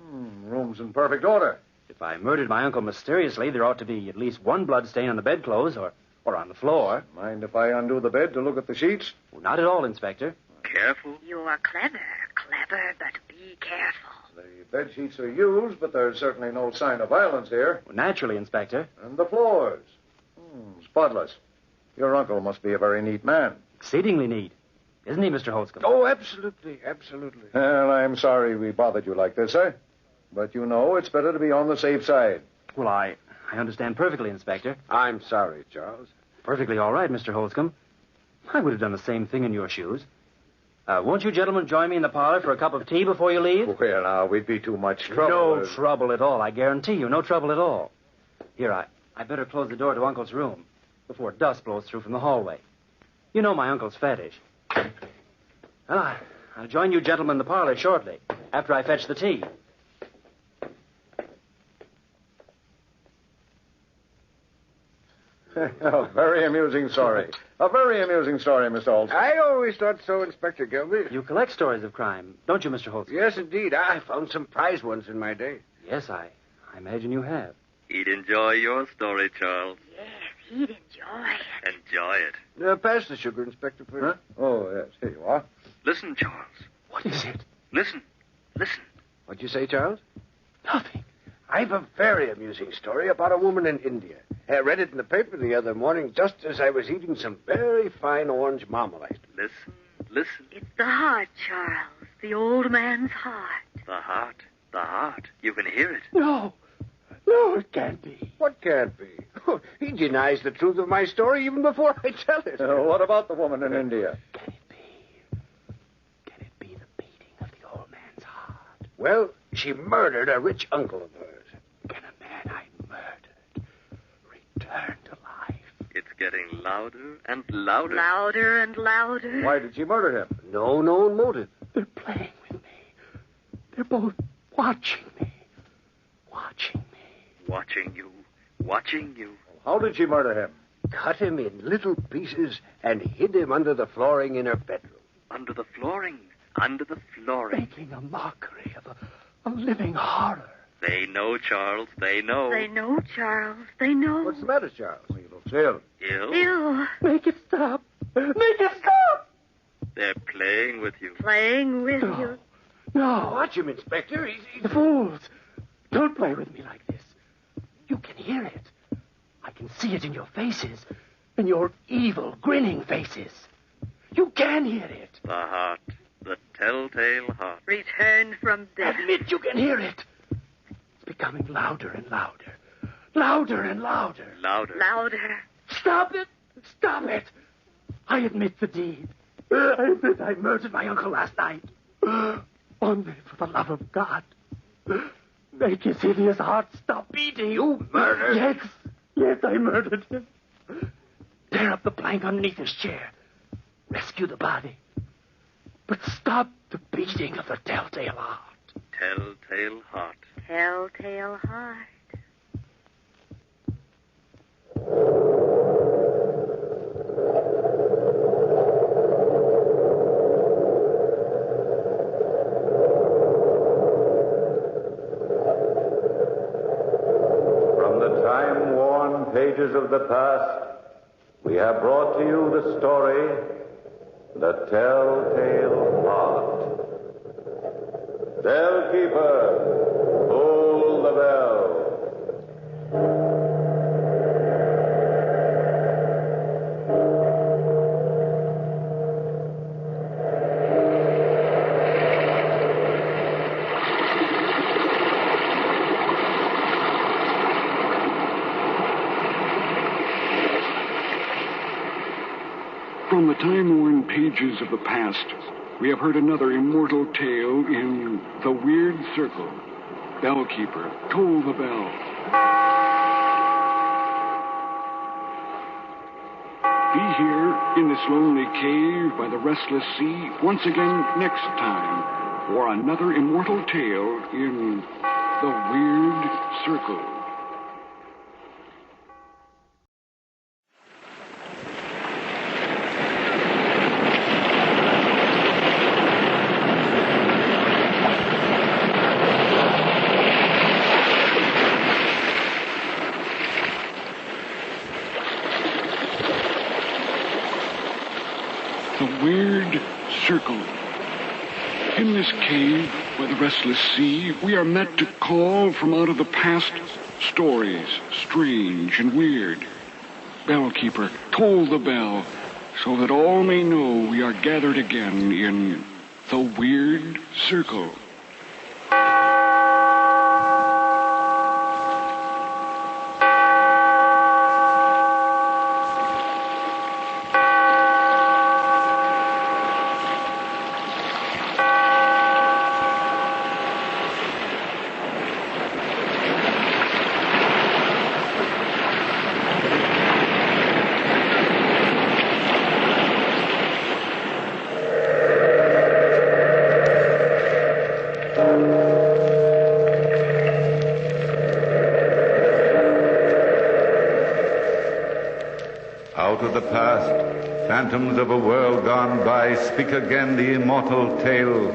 Room's in perfect order. If I murdered my uncle mysteriously, there ought to be at least one blood stain on the bedclothes or on the floor. Mind if I undo the bed to look at the sheets? Well, not at all, Inspector. Careful. You are clever, but be careful. The bed sheets are used, but there's certainly no sign of violence here. Well, naturally, Inspector. And the floors? Spotless. Your uncle must be a very neat man. Exceedingly neat. Isn't he, Mr. Holscomb? Oh, absolutely, absolutely. Well, I'm sorry we bothered you like this, sir. But you know it's better to be on the safe side. Well, I understand perfectly, Inspector. I'm sorry, Charles. Perfectly all right, Mr. Holscomb. I would have done the same thing in your shoes. Won't you gentlemen join me in the parlor for a cup of tea before you leave? Well, now, we'd be too much trouble. No trouble at all, I guarantee you. No trouble at all. Here, I better close the door to Uncle's room before dust blows through from the hallway. You know my uncle's fetish. Well, I'll join you gentlemen in the parlor shortly, after I fetch the tea. A very amusing story. A very amusing story, Mr. Holscomb. I always thought so, Inspector Gilby. You collect stories of crime, don't you, Mr. Holscomb? Yes, indeed. I found some prize ones in my day. Yes, I imagine you have. He'd enjoy your story, Charles. Yes, he'd enjoy it. Enjoy it. Pass the sugar, Inspector, please. Huh? Oh, yes. Here you are. Listen, Charles. What is it? Listen. What'd you say, Charles? Nothing. I've a very amusing story about a woman in India. I read it in the paper the other morning just as I was eating some very fine orange marmalade. Listen. It's the heart, Charles. The old man's heart. The heart. You can hear it. No, it can't be. What can't be? He denies the truth of my story even before I tell it. What about the woman in India? Can it be the beating of the old man's heart? Well, she murdered a rich uncle of hers. Can a man I murdered return to life? It's getting louder and louder. Louder and louder. Why did she murder him? No known motive. They're playing with me. They're both watching me. Watching you. How did she murder him? Cut him in little pieces and hid him under the flooring in her bedroom. Under the flooring. Making a mockery of a living horror. They know, Charles. They know. They know, Charles. They know. What's the matter, Charles? He looks ill. Ill. Make it stop. They're playing with you. You. No. Watch him, Inspector. The fools. Don't play with me like this. You can hear it. I can see it in your faces. In your evil, grinning faces. You can hear it. The heart. The telltale heart. Return from death. Admit you can hear it. It's becoming louder and louder. Louder and louder. Louder. Stop it. I admit the deed. I admit I murdered my uncle last night. Only for the love of God. Make his hideous heart stop beating. You murdered? Yes, I murdered him. Tear up the plank underneath his chair. Rescue the body. But stop the beating of the telltale heart. Telltale heart. Telltale heart. From the time-worn pages of the past, we we have brought to you the story, The Telltale Heart. Bellkeeper, pull the bell. From the time-worn pages of the past, we have heard another immortal tale in The Weird Circle. Bellkeeper, toll the bell. Be here in this lonely cave by the restless sea once again next time for another immortal tale in The Weird Circle. Weird Circle. In this cave by the restless sea, we are met to call from out of the past stories, strange and weird. Bellkeeper, toll the bell, so that all may know we are gathered again in the Weird Circle. Out of the past, phantoms of a world gone by, speak again the immortal tale,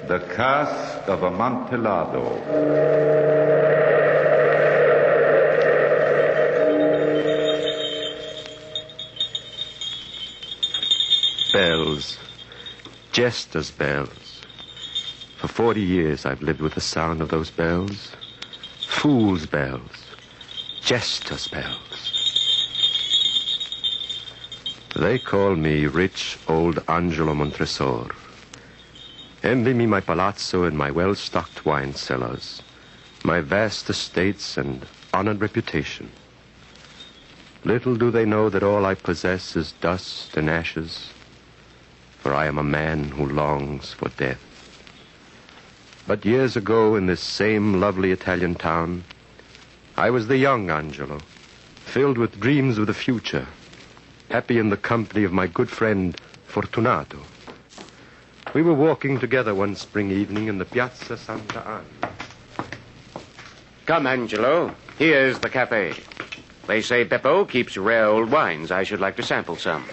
the Cask of Amontillado. Bells. Jester's bells. For 40 years I've lived with the sound of those bells. Fool's bells. Jester's bells. They call me rich old Angelo Montresor. Envy me my palazzo and my well-stocked wine cellars, my vast estates and honored reputation. Little do they know that all I possess is dust and ashes, for I am a man who longs for death. But years ago, in this same lovely Italian town, I was the young Angelo, filled with dreams of the future, happy in the company of my good friend Fortunato. We were walking together one spring evening in the Piazza Santa Anna. Come, Angelo. Here's the cafe. They say Beppo keeps rare old wines. I should like to sample some.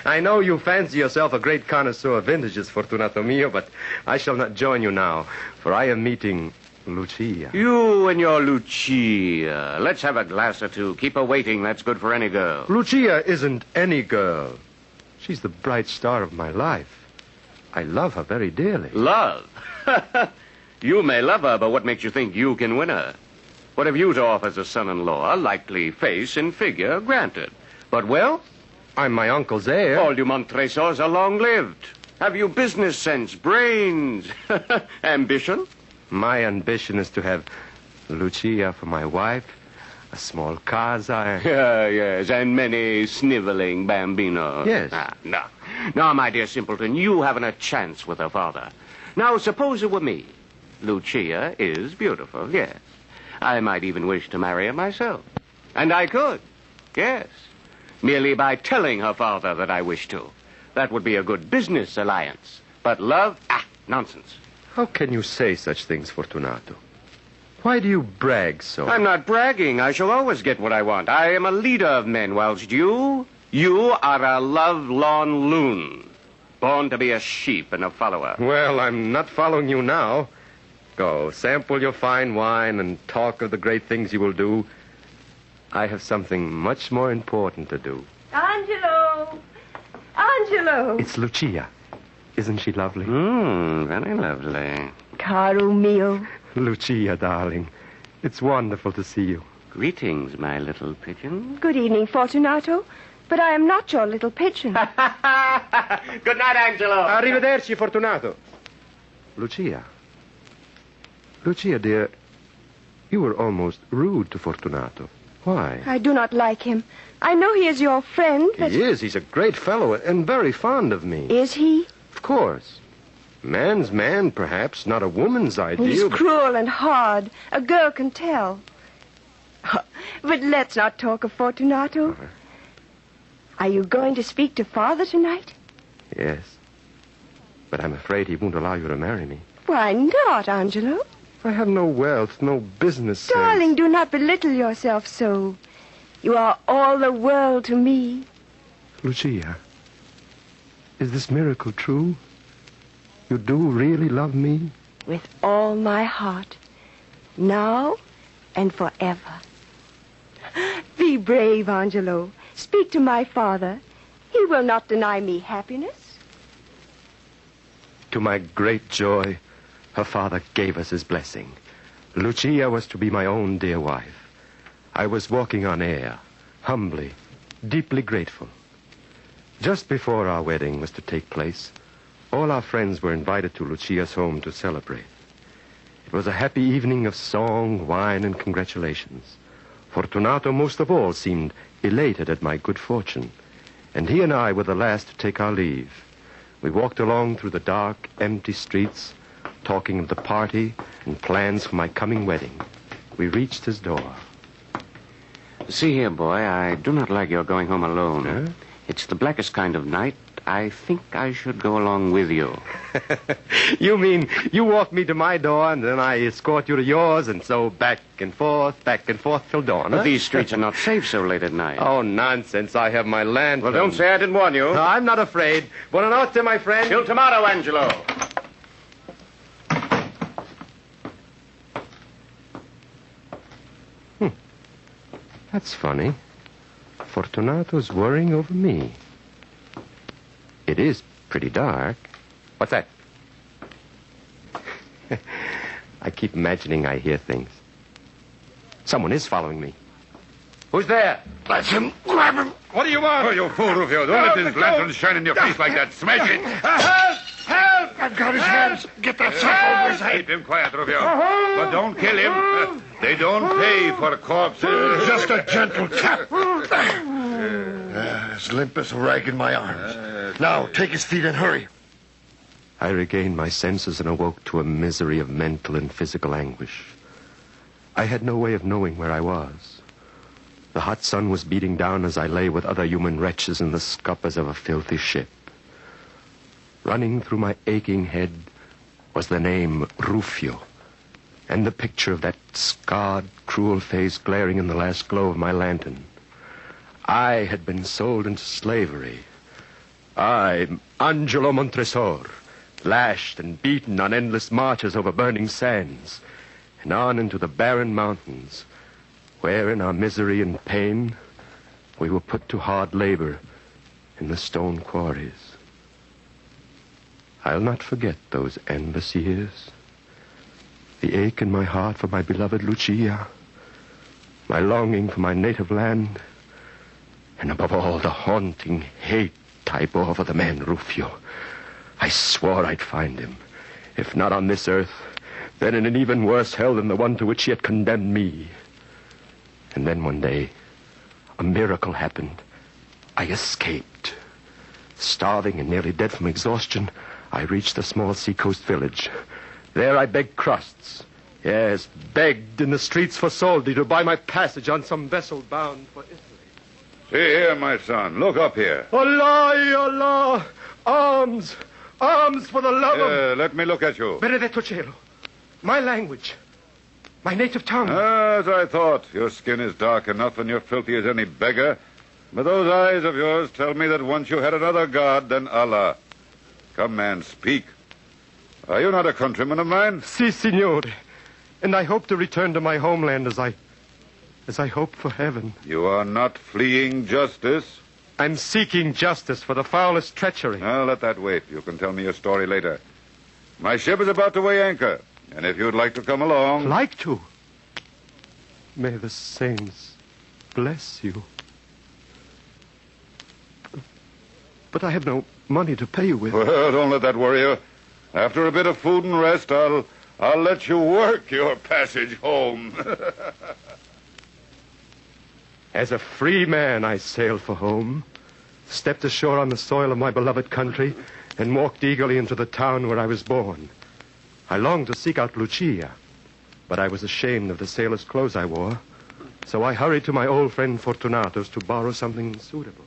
I know you fancy yourself a great connoisseur of vintages, Fortunato mio, but I shall not join you now, for I am meeting Lucia. You and your Lucia. Let's have a glass or two. Keep her waiting. That's good for any girl. Lucia isn't any girl. She's the bright star of my life. I love her very dearly. Love? You may love her, but what makes you think you can win her? What have you to offer as a son-in-law? A likely face and figure, granted. But wealth? I'm my uncle's heir. All you Montresors are long-lived. Have you business sense, brains, ambition? My ambition is to have Lucia for my wife, a small casa. Yes, and many sniveling bambinos. Yes. No. Now, my dear simpleton, you haven't a chance with her father. Now, suppose it were me. Lucia is beautiful, yes. I might even wish to marry her myself. And I could, yes. Merely by telling her father that I wish to. That would be a good business alliance. But love, nonsense. How can you say such things, Fortunato? Why do you brag so? I'm not bragging. I shall always get what I want. I am a leader of men, whilst you are a love-lorn loon. Born to be a sheep and a follower. Well, I'm not following you now. Go, sample your fine wine and talk of the great things you will do. I have something much more important to do. Angelo! Angelo! It's Lucia. Isn't she lovely? Very lovely. Caro mio. Lucia, darling. It's wonderful to see you. Greetings, my little pigeon. Good evening, Fortunato. But I am not your little pigeon. Good night, Angelo. Arrivederci, Fortunato. Lucia. Lucia, dear, you were almost rude to Fortunato. Why? I do not like him. I know he is your friend, but... He is. He's a great fellow and very fond of me. Is he? Of course. Man's man, perhaps, not a woman's ideal. He's cruel and hard. A girl can tell. But let's not talk of Fortunato. Are you going to speak to Father tonight? Yes. But I'm afraid he won't allow you to marry me. Why not, Angelo? I have no wealth, no business sense. Darling, do not belittle yourself so. You are all the world to me. Lucia, is this miracle true? You do really love me? With all my heart. Now and forever. Be brave, Angelo. Speak to my father. He will not deny me happiness. To my great joy, her father gave us his blessing. Lucia was to be my own dear wife. I was walking on air, humbly, deeply grateful. Just before our wedding was to take place, all our friends were invited to Lucia's home to celebrate. It was a happy evening of song, wine, and congratulations. Fortunato, most of all, seemed elated at my good fortune, and he and I were the last to take our leave. We walked along through the dark, empty streets, talking of the party and plans for my coming wedding. We reached his door. See here, boy, I do not like your going home alone. Huh? It's the blackest kind of night. I think I should go along with you. You mean you walk me to my door and then I escort you to yours and so back and forth till dawn, But huh? these streets are not safe so late at night. Oh, nonsense. I have my lantern. Well, don't say I didn't warn you. No, I'm not afraid. Buonanotte, my friend. Till tomorrow, Angelo. That's funny. Fortunato's worrying over me. It is pretty dark. What's that? I keep imagining I hear things. Someone is following me. Who's there? That's him. Grab him. What do you want? Oh, you fool, Rufio. Don't let this lantern shine in your face like that. Smash it. Help! Help! I've got his hands. Get that sack over his head. Keep him quiet, Rufio. But don't kill him. They don't pay for corpses. Just a gentle tap. As limp as a rag in my arms. Now, take his feet and hurry. I regained my senses and awoke to a misery of mental and physical anguish. I had no way of knowing where I was. The hot sun was beating down as I lay with other human wretches in the scuppers of a filthy ship. Running through my aching head was the name Rufio, and the picture of that scarred, cruel face glaring in the last glow of my lantern. I had been sold into slavery. I, Angelo Montresor, lashed and beaten on endless marches over burning sands, and on into the barren mountains, where in our misery and pain we were put to hard labor in the stone quarries. I'll not forget those endless years. The ache in my heart for my beloved Lucia, my longing for my native land, and above all, the haunting hate I bore for the man Rufio. I swore I'd find him, if not on this earth, then in an even worse hell than the one to which he had condemned me. And then one day, a miracle happened. I escaped. Starving and nearly dead from exhaustion, I reached a small seacoast village. There I begged crusts. Yes, begged in the streets for soldi to buy my passage on some vessel bound for Italy. See here, my son. Look up here. Allah, Allah! Arms! Arms for the love of... Let me look at you. Benedetto Cielo. My language. My native tongue. As I thought. Your skin is dark enough and you're filthy as any beggar. But those eyes of yours tell me that once you had another god than Allah. Come, man, speak. Are you not a countryman of mine? Si, signore. And I hope to return to my homeland as I as I hope for heaven. You are not fleeing justice. I'm seeking justice for the foulest treachery. Well, let that wait. You can tell me your story later. My ship is about to weigh anchor, and if you'd like to come along... Like to? May the saints bless you. But I have no money to pay you with. Well, don't let that worry you. After a bit of food and rest, I'll let you work your passage home. As a free man, I sailed for home, stepped ashore on the soil of my beloved country, and walked eagerly into the town where I was born. I longed to seek out Lucia, but I was ashamed of the sailor's clothes I wore, so I hurried to my old friend Fortunato's to borrow something suitable.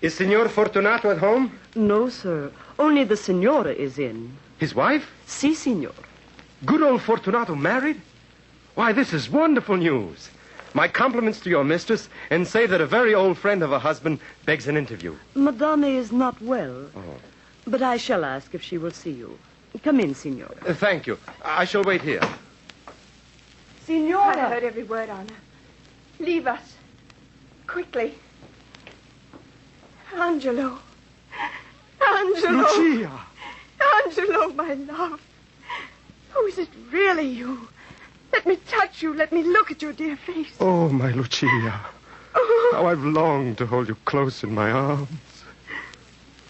Is Signor Fortunato at home? No, sir. Only the Signora is in. His wife? Si, Signor. Good old Fortunato married? Why, this is wonderful news. My compliments to your mistress, and say that a very old friend of her husband begs an interview. Madame is not well. Oh. But I shall ask if she will see you. Come in, Signor. Thank you. I shall wait here. Signora! I heard every word, Anna. Leave us. Quickly. Angelo. Angelo. Lucia. Angelo, my love. Oh, is it really you? Let me touch you. Let me look at your dear face. Oh, my Lucia. How I've longed to hold you close in my arms.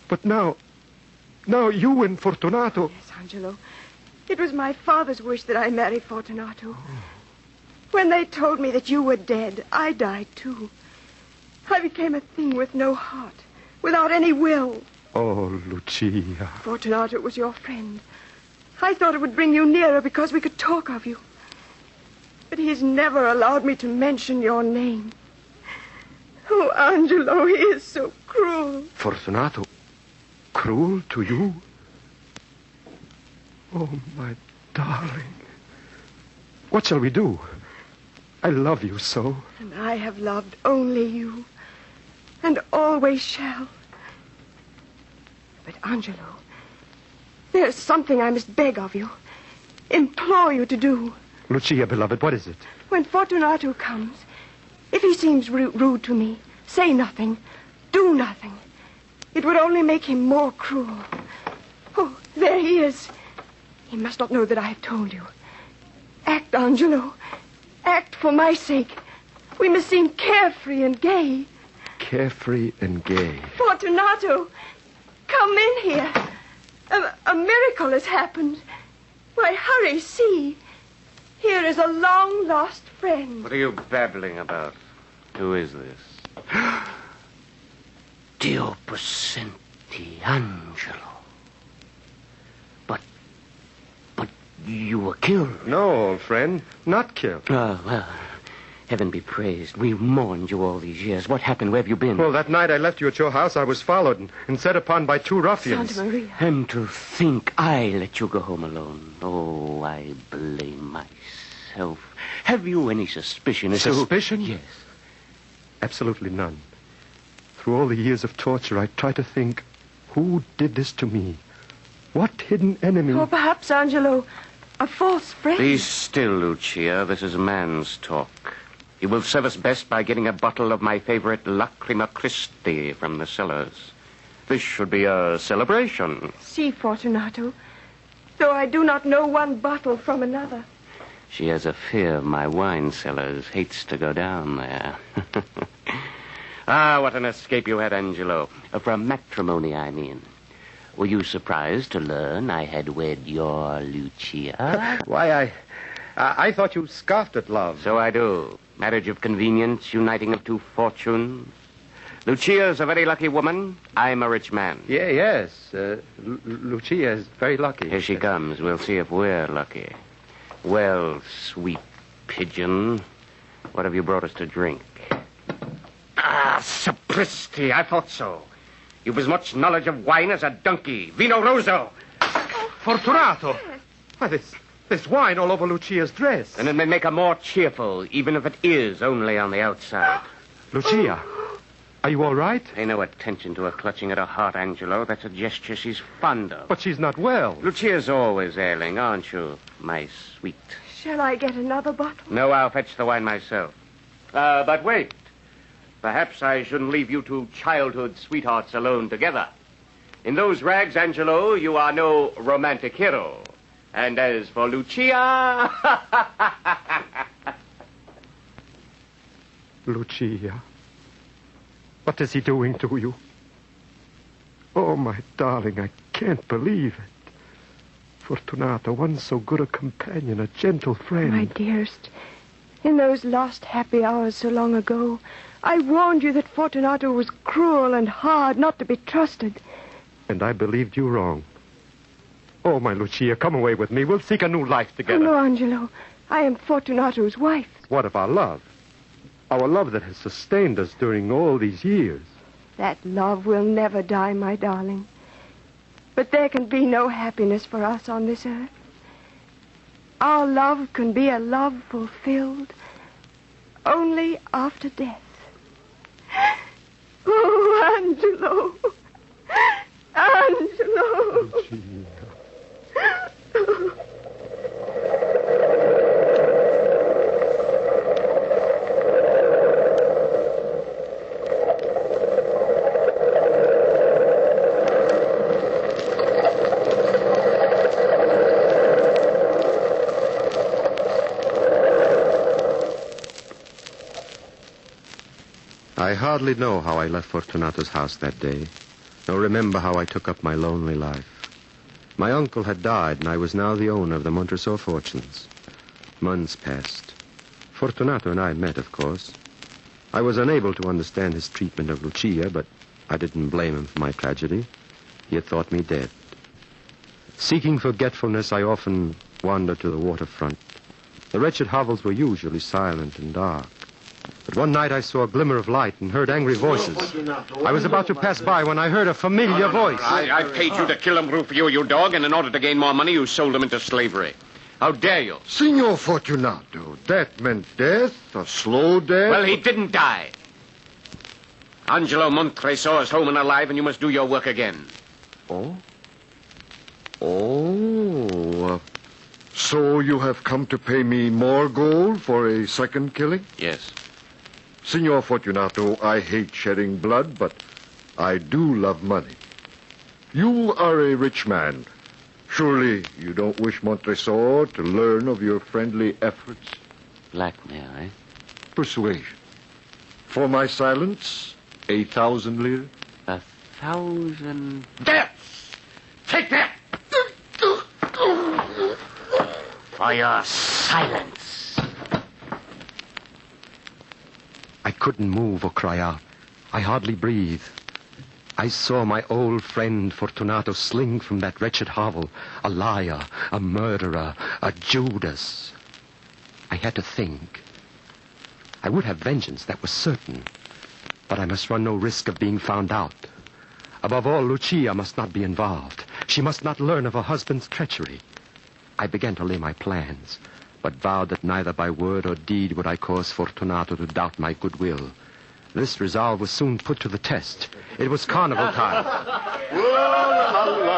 But now you and Fortunato... Yes, Angelo. It was my father's wish that I marry Fortunato. When they told me that you were dead, I died too. I became a thing with no heart, without any will. Oh, Lucia. Fortunato was your friend. I thought it would bring you nearer because we could talk of you. But he's never allowed me to mention your name. Oh, Angelo, he is so cruel. Fortunato? Cruel to you? Oh, my darling. What shall we do? I love you so. And I have loved only you. And always shall. But, Angelo, there's something I must beg of you. Implore you to do. Lucia, beloved, what is it? When Fortunato comes, if he seems rude to me, say nothing. Do nothing. It would only make him more cruel. Oh, there he is. He must not know that I have told you. Act, Angelo. Act for my sake. We must seem carefree and gay. Carefree and gay. Fortunato, come in here. A miracle has happened. Why, hurry, see. Here is a long-lost friend. What are you babbling about? Who is this? Dio Possenti, Angelo. But you were killed. No, old friend, not killed. Oh, well, heaven be praised. We mourned you all these years. What happened? Where have you been? Well, that night I left you at your house, I was followed and set upon by two ruffians. Santa Maria. And to think I let you go home alone. Oh, I blame myself. Have you any suspicion? Suspicion? Yes. Absolutely none. Through all the years of torture, I try to think, who did this to me? What hidden enemy? Or perhaps, Angelo, a false friend. Be still, Lucia. This is man's talk. You will serve us best by getting a bottle of my favorite Lacrima Christi from the cellars. This should be a celebration. Si, Fortunato. Though I do not know one bottle from another. She has a fear my wine cellars hates to go down there. Ah, what an escape you had, Angelo. From matrimony, I mean. Were you surprised to learn I had wed your Lucia? Why, I thought you scoffed at love. So I do. Marriage of convenience, uniting of two fortunes. Lucia's a very lucky woman. I'm a rich man. Yeah, yes. Lucia is very lucky. Here she comes. We'll see if we're lucky. Well, sweet pigeon, what have you brought us to drink? Ah, sapristi, I thought so. You've as much knowledge of wine as a donkey. Vino Rosso. Fortunato! Why, there's wine all over Lucia's dress. And it may make her more cheerful, even if it is only on the outside. Lucia, are you all right? Pay no attention to her clutching at her heart, Angelo. That's a gesture she's fond of. But she's not well. Lucia's always ailing, aren't you, my sweet? Shall I get another bottle? No, I'll fetch the wine myself. But wait. Perhaps I shouldn't leave you two childhood sweethearts alone together. In those rags, Angelo, you are no romantic hero. And as for Lucia... Lucia, what is he doing to you? Oh, my darling, I can't believe it. Fortunato, once so good a companion, a gentle friend. My dearest, in those lost happy hours so long ago, I warned you that Fortunato was cruel and hard, not to be trusted. And I believed you wrong. Oh, my Lucia, come away with me. We'll seek a new life together. Oh, no, Angelo. I am Fortunato's wife. What of our love? Our love that has sustained us during all these years. That love will never die, my darling. But there can be no happiness for us on this earth. Our love can be a love fulfilled only after death. Oh, Angelo. Angelo. I hardly know how I left Fortunato's house that day, nor remember how I took up my lonely life. My uncle had died, and I was now the owner of the Montresor fortunes. Months passed. Fortunato and I met, of course. I was unable to understand his treatment of Lucia, but I didn't blame him for my tragedy. He had thought me dead. Seeking forgetfulness, I often wandered to the waterfront. The wretched hovels were usually silent and dark. But one night I saw a glimmer of light and heard angry voices. I was about to pass by when I heard a familiar voice. I paid you to kill him, Rufio, you dog, and in order to gain more money, you sold him into slavery. How dare you? Signor Fortunato, that meant death, a slow death. Well, he didn't die. Angelo Montresor is home and alive, and you must do your work again. Oh? Oh, so you have come to pay me more gold for a second killing? Yes. Signor Fortunato, I hate shedding blood, but I do love money. You are a rich man. Surely you don't wish Montresor to learn of your friendly efforts? Blackmail, eh? Persuasion. For my silence, 1,000 lire? 1,000... Deaths! Take that! For your silence. I couldn't move or cry out. I hardly breathed. I saw my old friend Fortunato sling from that wretched hovel, a liar, a murderer, a Judas. I had to think. I would have vengeance, that was certain. But I must run no risk of being found out. Above all, Lucia must not be involved. She must not learn of her husband's treachery. I began to lay my plans, but vowed that neither by word or deed would I cause Fortunato to doubt my goodwill. This resolve was soon put to the test. It was carnival time.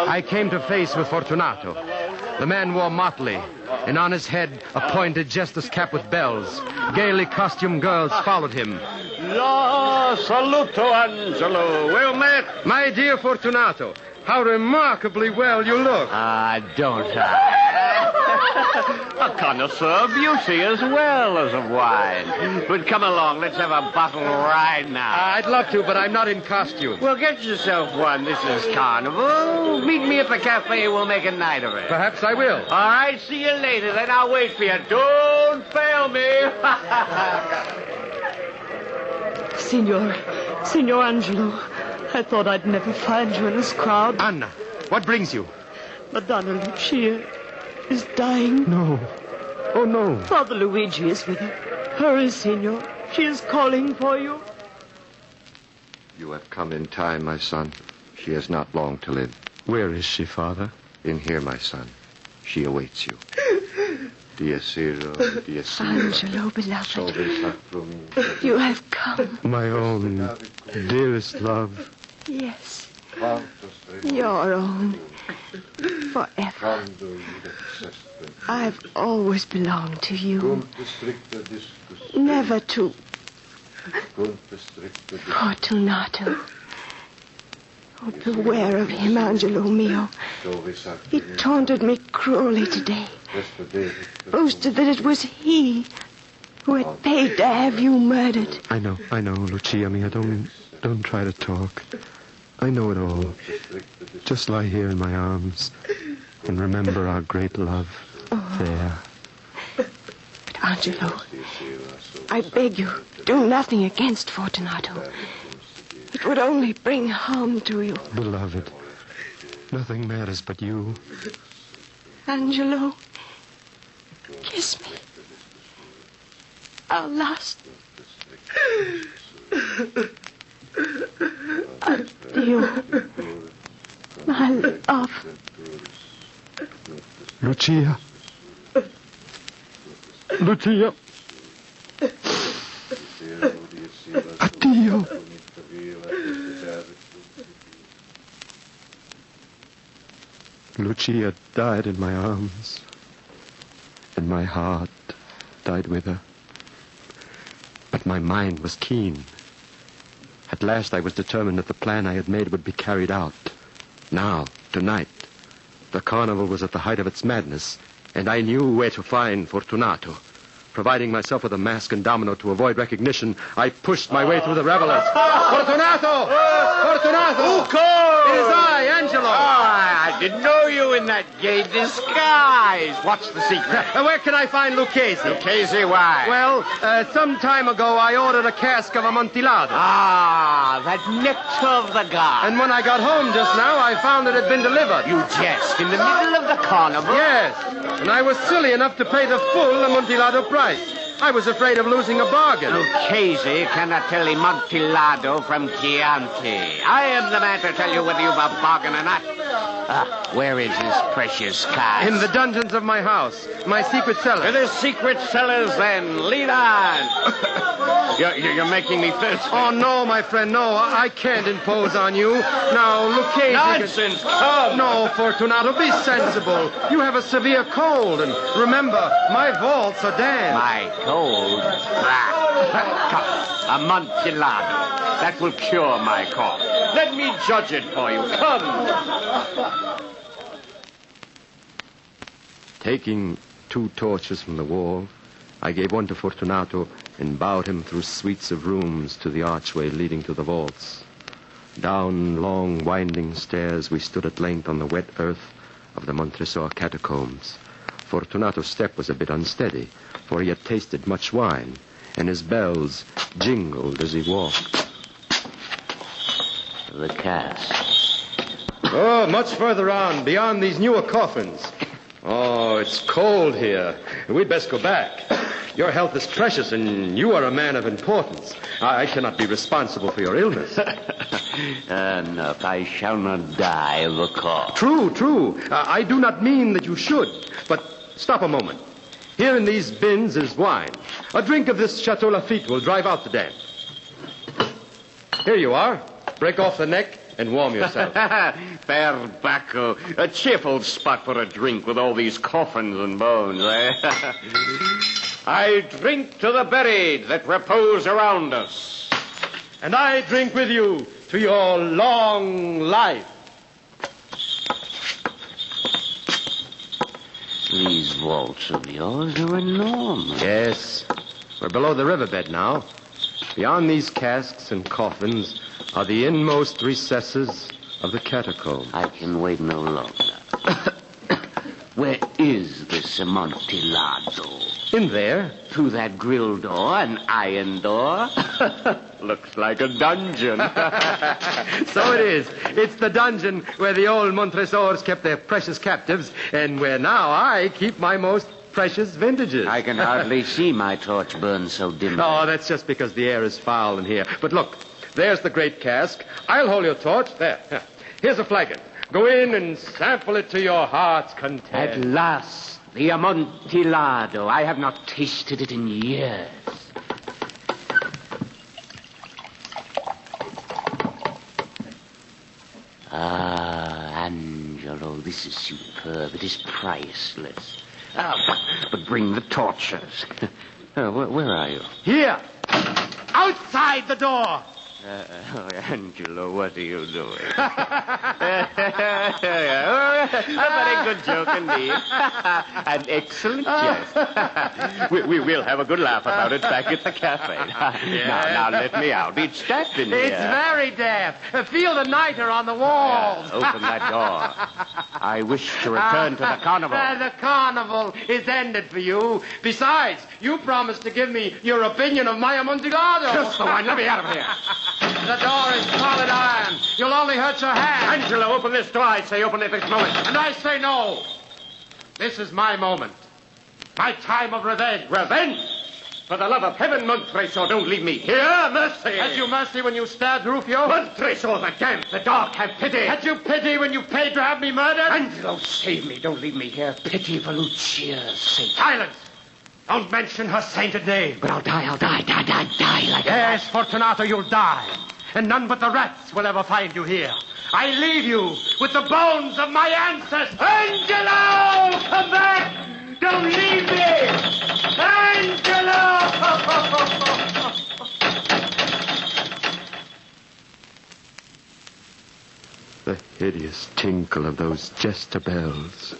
I came to face with Fortunato. The man wore motley, and on his head a pointed jester's cap with bells. Gaily costumed girls followed him. La saluto, Angelo. Well met. My dear Fortunato, how remarkably well you look. Don't I? A connoisseur of beauty as well as of wine. But come along, let's have a bottle right now. I'd love to, but I'm not in costume. Well, get yourself one. This is carnival. Meet me at the cafe. We'll make a night of it. Perhaps I will. All right, see you later. Then I'll wait for you. Don't fail me. Signor Angelo, I thought I'd never find you in this crowd. Anna, what brings you? Madonna Lucia is dying. No. Oh, no. Father Luigi is with her. Hurry, Signor. She is calling for you. You have come in time, my son. She has not long to live. Where is she, Father? In here, my son. She awaits you. Angelo, beloved, you have come. My own dearest love. Yes, your own, forever. I've always belonged to you. Never to Fortunato. Oh, beware of him, Angelo mio. He taunted me cruelly today. Boasted that it was he who had paid to have you murdered. I know, Lucia mia. Don't try to talk. I know it all. Just lie here in my arms and remember our great love there. But Angelo, I beg you, do nothing against Fortunato. It would only bring harm to you. Beloved, nothing matters but you. Angelo, kiss me. Our last. Addio, my love. Lucia. Lucia. Addio. Lucia died in my arms, and my heart died with her. But my mind was keen. At last I was determined that the plan I had made would be carried out. Now, tonight. The carnival was at the height of its madness, and I knew where to find Fortunato. Providing myself with a mask and domino to avoid recognition, I pushed my way through the revelers. Fortunato! Fortunato! Who called? It is I, Angelo. I didn't know you in that gay disguise. What's the secret? Where can I find Lucchese? Lucchese, why? Well, some time ago I ordered a cask of Amontillado. Ah, that nectar of the gods. And when I got home just now, I found it had been delivered. You jest. In the middle of the carnival? Yes. And I was silly enough to pay the full Amontillado price. I was afraid of losing a bargain. Lucchese cannot tell Amontillado from Chianti. I am the man to tell you whether you've a bargain or not. Where is this precious cask? In the dungeons of my house. My secret cellar. To the secret cellars, then. Lead on. You're making me thirsty. Oh, no, my friend, no. I can't impose on you. Now, Lucchese... Nonsense, come. No, Fortunato, be sensible. You have a severe cold, and remember, my vaults are damp. My cold? Amontillado. That will cure my cough. Let me judge it for you. Come. Taking 2 torches from the wall, I gave one to Fortunato and bowed him through suites of rooms to the archway leading to the vaults. Down long, winding stairs, we stood at length on the wet earth of the Montresor catacombs. Fortunato's step was a bit unsteady, for he had tasted much wine, and his bells jingled as he walked. The cask. Oh, much further on, beyond these newer coffins. Oh, it's cold here. We'd best go back. Your health is precious, and you are a man of importance. I cannot be responsible for your illness. Enough. I shall not die of a cough. True. I do not mean that you should. But stop a moment. Here in these bins is wine. A drink of this Chateau Lafite will drive out the damp. Here you are. Break off the neck and warm yourself. Fair Bacco. A cheerful spot for a drink with all these coffins and bones, eh? I drink to the buried that repose around us. And I drink with you to your long life. These vaults of yours are enormous. Yes. We're below the riverbed now. Beyond these casks and coffins are the inmost recesses of the catacomb. I can wait no longer. Where is this Amontillado? In there. Through that grill door, an iron door. Looks like a dungeon. So it is. It's the dungeon where the old Montresors kept their precious captives, and where now I keep my most precious vintages. I can hardly see my torch burn so dimly. Oh, that's just because the air is foul in here. But look, there's the great cask. I'll hold your torch. There. Here's a flagon. Go in and sample it to your heart's content. At last, the Amontillado. I have not tasted it in years. Ah, Angelo, this is superb. It is priceless. But bring the torches. Where are you? Here. Outside the door. Angelo, what are you doing? A very good joke indeed. An excellent jest. we will have a good laugh about it back at the cafe. Now let me out. It's damp in here. It's very damp. Feel the niter on the walls. Open that door. I wish to return to the carnival. The carnival is ended for you. Besides, you promised to give me your opinion of my Amontillado. Just the one. Let me out of here. The door is solid iron. You'll only hurt your hand. Angelo, open this door. I say open it this moment. And I say no. This is my moment. My time of revenge. Revenge? For the love of heaven, Montreso, don't leave me here. Mercy. Had you mercy when you stabbed Rufio? Montreso, the damp, the dark, have pity. Had you pity when you paid to have me murdered? Angelo, save me. Don't leave me here. Pity for Lucia's sake. Silence. Don't mention her sainted name. But I'll die like Yes, Fortunato, you'll die. And none but the rats will ever find you here. I leave you with the bones of my ancestors. Angelo! Come back! Don't leave me! Angelo! The hideous tinkle of those jester bells.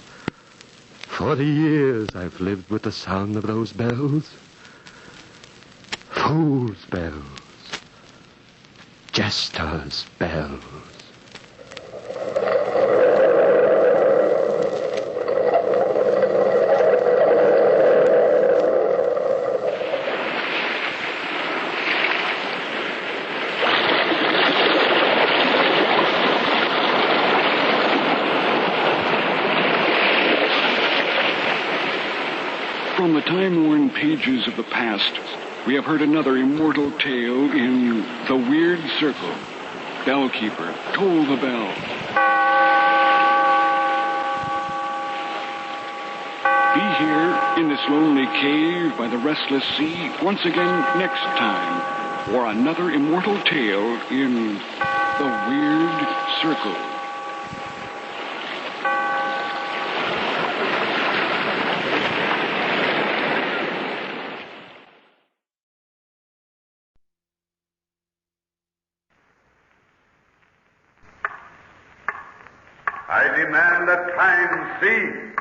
40 years I've lived with the sound of those bells. Fool's bells. Jester's bells. From the time-worn pages of the past, we have heard another immortal tale in The Weird Circle. Bellkeeper, toll the bell. Be here in this lonely cave by the restless sea once again next time for another immortal tale in The Weird Circle. I demand that time cease.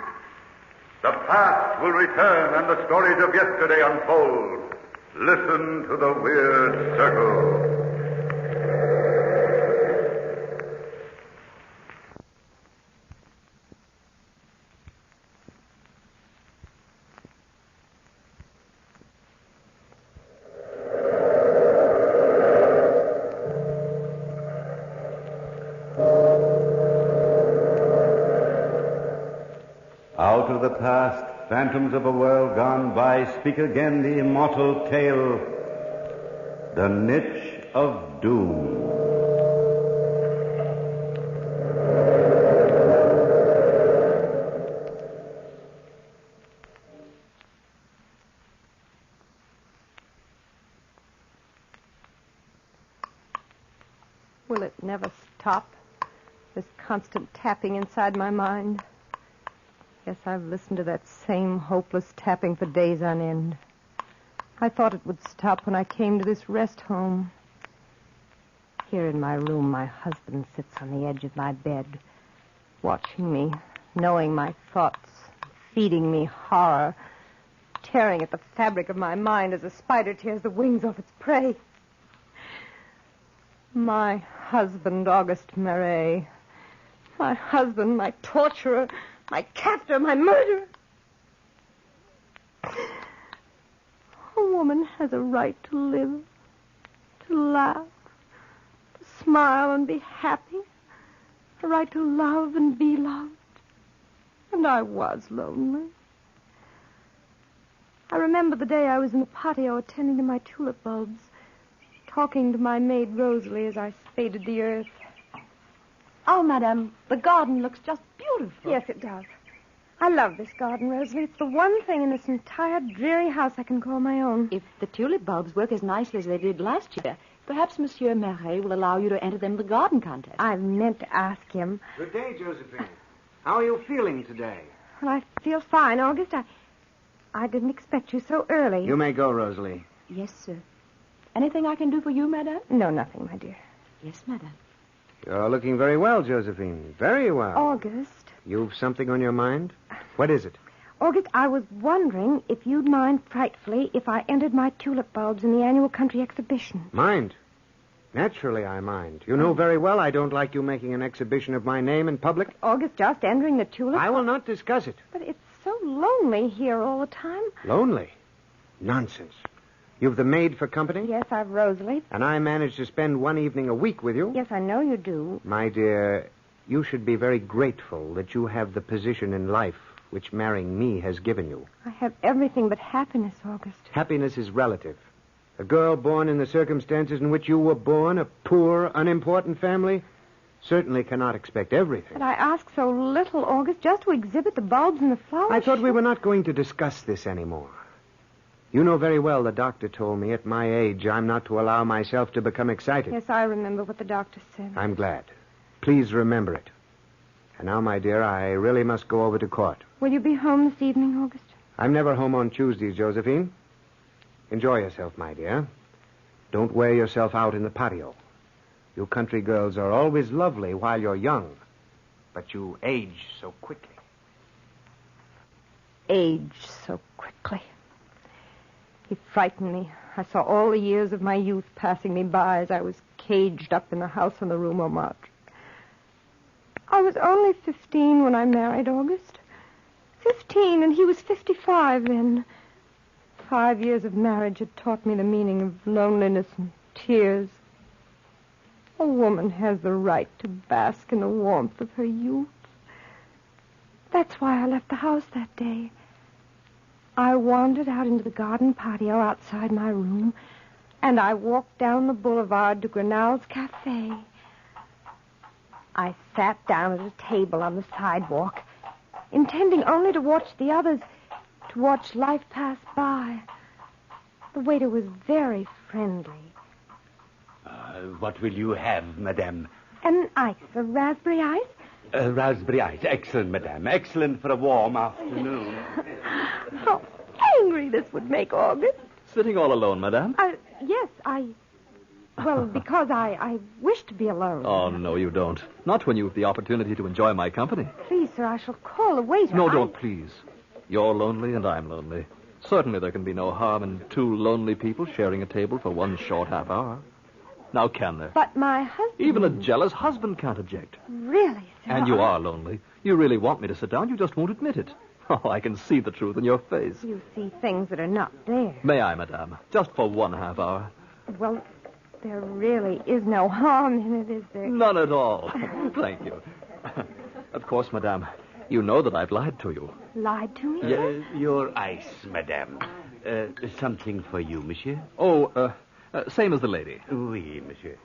The past will return and the stories of yesterday unfold. Listen to the Weird Circle. Out of the past, phantoms of a world gone by, speak again the immortal tale, the Niche of Doom. Will it never stop? This constant tapping inside my mind. Yes, I've listened to that same hopeless tapping for days on end. I thought it would stop when I came to this rest home. Here in my room, my husband sits on the edge of my bed, watching me, knowing my thoughts, feeding me horror, tearing at the fabric of my mind as a spider tears the wings off its prey. My husband, Auguste Marais. My husband, my torturer, my captor, my murderer. A woman has a right to live, to laugh, to smile and be happy. A right to love and be loved. And I was lonely. I remember the day I was in the patio attending to my tulip bulbs, talking to my maid Rosalie as I spaded the earth. Oh, Madame, the garden looks just beautiful. Yes, it does. I love this garden, Rosalie. It's the one thing in this entire dreary house I can call my own. If the tulip bulbs work as nicely as they did last year, perhaps Monsieur Marais will allow you to enter them in the garden contest. I've meant to ask him. Good day, Josephine. How are you feeling today? Well, I feel fine, August. I didn't expect you so early. You may go, Rosalie. Yes, sir. Anything I can do for you, madame? No, nothing, my dear. Yes, madame. You're looking very well, Josephine. Very well. August. You've something on your mind? What is it? August, I was wondering if you'd mind frightfully if I entered my tulip bulbs in the annual country exhibition. Mind? Naturally, I mind. You know very well I don't like you making an exhibition of my name in public. August, just entering the tulip... I will not discuss it. But it's so lonely here all the time. Lonely? Nonsense. You've the maid for company? Yes, I've Rosalie. And I manage to spend one evening a week with you? Yes, I know you do. My dear, you should be very grateful that you have the position in life which marrying me has given you. I have everything but happiness, August. Happiness is relative. A girl born in the circumstances in which you were born, a poor, unimportant family, certainly cannot expect everything. But I ask so little, August, just to exhibit the bulbs and the flowers. I thought we were not going to discuss this anymore. You know very well the doctor told me at my age I'm not to allow myself to become excited. Yes, I remember what the doctor said. I'm glad. Please remember it. And now, my dear, I really must go over to court. Will you be home this evening, August? I'm never home on Tuesdays, Josephine. Enjoy yourself, my dear. Don't wear yourself out in the patio. You country girls are always lovely while you're young, but you age so quickly. Age so quickly. He frightened me. I saw all the years of my youth passing me by as I was caged up in the house on the Rue Morgue. I was only 15 when I married August. 15, and he was 55 then. 5 years of marriage had taught me the meaning of loneliness and tears. A woman has the right to bask in the warmth of her youth. That's why I left the house that day. I wandered out into the garden patio outside my room, and I walked down the boulevard to Grinnell's Cafe. I sat down at a table on the sidewalk, intending only to watch the others, to watch life pass by. The waiter was very friendly. What will you have, madame? An ice, a raspberry ice? Raspberry ice. Excellent, madame. Excellent for a warm afternoon. How angry this would make August. Sitting all alone, madame? Yes, Well, because I wish to be alone. Oh, no, you don't. Not when you have the opportunity to enjoy my company. Please, sir, I shall call the waiter. No, don't, please. You're lonely and I'm lonely. Certainly there can be no harm in two lonely people sharing a table for one short half hour. Now, can there? But my husband... Even a jealous husband can't object. Really, sir? And you are lonely. You really want me to sit down. You just won't admit it. Oh, I can see the truth in your face. You see things that are not there. May I, madame? Just for one half hour. Well, there really is no harm in it, is there? None at all. Thank you. Of course, madame, you know that I've lied to you. Lied to me? Your ice, madame. Something for you, monsieur? Oh, same as the lady. Oui, monsieur.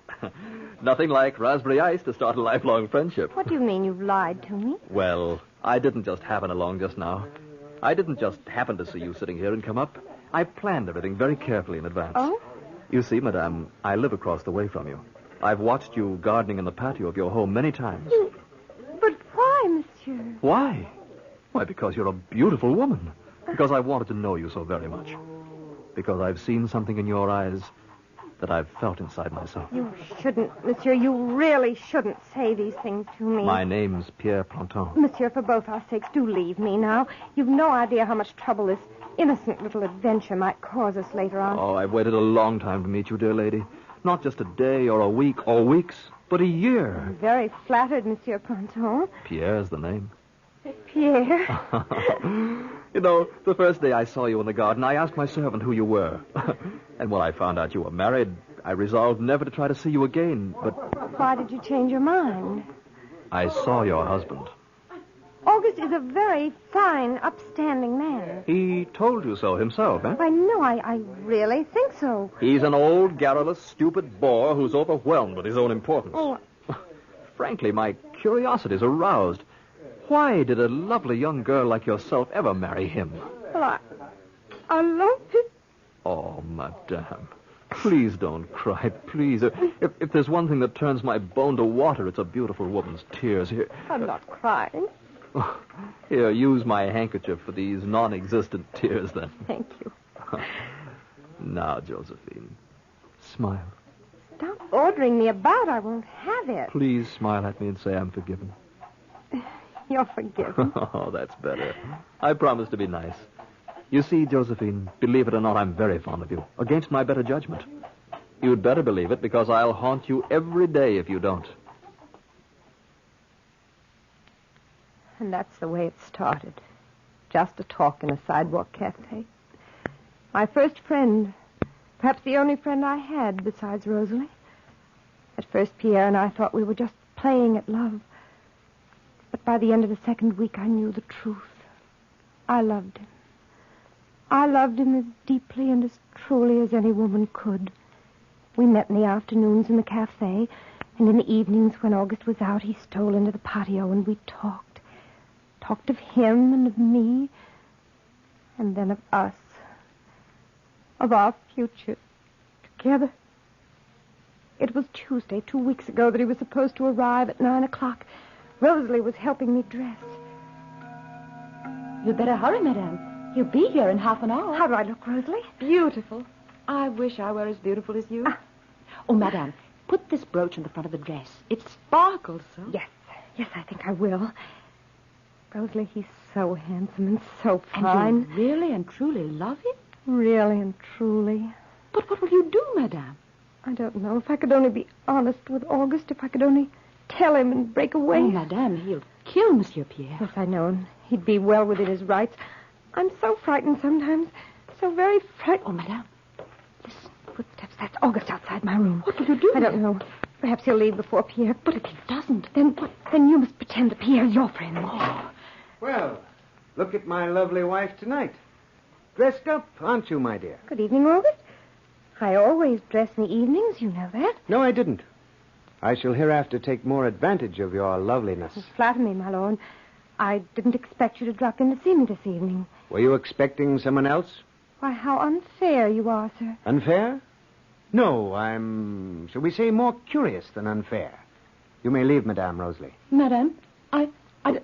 Nothing like raspberry ice to start a lifelong friendship. What do you mean you've lied to me? Well, I didn't just happen along just now. I didn't just happen to see you sitting here and come up. I planned everything very carefully in advance. Oh? You see, madame, I live across the way from you. I've watched you gardening in the patio of your home many times. But why, monsieur? Why? Why, because you're a beautiful woman. Because I wanted to know you so very much. Because I've seen something in your eyes that I've felt inside myself. You shouldn't, monsieur. You really shouldn't say these things to me. My name's Pierre Planton. Monsieur, for both our sakes, do leave me now. You've no idea how much trouble this innocent little adventure might cause us later on. Oh, I've waited a long time to meet you, dear lady. Not just a day or a week or weeks, but a year. I'm very flattered, Monsieur Planton. Pierre's the name. Pierre? You know, the first day I saw you in the garden, I asked my servant who you were. And when I found out you were married, I resolved never to try to see you again, but... Why did you change your mind? I saw your husband. August is a very fine, upstanding man. He told you so himself, eh? I know, I really think so. He's an old, garrulous, stupid bore who's overwhelmed with his own importance. Oh. Frankly, my curiosity's aroused. Why did a lovely young girl like yourself ever marry him? Well, I love him. Oh, madame. Please don't cry, please. If there's one thing that turns my bone to water, it's a beautiful woman's tears. Here. I'm not crying. Here, use my handkerchief for these non-existent tears, then. Thank you. Now, Josephine, smile. Stop ordering me about. I won't have it. Please smile at me and say I'm forgiven. You're forgiven. Oh, that's better. I promise to be nice. You see, Josephine, believe it or not, I'm very fond of you, against my better judgment. You'd better believe it, because I'll haunt you every day if you don't. And that's the way it started. Just a talk in a sidewalk cafe. My first friend, perhaps the only friend I had besides Rosalie. At first, Pierre and I thought we were just playing at love. But by the end of the second week, I knew the truth. I loved him. I loved him as deeply and as truly as any woman could. We met in the afternoons in the cafe, and in the evenings when August was out, he stole into the patio and we talked. Talked of him and of me, and then of us. Of our future together. It was Tuesday, 2 weeks ago, that he was supposed to arrive at 9 o'clock. Rosalie was helping me dress. You'd better hurry, madame. He'll be here in half an hour. How do I look, Rosalie? Beautiful. I wish I were as beautiful as you. Oh, madame, put this brooch on the front of the dress. It sparkles so. Yes, I think I will. Rosalie, he's so handsome and so And fine. you really and truly love him? Really and truly. But what will you do, madame? I don't know. If I could only be honest with August, if I could only tell him and break away. Oh, madame, he'll kill Monsieur Pierre. Yes, I know, and he'd be well within his rights. I'm so frightened sometimes. So very frightened. Oh, madame. Listen, footsteps. That's August outside my room. What will you do? I don't know. Perhaps he'll leave before Pierre. But if he doesn't, then you must pretend that Pierre's your friend. Oh. Well, look at my lovely wife tonight. Dressed up, aren't you, my dear? Good evening, August. I always dress in the evenings, you know that. No, I didn't. I shall hereafter take more advantage of your loveliness. You flatter me, my lord. I didn't expect you to drop in to see me this evening. Were you expecting someone else? Why, how unfair you are, sir. Unfair? No, I'm, shall we say, more curious than unfair. You may leave, Madame Rosalie. Madame,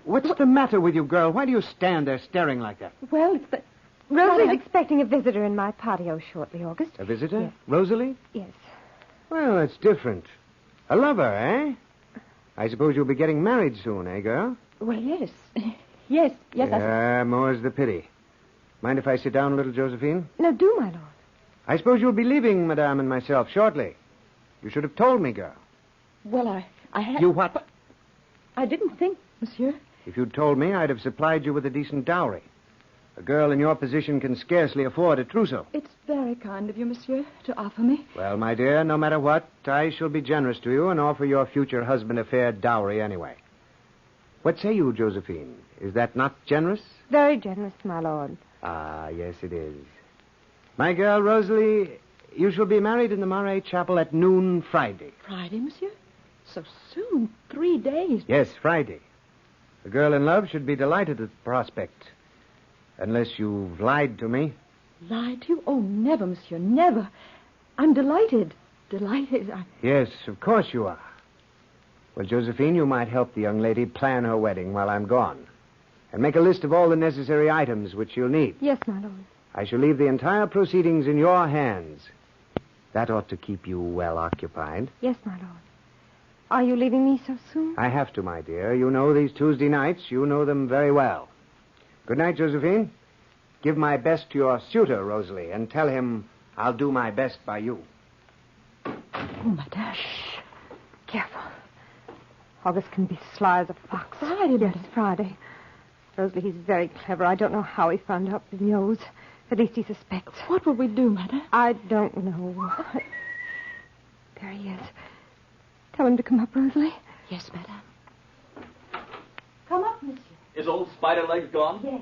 What's the matter with you, girl? Why do you stand there staring like that? Well, it's the... Rosalie's expecting a visitor in my patio shortly, August. A visitor? Yes. Rosalie? Yes. Well, that's different. A lover, eh? I suppose you'll be getting married soon, eh, girl? Well, yes. Yes. More's the pity. Mind if I sit down a little, Josephine? No, do, my lord. I suppose you'll be leaving Madame and myself shortly. You should have told me, girl. Well, I had... You what? But I didn't think, monsieur. If you'd told me, I'd have supplied you with a decent dowry. A girl in your position can scarcely afford a trousseau. It's very kind of you, monsieur, to offer me. Well, my dear, no matter what, I shall be generous to you and offer your future husband a fair dowry anyway. What say you, Josephine? Is that not generous? Very generous, my lord. Ah, yes, it is. My girl, Rosalie, you shall be married in the Marais Chapel at noon Friday. Friday, monsieur? So soon? 3 days? Yes, Friday. A girl in love should be delighted at the prospect. Unless you've lied to me. Lied to you? Oh, never, monsieur, never. I'm delighted. Delighted. Yes, of course you are. Well, Josephine, you might help the young lady plan her wedding while I'm gone. And make a list of all the necessary items which you'll need. Yes, my lord. I shall leave the entire proceedings in your hands. That ought to keep you well occupied. Yes, my lord. Are you leaving me so soon? I have to, my dear. You know these Tuesday nights. You know them very well. Good night, Josephine. Give my best to your suitor, Rosalie, and tell him I'll do my best by you. Oh, madame. Shh. Careful. August can be sly as a fox. Friday, yes, Friday. Rosalie, he's very clever. I don't know how he found out the nose. At least he suspects. What will we do, madame? I don't know. There he is. Tell him to come up, Rosalie. Yes, madame. Come up, monsieur. Is old Spiderlegs gone? Yes.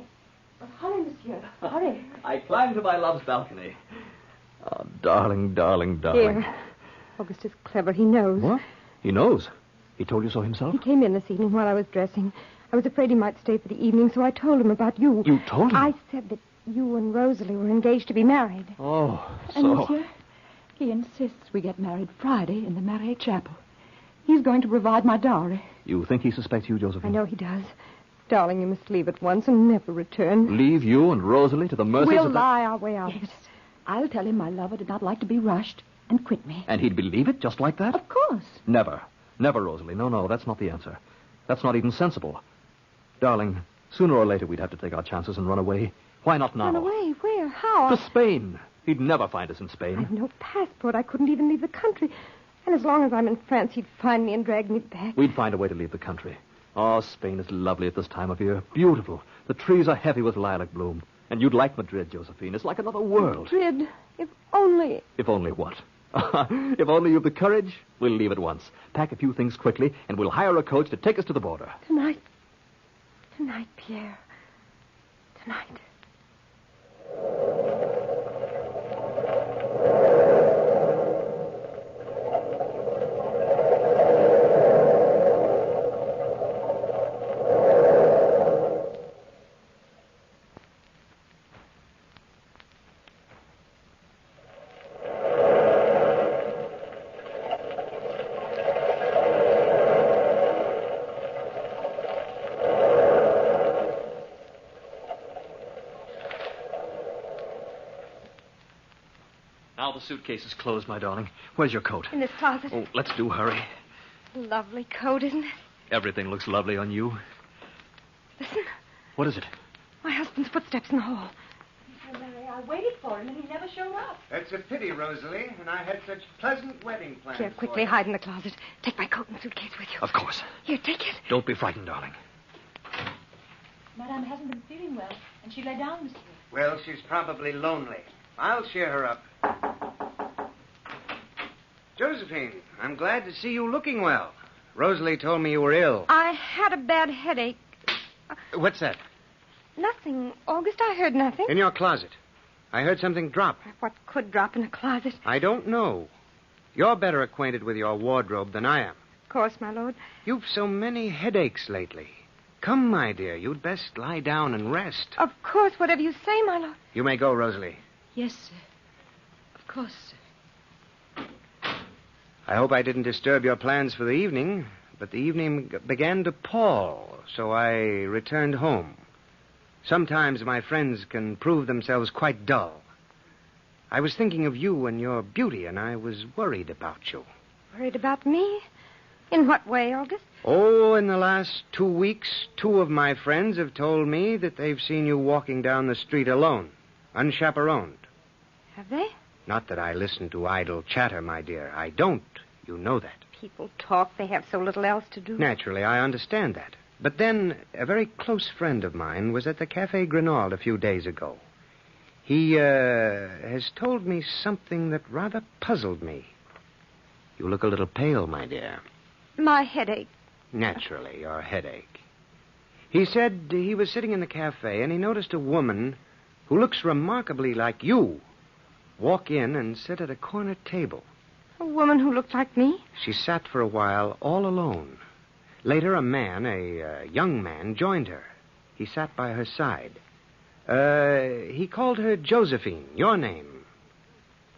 But hurry, monsieur. Hurry. I climbed to my love's balcony. Oh, darling, darling, darling. Here. August is clever. He knows. What? He knows? He told you so himself? He came in this evening while I was dressing. I was afraid he might stay for the evening, so I told him about you. You told him? I said that you and Rosalie were engaged to be married. Oh, so... And, monsieur, he insists we get married Friday in the Marais Chapel. He's going to provide my dowry. You think he suspects you, Josephine? I know he does. Darling, you must leave at once and never return. Leave you and Rosalie to the mercies We'll of lie our way out of Yes. it. I'll tell him my lover did not like to be rushed and quit me. And he'd believe it just like that? Of course. Never. Never, Rosalie. No, that's not the answer. That's not even sensible. Darling, sooner or later we'd have to take our chances and run away. Why not now? Run away? Where? How? To Spain. He'd never find us in Spain. I've no passport. I couldn't even leave the country. And as long as I'm in France, he'd find me and drag me back. We'd find a way to leave the country. Oh, Spain is lovely at this time of year. Beautiful. The trees are heavy with lilac bloom. And you'd like Madrid, Josephine. It's like another world. Madrid. If only... If only what? If only you've the courage, we'll leave at once. Pack a few things quickly, and we'll hire a coach to take us to the border. Tonight. Tonight, Pierre. Tonight. Now the suitcase is closed, my darling. Where's your coat? In this closet. Oh, let's do hurry. Lovely coat, isn't it? Everything looks lovely on you. Listen. What is it? My husband's footsteps in the hall. Oh, Mary, I waited for him and he never showed up. That's a pity, Rosalie, and I had such pleasant wedding plans. Pierre, quickly hide in the closet. Take my coat and suitcase with you. Of course. Here, take it. Don't be frightened, darling. Madame hasn't been feeling well, and she lay down, monsieur. Well, she's probably lonely. I'll cheer her up. Josephine, I'm glad to see you looking well. Rosalie told me you were ill. I had a bad headache. What's that? Nothing. August, I heard nothing. In your closet. I heard something drop. What could drop in a closet? I don't know. You're better acquainted with your wardrobe than I am. Of course, my lord. You've so many headaches lately. Come, my dear, you'd best lie down and rest. Of course, whatever you say, my lord. You may go, Rosalie. Yes, sir. Of course, sir. I hope I didn't disturb your plans for the evening, but the evening began to pall, so I returned home. Sometimes my friends can prove themselves quite dull. I was thinking of you and your beauty, and I was worried about you. Worried about me? In what way, August? Oh, in the last 2 weeks, 2 of my friends have told me that they've seen you walking down the street alone, unchaperoned. Have they? Not that I listen to idle chatter, my dear. I don't. You know that. People talk. They have so little else to do. Naturally, I understand that. But then, a very close friend of mine was at the Café Grenald a few days ago. He, has told me something that rather puzzled me. You look a little pale, my dear. My headache. Naturally, your headache. He said he was sitting in the cafe and he noticed a woman who looks remarkably like you walk in and sit at a corner table. A woman who looked like me? She sat for a while all alone. Later, a young man, joined her. He sat by her side. He called her Josephine, your name.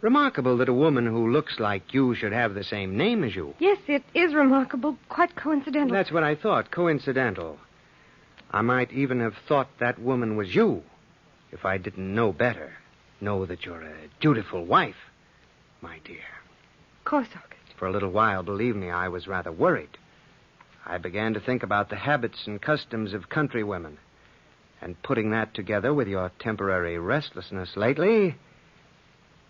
Remarkable that a woman who looks like you should have the same name as you. Yes, it is remarkable. Quite coincidental. That's what I thought, coincidental. I might even have thought that woman was you if I didn't know better. Know that you're a dutiful wife, my dear. Of course, August. For a little while, believe me, I was rather worried. I began to think about the habits and customs of country women. And putting that together with your temporary restlessness lately...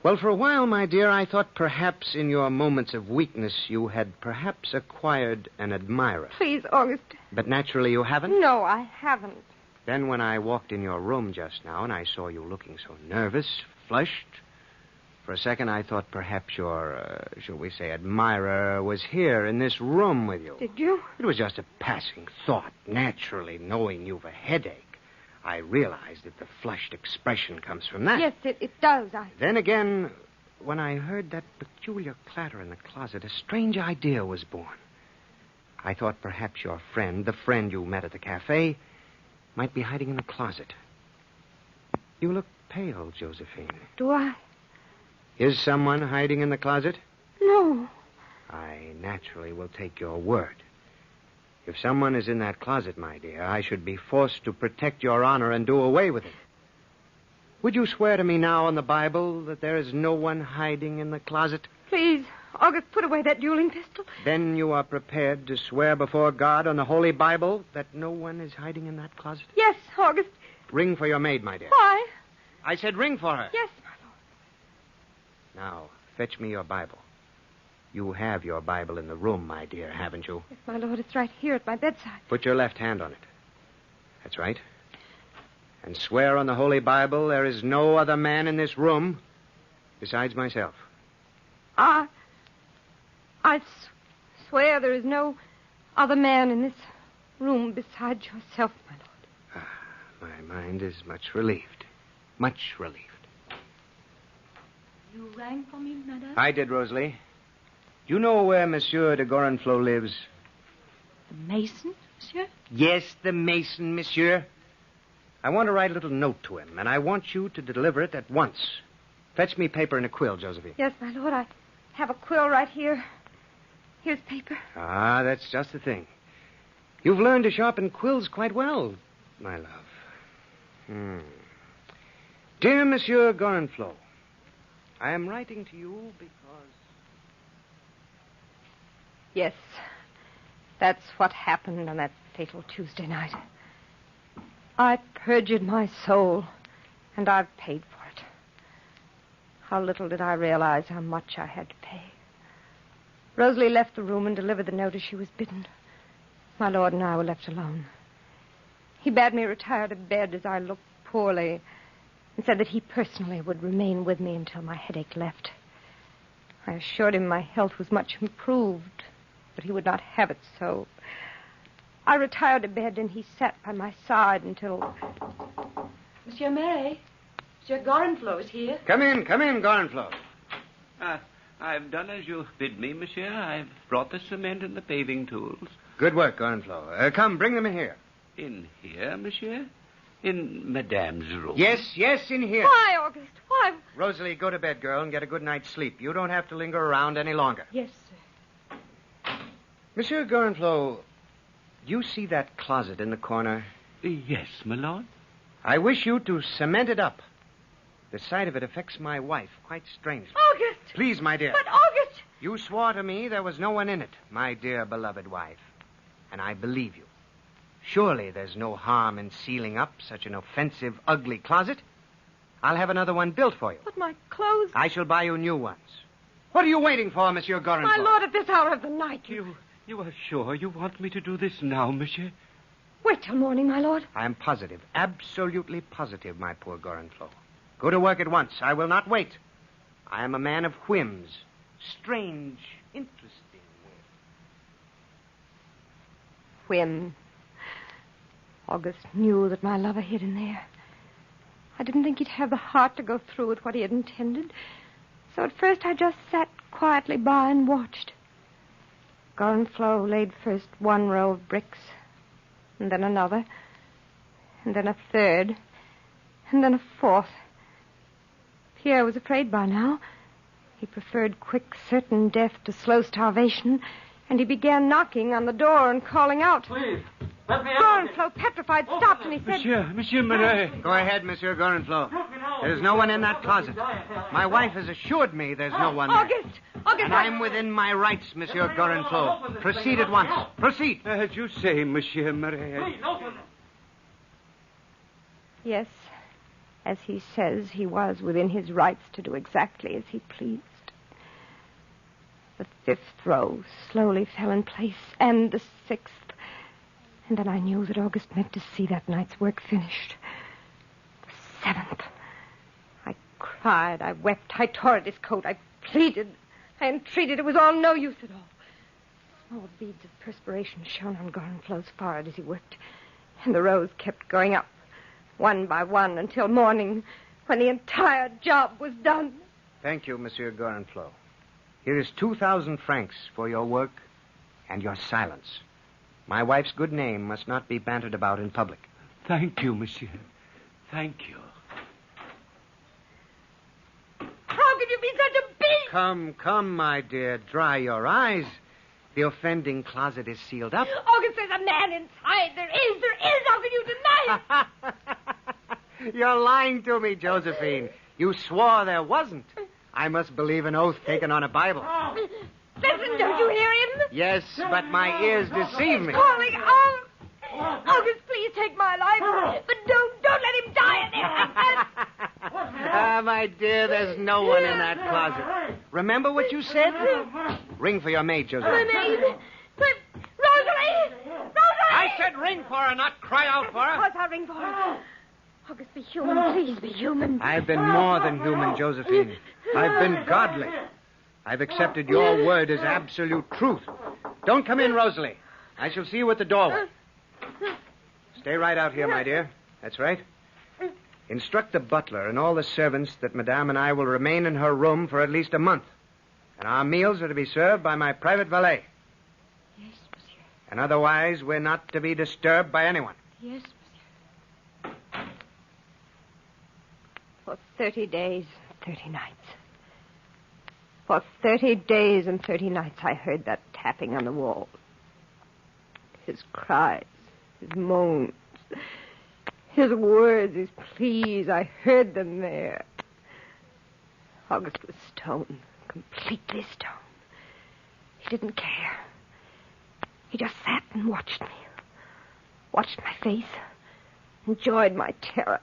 Well, for a while, my dear, I thought perhaps in your moments of weakness you had perhaps acquired an admirer. Please, August. But naturally you haven't? No, I haven't. Then when I walked in your room just now and I saw you looking so nervous, flushed, for a second I thought perhaps your, shall we say, admirer was here in this room with you. Did you? It was just a passing thought. Naturally, knowing you've a headache, I realized that the flushed expression comes from that. Yes, it does. Then again, when I heard that peculiar clatter in the closet, a strange idea was born. I thought perhaps your friend, the friend you met at the cafe, might be hiding in the closet. You look pale, Josephine. Do I? Is someone hiding in the closet? No. I naturally will take your word. If someone is in that closet, my dear, I should be forced to protect your honor and do away with it. Would you swear to me now on the Bible that there is no one hiding in the closet? Please, August, put away that dueling pistol. Then you are prepared to swear before God on the Holy Bible that no one is hiding in that closet? Yes, August. Ring for your maid, my dear. Why? I said ring for her. Yes, my lord. Now, fetch me your Bible. You have your Bible in the room, my dear, haven't you? Yes, my lord, it's right here at my bedside. Put your left hand on it. That's right. And swear on the Holy Bible there is no other man in this room besides myself. I swear there is no other man in this room besides yourself, my lord. My mind is much relieved. Much relieved. You rang for me, madame? I did, Rosalie. Do you know where Monsieur de Gorenflot lives? The mason, monsieur? Yes, the mason, monsieur. I want to write a little note to him, and I want you to deliver it at once. Fetch me paper and a quill, Josephine. Yes, my lord, I have a quill right here. Here's paper. Ah, that's just the thing. You've learned to sharpen quills quite well, my love. Dear Monsieur Gorenflot, I am writing to you because... Yes, that's what happened on that fatal Tuesday night. I perjured my soul, and I've paid for it. How little did I realize how much I had to pay. Rosalie left the room and delivered the note as she was bidden. My lord and I were left alone. He bade me retire to bed as I looked poorly and said that he personally would remain with me until my headache left. I assured him my health was much improved, but he would not have it so. I retired to bed, and he sat by my side until... Monsieur Mary, Monsieur Gorenflot is here. Come in, Gorenflot. I've done as you bid me, monsieur. I've brought the cement and the paving tools. Good work, Gorenflot. Come, bring them in here. In here, monsieur? In Madame's room? Yes, in here. Why, August? Why? Rosalie, go to bed, girl, and get a good night's sleep. You don't have to linger around any longer. Yes, sir. Monsieur Gorenflot, do you see that closet in the corner? Yes, my lord. I wish you to cement it up. The sight of it affects my wife quite strangely. August! Please, my dear. But, August! You swore to me there was no one in it, my dear beloved wife. And I believe you. Surely there's no harm in sealing up such an offensive, ugly closet. I'll have another one built for you. But my clothes... I shall buy you new ones. What are you waiting for, Monsieur Gorenflot? My lord, at this hour of the night... You are sure you want me to do this now, monsieur? Wait till morning, my lord. I am positive, absolutely positive, my poor Gorenflot. Go to work at once. I will not wait. I am a man of whims. Strange, interesting whim. August knew that my lover hid in there. I didn't think he'd have the heart to go through with what he had intended. So at first I just sat quietly by and watched. Gorenflot laid first one row of bricks, and then another, and then a third, and then a fourth. Pierre was afraid by now. He preferred quick, certain death to slow starvation, and he began knocking on the door and calling out. Please, let me out. Gorenflot, petrified, stopped, and he said... Monsieur Marais. Go ahead, Monsieur Gorenflot. There's no one in that closet. My wife has assured me there's no one there. August! And I'm within my rights, Monsieur Gorenflot. Proceed at once. Proceed. As you say, Monsieur Marais. Please, open. Yes, as he says, he was within his rights to do exactly as he pleased. The fifth row slowly fell in place, and the sixth. And then I knew that August meant to see that night's work finished. The seventh. I cried, I wept, I tore at his coat, I pleaded, I entreated. It was all no use at all. Small beads of perspiration shone on Gorenflot's forehead as he worked, and the rows kept going up, one by one, until morning, when the entire job was done. Thank you, Monsieur Gorenflot. Here is 2,000 francs for your work and your silence. My wife's good name must not be bantered about in public. Thank you, monsieur. Thank you. How could you be such a beast? Come, my dear. Dry your eyes. The offending closet is sealed up. August, there's a man inside. There is. How can you deny it? You're lying to me, Josephine. You swore there wasn't. I must believe an oath taken on a Bible. Listen, don't you hear him? Yes, but my ears deceive me. He's calling out. August, please take my life. But don't let him die in there like that. Ah, my dear, there's no one in that closet. Remember what you said? Ring for your maid, Josephine. My maid? Rosalie! I said ring for her, not cry out for her. Of course I'll ring for her. August, be human. Please be human. I've been more than human, Josephine. I've been godly. I've accepted your word as absolute truth. Don't come in, Rosalie. I shall see you at the doorway. Stay right out here, my dear. That's right. Instruct the butler and all the servants that Madame and I will remain in her room for at least a month. And our meals are to be served by my private valet. Yes, monsieur. And otherwise, we're not to be disturbed by anyone. Yes, monsieur. For 30 days, 30 nights. For 30 days and 30 nights, I heard that tapping on the wall. His cries, his moans, his words, his pleas, I heard them there. August was stone, completely stone. He didn't care. He just sat and watched me. Watched my face. Enjoyed my terror.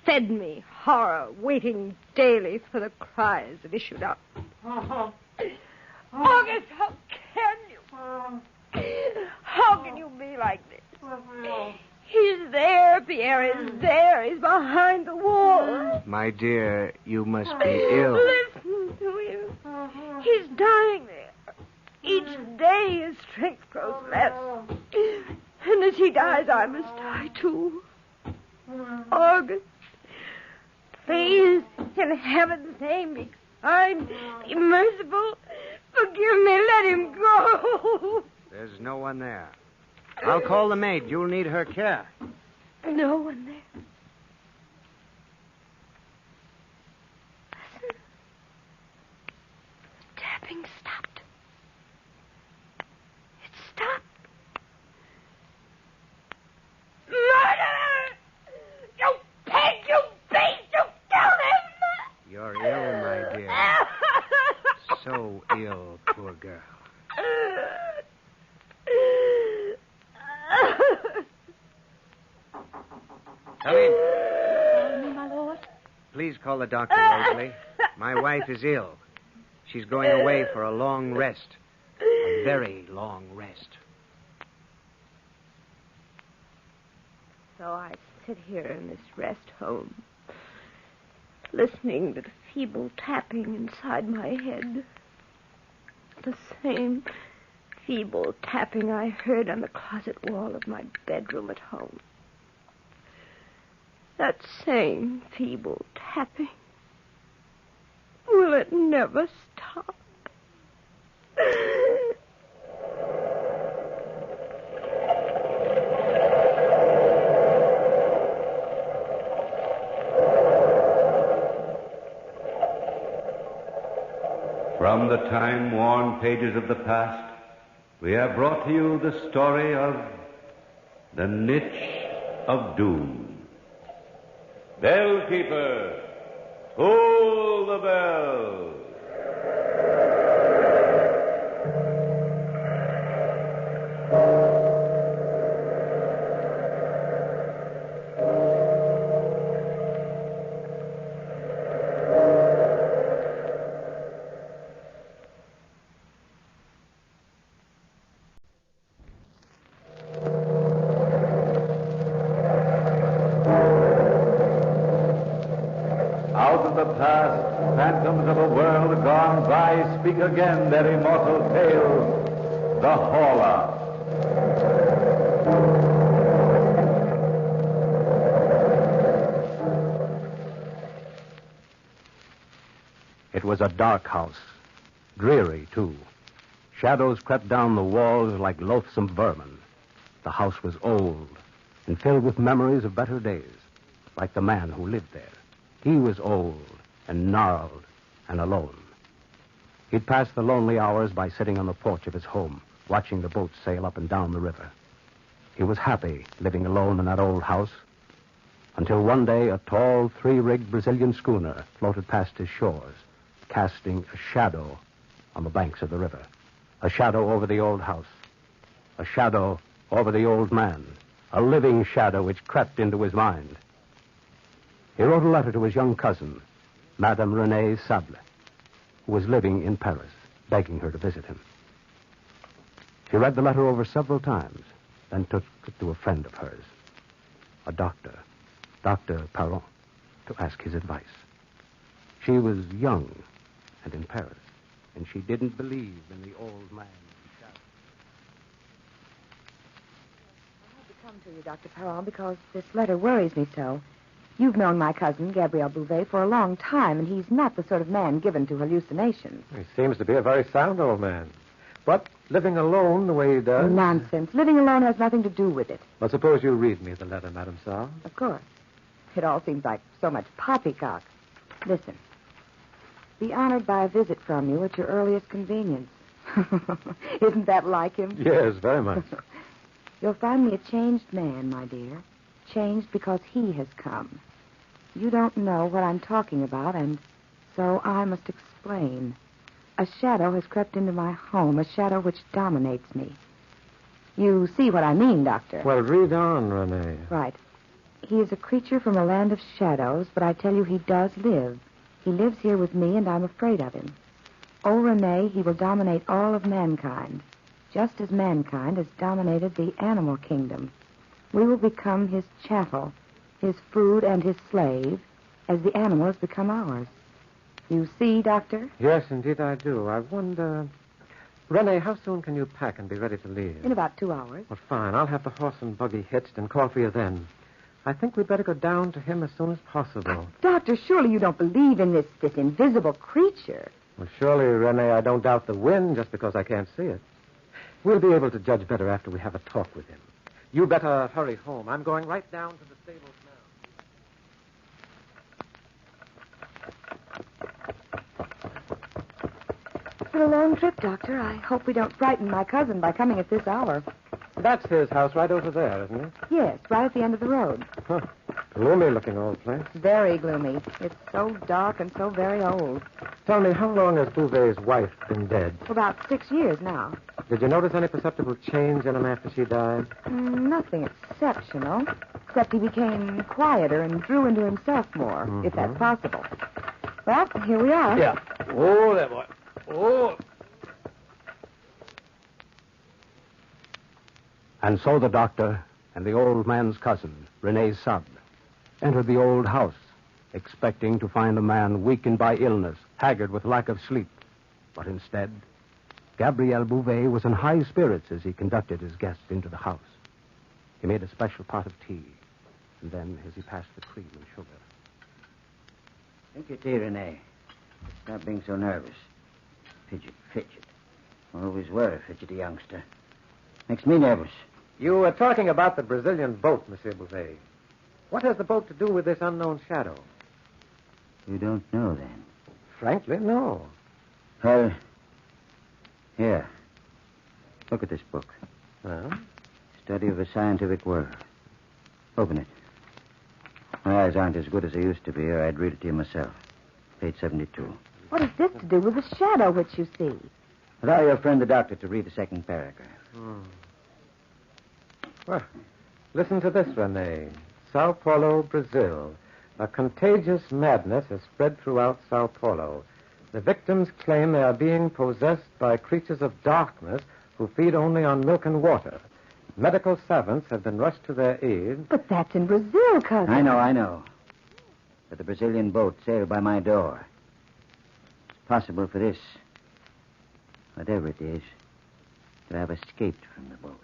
Fed me horror, waiting daily for the cries that issued out. August, how can you? How can you be like this? He's there, Pierre is there. He's behind the wall. My dear, you must be ill. Listen to him. He's dying there. Each day his strength grows less. And as he dies, I must die too. August, please, in heaven's name, be kind, be merciful. Forgive me, let him go. There's no one there. I'll call the maid. You'll need her care. No one there. Listen. The tapping stopped. It stopped. Murderer! You pig! You beast! You killed him! You're ill, my dear. So ill, poor girl. Come in. Call me, my lord. Please call the doctor, Rosalie. My wife is ill. She's going away for a long rest. A very long rest. So I sit here in this rest home, listening to the feeble tapping inside my head. The same feeble tapping I heard on the closet wall of my bedroom at home. That same feeble tapping. Will it never stop? From the time-worn pages of the past, we have brought to you the story of the Niche of Doom. Bellkeeper, toll the bell. Phantoms of a world gone by speak again their immortal tale, the Horla. It was a dark house, dreary, too. Shadows crept down the walls like loathsome vermin. The house was old and filled with memories of better days, like the man who lived there. He was old and gnarled and alone. He'd pass the lonely hours by sitting on the porch of his home, watching the boats sail up and down the river. He was happy living alone in that old house, until one day a tall, three-rigged Brazilian schooner floated past his shores, casting a shadow on the banks of the river. A shadow over the old house. A shadow over the old man. A living shadow which crept into his mind. He wrote a letter to his young cousin, Madame Renée Sable, who was living in Paris, begging her to visit him. She read the letter over several times, then took it to a friend of hers, a doctor, Dr. Parent, to ask his advice. She was young and in Paris, and she didn't believe in the old man. I had to come to you, Dr. Parent, because this letter worries me so. You've known my cousin, Gabriel Bouvet, for a long time, and he's not the sort of man given to hallucinations. He seems to be a very sound old man. But living alone the way he does... Nonsense. Living alone has nothing to do with it. Well, suppose you read me the letter, Madame Saul. Of course. It all seems like so much poppycock. Listen. Be honored by a visit from you at your earliest convenience. Isn't that like him? Yes, very much. You'll find me a changed man, my dear. Changed because he has come. You don't know what I'm talking about, and so I must explain. A shadow has crept into my home, a shadow which dominates me. You see what I mean, Doctor. Well, read on, Renee. Right. He is a creature from a land of shadows, but I tell you he does live. He lives here with me, and I'm afraid of him. Oh, Renee, he will dominate all of mankind, just as mankind has dominated the animal kingdom. We will become his chattel, his food and his slave, as the animals become ours. You see, Doctor? Yes, indeed I do. I wonder... Renee, how soon can you pack and be ready to leave? In about 2 hours. Well, fine. I'll have the horse and buggy hitched and call for you then. I think we'd better go down to him as soon as possible. Doctor, surely you don't believe in this invisible creature. Well, surely, Renee, I don't doubt the wind just because I can't see it. We'll be able to judge better after we have a talk with him. You better hurry home. I'm going right down to the stables now. It's been a long trip, Doctor. I hope we don't frighten my cousin by coming at this hour. That's his house right over there, isn't it? Yes, right at the end of the road. Huh. Gloomy-looking old place. Very gloomy. It's so dark and so very old. Tell me, how long has Bouvet's wife been dead? For about 6 years now. Did you notice any perceptible change in him after she died? Nothing exceptional, except he became quieter and drew into himself more, if that's possible. Well, here we are. Yeah. Oh, there, boy. Oh. And so the doctor and the old man's cousin, Renée Sable, entered the old house, expecting to find a man weakened by illness, haggard with lack of sleep. But instead, Gabriel Bouvet was in high spirits as he conducted his guests into the house. He made a special pot of tea, and then, as he passed the cream and sugar... Drink your tea, Renee. Stop being so nervous. Fidget. Always were a fidgety youngster. Makes me nervous. You were talking about the Brazilian boat, Monsieur Bouvet. What has the boat to do with this unknown shadow? You don't know, then? Frankly, no. Well, here. Look at this book. Well? Study of a Scientific World. Open it. My eyes aren't as good as they used to be, or I'd read it to you myself. Page 72. What has this to do with the shadow which you see? Allow your friend the doctor to read the second paragraph. Well, listen to this, Renee. Sao Paulo, Brazil. A contagious madness has spread throughout Sao Paulo. The victims claim they are being possessed by creatures of darkness who feed only on milk and water. Medical savants have been rushed to their aid. But that's in Brazil, cousin. I know. But the Brazilian boat sailed by my door. It's possible for this, whatever it is, to have escaped from the boat.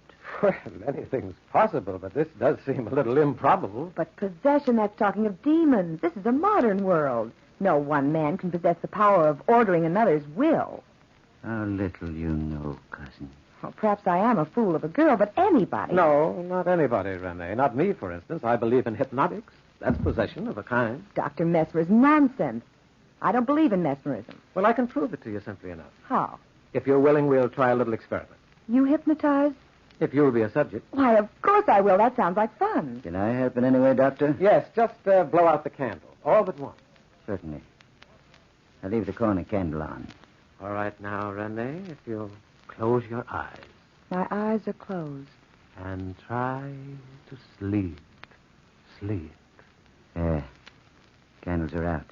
Well, anything's possible, but this does seem a little improbable. But possession, that's talking of demons. This is a modern world. No one man can possess the power of ordering another's will. How little you know, cousin. Well, perhaps I am a fool of a girl, but anybody... No, not anybody, Renee. Not me, for instance. I believe in hypnotics. That's possession of a kind. Dr. Mesmer's nonsense. I don't believe in mesmerism. Well, I can prove it to you simply enough. How? If you're willing, we'll try a little experiment. You hypnotize? If you'll be a subject. Why, of course I will. That sounds like fun. Can I help in any way, Doctor? Yes, just blow out the candle. All but one. Certainly. I'll leave the corner candle on. All right now, Renee, if you'll close your eyes My eyes are closed. and try to sleep. Sleep. There. Candles are out.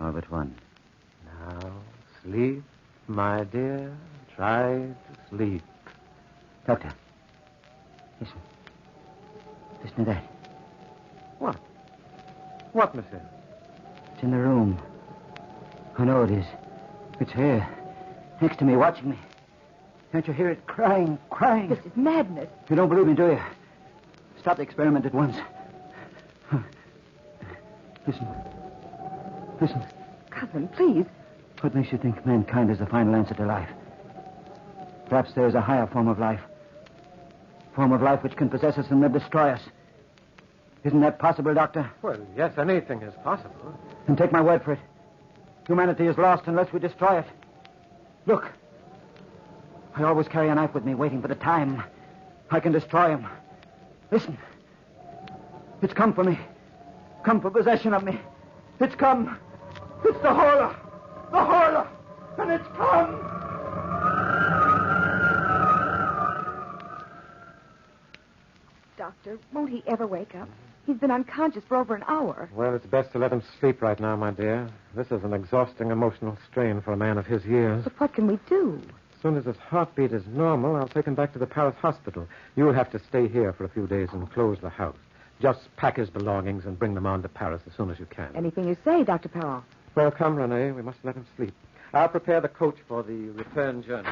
All but one. Now, sleep, my dear. Try to sleep. Doctor. Listen. Listen to that. What? What, monsieur? It's in the room. I know it is. It's here. Next to me, watching me. Can't you hear it crying, crying? This is madness. You don't believe me, do you? Stop the experiment at once. Listen. Listen. Cousin, please. What makes you think mankind is the final answer to life? Perhaps there is a higher form of life. Form of life which can possess us and then destroy us. Isn't that possible, Doctor? Well, yes, anything is possible. Then take my word for it. Humanity is lost unless we destroy it. Look. I always carry a knife with me, waiting for the time I can destroy him. Listen. It's come for me. Come for possession of me. It's come. It's the Horla. The Horla. And it's come. Doctor, won't he ever wake up? He's been unconscious for over an hour. Well, it's best to let him sleep right now, my dear. This is an exhausting emotional strain for a man of his years. But what can we do? As soon as his heartbeat is normal, I'll take him back to the Paris hospital. You'll have to stay here for a few days and close the house. Just pack his belongings and bring them on to Paris as soon as you can. Anything you say, Dr. Perron. Well, come, Renee. We must let him sleep. I'll prepare the coach for the return journey.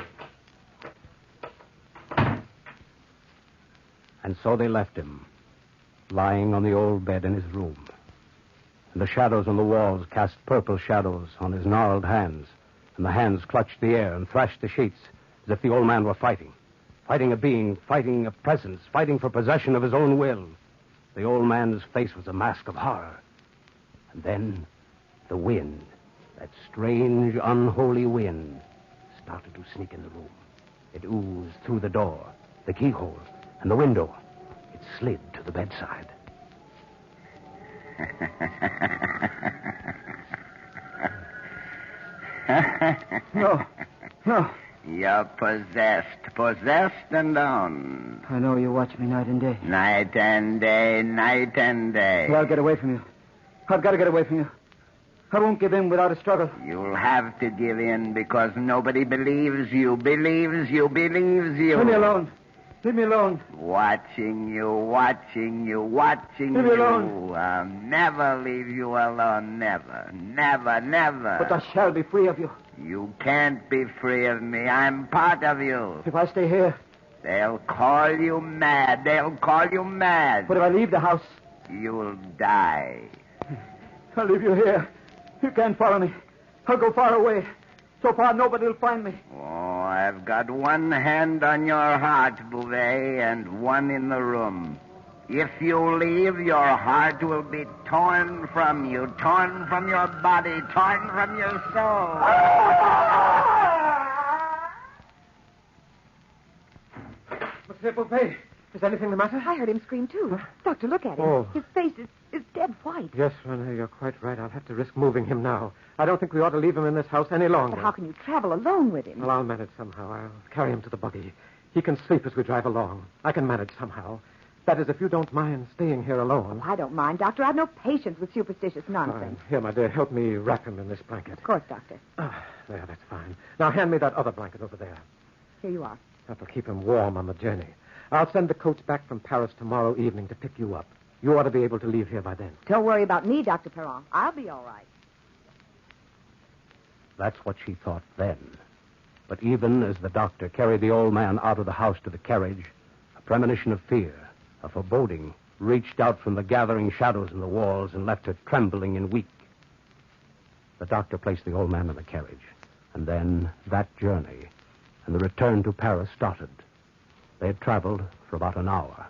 And so they left him, lying on the old bed in his room. And the shadows on the walls cast purple shadows on his gnarled hands, and the hands clutched the air and thrashed the sheets as if the old man were fighting. Fighting a being, fighting a presence, fighting for possession of his own will. The old man's face was a mask of horror. And then the wind, that strange, unholy wind, started to sneak in the room. It oozed through the door, the keyhole, and the window. It slid to the bedside. No. You're possessed and owned. I know you watch me night and day. Night and day, night and day. Well, I'll get away from you. I've got to get away from you. I won't give in without a struggle. You'll have to give in because nobody believes you. Leave me alone. Leave me alone. Watching you. Leave me alone. I'll never leave you alone. Never. But I shall be free of you. You can't be free of me. I'm part of you. If I stay here. They'll call you mad. But if I leave the house. You'll die. I'll leave you here. You can't follow me. I'll go far away. So far, nobody will find me. Oh, I've got one hand on your heart, Bouvet, and one in the room. If you leave, your heart will be torn from you, torn from your body, torn from your soul. Monsieur Bouvet, is anything the matter? I heard him scream, too. Doctor, look at him. Oh. His face is dead white. Yes, Renee, you're quite right. I'll have to risk moving him now. I don't think we ought to leave him in this house any longer. But how can you travel alone with him? Well, I'll manage somehow. I'll carry him to the buggy. He can sleep as we drive along. I can manage somehow. That is, if you don't mind staying here alone. I don't mind, Doctor. I've no patience with superstitious nonsense. Here, my dear, help me wrap him in this blanket. Of course, Doctor. There, that's fine. Now, hand me that other blanket over there. Here you are. That'll keep him warm on the journey. I'll send the coach back from Paris tomorrow evening to pick you up. You ought to be able to leave here by then. Don't worry about me, Dr. Perron. I'll be all right. That's what she thought then. But even as the doctor carried the old man out of the house to the carriage, a premonition of fear, a foreboding, reached out from the gathering shadows in the walls and left her trembling and weak. The doctor placed the old man in the carriage, and then that journey and the return to Paris started. They had traveled for about an hour.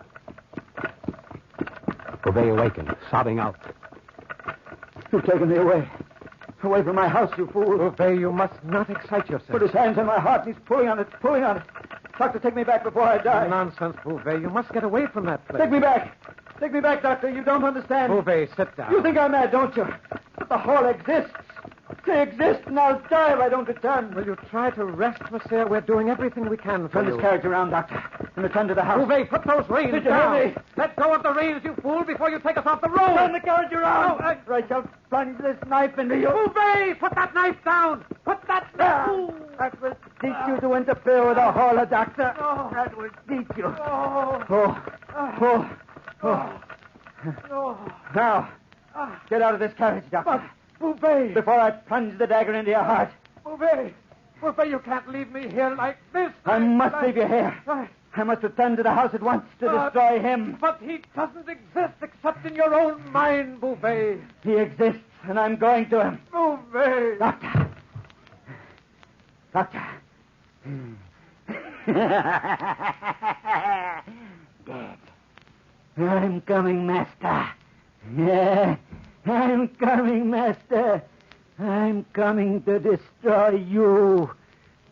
Bouvet awakened, sobbing out. You've taken me away. Away from my house, you fool. Bouvet, you must not excite yourself. Put his hands on my heart, and he's pulling on it. Doctor, take me back before I die. Nonsense, Bouvet. You must get away from that place. Take me back. Take me back, Doctor. You don't understand. Bouvet, sit down. You think I'm mad, don't you? But the Horla exists. They exist, and I'll die if I don't return. Will you try to rest, monsieur? We're doing everything we can for Turn you. this carriage around, Doctor, and return to the house. Bouvet, put those reins Did you down. hear me? Let go of the reins, you fool, before you take us off the road. Turn the carriage around. Oh, I shall plunge this knife into you. Bouvet, put that knife down. Put that knife. That will teach you to interfere with the Horla, Doctor. That will teach you. Now, get out of this carriage, Doctor. Bouvet. Before I plunge the dagger into your heart. Bouvet, you can't leave me here like this. I must leave you here. I must return to the house at once to destroy him. But he doesn't exist except in your own mind, Bouvet. He exists, and I'm going to him. Bouvet. Doctor. Dead. I'm coming, Master. Yeah, I'm coming, Master. I'm coming to destroy you,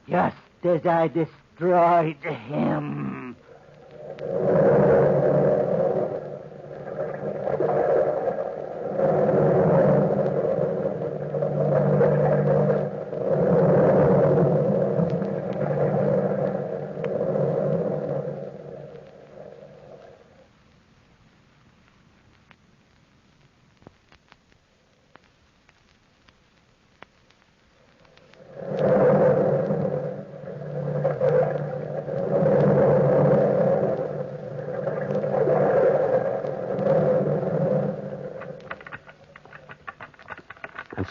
just as I destroyed him.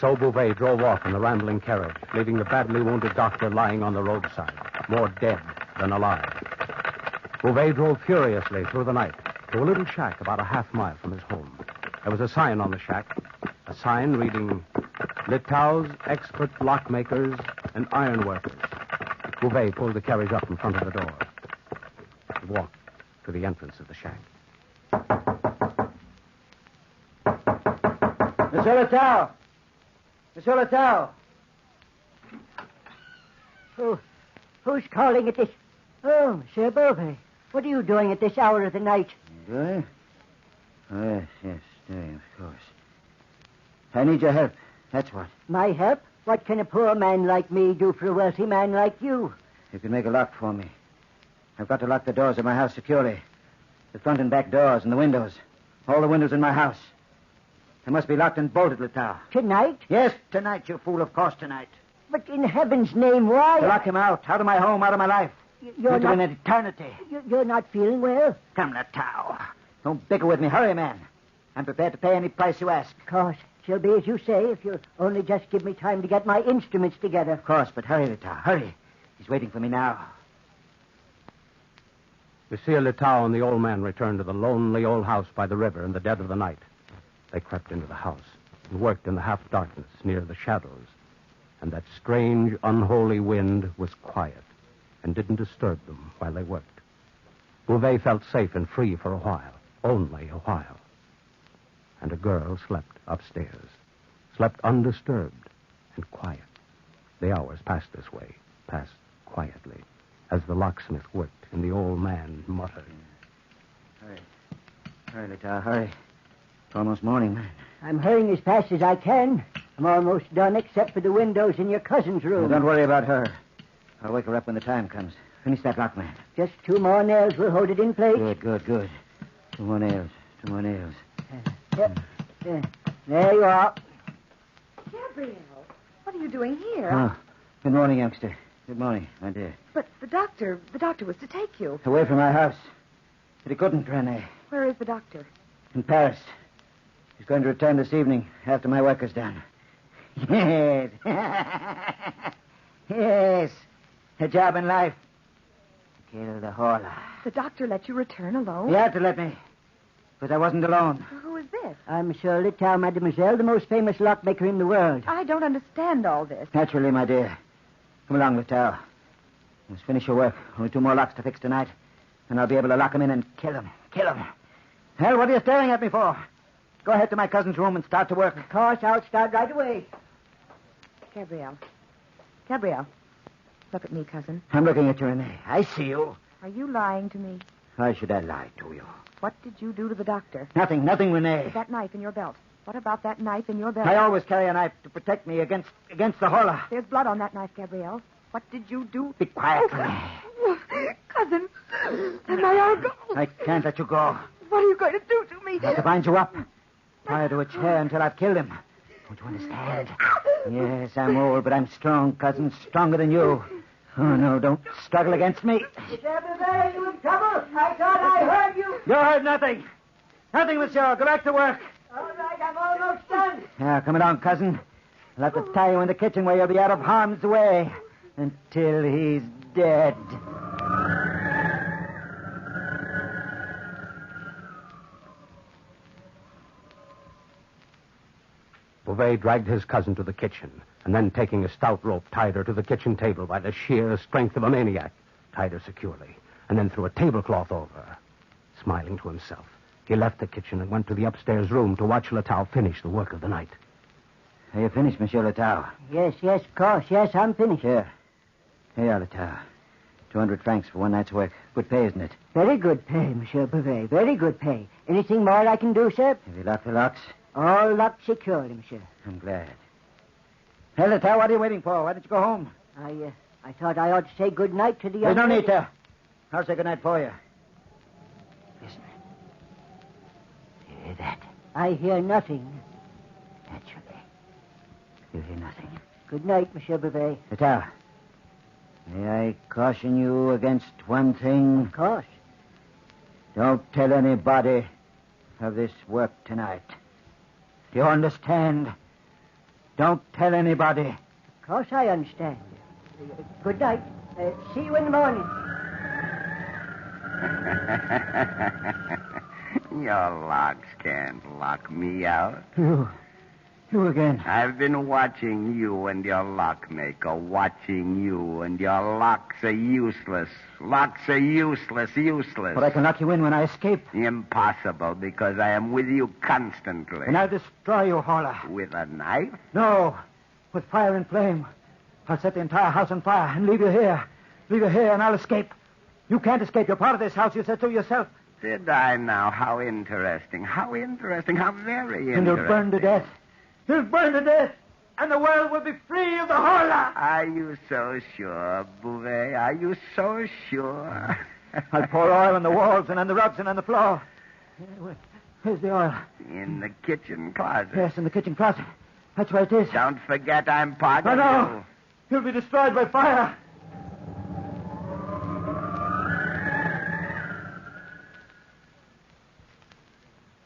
So Bouvet drove off in the rambling carriage, leaving the badly wounded doctor lying on the roadside, more dead than alive. Bouvet drove furiously through the night to a little shack about a half-mile from his home. There was a sign on the shack, a sign reading, Litau's expert lockmakers and ironworkers. Bouvet pulled the carriage up in front of the door. He walked to the entrance of the shack. Monsieur Litau! Monsieur Litau! Who's calling at this? Oh, Monsieur Bouvet. What are you doing at this hour of the night? Doing? Oh, yes, doing, of course. I need your help, that's what. My help? What can a poor man like me do for a wealthy man like you? You can make a lock for me. I've got to lock the doors of my house securely. The front and back doors and the windows. All the windows in my house. They must be locked and bolted, Litau. Tonight? Yes, tonight, you fool, of course, tonight. But in heaven's name, why? To lock him out of my home, out of my life. You're Into not... an eternity. You're not feeling well? Come, Litau. Don't bicker with me. Hurry, man. I'm prepared to pay any price you ask. Of course. She'll be as you say if you'll only just give me time to get my instruments together. Of course, but hurry, Litau. Hurry. He's waiting for me now. Monsieur Litau and the old man returned to the lonely old house by the river in the dead of the night. They crept into the house and worked in the half-darkness near the shadows. And that strange, unholy wind was quiet and didn't disturb them while they worked. Bouvet felt safe and free for a while, only a while. And a girl slept upstairs, slept undisturbed and quiet. The hours passed this way, passed quietly, as the locksmith worked and the old man muttered. Hurry. Hurry, Litau, hurry. It's almost morning, man. I'm hurrying as fast as I can. I'm almost done, except for the windows in your cousin's room. Don't worry about her. I'll wake her up when the time comes. Finish that lock, man. Just 2 more nails will hold it in place. Good. 2 more nails. There you are. Gabriel, what are you doing here? Oh, good morning, youngster. Good morning, my dear. But the doctor was to take you. Away from my house. But he couldn't, René. Where is the doctor? In Paris. He's going to return this evening after my work is done. Yes. Yes. A job in life. Kill the Horla. The doctor let you return alone? He had to let me. But I wasn't alone. Who is this? I'm Monsieur Litau, mademoiselle, the most famous lockmaker in the world. I don't understand all this. Naturally, my dear. Come along, Litau. Let's finish your work. Only 2 more locks to fix tonight. And I'll be able to lock him in and kill him. Hell, what are you staring at me for? Go ahead to my cousin's room and start to work. Of course, I'll start right away. Gabrielle. Gabrielle. Look at me, cousin. I'm looking at you, Renee. I see you. Are you lying to me? Why should I lie to you? What did you do to the doctor? Nothing, Renee. That knife in your belt. What about that knife in your belt? I always carry a knife to protect me against the Horla. There's blood on that knife, Gabrielle. What did you do? Be quiet, Renee. Cousin, let my arm go. I can't let you go. What are you going to do to me? I have to bind you up. Tie you to a chair until I've killed him. Don't you understand? Yes, I'm old, but I'm strong, cousin. Stronger than you. Oh, no, don't struggle against me. Monsieur Bouvet, you in trouble? I thought I heard you. You heard nothing. Nothing, monsieur. Go back to work. All right, I'm almost done. Now, come along, cousin. I'll have to tie you in the kitchen where you'll be out of harm's way until he's dead. Bouvet dragged his cousin to the kitchen, and then taking a stout rope, tied her to the kitchen table by the sheer strength of a maniac, tied her securely, and then threw a tablecloth over her. Smiling to himself, he left the kitchen and went to the upstairs room to watch Letao finish the work of the night. Are you finished, Monsieur Letao? Yes, of course. Yes, I'm finished. Here you are, Letao. 200 francs for one night's work. Good pay, isn't it? Very good pay, Monsieur Bouvet. Very good pay. Anything more I can do, sir? Have you locked the locks? All locked securely, Monsieur. I'm glad. Hey, Letao, what are you waiting for? Why don't you go home? I thought I ought to say good night to the There's young no lady. need to. I'll say good night for you. Listen. You hear that? I hear nothing. Naturally. You hear nothing. Good night, Monsieur Bouvet. Letao, may I caution you against one thing? Of course. Don't tell anybody of this work tonight. Do you understand? Don't tell anybody. Of course I understand. Good night. See you in the morning. Your locks can't lock me out. You again. I've been watching you and your lockmaker, watching you, and your locks are useless. Locks are useless. But I can lock you in when I escape. Impossible, because I am with you constantly. And I'll destroy you, Horla. With a knife? No, with fire and flame. I'll set the entire house on fire and leave you here. Leave you here and I'll escape. You can't escape. You're part of this house. You said so yourself. Did I now? How interesting. How interesting. How very interesting. And you'll burn to death. You'll burn to death. And the world will be free of the Horla. Are you so sure, Bouvet? Are you so sure? I'll pour oil on the walls and on the rugs and on the floor. Where's the oil? In the kitchen closet. Yes, in the kitchen closet. That's where it is. Don't forget I'm part of No. you. You'll be destroyed by fire.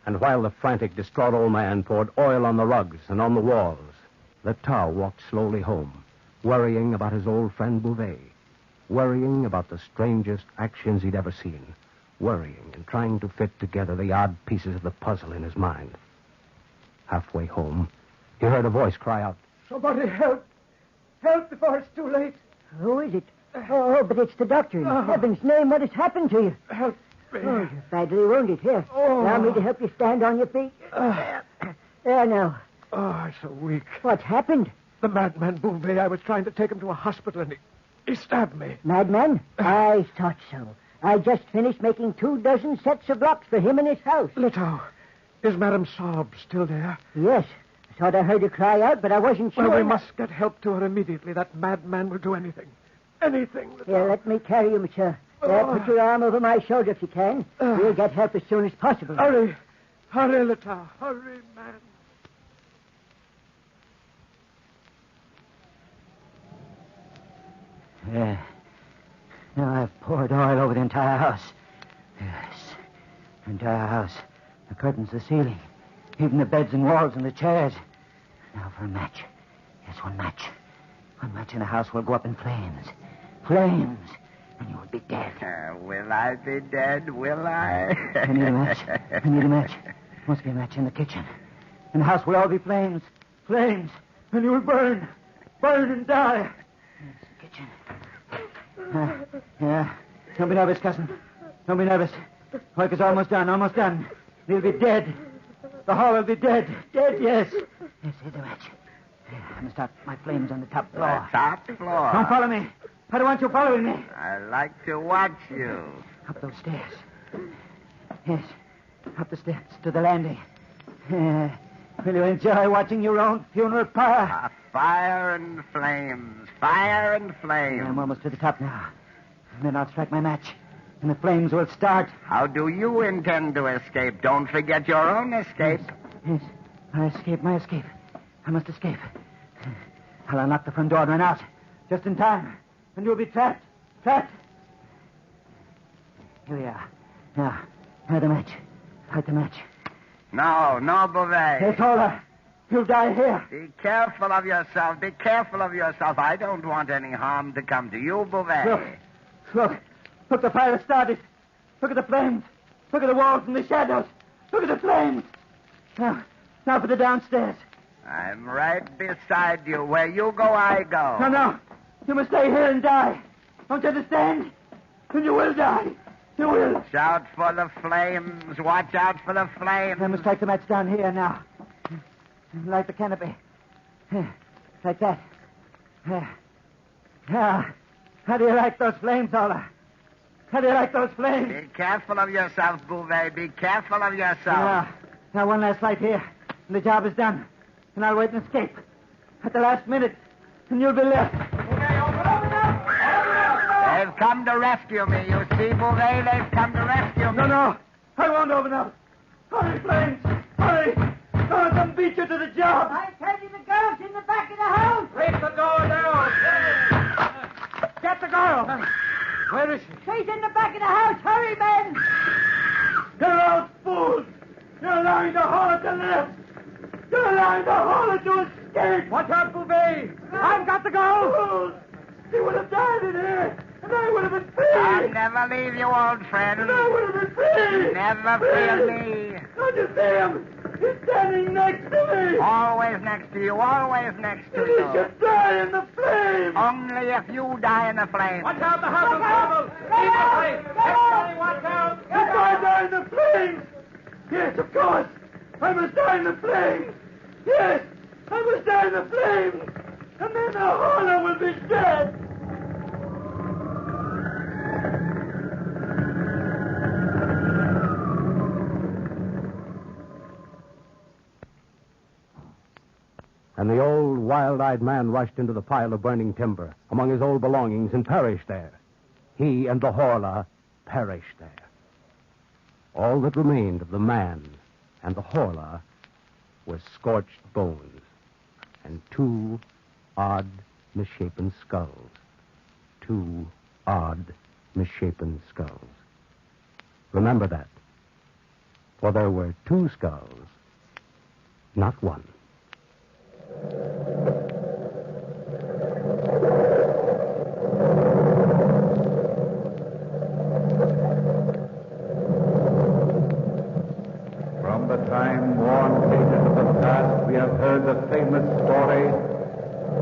And while the frantic, distraught old man poured oil on the rugs and on the walls, Letao walked slowly home, worrying about his old friend Bouvet, worrying about the strangest actions he'd ever seen, worrying and trying to fit together the odd pieces of the puzzle in his mind. Halfway home, he heard a voice cry out, Somebody help! Help before it's too late. Who is it? Oh, but it's the doctor. In heaven's name, what has happened to you? Help me. Oh, you're badly wounded. Here, allow me to help you stand on your feet. There now. Oh, I'm so weak. What's happened? The madman Bouvet, I was trying to take him to a hospital and he stabbed me. Madman? I thought so. I just finished making 24 sets of locks for him in his house. Letao, is Madame Saab still there? Yes. I thought I heard her cry out, but I wasn't sure. Well, we must get help to her immediately. That madman will do anything. Anything. Letao. Here, let me carry you, monsieur. There, put your arm over my shoulder if you can. We'll get help as soon as possible. Hurry. Hurry, Letao. Hurry, man. Yeah. Now I've poured oil over the entire house. Yes. The entire house. The curtains, the ceiling. Even the beds and walls and the chairs. Now for a match. Yes, one match. One match in the house will go up in flames. Flames. And you will be dead. Will I be dead? Will I? I need a match. I need a match. Must be a match in the kitchen. And the house will all be flames. Flames. And you will burn. Burn and die. Yes, the kitchen. Yeah. Don't be nervous, cousin. Don't be nervous. Work is almost done. Almost done. We'll be dead. The hall will be dead. Dead, yes. Yes, here's the match. I'm going to start my flames on the top floor. The top floor? Don't follow me. I don't want you following me. I like to watch you. Up those stairs. Yes, up the steps to the landing. Will you enjoy watching your own funeral pyre? Fire and flames. Fire and flames. I'm almost to the top now. And then I'll strike my match, and the flames will start. How do you intend to escape? Don't forget your own escape. Yes, my escape. I must escape. I'll unlock the front door and run out. Just in time. And you'll be trapped. Trapped. Here we are. Now, light the match. Light the match. No, Beauvais. Hey, Horla. You'll die here. Be careful of yourself. Be careful of yourself. I don't want any harm to come to you, Beauvais. Look, the fire has started. Look at the flames. Look at the walls and the shadows. Look at the flames. Now for the downstairs. I'm right beside you. Where you go, I go. No. You must stay here and die. Don't you understand? Then you will die. You will. Shout for the flames. Watch out for the flames. I must strike the match down here now. Light the canopy. Like that. Now, how do you like those flames, Horla? How do you like those flames? Be careful of yourself, Beauvais. Be careful of yourself. Now one last light here, and the job is done. And I'll wait and escape. At the last minute, and you'll be left. They've come to rescue me. You see, Beauvais, they've come to rescue me. No. I won't open up. Hurry, flames. Hurry. Don't let them beat you to the job. I tell you, the girl's in the back of the house. Break the door down. Get the girl. Where is she? She's in the back of the house. Hurry, men. You're all fools. You're allowing the Horla to live. You're allowing the Horla to escape. Watch out, Beauvais. I've got the girl. Fools. She would have died in here. And I would have been free. I'll never leave you, old friend. And I would have been free. Never fear me. Don't you see him? He's standing next to me. Always next to you. Always next to and you. He should die in the flames. Only if you die in the flames. Watch out, the house is trouble. Leave the place. Everybody watch out. If I die in the flames. Yes, of course. I must die in the flames. Yes, I must die in the flames. And then the Horla will be dead. And the old, wild-eyed man rushed into the pile of burning timber among his old belongings and perished there. He and the Horla perished there. All that remained of the man and the Horla was scorched bones and two odd, misshapen skulls. Two odd, misshapen skulls. Remember that. For there were two skulls, not one. From the time-worn pages of the past, we have heard the famous story,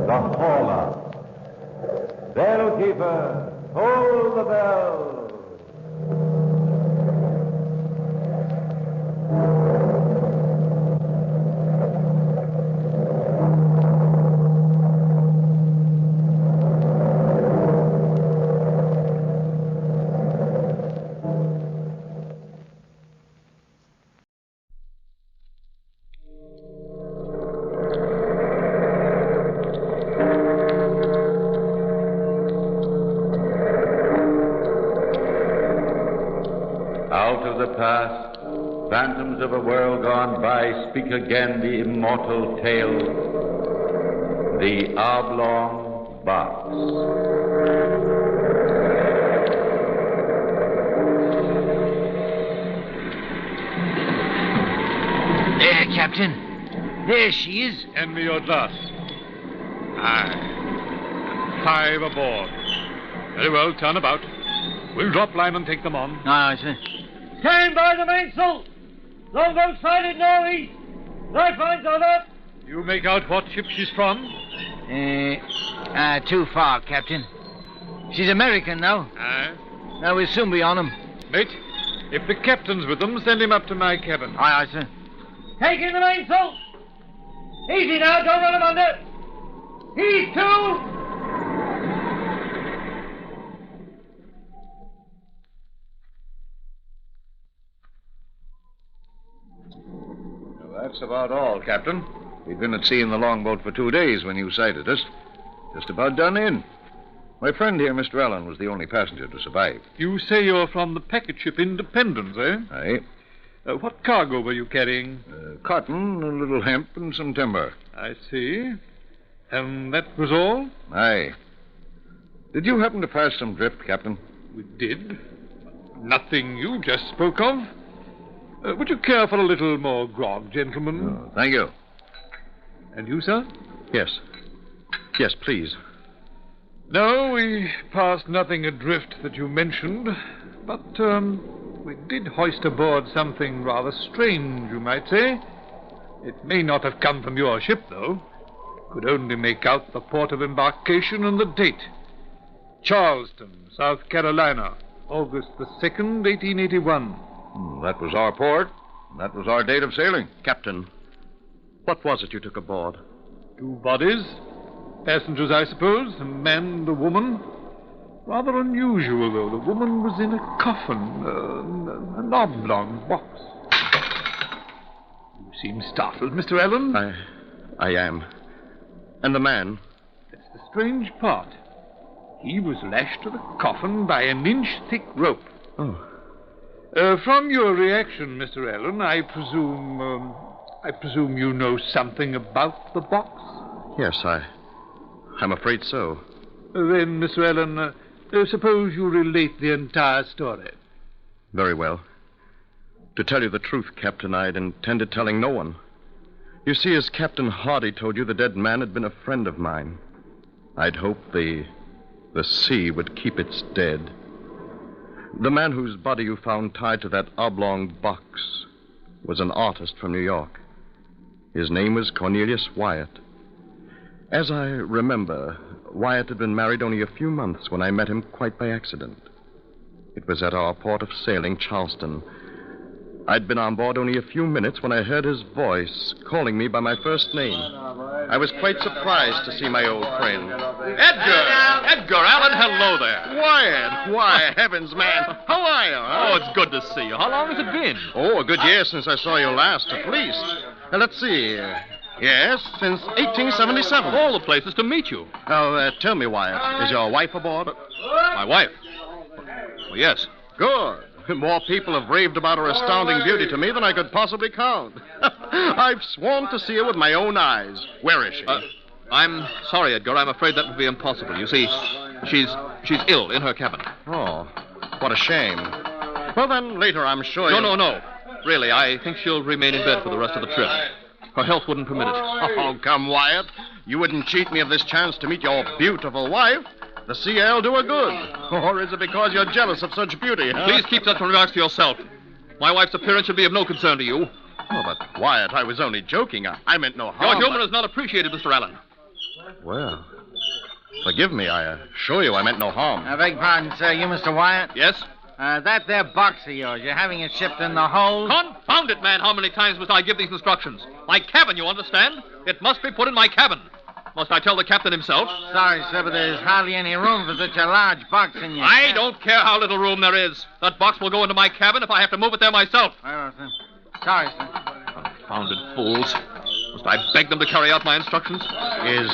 the Horla. Bellkeeper, hold the bell. Past, phantoms of a world gone by, speak again the immortal tale, the Oblong Box. There, Captain. There she is. Hand me your glass. Aye. 5 aboard. Very well, turn about. We'll drop line and take them on. Aye, sir. Stand by the mainsail! Longboat sighted northeast. Life lines are up. You make out what ship she's from? Too far, Captain. She's American, though. Aye. Now, we'll soon be on 'em. Mate, if the captain's with them, send him up to my cabin. Aye, sir. Take in the mainsail. Easy now, don't run him under. Heave to! Well, that's about all, Captain. We'd been at sea in the longboat for 2 days when you sighted us. Just about done in. My friend here, Mr. Allen, was the only passenger to survive. You say you're from the packet ship Independence, eh? Aye. What cargo were you carrying? Cotton, a little hemp, and some timber. I see. And that was all? Aye. Did you happen to pass some drift, Captain? We did. Nothing you just spoke of. Would you care for a little more grog, gentlemen? Oh, thank you. And you, sir? Yes. Yes, please. No, we passed nothing adrift that you mentioned, but we did hoist aboard something rather strange, you might say. It may not have come from your ship, though. Could only make out the port of embarkation and the date. Charleston, South Carolina, August the 2nd, 1881. That was our port. That was our date of sailing. Captain, what was it you took aboard? 2 bodies. Passengers, I suppose, a man and a woman. Rather unusual, though. The woman was in a coffin, an oblong box. You seem startled, Mr. Allen. I am. And the man? That's the strange part. He was lashed to the coffin by an inch-thick rope. Oh. From your reaction, Mr. Allen, I presume you know something about the box? Yes, I'm afraid so. Then, Mr. Allen, suppose you relate the entire story. Very well. To tell you the truth, Captain, I'd intended telling no one. You see, as Captain Hardy told you, the dead man had been a friend of mine. I'd hoped the sea would keep its dead. The man whose body you found tied to that oblong box was an artist from New York. His name was Cornelius Wyatt. As I remember, Wyatt had been married only a few months when I met him quite by accident. It was at our port of sailing, Charleston. I'd been on board only a few minutes when I heard his voice calling me by my first name. I was quite surprised to see my old friend. Edgar Allen, hello there. Wyatt! Why, heavens, man. How are you? Oh, it's good to see you. How long has it been? Oh, a good year since I saw you last, at least. Let's see. Yes, since 1877. All the places to meet you. Now, tell me, Wyatt, is your wife aboard? My wife? Well, yes. Good. More people have raved about her astounding beauty to me than I could possibly count. I've sworn to see her with my own eyes. Where is she? I'm sorry, Edgar. I'm afraid that would be impossible. You see, she's ill in her cabin. Oh, what a shame. Well, then, later, I'm sure No. Really, I think she'll remain in bed for the rest of the trip. Her health wouldn't permit it. Oh, come, Wyatt. You wouldn't cheat me of this chance to meet your beautiful wife. The sea air'll do her good. Or is it because you're jealous of such beauty, huh? Please keep such remarks to yourself. My wife's appearance should be of no concern to you. Oh, but, Wyatt, I was only joking. I meant no harm. Your humor is not appreciated, Mr. Allen. Well, forgive me. I assure you I meant no harm. I beg pardon, sir. You Mr. Wyatt? Yes? That there box of yours, you're having it shipped in the hold? Confound it, man. How many times must I give these instructions? My cabin, you understand? It must be put in my cabin. Must I tell the captain himself? Sorry, sir, but there's hardly any room for such a large box in your I don't care how little room there is. That box will go into my cabin if I have to move it there myself. Well, sir. Sorry, sir. Confounded fools. Must I beg them to carry out my instructions? Is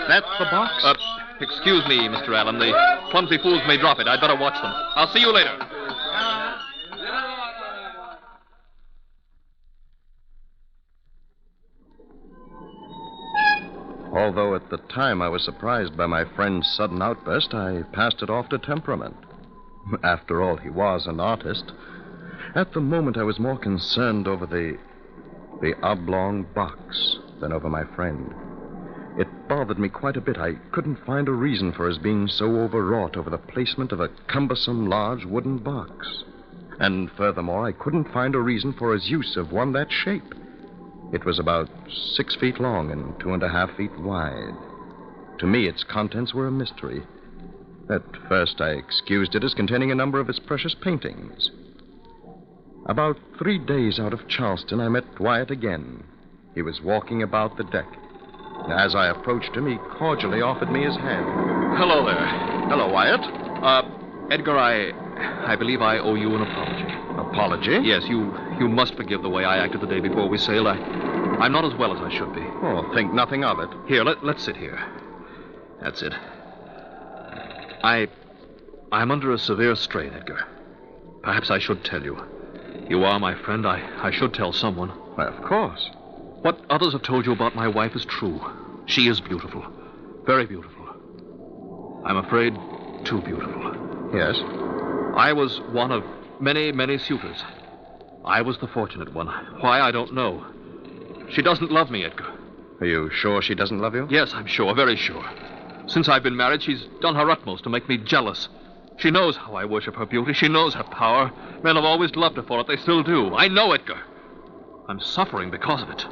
that the box? Excuse me, Mr. Allen. The clumsy fools may drop it. I'd better watch them. I'll see you later. Although at the time I was surprised by my friend's sudden outburst, I passed it off to temperament. After all, he was an artist. At the moment, I was more concerned over the oblong box than over my friend. It bothered me quite a bit. I couldn't find a reason for his being so overwrought over the placement of a cumbersome large wooden box. And furthermore, I couldn't find a reason for his use of one that shape. It was about 6 feet long and 2.5 feet wide. To me, its contents were a mystery. At first, I excused it as containing a number of his precious paintings. About 3 days out of Charleston, I met Wyatt again. He was walking about the deck. As I approached him, he cordially offered me his hand. Hello there. Hello, Wyatt. Edgar, I believe I owe you an apology. Apology? Yes, you must forgive the way I acted the day before we sailed. I'm not as well as I should be. Oh, think nothing of it. Here, let's sit here. That's it. I'm under a severe strain, Edgar. Perhaps I should tell you. You are my friend. I should tell someone. Why, of course. What others have told you about my wife is true. She is beautiful. Very beautiful. I'm afraid too beautiful. Yes? I was one of many, many suitors. I was the fortunate one. Why, I don't know. She doesn't love me, Edgar. Are you sure she doesn't love you? Yes, I'm sure, very sure. Since I've been married, she's done her utmost to make me jealous. She knows how I worship her beauty. She knows her power. Men have always loved her for it. They still do. I know, Edgar. I'm suffering because of it.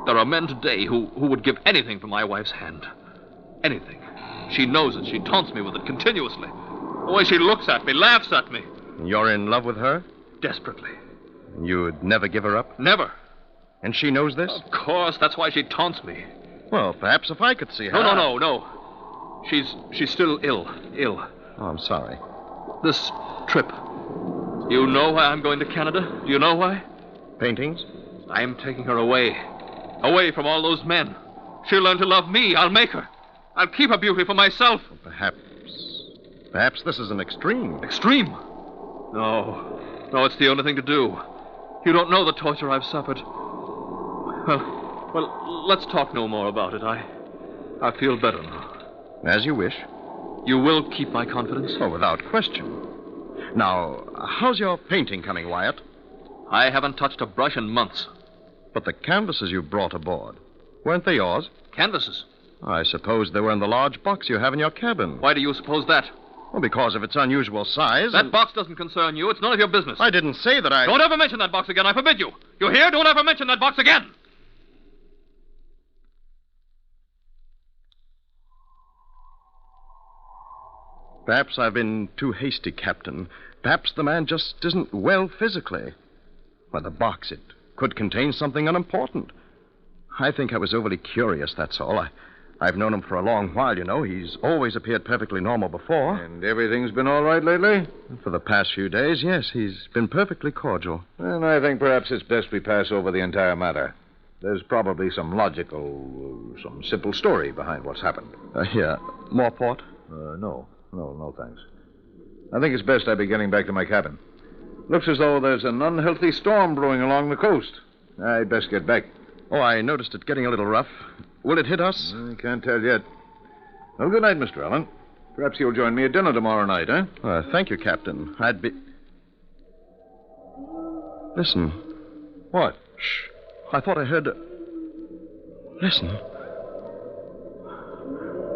There are men today who would give anything for my wife's hand. Anything. She knows it. She taunts me with it continuously. The way she looks at me, laughs at me. You're in love with her? Desperately. You'd never give her up? Never. And she knows this? Of course. That's why she taunts me. Well, perhaps if I could see her... No. She's still ill. Oh, I'm sorry. This trip. You know why I'm going to Canada? Do you know why? Paintings? I'm taking her away. Away from all those men. She'll learn to love me. I'll make her. I'll keep her beauty for myself. Well, perhaps this is an extreme. Extreme? No, it's the only thing to do. You don't know the torture I've suffered. Well, let's talk no more about it. I feel better now. As you wish. You will keep my confidence? Oh, without question. Now, how's your painting coming, Wyatt? I haven't touched a brush in months. But the canvases you brought aboard, weren't they yours? Canvases? I suppose they were in the large box you have in your cabin. Why do you suppose that? Well, because of its unusual size. That box doesn't concern you. It's none of your business. I didn't say that I... Don't ever mention that box again. I forbid you. You hear? Don't ever mention that box again. Perhaps I've been too hasty, Captain. Perhaps the man just isn't well physically. Well, the box, it could contain something unimportant. I think I was overly curious, that's all. I've known him for a long while, you know. He's always appeared perfectly normal before. And everything's been all right lately? For the past few days, yes. He's been perfectly cordial. And I think perhaps it's best we pass over the entire matter. There's probably some some simple story behind what's happened. Here, more port? No, thanks. I think it's best I be getting back to my cabin. Looks as though there's an unhealthy storm brewing along the coast. I'd best get back. Oh, I noticed it getting a little rough. Will it hit us? I can't tell yet. Well, good night, Mr. Allen. Perhaps you'll join me at dinner tomorrow night, eh? Thank you, Captain. I'd be... Listen. What? Shh. I thought I heard... Listen.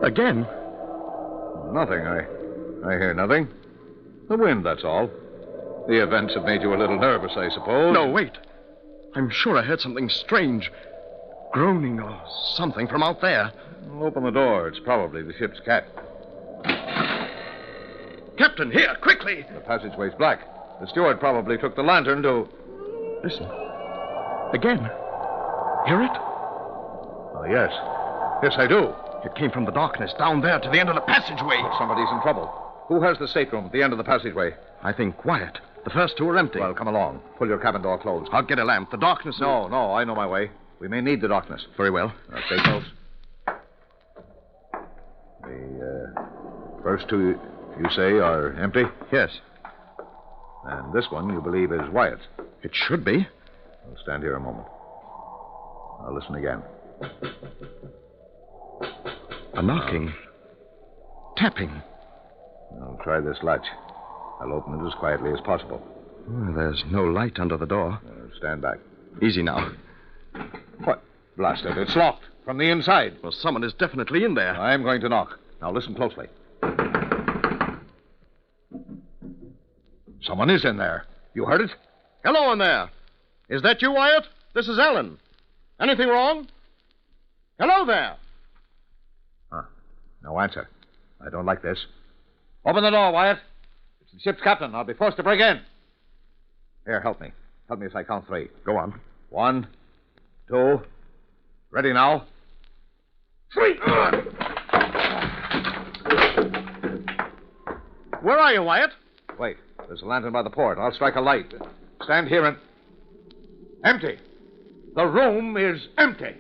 Again. Nothing. I hear nothing. The wind, that's all. The events have made you a little nervous, I suppose. No, wait. I'm sure I heard something strange. Groaning or something from out there. Open the door. It's probably the ship's cat. Captain, here, quickly! The passageway's black. The steward probably took the lantern to... Listen. Again. Hear it? Oh, yes. Yes, I do. It came from the darkness down there to the end of the passageway. Somebody's in trouble. Who has the stateroom at the end of the passageway? I think Wyatt. The first two are empty. Well, come along. Pull your cabin door closed. I'll get a lamp. The darkness... No, I know my way. We may need the darkness. Very well. Now, stay close. The first two, you say, are empty? Yes. And this one, you believe, is Wyatt's? It should be. I'll stand here a moment. I'll listen again. A knocking. Tapping. I'll try this latch. I'll open it as quietly as possible. There's no light under the door. Stand back. Easy now. What? Blast it. It's locked from the inside. Well, someone is definitely in there. I'm going to knock. Now listen closely. Someone is in there. You heard it? Hello in there. Is that you, Wyatt? This is Ellen. Anything wrong? Hello there. No answer. I don't like this. Open the door, Wyatt. It's the ship's captain. I'll be forced to break in. Here, help me. Help me as I count three. Go on. 1, 2. Ready now. 3. Where are you, Wyatt? Wait. There's a lantern by the port. I'll strike a light. Stand here and... Empty. The room is empty.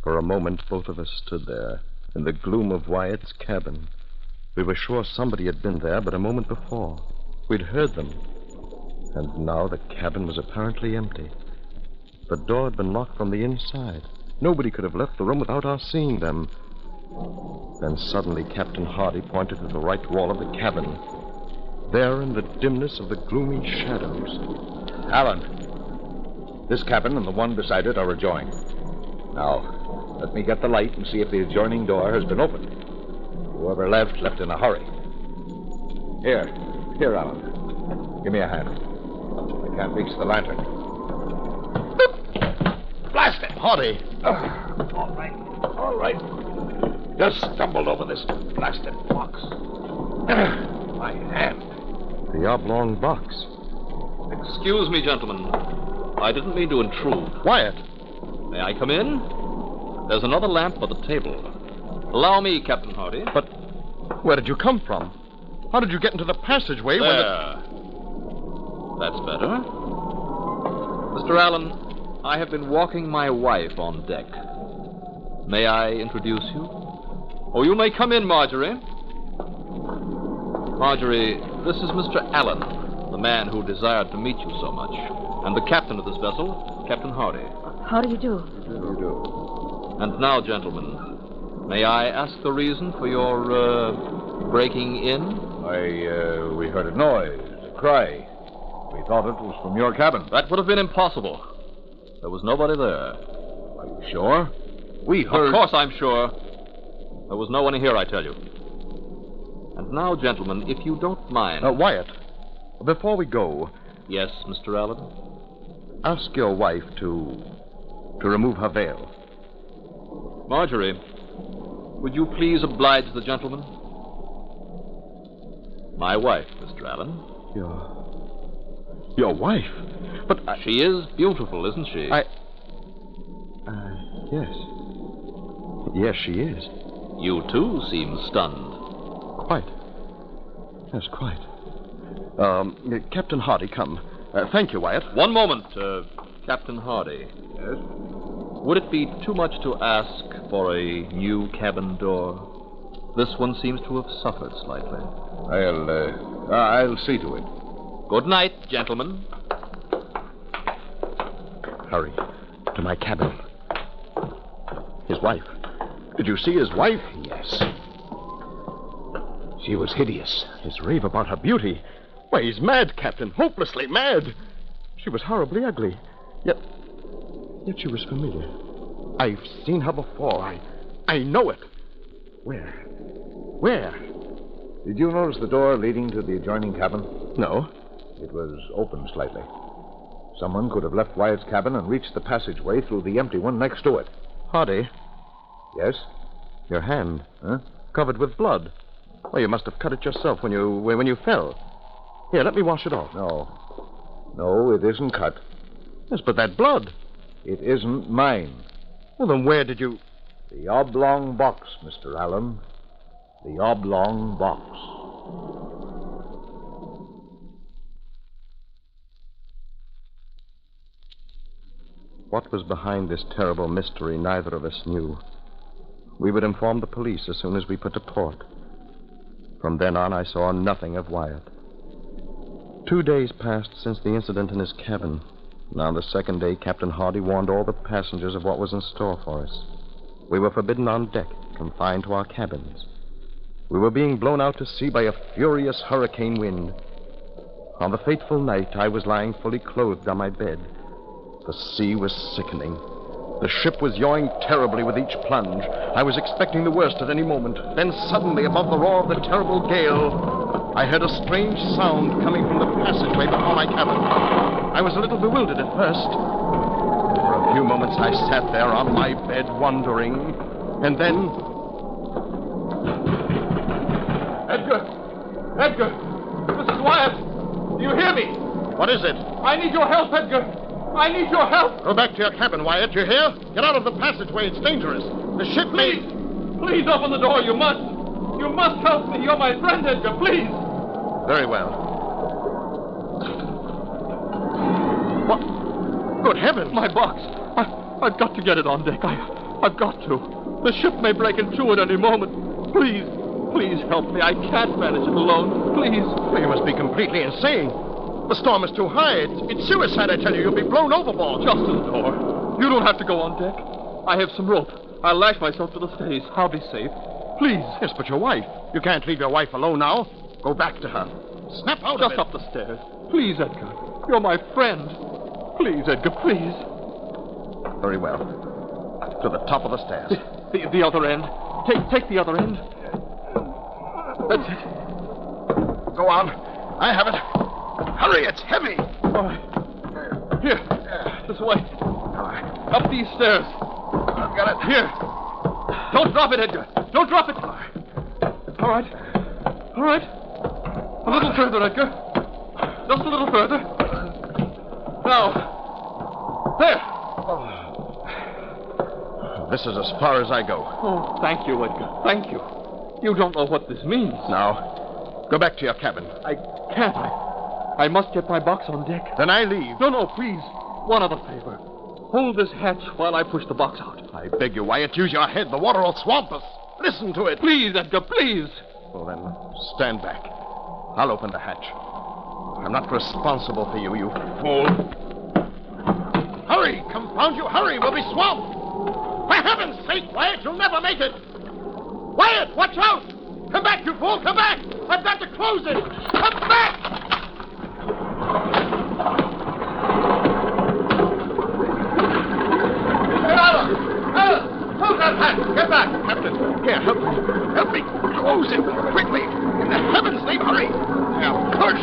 For a moment, both of us stood there, in the gloom of Wyatt's cabin. We were sure somebody had been there but a moment before. We'd heard them. And now the cabin was apparently empty. The door had been locked from the inside. Nobody could have left the room without our seeing them. Then suddenly Captain Hardy pointed to the right wall of the cabin. There in the dimness of the gloomy shadows. Alan, this cabin and the one beside it are adjoined. Now, let me get the light and see if the adjoining door has been opened. Whoever left in a hurry. Here, Alan. Give me a hand. I can't reach the lantern. Blast it! Hardy! All right. Just stumbled over this blasted box. My hand. The oblong box. Excuse me, gentlemen. I didn't mean to intrude. Wyatt! May I come in? There's another lamp by the table. Allow me, Captain Hardy. But where did you come from? How did you get into the passageway there. when That's better. Mr. Allen, I have been walking my wife on deck. May I introduce you? Oh, you may come in, Marjorie. Marjorie, this is Mr. Allen, the man who desired to meet you so much, and the captain of this vessel, Captain Hardy. How do you do? You do. And now, gentlemen, may I ask the reason for your, breaking in? We heard a noise, a cry. We thought it was from your cabin. That would have been impossible. There was nobody there. Are you sure? We heard... Of course I'm sure. There was no one here, I tell you. And now, gentlemen, if you don't mind... Wyatt, before we go... Yes, Mr. Allen? Ask your wife to remove her veil. Marjorie, would you please oblige the gentleman? My wife, Mr. Allen. Your wife? But she is beautiful, isn't she? Yes. Yes, she is. You, too, seem stunned. Quite. Yes, quite. Captain Hardy, come. Thank you, Wyatt. One moment, Captain Hardy. Yes? Would it be too much to ask for a new cabin door? This one seems to have suffered slightly. I'll see to it. Good night, gentlemen. Hurry. To my cabin. His wife. Did you see his wife? Yes. She was hideous. His rave about her beauty. Why, he's mad, Captain. Hopelessly mad. She was horribly ugly. Yet she was familiar. I've seen her before. I know it. Where? Did you notice the door leading to the adjoining cabin? No. It was open slightly. Someone could have left Wyatt's cabin and reached the passageway through the empty one next to it. Hardy? Yes? Your hand. Huh? Covered with blood. Well, you must have cut it yourself when you fell. Here, let me wash it off. No, it isn't cut. Yes, but that blood. It isn't mine. Well, then where did you... The Oblong Box, Mr. Allen. The Oblong Box. What was behind this terrible mystery, neither of us knew. We would inform the police as soon as we put to port. From then on, I saw nothing of Wyatt. 2 days passed since the incident in his cabin. Now, on the second day, Captain Hardy warned all the passengers of what was in store for us. We were forbidden on deck, confined to our cabins. We were being blown out to sea by a furious hurricane wind. On the fateful night, I was lying fully clothed on my bed. The sea was sickening. The ship was yawing terribly with each plunge. I was expecting the worst at any moment. Then suddenly, above the roar of the terrible gale, I heard a strange sound coming from the passageway before my cabin. I was a little bewildered at first. For a few moments I sat there on my bed wondering, and then... Edgar! Mrs. Wyatt! Do you hear me? What is it? I need your help, Edgar! I need your help! Go back to your cabin, Wyatt. You hear? Get out of the passageway. It's dangerous. The ship may... Please open the door. You must. You must help me. You're my friend, Edgar. Please. Very well. What? Good heavens. My box. I've got to get it on deck. I've got to. The ship may break in two at any moment. Please help me. I can't manage it alone. Please. Well, you must be completely insane. The storm is too high. It's suicide, I tell you. You'll be blown overboard. Just to the door. You don't have to go on deck. I have some rope. I'll lash myself to the stays. I'll be safe. Please. Yes, but your wife. You can't leave your wife alone now. Go back to her. Snap out of it. Just up the stairs. Please, Edgar. You're my friend. Please, Edgar, please. Very well. To the top of the stairs. The other end. Take the other end. That's it. Go on. I have it. Hurry, it's heavy. All right. Here. This way. Up these stairs. I've got it. Here. Don't drop it, Edgar. Don't drop it. All right. A little further, Edgar. Just a little further. Now. There. This is as far as I go. Oh, thank you, Edgar. Thank you. You don't know what this means. Now, go back to your cabin. I can't. I must get my box on deck. Then I leave. No, please. One other favor. Hold this hatch while I push the box out. I beg you, Wyatt, use your head. The water will swamp us. Listen to it. Please, Edgar, please. Well, then, stand back. I'll open the hatch. I'm not responsible for you, you fool. Hurry, confound you, hurry. We'll be swamped. For heaven's sake, Wyatt, you'll never make it. Wyatt, watch out. Come back, you fool, come back. I've got to close it. Come back. Hold that hatch! Get back! Captain, here, help me. Help me close it quickly. In the heavens' name, hurry! Now, push!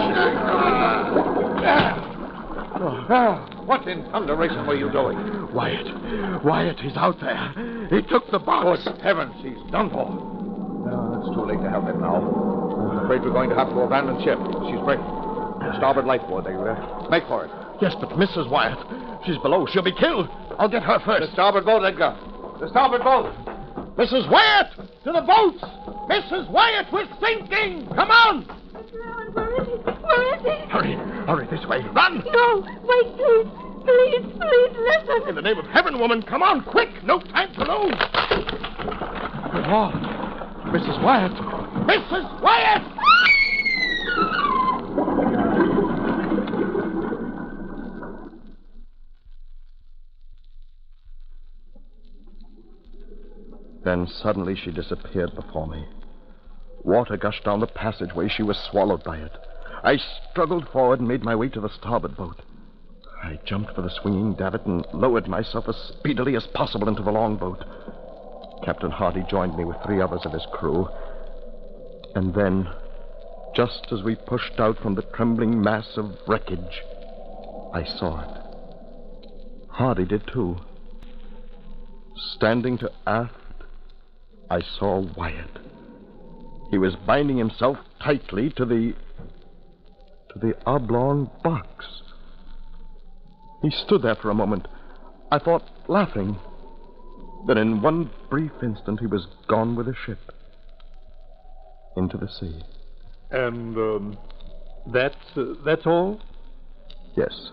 What in thunderation were you doing? Wyatt, he's out there. He took the box. Good heavens, he's done for. No, it's too late to help him now. I'm afraid we're going to have to abandon ship. She's breaking. The starboard lifeboard, they make for it. Yes, but Mrs. Wyatt, she's below. She'll be killed. I'll get her first. The starboard boat, Edgar. The starboard boat. Mrs. Wyatt, to the boats. Mrs. Wyatt, we're sinking. Come on. Where is he? Hurry this way. Run. No, wait, please. Please, listen. In the name of heaven, woman, come on, quick. No time to lose. Good Lord. Mrs. Wyatt. Mrs. Wyatt! Then suddenly she disappeared before me. Water gushed down the passageway. She was swallowed by it. I struggled forward and made my way to the starboard boat. I jumped for the swinging davit and lowered myself as speedily as possible into the longboat. Captain Hardy joined me with 3 others of his crew. And then, just as we pushed out from the trembling mass of wreckage, I saw it. Hardy did too. Standing to aft, I saw Wyatt. He was binding himself tightly to the oblong box. He stood there for a moment, I thought laughing. Then in one brief instant he was gone with the ship. Into the sea. And, that's all? Yes.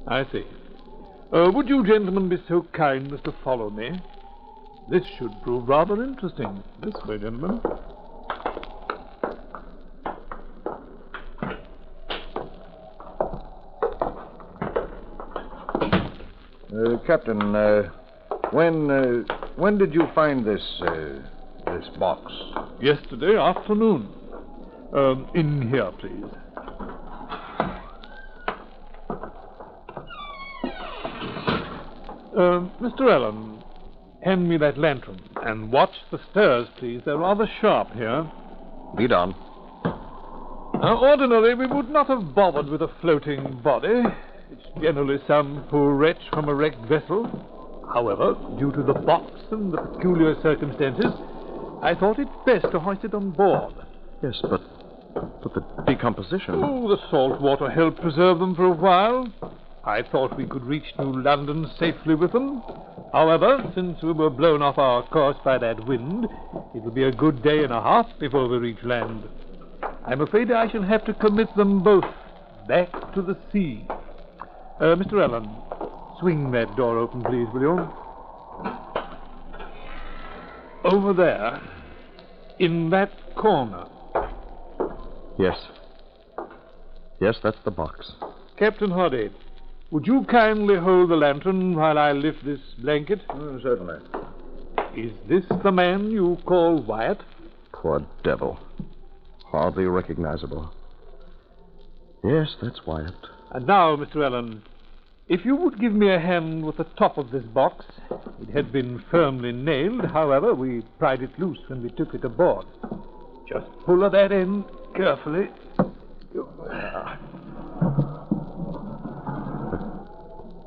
I see. Would you gentlemen be so kind as to follow me? This should prove rather interesting. This way, gentlemen. Captain, when did you find this box? Yesterday afternoon. In here, please. Mr. Allen, hand me that lantern. And watch the stairs, please. They're rather sharp here. Lead on. Ordinarily, we would not have bothered with a floating body. It's generally some poor wretch from a wrecked vessel. However, due to the box and the peculiar circumstances, I thought it best to hoist it on board. Yes, but the decomposition. Oh, the salt water helped preserve them for a while. I thought we could reach New London safely with them. However, since we were blown off our course by that wind, it will be a good day and a half before we reach land. I'm afraid I shall have to commit them both back to the sea. Mr. Allen, swing that door open, please, will you? Over there, in that corner. Yes. Yes, that's the box. Captain Hoddy, would you kindly hold the lantern while I lift this blanket? Certainly. Is this the man you call Wyatt? Poor devil. Hardly recognizable. Yes, that's Wyatt. And now, Mr. Allen, if you would give me a hand with the top of this box. It had been firmly nailed. However, we pried it loose when we took it aboard. Just pull at that end carefully.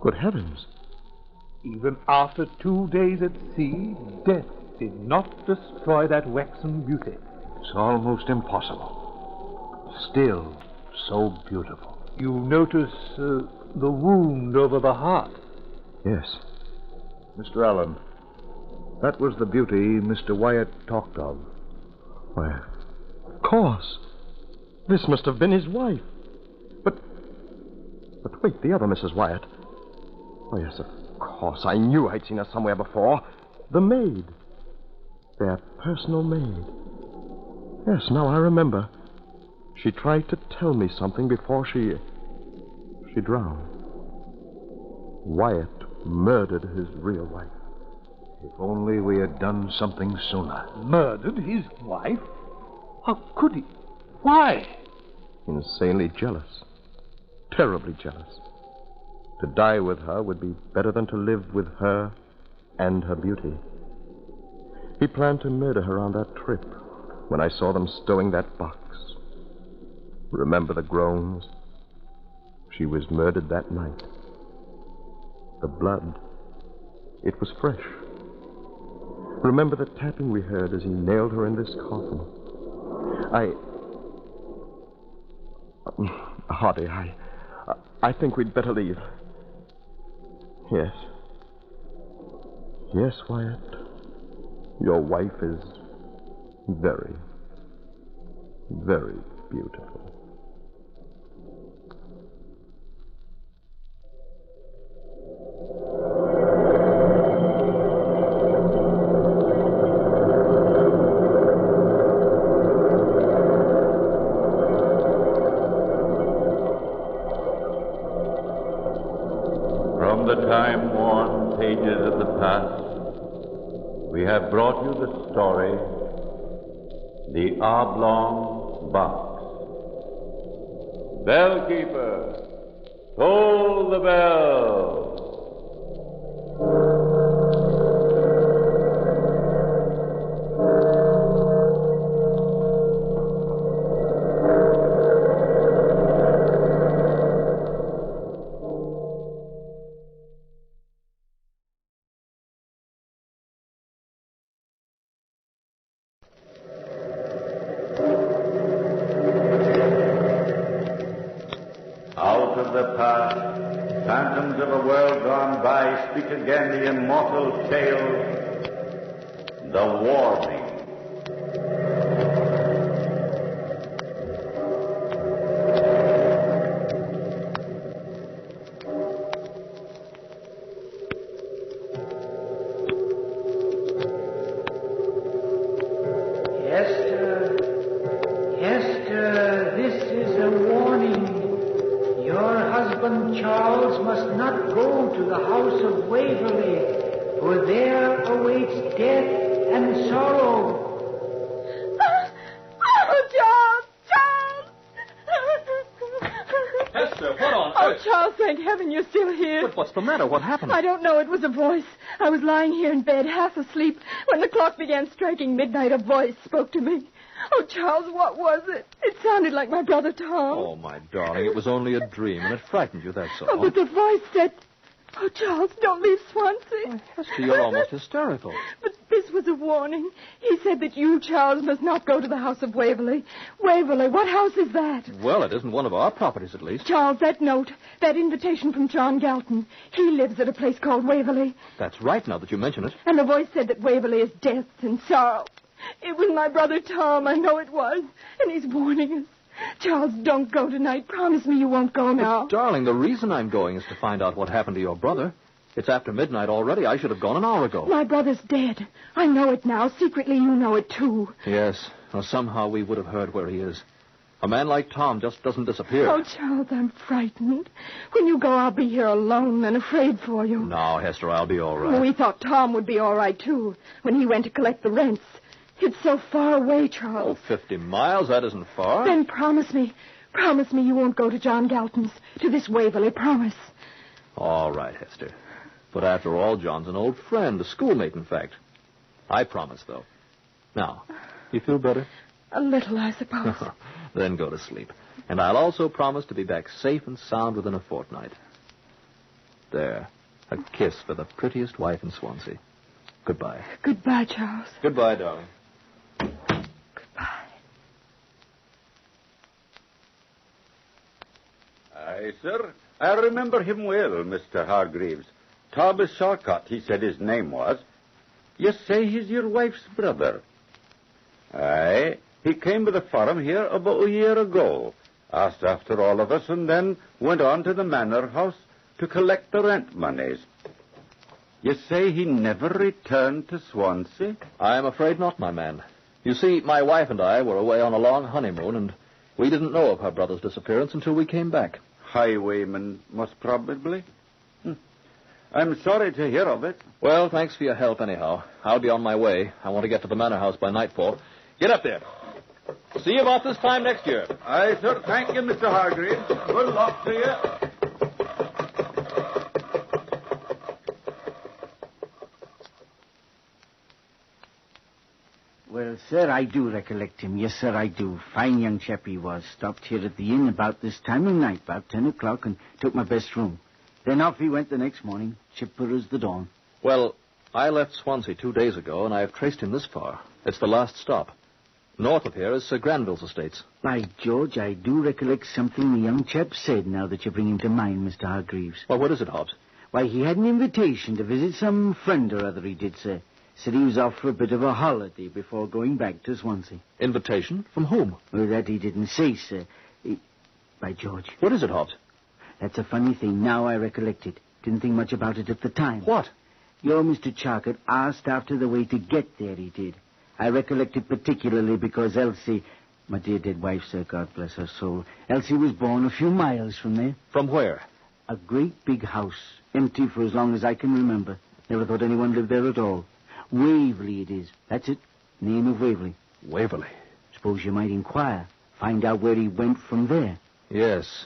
Good heavens. Even after 2 days at sea, death did not destroy that waxen beauty. It's almost impossible. Still so beautiful. You notice the wound over the heart. Yes. Mr. Allen, that was the beauty Mr. Wyatt talked of. Why, of course. This must have been his wife. But wait, the other Mrs. Wyatt. Oh, yes, of course. I knew I'd seen her somewhere before. The maid. Their personal maid. Yes, now I remember. She tried to tell me something before she drowned. Wyatt murdered his real wife. If only we had done something sooner. Murdered his wife? How could he? Why? Insanely jealous. Terribly jealous. To die with her would be better than to live with her and her beauty. He planned to murder her on that trip when I saw them stowing that box. Remember the groans? She was murdered that night. The blood, it was fresh. Remember the tapping we heard as he nailed her in this coffin. Hardy, I think we'd better leave. Yes. Yes, Wyatt. Your wife is very, very beautiful. From the time-worn pages of the past, we have brought you the story, The Oblong Box. Bellkeeper, toll the bell. Out of the past, phantoms of a world gone by, speak again the immortal tale, the warning. Hester, this is a warning. Your husband Charles must not go to the house of Waverley, for there awaits death and sorrow. Hester, what on Oh, earth? Charles, thank heaven you're still here. But what's the matter? What happened? I don't know. It was a voice. I was lying here in bed, half asleep. When the clock began striking midnight, a voice spoke to me. Oh, Charles, what was it? It sounded like my brother Tom. Oh, my darling, it was only a dream, and it frightened you, that's all. Oh, but the voice said... Oh, Charles, don't leave Swansea. Hester, you're almost hysterical. But this was a warning. He said that you, Charles, must not go to the house of Waverley. Waverley, what house is that? Well, it isn't one of our properties, at least. Charles, that note, that invitation from John Galton. He lives at a place called Waverley. That's right, now that you mention it. And the voice said that Waverley is death and sorrow. It was my brother Tom, I know it was. And he's warning us. Charles, don't go tonight. Promise me you won't go now. But, darling, the reason I'm going is to find out what happened to your brother. It's after midnight already. I should have gone an hour ago. My brother's dead. I know it now. Secretly, you know it, too. Yes. Well, somehow we would have heard where he is. A man like Tom just doesn't disappear. Oh, Charles, I'm frightened. When you go, I'll be here alone and afraid for you. No, Hester, I'll be all right. We thought Tom would be all right, too, when he went to collect the rents. It's so far away, Charles. Oh, 50 miles? That isn't far. Then promise me. Promise me you won't go to John Galton's, to this Waverley. Promise. All right, Hester. But after all, John's an old friend, a schoolmate, in fact. I promise, though. Now, you feel better? A little, I suppose. Then go to sleep. And I'll also promise to be back safe and sound within a fortnight. There. A kiss for the prettiest wife in Swansea. Goodbye. Goodbye, Charles. Goodbye, darling. Aye, sir. I remember him well, Mr. Hargreaves. Thomas Shawcott, he said his name was. You say he's your wife's brother. Aye. He came to the forum here about a year ago, asked after all of us, and then went on to the manor house to collect the rent monies. You say he never returned to Swansea? I'm afraid not, my man. You see, my wife and I were away on a long honeymoon, and we didn't know of her brother's disappearance until we came back. Highwayman, most probably. I'm sorry to hear of it. Well, thanks for your help anyhow. I'll be on my way. I want to get to the manor house by nightfall. Get up there. See you about this time next year. Aye, sir. Thank you, Mr. Hargreaves. Good luck to you. Well, sir, I do recollect him. Yes, sir, I do. Fine young chap he was. Stopped here at the inn about this time of night, about 10 o'clock, and took my best room. Then off he went the next morning, chipper as the dawn. Well, I left Swansea 2 days ago, and I have traced him this far. It's the last stop. North of here is Sir Granville's estates. By George, I do recollect something the young chap said now that you bring him to mind, Mr. Hargreaves. Well, what is it, Hobbs? Why, he had an invitation to visit some friend or other, he did, sir. Said he was off for a bit of a holiday before going back to Swansea. Invitation? From whom? Well, that he didn't say, sir. By George. What is it, Hobbs? That's a funny thing. Now I recollect it. Didn't think much about it at the time. What? Your Mr. Charcot asked after the way to get there, he did. I recollect it particularly because Elsie, my dear dead wife, sir, God bless her soul, Elsie was born a few miles from there. From where? A great big house, empty for as long as I can remember. Never thought anyone lived there at all. Waverley it is. That's it. Name of Waverley. Waverley? Suppose you might inquire. Find out where he went from there. Yes.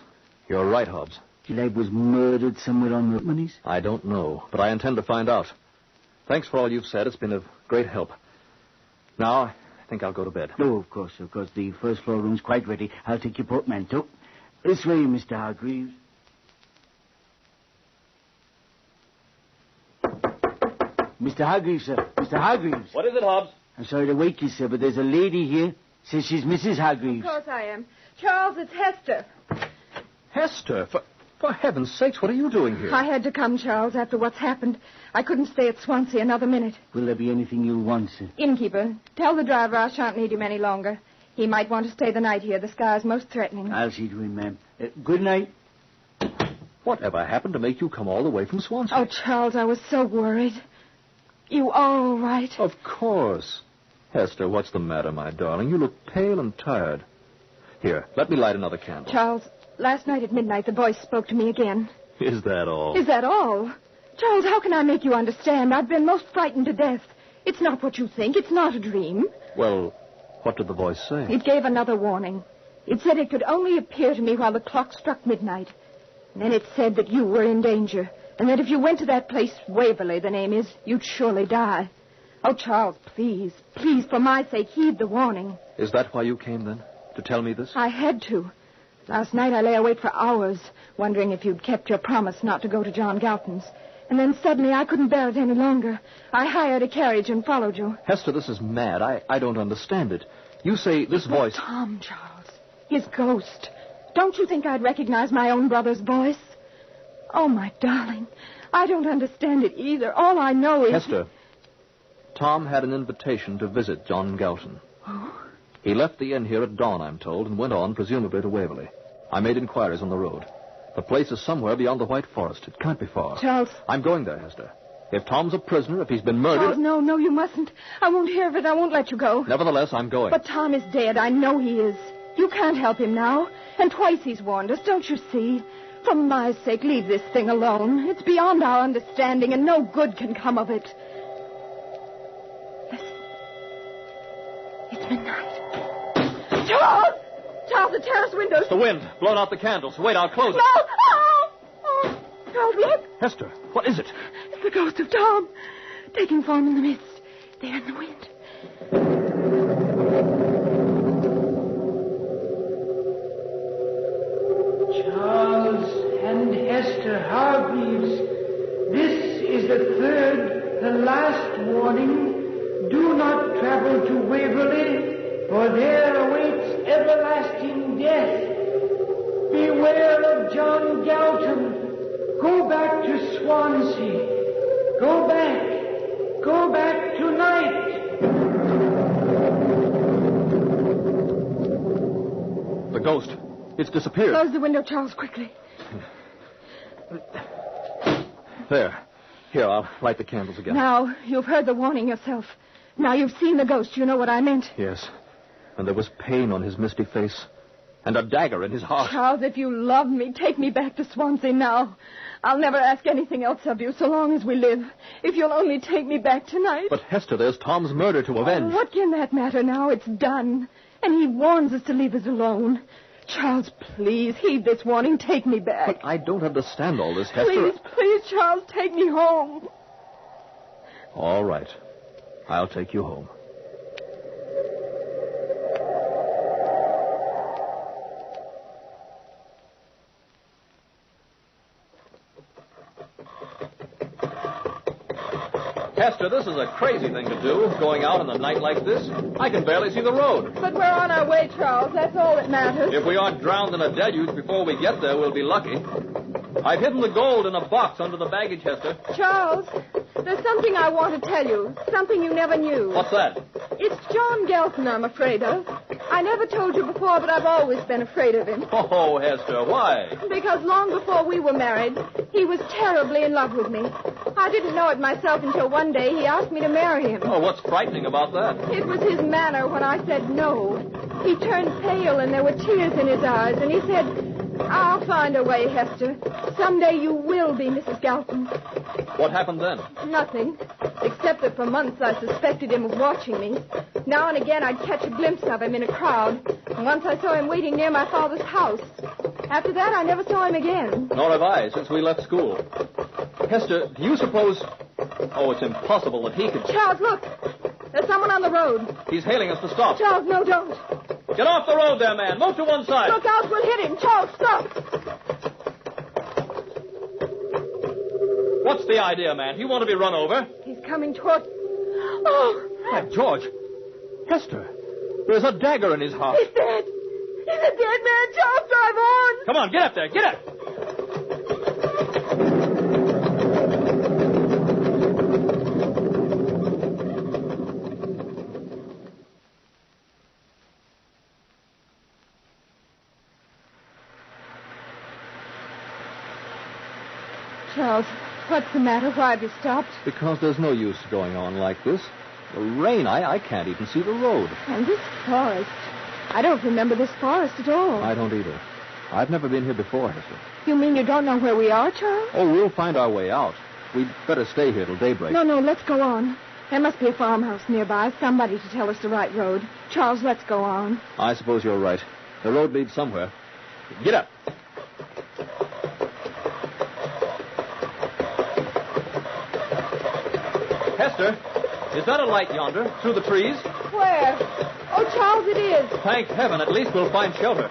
You're right, Hobbs. The lad was murdered somewhere on the monies? I don't know, but I intend to find out. Thanks for all you've said. It's been of great help. Now, I think I'll go to bed. Oh, of course. The first floor room's quite ready. I'll take your portmanteau. This way, Mr. Hargreaves. Mr. Hargreaves, sir. Mr. Hargreaves. What is it, Hobbs? I'm sorry to wake you, sir, but there's a lady here. Says she's Mrs. Hargreaves. Of course I am. Charles, it's Hester. Hester, for heaven's sakes, what are you doing here? I had to come, Charles, after what's happened. I couldn't stay at Swansea another minute. Will there be anything you'll want, sir? Innkeeper, tell the driver I shan't need him any longer. He might want to stay the night here. The sky's most threatening. I'll see to him, ma'am. Good night. Whatever happened to make you come all the way from Swansea? Oh, Charles, I was so worried. You are all right? Of course. Hester, what's the matter, my darling? You look pale and tired. Here, let me light another candle. Charles, last night at midnight, the voice spoke to me again. Is that all? Is that all? Charles, how can I make you understand? I've been most frightened to death. It's not what you think. It's not a dream. Well, what did the voice say? It gave another warning. It said it could only appear to me while the clock struck midnight. And then it said that you were in danger. And that if you went to that place, Waverley, the name is, you'd surely die. Oh, Charles, please, please, for my sake, heed the warning. Is that why you came, then? To tell me this? I had to. Last night I lay awake for hours, wondering if you'd kept your promise not to go to John Galton's. And then suddenly I couldn't bear it any longer. I hired a carriage and followed you. Hester, this is mad. I don't understand it. You say this voice... Tom, Charles. His ghost. Don't you think I'd recognize my own brother's voice? Oh, my darling. I don't understand it either. All I know is... Hester, Tom had an invitation to visit John Galton. Oh? He left the inn here at dawn, I'm told, and went on, presumably, to Waverley. I made inquiries on the road. The place is somewhere beyond the White Forest. It can't be far. Charles. I'm going there, Hester. If Tom's a prisoner, if he's been murdered... Charles, no, you mustn't. I won't hear of it. I won't let you go. Nevertheless, I'm going. But Tom is dead. I know he is. You can't help him now. And twice he's warned us, don't you see? For my sake, leave this thing alone. It's beyond our understanding, and no good can come of it. Listen. It's midnight. Charles! Charles, the terrace windows. It's the wind. Blown out the candles. Wait, I'll close it. No! Oh! Charles, look. Hester, what is it? It's the ghost of Tom, taking form in the mist, there in the wind. Charles and Hester Hargreaves, this is the third, the last warning. Do not travel to Waverley, for there awaits everlasting death. Beware of John Galton. Go back to Swansea. Go back. Go back tonight. The ghost. It's disappeared. Close the window, Charles, quickly. There. Here, I'll light the candles again. Now, you've heard the warning yourself. Now you've seen the ghost. You know what I meant. Yes. And there was pain on his misty face. And a dagger in his heart. Charles, if you love me, take me back to Swansea now. I'll never ask anything else of you so long as we live. If you'll only take me back tonight. But, Hester, there's Tom's murder to avenge. What can that matter now? It's done. And he warns us to leave us alone. Charles, please, heed this warning. Take me back. But I don't understand all this, Hester. Please, Charles, take me home. All right. I'll take you home. Hester, this is a crazy thing to do, going out in the night like this. I can barely see the road. But we're on our way, Charles. That's all that matters. If we aren't drowned in a deluge before we get there, we'll be lucky. I've hidden the gold in a box under the baggage, Hester. Charles, there's something I want to tell you. Something you never knew. What's that? It's John Galton I'm afraid of. I never told you before, but I've always been afraid of him. Oh, Hester, why? Because long before we were married, he was terribly in love with me. I didn't know it myself until one day he asked me to marry him. Oh, what's frightening about that? It was his manner when I said no. He turned pale and there were tears in his eyes, and he said, "I'll find a way, Hester. Someday you will be Mrs. Galton." What happened then? Nothing, except that for months I suspected him of watching me. Now and again I'd catch a glimpse of him in a crowd, and once I saw him waiting near my father's house. After that, I never saw him again. Nor have I, since we left school. Hester, do you suppose... Oh, it's impossible that he could... Charles, look. There's someone on the road. He's hailing us to stop. Charles, no, don't. Get off the road there, man. Move to one side. Look out, we'll hit him. Charles, stop. What's the idea, man? You want to be run over? He's coming toward... Oh! By George. Hester, there's a dagger in his heart. He's dead. He's a dead man. Charles, drive on. Come on, get up there. Get up. Charles, what's the matter? Why have you stopped? Because there's no use going on like this. The rain, I can't even see the road. And this forest. I don't remember this forest at all. I don't either. I've never been here before, Hester. You mean you don't know where we are, Charles? Oh, we'll find our way out. We'd better stay here till daybreak. No, let's go on. There must be a farmhouse nearby, somebody to tell us the right road. Charles, let's go on. I suppose you're right. The road leads somewhere. Get up. Hester, Is that a light yonder, through the trees? Where? Oh, Charles, it is. Thank heaven, at least we'll find shelter.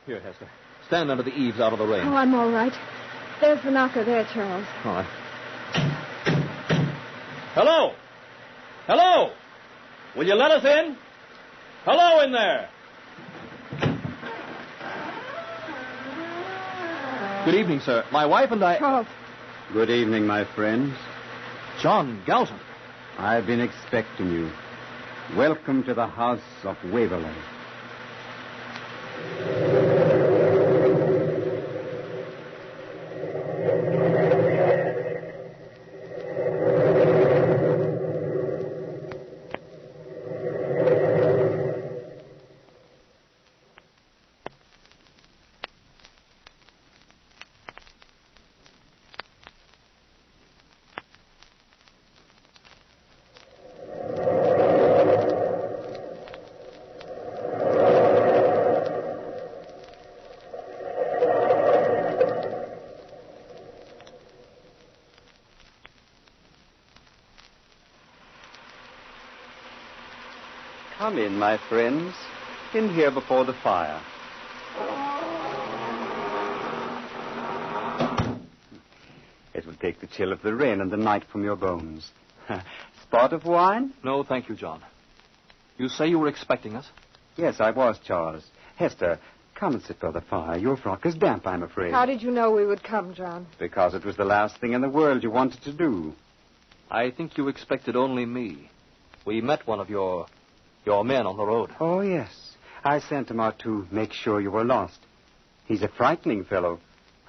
Here, Hester. Stand under the eaves out of the rain. Oh, I'm all right. There's the knocker there, Charles. All right. Hello! Hello! Will you let us in? Hello in there! Good evening, sir. My wife and I... Charles. Good evening, my friends. John Galton. I've been expecting you. Welcome to the house of Waverley. Come in, my friends. In here before the fire. It will take the chill of the rain and the night from your bones. Spot of wine? No, thank you, John. You say you were expecting us? Yes, I was, Charles. Hester, come and sit by the fire. Your frock is damp, I'm afraid. How did you know we would come, John? Because it was the last thing in the world you wanted to do. I think you expected only me. We met one of your men on the road. Oh, yes. I sent him out to make sure you were lost. He's a frightening fellow.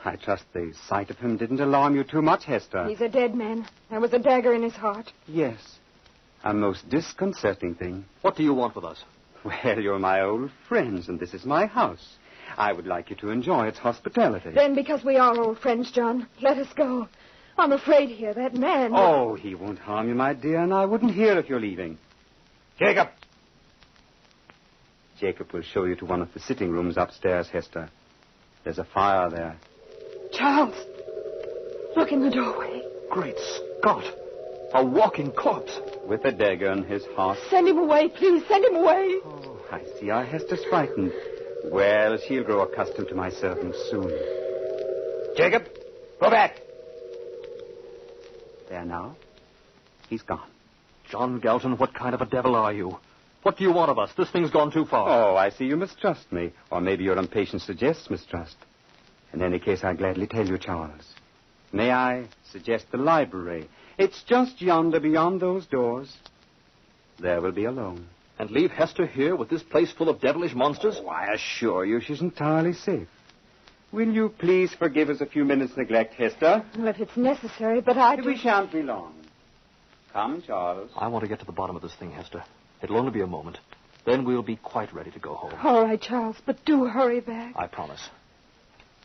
I trust the sight of him didn't alarm you too much, Hester. He's a dead man. There was a dagger in his heart. Yes. A most disconcerting thing. What do you want with us? Well, you're my old friends, and this is my house. I would like you to enjoy its hospitality. Then, because we are old friends, John, let us go. I'm afraid here, that man... Oh, he won't harm you, my dear, and I wouldn't hear if you're leaving. Jacob! Jacob will show you to one of the sitting rooms upstairs, Hester. There's a fire there. Charles, look in the doorway. Great Scott! A walking corpse. With a dagger in his heart. Send him away, please. Send him away. Oh, I see our Hester's frightened. Well, she'll grow accustomed to my servants soon. Jacob, go back. There now. He's gone. John Galton, what kind of a devil are you? What do you want of us? This thing's gone too far. Oh, I see you mistrust me. Or maybe your impatience suggests mistrust. In any case, I'll gladly tell you, Charles. May I suggest the library? It's just yonder beyond those doors. There will be alone. And leave Hester here with this place full of devilish monsters? Oh, I assure you she's entirely safe. Will you please forgive us a few minutes' neglect, Hester? Well, if it's necessary, but We shan't be long. Come, Charles. I want to get to the bottom of this thing, Hester. It'll only be a moment. Then we'll be quite ready to go home. All right, Charles, but do hurry back. I promise.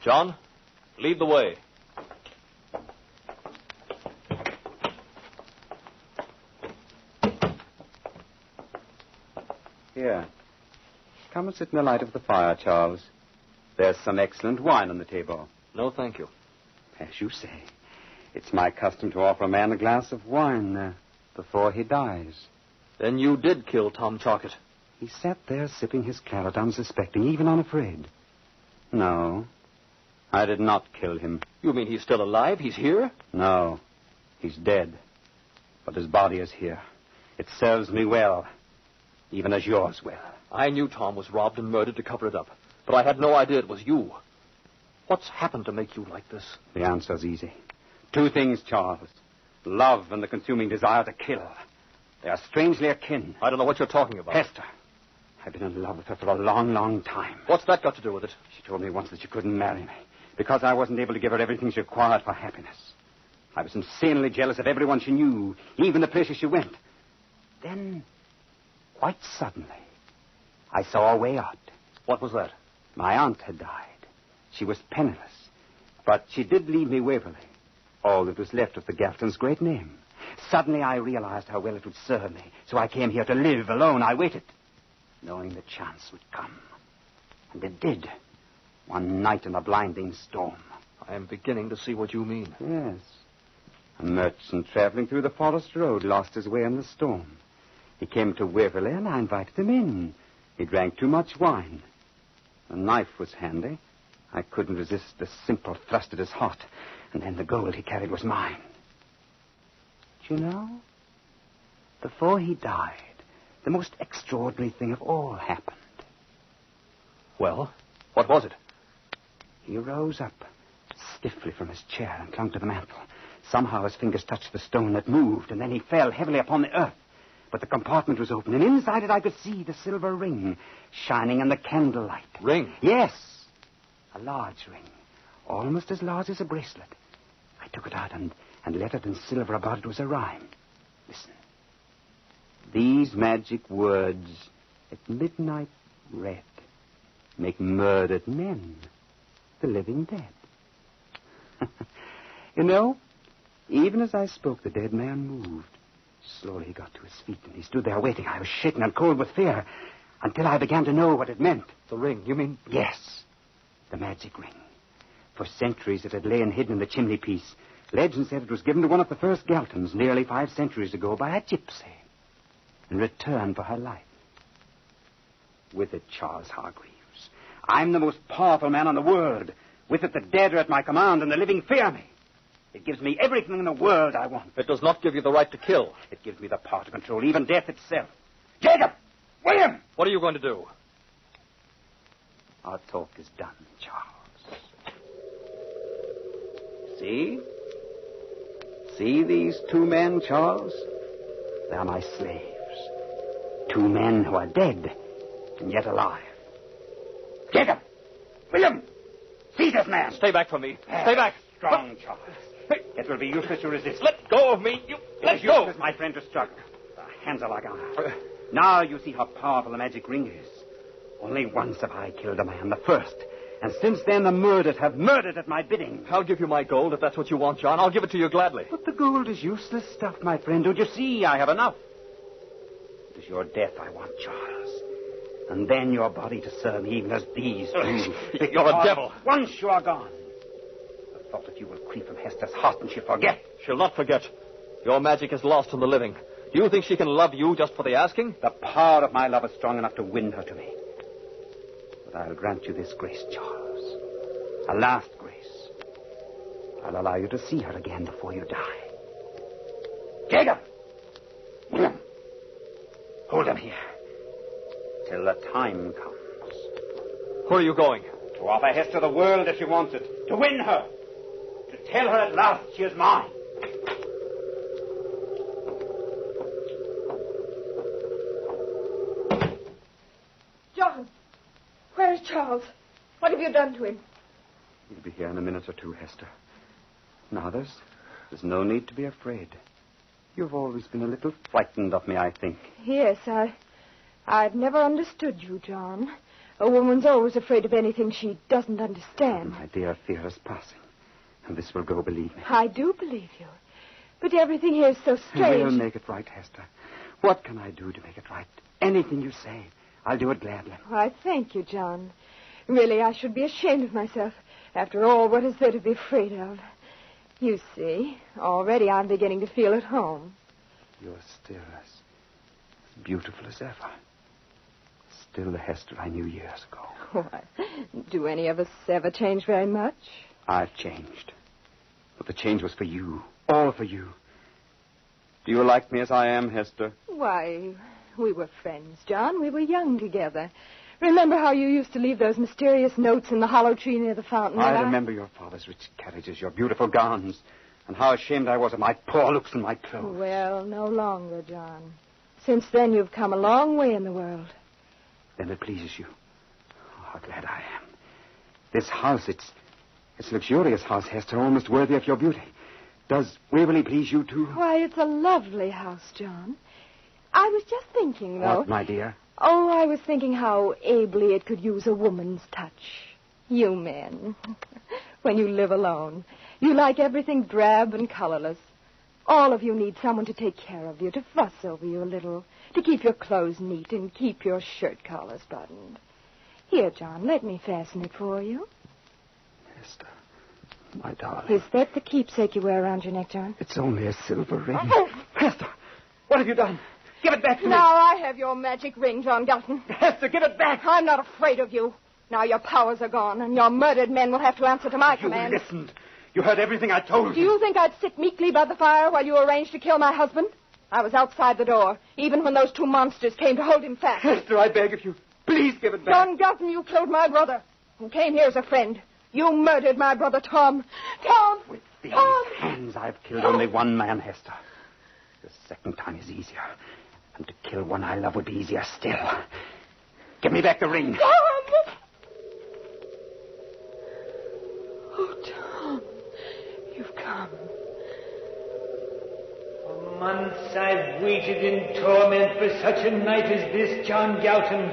John, lead the way. Here. Come and sit in the light of the fire, Charles. There's some excellent wine on the table. No, thank you. As you say, it's my custom to offer a man a glass of wine before he dies. Then you did kill Tom Chalkett. He sat there sipping his claret, unsuspecting, even unafraid. No, I did not kill him. You mean he's still alive? He's here? No, he's dead. But his body is here. It serves me well, even as yours will. I knew Tom was robbed and murdered to cover it up, but I had no idea it was you. What's happened to make you like this? The answer's easy. Two things, Charles. Love and the consuming desire to kill. They are strangely akin. I don't know what you're talking about. Hester. I've been in love with her for a long, long time. What's that got to do with it? She told me once that she couldn't marry me because I wasn't able to give her everything she required for happiness. I was insanely jealous of everyone she knew, even the places she went. Then, quite suddenly, I saw a way out. What was that? My aunt had died. She was penniless, but she did leave me Waverley, all that was left of the Galton's great name. Suddenly I realized how well it would serve me, so I came here to live alone. I waited. knowing the chance would come. And it did. One night in a blinding storm. I am beginning to see what you mean. Yes. A merchant traveling through the forest road lost his way in the storm. He came to Waverley, and I invited him in. He drank too much wine. A knife was handy. I couldn't resist the simple thrust at his heart, and then the gold he carried was mine. Do you know, before he died, the most extraordinary thing of all happened. Well, what was it? He rose up stiffly from his chair and clung to the mantel. Somehow his fingers touched the stone that moved, and then he fell heavily upon the earth. But the compartment was open, and inside it I could see the silver ring shining in the candlelight. Ring? Yes. A large ring, almost as large as a bracelet. I took it out, and lettered in silver about it was a rhyme. Listen. These magic words at midnight read make murdered men the living dead. You know, even as I spoke, the dead man moved. Slowly he got to his feet, and he stood there waiting. I was shaken and cold with fear until I began to know what it meant. The ring, you mean? Yes, the magic ring. For centuries it had lain hidden in the chimney piece. Legend said it was given to one of the first Galtons nearly 5 centuries ago by a gypsy in return for her life. With it, Charles Hargreaves, I'm the most powerful man in the world. With it, the dead are at my command, and the living fear me. It gives me everything in the world I want. It does not give you the right to kill. It gives me the power to control even death itself. Jacob! William! What are you going to do? Our talk is done, Charles. See? See these 2 men, Charles? They are my slaves. 2 men who are dead and yet alive. Jacob! William! Seize this man! Stay back from me. Stay back. Strong, Charles. It will be useless to resist. Let go of me. Let go. Useless, my friend, to struggle. The hands are like iron. Now you see how powerful the magic ring is. Only once have I killed a man, the first. And since then, the murdered have murdered at my bidding. I'll give you my gold if that's what you want, John. I'll give it to you gladly. But the gold is useless stuff, my friend. Don't you see? I have enough. It is your death I want, Charles. And then your body to serve me, even as these do. You're a devil. Once you are gone, the thought that you will creep from Hester's heart and she'll forget. She'll not forget. Your magic is lost in the living. Do you think she can love you just for the asking? The power of my love is strong enough to win her to me. But I'll grant you this grace, Charles. A last grace. I'll allow you to see her again before you die. Jacob! William! Hold him here. Till the time comes. Where are you going? To offer Hester the world if she wants it. To win her. To tell her at last she is mine. John! Where is Charles? What have you done to him? He'll be here in a minute or 2, Hester. Now, there's no need to be afraid. You've always been a little frightened of me, I think. Yes, I've never understood you, John. A woman's always afraid of anything she doesn't understand. My dear, fear is passing. And this will go, believe me. I do believe you. But everything here is so strange. We'll make it right, Hester. What can I do to make it right? Anything you say. I'll do it gladly. Why, thank you, John. Really, I should be ashamed of myself. After all, what is there to be afraid of? You see, already I'm beginning to feel at home. You're still as beautiful as ever. Still the Hester I knew years ago. Why, do any of us ever change very much? I've changed. But the change was for you. All for you. Do you like me as I am, Hester? Why, we were friends, John. We were young together. Remember how you used to leave those mysterious notes in the hollow tree near the fountain? I remember your father's rich carriages, your beautiful gowns, and how ashamed I was of my poor looks and my clothes. Well, no longer, John. Since then, you've come a long way in the world. Then it pleases you. Oh, how glad I am. This house, it's a luxurious house, Hester, almost worthy of your beauty. Does Waverley please you, too? Why, it's a lovely house, John. I was just thinking, though... What, my dear? Oh, I was thinking how ably it could use a woman's touch. You men. When you live alone, you like everything drab and colorless. All of you need someone to take care of you, to fuss over you a little, to keep your clothes neat and keep your shirt collars buttoned. Here, John, let me fasten it for you. Hester, my darling. Is that the keepsake you wear around your neck, John? It's only a silver ring. Hester, what have you done? Give it back to me. Now I have your magic ring, John Galton. Hester, give it back. I'm not afraid of you. Now your powers are gone, and your murdered men will have to answer to my command. You listened. You heard everything I told Do you think I'd sit meekly by the fire while you arranged to kill my husband? I was outside the door, even when those two monsters came to hold him fast. Hester, I beg of you, please give it back. John Galton, you killed my brother, and came here as a friend. You murdered my brother, Tom. Tom! With these Tom! hands, I've killed only one man, Hester. The second time is easier. And to kill one I love would be easier still. Give me back the ring. Tom! Oh, Tom, you've come. For months I've waited in torment for such a night as this, John Galton.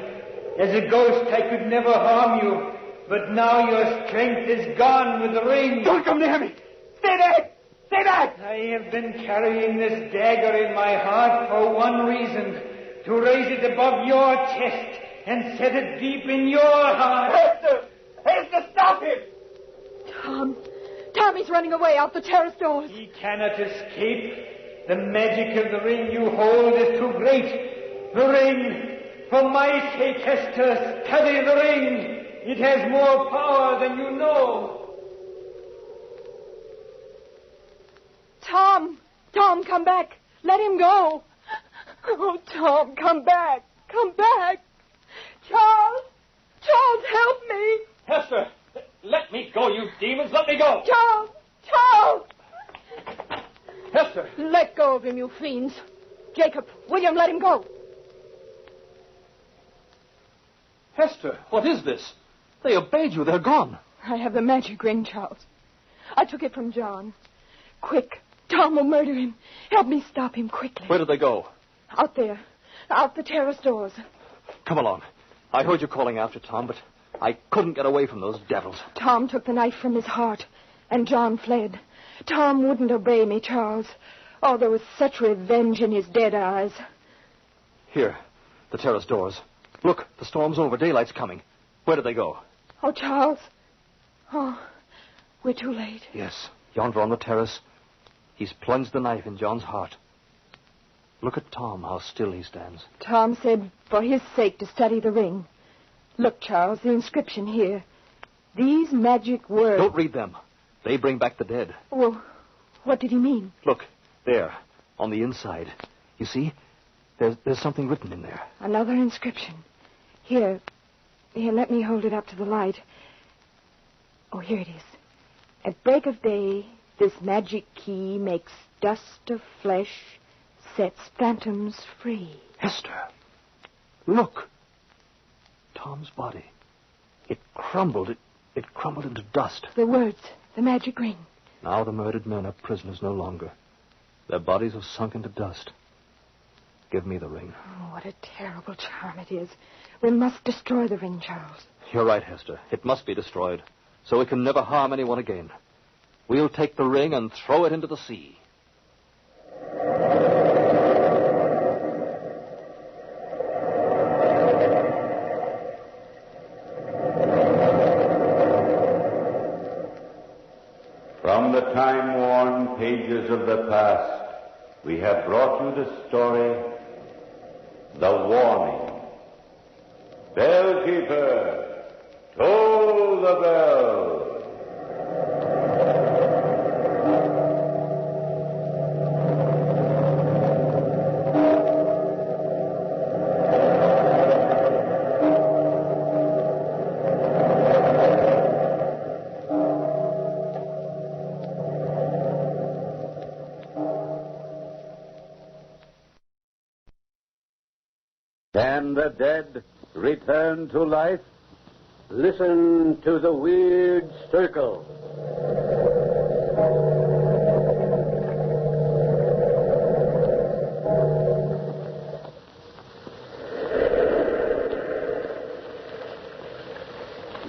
As a ghost I could never harm you, but now your strength is gone with the ring. Don't come near me! Stay back! Stay back! I have been carrying this dagger in my heart for one reason, to raise it above your chest and set it deep in your heart. Hester! Hester, stop him! Tom, he's running away out the terrace doors. He cannot escape. The magic of the ring you hold is too great. The ring, for my sake, Hester, study the ring. It has more power than you know. Tom, come back. Let him go. Oh, Tom, come back. Come back. Charles, help me. Hester, let me go, you demons. Let me go. Charles. Hester. Let go of him, you fiends. Jacob, William, let him go. Hester, what is this? They obeyed you. They're gone. I have the magic ring, Charles. I took it from John. Quick, Tom will murder him. Help me stop him quickly. Where did they go? Out there. Out the terrace doors. Come along. I heard you calling after Tom, but I couldn't get away from those devils. Tom took the knife from his heart, and John fled. Tom wouldn't obey me, Charles. Oh, there was such revenge in his dead eyes. Here, the terrace doors. Look, the storm's over. Daylight's coming. Where did they go? Oh, Charles. Oh, we're too late. Yes, yonder on the terrace. He's plunged the knife in John's heart. Look at Tom, how still he stands. Tom said for his sake to study the ring. Look, Charles, the inscription here. These magic words... Don't read them. They bring back the dead. Well, what did he mean? Look, there, on the inside. You see? There's something written in there. Another inscription. Here, let me hold it up to the light. Oh, here it is. At break of day, this magic key makes dust of flesh, sets phantoms free. Hester, look. Tom's body. It crumbled. It crumbled into dust. The words, the magic ring. Now the murdered men are prisoners no longer. Their bodies have sunk into dust. Give me the ring. Oh, what a terrible charm it is. We must destroy the ring, Charles. You're right, Hester. It must be destroyed, so it can never harm anyone again. We'll take the ring and throw it into the sea. From the time-worn pages of the past, we have brought you the story, The Warning. Bellkeeper, toll the bell. Can the dead return to life? Listen to the weird circle.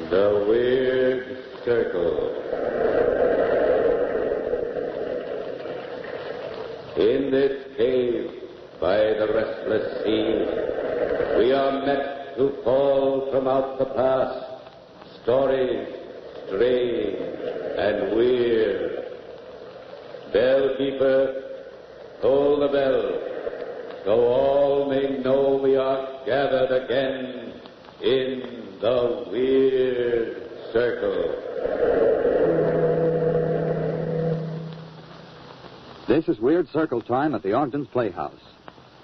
The weird circle. the restless sea. We are met to call from out the past stories strange and weird. Bellkeeper, toll the bell, so all may know we are gathered again in the Weird Circle. This is Weird Circle time at the Ogden's Playhouse.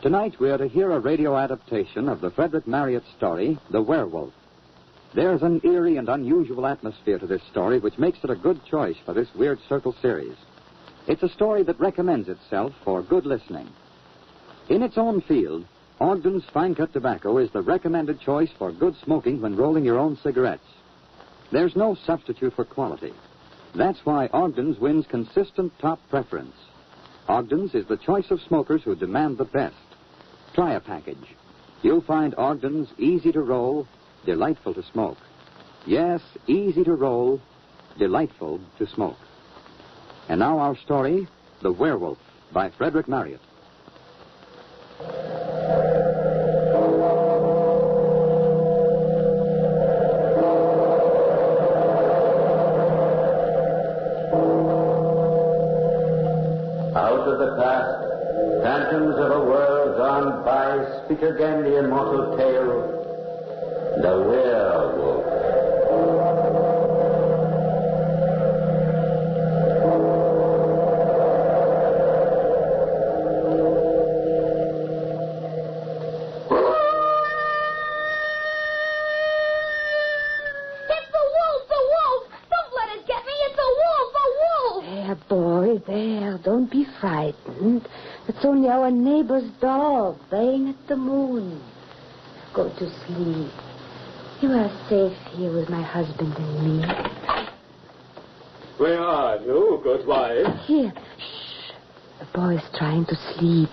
Tonight we are to hear a radio adaptation of the Frederick Marriott story, The Werewolf. There's an eerie and unusual atmosphere to this story which makes it a good choice for this Weird Circle series. It's a story that recommends itself for good listening. In its own field, Ogden's Fine Cut Tobacco is the recommended choice for good smoking when rolling your own cigarettes. There's no substitute for quality. That's why Ogden's wins consistent top preference. Ogden's is the choice of smokers who demand the best. Try a package. You'll find Ogden's easy to roll, delightful to smoke. Yes, easy to roll, delightful to smoke. And now our story, The Werewolf, by Frederick Marriott. Out of the past, phantoms of a world gone by, speak again the immortal tale, The Werewolf. Don't be frightened. It's only our neighbor's dog baying at the moon. Go to sleep. You are safe here with my husband and me. Where are you, good wife? Here. Shh. The boy's trying to sleep.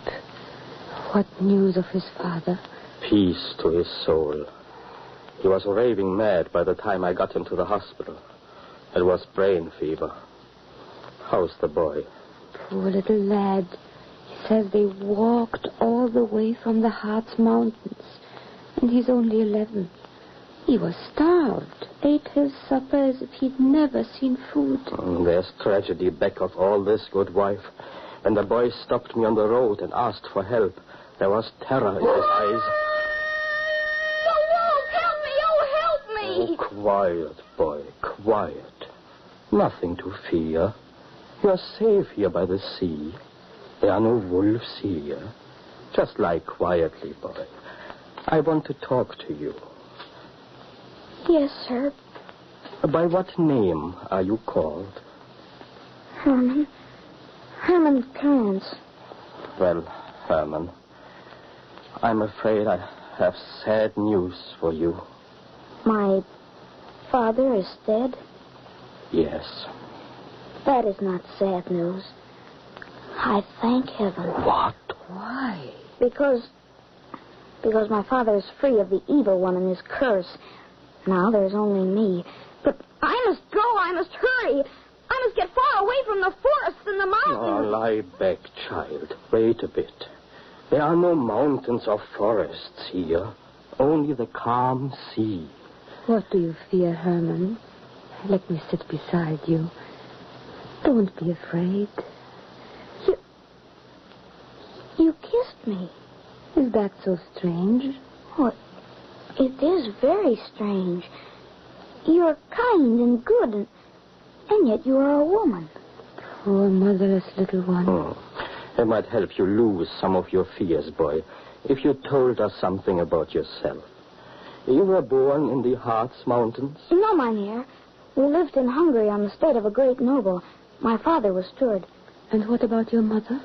What news of his father? Peace to his soul. He was raving mad by the time I got him to the hospital. It was brain fever. How's the boy? Poor little lad. He says they walked all the way from the Harz Mountains. And he's only 11. He was starved. Ate his supper as if he'd never seen food. There's tragedy back of all this, good wife. When the boy stopped me on the road and asked for help, there was terror in his eyes. The wolf! Help me! Oh, help me! Oh, quiet, boy, quiet. Nothing to fear. You're safe here by the sea. There are no wolves here. Just lie quietly, boy. I want to talk to you. Yes, sir. By what name are you called? Herman. Herman Kearns. Well, Herman, I'm afraid I have sad news for you. My father is dead? Yes. That is not sad news. I thank heaven. What? Why? Because my father is free of the evil one and his curse. Now there's only me. But I must go. I must hurry. I must get far away from the forests and the mountains. Oh, lie back, child. Wait a bit. There are no mountains or forests here. Only the calm sea. What do you fear, Herman? Let me sit beside you. Don't be afraid. You kissed me. Is that so strange? Well, it is very strange. You're kind and good, and yet you are a woman. Poor motherless little one. It might help you lose some of your fears, boy, if you told us something about yourself. You were born in the Harz Mountains? No, mynheer. We lived in Hungary on the estate of a great noble. My father was steward. And what about your mother?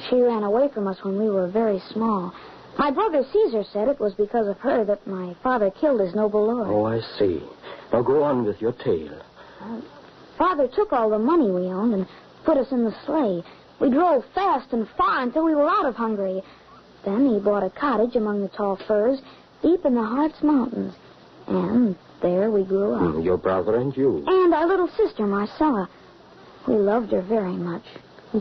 She ran away from us when we were very small. My brother Caesar said it was because of her that my father killed his noble lord. Oh, I see. Now go on with your tale. Father took all the money we owned and put us in the sleigh. We drove fast and far until we were out of Hungary. Then he bought a cottage among the tall firs deep in the Harz Mountains. And there we grew up. Your brother and you. And our little sister, Marcella. We loved her very much.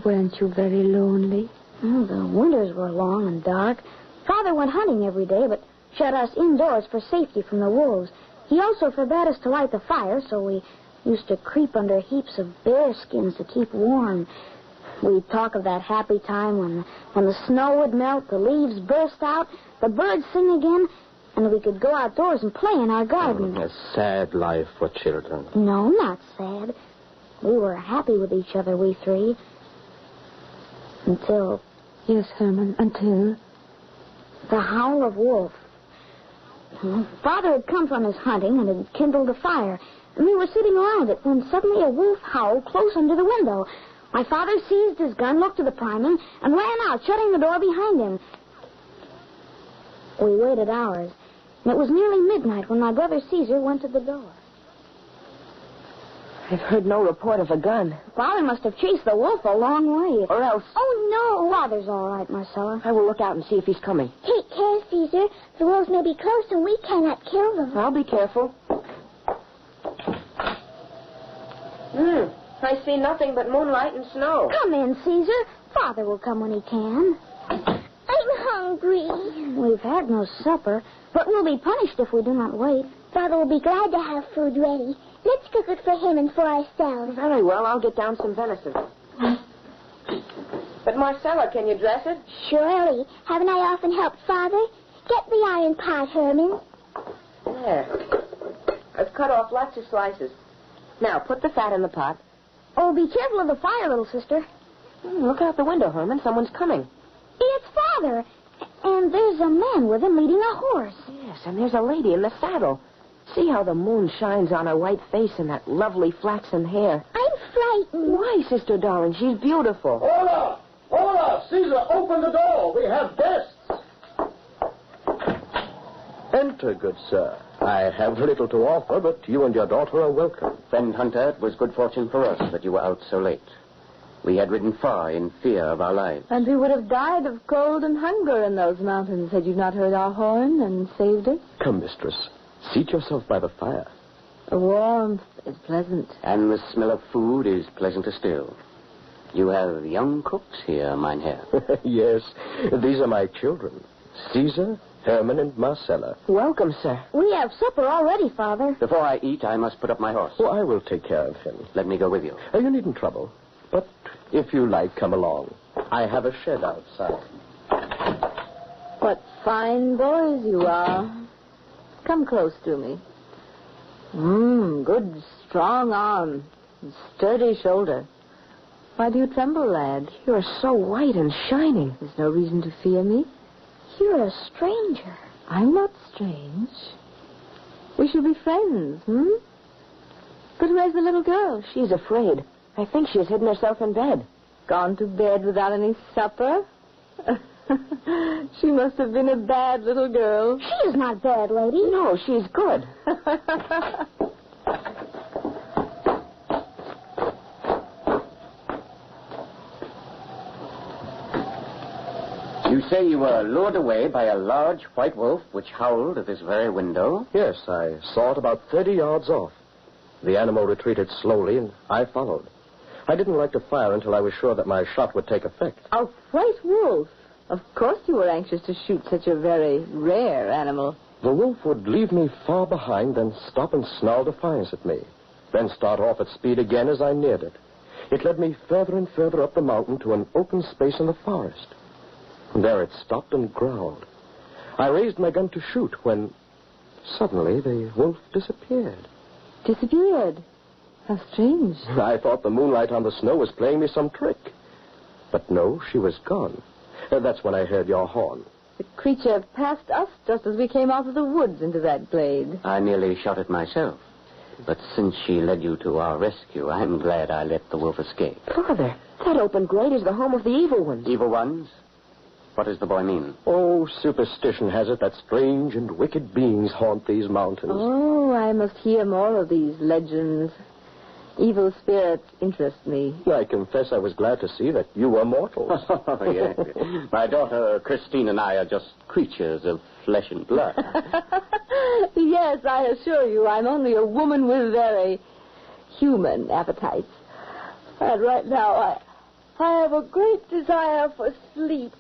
Weren't you very lonely? The winters were long and dark. Father went hunting every day, but shut us indoors for safety from the wolves. He also forbade us to light the fire, so we used to creep under heaps of bear skins to keep warm. We'd talk of that happy time when the snow would melt, the leaves burst out, the birds sing again, and we could go outdoors and play in our garden. A sad life for children. No, not sad. We were happy with each other, we three. Until... Yes, Herman, until... the howl of wolf. Father had come from his hunting and had kindled a fire, and we were sitting around it when suddenly a wolf howled close under the window. My father seized his gun, looked to the priming, and ran out, shutting the door behind him. We waited hours, and it was nearly midnight when my brother Caesar went to the door. I've heard no report of a gun. Father must have chased the wolf a long way. Or else... Oh, no. Father's all right, Marcella. I will look out and see if he's coming. Take care, Caesar. The wolves may be close, and we cannot kill them. I'll be careful. I see nothing but moonlight and snow. Come in, Caesar. Father will come when he can. I'm hungry. We've had no supper, but we'll be punished if we do not wait. Father will be glad to have food ready. Let's cook it for him and for ourselves. Very well, I'll get down some venison. But, Marcella, can you dress it? Surely. Haven't I often helped Father? Get the iron pot, Herman. There. I've cut off lots of slices. Now, put the fat in the pot. Oh, be careful of the fire, little sister. Look out the window, Herman. Someone's coming. It's Father. And there's a man with him leading a horse. Yes, and there's a lady in the saddle. See how the moon shines on her white face and that lovely flaxen hair. I'm frightened. Why, sister darling? She's beautiful. Horla! Horla! Caesar, open the door. We have guests. Enter, good sir. I have little to offer, but you and your daughter are welcome. Friend Hunter, it was good fortune for us that you were out so late. We had ridden far in fear of our lives. And we would have died of cold and hunger in those mountains had you not heard our horn and saved us. Come, mistress. Seat yourself by the fire. The warmth is pleasant. And the smell of food is pleasanter still. You have young cooks here, mein Herr. Yes, these are my children. Caesar, Herman, and Marcella. Welcome, sir. We have supper already, Father. Before I eat, I must put up my horse. Oh, I will take care of him. Let me go with you. You needn't trouble. But if you like, come along. I have a shed outside. What fine boys you are. Come close to me. Good, strong arm. Sturdy shoulder. Why do you tremble, lad? You're so white and shining. There's no reason to fear me. You're a stranger. I'm not strange. We shall be friends, But where's the little girl? She's afraid. I think she has hidden herself in bed. Gone to bed without any supper? She must have been a bad little girl. She is not bad, lady. No, she's good. You say you were lured away by a large white wolf which howled at this very window? Yes, I saw it about 30 yards off. The animal retreated slowly, and I followed. I didn't like to fire until I was sure that my shot would take effect. A white wolf? Of course you were anxious to shoot such a very rare animal. The wolf would leave me far behind, then stop and snarl defiance at me, then start off at speed again as I neared it. It led me further and further up the mountain to an open space in the forest. There it stopped and growled. I raised my gun to shoot when suddenly the wolf disappeared. Disappeared? How strange. I thought the moonlight on the snow was playing me some trick. But no, she was gone. That's when I heard your horn. The creature passed us just as we came out of the woods into that glade. I nearly shot it myself. But since she led you to our rescue, I'm glad I let the wolf escape. Father, that open glade is the home of the evil ones. Evil ones? What does the boy mean? Oh, superstition has it that strange and wicked beings haunt these mountains. Oh, I must hear more of these legends. Evil spirits interest me. I confess I was glad to see that you were mortals. Oh, yes. My daughter Christine and I are just creatures of flesh and blood. Yes, I assure you, I'm only a woman with very human appetites. And right now, I have a great desire for sleep.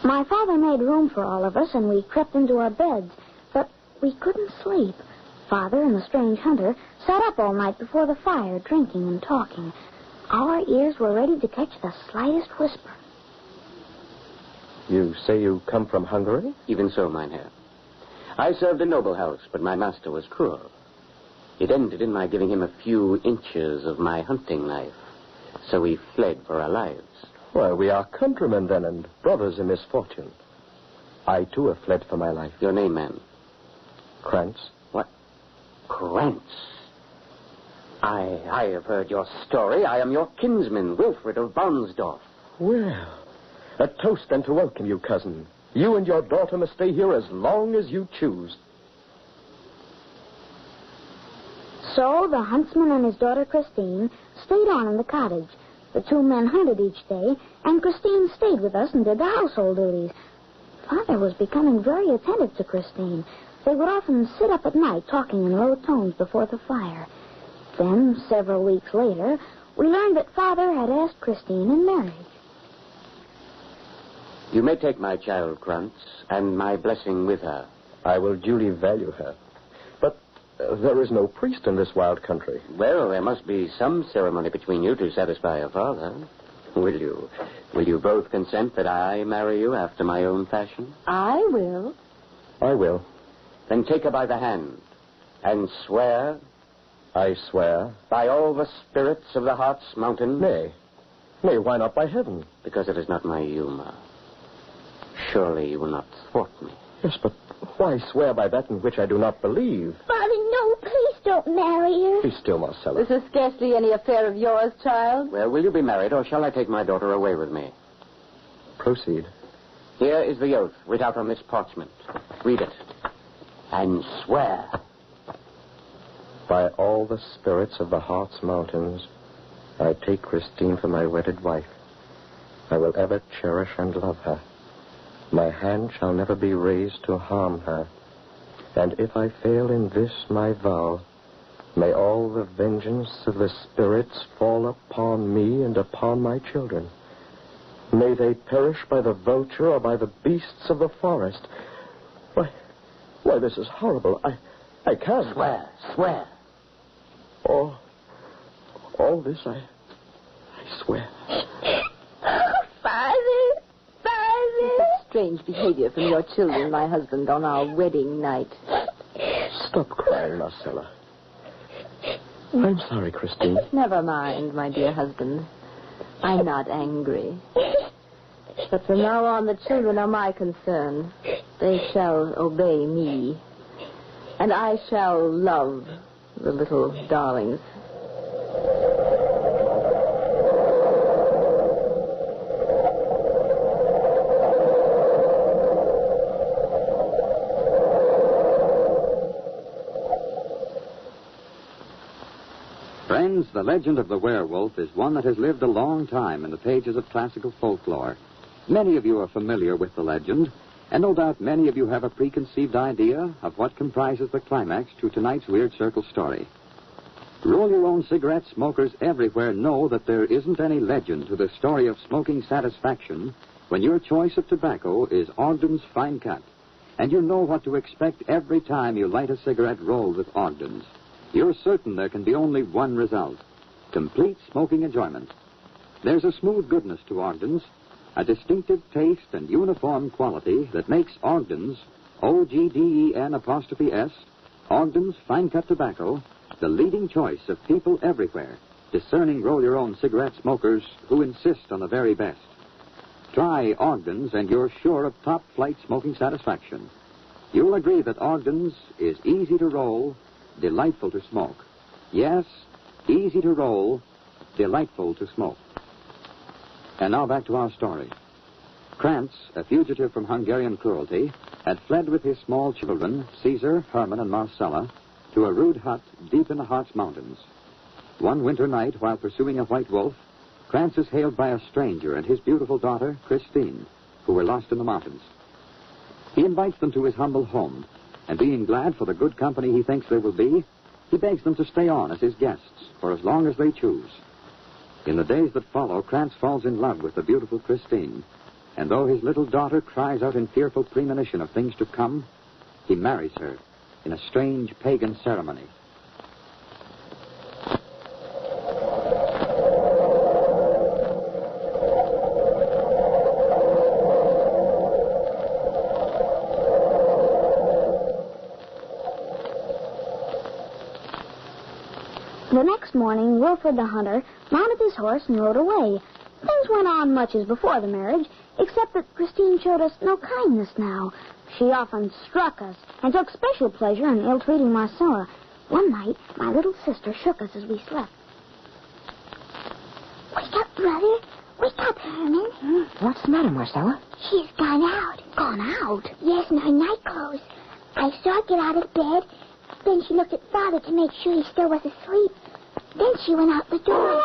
My father made room for all of us, and we crept into our beds. But we couldn't sleep. Father and the strange hunter sat up all night before the fire, drinking and talking. Our ears were ready to catch the slightest whisper. You say you come from Hungary? Even so, mein Herr. I served a noble house, but my master was cruel. It ended in my giving him a few inches of my hunting knife. So we fled for our lives. Well, we are countrymen then, and brothers in misfortune. I, too, have fled for my life. Your name, man? Krantz. What? Krantz? I have heard your story. I am your kinsman, Wilfred of Bonsdorf. Well, a toast then to welcome you, cousin. You and your daughter must stay here as long as you choose. So the huntsman and his daughter Christine stayed on in the cottage. The two men hunted each day, and Christine stayed with us and did the household duties. Father was becoming very attentive to Christine. They would often sit up at night talking in low tones before the fire. Then, several weeks later, we learned that Father had asked Christine in marriage. You may take my child, Krantz, and my blessing with her. I will duly value her. But there is no priest in this wild country. Well, there must be some ceremony between you to satisfy your father. Will you both consent that I marry you after my own fashion? I will. I will. Then take her by the hand and swear. I swear. By all the spirits of the Hartz Mountain. Nay, why not by heaven? Because it is not my humor. Surely you will not thwart me. Yes, but why swear by that in which I do not believe? Father, no, please don't marry her. Be still, Marcella. This is scarcely any affair of yours, child. Well, will you be married, or shall I take my daughter away with me? Proceed. Here is the oath, writ out on this parchment. Read it. And swear. By all the spirits of the Hartz Mountains, I take Christine for my wedded wife. I will ever cherish and love her. My hand shall never be raised to harm her. And if I fail in this my vow, may all the vengeance of the spirits fall upon me and upon my children. May they perish by the vulture or by the beasts of the forest. Why, this is horrible. I can't. Swear. All this I swear. Father. Strange behavior from your children, my husband, on our wedding night. Stop crying, Marcella. I'm sorry, Christine. Never mind, my dear husband. I'm not angry. But from now on, the children are my concern. They shall obey me. And I shall love the little darlings. Friends, the legend of the werewolf is one that has lived a long time in the pages of classical folklore. Many of you are familiar with the legend, and no doubt many of you have a preconceived idea of what comprises the climax to tonight's Weird Circle story. Roll-your-own cigarette smokers everywhere know that there isn't any legend to the story of smoking satisfaction when your choice of tobacco is Ogden's Fine Cut, and you know what to expect every time you light a cigarette rolled with Ogden's. You're certain there can be only one result: complete smoking enjoyment. There's a smooth goodness to Ogden's, a distinctive taste and uniform quality that makes Ogden's, O-G-D-E-N''S, Ogden's Fine Cut Tobacco, the leading choice of people everywhere, discerning roll-your-own cigarette smokers who insist on the very best. Try Ogden's and you're sure of top-flight smoking satisfaction. You'll agree that Ogden's is easy to roll, delightful to smoke. Yes, easy to roll, delightful to smoke. And now back to our story. Krantz, a fugitive from Hungarian cruelty, had fled with his small children, Caesar, Herman, and Marcella, to a rude hut deep in the Hartz Mountains. One winter night, while pursuing a white wolf, Krantz is hailed by a stranger and his beautiful daughter, Christine, who were lost in the mountains. He invites them to his humble home, and being glad for the good company he thinks they will be, he begs them to stay on as his guests for as long as they choose. In the days that follow, Krantz falls in love with the beautiful Christine. And though his little daughter cries out in fearful premonition of things to come, he marries her in a strange pagan ceremony. The next morning, Wilfred the hunter mounted his horse and rode away. Things went on much as before the marriage, except that Christine showed us no kindness now. She often struck us and took special pleasure in ill-treating Marcella. One night, my little sister shook us as we slept. Wake up, brother. Wake up, Herman. What's the matter, Marcella? She's gone out. Gone out? Yes, in her night clothes. I saw her get out of bed. Then she looked at Father to make sure he still was asleep. Then she went out the door.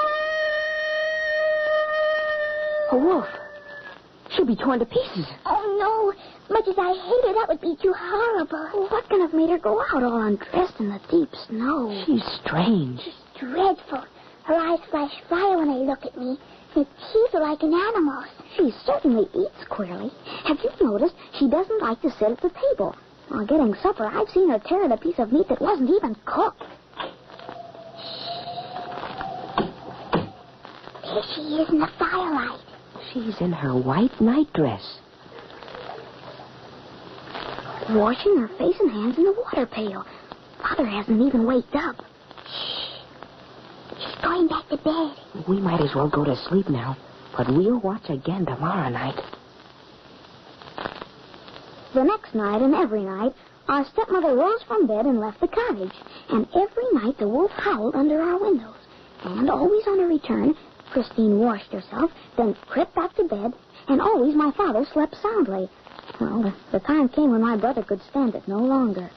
A wolf. She'll be torn to pieces. Oh, no. Much as I hate her, that would be too horrible. Well, what can have made her go out all undressed in the deep snow? She's strange. She's dreadful. Her eyes flash fire when they look at me. Her teeth are like an animal's. She certainly eats queerly. Have you noticed she doesn't like to sit at the table? While getting supper, I've seen her tear at a piece of meat that wasn't even cooked. There she is in the firelight. She's in her white nightdress. Washing her face and hands in the water pail. Father hasn't even waked up. She's going back to bed. We might as well go to sleep now, but we'll watch again tomorrow night. The next night and every night, our stepmother rose from bed and left the cottage. And every night the wolf howled under our windows. And always on her return, Christine washed herself, then crept back to bed, and always my father slept soundly. Well, the time came when my brother could stand it no longer.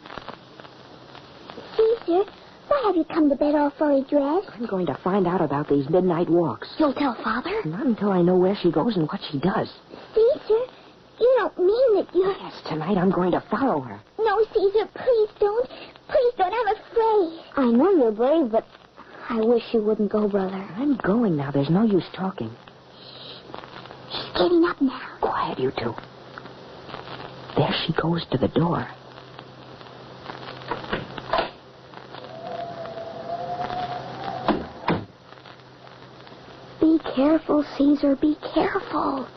Caesar, why have you come to bed all fully dressed? I'm going to find out about these midnight walks. You'll tell Father? Not until I know where she goes and what she does. Caesar, you don't mean that you... Yes, tonight I'm going to follow her. No, Caesar, please don't. Please don't. I'm afraid. I know you're brave, but I wish you wouldn't go, brother. I'm going now. There's no use talking. She's getting up now. Quiet, you two. There she goes to the door. Be careful, Caesar. Be careful.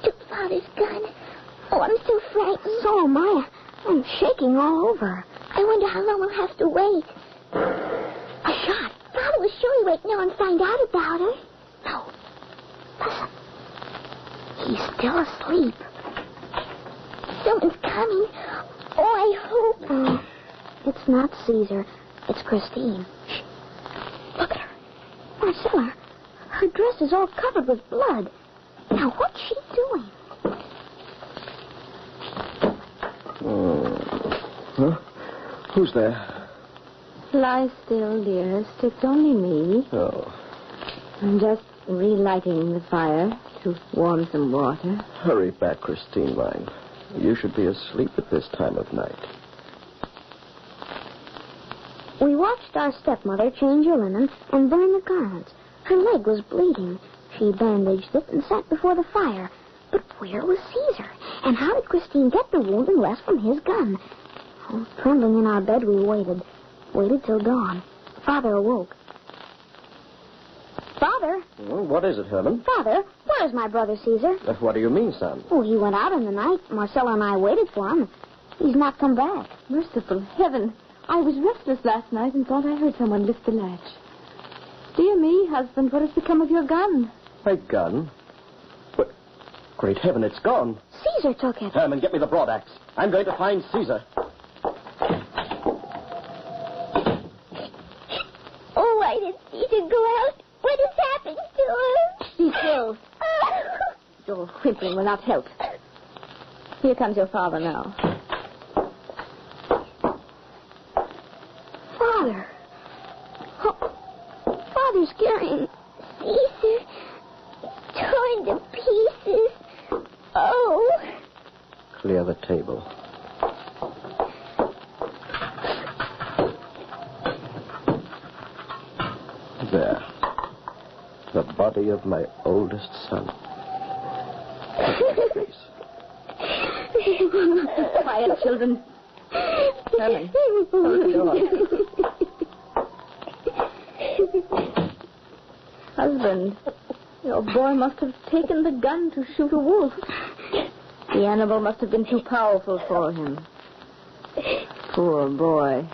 Took Father's gun. Oh, I'm so frightened. So am I. I'm shaking all over. I wonder how long we'll have to wait. A shot. Father was sure he'd wait now and find out about her. No. Listen. He's still asleep. Someone's coming. Oh, I hope. It's not Caesar. It's Christine. Shh. Look at her. Marcella, her dress is all covered with blood. Now, what's she doing? Huh? Who's there? Lie still, dearest. It's only me. Oh. I'm just relighting the fire to warm some water. Hurry back, Christine, mine. You should be asleep at this time of night. We watched our stepmother change her linen and burn the garments. Her leg was bleeding. She bandaged it and sat before the fire. But where was Caesar? And how did Christine get the wound unless from his gun? Oh, trembling in our bed, we waited. Waited till dawn. Father awoke. Father? Well, what is it, Herman? Father, where's my brother Caesar? What do you mean, son? Oh, he went out in the night. Marcella and I waited for him. He's not come back. Merciful heaven. I was restless last night and thought I heard someone lift the latch. Dear me, husband, what has become of your gun? My gun? But, great heaven, it's gone. Caesar took it. Herman, get me the broadaxe. I'm going to find Caesar. Oh, why did Caesar go out? What has happened to her? Be still. Your whimpering will not help. Here comes your father now. Father. Oh, Father's carrying Caesar torn to pieces. Oh. Clear the table. There. The body of my oldest son. Quiet, children. Herman. Husband, your boy must have taken the gun to shoot a wolf. The animal must have been too powerful for him. Poor boy.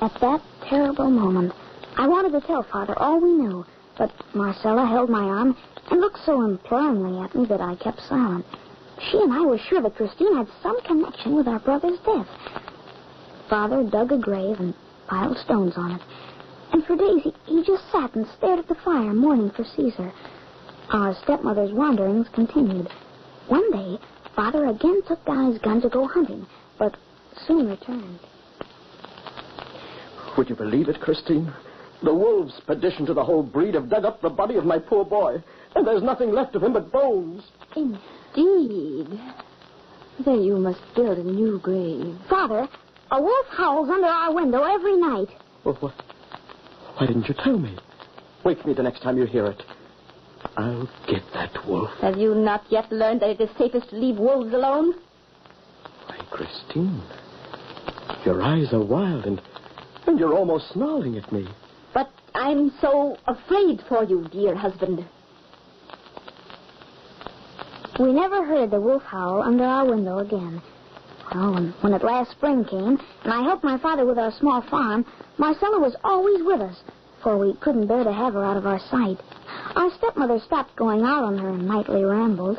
At that terrible moment, I wanted to tell Father all we knew, but Marcella held my arm and looked so imploringly at me that I kept silent. She and I were sure that Christine had some connection with our brother's death. Father dug a grave and piled stones on it. And for days he just sat and stared at the fire, mourning for Caesar. Our stepmother's wanderings continued. One day, Father again took down his gun to go hunting, but soon returned. Would you believe it, Christine? The wolves, perdition to the whole breed, have dug up the body of my poor boy, and there's nothing left of him but bones. Indeed. Then you must build a new grave. Father, a wolf howls under our window every night. Well, why didn't you tell me? Wake me the next time you hear it. I'll get that wolf. Have you not yet learned that it is safest to leave wolves alone? Why, Christine, your eyes are wild and you're almost snarling at me. But I'm so afraid for you, dear husband. We never heard the wolf howl under our window again. Well, when at last spring came, and I helped my father with our small farm, Marcella was always with us, for we couldn't bear to have her out of our sight. Our stepmother stopped going out on her nightly rambles.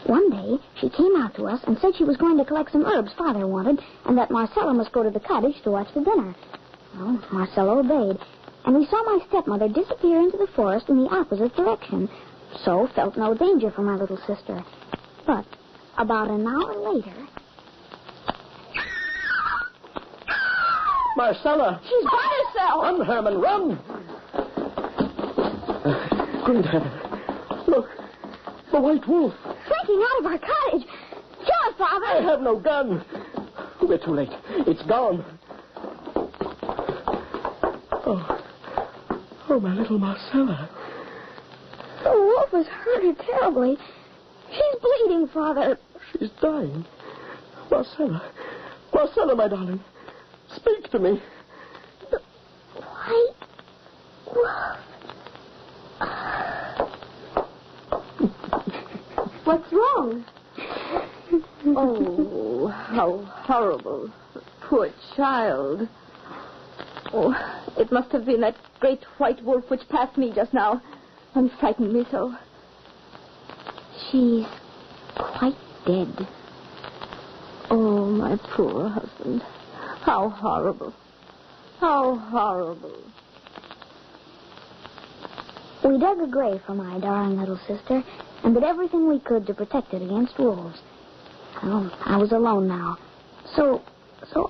One day, she came out to us and said she was going to collect some herbs Father wanted, and that Marcella must go to the cottage to watch the dinner. Well, Marcella obeyed, and we saw my stepmother disappear into the forest in the opposite direction, so felt no danger for my little sister. But about an hour later... Marcella! She's by herself! Run, Herman, run! Great heaven. Look, the white wolf. Slinking out of our cottage. Kill her, Father! I have no gun. We're too late. It's gone. Oh, my little Marcella. The wolf has hurt her terribly. She's bleeding, Father. She's dying. Marcella, my darling. Speak to me. The white wolf. What's wrong? Oh, how horrible. Poor child. Oh, it must have been that great white wolf which passed me just now and frightened me so. She's quite dead. Oh, my poor husband. How horrible. How horrible. We dug a grave for my darling little sister and did everything we could to protect it against wolves. Well, I was alone now. So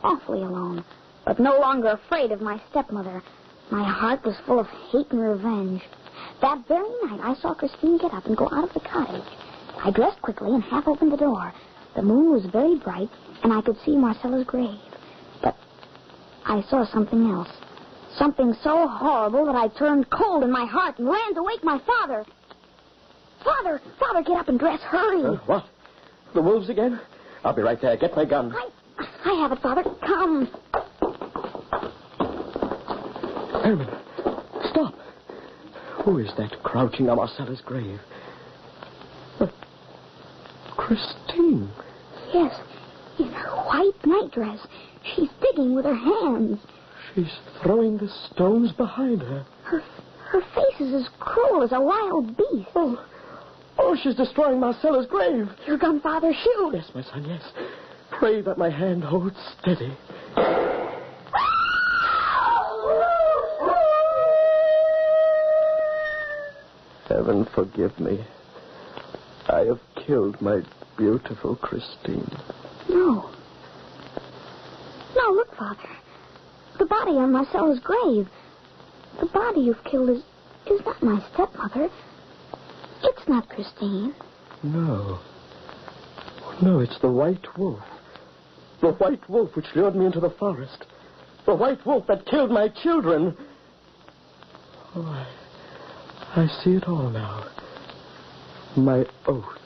awfully alone. But no longer afraid of my stepmother. My heart was full of hate and revenge. That very night, I saw Christine get up and go out of the cottage. I dressed quickly and half opened the door. The moon was very bright, and I could see Marcella's grave. But I saw something else. Something so horrible that I turned cold in my heart and ran to wake my father. Father, get up and dress. Hurry. What? The wolves again? I'll be right there. Get my gun. I have it, Father. Come. Herman, stop. Who is that crouching on Marcella's grave? Christine. Yes, in her white nightdress. She's digging with her hands. She's throwing the stones behind her. Her face is as cruel as a wild beast. Oh, she's destroying Marcella's grave. Your gun, Father, shoot. Yes, my son, yes. Pray that my hand holds steady. Heaven forgive me. I have killed my beautiful Christine. No, look, Father. The body on Marcella's grave. The body you've killed is not my stepmother. It's not Christine. No, it's the white wolf. The white wolf which lured me into the forest. The white wolf that killed my children. Oh, I see it all now. My oath.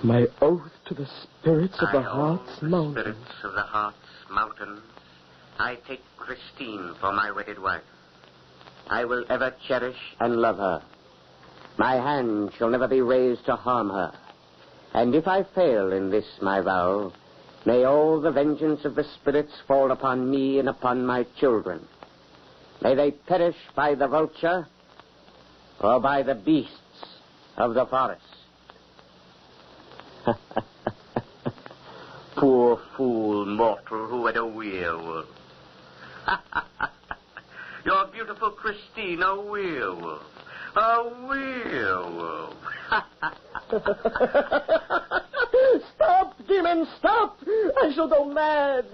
My oath to the spirits of the Heart's Mountain. Spirits of the Heart's Mountain. I take Christine for my wedded wife. I will ever cherish and love her. My hand shall never be raised to harm her. And if I fail in this my vow, may all the vengeance of the spirits fall upon me and upon my children. May they perish by the vulture or by the beasts of the forest. Poor fool mortal who had a werewolf. Your beautiful Christine, a werewolf. A werewolf. Stop, demon, stop! I shall go mad.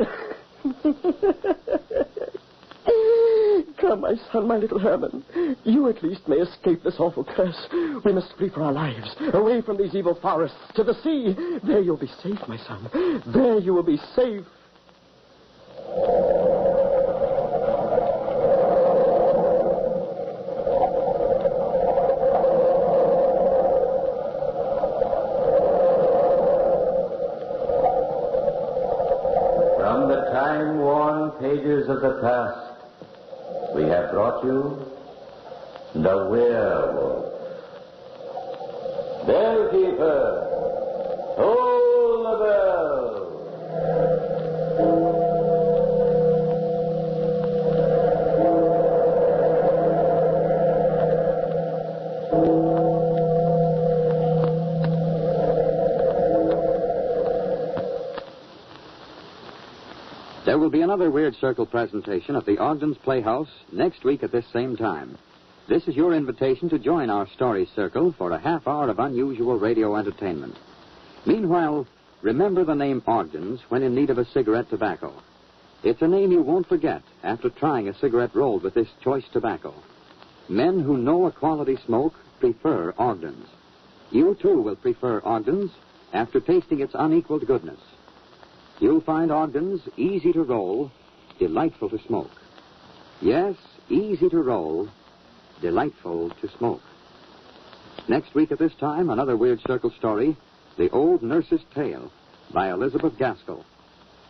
Come, my son, my little Herman. You at least may escape this awful curse. We must flee for our lives, away from these evil forests, to the sea. There you'll be safe, my son. There you will be safe. From the time-worn pages of the past, we have brought you the werewolf. Bellkeeper, toll the bell. There will be another Weird Circle presentation at the Ogden's Playhouse next week at this same time. This is your invitation to join our story circle for a half hour of unusual radio entertainment. Meanwhile, remember the name Ogden's when in need of a cigarette tobacco. It's a name you won't forget after trying a cigarette rolled with this choice tobacco. Men who know a quality smoke prefer Ogden's. You, too, will prefer Ogden's after tasting its unequaled goodness. You'll find Ogden's easy to roll, delightful to smoke. Yes, easy to roll, delightful to smoke. Next week at this time, another Weird Circle story, The Old Nurse's Tale, by Elizabeth Gaskell.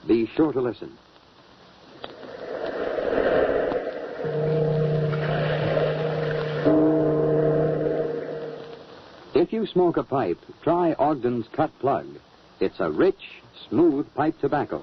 Be sure to listen. If you smoke a pipe, try Ogden's Cut Plug. It's a rich, smooth pipe tobacco.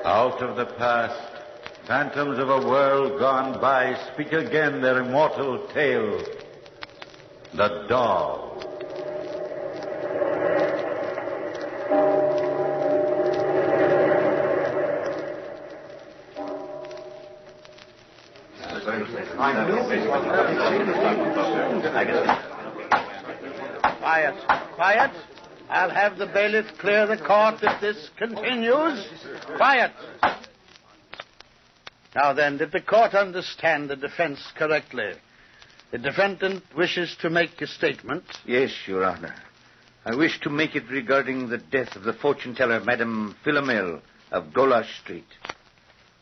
Out of the past, phantoms of a world gone by speak again their immortal tale. The Doll. Quiet, quiet. I'll have the bailiff clear the court if this continues. Quiet. Now then, did the court understand the defense correctly? The defendant wishes to make a statement. Yes, Your Honor. I wish to make it regarding the death of the fortune-teller, Madame Philomel of Golash Street.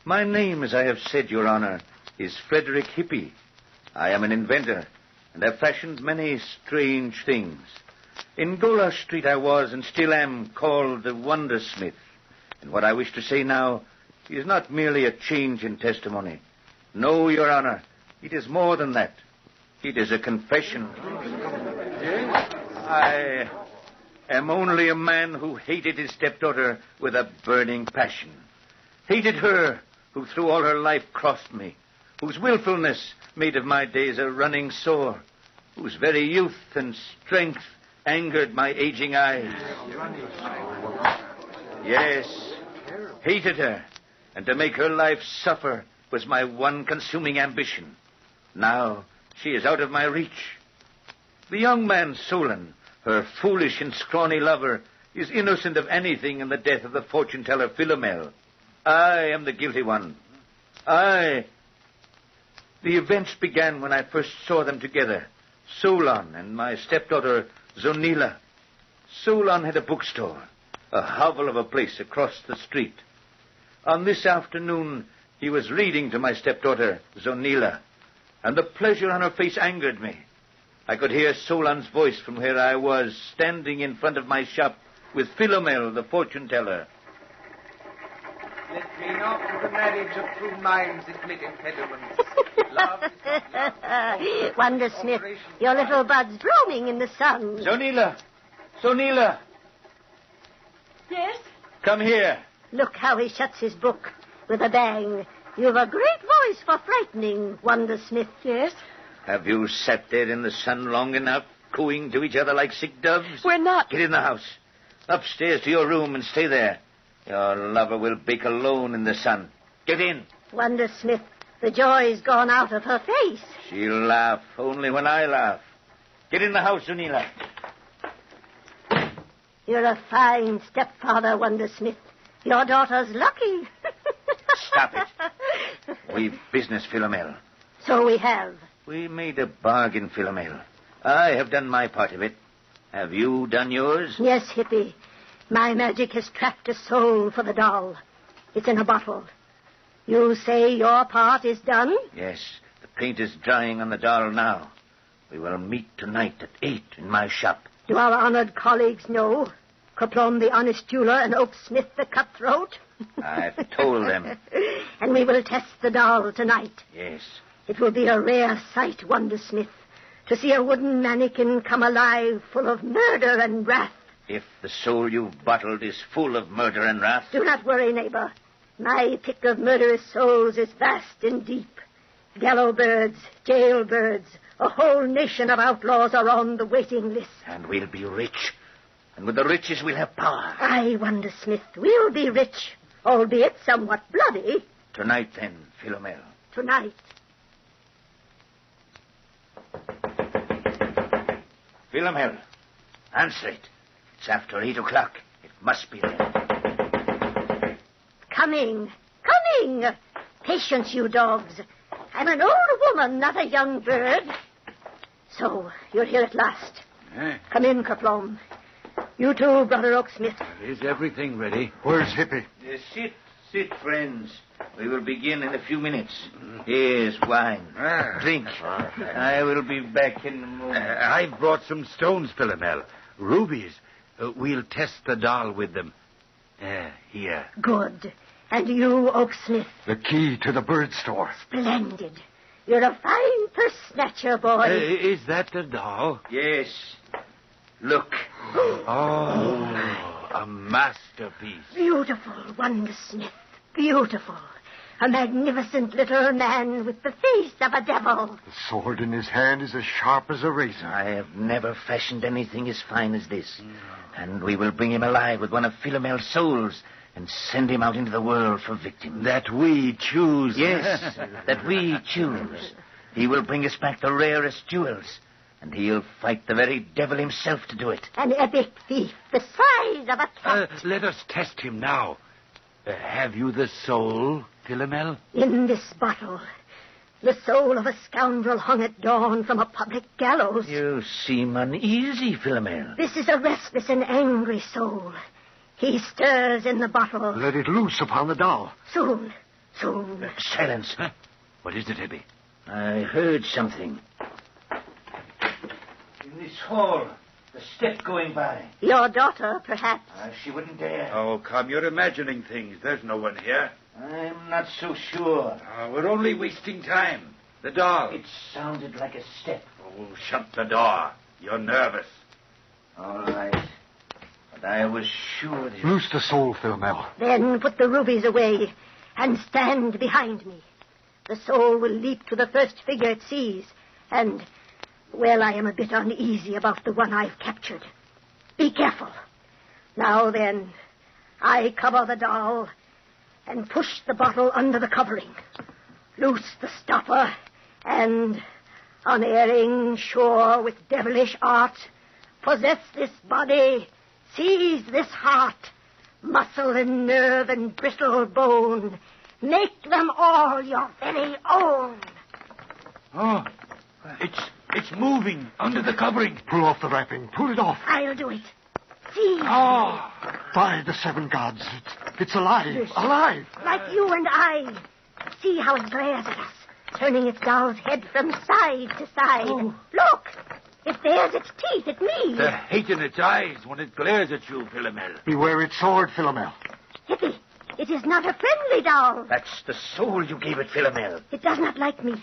My name, as I have said, Your Honor, is Frederick Hippie. I am an inventor, and have fashioned many strange things. In Golash Street I was, and still am, called the Wondersmith. And what I wish to say now is not merely a change in testimony. No, Your Honor, it is more than that. It is a confession. I am only a man who hated his stepdaughter with a burning passion. Hated her who through all her life crossed me, whose willfulness made of my days a running sore, whose very youth and strength angered my aging eyes. Yes, hated her, and to make her life suffer was my one consuming ambition. Now she is out of my reach. The young man Solon, her foolish and scrawny lover, is innocent of anything in the death of the fortune-teller Philomel. I am the guilty one. I. The events began when I first saw them together, Solon and my stepdaughter Zonila. Solon had a bookstore, a hovel of a place across the street. On this afternoon, he was reading to my stepdaughter Zonila, and the pleasure on her face angered me. I could hear Solon's voice from where I was, standing in front of my shop with Philomel, the fortune-teller. Let me not to the marriage of true minds admit impediments. Love is not love. Wonder Smith, your little bud's blooming in the sun. Zonila! Zonila! Yes? Come here. Look how he shuts his book with a bang. You've a great voice for frightening, Wonder Smith. Yes? Have you sat there in the sun long enough, cooing to each other like sick doves? We're not. Get in the house. Upstairs to your room and stay there. Your lover will bake alone in the sun. Get in. Wonder Smith, the joy's gone out of her face. She'll laugh only when I laugh. Get in the house, Zonila. You're a fine stepfather, Wonder Smith. Your daughter's lucky. Stop it. We've business, Philomel. So we have. We made a bargain, Philomel. I have done my part of it. Have you done yours? Yes, Hippie. My magic has trapped a soul for the doll. It's in a bottle. You say your part is done? Yes. The paint is drying on the doll now. We will meet tonight at 8 in my shop. Do our honored colleagues know? Coplon the honest jeweler and Oak Smith the cutthroat? I've told them. And we will test the doll tonight. Yes. It will be a rare sight, Wonder Smith, to see a wooden mannequin come alive full of murder and wrath. If the soul you've bottled is full of murder and wrath... Do not worry, neighbor. My pick of murderous souls is vast and deep. Gallow birds, jailbirds, a whole nation of outlaws are on the waiting list. And we'll be rich. And with the riches we'll have power. Aye, Wonder Smith, we'll be rich, albeit somewhat bloody. Tonight, then, Philomel. Tonight. Philomel, answer it. It's after 8 o'clock. It must be there. Coming. Patience, you dogs. I'm an old woman, not a young bird. So, you're here at last. Come in, Coplon. You too, Brother Oaksmith. Is everything ready? Where's Hippie? Sit, friends. We will begin in a few minutes. Here's wine. Drink. I will be back in a moment. I've brought some stones, Philomel. Rubies. We'll test the doll with them. Here. Good. And you, Oaksmith? The key to the bird store. Splendid. You're a fine purse snatcher, boy. Is that the doll? Yes. Look. Oh, a masterpiece. Beautiful, Wonder Smith. Beautiful. A magnificent little man with the face of a devil. The sword in his hand is as sharp as a razor. I have never fashioned anything as fine as this. And we will bring him alive with one of Philomel's souls and send him out into the world for victims. That we choose. Yes, that we choose. He will bring us back the rarest jewels. And he'll fight the very devil himself to do it. An epic thief, the size of a cat. Let us test him now. Have you the soul, Philomel? In this bottle. The soul of a scoundrel hung at dawn from a public gallows. You seem uneasy, Philomel. This is a restless and angry soul. He stirs in the bottle. Let it loose upon the doll. Soon. Silence. Huh? What is it, Hippie? I heard something. In this hall, the step going by. Your daughter, perhaps. She wouldn't dare. Oh, come, you're imagining things. There's no one here. I'm not so sure. We're only wasting time. The doll. It sounded like a step. Oh, shut the door. You're nervous. All right. But I was sure that... Loose the soul, Philomel. Then put the rubies away. and stand behind me. The soul will leap to the first figure it sees, and, well, I am a bit uneasy about the one I've captured. Be careful. Now then, I cover the doll and push the bottle under the covering. Loose the stopper and, unerring, sure with devilish art, possess this body, seize this heart, muscle and nerve and brittle bone. Make them all your very own. Oh, it's moving under the covering. Pull off the wrapping. Pull it off. I'll do it. See? By the seven gods. It's alive. Yes. Alive. Like you and I. See how it glares at us, turning its doll's head from side to side. Oh. Look! It bares its teeth at me. The hate in its eyes when it glares at you, Philomel. Beware its sword, Philomel. Hippie, it is not a friendly doll. That's the soul you gave it, Philomel. It does not like me.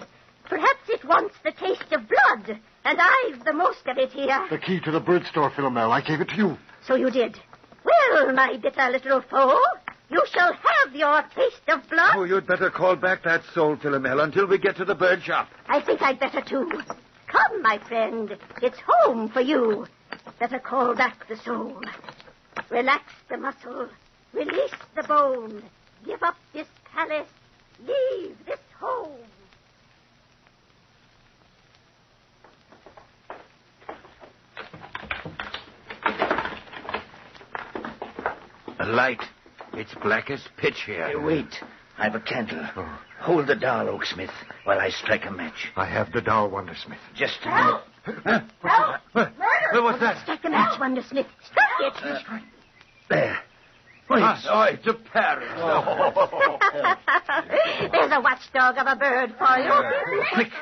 Perhaps it wants the taste of blood, and I've the most of it here. The key to the bird store, Philomel. I gave it to you. So you did. Well, my bitter little foe, you shall have your taste of blood. Oh, you'd better call back that soul, Philomel, until we get to the bird shop. I think I'd better, too. Come, my friend. It's home for you. Better call back the soul. Relax the muscle. Release the bone. Give up this palace. Leave this home. A light. It's black as pitch here. Hey, wait. I've a candle. Oh. Hold the doll, Oaksmith, while I strike a match. I have the doll, Wondersmith. Just a minute. Huh? What's that? Strike a match, Wondersmith. Strike it. There. It's a parrot. There's a watchdog of a bird for you. Quick.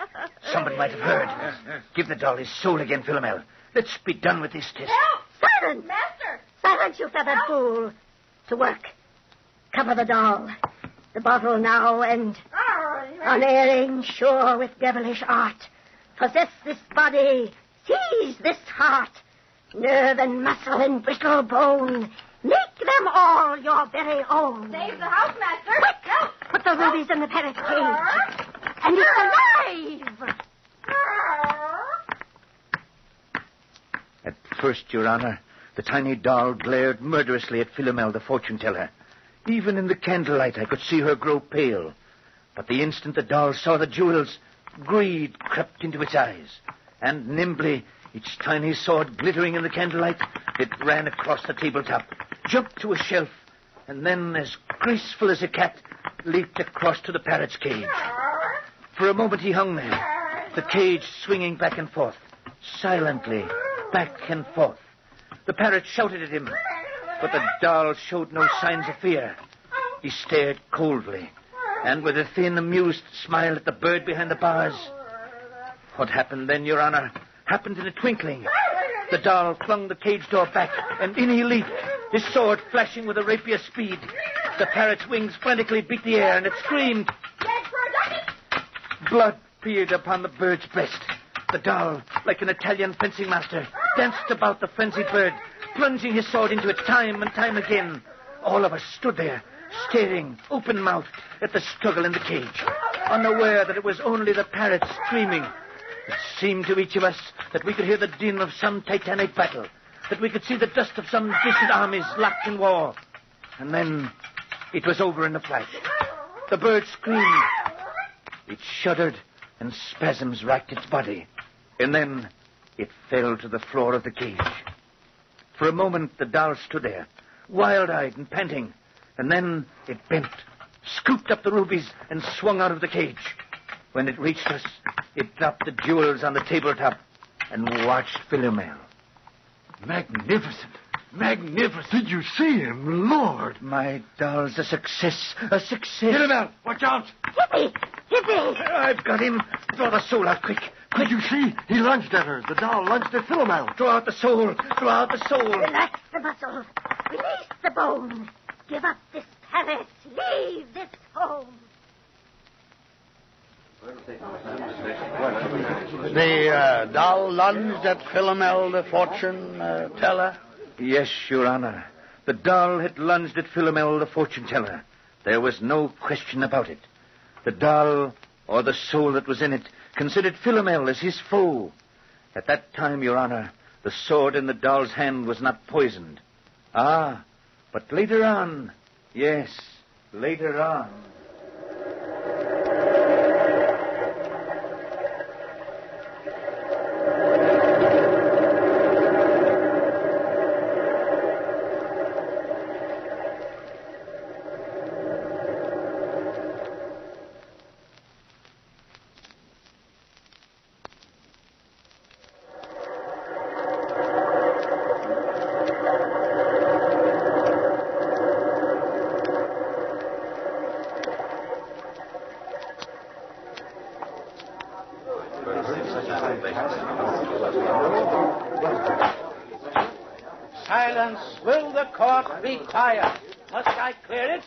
Somebody might have heard. Give the doll his soul again, Philomel. Let's be done with this test. Silence! Master! Silence, you feathered fool. To work. Cover the doll. The bottle now, and unerring, sure with devilish art, possess this body, seize this heart, nerve and muscle and brittle bone, make them all your very own. Save the house, Master. Quick! No. Put the rubies in the parrot cage. And it's alive! At first, Your Honor, the tiny doll glared murderously at Philomel, the fortune-teller. Even in the candlelight, I could see her grow pale. But the instant the doll saw the jewels, greed crept into its eyes. And nimbly, its tiny sword glittering in the candlelight, it ran across the tabletop, jumped to a shelf, and then, as graceful as a cat, leaped across to the parrot's cage. For a moment he hung there, the cage swinging back and forth, silently, back and forth. The parrot shouted at him, but the doll showed no signs of fear. He stared coldly, and with a thin, amused smile at the bird behind the bars. What happened then, Your Honor, happened in a twinkling. The doll flung the cage door back, and in he leaped, his sword flashing with a rapier speed. The parrot's wings frantically beat the air, and it screamed. Blood peered upon the bird's breast. The doll, like an Italian fencing master, danced about the frenzied bird, plunging his sword into it time and time again. All of us stood there, staring, open-mouthed, at the struggle in the cage, unaware that it was only the parrot screaming. It seemed to each of us that we could hear the din of some titanic battle, that we could see the dust of some distant armies locked in war. And then it was over in a flash. The bird screamed. It shuddered, and spasms racked its body. And then it fell to the floor of the cage. For a moment, the doll stood there, wild-eyed and panting. And then it bent, scooped up the rubies, and swung out of the cage. When it reached us, it dropped the jewels on the tabletop and watched Philomel. Magnificent. Magnificent. Did you see him, Lord? My doll's a success. A success. Philomel, watch out. Hippie! Hippie! I've got him. Draw the soul out quick. Did you see? He lunged at her. The doll lunged at Philomel. Draw out the soul. Draw out the soul. Relax the muscles. Release the bone. Give up this palace. Leave this home. The doll lunged at Philomel, the fortune teller? Yes, Your Honor. The doll had lunged at Philomel, the fortune-teller. There was no question about it. The doll, or the soul that was in it, considered Philomel as his foe. At that time, Your Honor, the sword in the doll's hand was not poisoned. Ah, but later on, yes, later on. Silence. Will the court be quiet? Must I clear it?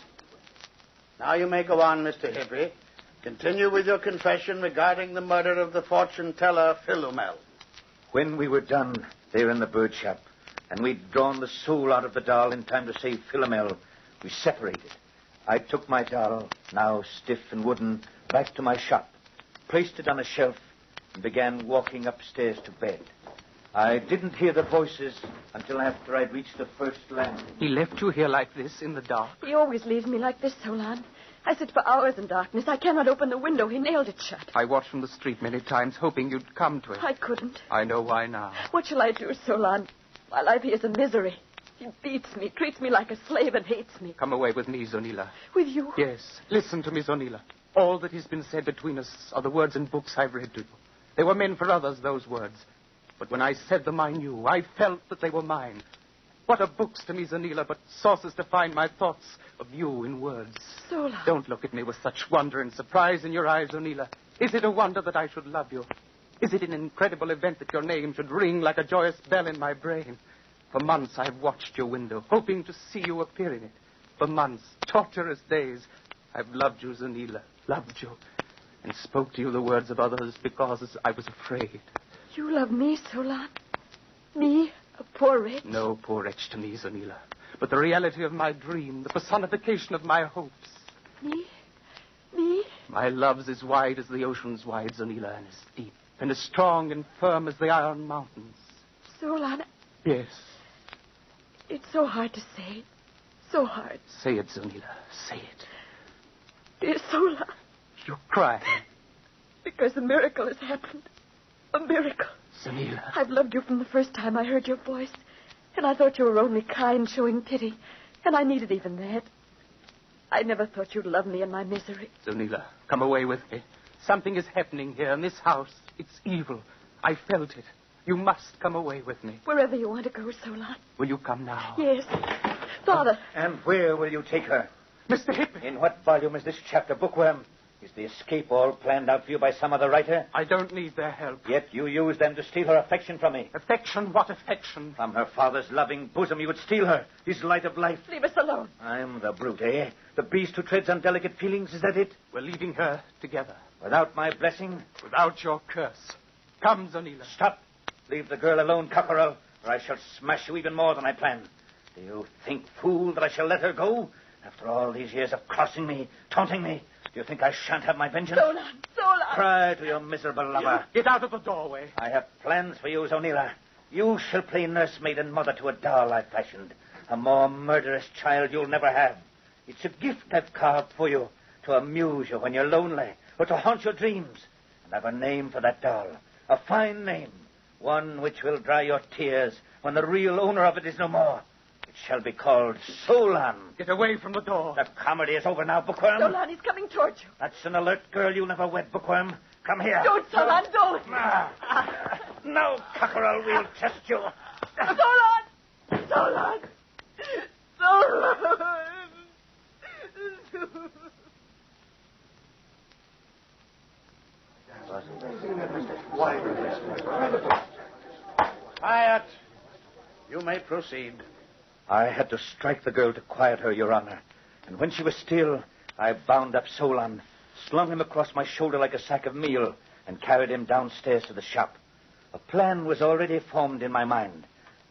Now you may go on, Mr. Hibby. Continue with your confession regarding the murder of the fortune teller, Philomel. When we were done there in the bird shop, and we'd drawn the soul out of the doll in time to save Philomel, we separated. I took my doll, now stiff and wooden, back to my shop, placed it on a shelf, and began walking upstairs to bed. I didn't hear the voices until after I'd reached the first landing. He left you here like this in the dark? He always leaves me like this, Solon. I sit for hours in darkness. I cannot open the window. He nailed it shut. I watched from the street many times, hoping you'd come to it. I couldn't. I know why now. What shall I do, Solon? My life here is a misery. He beats me, treats me like a slave, and hates me. Come away with me, Zonila. With you? Yes. Listen to me, Zonila. All that has been said between us are the words and books I've read to you. They were meant for others, those words. But when I said them, I knew. I felt that they were mine. What are books to me, Zonila, but sources to find my thoughts of you in words? Solon. Don't look at me with such wonder and surprise in your eyes, Zonila. Is it a wonder that I should love you? Is it an incredible event that your name should ring like a joyous bell in my brain? For months I've watched your window, hoping to see you appear in it. For months, torturous days, I've loved you, Zonila, loved you, and spoke to you the words of others because I was afraid. You love me, Solon? Me, a poor wretch? No poor wretch to me, Zonila, but the reality of my dream, the personification of my hopes. Me? Me? My love's as wide as the ocean's wide, Zonila, and as deep and as strong and firm as the iron mountains. Solon? Yes. It's so hard to say. So hard. Say it, Zonila. Say it. Dear Solon. You're crying. Because a miracle has happened. A miracle. Zonila. I've loved you from the first time I heard your voice. And I thought you were only kind, showing pity. And I needed even that. I never thought you'd love me in my misery. Zonila, come away with me. Something is happening here in this house. It's evil. I felt it. You must come away with me. Wherever you want to go, Solon. Will you come now? Yes. Father. And where will you take her? Mr. Hippy. In what volume is this chapter, Bookworm? Is the escape all planned out for you by some other writer? I don't need their help. Yet you used them to steal her affection from me. Affection? What affection? From her father's loving bosom you would steal her, his light of life. Leave us alone. I'm the brute, eh? The beast who treads on delicate feelings, is that it? We're leaving her together. Without my blessing? Without your curse. Come, Zonila. Stop. Leave the girl alone, cockerel, or I shall smash you even more than I planned. Do you think, fool, that I shall let her go? After all these years of crossing me, taunting me, do you think I shan't have my vengeance? Solon, Solon! Cry to your miserable lover. Get out of the doorway. I have plans for you, Zonila. You shall play nursemaid and mother to a doll I've fashioned. A more murderous child you'll never have. It's a gift I've carved for you to amuse you when you're lonely or to haunt your dreams. And I've a name for that doll. A fine name. One which will dry your tears when the real owner of it is no more. It shall be called Solon. Get away from the door. The comedy is over now, Bookworm. Solon, he's coming towards you. That's an alert girl you never wed, Bookworm. Come here. Don't, Solon, don't. No, cockerel, we'll test you. Solon! Solon! Solon! Quiet. You may proceed. I had to strike the girl to quiet her, Your Honor. And when she was still, I bound up Solon, slung him across my shoulder like a sack of meal, and carried him downstairs to the shop. A plan was already formed in my mind,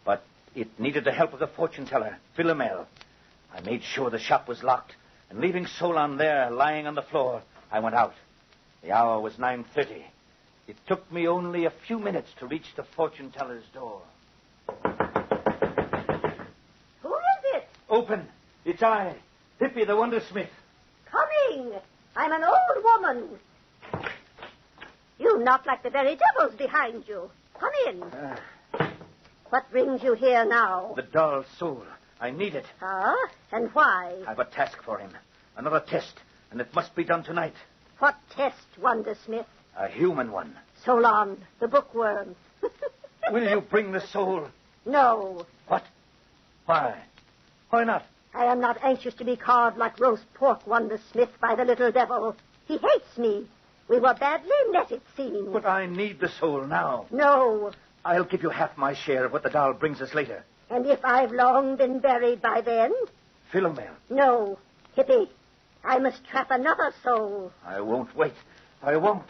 but it needed the help of the fortune teller, Philomel. I made sure the shop was locked, and leaving Solon there, lying on the floor, I went out. The hour was 9:30. It took me only a few minutes to reach the fortune teller's door. Who is it? Open. It's I, Hippie the Wondersmith. Coming. I'm an old woman. You knock like the very devils behind you. Come in. What brings you here now? The doll's soul. I need it. Ah? And why? I've a task for him. Another test, and it must be done tonight. What test, Wondersmith? A human one. Solon, the bookworm. Will you bring the soul? No. What? Why? Why not? I am not anxious to be carved like roast pork, Wondersmith, by the little devil. He hates me. We were badly met, it seems. But I need the soul now. No. I'll give you half my share of what the doll brings us later. And if I've long been buried by then? Philomel. No. Hippie, I must trap another soul. I won't wait. I won't.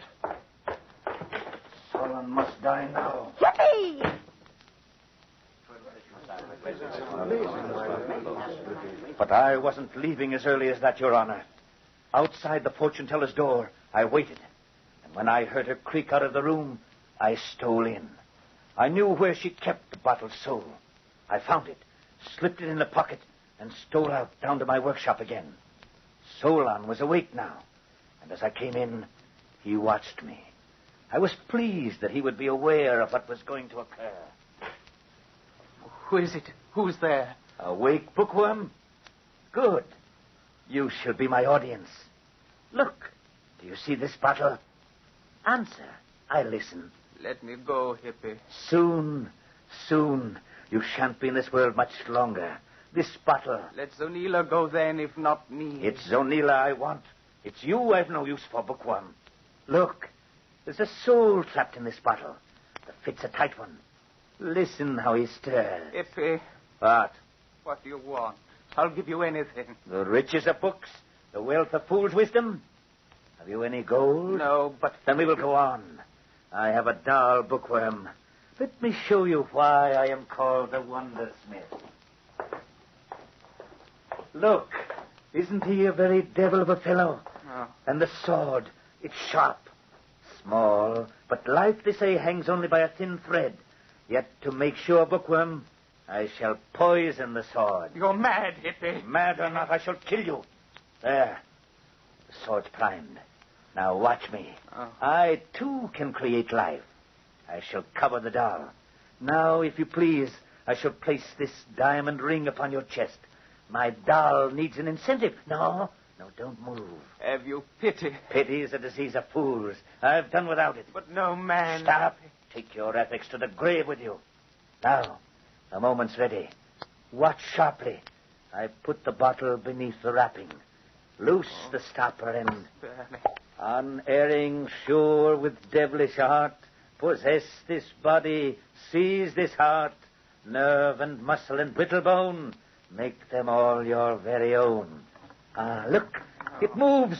Solon must die now. Hippie! But I wasn't leaving as early as that, Your Honor. Outside the fortune teller's door, I waited. And when I heard her creak out of the room, I stole in. I knew where she kept the bottled soul. I found it, slipped it in the pocket, and stole out down to my workshop again. Solon was awake now, and as I came in, he watched me. I was pleased that he would be aware of what was going to occur. Who is it? Who's there? Awake, bookworm? Good. You shall be my audience. Look, do you see this bottle? Answer. I listen. Let me go, Hippie. Soon. You shan't be in this world much longer. This bottle. Let Zonila go then, if not me. It's Zonila I want. It's you I've no use for, bookworm. Look, there's a soul trapped in this bottle. The fit's a tight one. Listen how he stirs. Hippie. What? What do you want? I'll give you anything. The riches of books? The wealth of fool's wisdom? Have you any gold? No, but... Then we will go on. I have a doll, bookworm. Let me show you why I am called the Wondersmith. Look, isn't he a very devil of a fellow? Oh. And the sword, it's sharp. Small, but life, they say, hangs only by a thin thread. Yet, to make sure, bookworm, I shall poison the sword. You're mad, Hippie. Mad or not, I shall kill you. There. The sword's primed. Now watch me. Oh. I, too, can create life. I shall cover the doll. Now, if you please, I shall place this diamond ring upon your chest. My doll needs an incentive. No, don't move. Have you pity? Pity is a disease of fools. I've done without it. But no man... Stop. Take your ethics to the grave with you. Now, the moment's ready. Watch sharply. I put the bottle beneath the wrapping. Loose the stopper and... Spare me. Unerring, sure with devilish art, possess this body, seize this heart, nerve and muscle and brittle bone, make them all your very own. Look, it moves.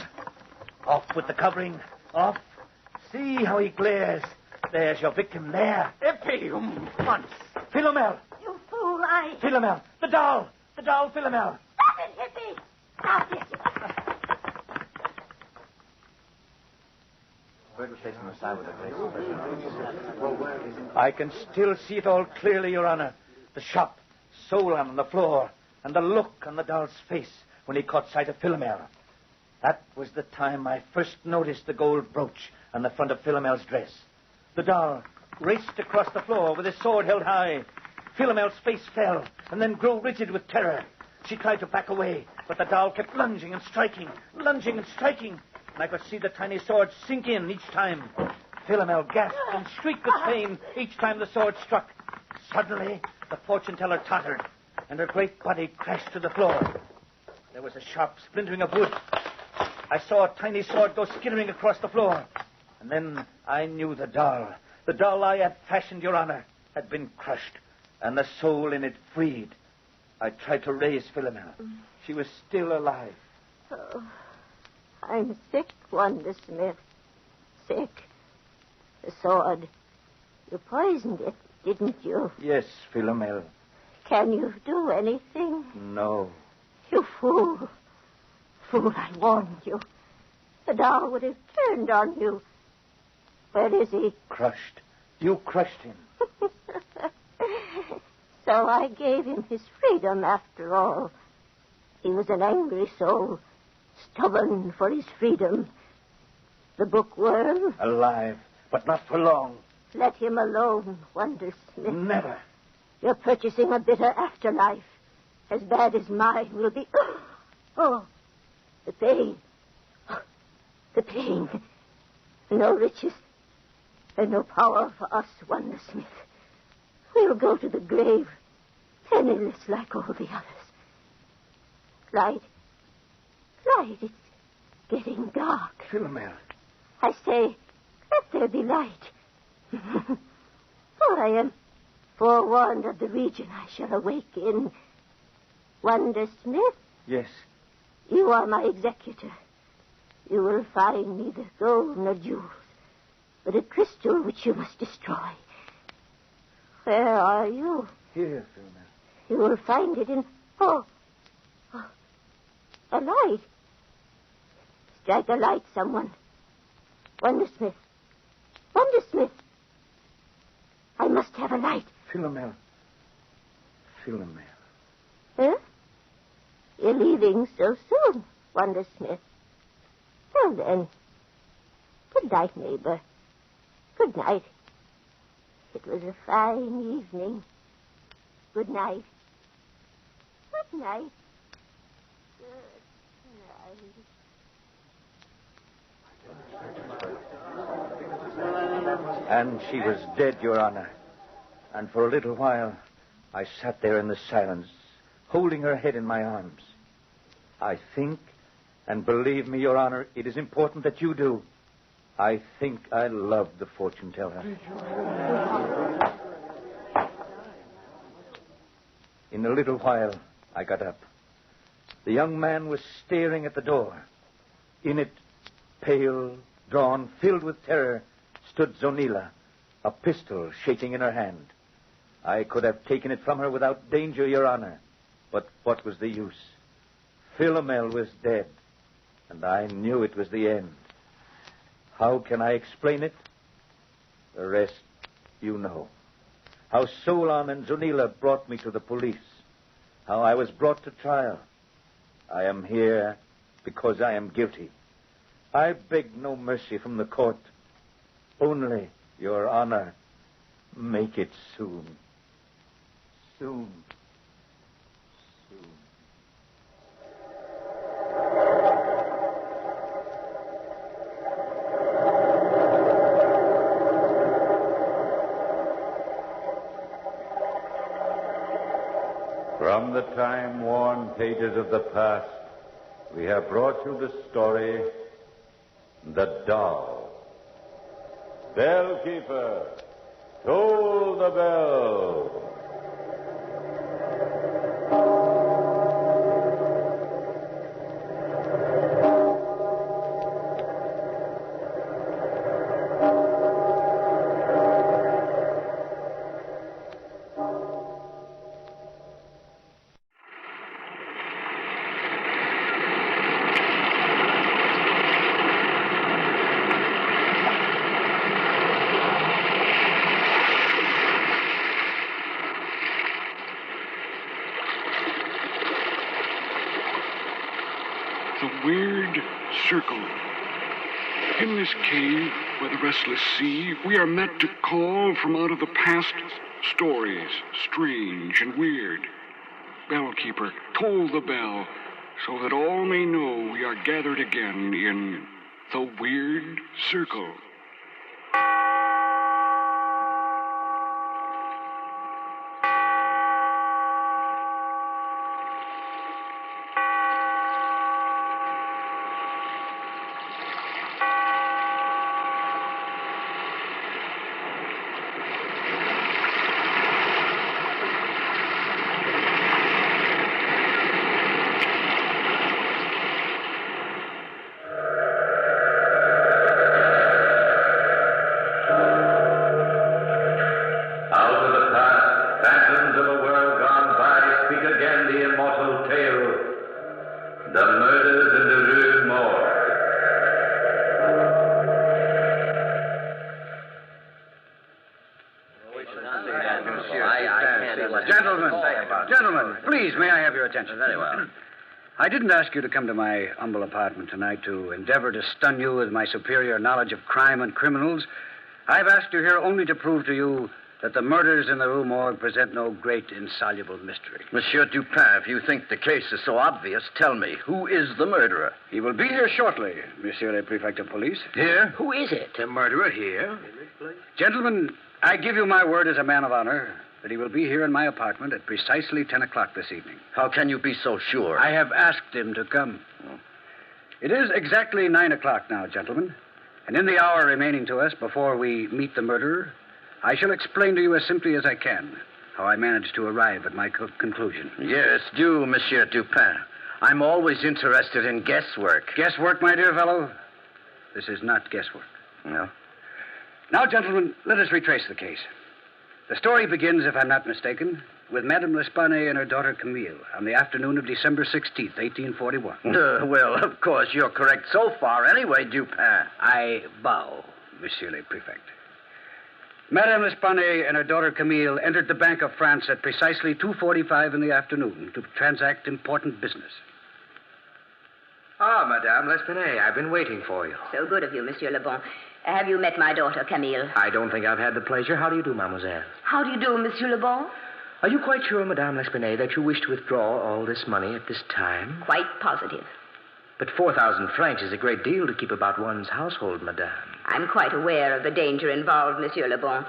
Off with the covering, off. See how he glares. There's your victim there. Hippie, once. Philomel. You fool, Philomel, the doll, Philomel. Stop it, Hippie. Stop it. I can still see it all clearly, Your Honor. The shop, Solon on the floor, and the look on the doll's face when he caught sight of Philomel. That was the time I first noticed the gold brooch on the front of Philomel's dress. The doll raced across the floor with his sword held high. Philomel's face fell and then grew rigid with terror. She tried to back away, but the doll kept lunging and striking. And I could see the tiny sword sink in each time. Philomel gasped and shrieked with pain each time the sword struck. Suddenly, the fortune teller tottered, and her great body crashed to the floor. There was a sharp splintering of wood. I saw a tiny sword go skittering across the floor. And then I knew the doll I had fashioned, Your Honor, had been crushed, and the soul in it freed. I tried to raise Philomel. She was still alive. Oh, I'm sick, Wondersmith. Sick. The sword. You poisoned it, didn't you? Yes, Philomel. Can you do anything? No. You fool. Fool, I warned you. The doll would have turned on you. Where is he? Crushed. You crushed him. So I gave him his freedom after all. He was an angry soul, stubborn for his freedom. The bookworm? Alive, but not for long. Let him alone, Wondersmith. Never. You're purchasing a bitter afterlife. As bad as mine will be. Oh, the pain. Oh, the pain. No riches and no power for us, Wondersmith. We'll go to the grave, penniless like all the others. Light. It's getting dark. Philomel. I say, let there be light. For I am forewarned of the region I shall awake in. Wondersmith? Yes. You are my executor. You will find neither gold nor jewels, but a crystal which you must destroy. Where are you? Here, Philomel. You will find it in... Oh, a light. Strike a light, someone. Wondersmith. I must have a light. Philomel. Huh? You're leaving so soon, Wondersmith. Well, then. Good night, neighbor. Good night. It was a fine evening. Good night. Good night. And she was dead, Your Honor. And for a little while, I sat there in the silence, holding her head in my arms. I think, and believe me, Your Honor, it is important that you do. I think I loved the fortune teller. In a little while, I got up. The young man was staring at the door. In it, pale, drawn, filled with terror, stood Zonila, a pistol shaking in her hand. I could have taken it from her without danger, Your Honor. But what was the use? Philomel was dead, and I knew it was the end. How can I explain it? The rest you know. How Solon and Zonila brought me to the police. How I was brought to trial. I am here because I am guilty. I beg no mercy from the court. Only, Your Honor, make it soon. Soon. From the time-worn pages of the past, we have brought you the story, The Doll. Bellkeeper, toll the bell. The weird circle. In this cave by the restless sea, we are met to call from out of the past stories, strange and weird. Bellkeeper, toll the bell, so that all may know we are gathered again in the weird circle. attention. Very well. I didn't ask you to come to my humble apartment tonight to endeavor to stun you with my superior knowledge of crime and criminals. I've asked you here only to prove to you that the murders in the Rue Morgue present no great insoluble mystery. Monsieur Dupin, if you think the case is so obvious, tell me, who is the murderer? He will be here shortly, Monsieur le Prefect of Police. Here? Who is it? The murderer here? Gentlemen, I give you my word as a man of honor that he will be here in my apartment at precisely 10 o'clock this evening. How can you be so sure? I have asked him to come. It is exactly 9 o'clock now, gentlemen. And in the hour remaining to us before we meet the murderer, I shall explain to you as simply as I can how I managed to arrive at my conclusion. Yes, do, Monsieur Dupin. I'm always interested in guesswork. Guesswork, my dear fellow? This is not guesswork. No? Now, gentlemen, let us retrace the case. The story begins, if I'm not mistaken, with Madame L'Espanaye and her daughter Camille on the afternoon of December 16th, 1841. Well, of course, you're correct so far anyway, Dupin. I bow, Monsieur le Prefect. Madame L'Espanaye and her daughter Camille entered the Bank of France at precisely 2:45 in the afternoon to transact important business. Ah, Madame L'Espanaye, I've been waiting for you. So good of you, Monsieur Le Bon. Have you met my daughter, Camille? I don't think I've had the pleasure. How do you do, mademoiselle? How do you do, Monsieur Le Bon? Are you quite sure, Madame L'Espanaye, that you wish to withdraw all this money at this time? Quite positive. But 4,000 francs is a great deal to keep about one's household, madame. I'm quite aware of the danger involved, Monsieur Le Bon.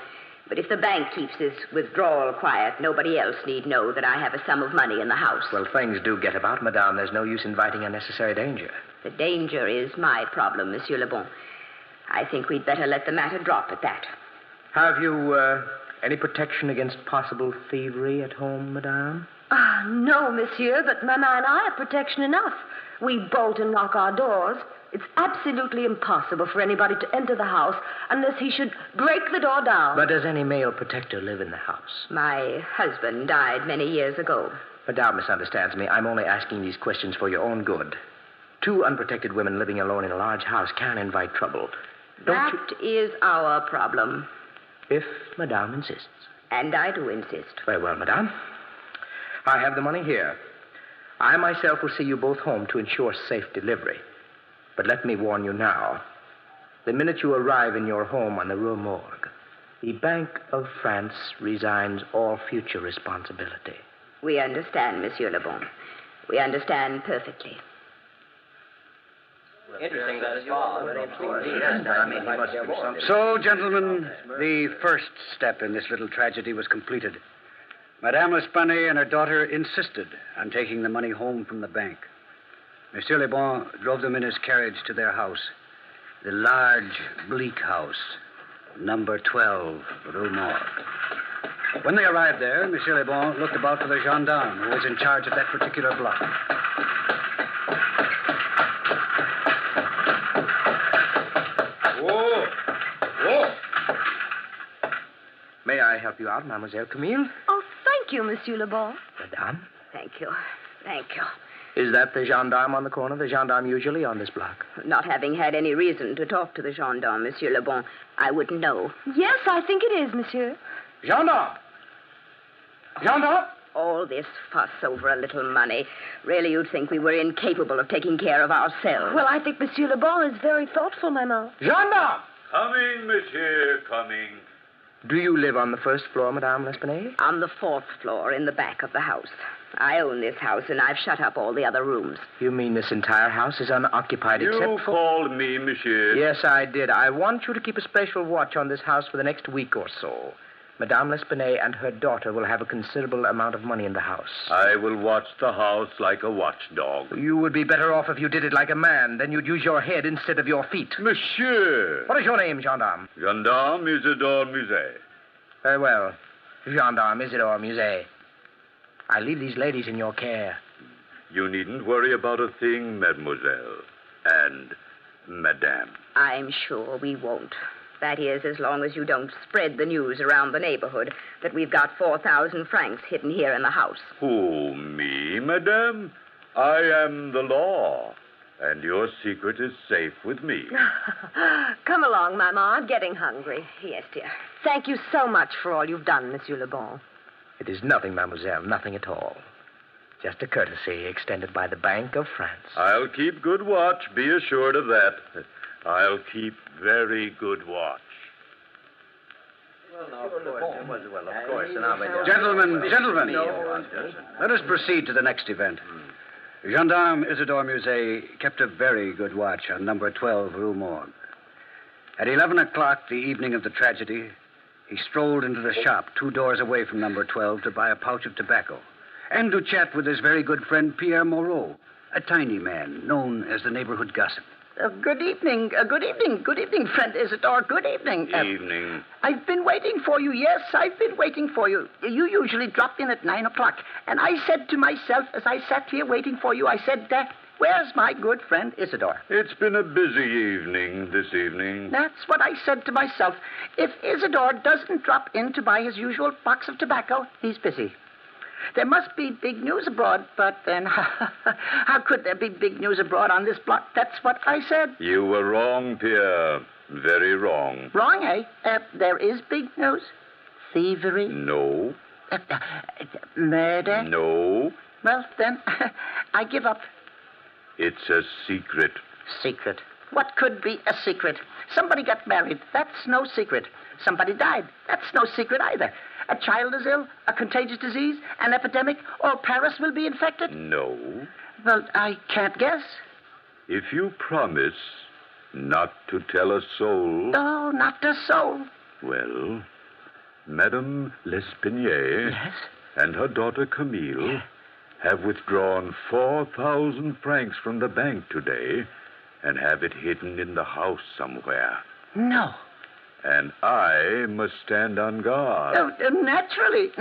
But if the bank keeps this withdrawal quiet, nobody else need know that I have a sum of money in the house. Well, things do get about, madame. There's no use inviting unnecessary danger. The danger is my problem, Monsieur Le Bon. I think we'd better let the matter drop at that. Have you, any protection against possible thievery at home, madame? Ah, no, monsieur, but Mama and I have protection enough. We bolt and lock our doors. It's absolutely impossible for anybody to enter the house unless he should break the door down. But does any male protector live in the house? My husband died many years ago. Madame misunderstands me. I'm only asking these questions for your own good. 2 unprotected women living alone in a large house can invite trouble. That is our problem. If Madame insists. And I do insist. Very well, Madame. I have the money here. I myself will see you both home to ensure safe delivery. But let me warn you now. The minute you arrive in your home on the Rue Morgue, the Bank of France resigns all future responsibility. We understand, Monsieur Le Bon. We understand perfectly. Interesting that as well. Very interesting. So, gentlemen, the first step in this little tragedy was completed. Madame L'Espanaye and her daughter insisted on taking the money home from the bank. Monsieur Le Bon drove them in his carriage to their house, the large, bleak house, number 12, Rue Morgue. When they arrived there, Monsieur Le Bon looked about for the gendarme who was in charge of that particular block. May I help you out, Mademoiselle Camille? Oh, thank you, Monsieur Le Bon. Madame? Thank you. Thank you. Is that the gendarme on the corner, the gendarme usually on this block? Not having had any reason to talk to the gendarme, Monsieur Le Bon, I wouldn't know. Yes, I think it is, monsieur. Gendarme! Gendarme! All this fuss over a little money. Really, you'd think we were incapable of taking care of ourselves. Well, I think Monsieur Le Bon is very thoughtful, Maman. Gendarme! Coming, monsieur, coming. Do you live on the first floor, Madame L'Espanaye? On the 4th floor, in the back of the house. I own this house, and I've shut up all the other rooms. You mean this entire house is unoccupied except for... You called me, monsieur. Yes, I did. I want you to keep a special watch on this house for the next week or so. Madame L'Espanaye and her daughter will have a considerable amount of money in the house. I will watch the house like a watchdog. You would be better off if you did it like a man. Then you'd use your head instead of your feet. Monsieur. What is your name, gendarme? Gendarme Isidore Musée. Very well. Gendarme Isidore Musée. I leave these ladies in your care. You needn't worry about a thing, mademoiselle. And madame. I'm sure we won't. That is, as long as you don't spread the news around the neighborhood that we've got 4,000 francs hidden here in the house. Who, me, madame? I am the law, and your secret is safe with me. Come along, Maman. I'm getting hungry. Yes, dear. Thank you so much for all you've done, Monsieur Le Bon. It is nothing, mademoiselle, nothing at all. Just a courtesy extended by the Bank of France. I'll keep good watch, be assured of that. I'll keep very good watch. Gentlemen, let us proceed to the next event. Gendarme Isidore Musée kept a very good watch on number 12 Rue Morgue. At 11 o'clock the evening of the tragedy, he strolled into the shop 2 doors away from number 12 to buy a pouch of tobacco and to chat with his very good friend Pierre Moreau, a tiny man known as the neighborhood gossip. Good evening, friend Isidore. Good evening. Evening. I've been waiting for you. Yes, I've been waiting for you. You usually drop in at 9 o'clock. And I said to myself, as I sat here waiting for you, I said, where's my good friend Isidore? It's been a busy evening this evening. That's what I said to myself. If Isidore doesn't drop in to buy his usual box of tobacco, he's busy. There must be big news abroad, but then how could there be big news abroad on this block? That's what I said. You were wrong, Pierre. Very wrong. Wrong, eh? There is big news? Thievery? No. Murder? No. Well, then, I give up. It's a secret. Secret? What could be a secret? Somebody got married. That's no secret. Somebody died. That's no secret either. A child is ill, a contagious disease, an epidemic, or Paris will be infected? No. Well, I can't guess. If you promise not to tell a soul... No, not a soul. Well, Madame L'Espinier... Yes? ...and her daughter Camille have withdrawn 4,000 francs from the bank today and have it hidden in the house somewhere. No. And I must stand on guard. Naturally.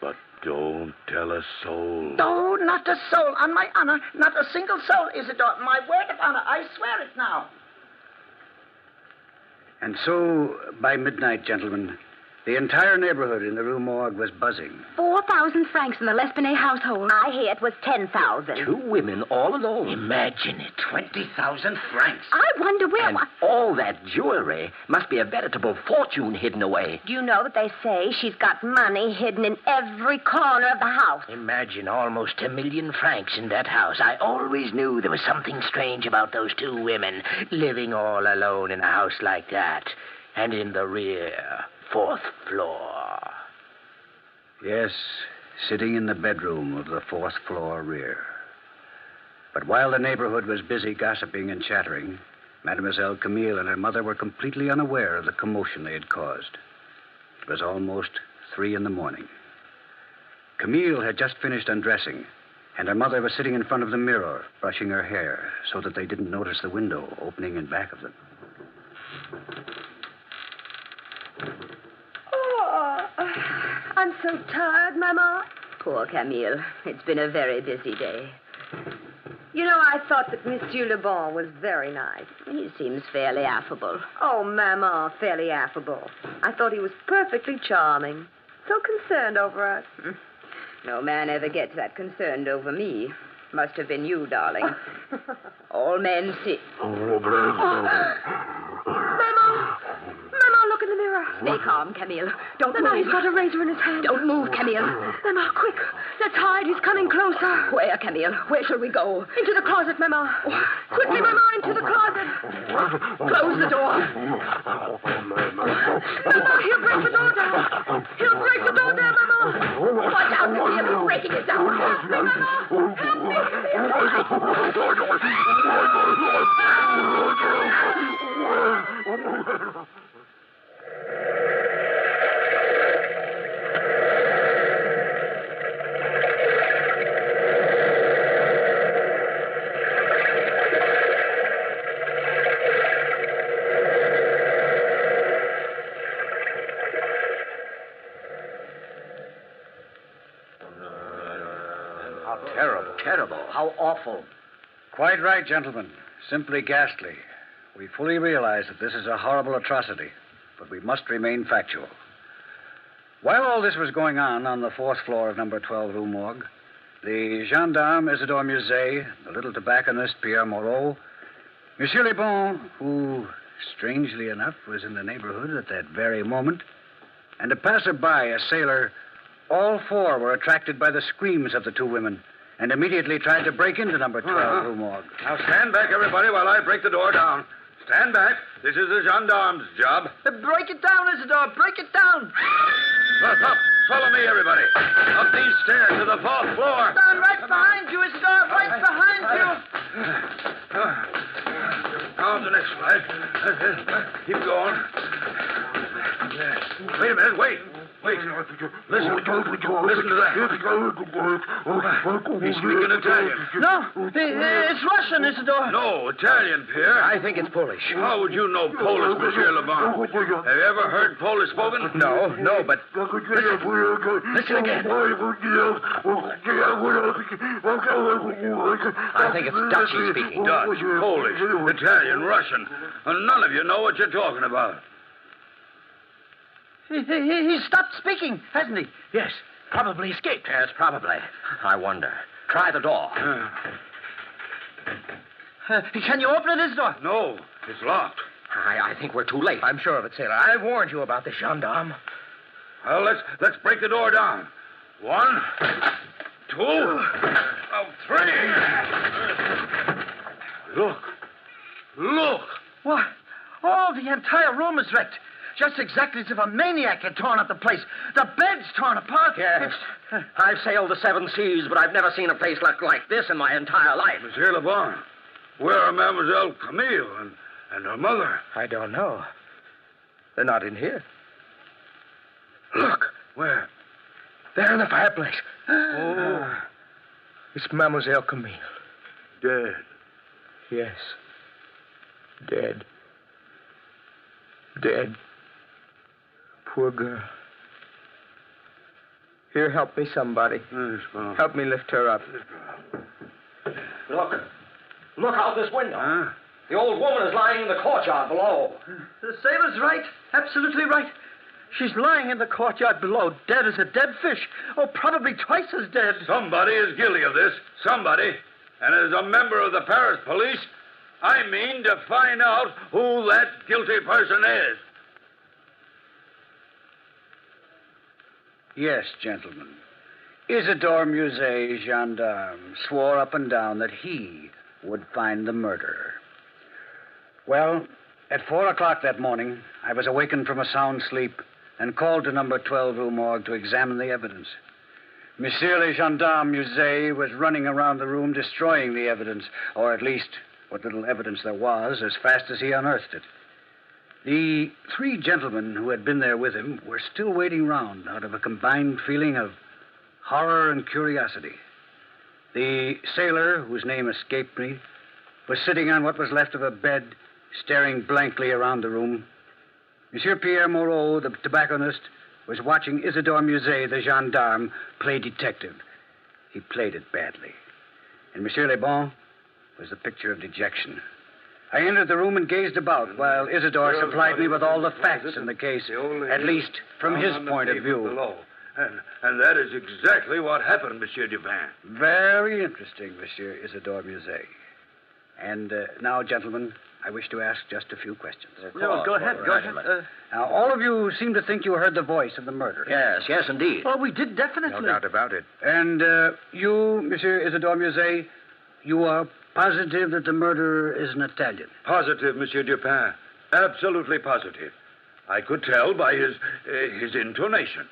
But don't tell a soul. No, not a soul. On my honor, not a single soul, Isidore. My word of honor. I swear it now. And so, by midnight, gentlemen, the entire neighborhood in the Rue Morgue was buzzing. 4,000 francs in the L'Espinay household. I hear it was 10,000. 2 women all alone. Imagine it, 20,000 francs. I wonder where... And all that jewelry must be a veritable fortune hidden away. Do you know that they say she's got money hidden in every corner of the house? Imagine almost 1 million francs in that house. I always knew there was something strange about those 2 women living all alone in a house like that. And in the rear... 4th floor. Yes, sitting in the bedroom of the 4th floor rear. But while the neighborhood was busy gossiping and chattering, Mademoiselle Camille and her mother were completely unaware of the commotion they had caused. It was almost 3 a.m. Camille had just finished undressing, and her mother was sitting in front of the mirror, brushing her hair, so that they didn't notice the window opening in back of them. I'm so tired, Mama. Poor Camille. It's been a very busy day. You know, I thought that Monsieur Le Bon was very nice. He seems fairly affable. Oh, Mama, fairly affable. I thought he was perfectly charming. So concerned over us. No man ever gets that concerned over me. Must have been you, darling. All men see... Mama, look in the mirror. Stay calm, Camille. Don't Mama, move. He's got a razor in his hand. Don't move, Camille. Mama, quick. Let's hide. He's coming closer. Where, Camille? Where shall we go? Into the closet, Mama. Quickly, Mama, into the closet. Close the door. Mama, he'll break the door down. He'll break the door down, Mama. Watch out, Camille. He's breaking it down. Help me, Mama. Help me. Terrible. How awful. Quite right, gentlemen. Simply ghastly. We fully realize that this is a horrible atrocity, but we must remain factual. While all this was going on the 4th floor of number 12 Rue Morgue, the gendarme Isidore Musée, the little tobacconist Pierre Moreau, Monsieur Le Bon, who, strangely enough, was in the neighborhood at that very moment, and a passerby, a sailor, all 4 were attracted by the screams of the 2 women and immediately tried to break into number 12 Rue Morgue. Now stand back, everybody, while I break the door down. Stand back. This is the gendarme's job. Break it down, Isidore. Break it down. Up. Follow me, everybody. Up these stairs to the 4th floor. Down right behind you, Isidore. Right behind you. On the next flight. Keep going. Wait a minute. Wait. Listen to that. He's speaking Italian. No, it's Russian, Isidore. No, Italian, Pierre. I think it's Polish. How would you know Polish, Monsieur Lebon? Have you ever heard Polish spoken? No, but listen again. I think it's Dutch he's speaking. Dutch, Polish, Italian, Russian. And none of you know what you're talking about. He stopped speaking, hasn't he? Yes, probably escaped. Yes, probably. I wonder. Try the door. Can you open it, Isidore? No, it's locked. I think we're too late. I'm sure of it, sailor. I warned you about the gendarme. Well, let's break the door down. 1, 2, 3. Look. What? Oh, the entire room is wrecked. Just exactly as if a maniac had torn up the place. The bed's torn apart. Yes. I've sailed the 7 seas, but I've never seen a place look like this in my entire life. Monsieur Lebon, where are Mademoiselle Camille and her mother? I don't know. They're not in here. Look. Where? There in the fireplace. Oh. It's Mademoiselle Camille. Dead. Yes. Dead. Poor girl. Here, help me, somebody. Help me lift her up. Look out this window. Huh? The old woman is lying in the courtyard below. The sailor's right. Absolutely right. She's lying in the courtyard below, dead as a dead fish. Oh, probably twice as dead. Somebody is guilty of this. Somebody. And as a member of the Paris police, I mean to find out who that guilty person is. Yes, gentlemen. Isidore Musée, gendarme, swore up and down that he would find the murderer. Well, at 4 o'clock that morning, I was awakened from a sound sleep and called to number 12 Rue Morgue to examine the evidence. Monsieur le Gendarme Musée was running around the room destroying the evidence, or at least what little evidence there was, as fast as he unearthed it. The 3 gentlemen who had been there with him were still waiting round out of a combined feeling of horror and curiosity. The sailor, whose name escaped me, was sitting on what was left of a bed, staring blankly around the room. Monsieur Pierre Moreau, the tobacconist, was watching Isidore Musée, the gendarme, play detective. He played it badly. And Monsieur Lebon was the picture of dejection. I entered the room and gazed about, while Isidore supplied me with all the facts in the case, at least from his point of view. And that is exactly what happened, Monsieur Dupin. Very interesting, Monsieur Isidore Musée. And now, gentlemen, I wish to ask just a few questions. Go ahead. Now, all of you seem to think you heard the voice of the murderer. Yes, indeed. Oh, we did definitely. No doubt about it. And you, Monsieur Isidore Musée, you are positive that the murderer is an Italian? Positive, Monsieur Dupin. Absolutely positive. I could tell by his intonation.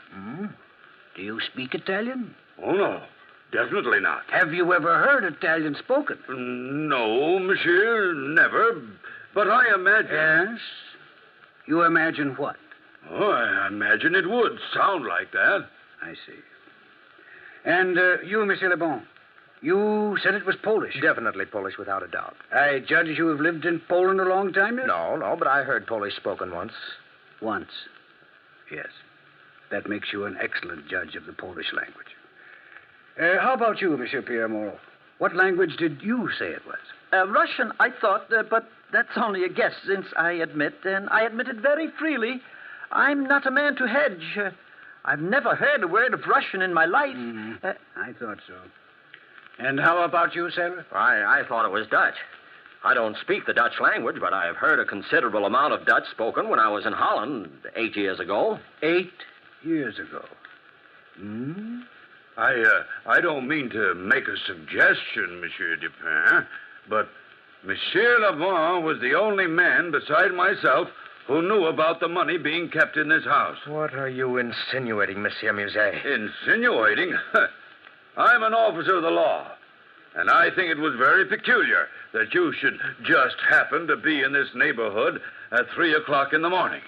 Do you speak Italian? Oh, no. Definitely not. Have you ever heard Italian spoken? No, monsieur, never. But I imagine... Yes? You imagine what? Oh, I imagine it would sound like that. I see. And you, Monsieur Lebon, you said it was Polish? Definitely Polish, without a doubt. I judge you have lived in Poland a long time yet? No, but I heard Polish spoken once. Once? Yes. That makes you an excellent judge of the Polish language. How about you, Monsieur Pierre Moreau? What language did you say it was? Russian, I thought, but that's only a guess, since I admit, and I admit it very freely, I'm not a man to hedge. I've never heard a word of Russian in my life. I thought so. And how about you, sailor? I thought it was Dutch. I don't speak the Dutch language, but I've heard a considerable amount of Dutch spoken when I was in Holland 8 years ago. 8 years ago. I don't mean to make a suggestion, Monsieur Dupin, but Monsieur Lavant was the only man beside myself who knew about the money being kept in this house. What are you insinuating, Monsieur Musée? Insinuating? I'm an officer of the law, and I think it was very peculiar that you should just happen to be in this neighborhood at 3 o'clock in the morning.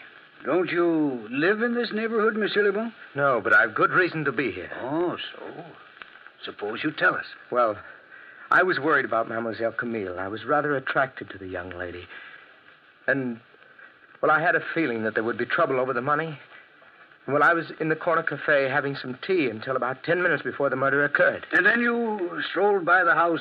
Don't you live in this neighborhood, Monsieur Le Bon? No, but I've good reason to be here. Oh, so? Suppose you tell us. Well, I was worried about Mademoiselle Camille. I was rather attracted to the young lady. And, well, I had a feeling that there would be trouble over the money. Well, I was in the corner cafe having some tea until about 10 minutes before the murder occurred. And then you strolled by the house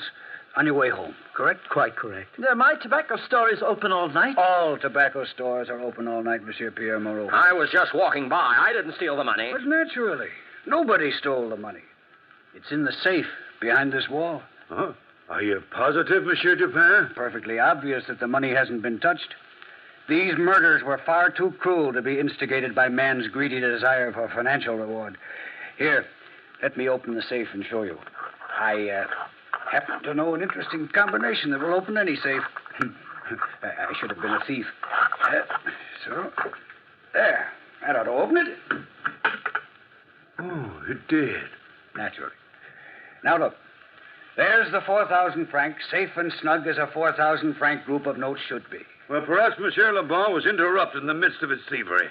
on your way home, correct? Quite correct. My tobacco store is open all night. All tobacco stores are open all night, Monsieur Pierre Moreau. I was just walking by. I didn't steal the money. But naturally. Nobody stole the money. It's in the safe behind this wall. Huh? Are you positive, Monsieur Dupin? Perfectly obvious that the money hasn't been touched. These murders were far too cruel to be instigated by man's greedy desire for financial reward. Here, let me open the safe and show you. I happen to know an interesting combination that will open any safe. I should have been a thief. So, there. That ought to open it. Oh, it did. Naturally. Now, look. There's the 4,000 francs, safe and snug as a 4,000 franc group of notes should be. Well, perhaps Monsieur Le Bon was interrupted in the midst of his thievery.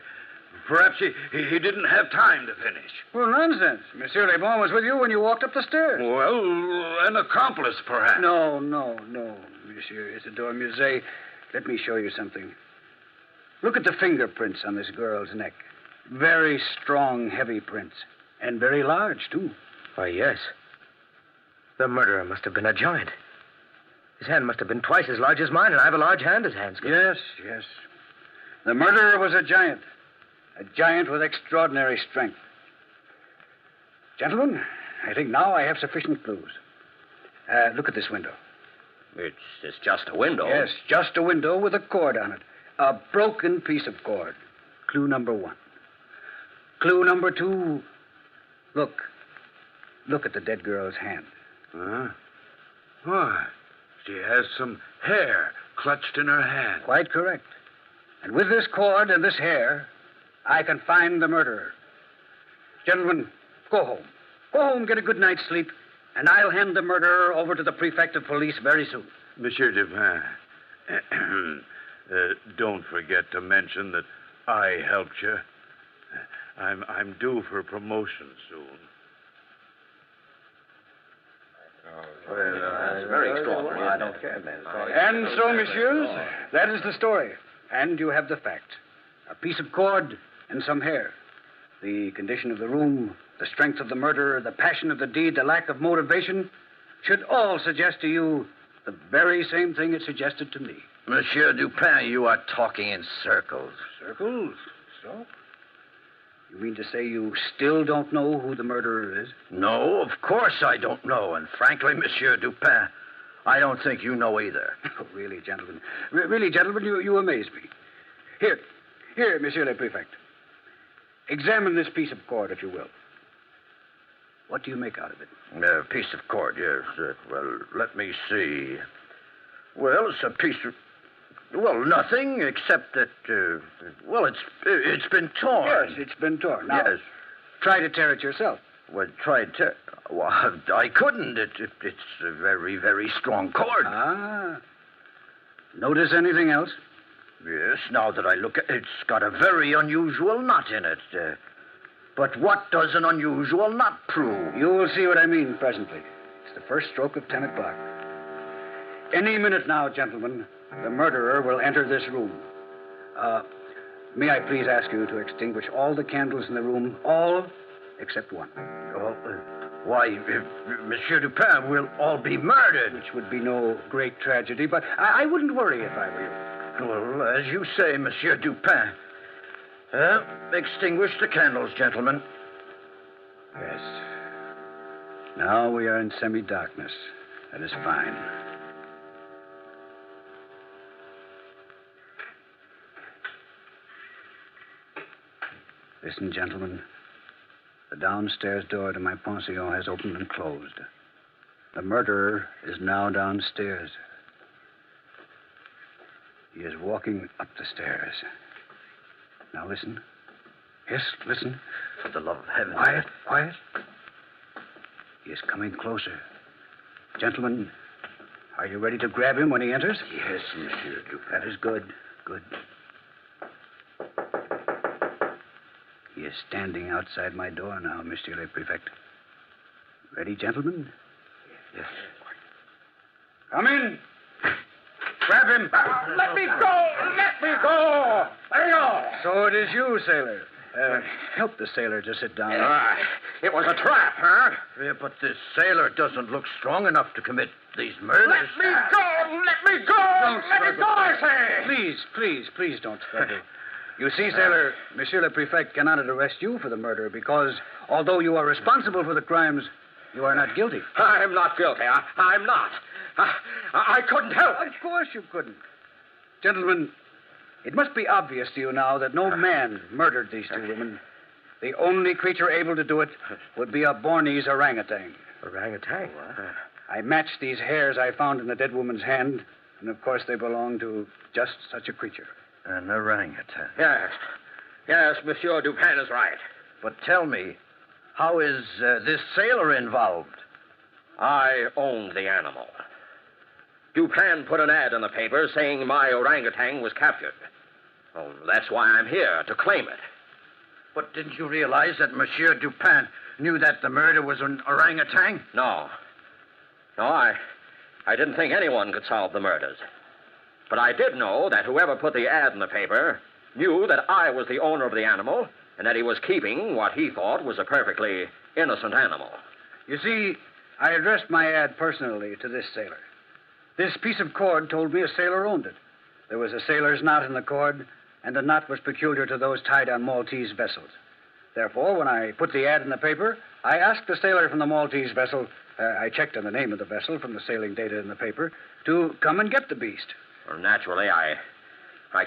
Perhaps he didn't have time to finish. Well, nonsense. Monsieur Le Bon was with you when you walked up the stairs. Well, an accomplice, perhaps. No, Monsieur Isidore Musée. Let me show you something. Look at the fingerprints on this girl's neck. Very strong, heavy prints. And very large, too. Why, yes. The murderer must have been a giant. His hand must have been twice as large as mine, and I have a large hand as hands. Yes. The murderer was a giant. A giant with extraordinary strength. Gentlemen, I think now I have sufficient clues. Look at this window. It's just a window. Yes, just a window with a cord on it. A broken piece of cord. Clue number 1. Clue number 2. Look at the dead girl's hand. Huh? Why? She has some hair clutched in her hand. Quite correct. And with this cord and this hair, I can find the murderer. Gentlemen, go home. Go home, get a good night's sleep, and I'll hand the murderer over to the prefect of police very soon. Monsieur Dupin, don't forget to mention that I helped you. I'm due for promotion soon. That's very extraordinary. I don't care, man. And so, messieurs, that is the story. And you have the fact. A piece of cord and some hair. The condition of the room, the strength of the murderer, the passion of the deed, the lack of motivation should all suggest to you the very same thing it suggested to me. Monsieur Dupin, you are talking in circles. Circles? So? You mean to say you still don't know who the murderer is? No, of course I don't know. And frankly, Monsieur Dupin, I don't think you know either. Oh, really, gentlemen. Really, gentlemen, you amaze me. Here, Monsieur le Prefect. Examine this piece of cord, if you will. What do you make out of it? A piece of cord, yes. Well, let me see. Well, it's a piece of... Well, nothing except that, it's been torn. Yes, it's been torn. Now, yes. Try to tear it yourself. Well, try to tear... Well, I couldn't. It's a very, very strong cord. Ah. Notice anything else? Yes, now that I look at it, it's got a very unusual knot in it. But what does an unusual knot prove? You'll see what I mean presently. It's the first stroke of 10 o'clock. Any minute now, gentlemen, the murderer will enter this room. May I please ask you to extinguish all the candles in the room, all except one. Why, Monsieur Dupin, we'll all be murdered. Which would be no great tragedy, but I wouldn't worry if I were you. Well, as you say, Monsieur Dupin. Extinguish the candles, gentlemen. Yes. Now we are in semi-darkness. That is fine. Listen, gentlemen. The downstairs door to my pension has opened and closed. The murderer is now downstairs. He is walking up the stairs. Now listen. Yes, listen. For the love of heaven. Quiet, quiet. He is coming closer. Gentlemen, are you ready to grab him when he enters? Yes, Monsieur Dupin. That is good, good. He is standing outside my door now, Monsieur le Prefect. Ready, gentlemen? Yes. Come in. Grab him. Let me go! Let me go! Let me go! So it is you, sailor. Help the sailor to sit down. It was a trap, huh? Yeah, but this sailor doesn't look strong enough to commit these murders. Let me go! Let me go! Let me go, I say! Please don't struggle. You see, sailor, Monsieur le Prefect cannot arrest you for the murder because, although you are responsible for the crimes, you are not guilty. I'm not guilty. I'm not. I couldn't help it. Of course you couldn't. Gentlemen, it must be obvious to you now that no man murdered these two women. The only creature able to do it would be a Bornese orangutan. Orangutan? I matched these hairs I found in the dead woman's hand, and of course they belong to just such a creature. An orangutan. Yes, Monsieur Dupin is right. But tell me, how is this sailor involved? I owned the animal. Dupin put an ad in the paper saying my orangutan was captured. Oh, that's why I'm here, to claim it. But didn't you realize that Monsieur Dupin knew that the murder was an orangutan? No, I didn't think anyone could solve the murders. But I did know that whoever put the ad in the paper knew that I was the owner of the animal and that he was keeping what he thought was a perfectly innocent animal. You see, I addressed my ad personally to this sailor. This piece of cord told me a sailor owned it. There was a sailor's knot in the cord, and the knot was peculiar to those tied on Maltese vessels. Therefore, when I put the ad in the paper, I asked the sailor from the Maltese vessel, I checked on the name of the vessel from the sailing data in the paper, to come and get the beast. Well, naturally, I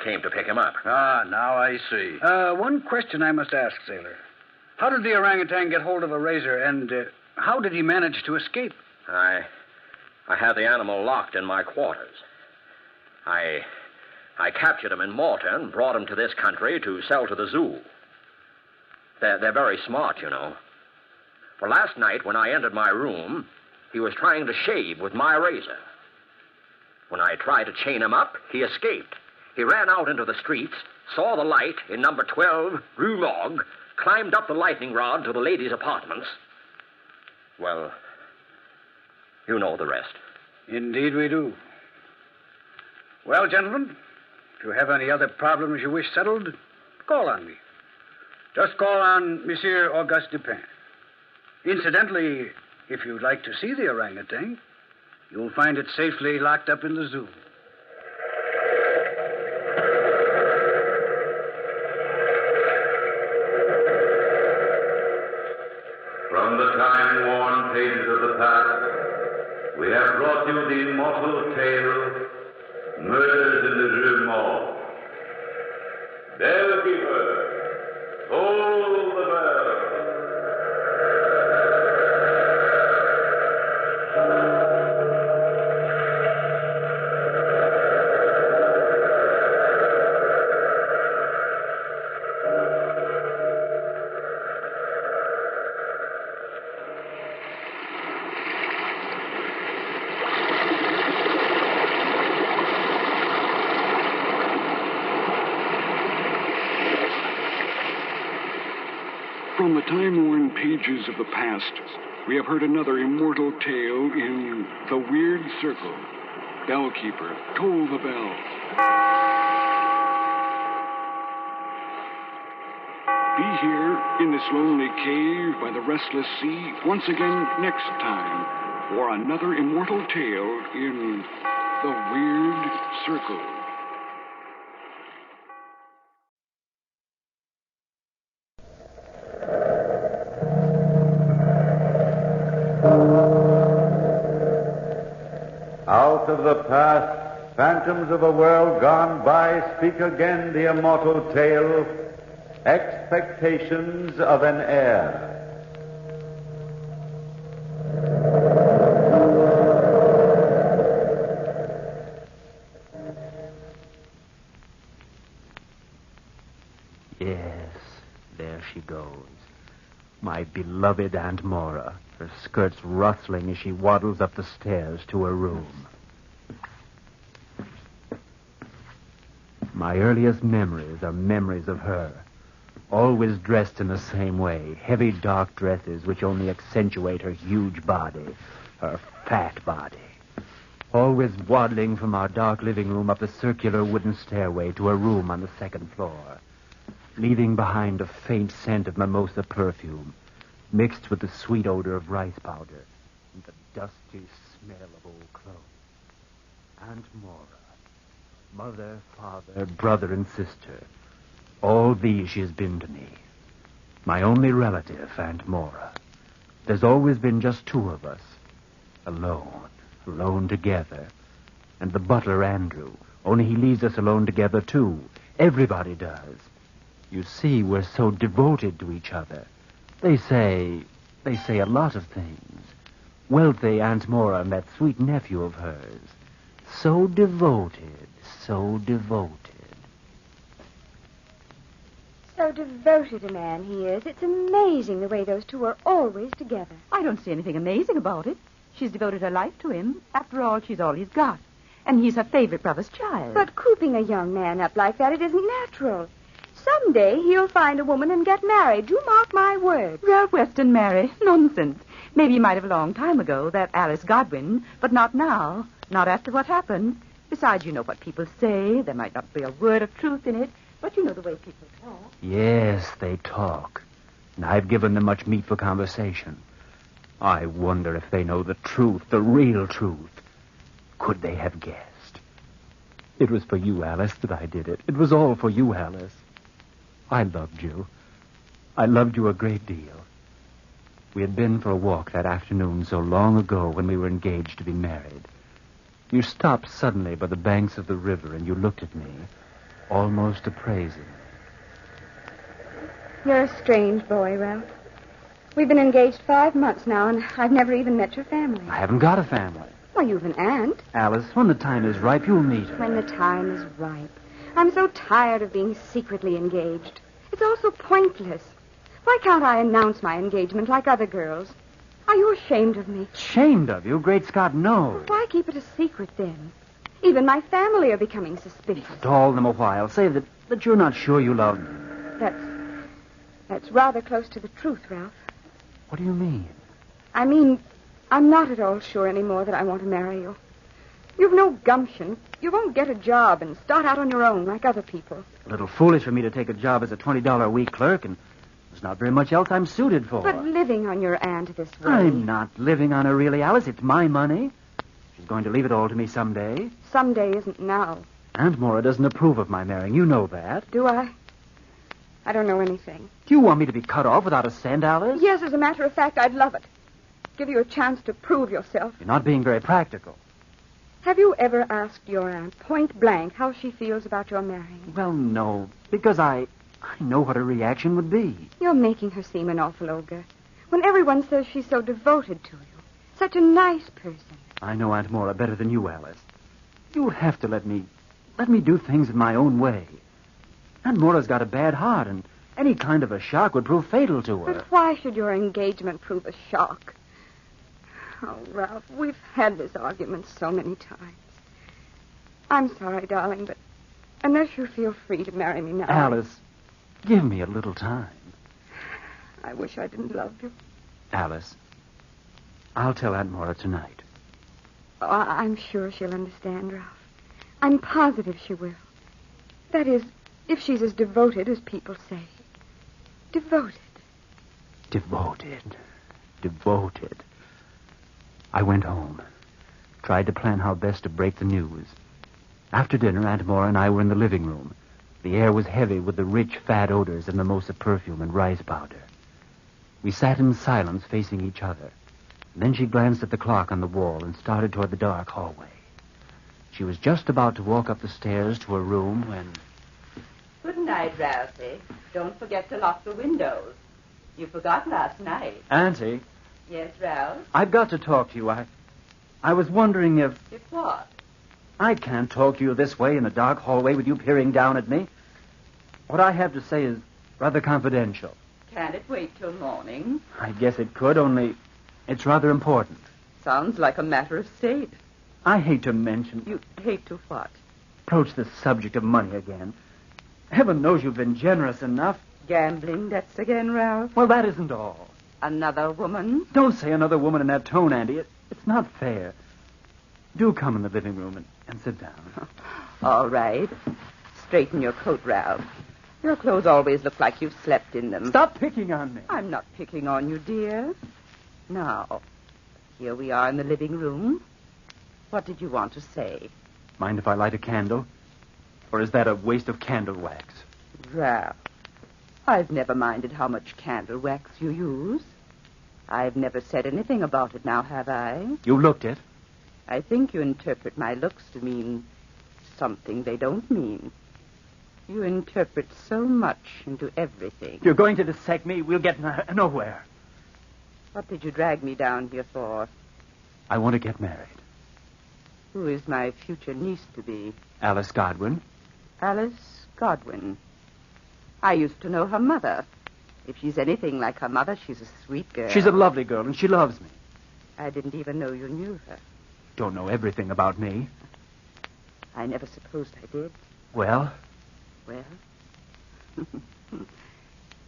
came to pick him up. Now I see. One question I must ask, sailor. How did the orangutan get hold of a razor, and how did he manage to escape? I had the animal locked in my quarters. I captured him in Malta and brought him to this country to sell to the zoo. They're very smart, you know. For last night, when I entered my room, he was trying to shave with my razor. When I tried to chain him up, he escaped. He ran out into the streets, saw the light in number 12, Rue Morgue, climbed up the lightning rod to the ladies' apartments. Well, you know the rest. Indeed we do. Well, gentlemen, if you have any other problems you wish settled, call on me. Just call on Monsieur Auguste Dupin. Incidentally, if you'd like to see the orangutan, you'll find it safely locked up in the zoo. From the time-worn pages of the past, we have brought you the immortal tale, Murders in the Rue Morgue. Bellkeeper, toll the bell. From the time-worn pages of the past, we have heard another immortal tale in The Weird Circle. Bellkeeper, toll the bell. Be here in this lonely cave by the restless sea once again next time for another immortal tale in The Weird Circle. Out of the past, phantoms of a world gone by, speak again the immortal tale, Expectations of an Heir. Yes, there she goes. My beloved Aunt Mora, her skirts rustling as she waddles up the stairs to her room. My earliest memories are memories of her, always dressed in the same way, heavy dark dresses which only accentuate her huge body, her fat body. Always waddling from our dark living room up the circular wooden stairway to her room on the second floor, leaving behind a faint scent of mimosa perfume, mixed with the sweet odor of rice powder and the dusty smell of old clothes. Aunt Mora, mother, father, brother, and sister, all these she has been to me. My only relative, Aunt Mora. There's always been just two of us, alone together. And the butler, Andrew, only he leaves us alone together, too. Everybody does. You see, we're so devoted to each other. They say a lot of things. Wealthy Aunt Mora and that sweet nephew of hers. So devoted, so devoted. So devoted a man he is. It's amazing the way those two are always together. I don't see anything amazing about it. She's devoted her life to him. After all, she's all he's got. And he's her favorite brother's child. But cooping a young man up like that, it isn't natural. Someday he'll find a woman and get married. Do mark my words. Ralph Weston marry? Nonsense. Maybe he might have a long time ago, that Alice Godwin, but not now. Not after what happened. Besides, you know what people say. There might not be a word of truth in it, but you know the way people talk. Yes, they talk. And I've given them much meat for conversation. I wonder if they know the truth, the real truth. Could they have guessed? It was for you, Alice, that I did it. It was all for you, Alice. I loved you. I loved you a great deal. We had been for a walk that afternoon so long ago when we were engaged to be married. You stopped suddenly by the banks of the river and you looked at me, almost appraising. You're a strange boy, Ralph. We've been engaged 5 months now, and I've never even met your family. I haven't got a family. Well, you've an aunt. Alice, when the time is ripe, you'll meet her. When the time is ripe. I'm so tired of being secretly engaged. It's all so pointless. Why can't I announce my engagement like other girls? Are you ashamed of me? Ashamed of you? Great Scott, no. Well, why keep it a secret, then? Even my family are becoming suspicious. Stall them a while. Say that you're not sure you love me. That's rather close to the truth, Ralph. What do you mean? I mean, I'm not at all sure anymore that I want to marry you. You've no gumption. You won't get a job and start out on your own like other people. A little foolish for me to take a job as a $20 a week clerk, and there's not very much else I'm suited for. But living on your aunt this way... I'm not living on her, really, Alice. It's my money. She's going to leave it all to me someday. Someday isn't now. Aunt Mora doesn't approve of my marrying. You know that. Do I? I don't know anything. Do you want me to be cut off without a cent, Alice? Yes, as a matter of fact, I'd love it. Give you a chance to prove yourself. You're not being very practical. Have you ever asked your aunt, point blank, how she feels about your marrying? Well, no, because I know what her reaction would be. You're making her seem an awful ogre. When everyone says she's so devoted to you. Such a nice person. I know Aunt Mora better than you, Alice. You'll have to let me do things in my own way. Aunt Mora's got a bad heart, and any kind of a shock would prove fatal to her. But why should your engagement prove a shock? Oh, Ralph, we've had this argument so many times. I'm sorry, darling, but unless you feel free to marry me now... Alice, give me a little time. I wish I didn't love you. Alice, I'll tell Aunt Mora tonight. Oh, I'm sure she'll understand, Ralph. I'm positive she will. That is, if she's as devoted as people say. Devoted. Devoted. I went home. Tried to plan how best to break the news. After dinner, Aunt Mora and I were in the living room. The air was heavy with the rich, fat odors of mimosa perfume and rice powder. We sat in silence facing each other. Then she glanced at the clock on the wall and started toward the dark hallway. She was just about to walk up the stairs to her room when... Good night, Ralphie. Don't forget to lock the windows. You forgot last night. Auntie? Yes, Ralph? I've got to talk to you. I was wondering if... If what? I can't talk to you this way in the dark hallway with you peering down at me. What I have to say is Rather confidential. Can it wait till morning? I guess it could, only it's rather important. Sounds like a matter of state. I hate to mention... You hate to what? Approach the subject of money again. Heaven knows you've been generous enough. Gambling debts again, Ralph? Well, that isn't all. Another woman? Don't say another woman in that tone, Andy. It's not fair. Do come in the living room and sit down. All right. Straighten your coat, Ralph. Your clothes always look like you've slept in them. Stop picking on me. I'm not picking on you, dear. Now, here we are in the living room. What did you want to say? Mind if I light a candle? Or is that a waste of candle wax? Ralph, I've never minded how much candle wax you use. I've never said anything about it now, have I? You looked it. I think you interpret my looks to mean something they don't mean. You interpret so much into everything. If you're going to dissect me, we'll get nowhere. What did you drag me down here for? I want to get married. Who is my future niece-to-be? Alice Godwin. Alice Godwin. I used to know her mother. If she's anything like her mother, she's a sweet girl. She's a lovely girl, and she loves me. I didn't even know you knew her. Don't know everything about me. I never supposed I did. Well? Well?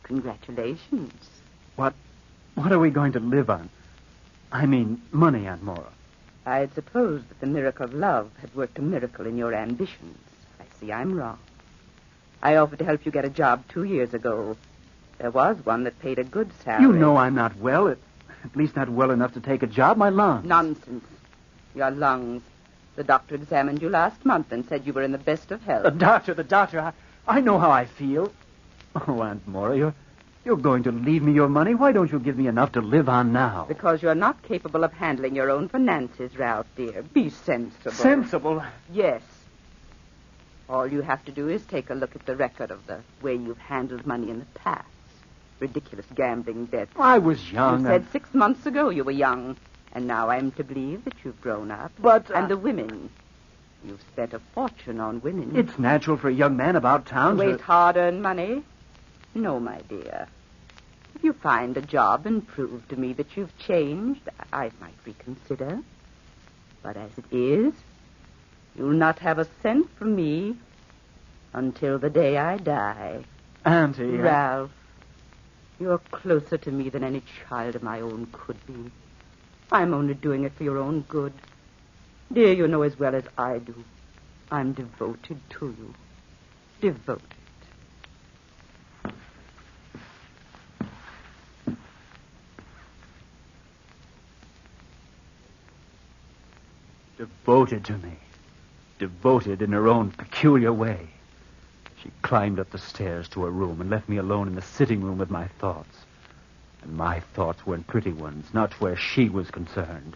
Congratulations. What are we going to live on? I mean, money, Aunt Maura. I had supposed that the miracle of love had worked a miracle in your ambitions. I see I'm wrong. I offered to help you get a job 2 years ago. There was one that paid a good salary. You know I'm not well. At least not well enough to take a job. My lungs. Nonsense. Your lungs. The doctor examined you last month and said you were in the best of health. The doctor. I know how I feel. Oh, Aunt Maura, you're going to leave me your money. Why don't you give me enough to live on now? Because you're not capable of handling your own finances, Ralph, dear. Be sensible. Sensible? Yes. All you have to do is take a look at the record of the way you've handled money in the past. Ridiculous gambling debts. I was young. You said 6 months ago you were young. And now I'm to believe that you've grown up. But... And the women. You've spent a fortune on women. It's natural for a young man about town to waste hard-earned money? No, my dear. If you find a job and prove to me that you've changed, I might reconsider. But as it is, you'll not have a cent from me until the day I die. Auntie... Ralph, you're closer to me than any child of my own could be. I'm only doing it for your own good. Dear, you know as well as I do. I'm devoted to you. Devoted. Devoted to me. Devoted in her own peculiar way. She climbed up the stairs to her room and left me alone in the sitting room with my thoughts. And my thoughts weren't pretty ones, not where she was concerned.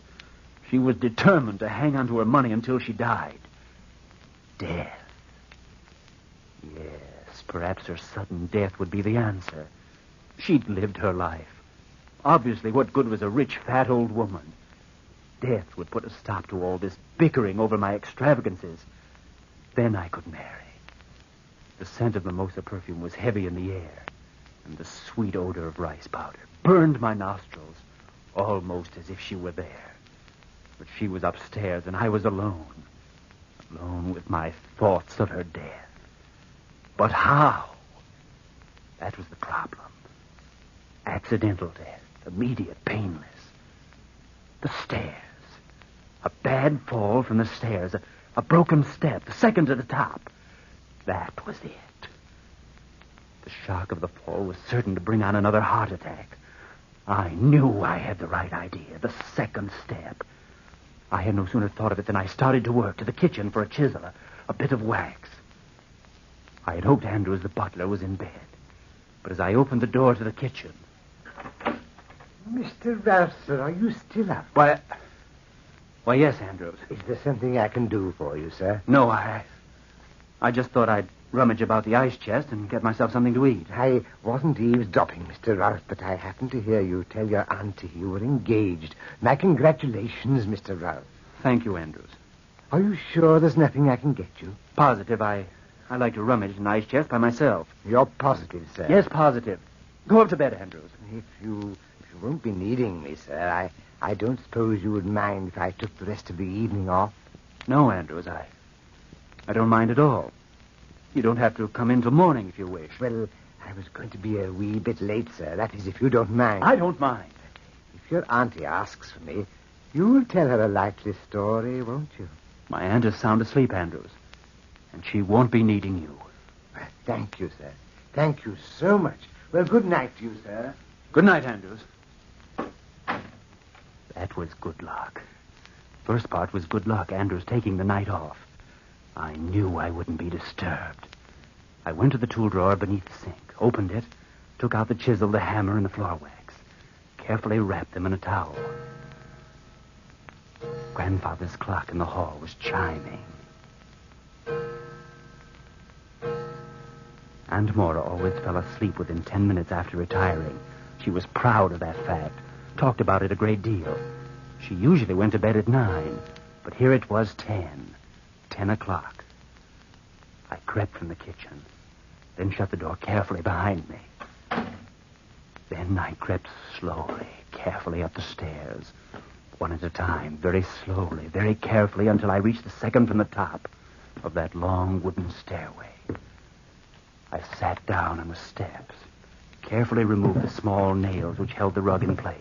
She was determined to hang on to her money until she died. Death. Yes, perhaps her sudden death would be the answer. She'd lived her life. Obviously, what good was a rich, fat old woman? Death would put a stop to all this bickering over my extravagances. Then I could marry. The scent of mimosa perfume was heavy in the air, and the sweet odor of rice powder burned my nostrils, almost as if she were there. But she was upstairs, and I was alone. Alone with my thoughts of her death. But how? That was the problem. Accidental death, immediate, painless. The stairs. A bad fall from the stairs, a broken step, the second to the top. That was it. The shock of the fall was certain to bring on another heart attack. I knew I had the right idea, the second step. I had no sooner thought of it than I started to work to the kitchen for a chisel, a bit of wax. I had hoped Andrews, the butler, was in bed. But as I opened the door to the kitchen... Mr. Ralph, sir, are you still up? Why, yes, Andrews. Is there something I can do for you, sir? No, I just thought I'd rummage about the ice chest and get myself something to eat. I wasn't eavesdropping, Mr. Ralph, but I happened to hear you tell your auntie you were engaged. My congratulations, Mr. Ralph. Thank you, Andrews. Are you sure there's nothing I can get you? Positive. I I like to rummage an ice chest by myself. You're positive, sir? Yes, positive. Go up to bed, Andrews. If you won't be needing me, sir, I don't suppose you would mind if I took the rest of the evening off? No, Andrews, I don't mind at all. You don't have to come in till morning if you wish. Well, I was going to be a wee bit late, sir. That is, if you don't mind. I don't mind. If your auntie asks for me, you'll tell her a likely story, won't you? My aunt is sound asleep, Andrews, and she won't be needing you. Thank you, sir. Thank you so much. Well, good night to you, sir. Good night, Andrews. That was good luck. First part was good luck, Andrews taking the night off. I knew I wouldn't be disturbed. I went to the tool drawer beneath the sink, opened it, took out the chisel, the hammer, and the floor wax, carefully wrapped them in a towel. Grandfather's clock in the hall was chiming. Aunt Mora always fell asleep within 10 minutes after retiring. She was proud of that fact, talked about it a great deal. She usually went to bed at 9, but here it was 10 o'clock. I crept from the kitchen, then shut the door carefully behind me. Then I crept slowly, carefully up the stairs, one at a time, very slowly, very carefully, until I reached the second from the top of that long wooden stairway. I sat down on the steps, carefully removed the small nails which held the rug in place.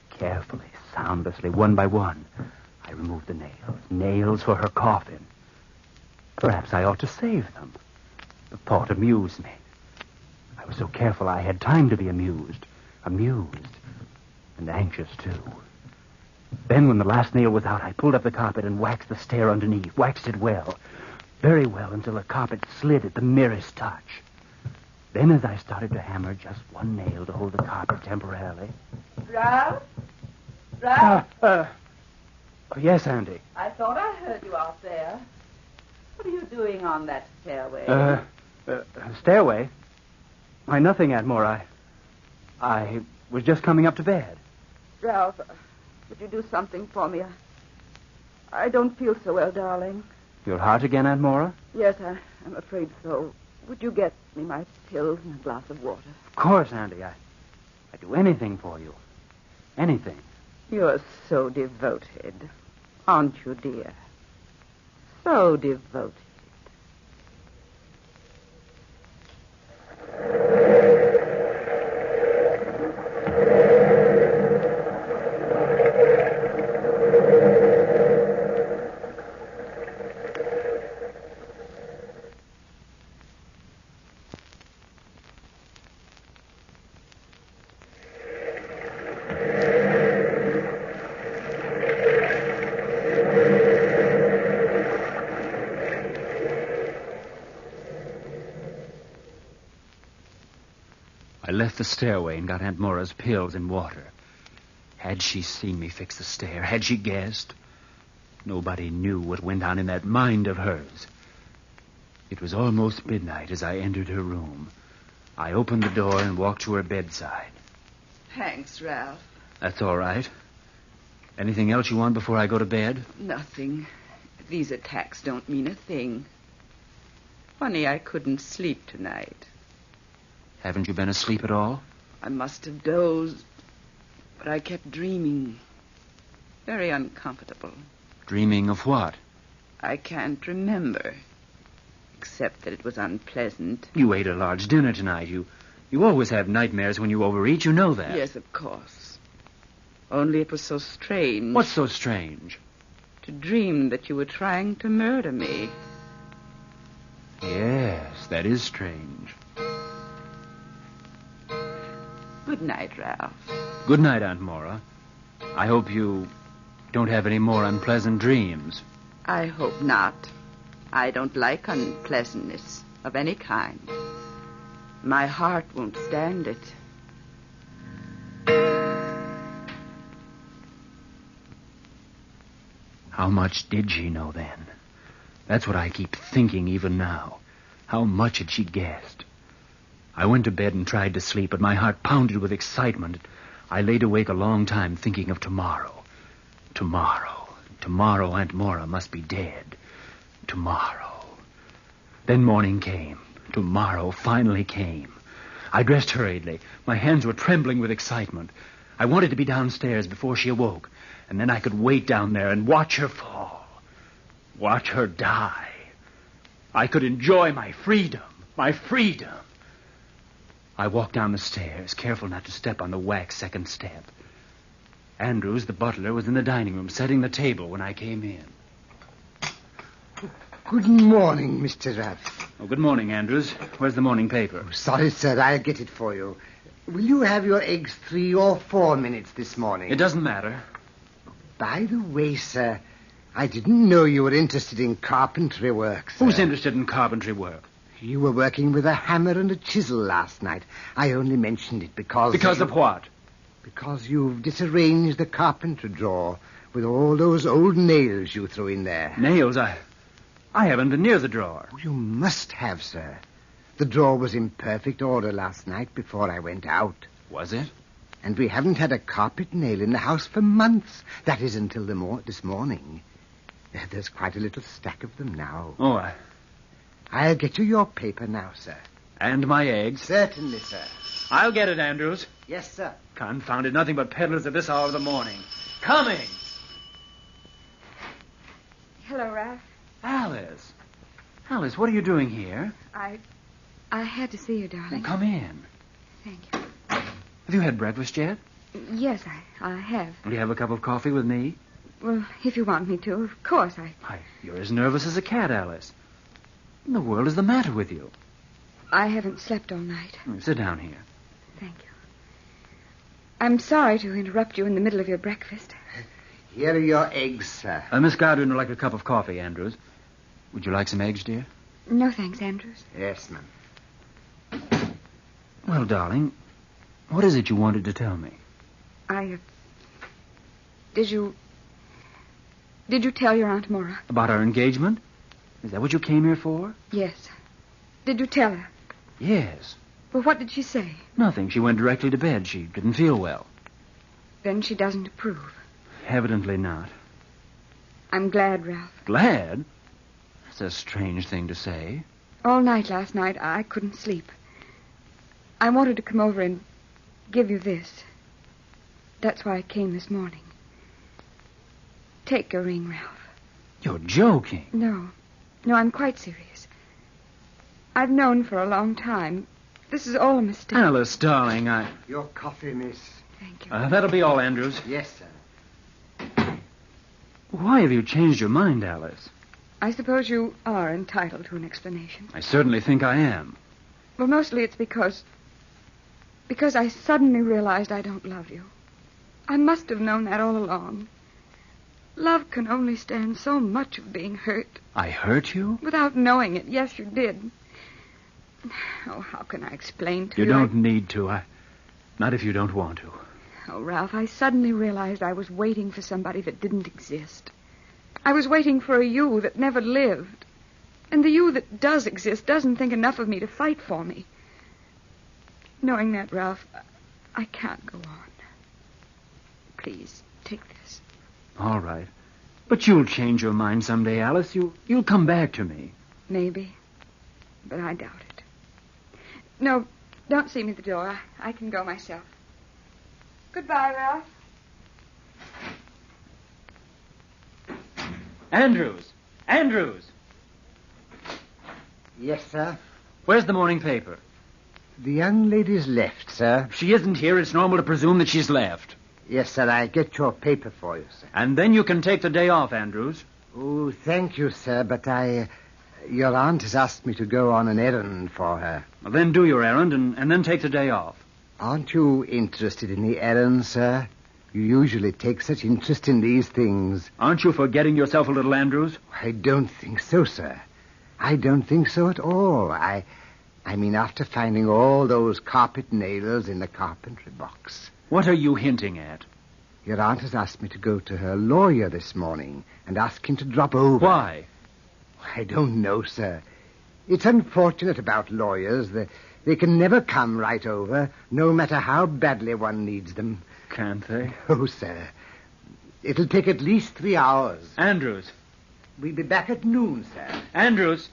Carefully, soundlessly, one by one, I removed the nails for her coffin. Perhaps I ought to save them. The thought amused me. I was so careful I had time to be amused, and anxious, too. Then, when the last nail was out, I pulled up the carpet and waxed the stair underneath, waxed it well, very well, until the carpet slid at the merest touch. Then, as I started to hammer just one nail to hold the carpet temporarily... Ralph? Ralph? Oh, yes, Andy. I thought I heard you out there. What are you doing on that stairway? Stairway? Why, nothing, Aunt Mora. I was just coming up to bed. Ralph, would you do something for me? I don't feel so well, darling. Your heart again, Aunt Mora? Yes, I'm afraid so. Would you get me my pills and a glass of water? Of course, Andy. I'd do anything for you. Anything. You're so devoted, aren't you, dear? So devoted. I left the stairway and got Aunt Mora's pills and water. Had she seen me fix the stair? Had she guessed? Nobody knew what went on in that mind of hers. It was almost midnight as I entered her room. I opened the door and walked to her bedside. Thanks, Ralph. That's all right. Anything else you want before I go to bed? Nothing. These attacks don't mean a thing. Funny I couldn't sleep tonight. Haven't you been asleep at all? I must have dozed, but I kept dreaming. Very uncomfortable. Dreaming of what? I can't remember, except that it was unpleasant. You ate a large dinner tonight. You always have nightmares when you overeat. You know that. Yes, of course. Only it was so strange. What's so strange? To dream that you were trying to murder me. Yes, that is strange. Good night, Ralph. Good night, Aunt Mora. I hope you don't have any more unpleasant dreams. I hope not. I don't like unpleasantness of any kind. My heart won't stand it. How much did she know then? That's what I keep thinking even now. How much had she guessed? I went to bed and tried to sleep, but my heart pounded with excitement. I laid awake a long time thinking of tomorrow. Tomorrow Aunt Mora must be dead. Tomorrow. Then morning came. Tomorrow finally came. I dressed hurriedly. My hands were trembling with excitement. I wanted to be downstairs before she awoke, and then I could wait down there and watch her fall. Watch her die. I could enjoy my freedom. My freedom. I walked down the stairs, careful not to step on the wax second step. Andrews, the butler, was in the dining room setting the table when I came in. Good morning, Mr. Ruff. Oh, good morning, Andrews. Where's the morning paper? Oh, sorry, sir. I'll get it for you. Will you have your eggs 3 or 4 minutes this morning? It doesn't matter. By the way, sir, I didn't know you were interested in carpentry work, sir. Who's interested in carpentry work? You were working with a hammer and a chisel last night. I only mentioned it because... Because of what? Because you've disarranged the carpentry drawer with all those old nails you threw in there. Nails? I haven't been near the drawer. You must have, sir. The drawer was in perfect order last night before I went out. Was it? And we haven't had a carpet nail in the house for months. That is until this morning. There's quite a little stack of them now. Oh, I'll get you your paper now, sir. And my eggs? Certainly, sir. I'll get it, Andrews. Yes, sir. Confounded, nothing but peddlers at this hour of the morning. Coming! Hello, Ralph. Alice. Alice, what are you doing here? I had to see you, darling. Well, come in. Thank you. Have you had breakfast yet? Yes, I have. Will you have a cup of coffee with me? Well, if you want me to, of course I... Why, you're as nervous as a cat, Alice. What in the world is the matter with you? I haven't slept all night. Sit down here. Thank you. I'm sorry to interrupt you in the middle of your breakfast. Here are your eggs, sir. Miss Godwin would like a cup of coffee, Andrews. Would you like some eggs, dear? No, thanks, Andrews. Yes, ma'am. Well, darling, what is it you wanted to tell me? Did you tell your Aunt Mora? About our engagement? Is that what you came here for? Yes. Did you tell her? Yes. Well, what did she say? Nothing. She went directly to bed. She didn't feel well. Then she doesn't approve. Evidently not. I'm glad, Ralph. Glad? That's a strange thing to say. All night last night, I couldn't sleep. I wanted to come over and give you this. That's why I came this morning. Take your ring, Ralph. You're joking. No, I'm quite serious. I've known for a long time. This is all a mistake. Alice, darling, Your coffee, miss. Thank you. That'll be all, Andrews. Yes, sir. Why have you changed your mind, Alice? I suppose you are entitled to an explanation. I certainly think I am. Well, mostly it's because I suddenly realized I don't love you. I must have known that all along. Love can only stand so much of being hurt. I hurt you? Without knowing it. Yes, you did. Oh, how can I explain to you? You don't need to. Not if you don't want to. Oh, Ralph, I suddenly realized I was waiting for somebody that didn't exist. I was waiting for a you that never lived. And the you that does exist doesn't think enough of me to fight for me. Knowing that, Ralph, I can't go on. Please, take this. All right. But you'll change your mind someday, Alice. You'll come back to me. Maybe. But I doubt it. No, don't see me at the door. I can go myself. Goodbye, Ralph. Andrews! Andrews! Yes, sir? Where's the morning paper? The young lady's left, sir. If she isn't here, it's normal to presume that she's left. Yes, sir. I'll get your paper for you, sir. And then you can take the day off, Andrews. Oh, thank you, sir, but your aunt has asked me to go on an errand for her. Well, then do your errand and then take the day off. Aren't you interested in the errand, sir? You usually take such interest in these things. Aren't you forgetting yourself a little, Andrews? I don't think so, sir. I don't think so at all. I mean, after finding all those carpet nails in the carpentry box. What are you hinting at? Your aunt has asked me to go to her lawyer this morning and ask him to drop over. Why? I don't know, sir. It's unfortunate about lawyers. They can never come right over, no matter how badly one needs them. Can't they? Oh, sir. It'll take at least 3 hours. Andrews. We'll be back at noon, sir. Andrews.